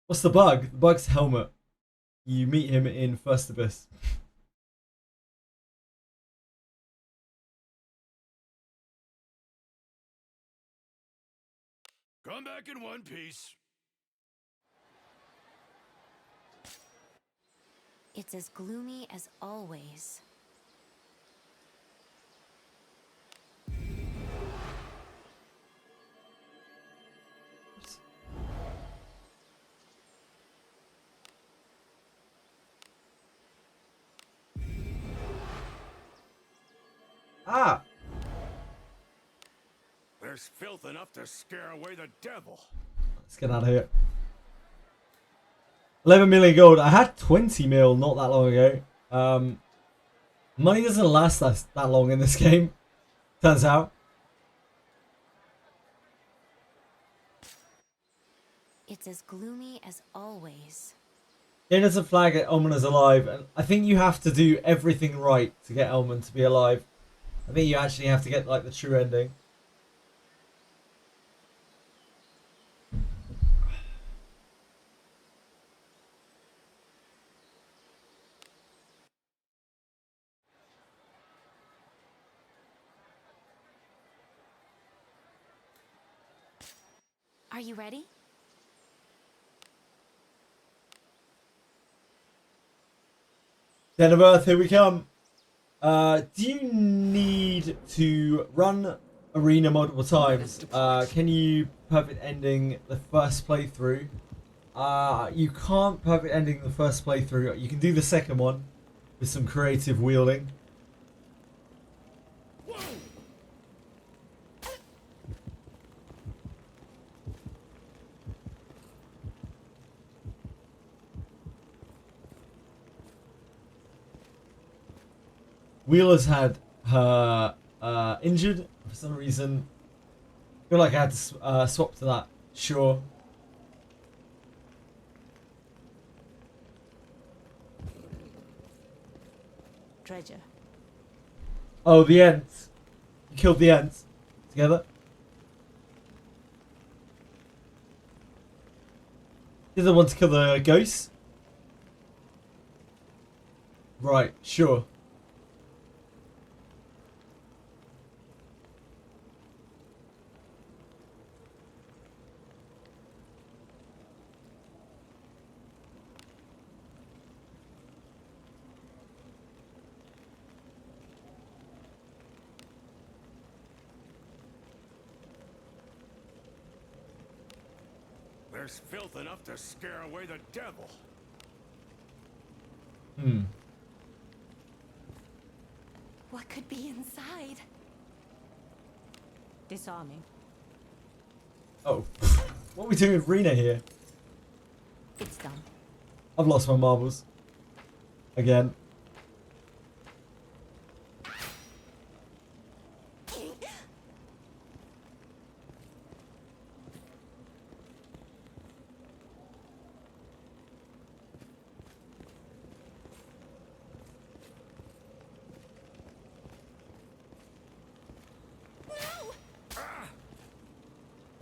What's the bug? The bug's Helmet. You meet him in First Abyss. Come back in one piece. It's as gloomy as always. Ah! There's filth enough to scare away the devil. Let's get out of here. 11 million gold. I had 20 mil not that long ago. Money doesn't last that long in this game. Turns out. It's as gloomy as always. It doesn't flag it Elmon is alive, and I think you have to do everything right to get Elmon to be alive. I think you actually have to get like the true ending. Are you ready? Den of Earth, here we come. Do you need to run arena multiple times? Can you perfect ending the first playthrough? You can't perfect ending the first playthrough. You can do the second one with some creative wielding. Wheeler's had her injured for some reason. I feel like I had to swap to that. Sure. Treasure. Oh, the ants. You killed the ants together. You're the one to kill the ghosts? Right, sure. There's filth enough to scare away the devil. Hmm. What could be inside? Disarming. Oh. What are we doing with Rena here? It's done. I've lost my marbles. Again.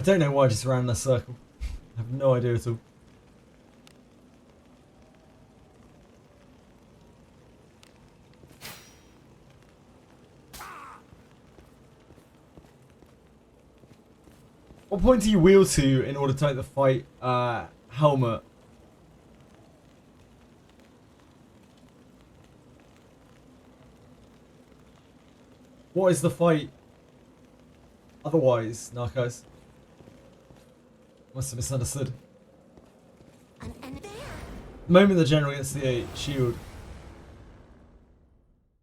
I don't know why I just ran in a circle. I have no idea at all. What point do you wheel to in order to make the fight helmet? What is the fight otherwise, Narcos? Must have misunderstood. The moment the general gets the shield.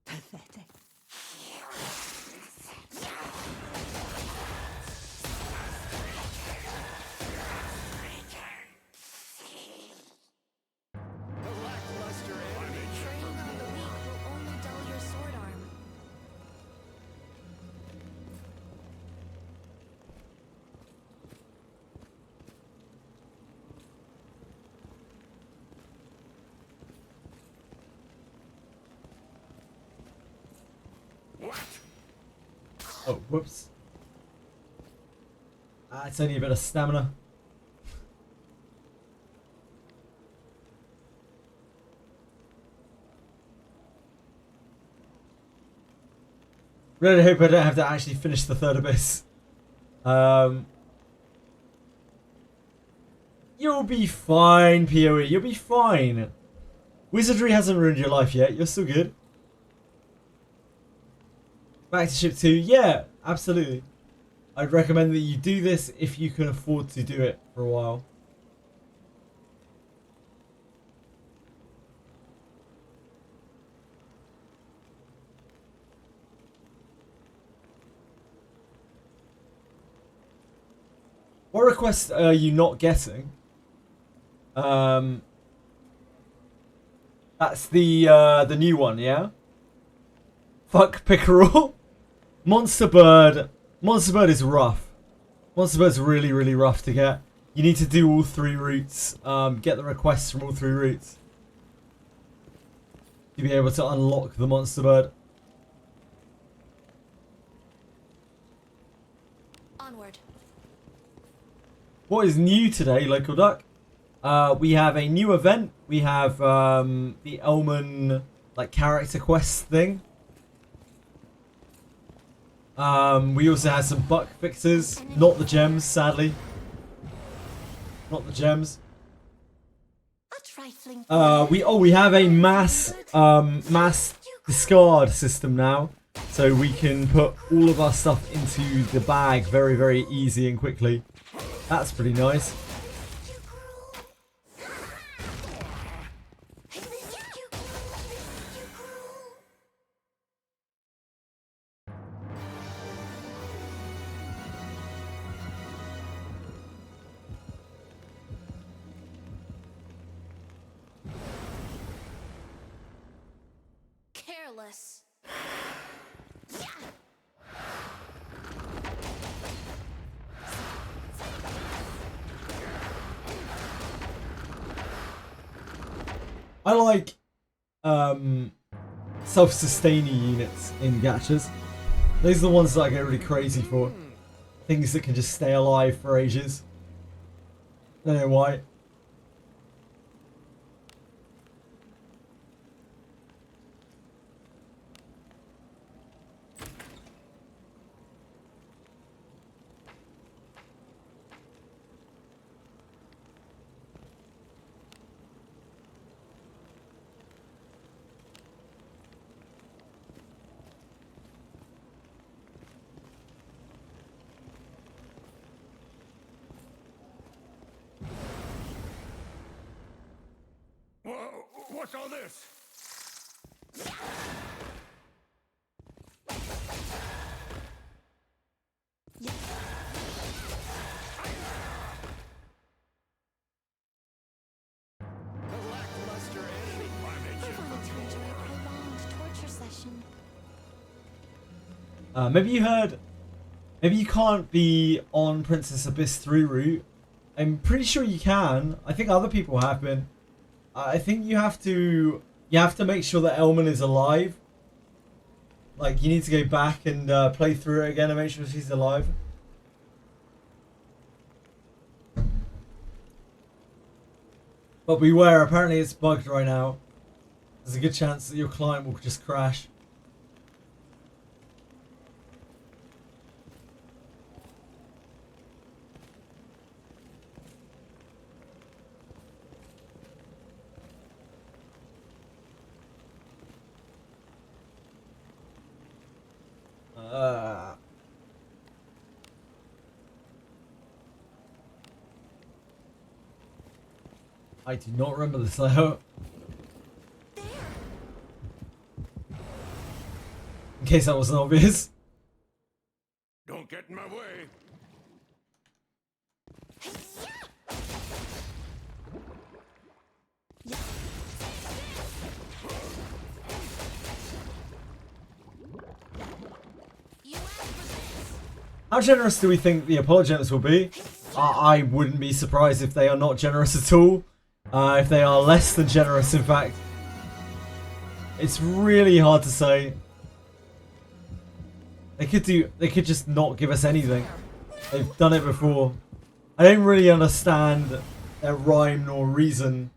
Pathetic. Training on the weak will only dull your sword arm. Oh, whoops. It's only a bit of stamina. Really hope I don't have to actually finish the third abyss. You'll be fine, PoE. You'll be fine. Wizardry hasn't ruined your life yet. You're still good. Back to ship 2. Yeah, absolutely. I'd recommend that you do this if you can afford to do it for a while. What requests are you not getting? That's the new one, yeah? Fuck Pickerel. Monster Bird. Monster Bird is rough. Monster Bird's really, really rough to get. You need to do all 3 routes. Get the requests from all 3 routes. To be able to unlock the Monster Bird. Onward. What is new today, Local Duck? We have a new event. We have the ELMON like character quest thing. We also had some bug fixes. Not the gems, sadly. Not the gems. We have a mass discard system now, so we can put all of our stuff into the bag very, very easy and quickly. That's pretty nice. I like self-sustaining units in gachas. Those are the ones that I get really crazy for. Things that can just stay alive for ages. I don't know why. What's all this? Maybe you heard. Maybe you can't be on Princess Abyss 3 route. I'm pretty sure you can. I think other people have been. I think you have to make sure that ELMON is alive. Like, you need to go back and play through it again and make sure she's alive. But beware, apparently it's bugged right now. There's a good chance that your client will just crash. I do not remember this layout. In case that wasn't obvious. Don't get in my way. How generous do we think the apologetics will be? I wouldn't be surprised if they are not generous at all. If they are less than generous, in fact. It's really hard to say. They could just not give us anything. They've done it before. I don't really understand their rhyme nor reason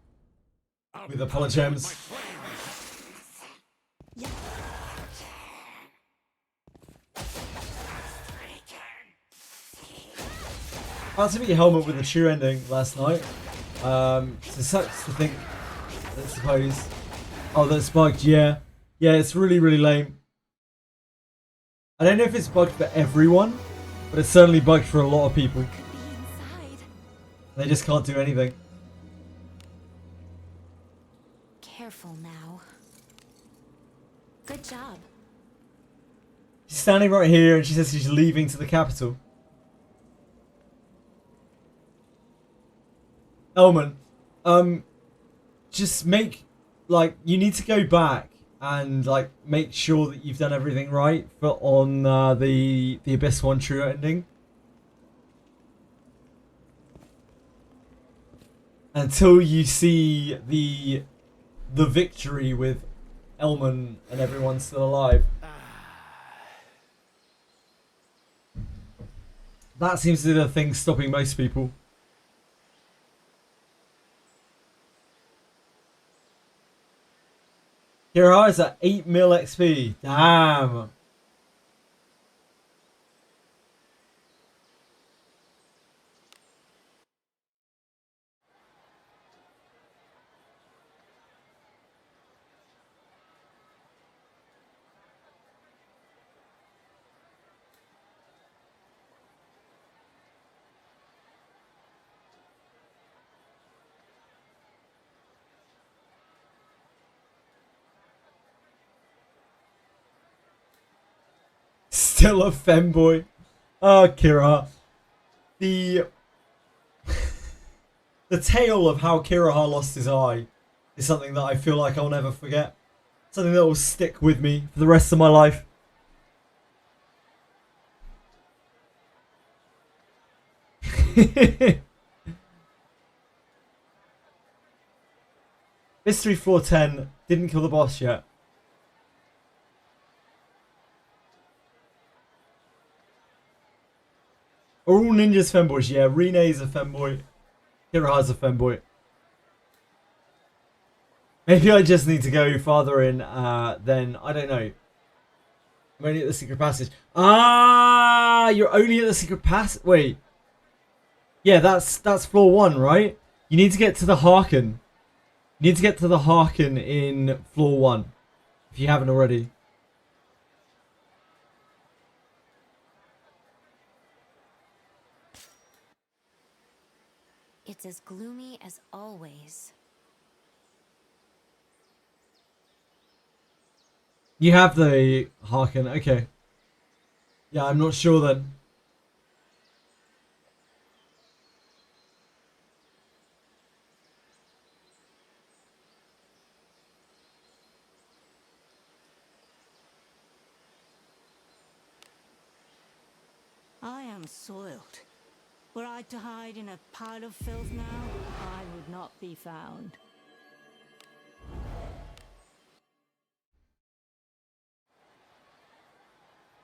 with apologems. I had to beat Helmet with a true ending last night. So it sucks to think, I suppose. Oh, that's bugged, yeah. Yeah, it's really, really lame. I don't know if it's bugged for everyone, but it's certainly bugged for a lot of people. They just can't do anything. Careful now. Good job. She's standing right here and she says she's leaving to the capital. ELMON, just make, like, you need to go back and, like, make sure that you've done everything right for on the Abyss 1 true ending. Until you see the victory with ELMON and everyone still alive. That seems to be the thing stopping most people. Kira is at 8 mil XP. Damn. Still a femboy. Oh, Kira. The tale of how Kiraha lost his eye is something that I feel like I'll never forget. Something that will stick with me for the rest of my life. Mystery Floor 10 didn't kill the boss yet. Are all ninjas femboys? Yeah, Rene's a femboy. Kiraha's a femboy. Maybe I just need to go farther in, then, I don't know. I'm only at the secret passage. Ah, you're only at the secret passage. Wait. Yeah, that's floor 1, right? You need to get to the Harken. You need to get to the Harken in floor 1. If you haven't already. It's as gloomy as always. You have the Harken, okay. Yeah, I'm not sure then. I am soiled. Were I to hide in a pile of filth now, I would not be found.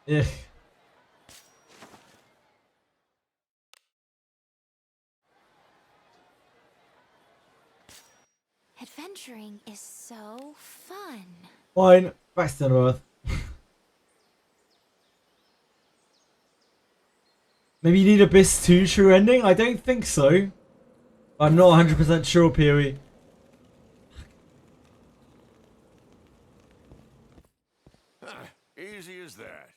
Ugh. Adventuring is so fun. Fine, back to Earth. Maybe you need Abyss 2 true ending? I don't think so. I'm not 100% sure, PoE. Easy as that.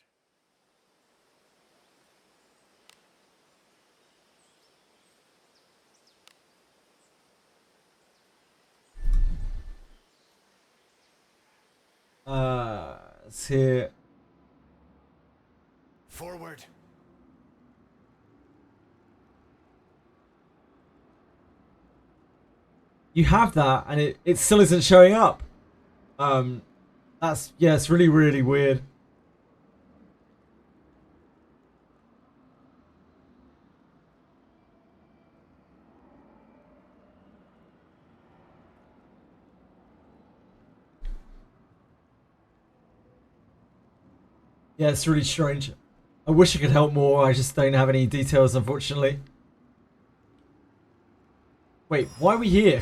Let's hear. Forward. You have that, and it still isn't showing up. That's, yeah, it's really, really weird. Yeah, it's really strange. I wish I could help more. I just don't have any details, unfortunately. Wait, why are we here?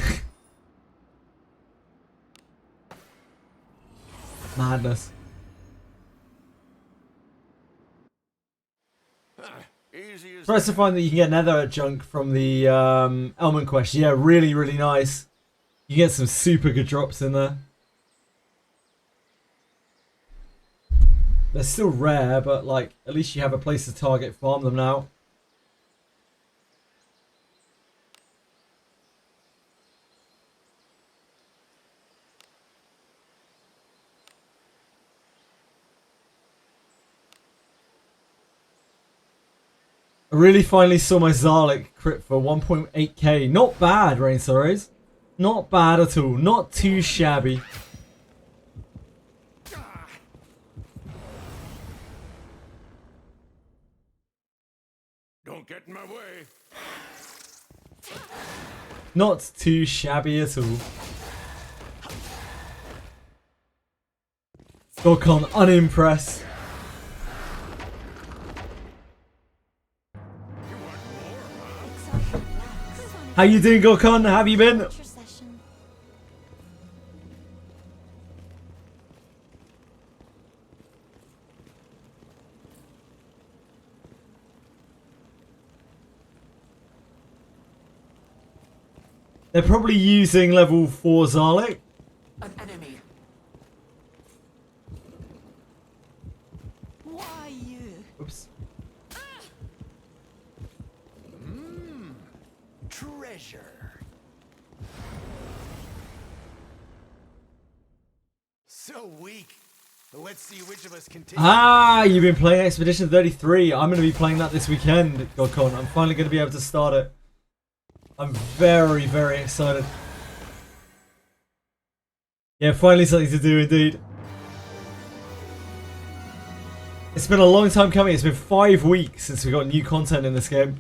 Madness. Easy as Surprised to find that you can get nether adjunct from the ELMON quest. Yeah, really, really nice. You get some super good drops in there. They're still rare, but like at least you have a place to target farm them now. I really finally saw my Zarlik crit for 1.8k. Not bad, Rain Sorrows. Not bad at all. Not too shabby. Don't get in my way. Not too shabby at all. Gorkon unimpressed. How you doing, Gorkon? How have you been? They're probably using level 4 Zarlik. An enemy. Why you? Oops. Treasure. So weak. Let's see which of us can take. Ah, you've been playing Expedition 33. I'm going to be playing that this weekend, Godcon. I'm finally going to be able to start it. I'm very, very excited. Yeah, finally something to do indeed. It's been a long time coming. It's been 5 weeks since we got new content in this game.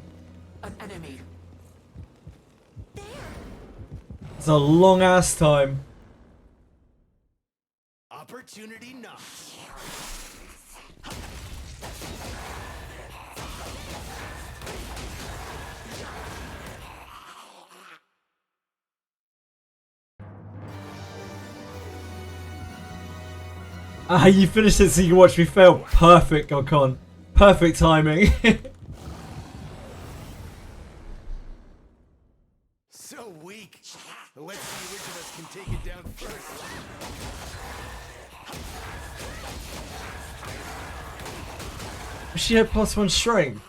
An enemy. It's a long ass time. opportunity knocks. Ah, you finished it so you can watch me fail. Perfect, Gokon. Perfect timing. So weak. Let's see which of us can take it down first. She had +1 strength.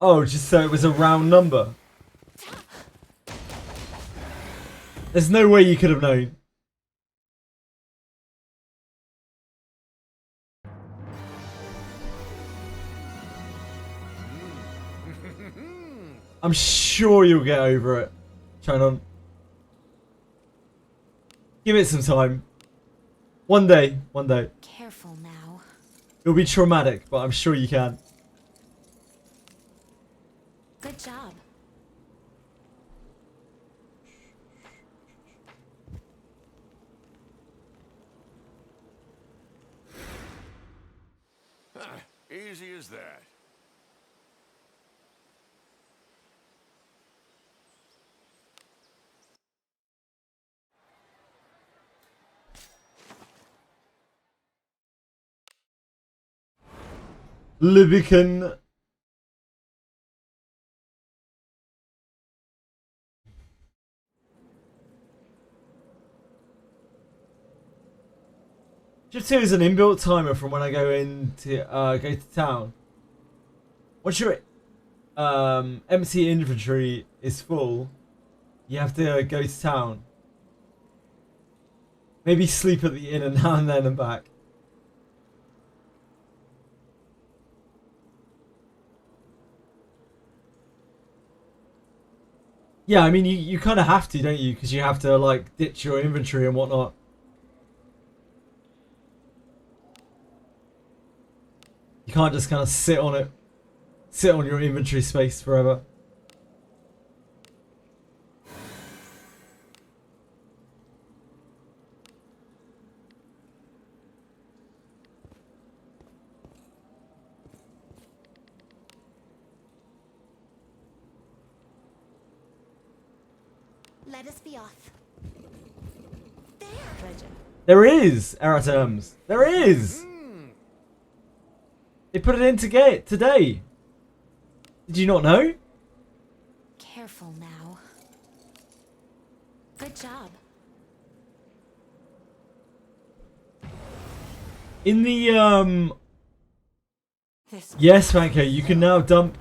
Oh, just so it was a round number. There's no way you could have known. I'm sure you'll get over it. Shannon. Give it some time. One day. One day. Careful now. It'll be traumatic, but I'm sure you can. Good job. Easy as that. Libican. Shift 2 is an inbuilt timer from when I go to town. Once your empty inventory is full, you have to go to town. Maybe sleep at the inn and now and then and back. Yeah, I mean, you kind of have to, don't you? Because you have to, like, ditch your inventory and whatnot. You can't just kind of sit on it. Sit on your inventory space forever. Let us be off. There. Pleasure. There is error terms. There is. They put it in today. Did you not know? Careful now. Good job. In the yes, Manko, you can now dump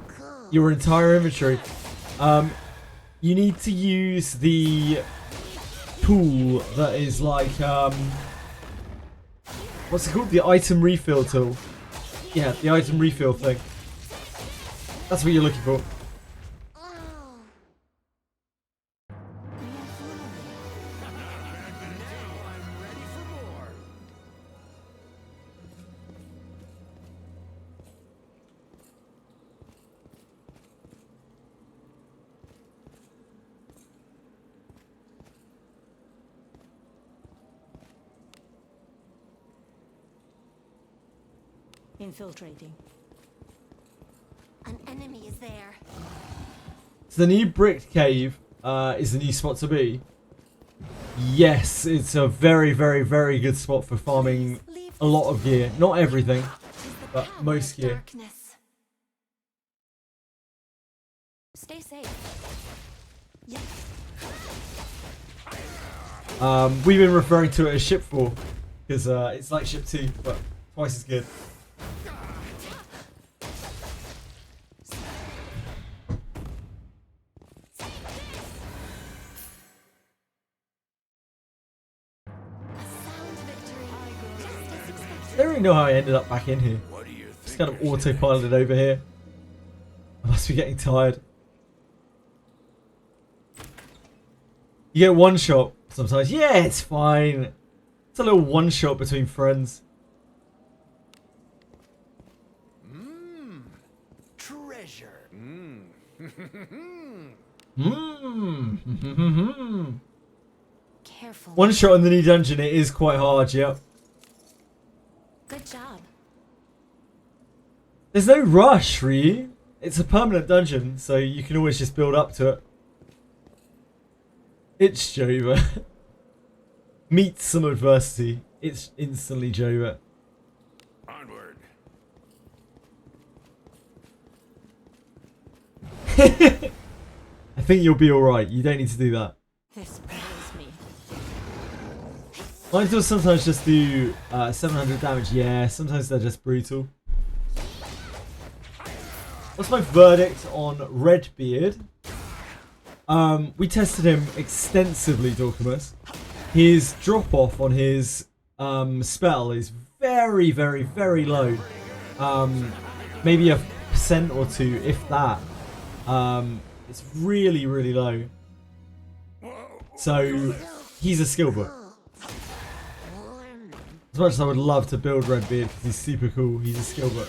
your entire inventory. You need to use the tool that is like what's it called? The item refill tool. Yeah, the item refill thing. That's what you're looking for. Infiltrating. An enemy is there. So the new brick cave is the new spot to be. Yes, it's a very, very, very good spot for farming a lot of gear. Not everything, but most gear. Darkness. Stay safe. Yep. We've been referring to it as Ship 4 because it's like Ship 2, but twice as good. I don't really know how I ended up back in here. Just kind of autopiloted over here. I must be getting tired. You get one shot sometimes. Yeah, it's fine. It's a little one shot between friends. Treasure. Careful. One shot in the new dungeon, it is quite hard, yep. There's no rush, Ryu. It's a permanent dungeon, so you can always just build up to it. It's Jova. Meet some adversity. It's instantly Jova. Onward. I think you'll be alright. You don't need to do that. This pains me. Mine does sometimes just do 700 damage. Yeah, sometimes they're just brutal. What's my verdict on Redbeard? We tested him extensively, Dorcamus. His drop off on his spell is very, very, very low. Maybe 1% or 2, if that. It's really, really low. So he's a skill book. As much as I would love to build Redbeard because he's super cool, he's a skill book.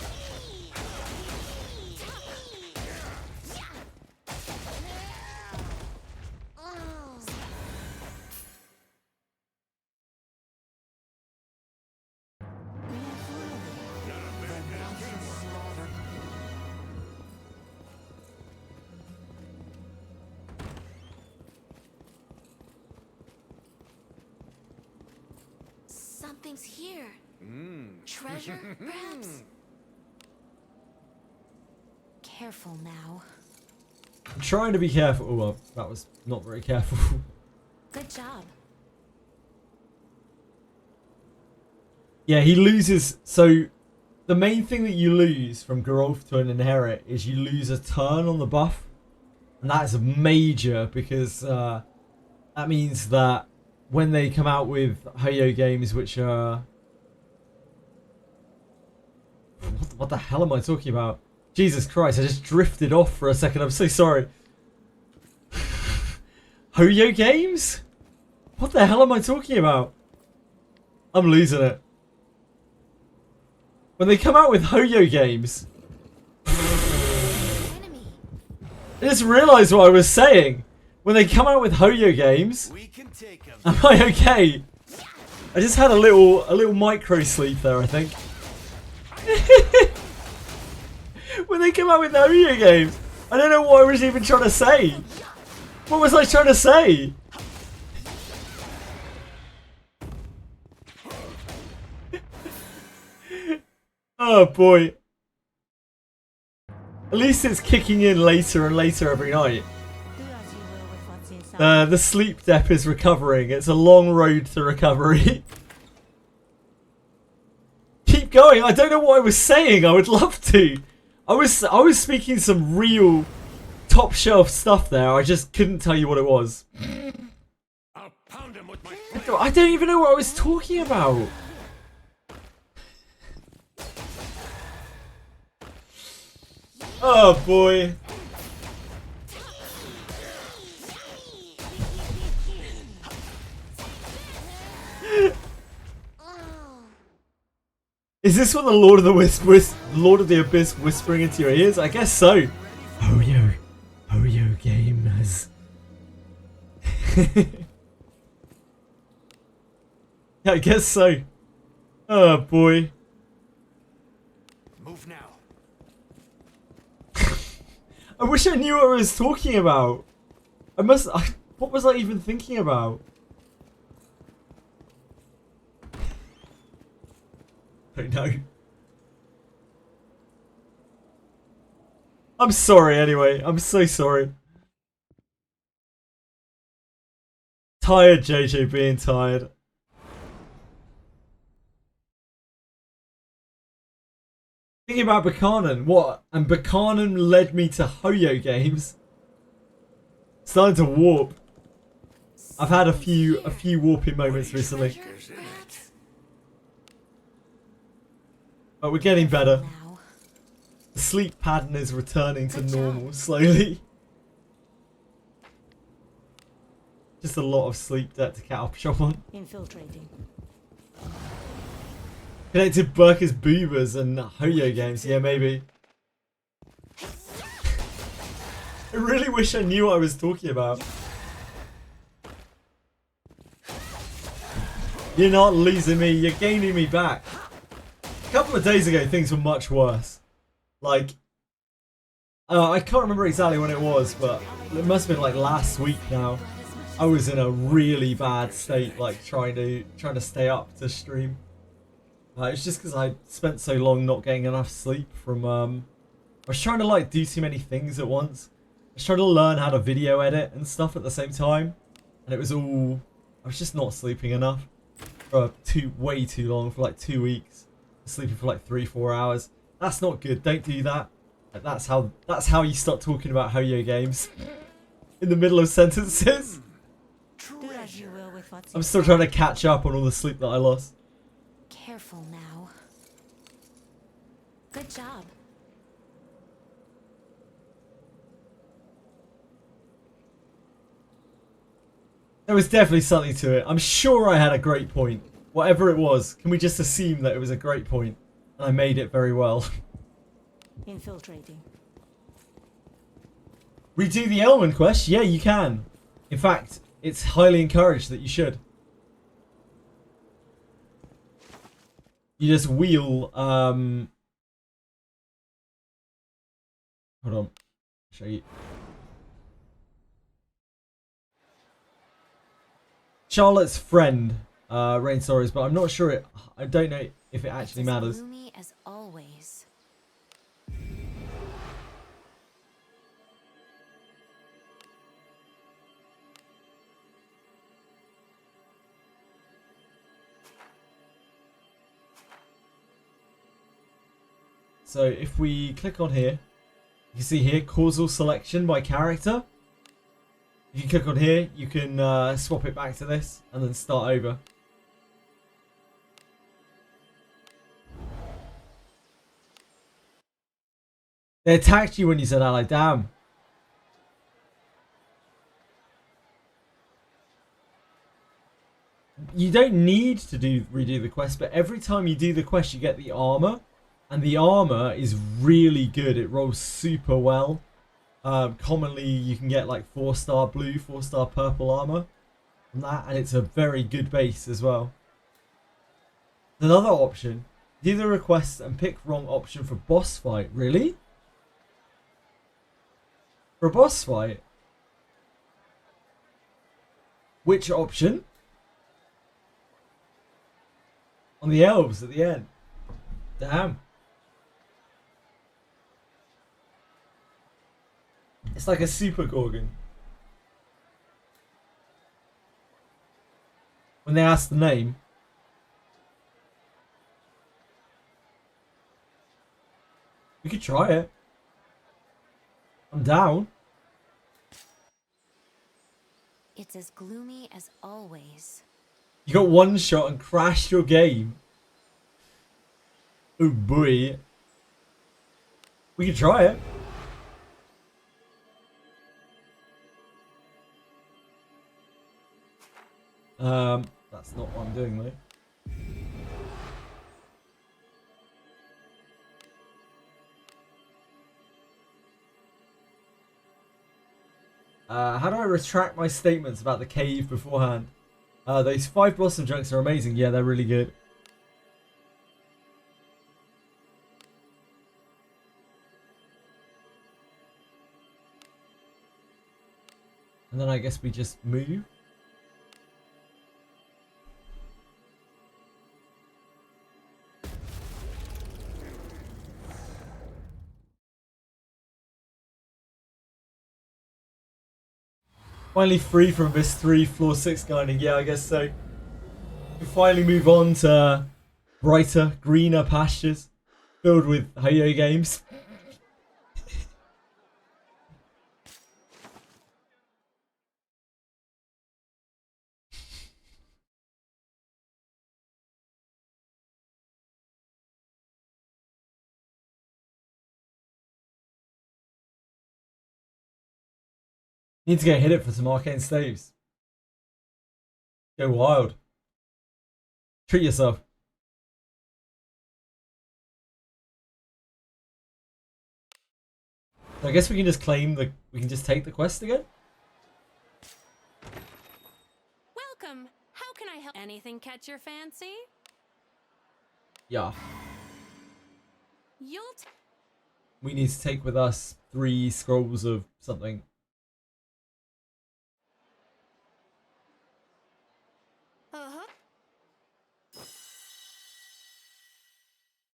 Something's here. Treasure, perhaps? Careful now. I'm trying to be careful. Oh, well, that was not very careful. Good job. Yeah, he loses. So the main thing that you lose from Geralf to an inherit is you lose a turn on the buff. And that's major because that means that when they come out with Ho-Yo games, which are... What the hell am I talking about? Jesus Christ, I just drifted off for a second. I'm so sorry. Ho-Yo games? What the hell am I talking about? I'm losing it. When they come out with Ho-Yo games... I just realised what I was saying. When they come out with Ho-Yo games... Am I okay? I just had a little micro sleep there, I think. When they come out with Ho-Yo games, I don't know what I was even trying to say. What was I trying to say? Oh boy. At least it's kicking in later and later every night. The sleep dep is recovering. It's a long road to recovery. Keep going. I don't know what I was saying. I would love to. I was speaking some real top shelf stuff there. I just couldn't tell you what it was. I'll pound him with my I don't even know what I was talking about. Oh boy. Is this what the Lord of the Abyss whispering into your ears? I guess so. Ho-Yo gamers. Yeah, I guess so. Oh boy. Move now. I wish I knew what I was talking about. What was I even thinking about? I don't know. I'm sorry anyway. I'm so sorry. Tired, JJ being tired. Thinking about Buchanan. What? And Buchanan led me to Ho-Yo games. Starting to warp. I've had a few warping moments recently. But we're getting better. The sleep pattern is returning to normal slowly. Just a lot of sleep debt to catch up on. Infiltrating. Connected Burker's boobers and Ho-Yo games. Yeah, maybe. I really wish I knew what I was talking about. You're not losing me. You're gaining me back. A couple of days ago, things were much worse. Like, I can't remember exactly when it was, but it must have been like last week now. I was in a really bad state, like trying to stay up to stream. It's just because I spent so long not getting enough sleep from I was trying to like do too many things at once. I was trying to learn how to video edit and stuff at the same time, and it was all, I was just not sleeping enough for way too long, for like 2 weeks. Sleeping for like 3-4 hours. That's not good. Don't do that. That's how you start talking about Ho-Yo games in the middle of sentences. Do as you will with what's I'm still trying to catch up on all the sleep that I lost. Careful now. Good job. There was definitely something to it. I'm sure I had a great point. Whatever it was, can we just assume that it was a great point? And I made it very well. Infiltrating. Redo the ELMON quest? Yeah, you can. In fact, it's highly encouraged that you should. You just wheel, hold on. I'll show you. Charlotte's friend, Rain Stories, but I'm not sure I don't know if it actually matters. Gloomy as always. So if we click on here, you can see here causal selection by character. If you click on here, you can swap it back to this and then start over. They attacked you when you said ally, damn. You don't need to redo the quest, but every time you do the quest, you get the armor. And the armor is really good. It rolls super well. Commonly, you can get like 4-star blue, 4-star purple armor from that. And it's a very good base as well. Another option. Do the request and pick wrong option for boss fight. Really? For a boss fight? Which option? On the elves at the end. Damn. It's like a super Gorgon. When they ask the name. We could try it. I'm down. It's as gloomy as always. You got one shot and crashed your game. Oh boy. We could try it. That's not what I'm doing though. How do I retract my statements about the cave beforehand? Those 5 blossom junks are amazing. Yeah, they're really good. And then I guess we just move. Finally free from this 3 floor 6 guiding. Yeah, I guess so. We finally move on to brighter, greener pastures filled with Ho-Yo games. Need to go hit it for some arcane staves. Go wild. Treat yourself. I guess we can just claim we can just take the quest again. Welcome. How can I help? Anything catch your fancy? Yeah. You'll we need to take with us 3 scrolls of something. Uh-huh.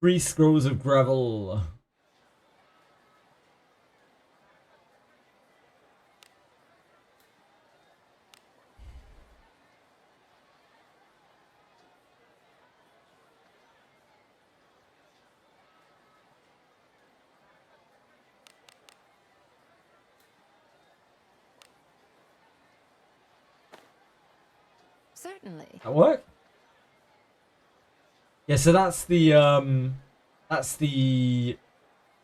3 scrolls of gravel. Certainly. That work? Yeah, so that's the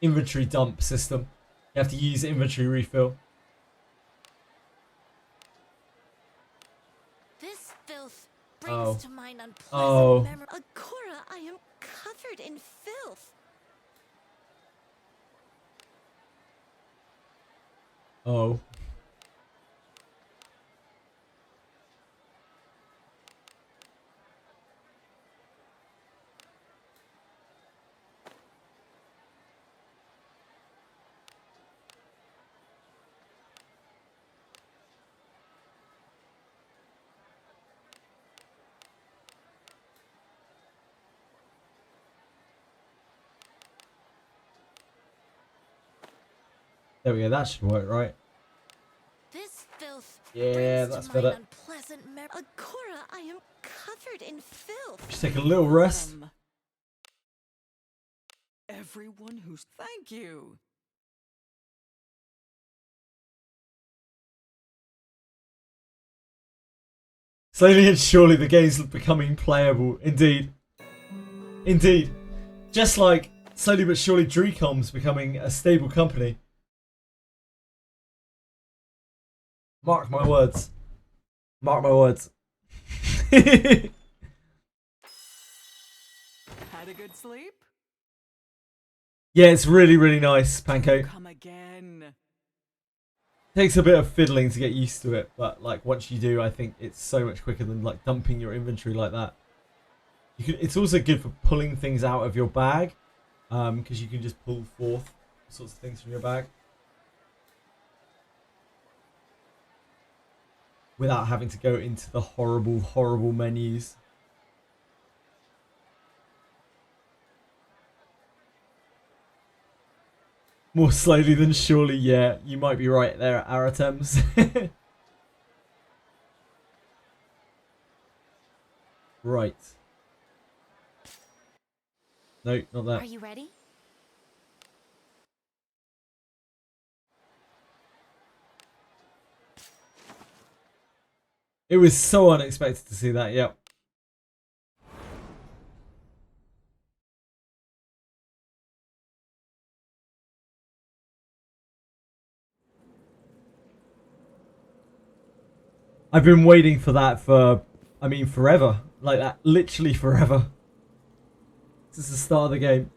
inventory dump system. You have to use inventory refill. This filth brings to mind unpleasant Oh. memories. Akora, I am covered in filth. Oh. There we go, that should work, right? This filth Yeah, brings that's to mind better. unpleasant memories. Akora, I am covered in filth. Just take a little rest. Everyone who's thank you. Slowly and surely the game's becoming playable. Indeed. Indeed. Just like slowly but surely Drewcom's becoming a stable company. Mark my words. Mark my words. Had a good sleep? Yeah, it's really, really nice, Panko. Come again. Takes a bit of fiddling to get used to it, but like once you do, I think it's so much quicker than like dumping your inventory like that. You can. It's also good for pulling things out of your bag, because you can just pull forth all sorts of things from your bag without having to go into the horrible, horrible menus. More slowly than surely, yeah. You might be right there, Aratems. Right. No, not that. Are you ready? It was so unexpected to see that, yep. I've been waiting for that for, I mean, forever. Like that, literally forever. This is the start of the game.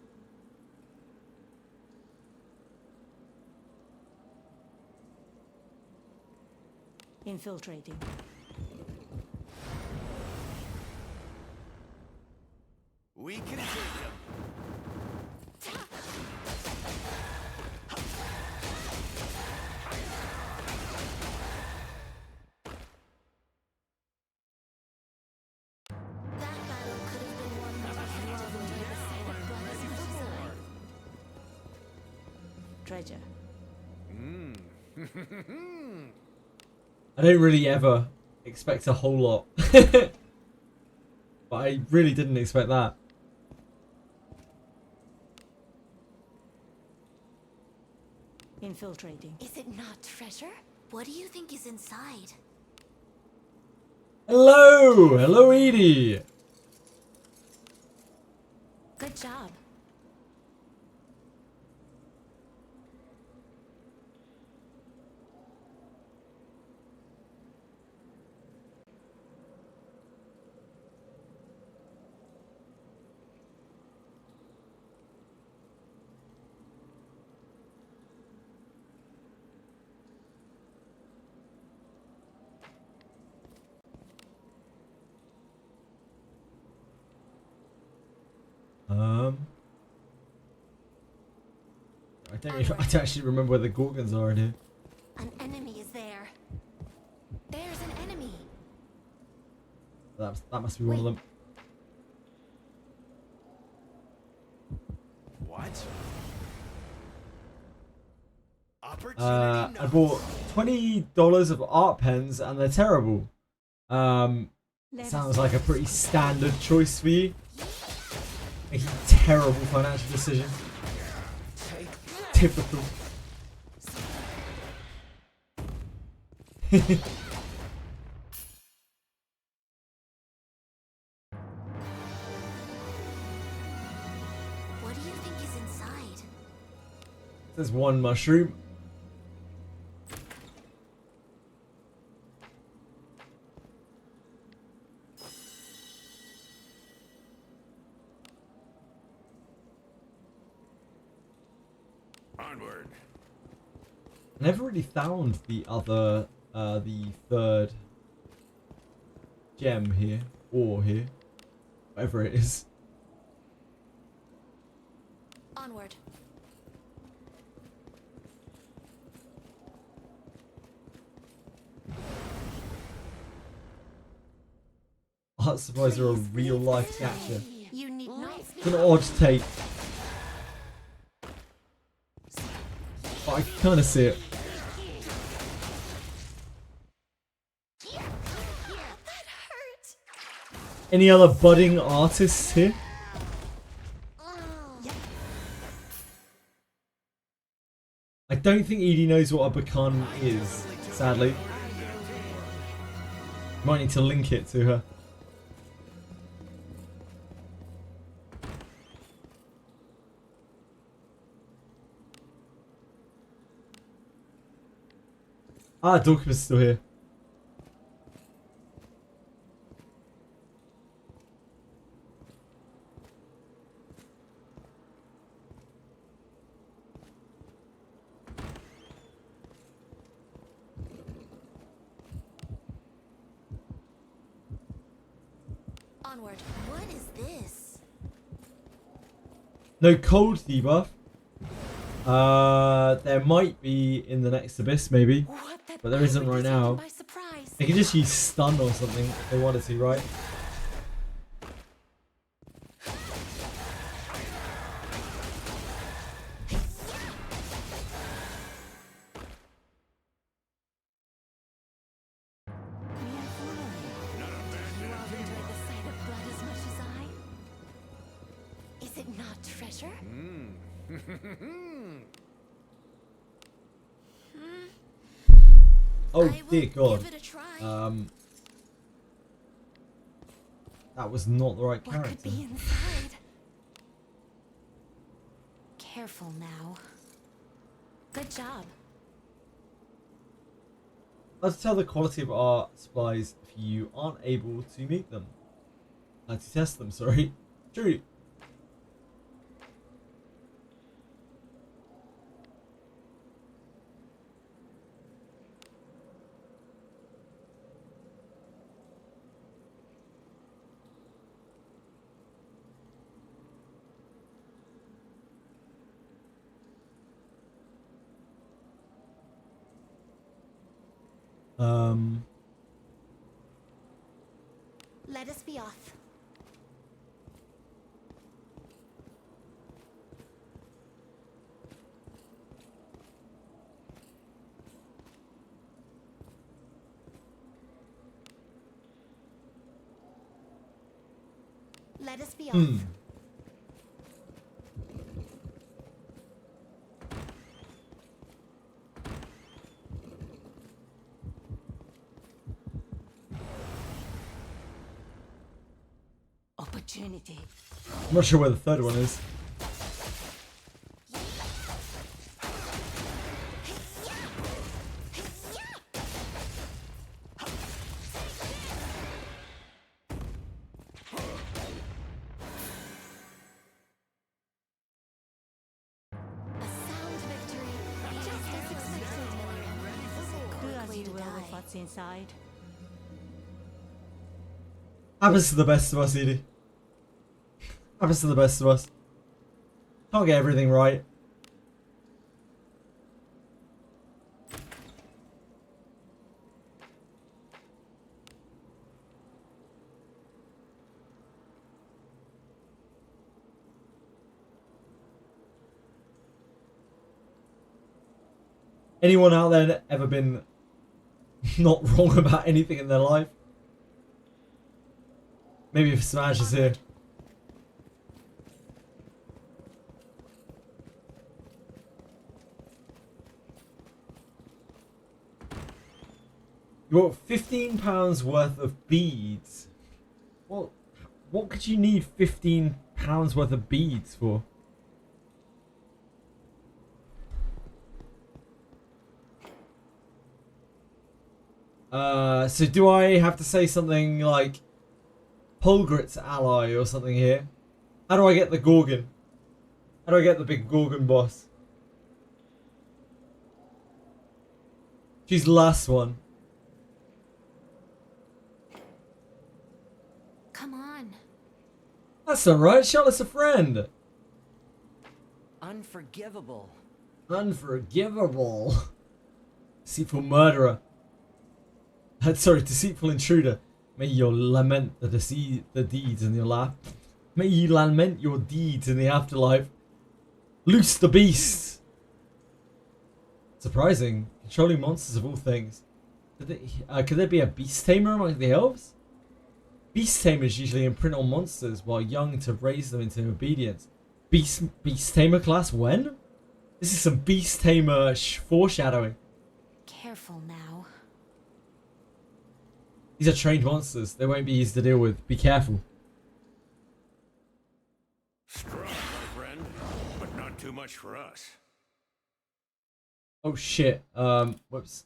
Infiltrating. We can take him. That battle could have been won more effectively with the side of God's side. Treasure. I don't really ever expect a whole lot. But I really didn't expect that. Infiltrating. Is it not treasure? What do you think is inside? Hello! Hello, Edie! Good job. don't actually remember where the Gorgons are in here. An enemy is there. There's an enemy. That must be one of them. What? I bought $20 of art pens and they're terrible. Sounds like a pretty standard choice for you. Making terrible financial decision. Typical. What do you think is inside? There's one mushroom. Onward. Never really found the other, the third gem here, or here, whatever it is. Onward. Art supplies are a real life gacha. You need not It's an odd take. But I can kind of see it. Any other budding artists here? I don't think Edie knows what a Bakan is, sadly. Might need to link it to her. Ah, Dorcas is still here. Onward. What is this? No cold debuff. There might be in the next abyss, maybe, but there isn't right now. They can just use stun or something if they wanted to, right? Is it not treasure? Oh dear God. That was not the right character. What could be inside? Careful now. Good job. Let's tell the quality of art supplies if you aren't able to meet them. To test them, sorry. True. Let us be off. Let us be off. Opportunity. I'm not sure where the third one is. Do as you will with what's inside. Happens to the best of us, Edie. Happens to the best of us. Can't get everything right. Anyone out there ever been not wrong about anything in their life? Maybe if Smash is here. You bought £15 worth of beads. What could you need £15 worth of beads for? So do I have to say something like Polgrit's ally or something here? How do I get the Gorgon? How do I get the big Gorgon boss? She's the last one. Come on. That's alright, Charlotte's a friend. Unforgivable. Unforgivable. Deceitful murderer. Sorry, deceitful intruder. May you lament the deeds in your life. May you lament your deeds in the afterlife. Loose the beast. Surprising. Controlling monsters of all things. Could there be a beast tamer among the elves? Beast tamers usually imprint on monsters while young to raise them into obedience. Beast tamer class when? This is some beast tamer foreshadowing. Careful now. These are trained monsters. They won't be easy to deal with. Be careful. Strong, my friend, but not too much for us. Oh shit. Whoops.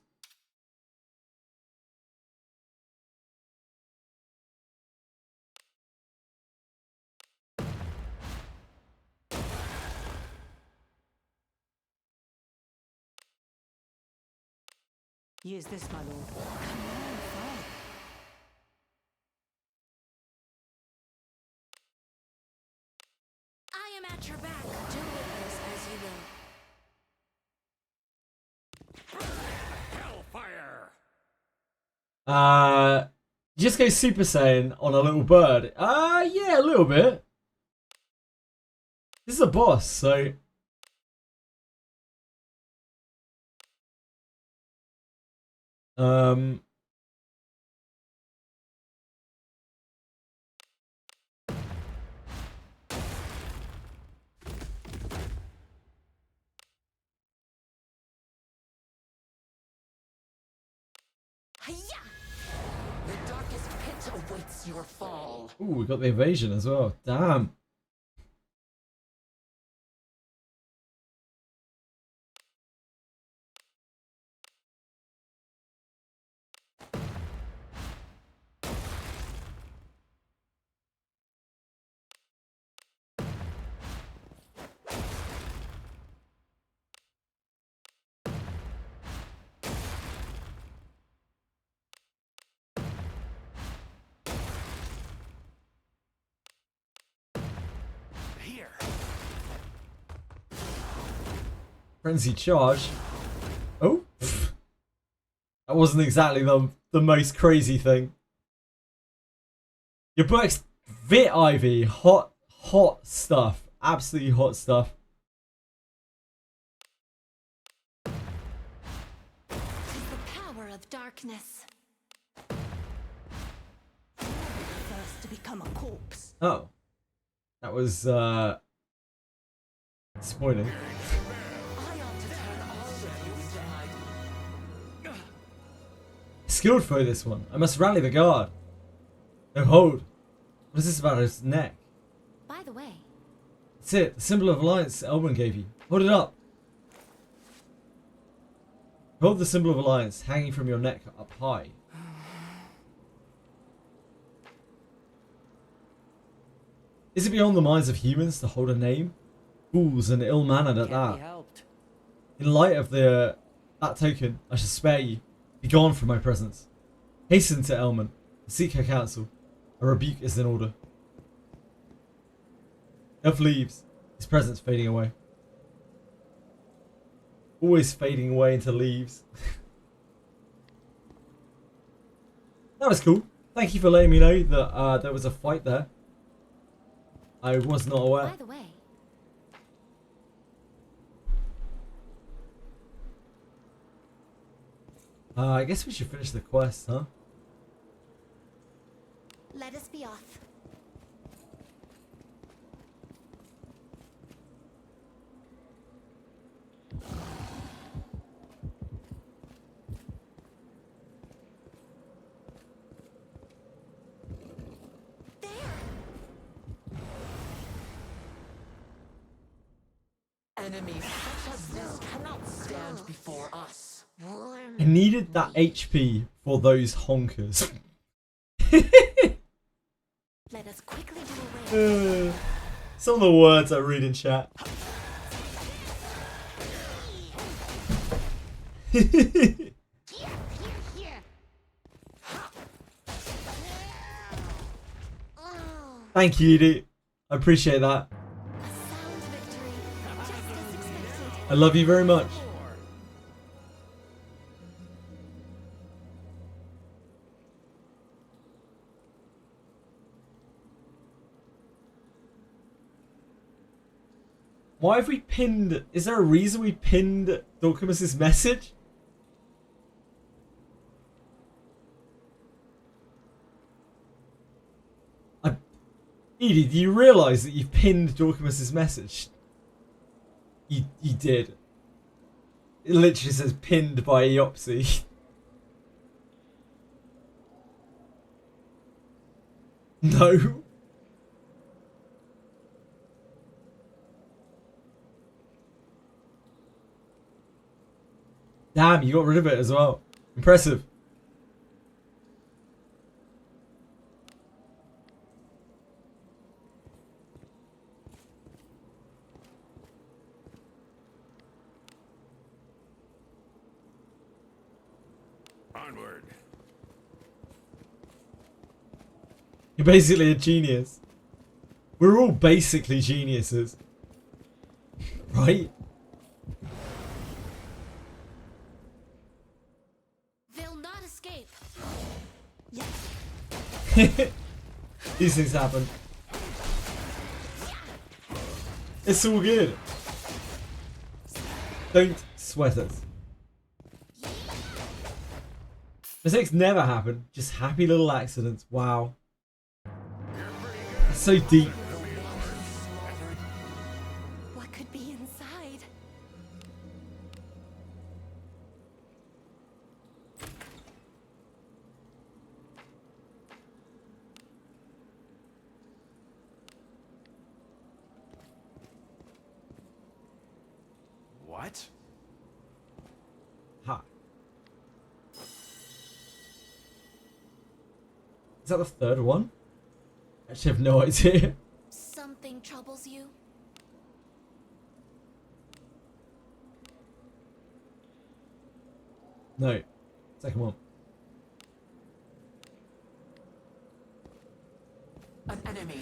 Use this, my lord. I am at your back. Do with this as you will. Hellfire! Just go Super Saiyan on a little bird. Yeah, a little bit. This is a boss, so... The darkest pit awaits your fall. Ooh, we got the evasion as well. Damn. Here. Frenzy charge. Oh. That wasn't exactly the most crazy thing. Your book's Vit Ivy. Hot stuff. Absolutely hot stuff. The power of darkness. First to become a corpse. Oh. That was disappointing. I ought to turn all of you aside. Skilled for this one. I must rally the guard. No, hold. What is this about his neck? By the way, That's it. The symbol of alliance ELMON gave you. Hold it up. Hold the symbol of alliance hanging from your neck up high. Is it beyond the minds of humans to hold a name? Fools and ill-mannered at Can't be that. helped. In light of that token, I shall spare you. Be gone from my presence. Hasten to ELMON and seek her counsel. A rebuke is in order. Elf leaves, his presence fading away. Always fading away into leaves. That was cool. Thank you for letting me know that there was a fight there. I was not aware. by the way, I guess we should finish the quest, huh? Let us be off. Enemies such as this cannot stand before us. I needed that HP for those honkers. Let us quickly do away. Some of the words I read in chat. Thank you, Edie. I appreciate that. I love you very much. Why have we pinned... Is there a reason we pinned Dorcamus's message? Edie, do you realise that you've pinned Dorcamus's message? You did. It literally says pinned by Eopsy. No. Damn, you got rid of it as well. Impressive. Onward. You're basically a genius. We're all basically geniuses. Right? They'll not escape. These things happen. It's all good. Don't sweat it. Mistakes never happen. Just happy little accidents. Wow. It's so deep. What could be inside? What? Ha. Is that the third one? I actually have no idea. Something troubles you? No. Second one. An enemy.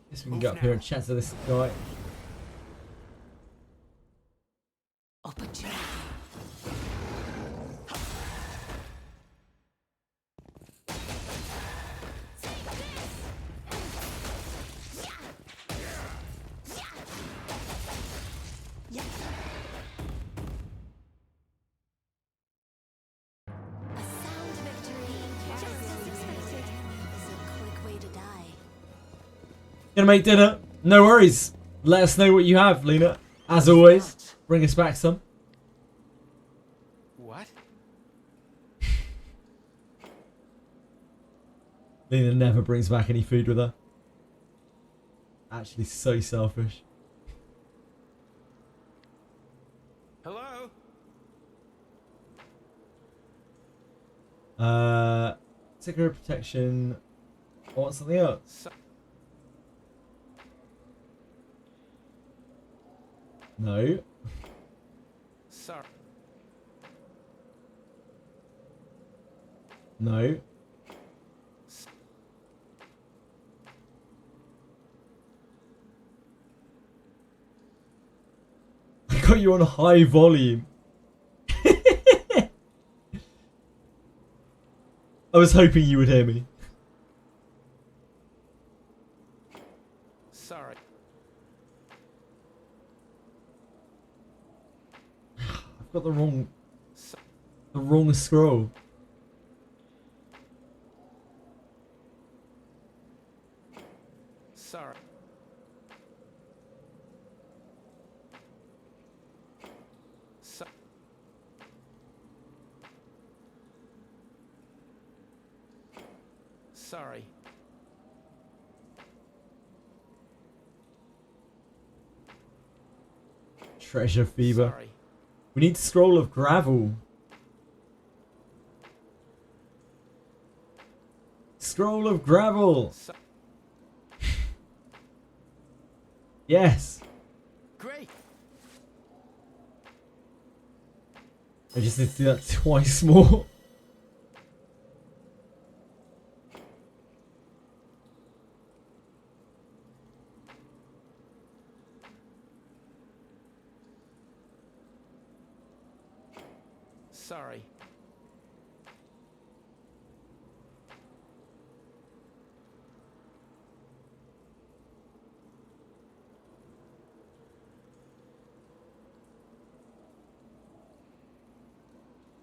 Guess we can go up here and chat to this guy. Opportunity. A sound victory, just as expected. Is a quick way to die. Gonna make dinner? No worries. Let us know what you have, Lena. As always, bring us back some. What? Lena never brings back any food with her. Actually, so selfish. Hello? Secret protection. I want something else. No. Sorry. No. I got you on high volume. I was hoping you would hear me. Sorry. I've got the wrong scroll. Sorry. Sorry. Treasure fever. Sorry. We need scroll of gravel. Scroll of gravel. Yes. Great. I just need to do that twice more. Sorry.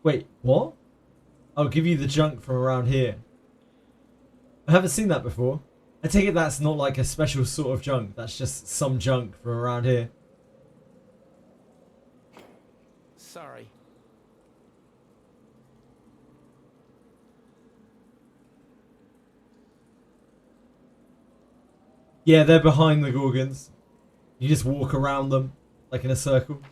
Wait, what? I'll give you the junk from around here. I haven't seen that before. I take it that's not like a special sort of junk. That's just some junk from around here. Sorry. Yeah, they're behind the Gorgons. You just walk around them, like in a circle.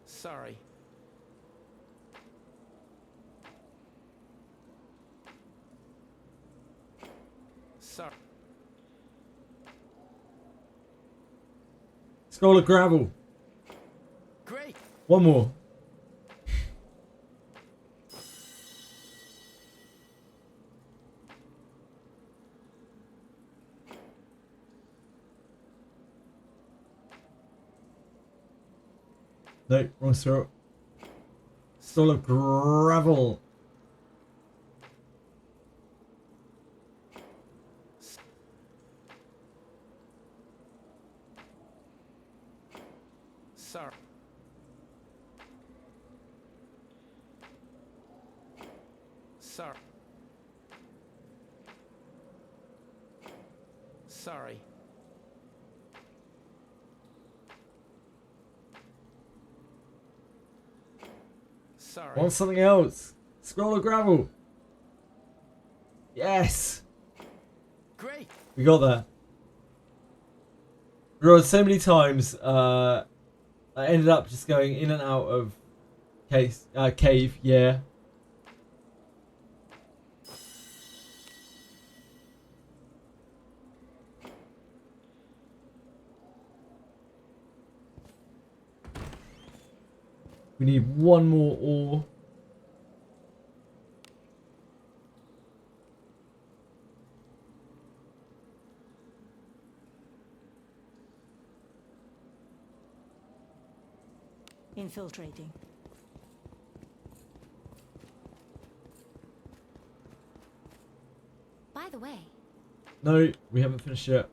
Sorry. Sorry. Scroll of gravel. Great. One more. No, wrong scroll. Scroll of gravel. Sorry. Sorry. Sorry. Sorry. Want something else? Scroll of gravel. Yes. Great. We got there. We rode so many times. I ended up just going in and out of cave. Yeah. We need one more ore. Infiltrating. By the way, No, we haven't finished yet.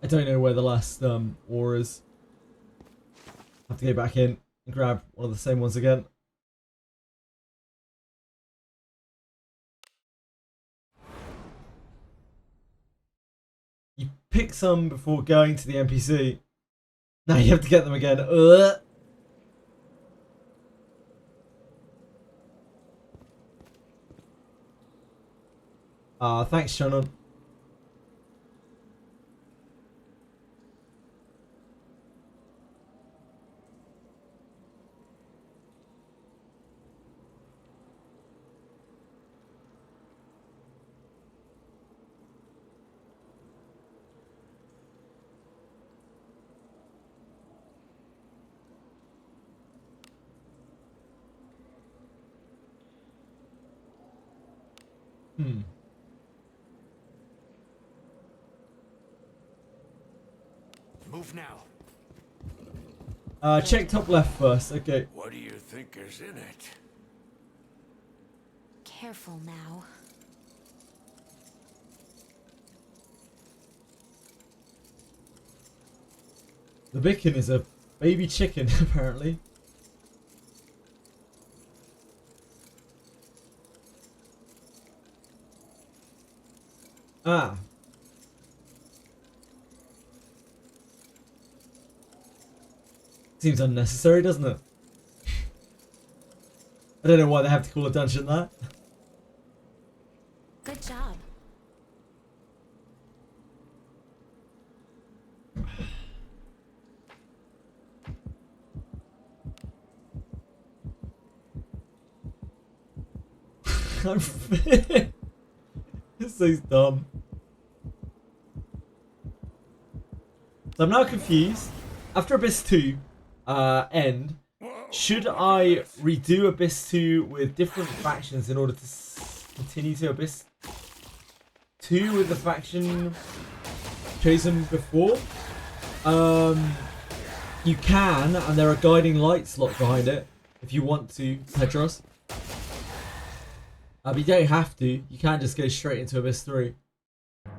I don't know where the last ore is. Have to go back in and grab one of the same ones again. You pick some before going to the NPC. Now you have to get them again. Thanks, Shannon. Move now. Check top left first. Okay. What do you think is in it? Careful now. The Bicken is a baby chicken, apparently. Ah. Seems unnecessary, doesn't it? I don't know why they have to call a dungeon that. Good job. It's so dumb. So I'm now confused. After Abyss 2 end, should I redo Abyss 2 with different factions in order to continue to Abyss 2 with the faction chosen before? You can, and there are guiding lights locked behind it if you want to, Pedros. But you don't have to. You can just go straight into Abyss 3. I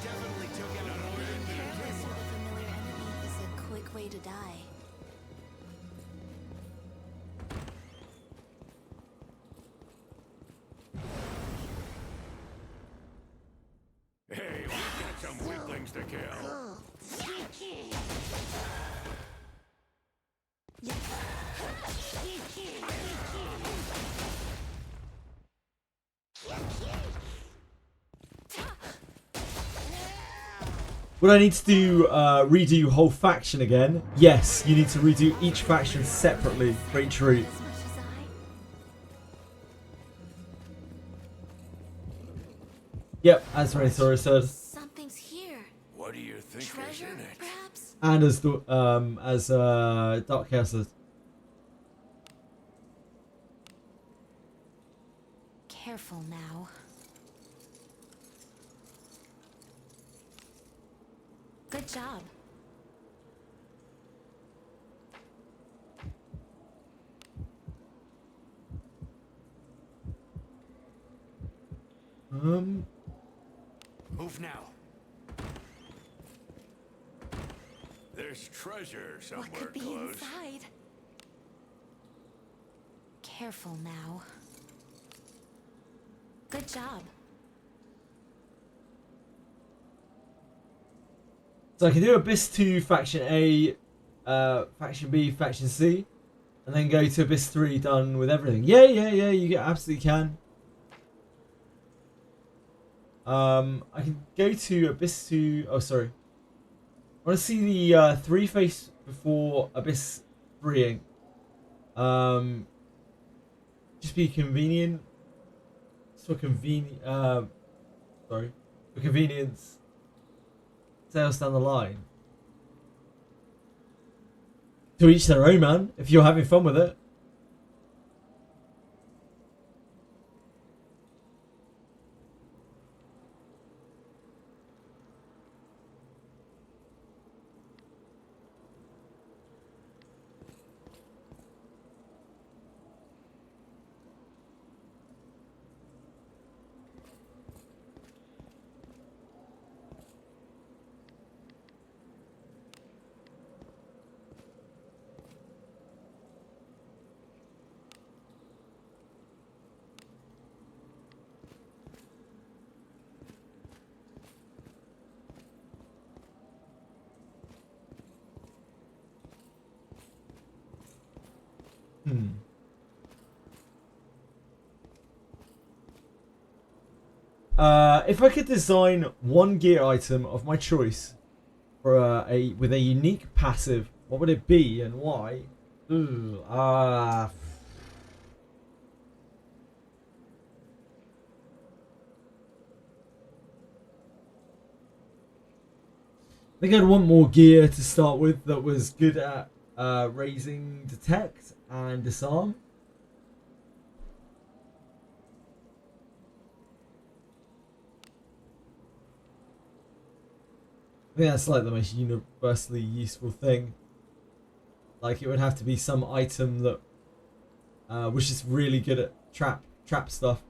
definitely took it on Careless with a familiar enemy is a quick way to die. Hey, we've got some weaklings to kill. Would I need to do redo whole faction again? Yes, you need to redo each faction separately for each route. As much as Yep, as Rhaenyra said. something's here. What do you think is Treasure, in it? perhaps? And as Dark Chaos said. Careful now. Good job. Move now. There's treasure somewhere What could be close. inside? Careful now. Good job. So I can do Abyss 2 Faction A, Faction B, Faction C, and then go to Abyss 3 done with everything. Yeah, you absolutely can. I can go to Abyss 2, oh sorry. I want to see the 3 face before Abyss 3ing. Just be convenient. For convenient, sorry. For convenience. Sales down the line. To each their own, man. If you're having fun with it. If I could design one gear item of my choice for with a unique passive, what would it be and why? I think I'd want more gear to start with that was good at raising detect and disarm. think that's like the most universally useful thing. Like it would have to be some item that was just really good at trap stuff.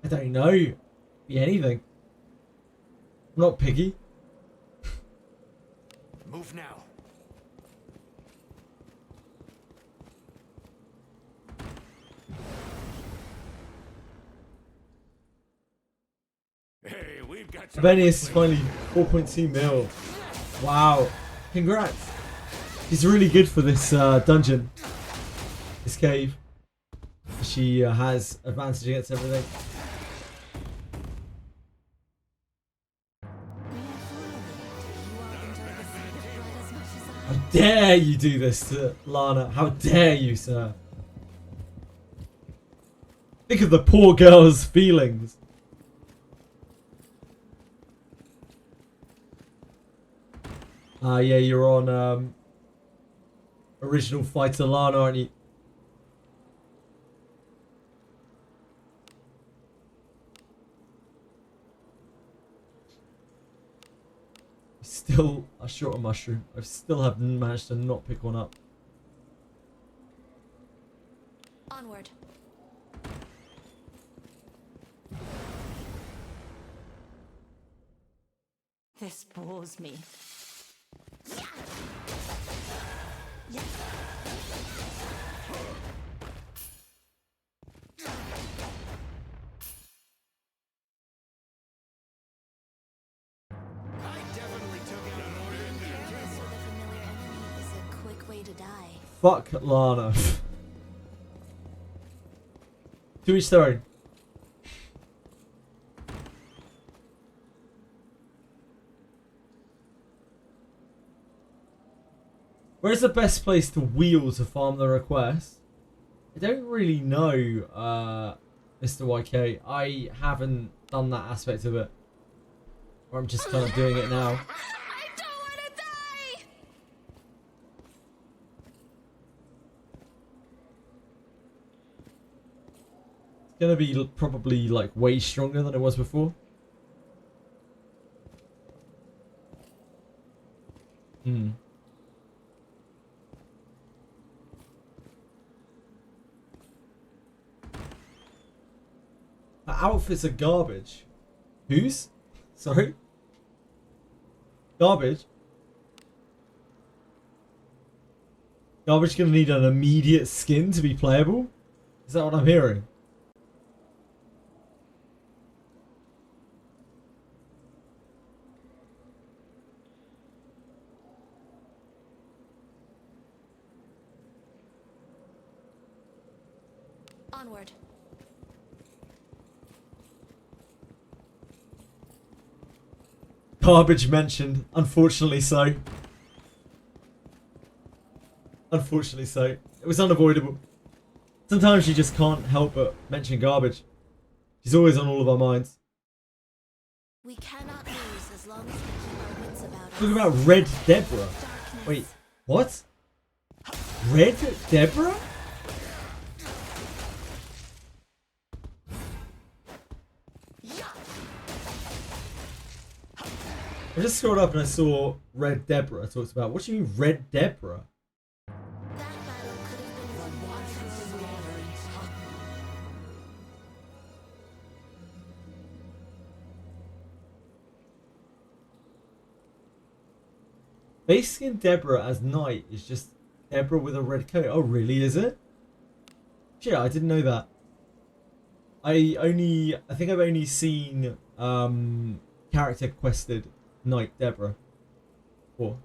I don't know. Be anything. I'm not picky. Move now. Hey, we've got Venice is finally 4.2 mil. Wow. Congrats. She's really good for this dungeon. This cave. She has advantage against everything. How dare you do this to Lana? How dare you, sir? Think of the poor girl's feelings. Yeah, you're on original fighter Lana, aren't you? Still a short on mushroom. I still haven't managed to not pick one up. Onward. This bores me. Fuck Lana. To each their own. Where's the best place to wheel to farm the request? I don't really know, Mr. YK. I haven't done that aspect of it. Or I'm just kind of doing it now. Gonna be probably like way stronger than it was before. The outfits are garbage. Whose? Sorry? Garbage? Garbage gonna need an immediate skin to be playable? Is that what I'm hearing? Onward. Garbage mentioned. Unfortunately so. Unfortunately so. It was unavoidable. Sometimes you just can't help but mention garbage. She's always on all of our minds. We cannot lose as long as we keep our wits about us. Talking about Red Deborah. Wait, what? Red Deborah? I just scrolled up and I saw Red Deborah talks about. What do you mean Red Deborah? Base skin Deborah as Knight is just Deborah with a red coat. Oh really, is it? Shit, I didn't know that. I think I've only seen character quested Knight Deborah. Or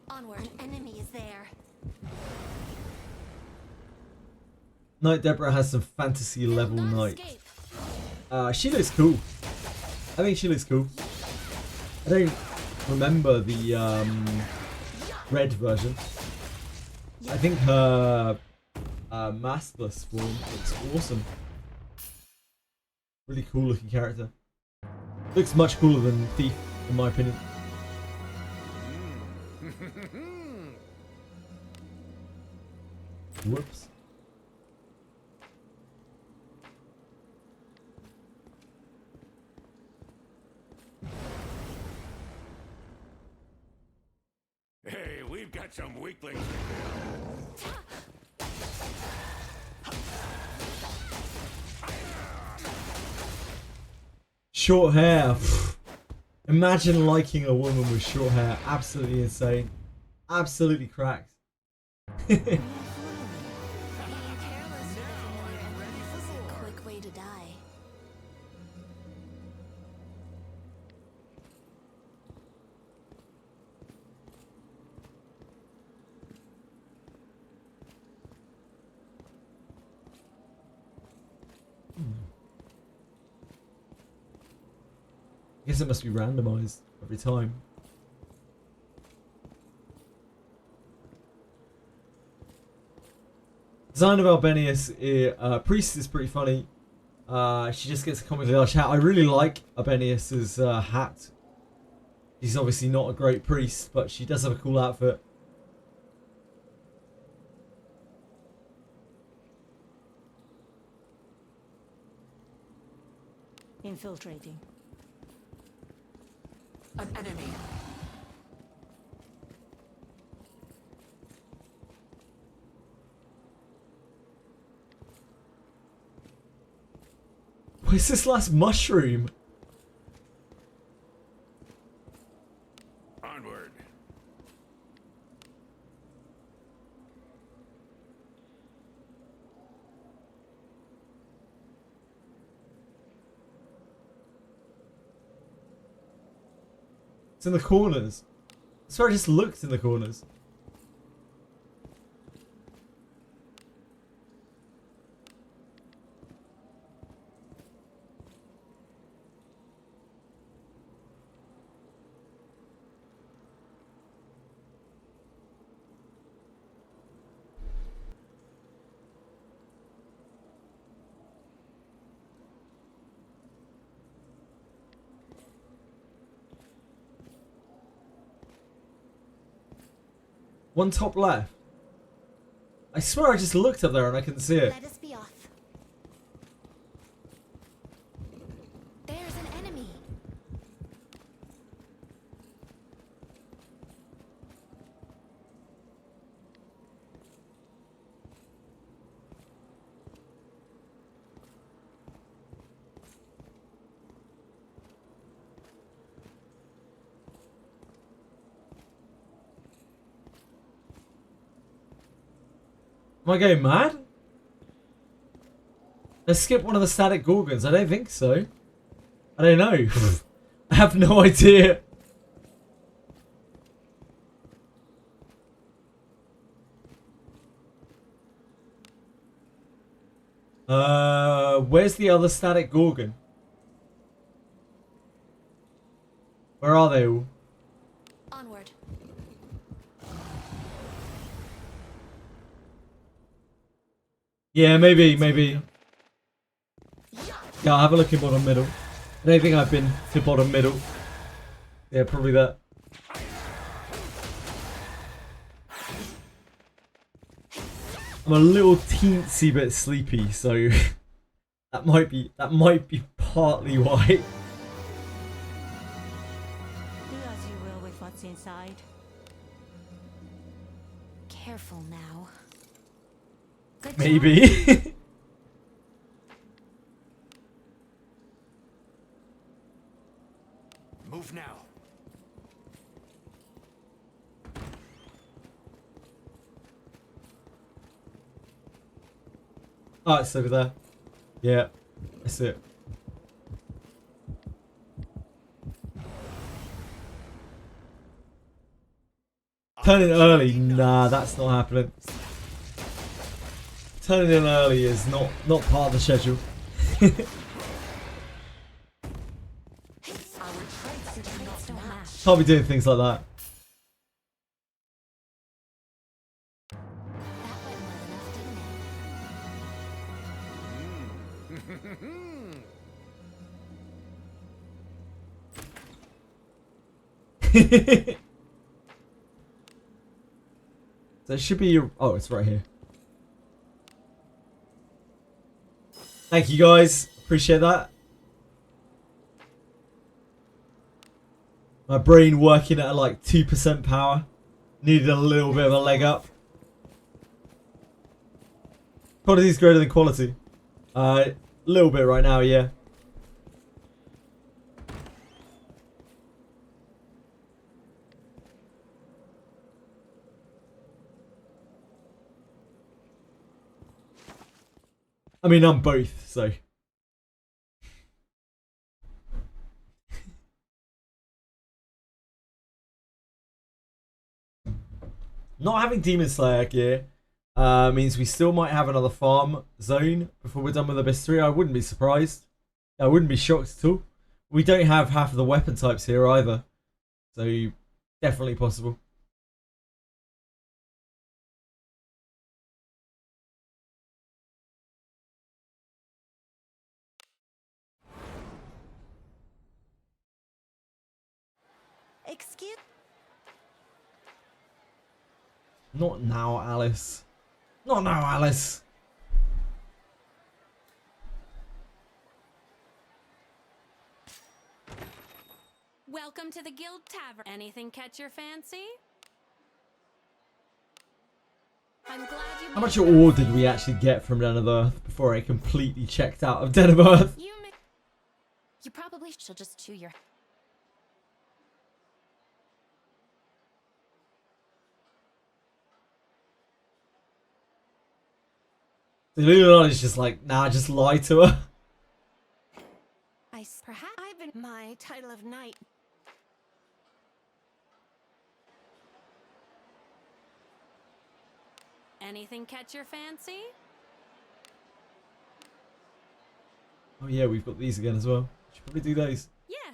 Onward. An enemy is there. Knight Deborah has some fantasy level knight. She looks cool. I think she looks cool. I don't remember the red version. I think her maskless form. Looks awesome. Really cool looking character. Looks much cooler than Thief, in my opinion. Whoops. Hey, we've got some weaklings. Short hair. Imagine liking a woman with short hair. Absolutely insane. Absolutely cracked. Being careless with a familiar enemy is a quick way to die. I guess it must be randomized every time. Design of Albenius, Priest is pretty funny. She just gets a comment in our chat. I really like Albenius's hat. She's obviously not a great priest, but she does have a cool outfit. Infiltrating. An enemy. Where's this last mushroom? Onward. It's in the corners. I swear I just looked in the corners. One top left. I swear I just looked up there and I can see it. Let us be off. There's an enemy. Am I going mad? Let's skip one of the static gorgons. I don't think so. I don't know. I have no idea. Where's the other static gorgon? Where are they all? Onward. Yeah, maybe. Yeah, I'll have a look in bottom middle. I don't think I've been to bottom middle. Yeah, probably that. I'm a little teensy bit sleepy, so that might be partly why. Do as you will with what's inside. Careful now. Good Maybe. job. Move now. Oh, it's over there. Yeah, that's it. Turning early? Nah, that's not happening. Turning in early is not part of the schedule. Can't be doing things like that. That went well enough, didn't it? So it should be your... Oh, it's right here. Thank you guys. Appreciate that. My brain working at like 2% power. Needed a little bit of a leg up. Quantity is greater than quality. A little bit right now, yeah. I mean, I'm both, so. Not having Demon Slayer gear means we still might have another farm zone before we're done with Abyss 3. I wouldn't be surprised. I wouldn't be shocked at all. We don't have half of the weapon types here either. So, definitely possible. Excuse. Not now, Alice. Not now, Alice. Welcome to the Guild Tavern. Anything catch your fancy? I'm glad you. How much ore did we actually get from Den of Earth before I completely checked out of Den of Earth? You probably should just chew your. The Illuminati is just like, nah, just lie to her. Perhaps I've been my title of knight. Anything catch your fancy? Oh yeah, we've got these again as well. Should probably do those. Yeah.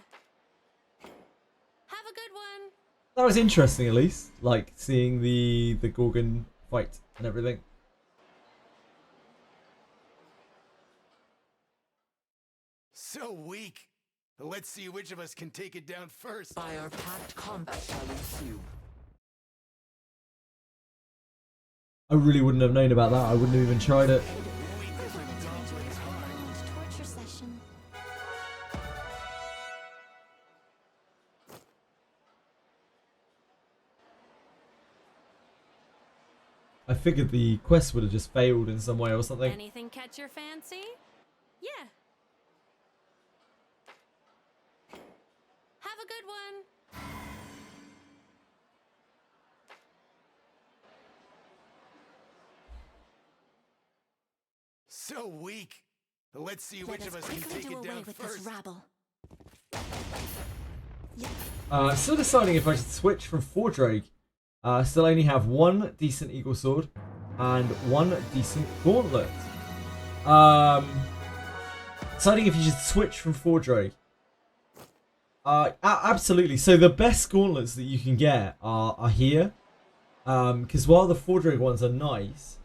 Have a good one. That was interesting, at least. Like seeing the Gorgon fight and everything. So weak. Let's see which of us can take it down first. Fire-packed combat shall ensue. I really wouldn't have known about that. I wouldn't have even tried it. Torture session. I figured the quest would have just failed in some way or something. Anything catch your fancy? Yeah. Have a good one. So weak. Let's see which of us can take it down first. Still deciding if I should switch from Fordrake. Still only have one decent Eagle Sword and one decent Gauntlet. Deciding if you should switch from Fordrake. Absolutely. So the best gauntlets that you can get are here. Because while the Fordrake ones are nice,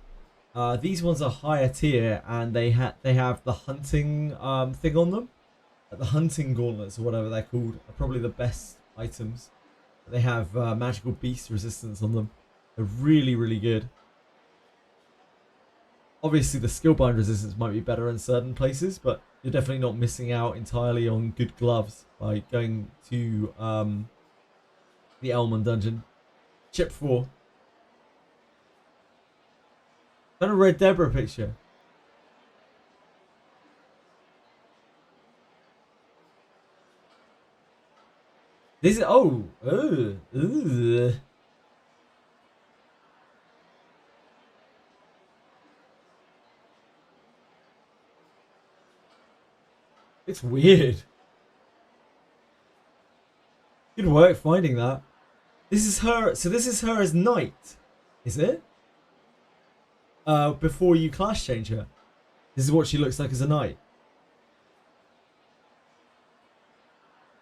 these ones are higher tier and they have the hunting thing on them. The hunting gauntlets or whatever they're called are probably the best items. They have magical beast resistance on them. They're really, really good. Obviously the skillbind resistance might be better in certain places, but you're definitely not missing out entirely on good gloves by going to the ELMON dungeon. Chip 4. Got a Red Deborah picture. This is it's weird. Good work finding that. This is her. So this is her as knight, is it? Before you class change her. This is what she looks like as a knight.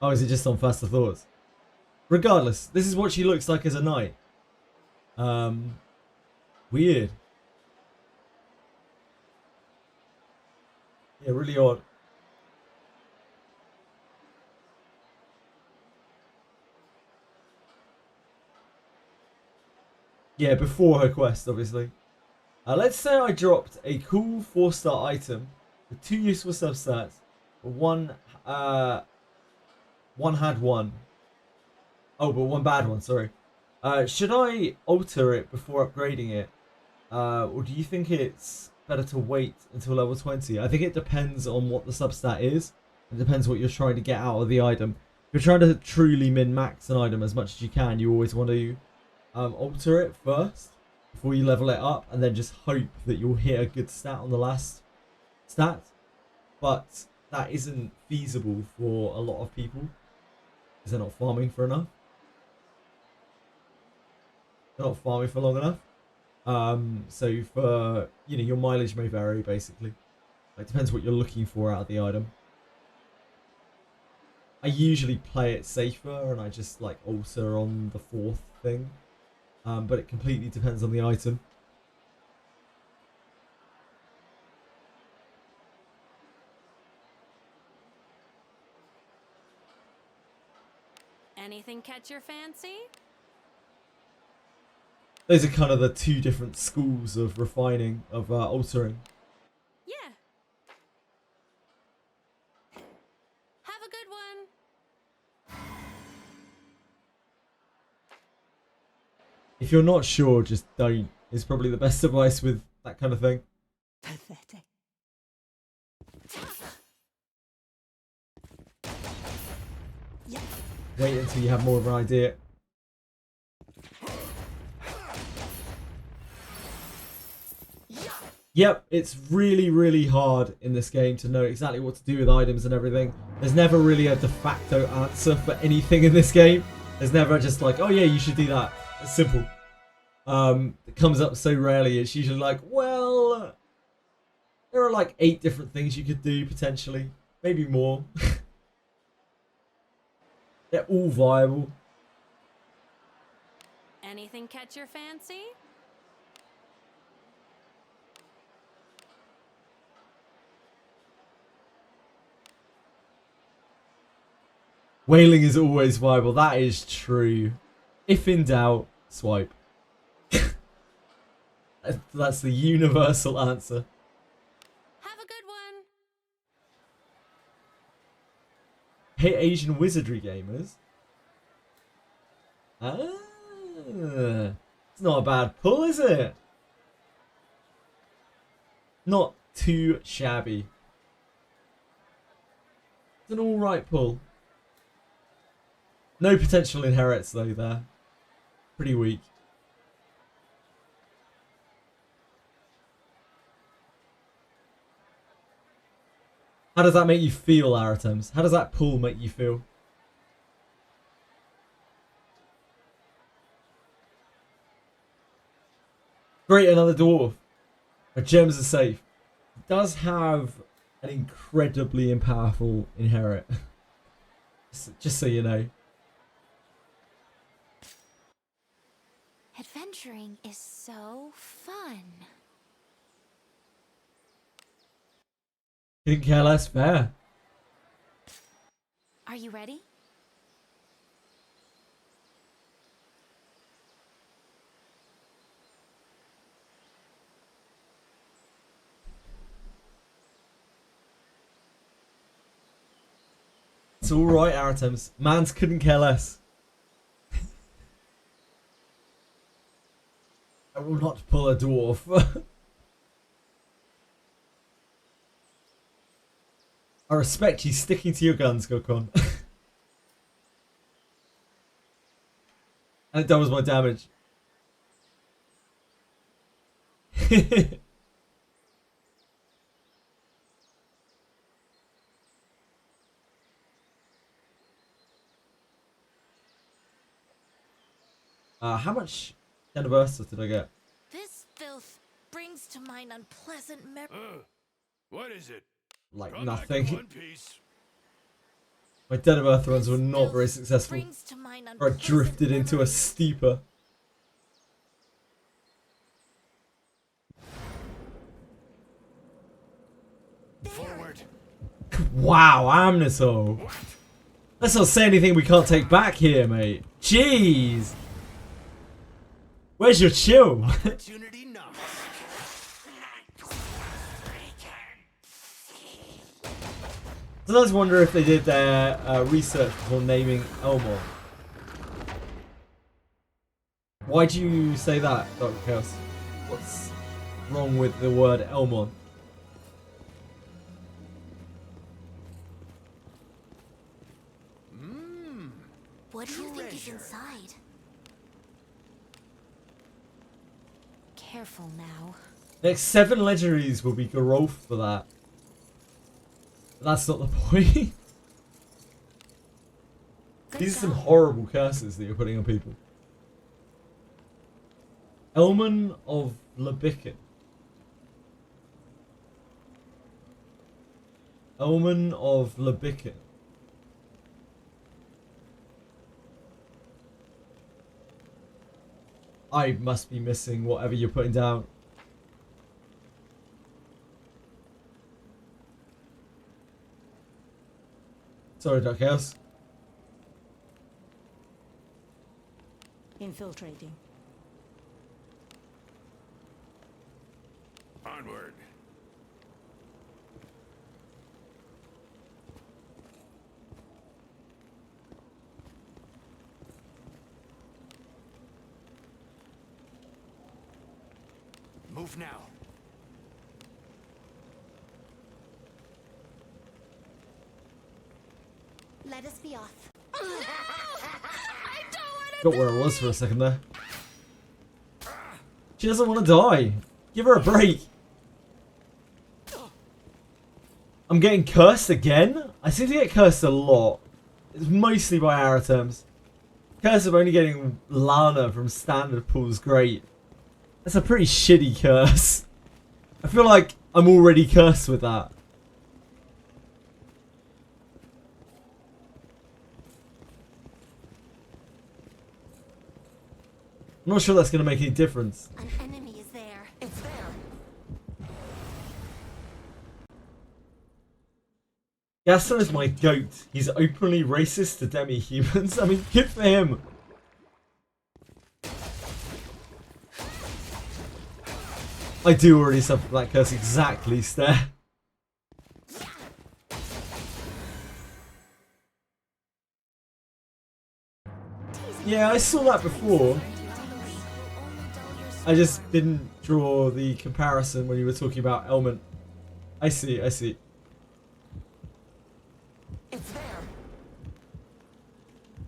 Oh, is it just on faster thoughts? Regardless, this is what she looks like as a knight. Weird. Yeah, really odd. Yeah, before her quest, obviously. Let's say I dropped a cool 4-star item with 2 useful substats, but one had one. Oh, but one bad one, sorry. Should I alter it before upgrading it? Or do you think it's better to wait until level 20? I think it depends on what the substat is. It depends what you're trying to get out of the item. If you're trying to truly min-max an item as much as you can, you always want to alter it first before you level it up, and then just hope that you'll hit a good stat on the last stat. But that isn't feasible for a lot of people because they're not farming for enough. They're not farming for long enough. So for, you know, your mileage may vary basically. It depends what you're looking for out of the item. I usually play it safer and I just like alter on the 4th thing. But it completely depends on the item. Anything catch your fancy? Those are kind of the 2 different schools of refining, of altering. Yeah. Have a good one. If you're not sure, just don't. Is probably the best advice with that kind of thing. Pathetic. Wait until you have more of an idea. Yep, it's really, really hard in this game to know exactly what to do with items and everything. There's never really a de facto answer for anything in this game. There's never just like, oh yeah, you should do that. It's simple. It comes up so rarely. It's usually like, well, there are like 8 different things you could do potentially. Maybe more. They're all viable. Anything catch your fancy? Whaling is always viable. That is true. If in doubt, swipe. That's the universal answer. Have a good one. Hey, Asian Wizardry gamers. It's not a bad pull, is it? Not too shabby. It's an alright pull. No potential inherits though there. Pretty weak. How does that make you feel, Aratems? How does that pull make you feel? Great, another dwarf. Our gems are safe. It does have an incredibly powerful inherit. Just so you know. Adventuring is so fun. Couldn't care less, fair. Are you ready? It's alright, Aratems. Mans couldn't care less. I will not pull a dwarf. I respect you sticking to your guns, Gokon. And it doubles my damage. How much Universal did I get? This filth brings to mind unpleasant memories. What is it? Like Come nothing. back in one piece. My Den of Earth runs were not very successful. Or I drifted into a steeper. Forward. Wow, Amnitol. Let's not say anything we can't take back here, mate. Jeez. Where's your chill? Opportunity knocks. Sometimes wonder if they did their research before naming ELMON. Why do you say that, Dr. Chaos? What's wrong with the word ELMON? What do you think is inside? Careful now. Next 7 legendaries will be Garolf for that. But that's not the point. These are some horrible curses that you're putting on people. ELMON of Lebican. ELMON of Lebican. I must be missing whatever you're putting down. Sorry, Dark Chaos. Infiltrating. Onward. Move now. Let us be off. Got where I was for a second there. She doesn't want to die. Give her a break. I'm getting cursed again? I seem to get cursed a lot. It's mostly by arrow terms. Curse of only getting Lana from standard pool's great. That's a pretty shitty curse. I feel like I'm already cursed with that. I'm not sure that's going to make any difference. An enemy is there. It's there. Gaston is my goat. He's openly racist to demi-humans. I mean, good for him. I do already suffer from that curse exactly, Stare. Yeah, I saw that before. I just didn't draw the comparison when you were talking about ELMON. I see, I see. It's there.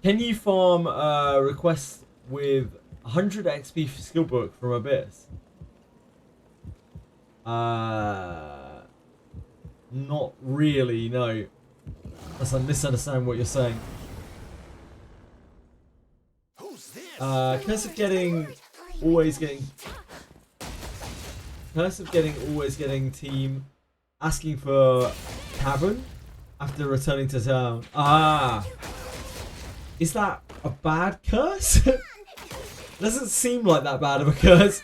Can you farm requests with 100 XP skill book from Abyss? Not really, no. Unless I misunderstand what you're saying. Who's this? Curse of getting, always getting. Curse of getting, always getting team. Asking for cavern after returning to town. Ah. Is that a bad curse? Doesn't seem like that bad of a curse.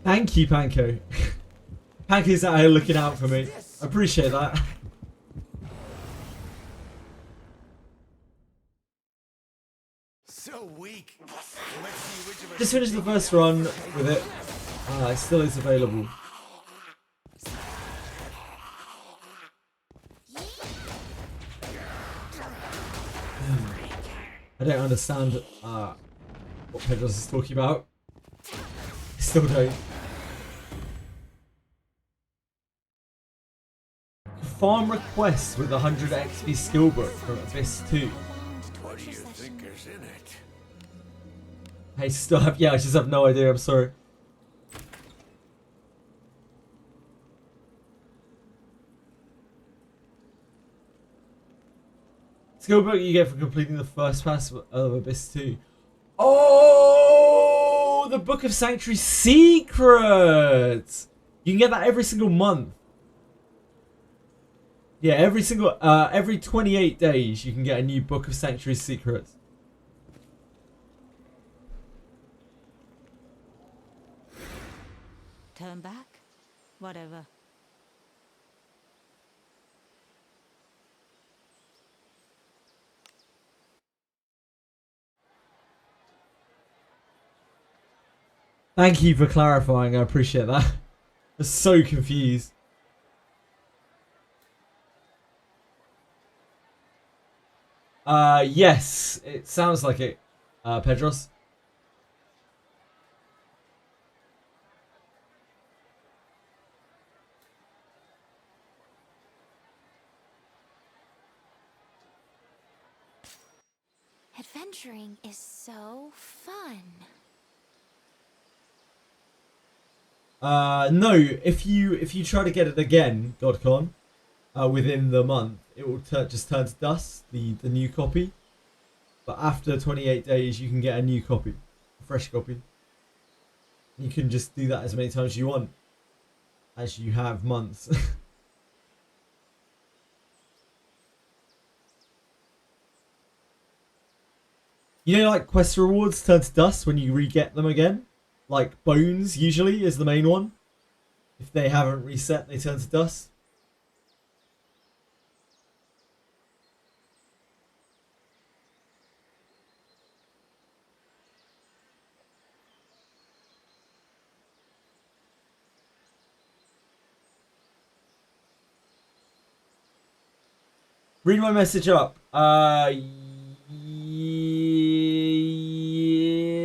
Thank you, Panko. Panko's out here looking out for me. I appreciate that. So weak. Let's see which of us Just finished the first run with it. It still is available. I don't understand what Pedros is talking about. I still don't. Farm requests with 100 XP skill book from Abyss 2. What do you think is in it? Hey, stop. Yeah, I just have no idea. I'm sorry. Skill book you get for completing the first pass of Abyss 2. Oh, the Book of Sanctuary Secrets! You can get that every single month. Yeah, every 28 days you can get a new Book of Sanctuary Secrets. Turn back? Whatever. Thank you for clarifying, I appreciate that. I'm so confused. Yes, it sounds like it, Pedros. Adventuring is so fun. No, if you try to get it again, GodCon, within the month, it will just turn to dust, the new copy. But after 28 days, you can get a new copy, a fresh copy. You can just do that as many times as you want, as you have months. You know, like quest rewards turn to dust when you re-get them again? Like bones, usually, is the main one. If they haven't reset, they turn to dust. Read my message up.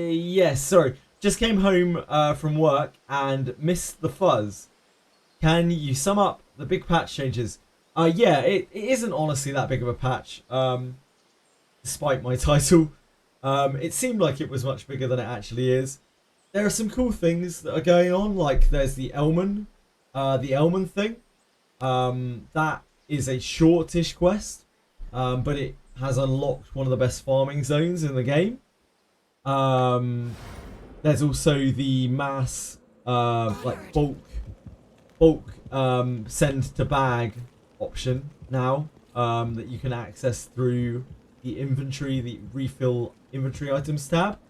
Yes, sorry. Just came home from work and missed the fuzz. Can you sum up the big patch changes? Yeah, it isn't honestly that big of a patch. Despite my title. It seemed like it was much bigger than it actually is. There are some cool things that are going on, like there's the ELMON thing. That is a shortish quest, but it has unlocked one of the best farming zones in the game. There's also the mass, like bulk send to bag option now, that you can access through the inventory, the refill inventory items tab.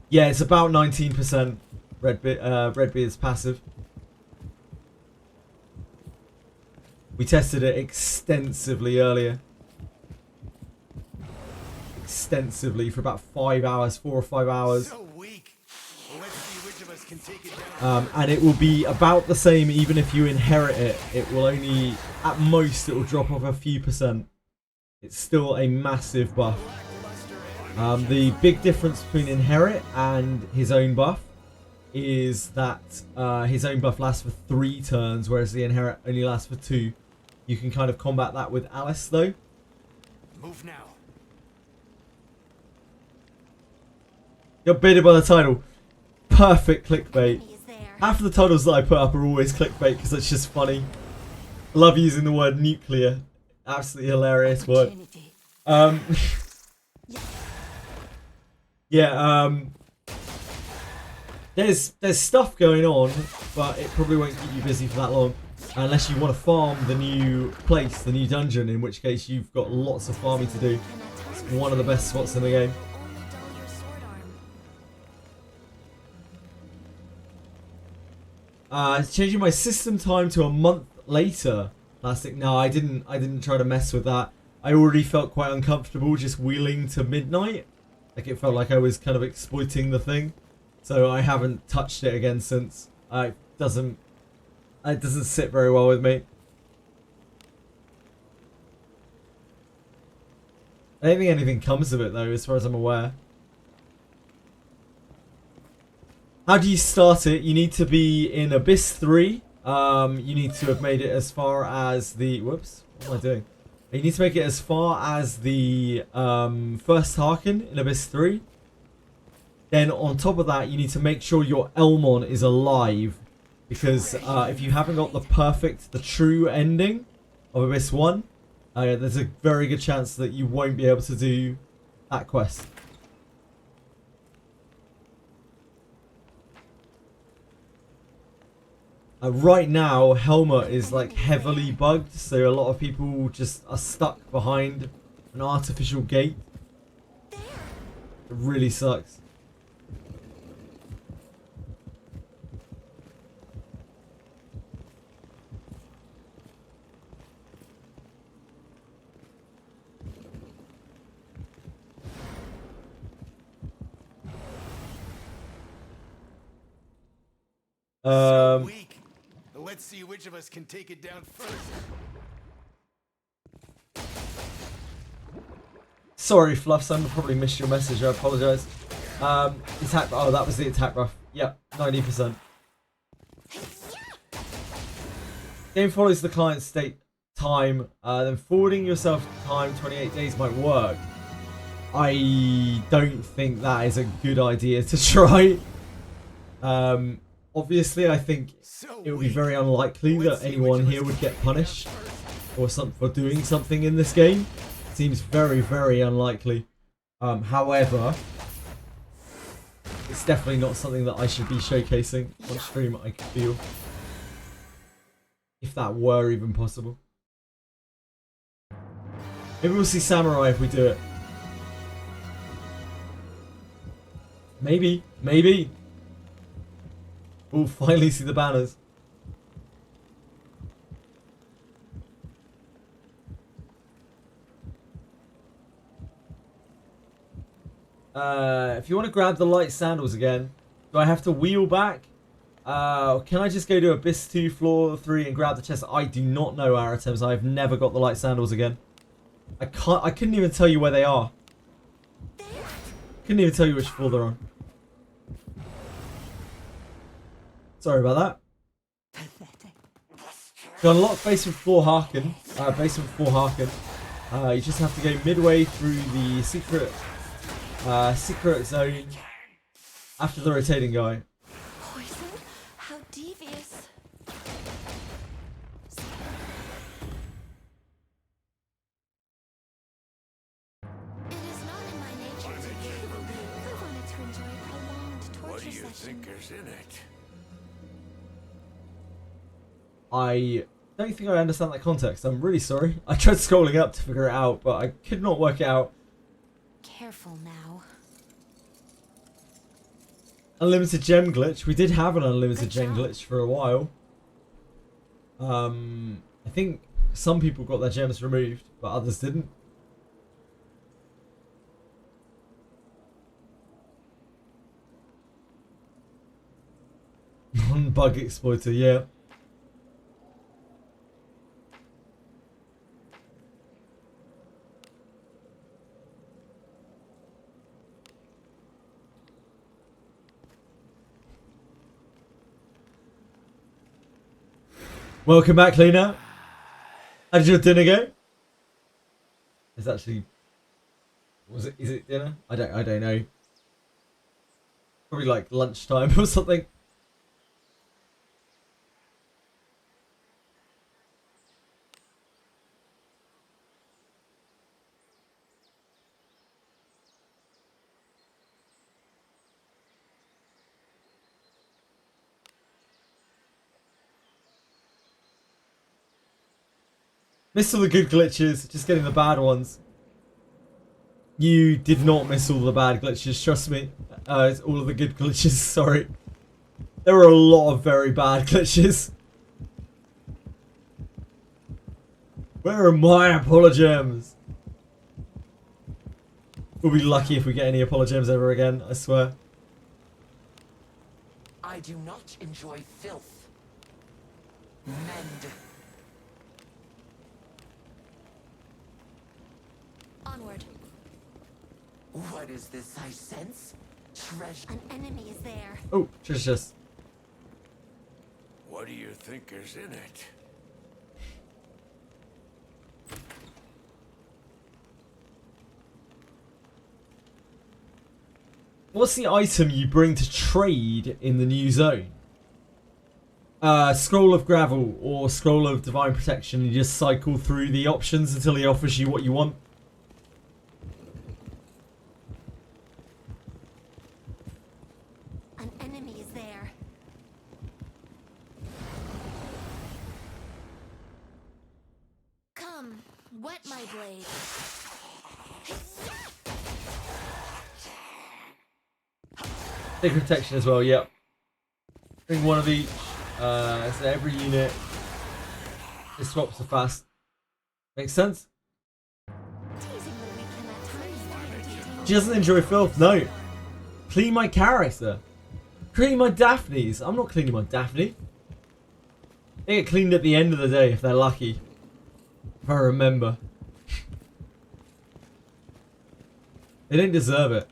Yeah, it's about 19% Redbeard's passive. We tested it extensively earlier. Extensively for about 5 hours, 4 or 5 hours. So weak. Let's see which of us can take it down. And it will be about the same even if you inherit it. It will only, at most, it will drop off a few percent. It's still a massive buff. The big difference between inherit and his own buff is that his own buff lasts for 3 turns, whereas the inherit only lasts for 2. You can kind of combat that with Alice, though. Move now. Got baited by the title. Perfect clickbait. Half of the titles that I put up are always clickbait because it's just funny. I love using the word nuclear. Absolutely hilarious word. Yeah, there's stuff going on, but it probably won't keep you busy for that long. Unless you want to farm the new place, the new dungeon, in which case you've got lots of farming to do. It's one of the best spots in the game. It's changing my system time to a month later. Plastic. No, I didn't try to mess with that. I already felt quite uncomfortable just wheeling to midnight. Like it felt like I was kind of exploiting the thing. So I haven't touched it again since. It doesn't sit very well with me. I don't think anything comes of it though, as far as I'm aware. How do you start it? You need to be in Abyss 3. You need to have made it as far as the... Whoops. What am I doing? You need to make it as far as the first Harkin in Abyss 3. Then on top of that, you need to make sure your ELMON is alive. Because if you haven't got the true ending of Abyss 1, there's a very good chance that you won't be able to do that quest. Right now, Helmut is like heavily bugged, so a lot of people just are stuck behind an artificial gate. It really sucks. So weak. Let's see which of us can take it down first. Sorry, Fluffson, I probably missed your message. I apologise. Attack. Oh, that was the attack buff. Yep, 90%. Game follows the client's state time. Then forwarding yourself time 28 days might work. I don't think that is a good idea to try. Obviously, I think it would be very unlikely that anyone here would get punished for doing something in this game. Seems very, very unlikely. However, it's definitely not something that I should be showcasing on stream, I feel. If that were even possible. Maybe we'll see Samurai if we do it. Maybe. Maybe. We'll finally see the banners. If you want to grab the light sandals again, do I have to wheel back? Can I just go to Abyss 2, Floor 3 and grab the chest? I do not know, Aratems. I've never got the light sandals again. I couldn't even tell you where they are. Couldn't even tell you which floor they're on. Sorry about that. To unlock basement floor Harken, you just have to go midway through the secret zone after the rotating guy. Poison? How devious. It is not in my nature to give. I wanted to enjoy a prolonged torture What do you session. think is in it? I don't think I understand that context. I'm really sorry. I tried scrolling up to figure it out, but I could not work it out. Careful now. Unlimited gem glitch. We did have an unlimited gem glitch for a while. I think some people got their gems removed, but others didn't. Non-bug exploiter, yeah. Welcome back, Lena. How did your dinner go? Is it dinner? I don't know. Probably like lunchtime or something. Missed all the good glitches, just getting the bad ones. You did not miss all the bad glitches, trust me. It's all of the good glitches, sorry. There were a lot of very bad glitches. Where are my apologems? We'll be lucky if we get any apologems ever again, I swear. I do not enjoy filth. Mend. Onward. What is this I sense? Treasure. An enemy is there. Oh, just. What do you think is in it? What's the item you bring to trade in the new zone? Scroll of Gravel or Scroll of Divine Protection. You just cycle through the options until he offers you what you want. An enemy is there. Sacred protection as well, yep. Bring one of each. So every unit it swaps are fast. Makes sense? She doesn't enjoy filth, no. Clean my character. Clean my Daphnes. I'm not cleaning my Daphne. They get cleaned at the end of the day if they're lucky. If I remember. They don't deserve it.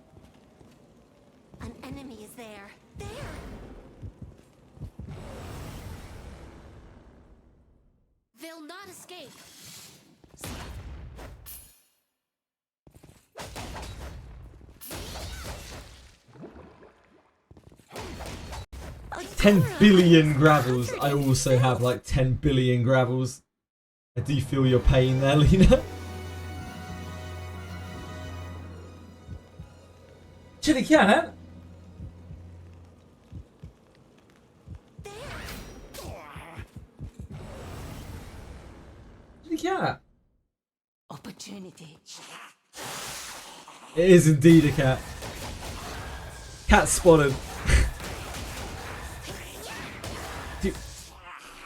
An enemy is there. There! They'll not escape. 10 billion gravels. I also have like 10 billion gravels. I do feel your pain there, Lena. Chilly cat. Chilly cat. Opportunity. It is indeed a cat. Cat spotted.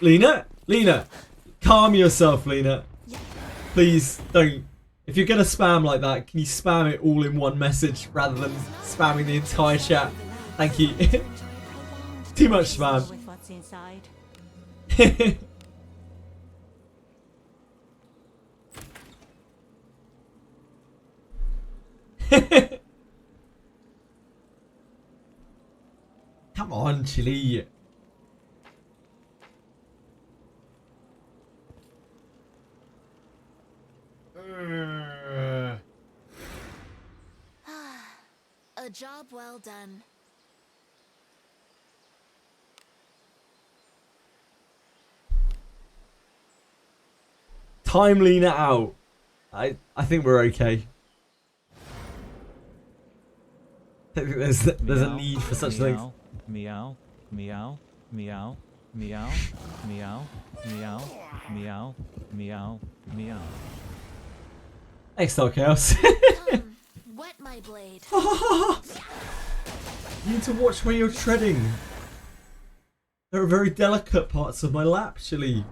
Lena? Lena, calm yourself, Lena. Please don't. If you're gonna spam like that, can you spam it all in one message rather than spamming the entire chat? Thank you. Too much spam. With what's inside. Come on, Chili. A job well done. Time Lena out. I think we're okay. I think there's a need for such things. Meow, meow, meow, meow, meow, meow, meow, meow, meow. Thanks, Dark Chaos. Wet my blade. You need to watch where you're treading. There are very delicate parts of my lap, Chili.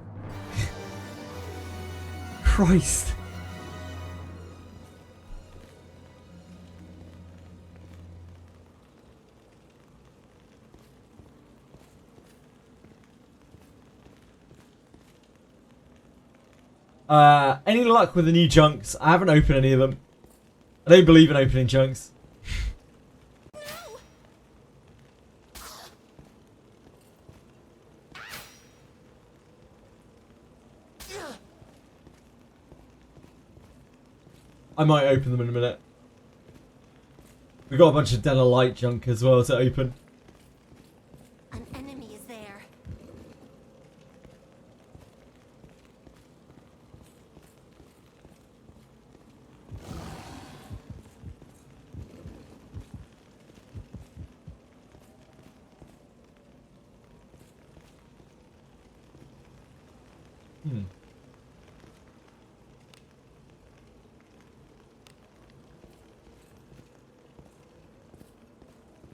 Christ. Any luck with the new junks? I haven't opened any of them. I don't believe in opening junks. I might open them in a minute. We've got a bunch of Della Light junk as well to open. An enemy is there.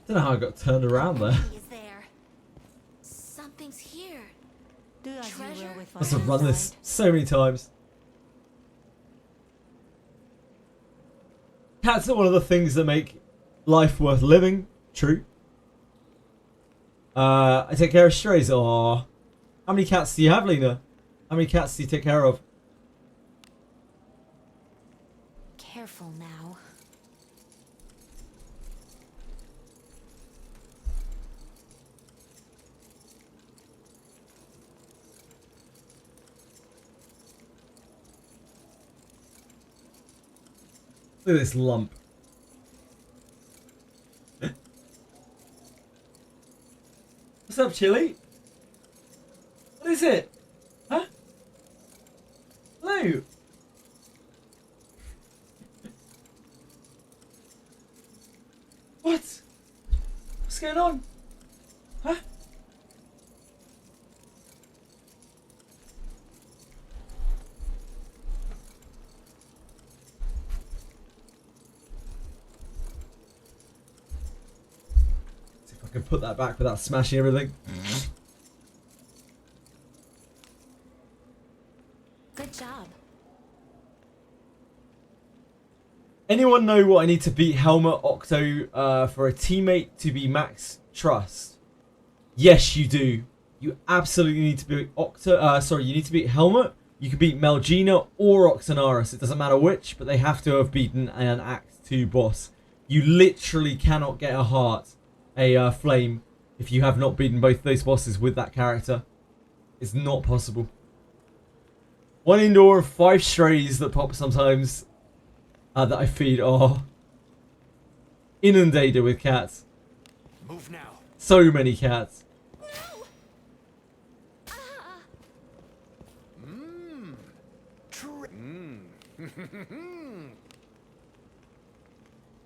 Don't know how I got turned around there. Is there? Something's here. Do as you will with Must what's have run this inside. so many times. Cats are one of the things that make life worth living. True. I take care of strays. Aww. How many cats do you have, Lena? How many cats do you take care of? Careful now. Look at this lump. What's up, Chili? What is it? Huh? Hello? What? What's going on? Huh? can put that back without smashing everything. Good job. Anyone know what I need to beat Helmet Octo for a teammate to be max trust? Yes, you do. You absolutely need to beat Octo. Sorry, you need to beat Helmet. You can beat Melgina or Oxanaris. It doesn't matter which, but they have to have beaten an Act 2 boss. You literally cannot get a heart, a flame, if you have not beaten both those bosses with that character. It's not possible. 1 indoor and 5 strays that pop sometimes that I feed are inundated with cats. Move now. So many cats.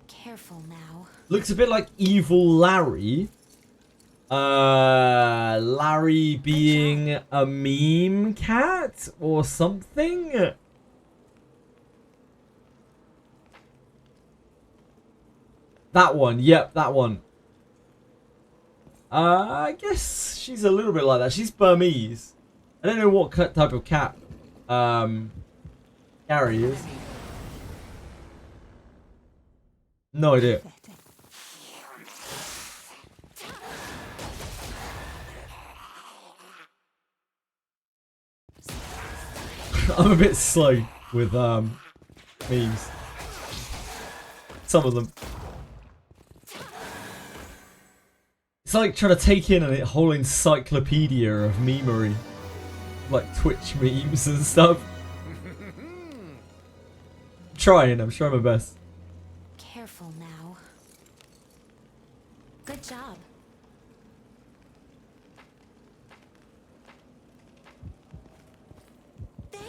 Careful now. Looks a bit like Evil Larry. Larry being a meme cat or something. That one, yep, that one. I guess she's a little bit like that. She's Burmese. I don't know what type of cat Gary is. No idea. I'm a bit slow with memes. Some of them. It's like trying to take in a whole encyclopedia of memery. Like Twitch memes and stuff. I'm trying my best. Careful now. Good job. There!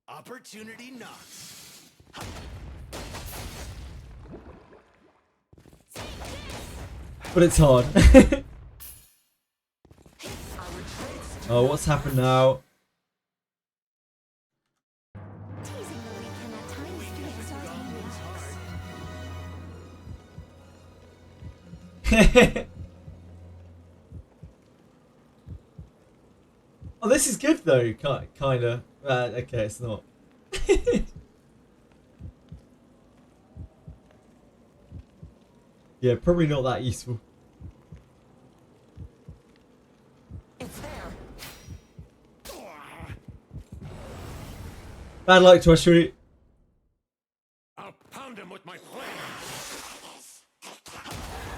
Opportunity knocks. But it's hard. Oh, what's happened now? Teasing the weak can at times be exhausting. Oh, this is good though, kinda. Okay, it's not. Yeah, probably not that useful. It's there. Bad luck to us, Shuri. I'll pound him with my flames.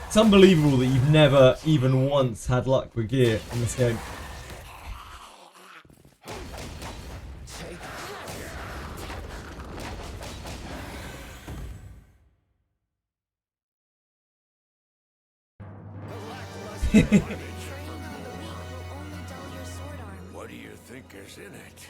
It's unbelievable that you've never even once had luck with gear in this game. Preying on the weak will only dull your sword arm. What do you think is in it?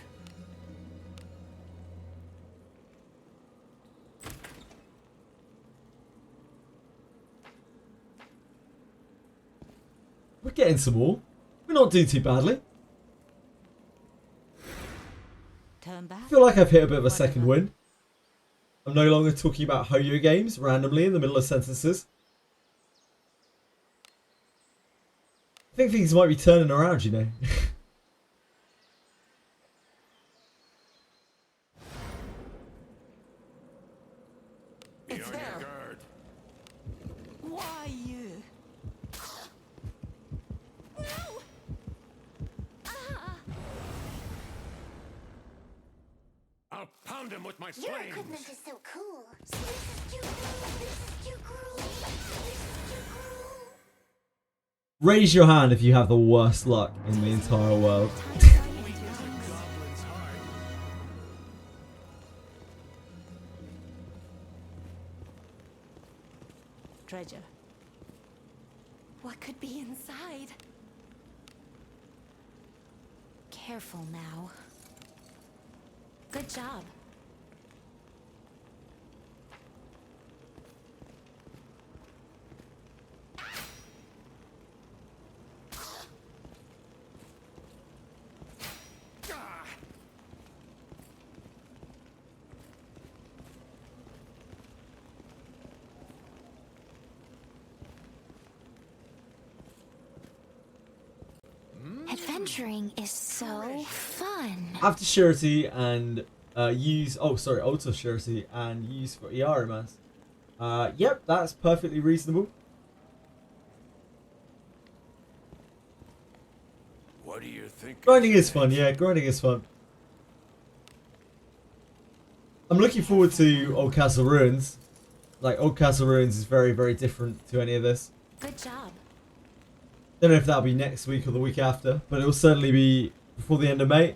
We're getting some more. We're not doing too badly. Turn back. I feel like I've hit a bit of a second win. I'm no longer talking about Hoyo games randomly in the middle of sentences. I think things might be turning around, you know. It's there. Guard. Why you? I'll pound him with my Your flames. equipment is so cool. This is too cruel. This is too cruel. This is too cruel. Raise your hand if you have the worst luck in the entire world. Treasure. What could be inside? Careful now. Good job. Adventuring is so fun. After surety and use. Oh, sorry, auto surety and use for ERMS. Yep, that's perfectly reasonable. What do you think? Grinding is fun, yeah, grinding is fun. I'm looking forward to Old Castle Ruins. Like, Old Castle Ruins is very, very different to any of this. Good job. Don't know if that'll be next week or the week after, but it will certainly be before the end of May.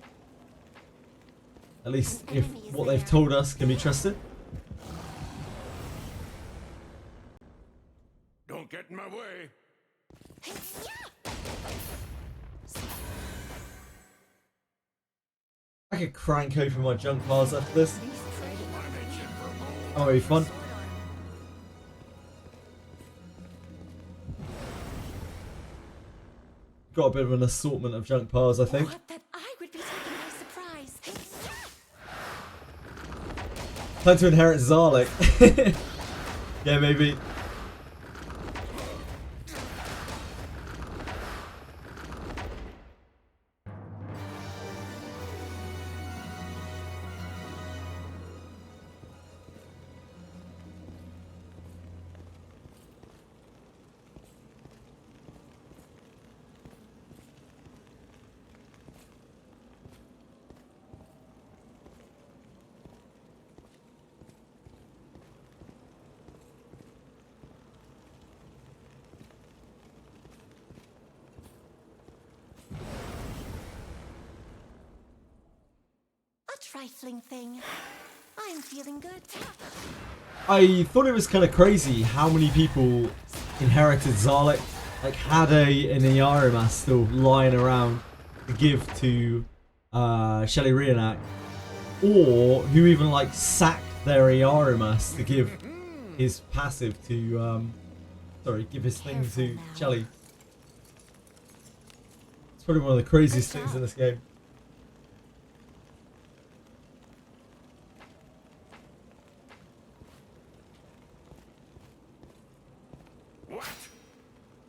At least if what they've told us can be trusted. Don't get in my way. I could crank open my junk piles after this. That'll be fun. Got a bit of an assortment of junk piles, I think. What that I would be taken by surprise. Time to inherit Zarlik. Yeah, maybe. A trifling thing. I'm feeling good. I thought it was kind of crazy how many people inherited Zarlik, like had an Iarimas still lying around to give to Shelley Reenact, or who even like sacked their Iarimas to give his passive to, give his thing to Shelley. It's probably one of the craziest things in this game.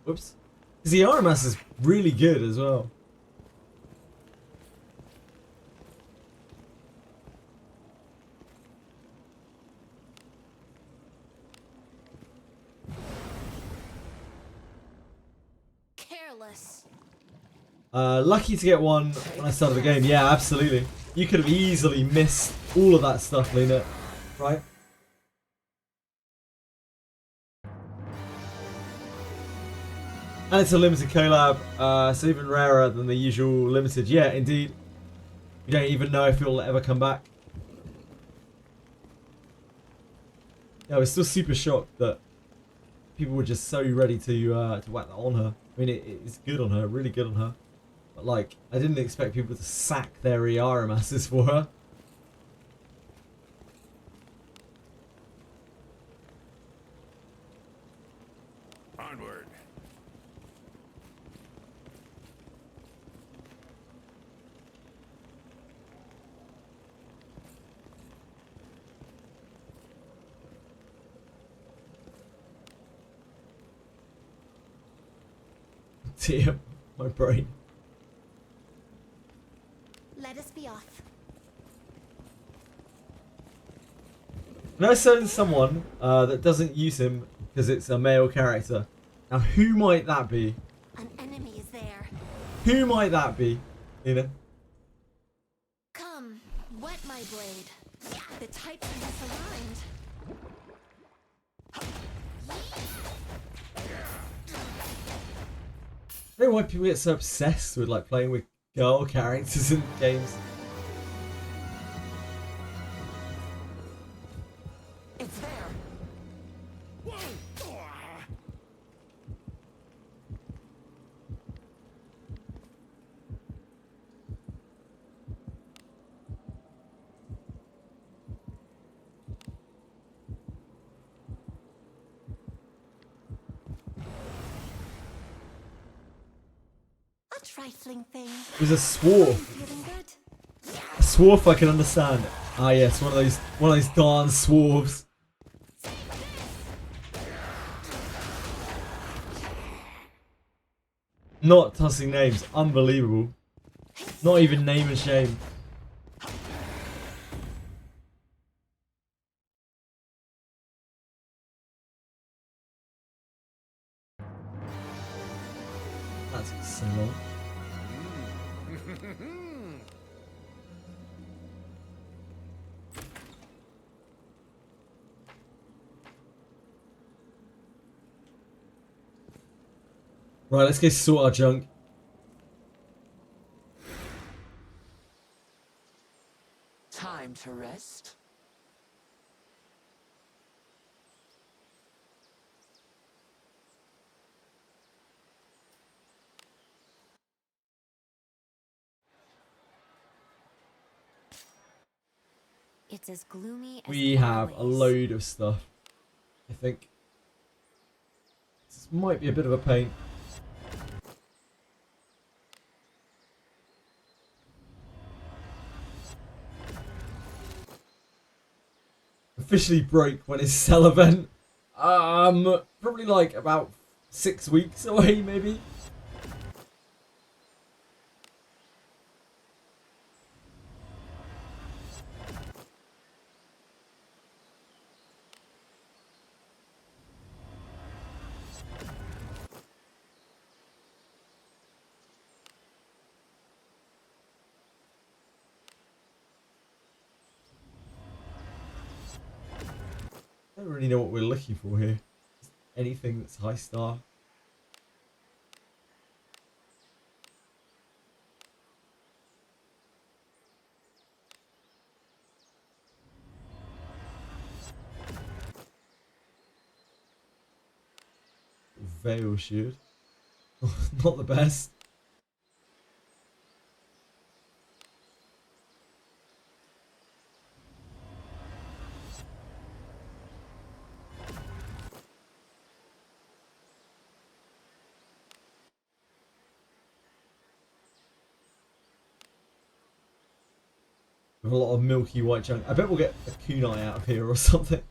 Whoops. Because the RMS is really good as well. Careless. Lucky to get one when I started the game. Yeah, absolutely. You could have easily missed all of that stuff, Lena. Right? And it's a limited collab, so even rarer than the usual limited. Yeah, indeed. You don't even know if it'll ever come back. Yeah, we're still super shocked that people were just so ready to whack that on her. I mean, it's good on her, really good on her. But like, I didn't expect people to sack their ER masses for her. Onward. Dear, my brain. Let us be off. Can I send someone that doesn't use him because it's a male character? Now, who might that be? An enemy is there. Who might that be? Lena? Come, wet my blade. The types are misaligned. I don't know why people get so obsessed with like playing with girl characters in games. It's there. A trifling thing. It was a swarf. Feeling good. A swarf I can understand. Ah yes, one of those darn swarves. Not tossing names, unbelievable. Not even name and shame. That's so long. Right, let's go sort our junk. Time to rest. It's as gloomy as We have a always. load of stuff. I think this might be a bit of a pain. Officially broke when his cell event. Probably like about 6 weeks away, maybe. I don't really know what we're looking for here. Anything that's high star. Veil shield. Not the best. With a lot of milky white junk. I bet we'll get a kunai out of here or something.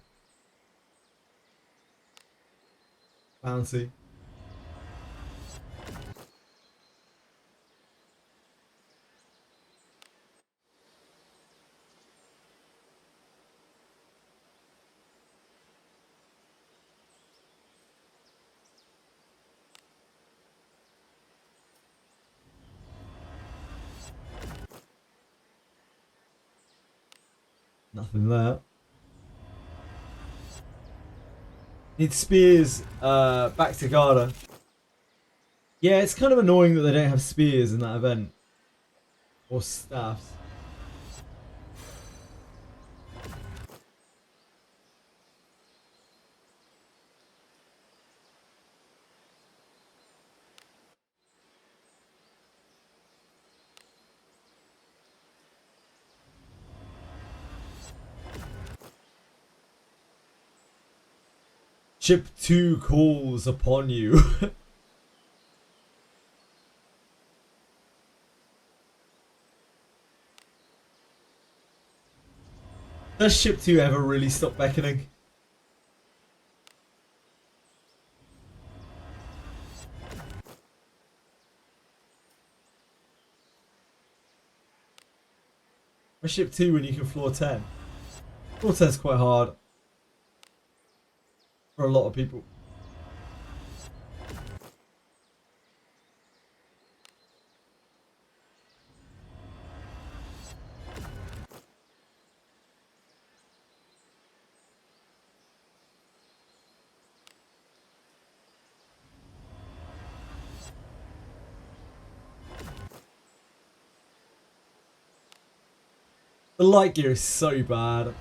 Bounty. Nothing there. Need spears back to Garda. Yeah, it's kind of annoying that they don't have spears in that event. Or staffs. Ship 2 calls upon you. Does Ship 2 ever really stop beckoning? Or Ship 2 when you can floor 10? Floor 10 is quite hard. For a lot of people. The light gear is so bad.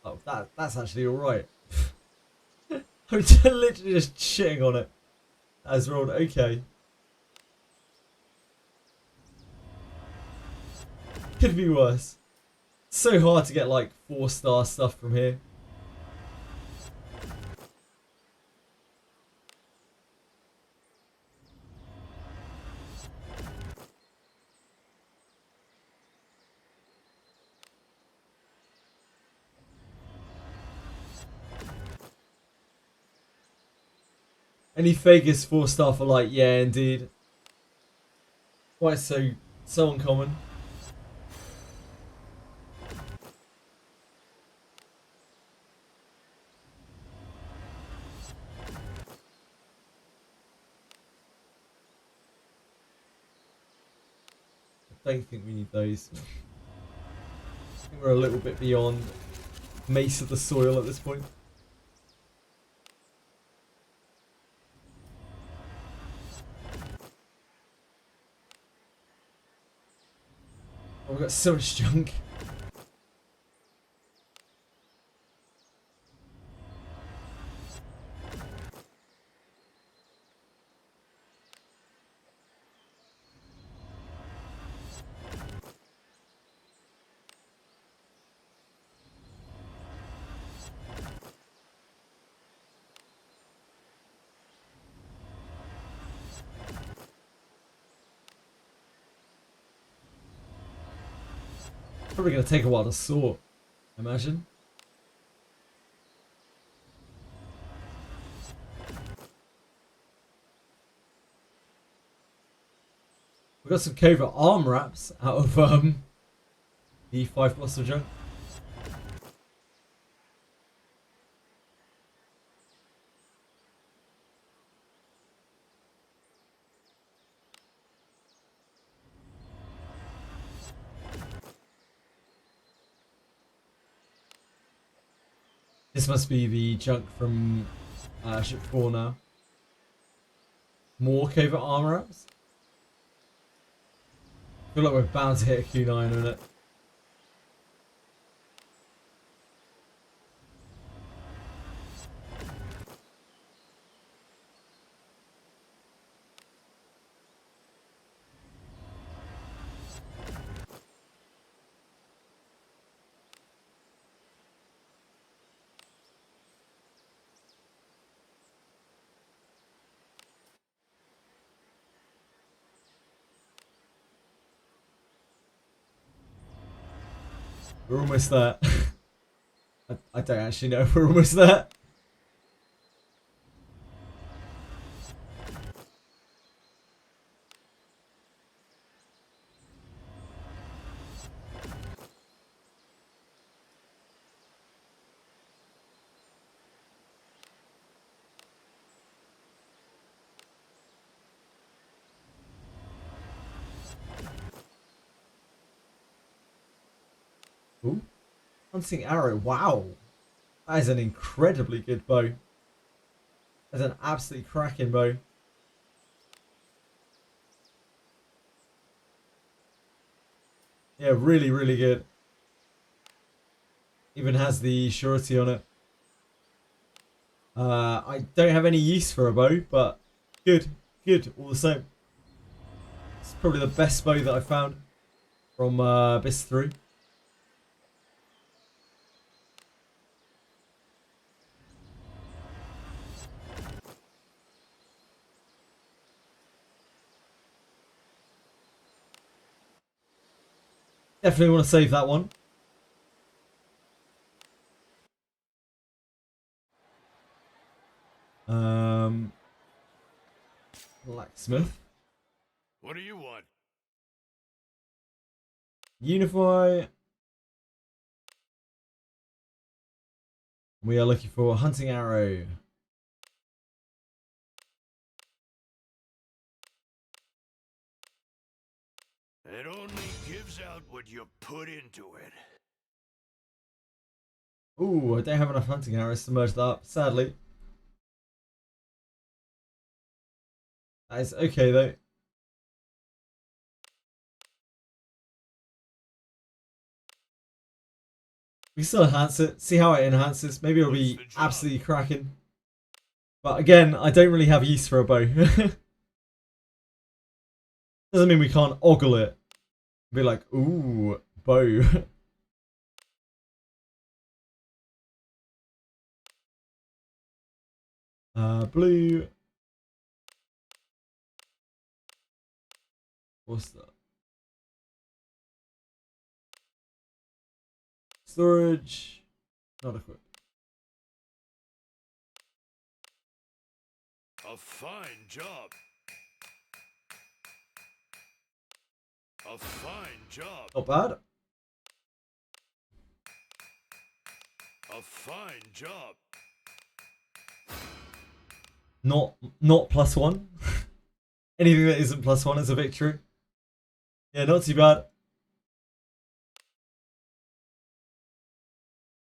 Oh, that's actually alright. I'm literally just shitting on it. As rolled, okay. Could be worse. So hard to get like 4-star stuff from here. Any Vegas 4-star for light? Yeah, indeed. Why it's so uncommon. I don't think we need those. I think we're a little bit beyond Mace of the Soil at this point. Oh, we've got so much junk. Probably going to take a while to sort, I imagine. We got some covert arm wraps out of the 5 plus of junk. This must be the junk from ship 4 now. More covert arm wraps. I feel like we're bound to hit a Q9 in a minute. We're almost there. I don't actually know if we're almost there. Ooh. Hunting arrow. Wow. That is an incredibly good bow. That's an absolutely cracking bow. Yeah, really, really good. Even has the surety on it. I don't have any use for a bow, but good. Good all the same. It's probably the best bow that I found from Abyss 3. Definitely want to save that one. Blacksmith. What do you want? Unify. We are looking for a hunting arrow. It only gives out what you put into it. Ooh, I don't have enough hunting arrows to merge that up, sadly. That is okay though. We can still enhance it, see how it enhances. Maybe it'll be absolutely cracking. But again, I don't really have use for a bow. Doesn't mean we can't ogle it. Be like, ooh, bow. Blue. What's that? Storage. Not equipped. A fine job. A fine job. Not bad. A fine job. Not +1. Anything that isn't +1 is a victory. Yeah, not too bad.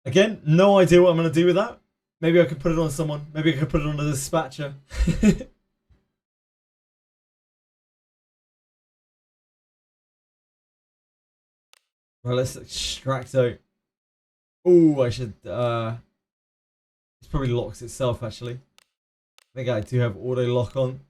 Again, no idea what I'm going to do with that. Maybe I could put it on someone. Maybe I could put it on a dispatcher. Right, let's extract out. Oh, I should. It probably locks itself actually. I think I do have auto lock on.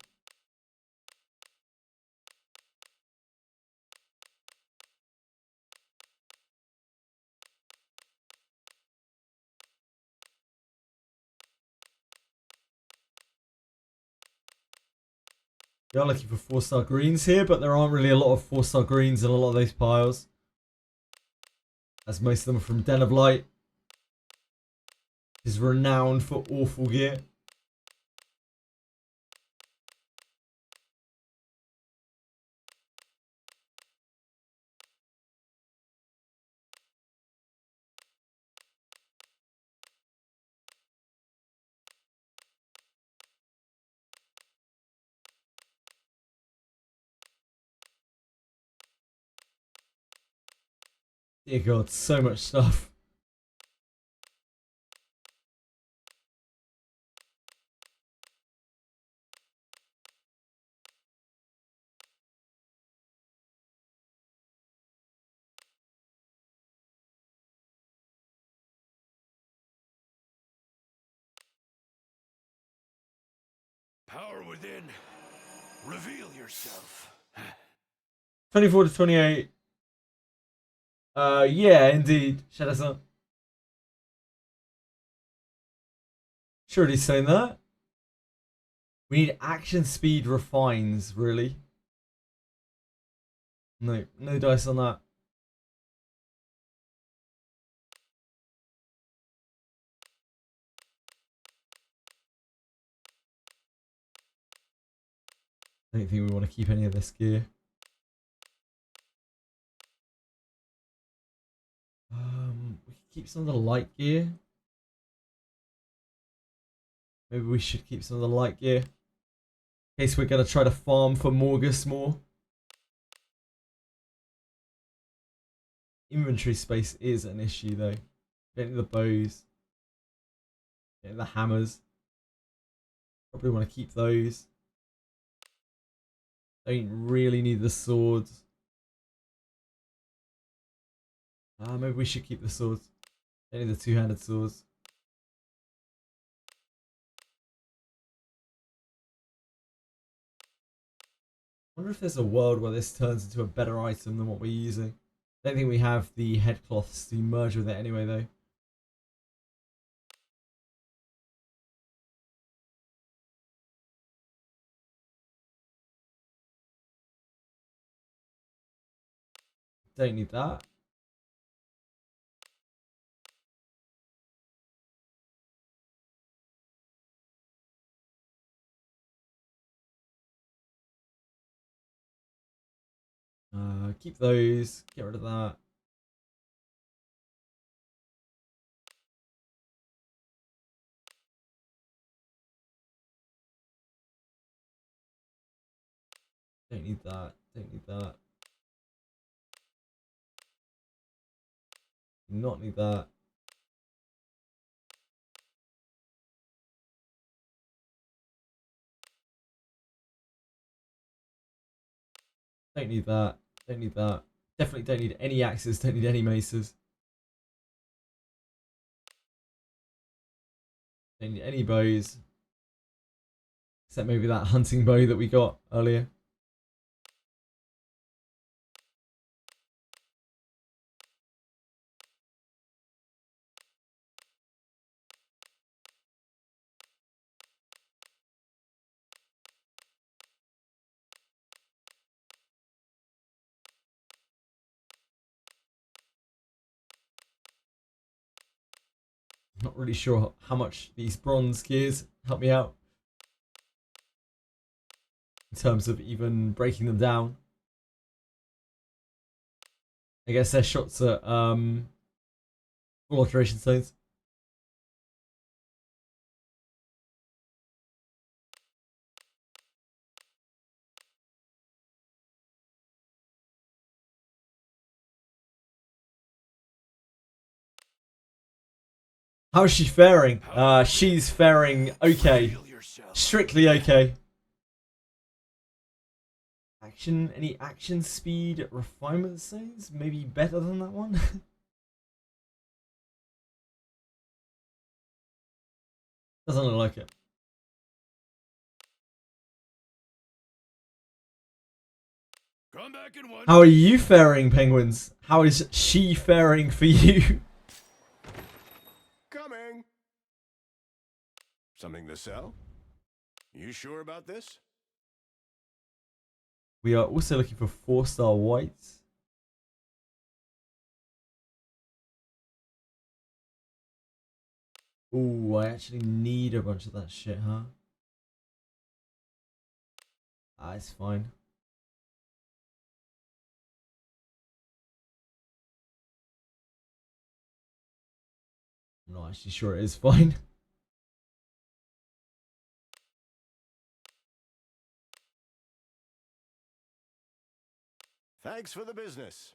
We are looking for 4-star greens here, but there aren't really a lot of 4-star greens in a lot of those piles, as most of them are from Den of Light, which is renowned for awful gear. Dear God, so much stuff. Power within. Reveal yourself. 24 to 28. Yeah, indeed. Shadow. Sure, he's saying that. We need action speed refines, really. No, no dice on that. I don't think we want to keep any of this gear. We could keep some of the light gear. Maybe we should keep some of the light gear. In case we're going to try to farm for Morgus more. Inventory space is an issue though. Getting the bows. Getting the hammers. Probably want to keep those. Don't really need the swords. Maybe we should keep the swords. Don't need the two-handed swords. I wonder if there's a world where this turns into a better item than what we're using. I don't think we have the headcloths to merge with it anyway though. Don't need that. Keep those. Get rid of that. Don't need that. Don't need that. Do not need that. Don't need that. Don't need that. Definitely don't need any axes. Don't need any maces. Don't need any bows. Except maybe that hunting bow that we got earlier. Not really sure how much these bronze gears help me out. in terms of even breaking them down. I guess their shots at full alteration stones. How's she faring? She's faring okay. Strictly okay. Action, any action speed refinement stones? Maybe better than that one? Doesn't look like it. Come back in one. How are you faring, penguins? How is she faring for you? Coming. Something to sell? You sure about this? We are also looking for 4-star whites. Ooh, I actually need a bunch of that shit, huh? Ah, it's fine. I'm not actually sure it is fine. Thanks for the business.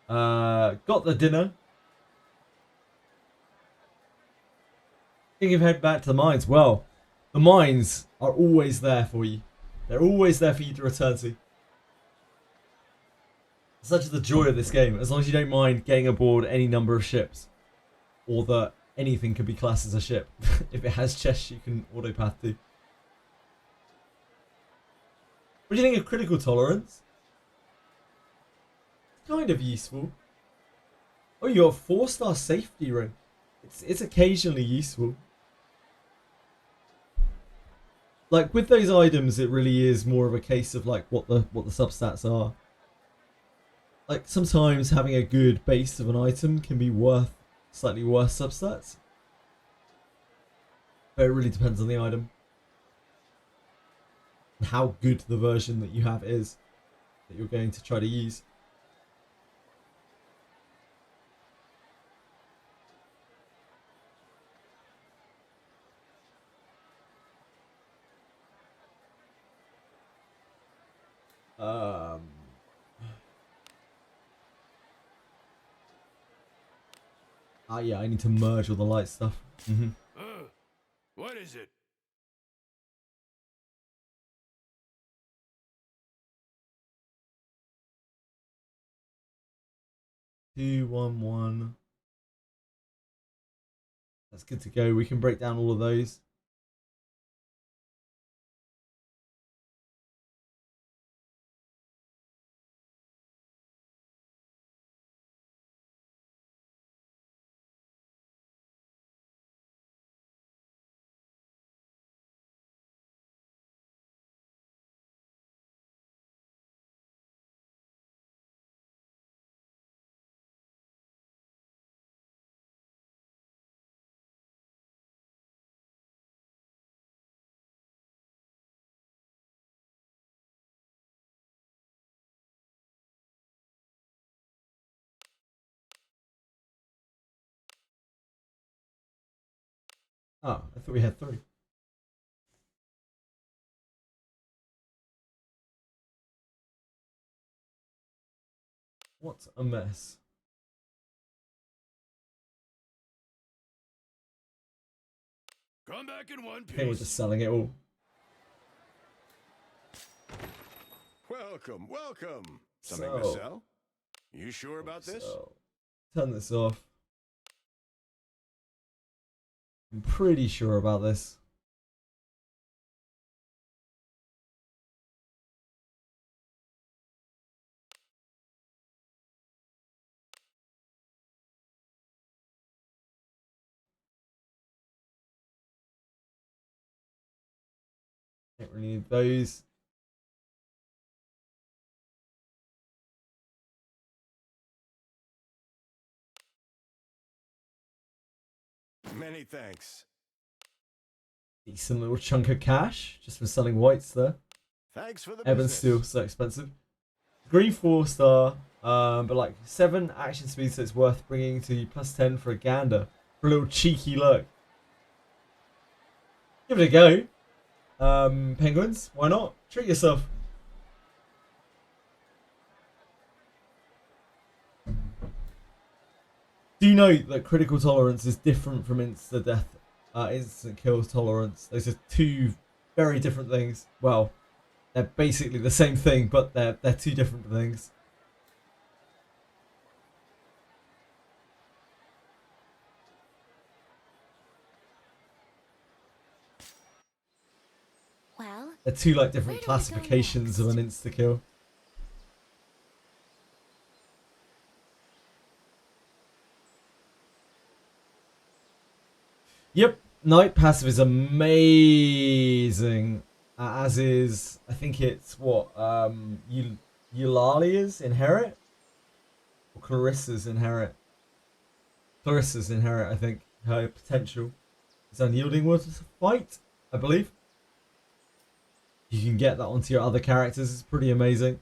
Got the dinner. Think of head back to the mines. Well, the mines are always there for you. They're always there for you to return to. Such is the joy of this game, as long as you don't mind getting aboard any number of ships. Or that anything can be classed as a ship. If it has chests you can autopath to. What do you think of critical tolerance? Kind of useful. Oh, you got a 4-star safety ring. It's occasionally useful. Like with those items, it really is more of a case of like what the substats are. Like sometimes having a good base of an item can be worth slightly worse substats. But it really depends on the item. And how good the version that you have is that you're going to try to use. Yeah, I need to merge all the light stuff. What is it? Two, 1, 1. That's good to go. We can break down all of those. Oh, I thought we had 3. What a mess. Come back in one piece. I think we're just selling it all. Welcome, welcome. Something to sell? You sure about this? Turn this off. I'm pretty sure about this. Don't really need those. Many thanks. Decent little chunk of cash just for selling whites there. Thanks for the Ebon business. Steel, so expensive. Green 4-star, but like 7 action speed, so it's worth bringing to +10 for a gander. For a little cheeky look. Give it a go. Penguins, why not? Treat yourself. Do note that critical tolerance is different from instant kill tolerance. Those are two very different things. Well, they're basically the same thing, but they're two different things. Well, They're two like different classifications of an insta kill. Yep, night passive is amazing. As is, I think it's what Eulalia's inherit or Clarissa's inherit. Clarissa's inherit, I think. Her potential is unyielding worth of fight, I believe. You can get that onto your other characters. It's pretty amazing.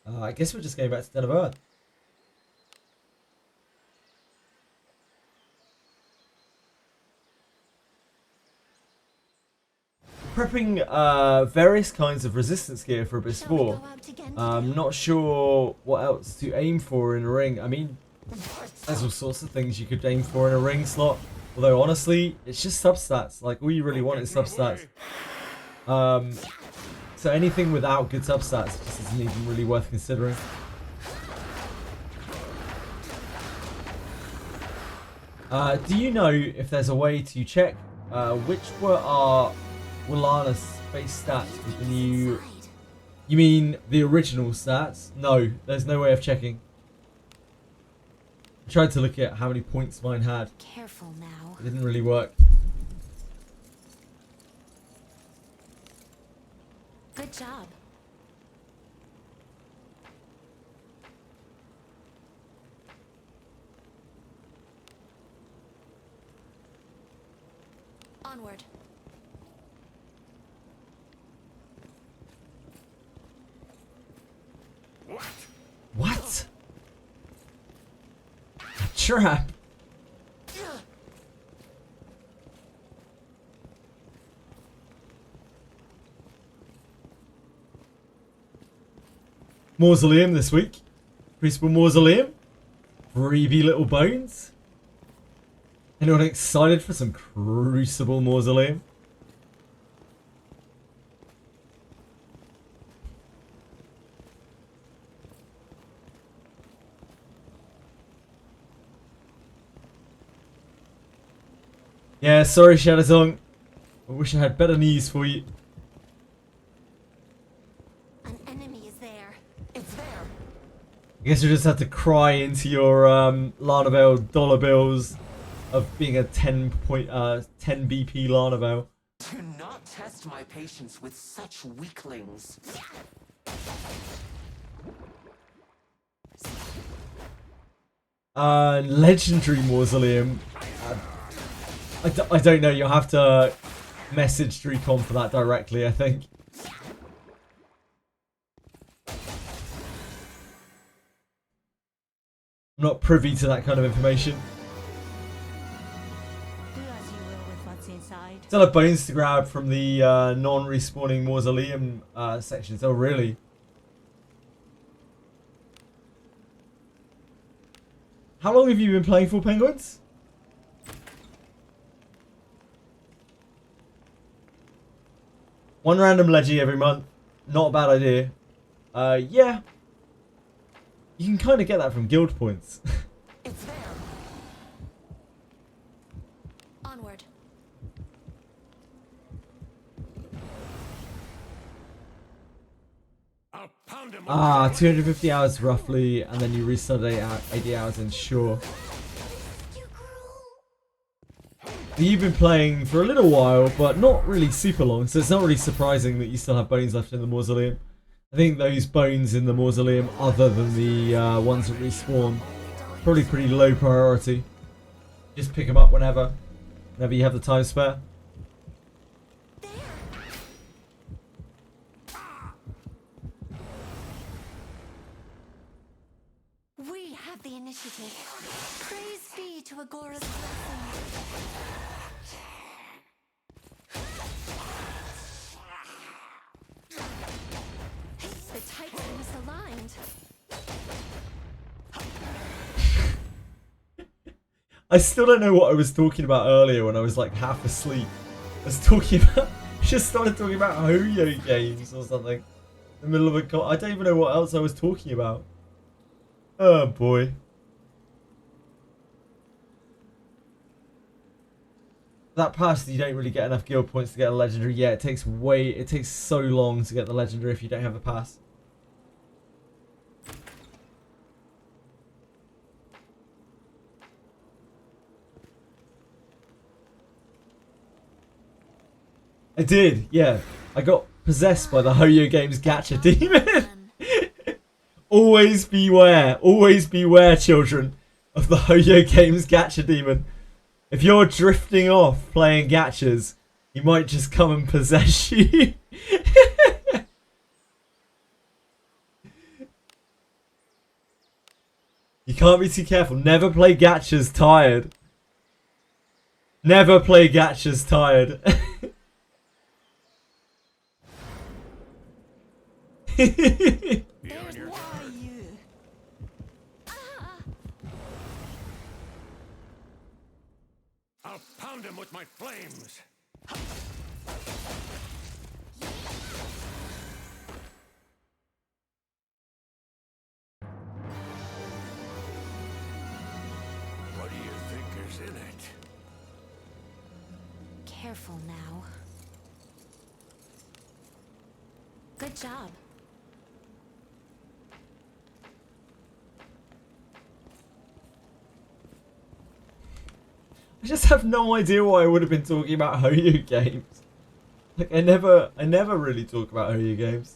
I guess we're just going back to Den of Earth. Prepping various kinds of resistance gear for Abyss 4. I'm not sure what else to aim for in a ring. I mean, there's all sorts of things you could aim for in a ring slot. Although, honestly, it's just substats. Like, all you really want is substats. So anything without good substats just isn't even really worth considering. Do you know if there's a way to check which were our Willana's base stats with the new... You mean the original stats? No, there's no way of checking. I tried to look at how many points mine had. Careful now. It didn't really work. Good job. Onward. What? A trap? Mausoleum this week. Crucible Mausoleum. Freebie little bones. Anyone excited for some Crucible Mausoleum? Yeah, sorry Shadowsong. I wish I had better news for you. An enemy is there. It's there. I guess you just have to cry into your Lanavel dollar bills of being a 10 BP Lanavel. Do not test my patience with such weaklings. Legendary Mausoleum. I don't know, you'll have to message Dracon for that directly, I think. I'm not privy to that kind of information. Do as you will with what's inside. Still have bones to grab from the non-respawning Mausoleum sections. Oh, really? How long have you been playing for, Penguins? One random Leggy every month. Not a bad idea. Yeah. You can kind of get that from guild points. It's there. Onward. I'll pound him. 250 hours roughly, and then you restart 80 hours in sure. You've been playing for a little while, but not really super long, so it's not really surprising that you still have bones left in the Mausoleum. I think those bones in the mausoleum, other than the ones that respawn, probably pretty low priority. Just pick them up whenever you have the time spare. We have the initiative. Praise be to Agora's blessing. The types are misaligned. I still don't know what I was talking about earlier when I was like half asleep. I was talking about, just started talking about Ho-Yo games or something. In the middle of a call. I don't even know what else I was talking about. Oh boy. That pass, you don't really get enough guild points to get a legendary. Yeah, it takes so long to get the legendary if you don't have the pass. I did, yeah. I got possessed by the Ho-Yo Games gacha demon. Always beware, children, of the Ho-Yo Games gacha demon. If you're drifting off playing gachas, he might just come and possess you. You can't be too careful. Never play gachas tired. Never play gachas tired. There's why you. I'll pound him with my flames. What do you think is in it? Careful now. Good job. I just have no idea why I would have been talking about Ho-Yo games. Like I never really talk about Ho-Yo games.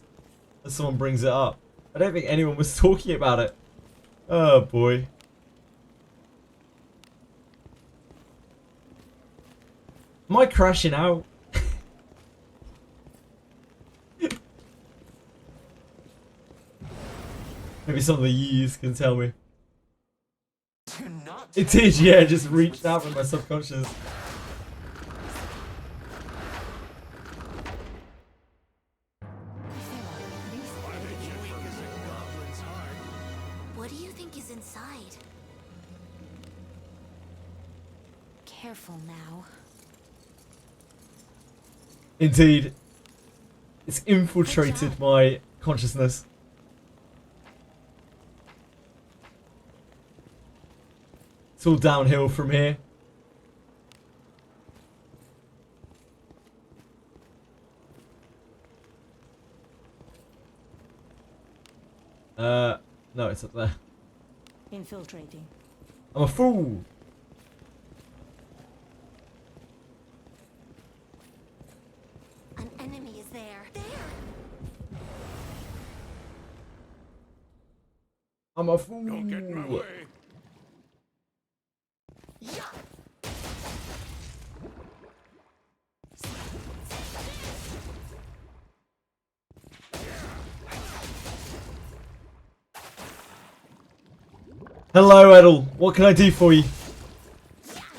Unless someone brings it up. I don't think anyone was talking about it. Oh boy. Am I crashing out? Maybe some of the yees can tell me. It did, yeah, it just reached out from my subconscious. What do you think is inside? Careful now. Indeed. It's infiltrated my consciousness. It's all downhill from here. No, it's up there. Infiltrating. I'm a fool. An enemy is there. I'm a fool. Don't get in my way. Hello, Edel. What can I do for you?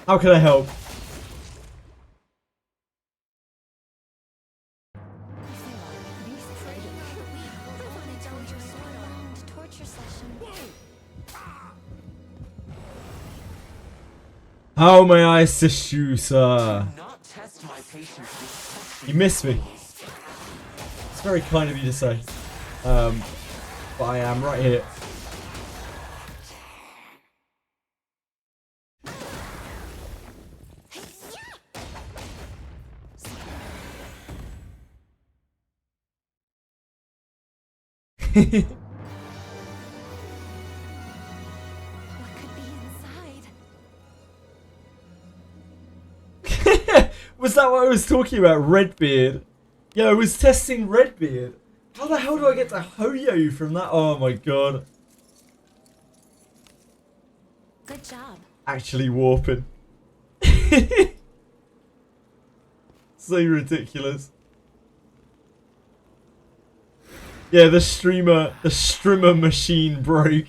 How can I help? How may I assist you, sir? You missed me. It's very kind of you to say. But I am right here. What could be inside? Was that what I was talking about? Redbeard. Yeah, I was testing Redbeard. How the hell do I get to Hoyo from that? Oh my god. Good job. Actually warping. So ridiculous. Yeah, the streamer machine broke.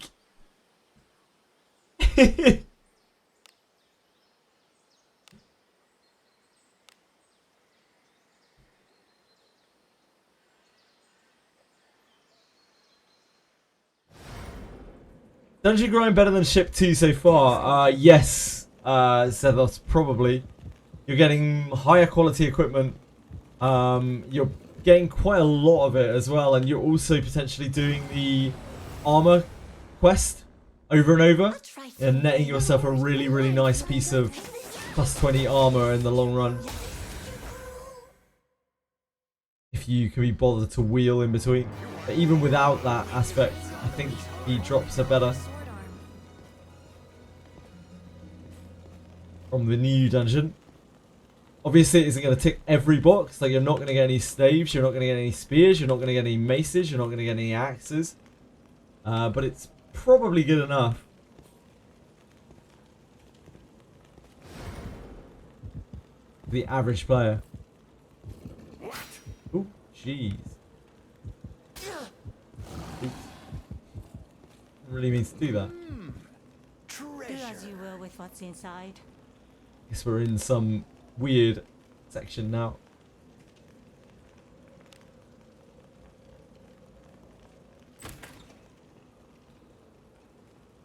Dungeon grind better than ship 2 so far? Yes, Zethos, probably. You're getting higher quality equipment. You're getting quite a lot of it as well, and you're also potentially doing the armor quest over and over, and netting yourself a really, really nice piece of plus 20 armor in the long run. If you can be bothered to wheel in between. But even without that aspect, I think the drops are better. From the new dungeon. Obviously it isn't going to tick every box, like you're not going to get any staves, you're not going to get any spears, you're not going to get any maces, you're not going to get any axes. But it's probably good enough. The average player. Oh, jeez. Didn't really mean to do that. Do as you will with what's inside. Guess we're in some weird section now.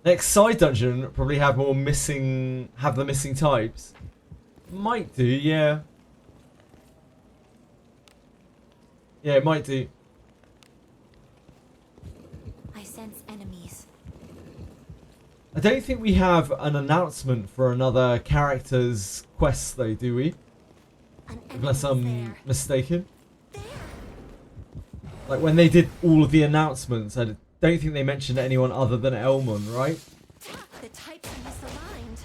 Next side dungeon probably have more missing, have the missing types. Might do, yeah. Yeah, it might do. I sense enemies. I don't think we have an announcement for another character's quest though, do we? Unless I'm mistaken. Like when they did all of the announcements, I don't think they mentioned anyone other than ELMON, right? The types are misaligned.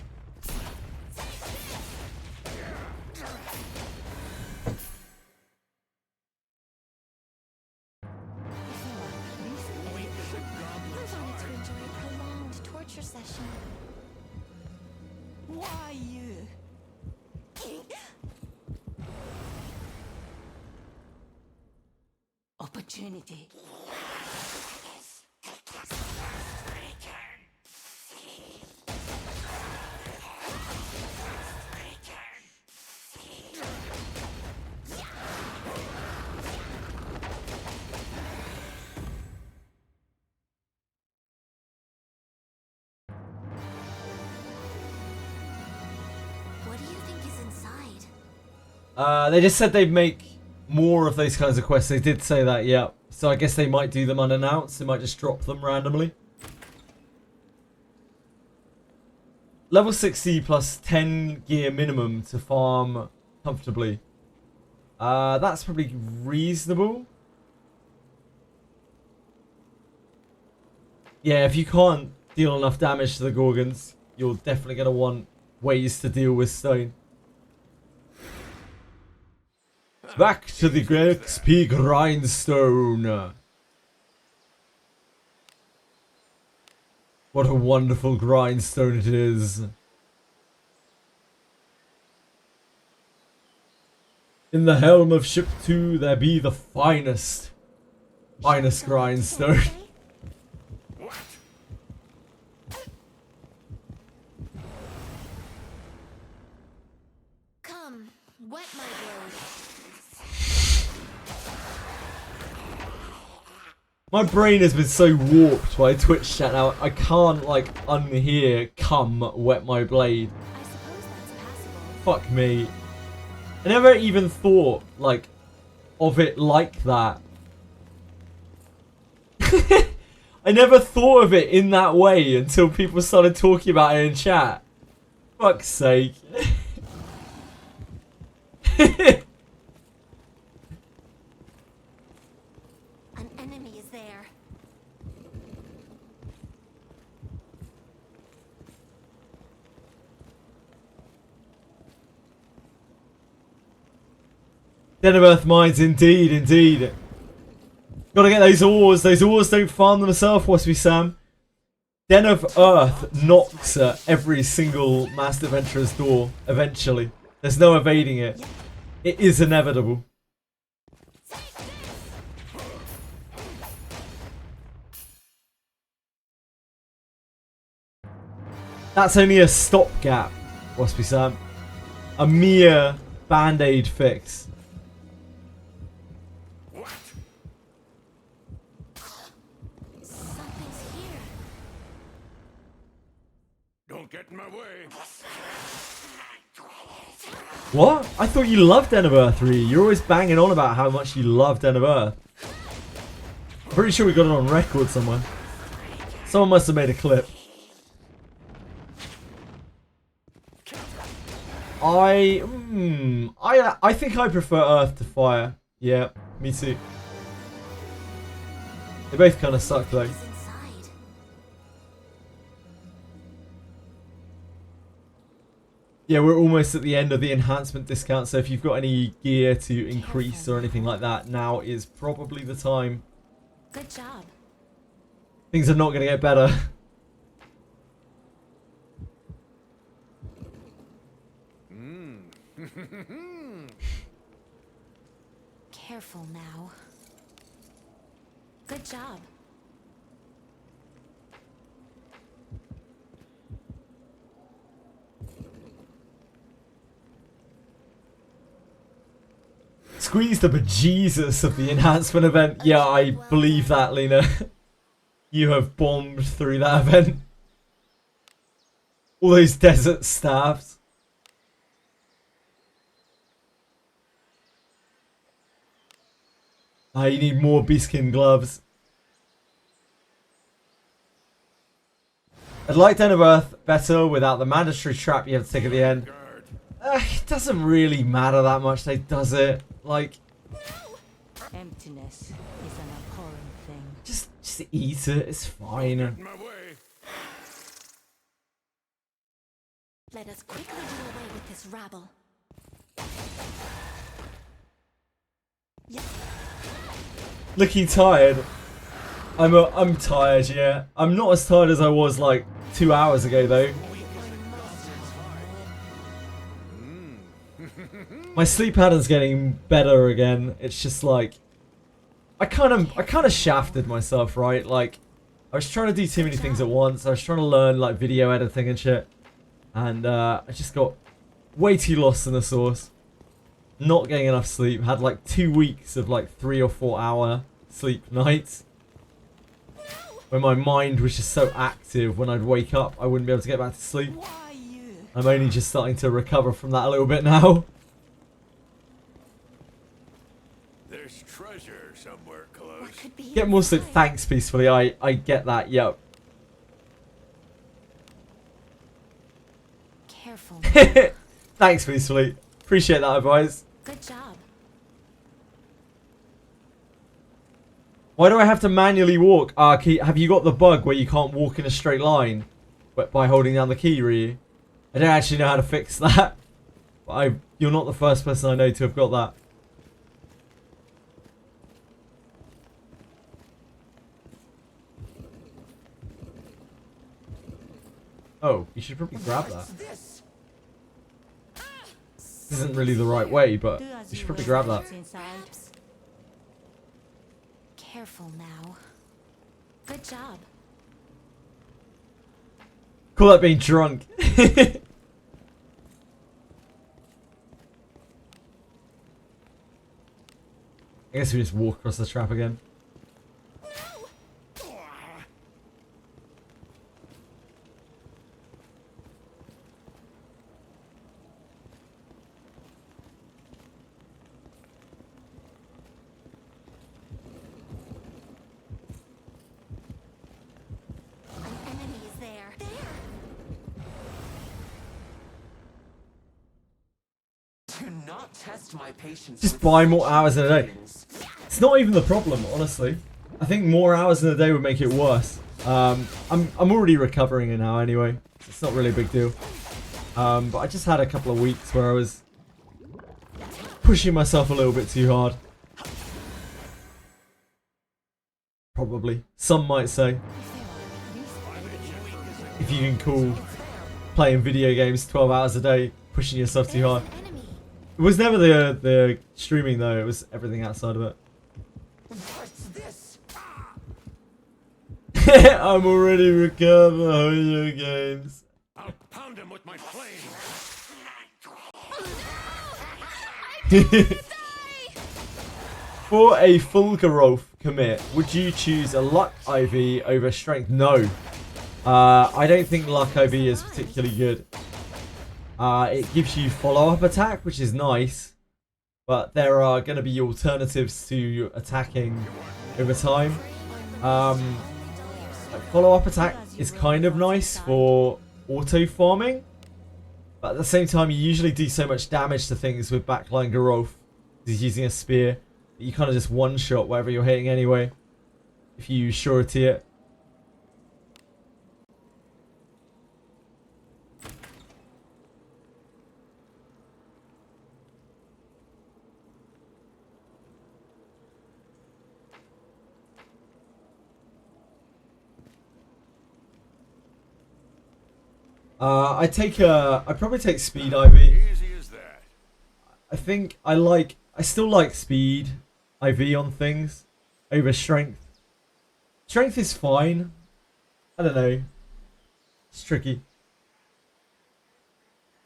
I wanted to enjoy a prolonged torture session. Why you? Opportunity. What do you think is inside? They just said they'd make more of those kinds of quests. They did say that, yeah. So I guess they might do them unannounced. They might just drop them randomly. Level 60 plus 10 gear minimum to farm comfortably. That's probably reasonable. Yeah, if you can't deal enough damage to the Gorgons, you're definitely going to want ways to deal with stone. Back to the XP grindstone. What a wonderful grindstone it is. In the helm of ship 2 there be the finest grindstone. Come, wet my blade. My brain has been so warped by Twitch chat now, I can't like unhear "come wet my blade." I suppose that's passable. Fuck me. I never even thought like of it like that. I never thought of it in that way until people started talking about it in chat. Fuck's sake. An enemy is there. Den of Earth Mines, indeed, indeed. Gotta get those ores. Those ores don't farm themselves, Waspy Sam. Den of Earth knocks at every single Master Adventurer's door, eventually. There's no evading it. It is inevitable. That's only a stopgap, Waspy Sam. A mere band-aid fix. What? Something's here. Don't get in my way. What? I thought you loved Den of Earth 3. You're always banging on about how much you love Den of Earth. I'm pretty sure we got it on record somewhere. Someone must have made a clip. I think I prefer Earth to Fire. Yeah, me too. They both kind of suck though. Yeah, we're almost at the end of the enhancement discount, so if you've got any gear to increase or anything like that, now is probably the time. Good job. Things are not going to get better. Careful now. Good job. Squeeze the bejesus of the enhancement event. Yeah, I believe that, Lena. You have bombed through that event. All those desert staffs. You need more beastkin gloves. I'd like Den of Earth better without the mandatory trap you have to take at the end. It doesn't really matter that much, does it? Like, Emptiness is an abhorrent thing. just eat it. It's fine. Let us quickly do away with this rabble. Looking tired. I'm tired, yeah. I'm not as tired as I was like 2 hours ago though. My sleep pattern's getting better again. It's just like I kind of shafted myself, right? Like I was trying to do too many things at once. I was trying to learn like video editing and shit. And I just got way too lost in the sauce. Not getting enough sleep. Had like 2 weeks of like 3 or 4 hour sleep nights. When my mind was just so active, when I'd wake up, I wouldn't be able to get back to sleep. I'm only just starting to recover from that a little bit now. There's treasure somewhere close. Get more sleep. Thanks, Peacefully. I get that. Yep. Careful. Thanks, Peacefully. Appreciate that advice. Good job. Why do I have to manually walk? Have you got the bug where you can't walk in a straight line by holding down the key, Ryu? I don't actually know how to fix that. But you're not the first person I know to have got that. Oh, you should probably grab that. This isn't really the right way, but you should probably grab that. Careful now. Good job. Call that being drunk. I guess we just walk across the trap again. Just buy more hours in a day. It's not even the problem, honestly. I think more hours in a day would make it worse. I'm already recovering now anyway. So it's not really a big deal. But I just had a couple of weeks where I was pushing myself a little bit too hard. probably. Some might say. If you can call playing video games 12 hours a day pushing yourself too hard. It was never the streaming though, it was everything outside of it. I'm already recovered video games. I'll pound him with my flame. For a full Garolf commit, would you choose a Luck IV over Strength? No. I don't think Luck IV is particularly good. It gives you follow-up attack, which is nice. But there are going to be alternatives to attacking over time. Follow-up attack is kind of nice for auto-farming. But at the same time, you usually do so much damage to things with backline Garolf. He's using a spear. You kind of just one-shot whatever you're hitting anyway. If you surety it. I'd probably take Speed IV. Easy as that. I still like Speed IV on things over Strength. Strength is fine. I don't know. It's tricky.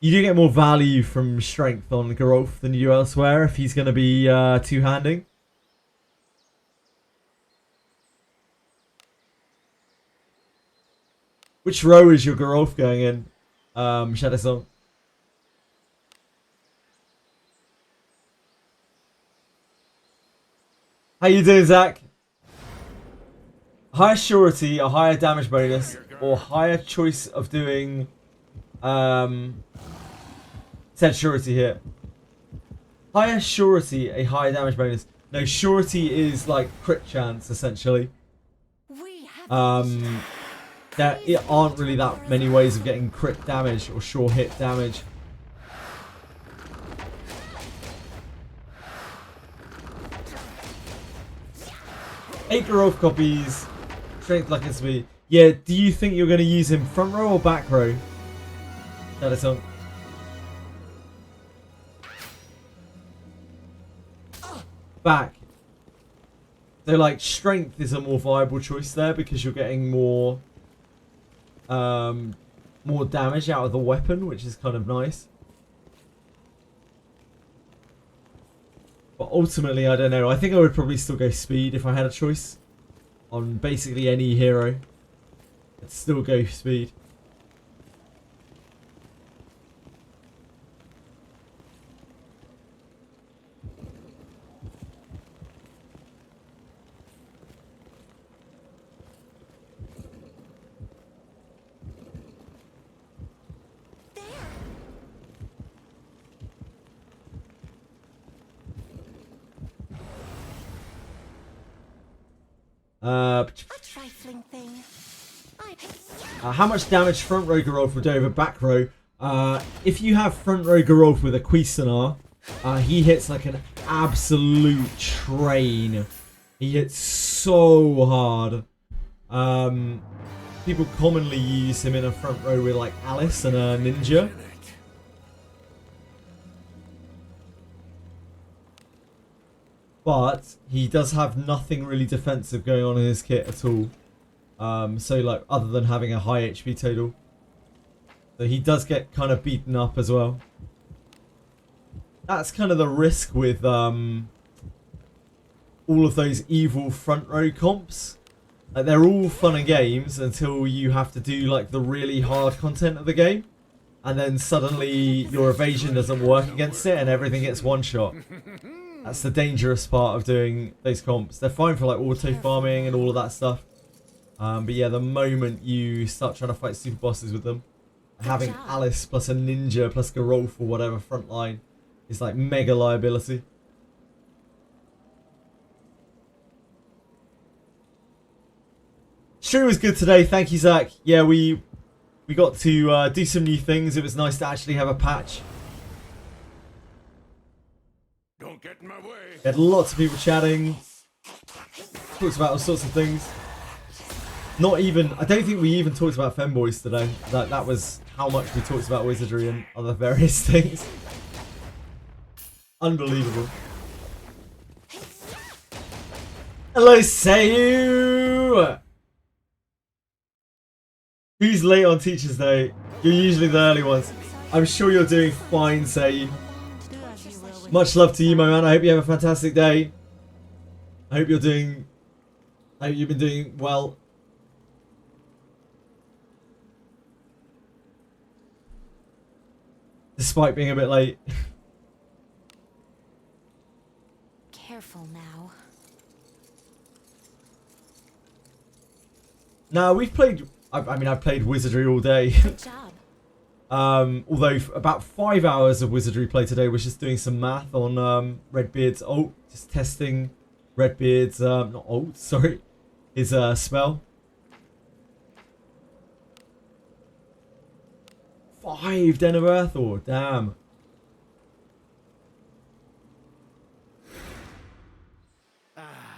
You do get more value from Strength on Garolf than you do elsewhere if he's going to be two-handing. Which row is your Garolf going in, Shadow Song? How you doing, Zach? Higher surety, a higher damage bonus, or higher choice of doing said surety here. Higher surety, a higher damage bonus. No, surety is like crit chance essentially. There aren't really that many ways of getting crit damage or sure hit damage. Eight Garolf copies, Strength, Luck and Speed. Yeah, do you think you're going to use him front row or back row? That is on. Back. So like Strength is a more viable choice there because you're getting more damage out of the weapon, which is kind of nice. But ultimately, I don't know. I think I would probably still go Speed if I had a choice on basically any hero. I'd still go Speed. A trifling thing. How much damage front row Garolf would do over back row? If you have front row Garolf with a Cuisinart, he hits like an absolute train. He hits so hard. People commonly use him in a front row with like Alice and a Ninja. But he does have nothing really defensive going on in his kit at all. So like other than having a high HP total. So he does get kind of beaten up as well. That's kind of the risk with all of those evil front row comps. Like they're all fun and games until you have to do like the really hard content of the game. And then suddenly your evasion doesn't work against it and everything gets one shot. That's the dangerous part of doing those comps. They're fine for like auto farming and all of that stuff. But yeah, the moment you start trying to fight super bosses with them, having Alice plus a Ninja plus Garolf or whatever front line is like mega liability. Stream was good today. Thank you, Zach. Yeah, we got to do some new things. It was nice to actually have a patch. Don't get in my way. We had lots of people chatting. Talked about all sorts of things. Not even, I don't think we even talked about femboys today. That was how much we talked about wizardry and other various things. Unbelievable. Hello, Sayu! Who's late on Teacher's Day? You're usually the early ones. I'm sure you're doing fine, Sayu. Much love to you, my man. I hope you have a fantastic day. I hope you've been doing well. Despite being a bit late. Careful now. Now we've played. I mean, I've played Wizardry all day. Good job. Although about 5 hours of Wizardry play today was just doing some math on Redbeard's ult, just testing Redbeard's not ult, sorry, his spell. 5 Den of Earth, oh damn.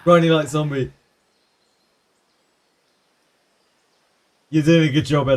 Grinding like zombie. You're doing a good job,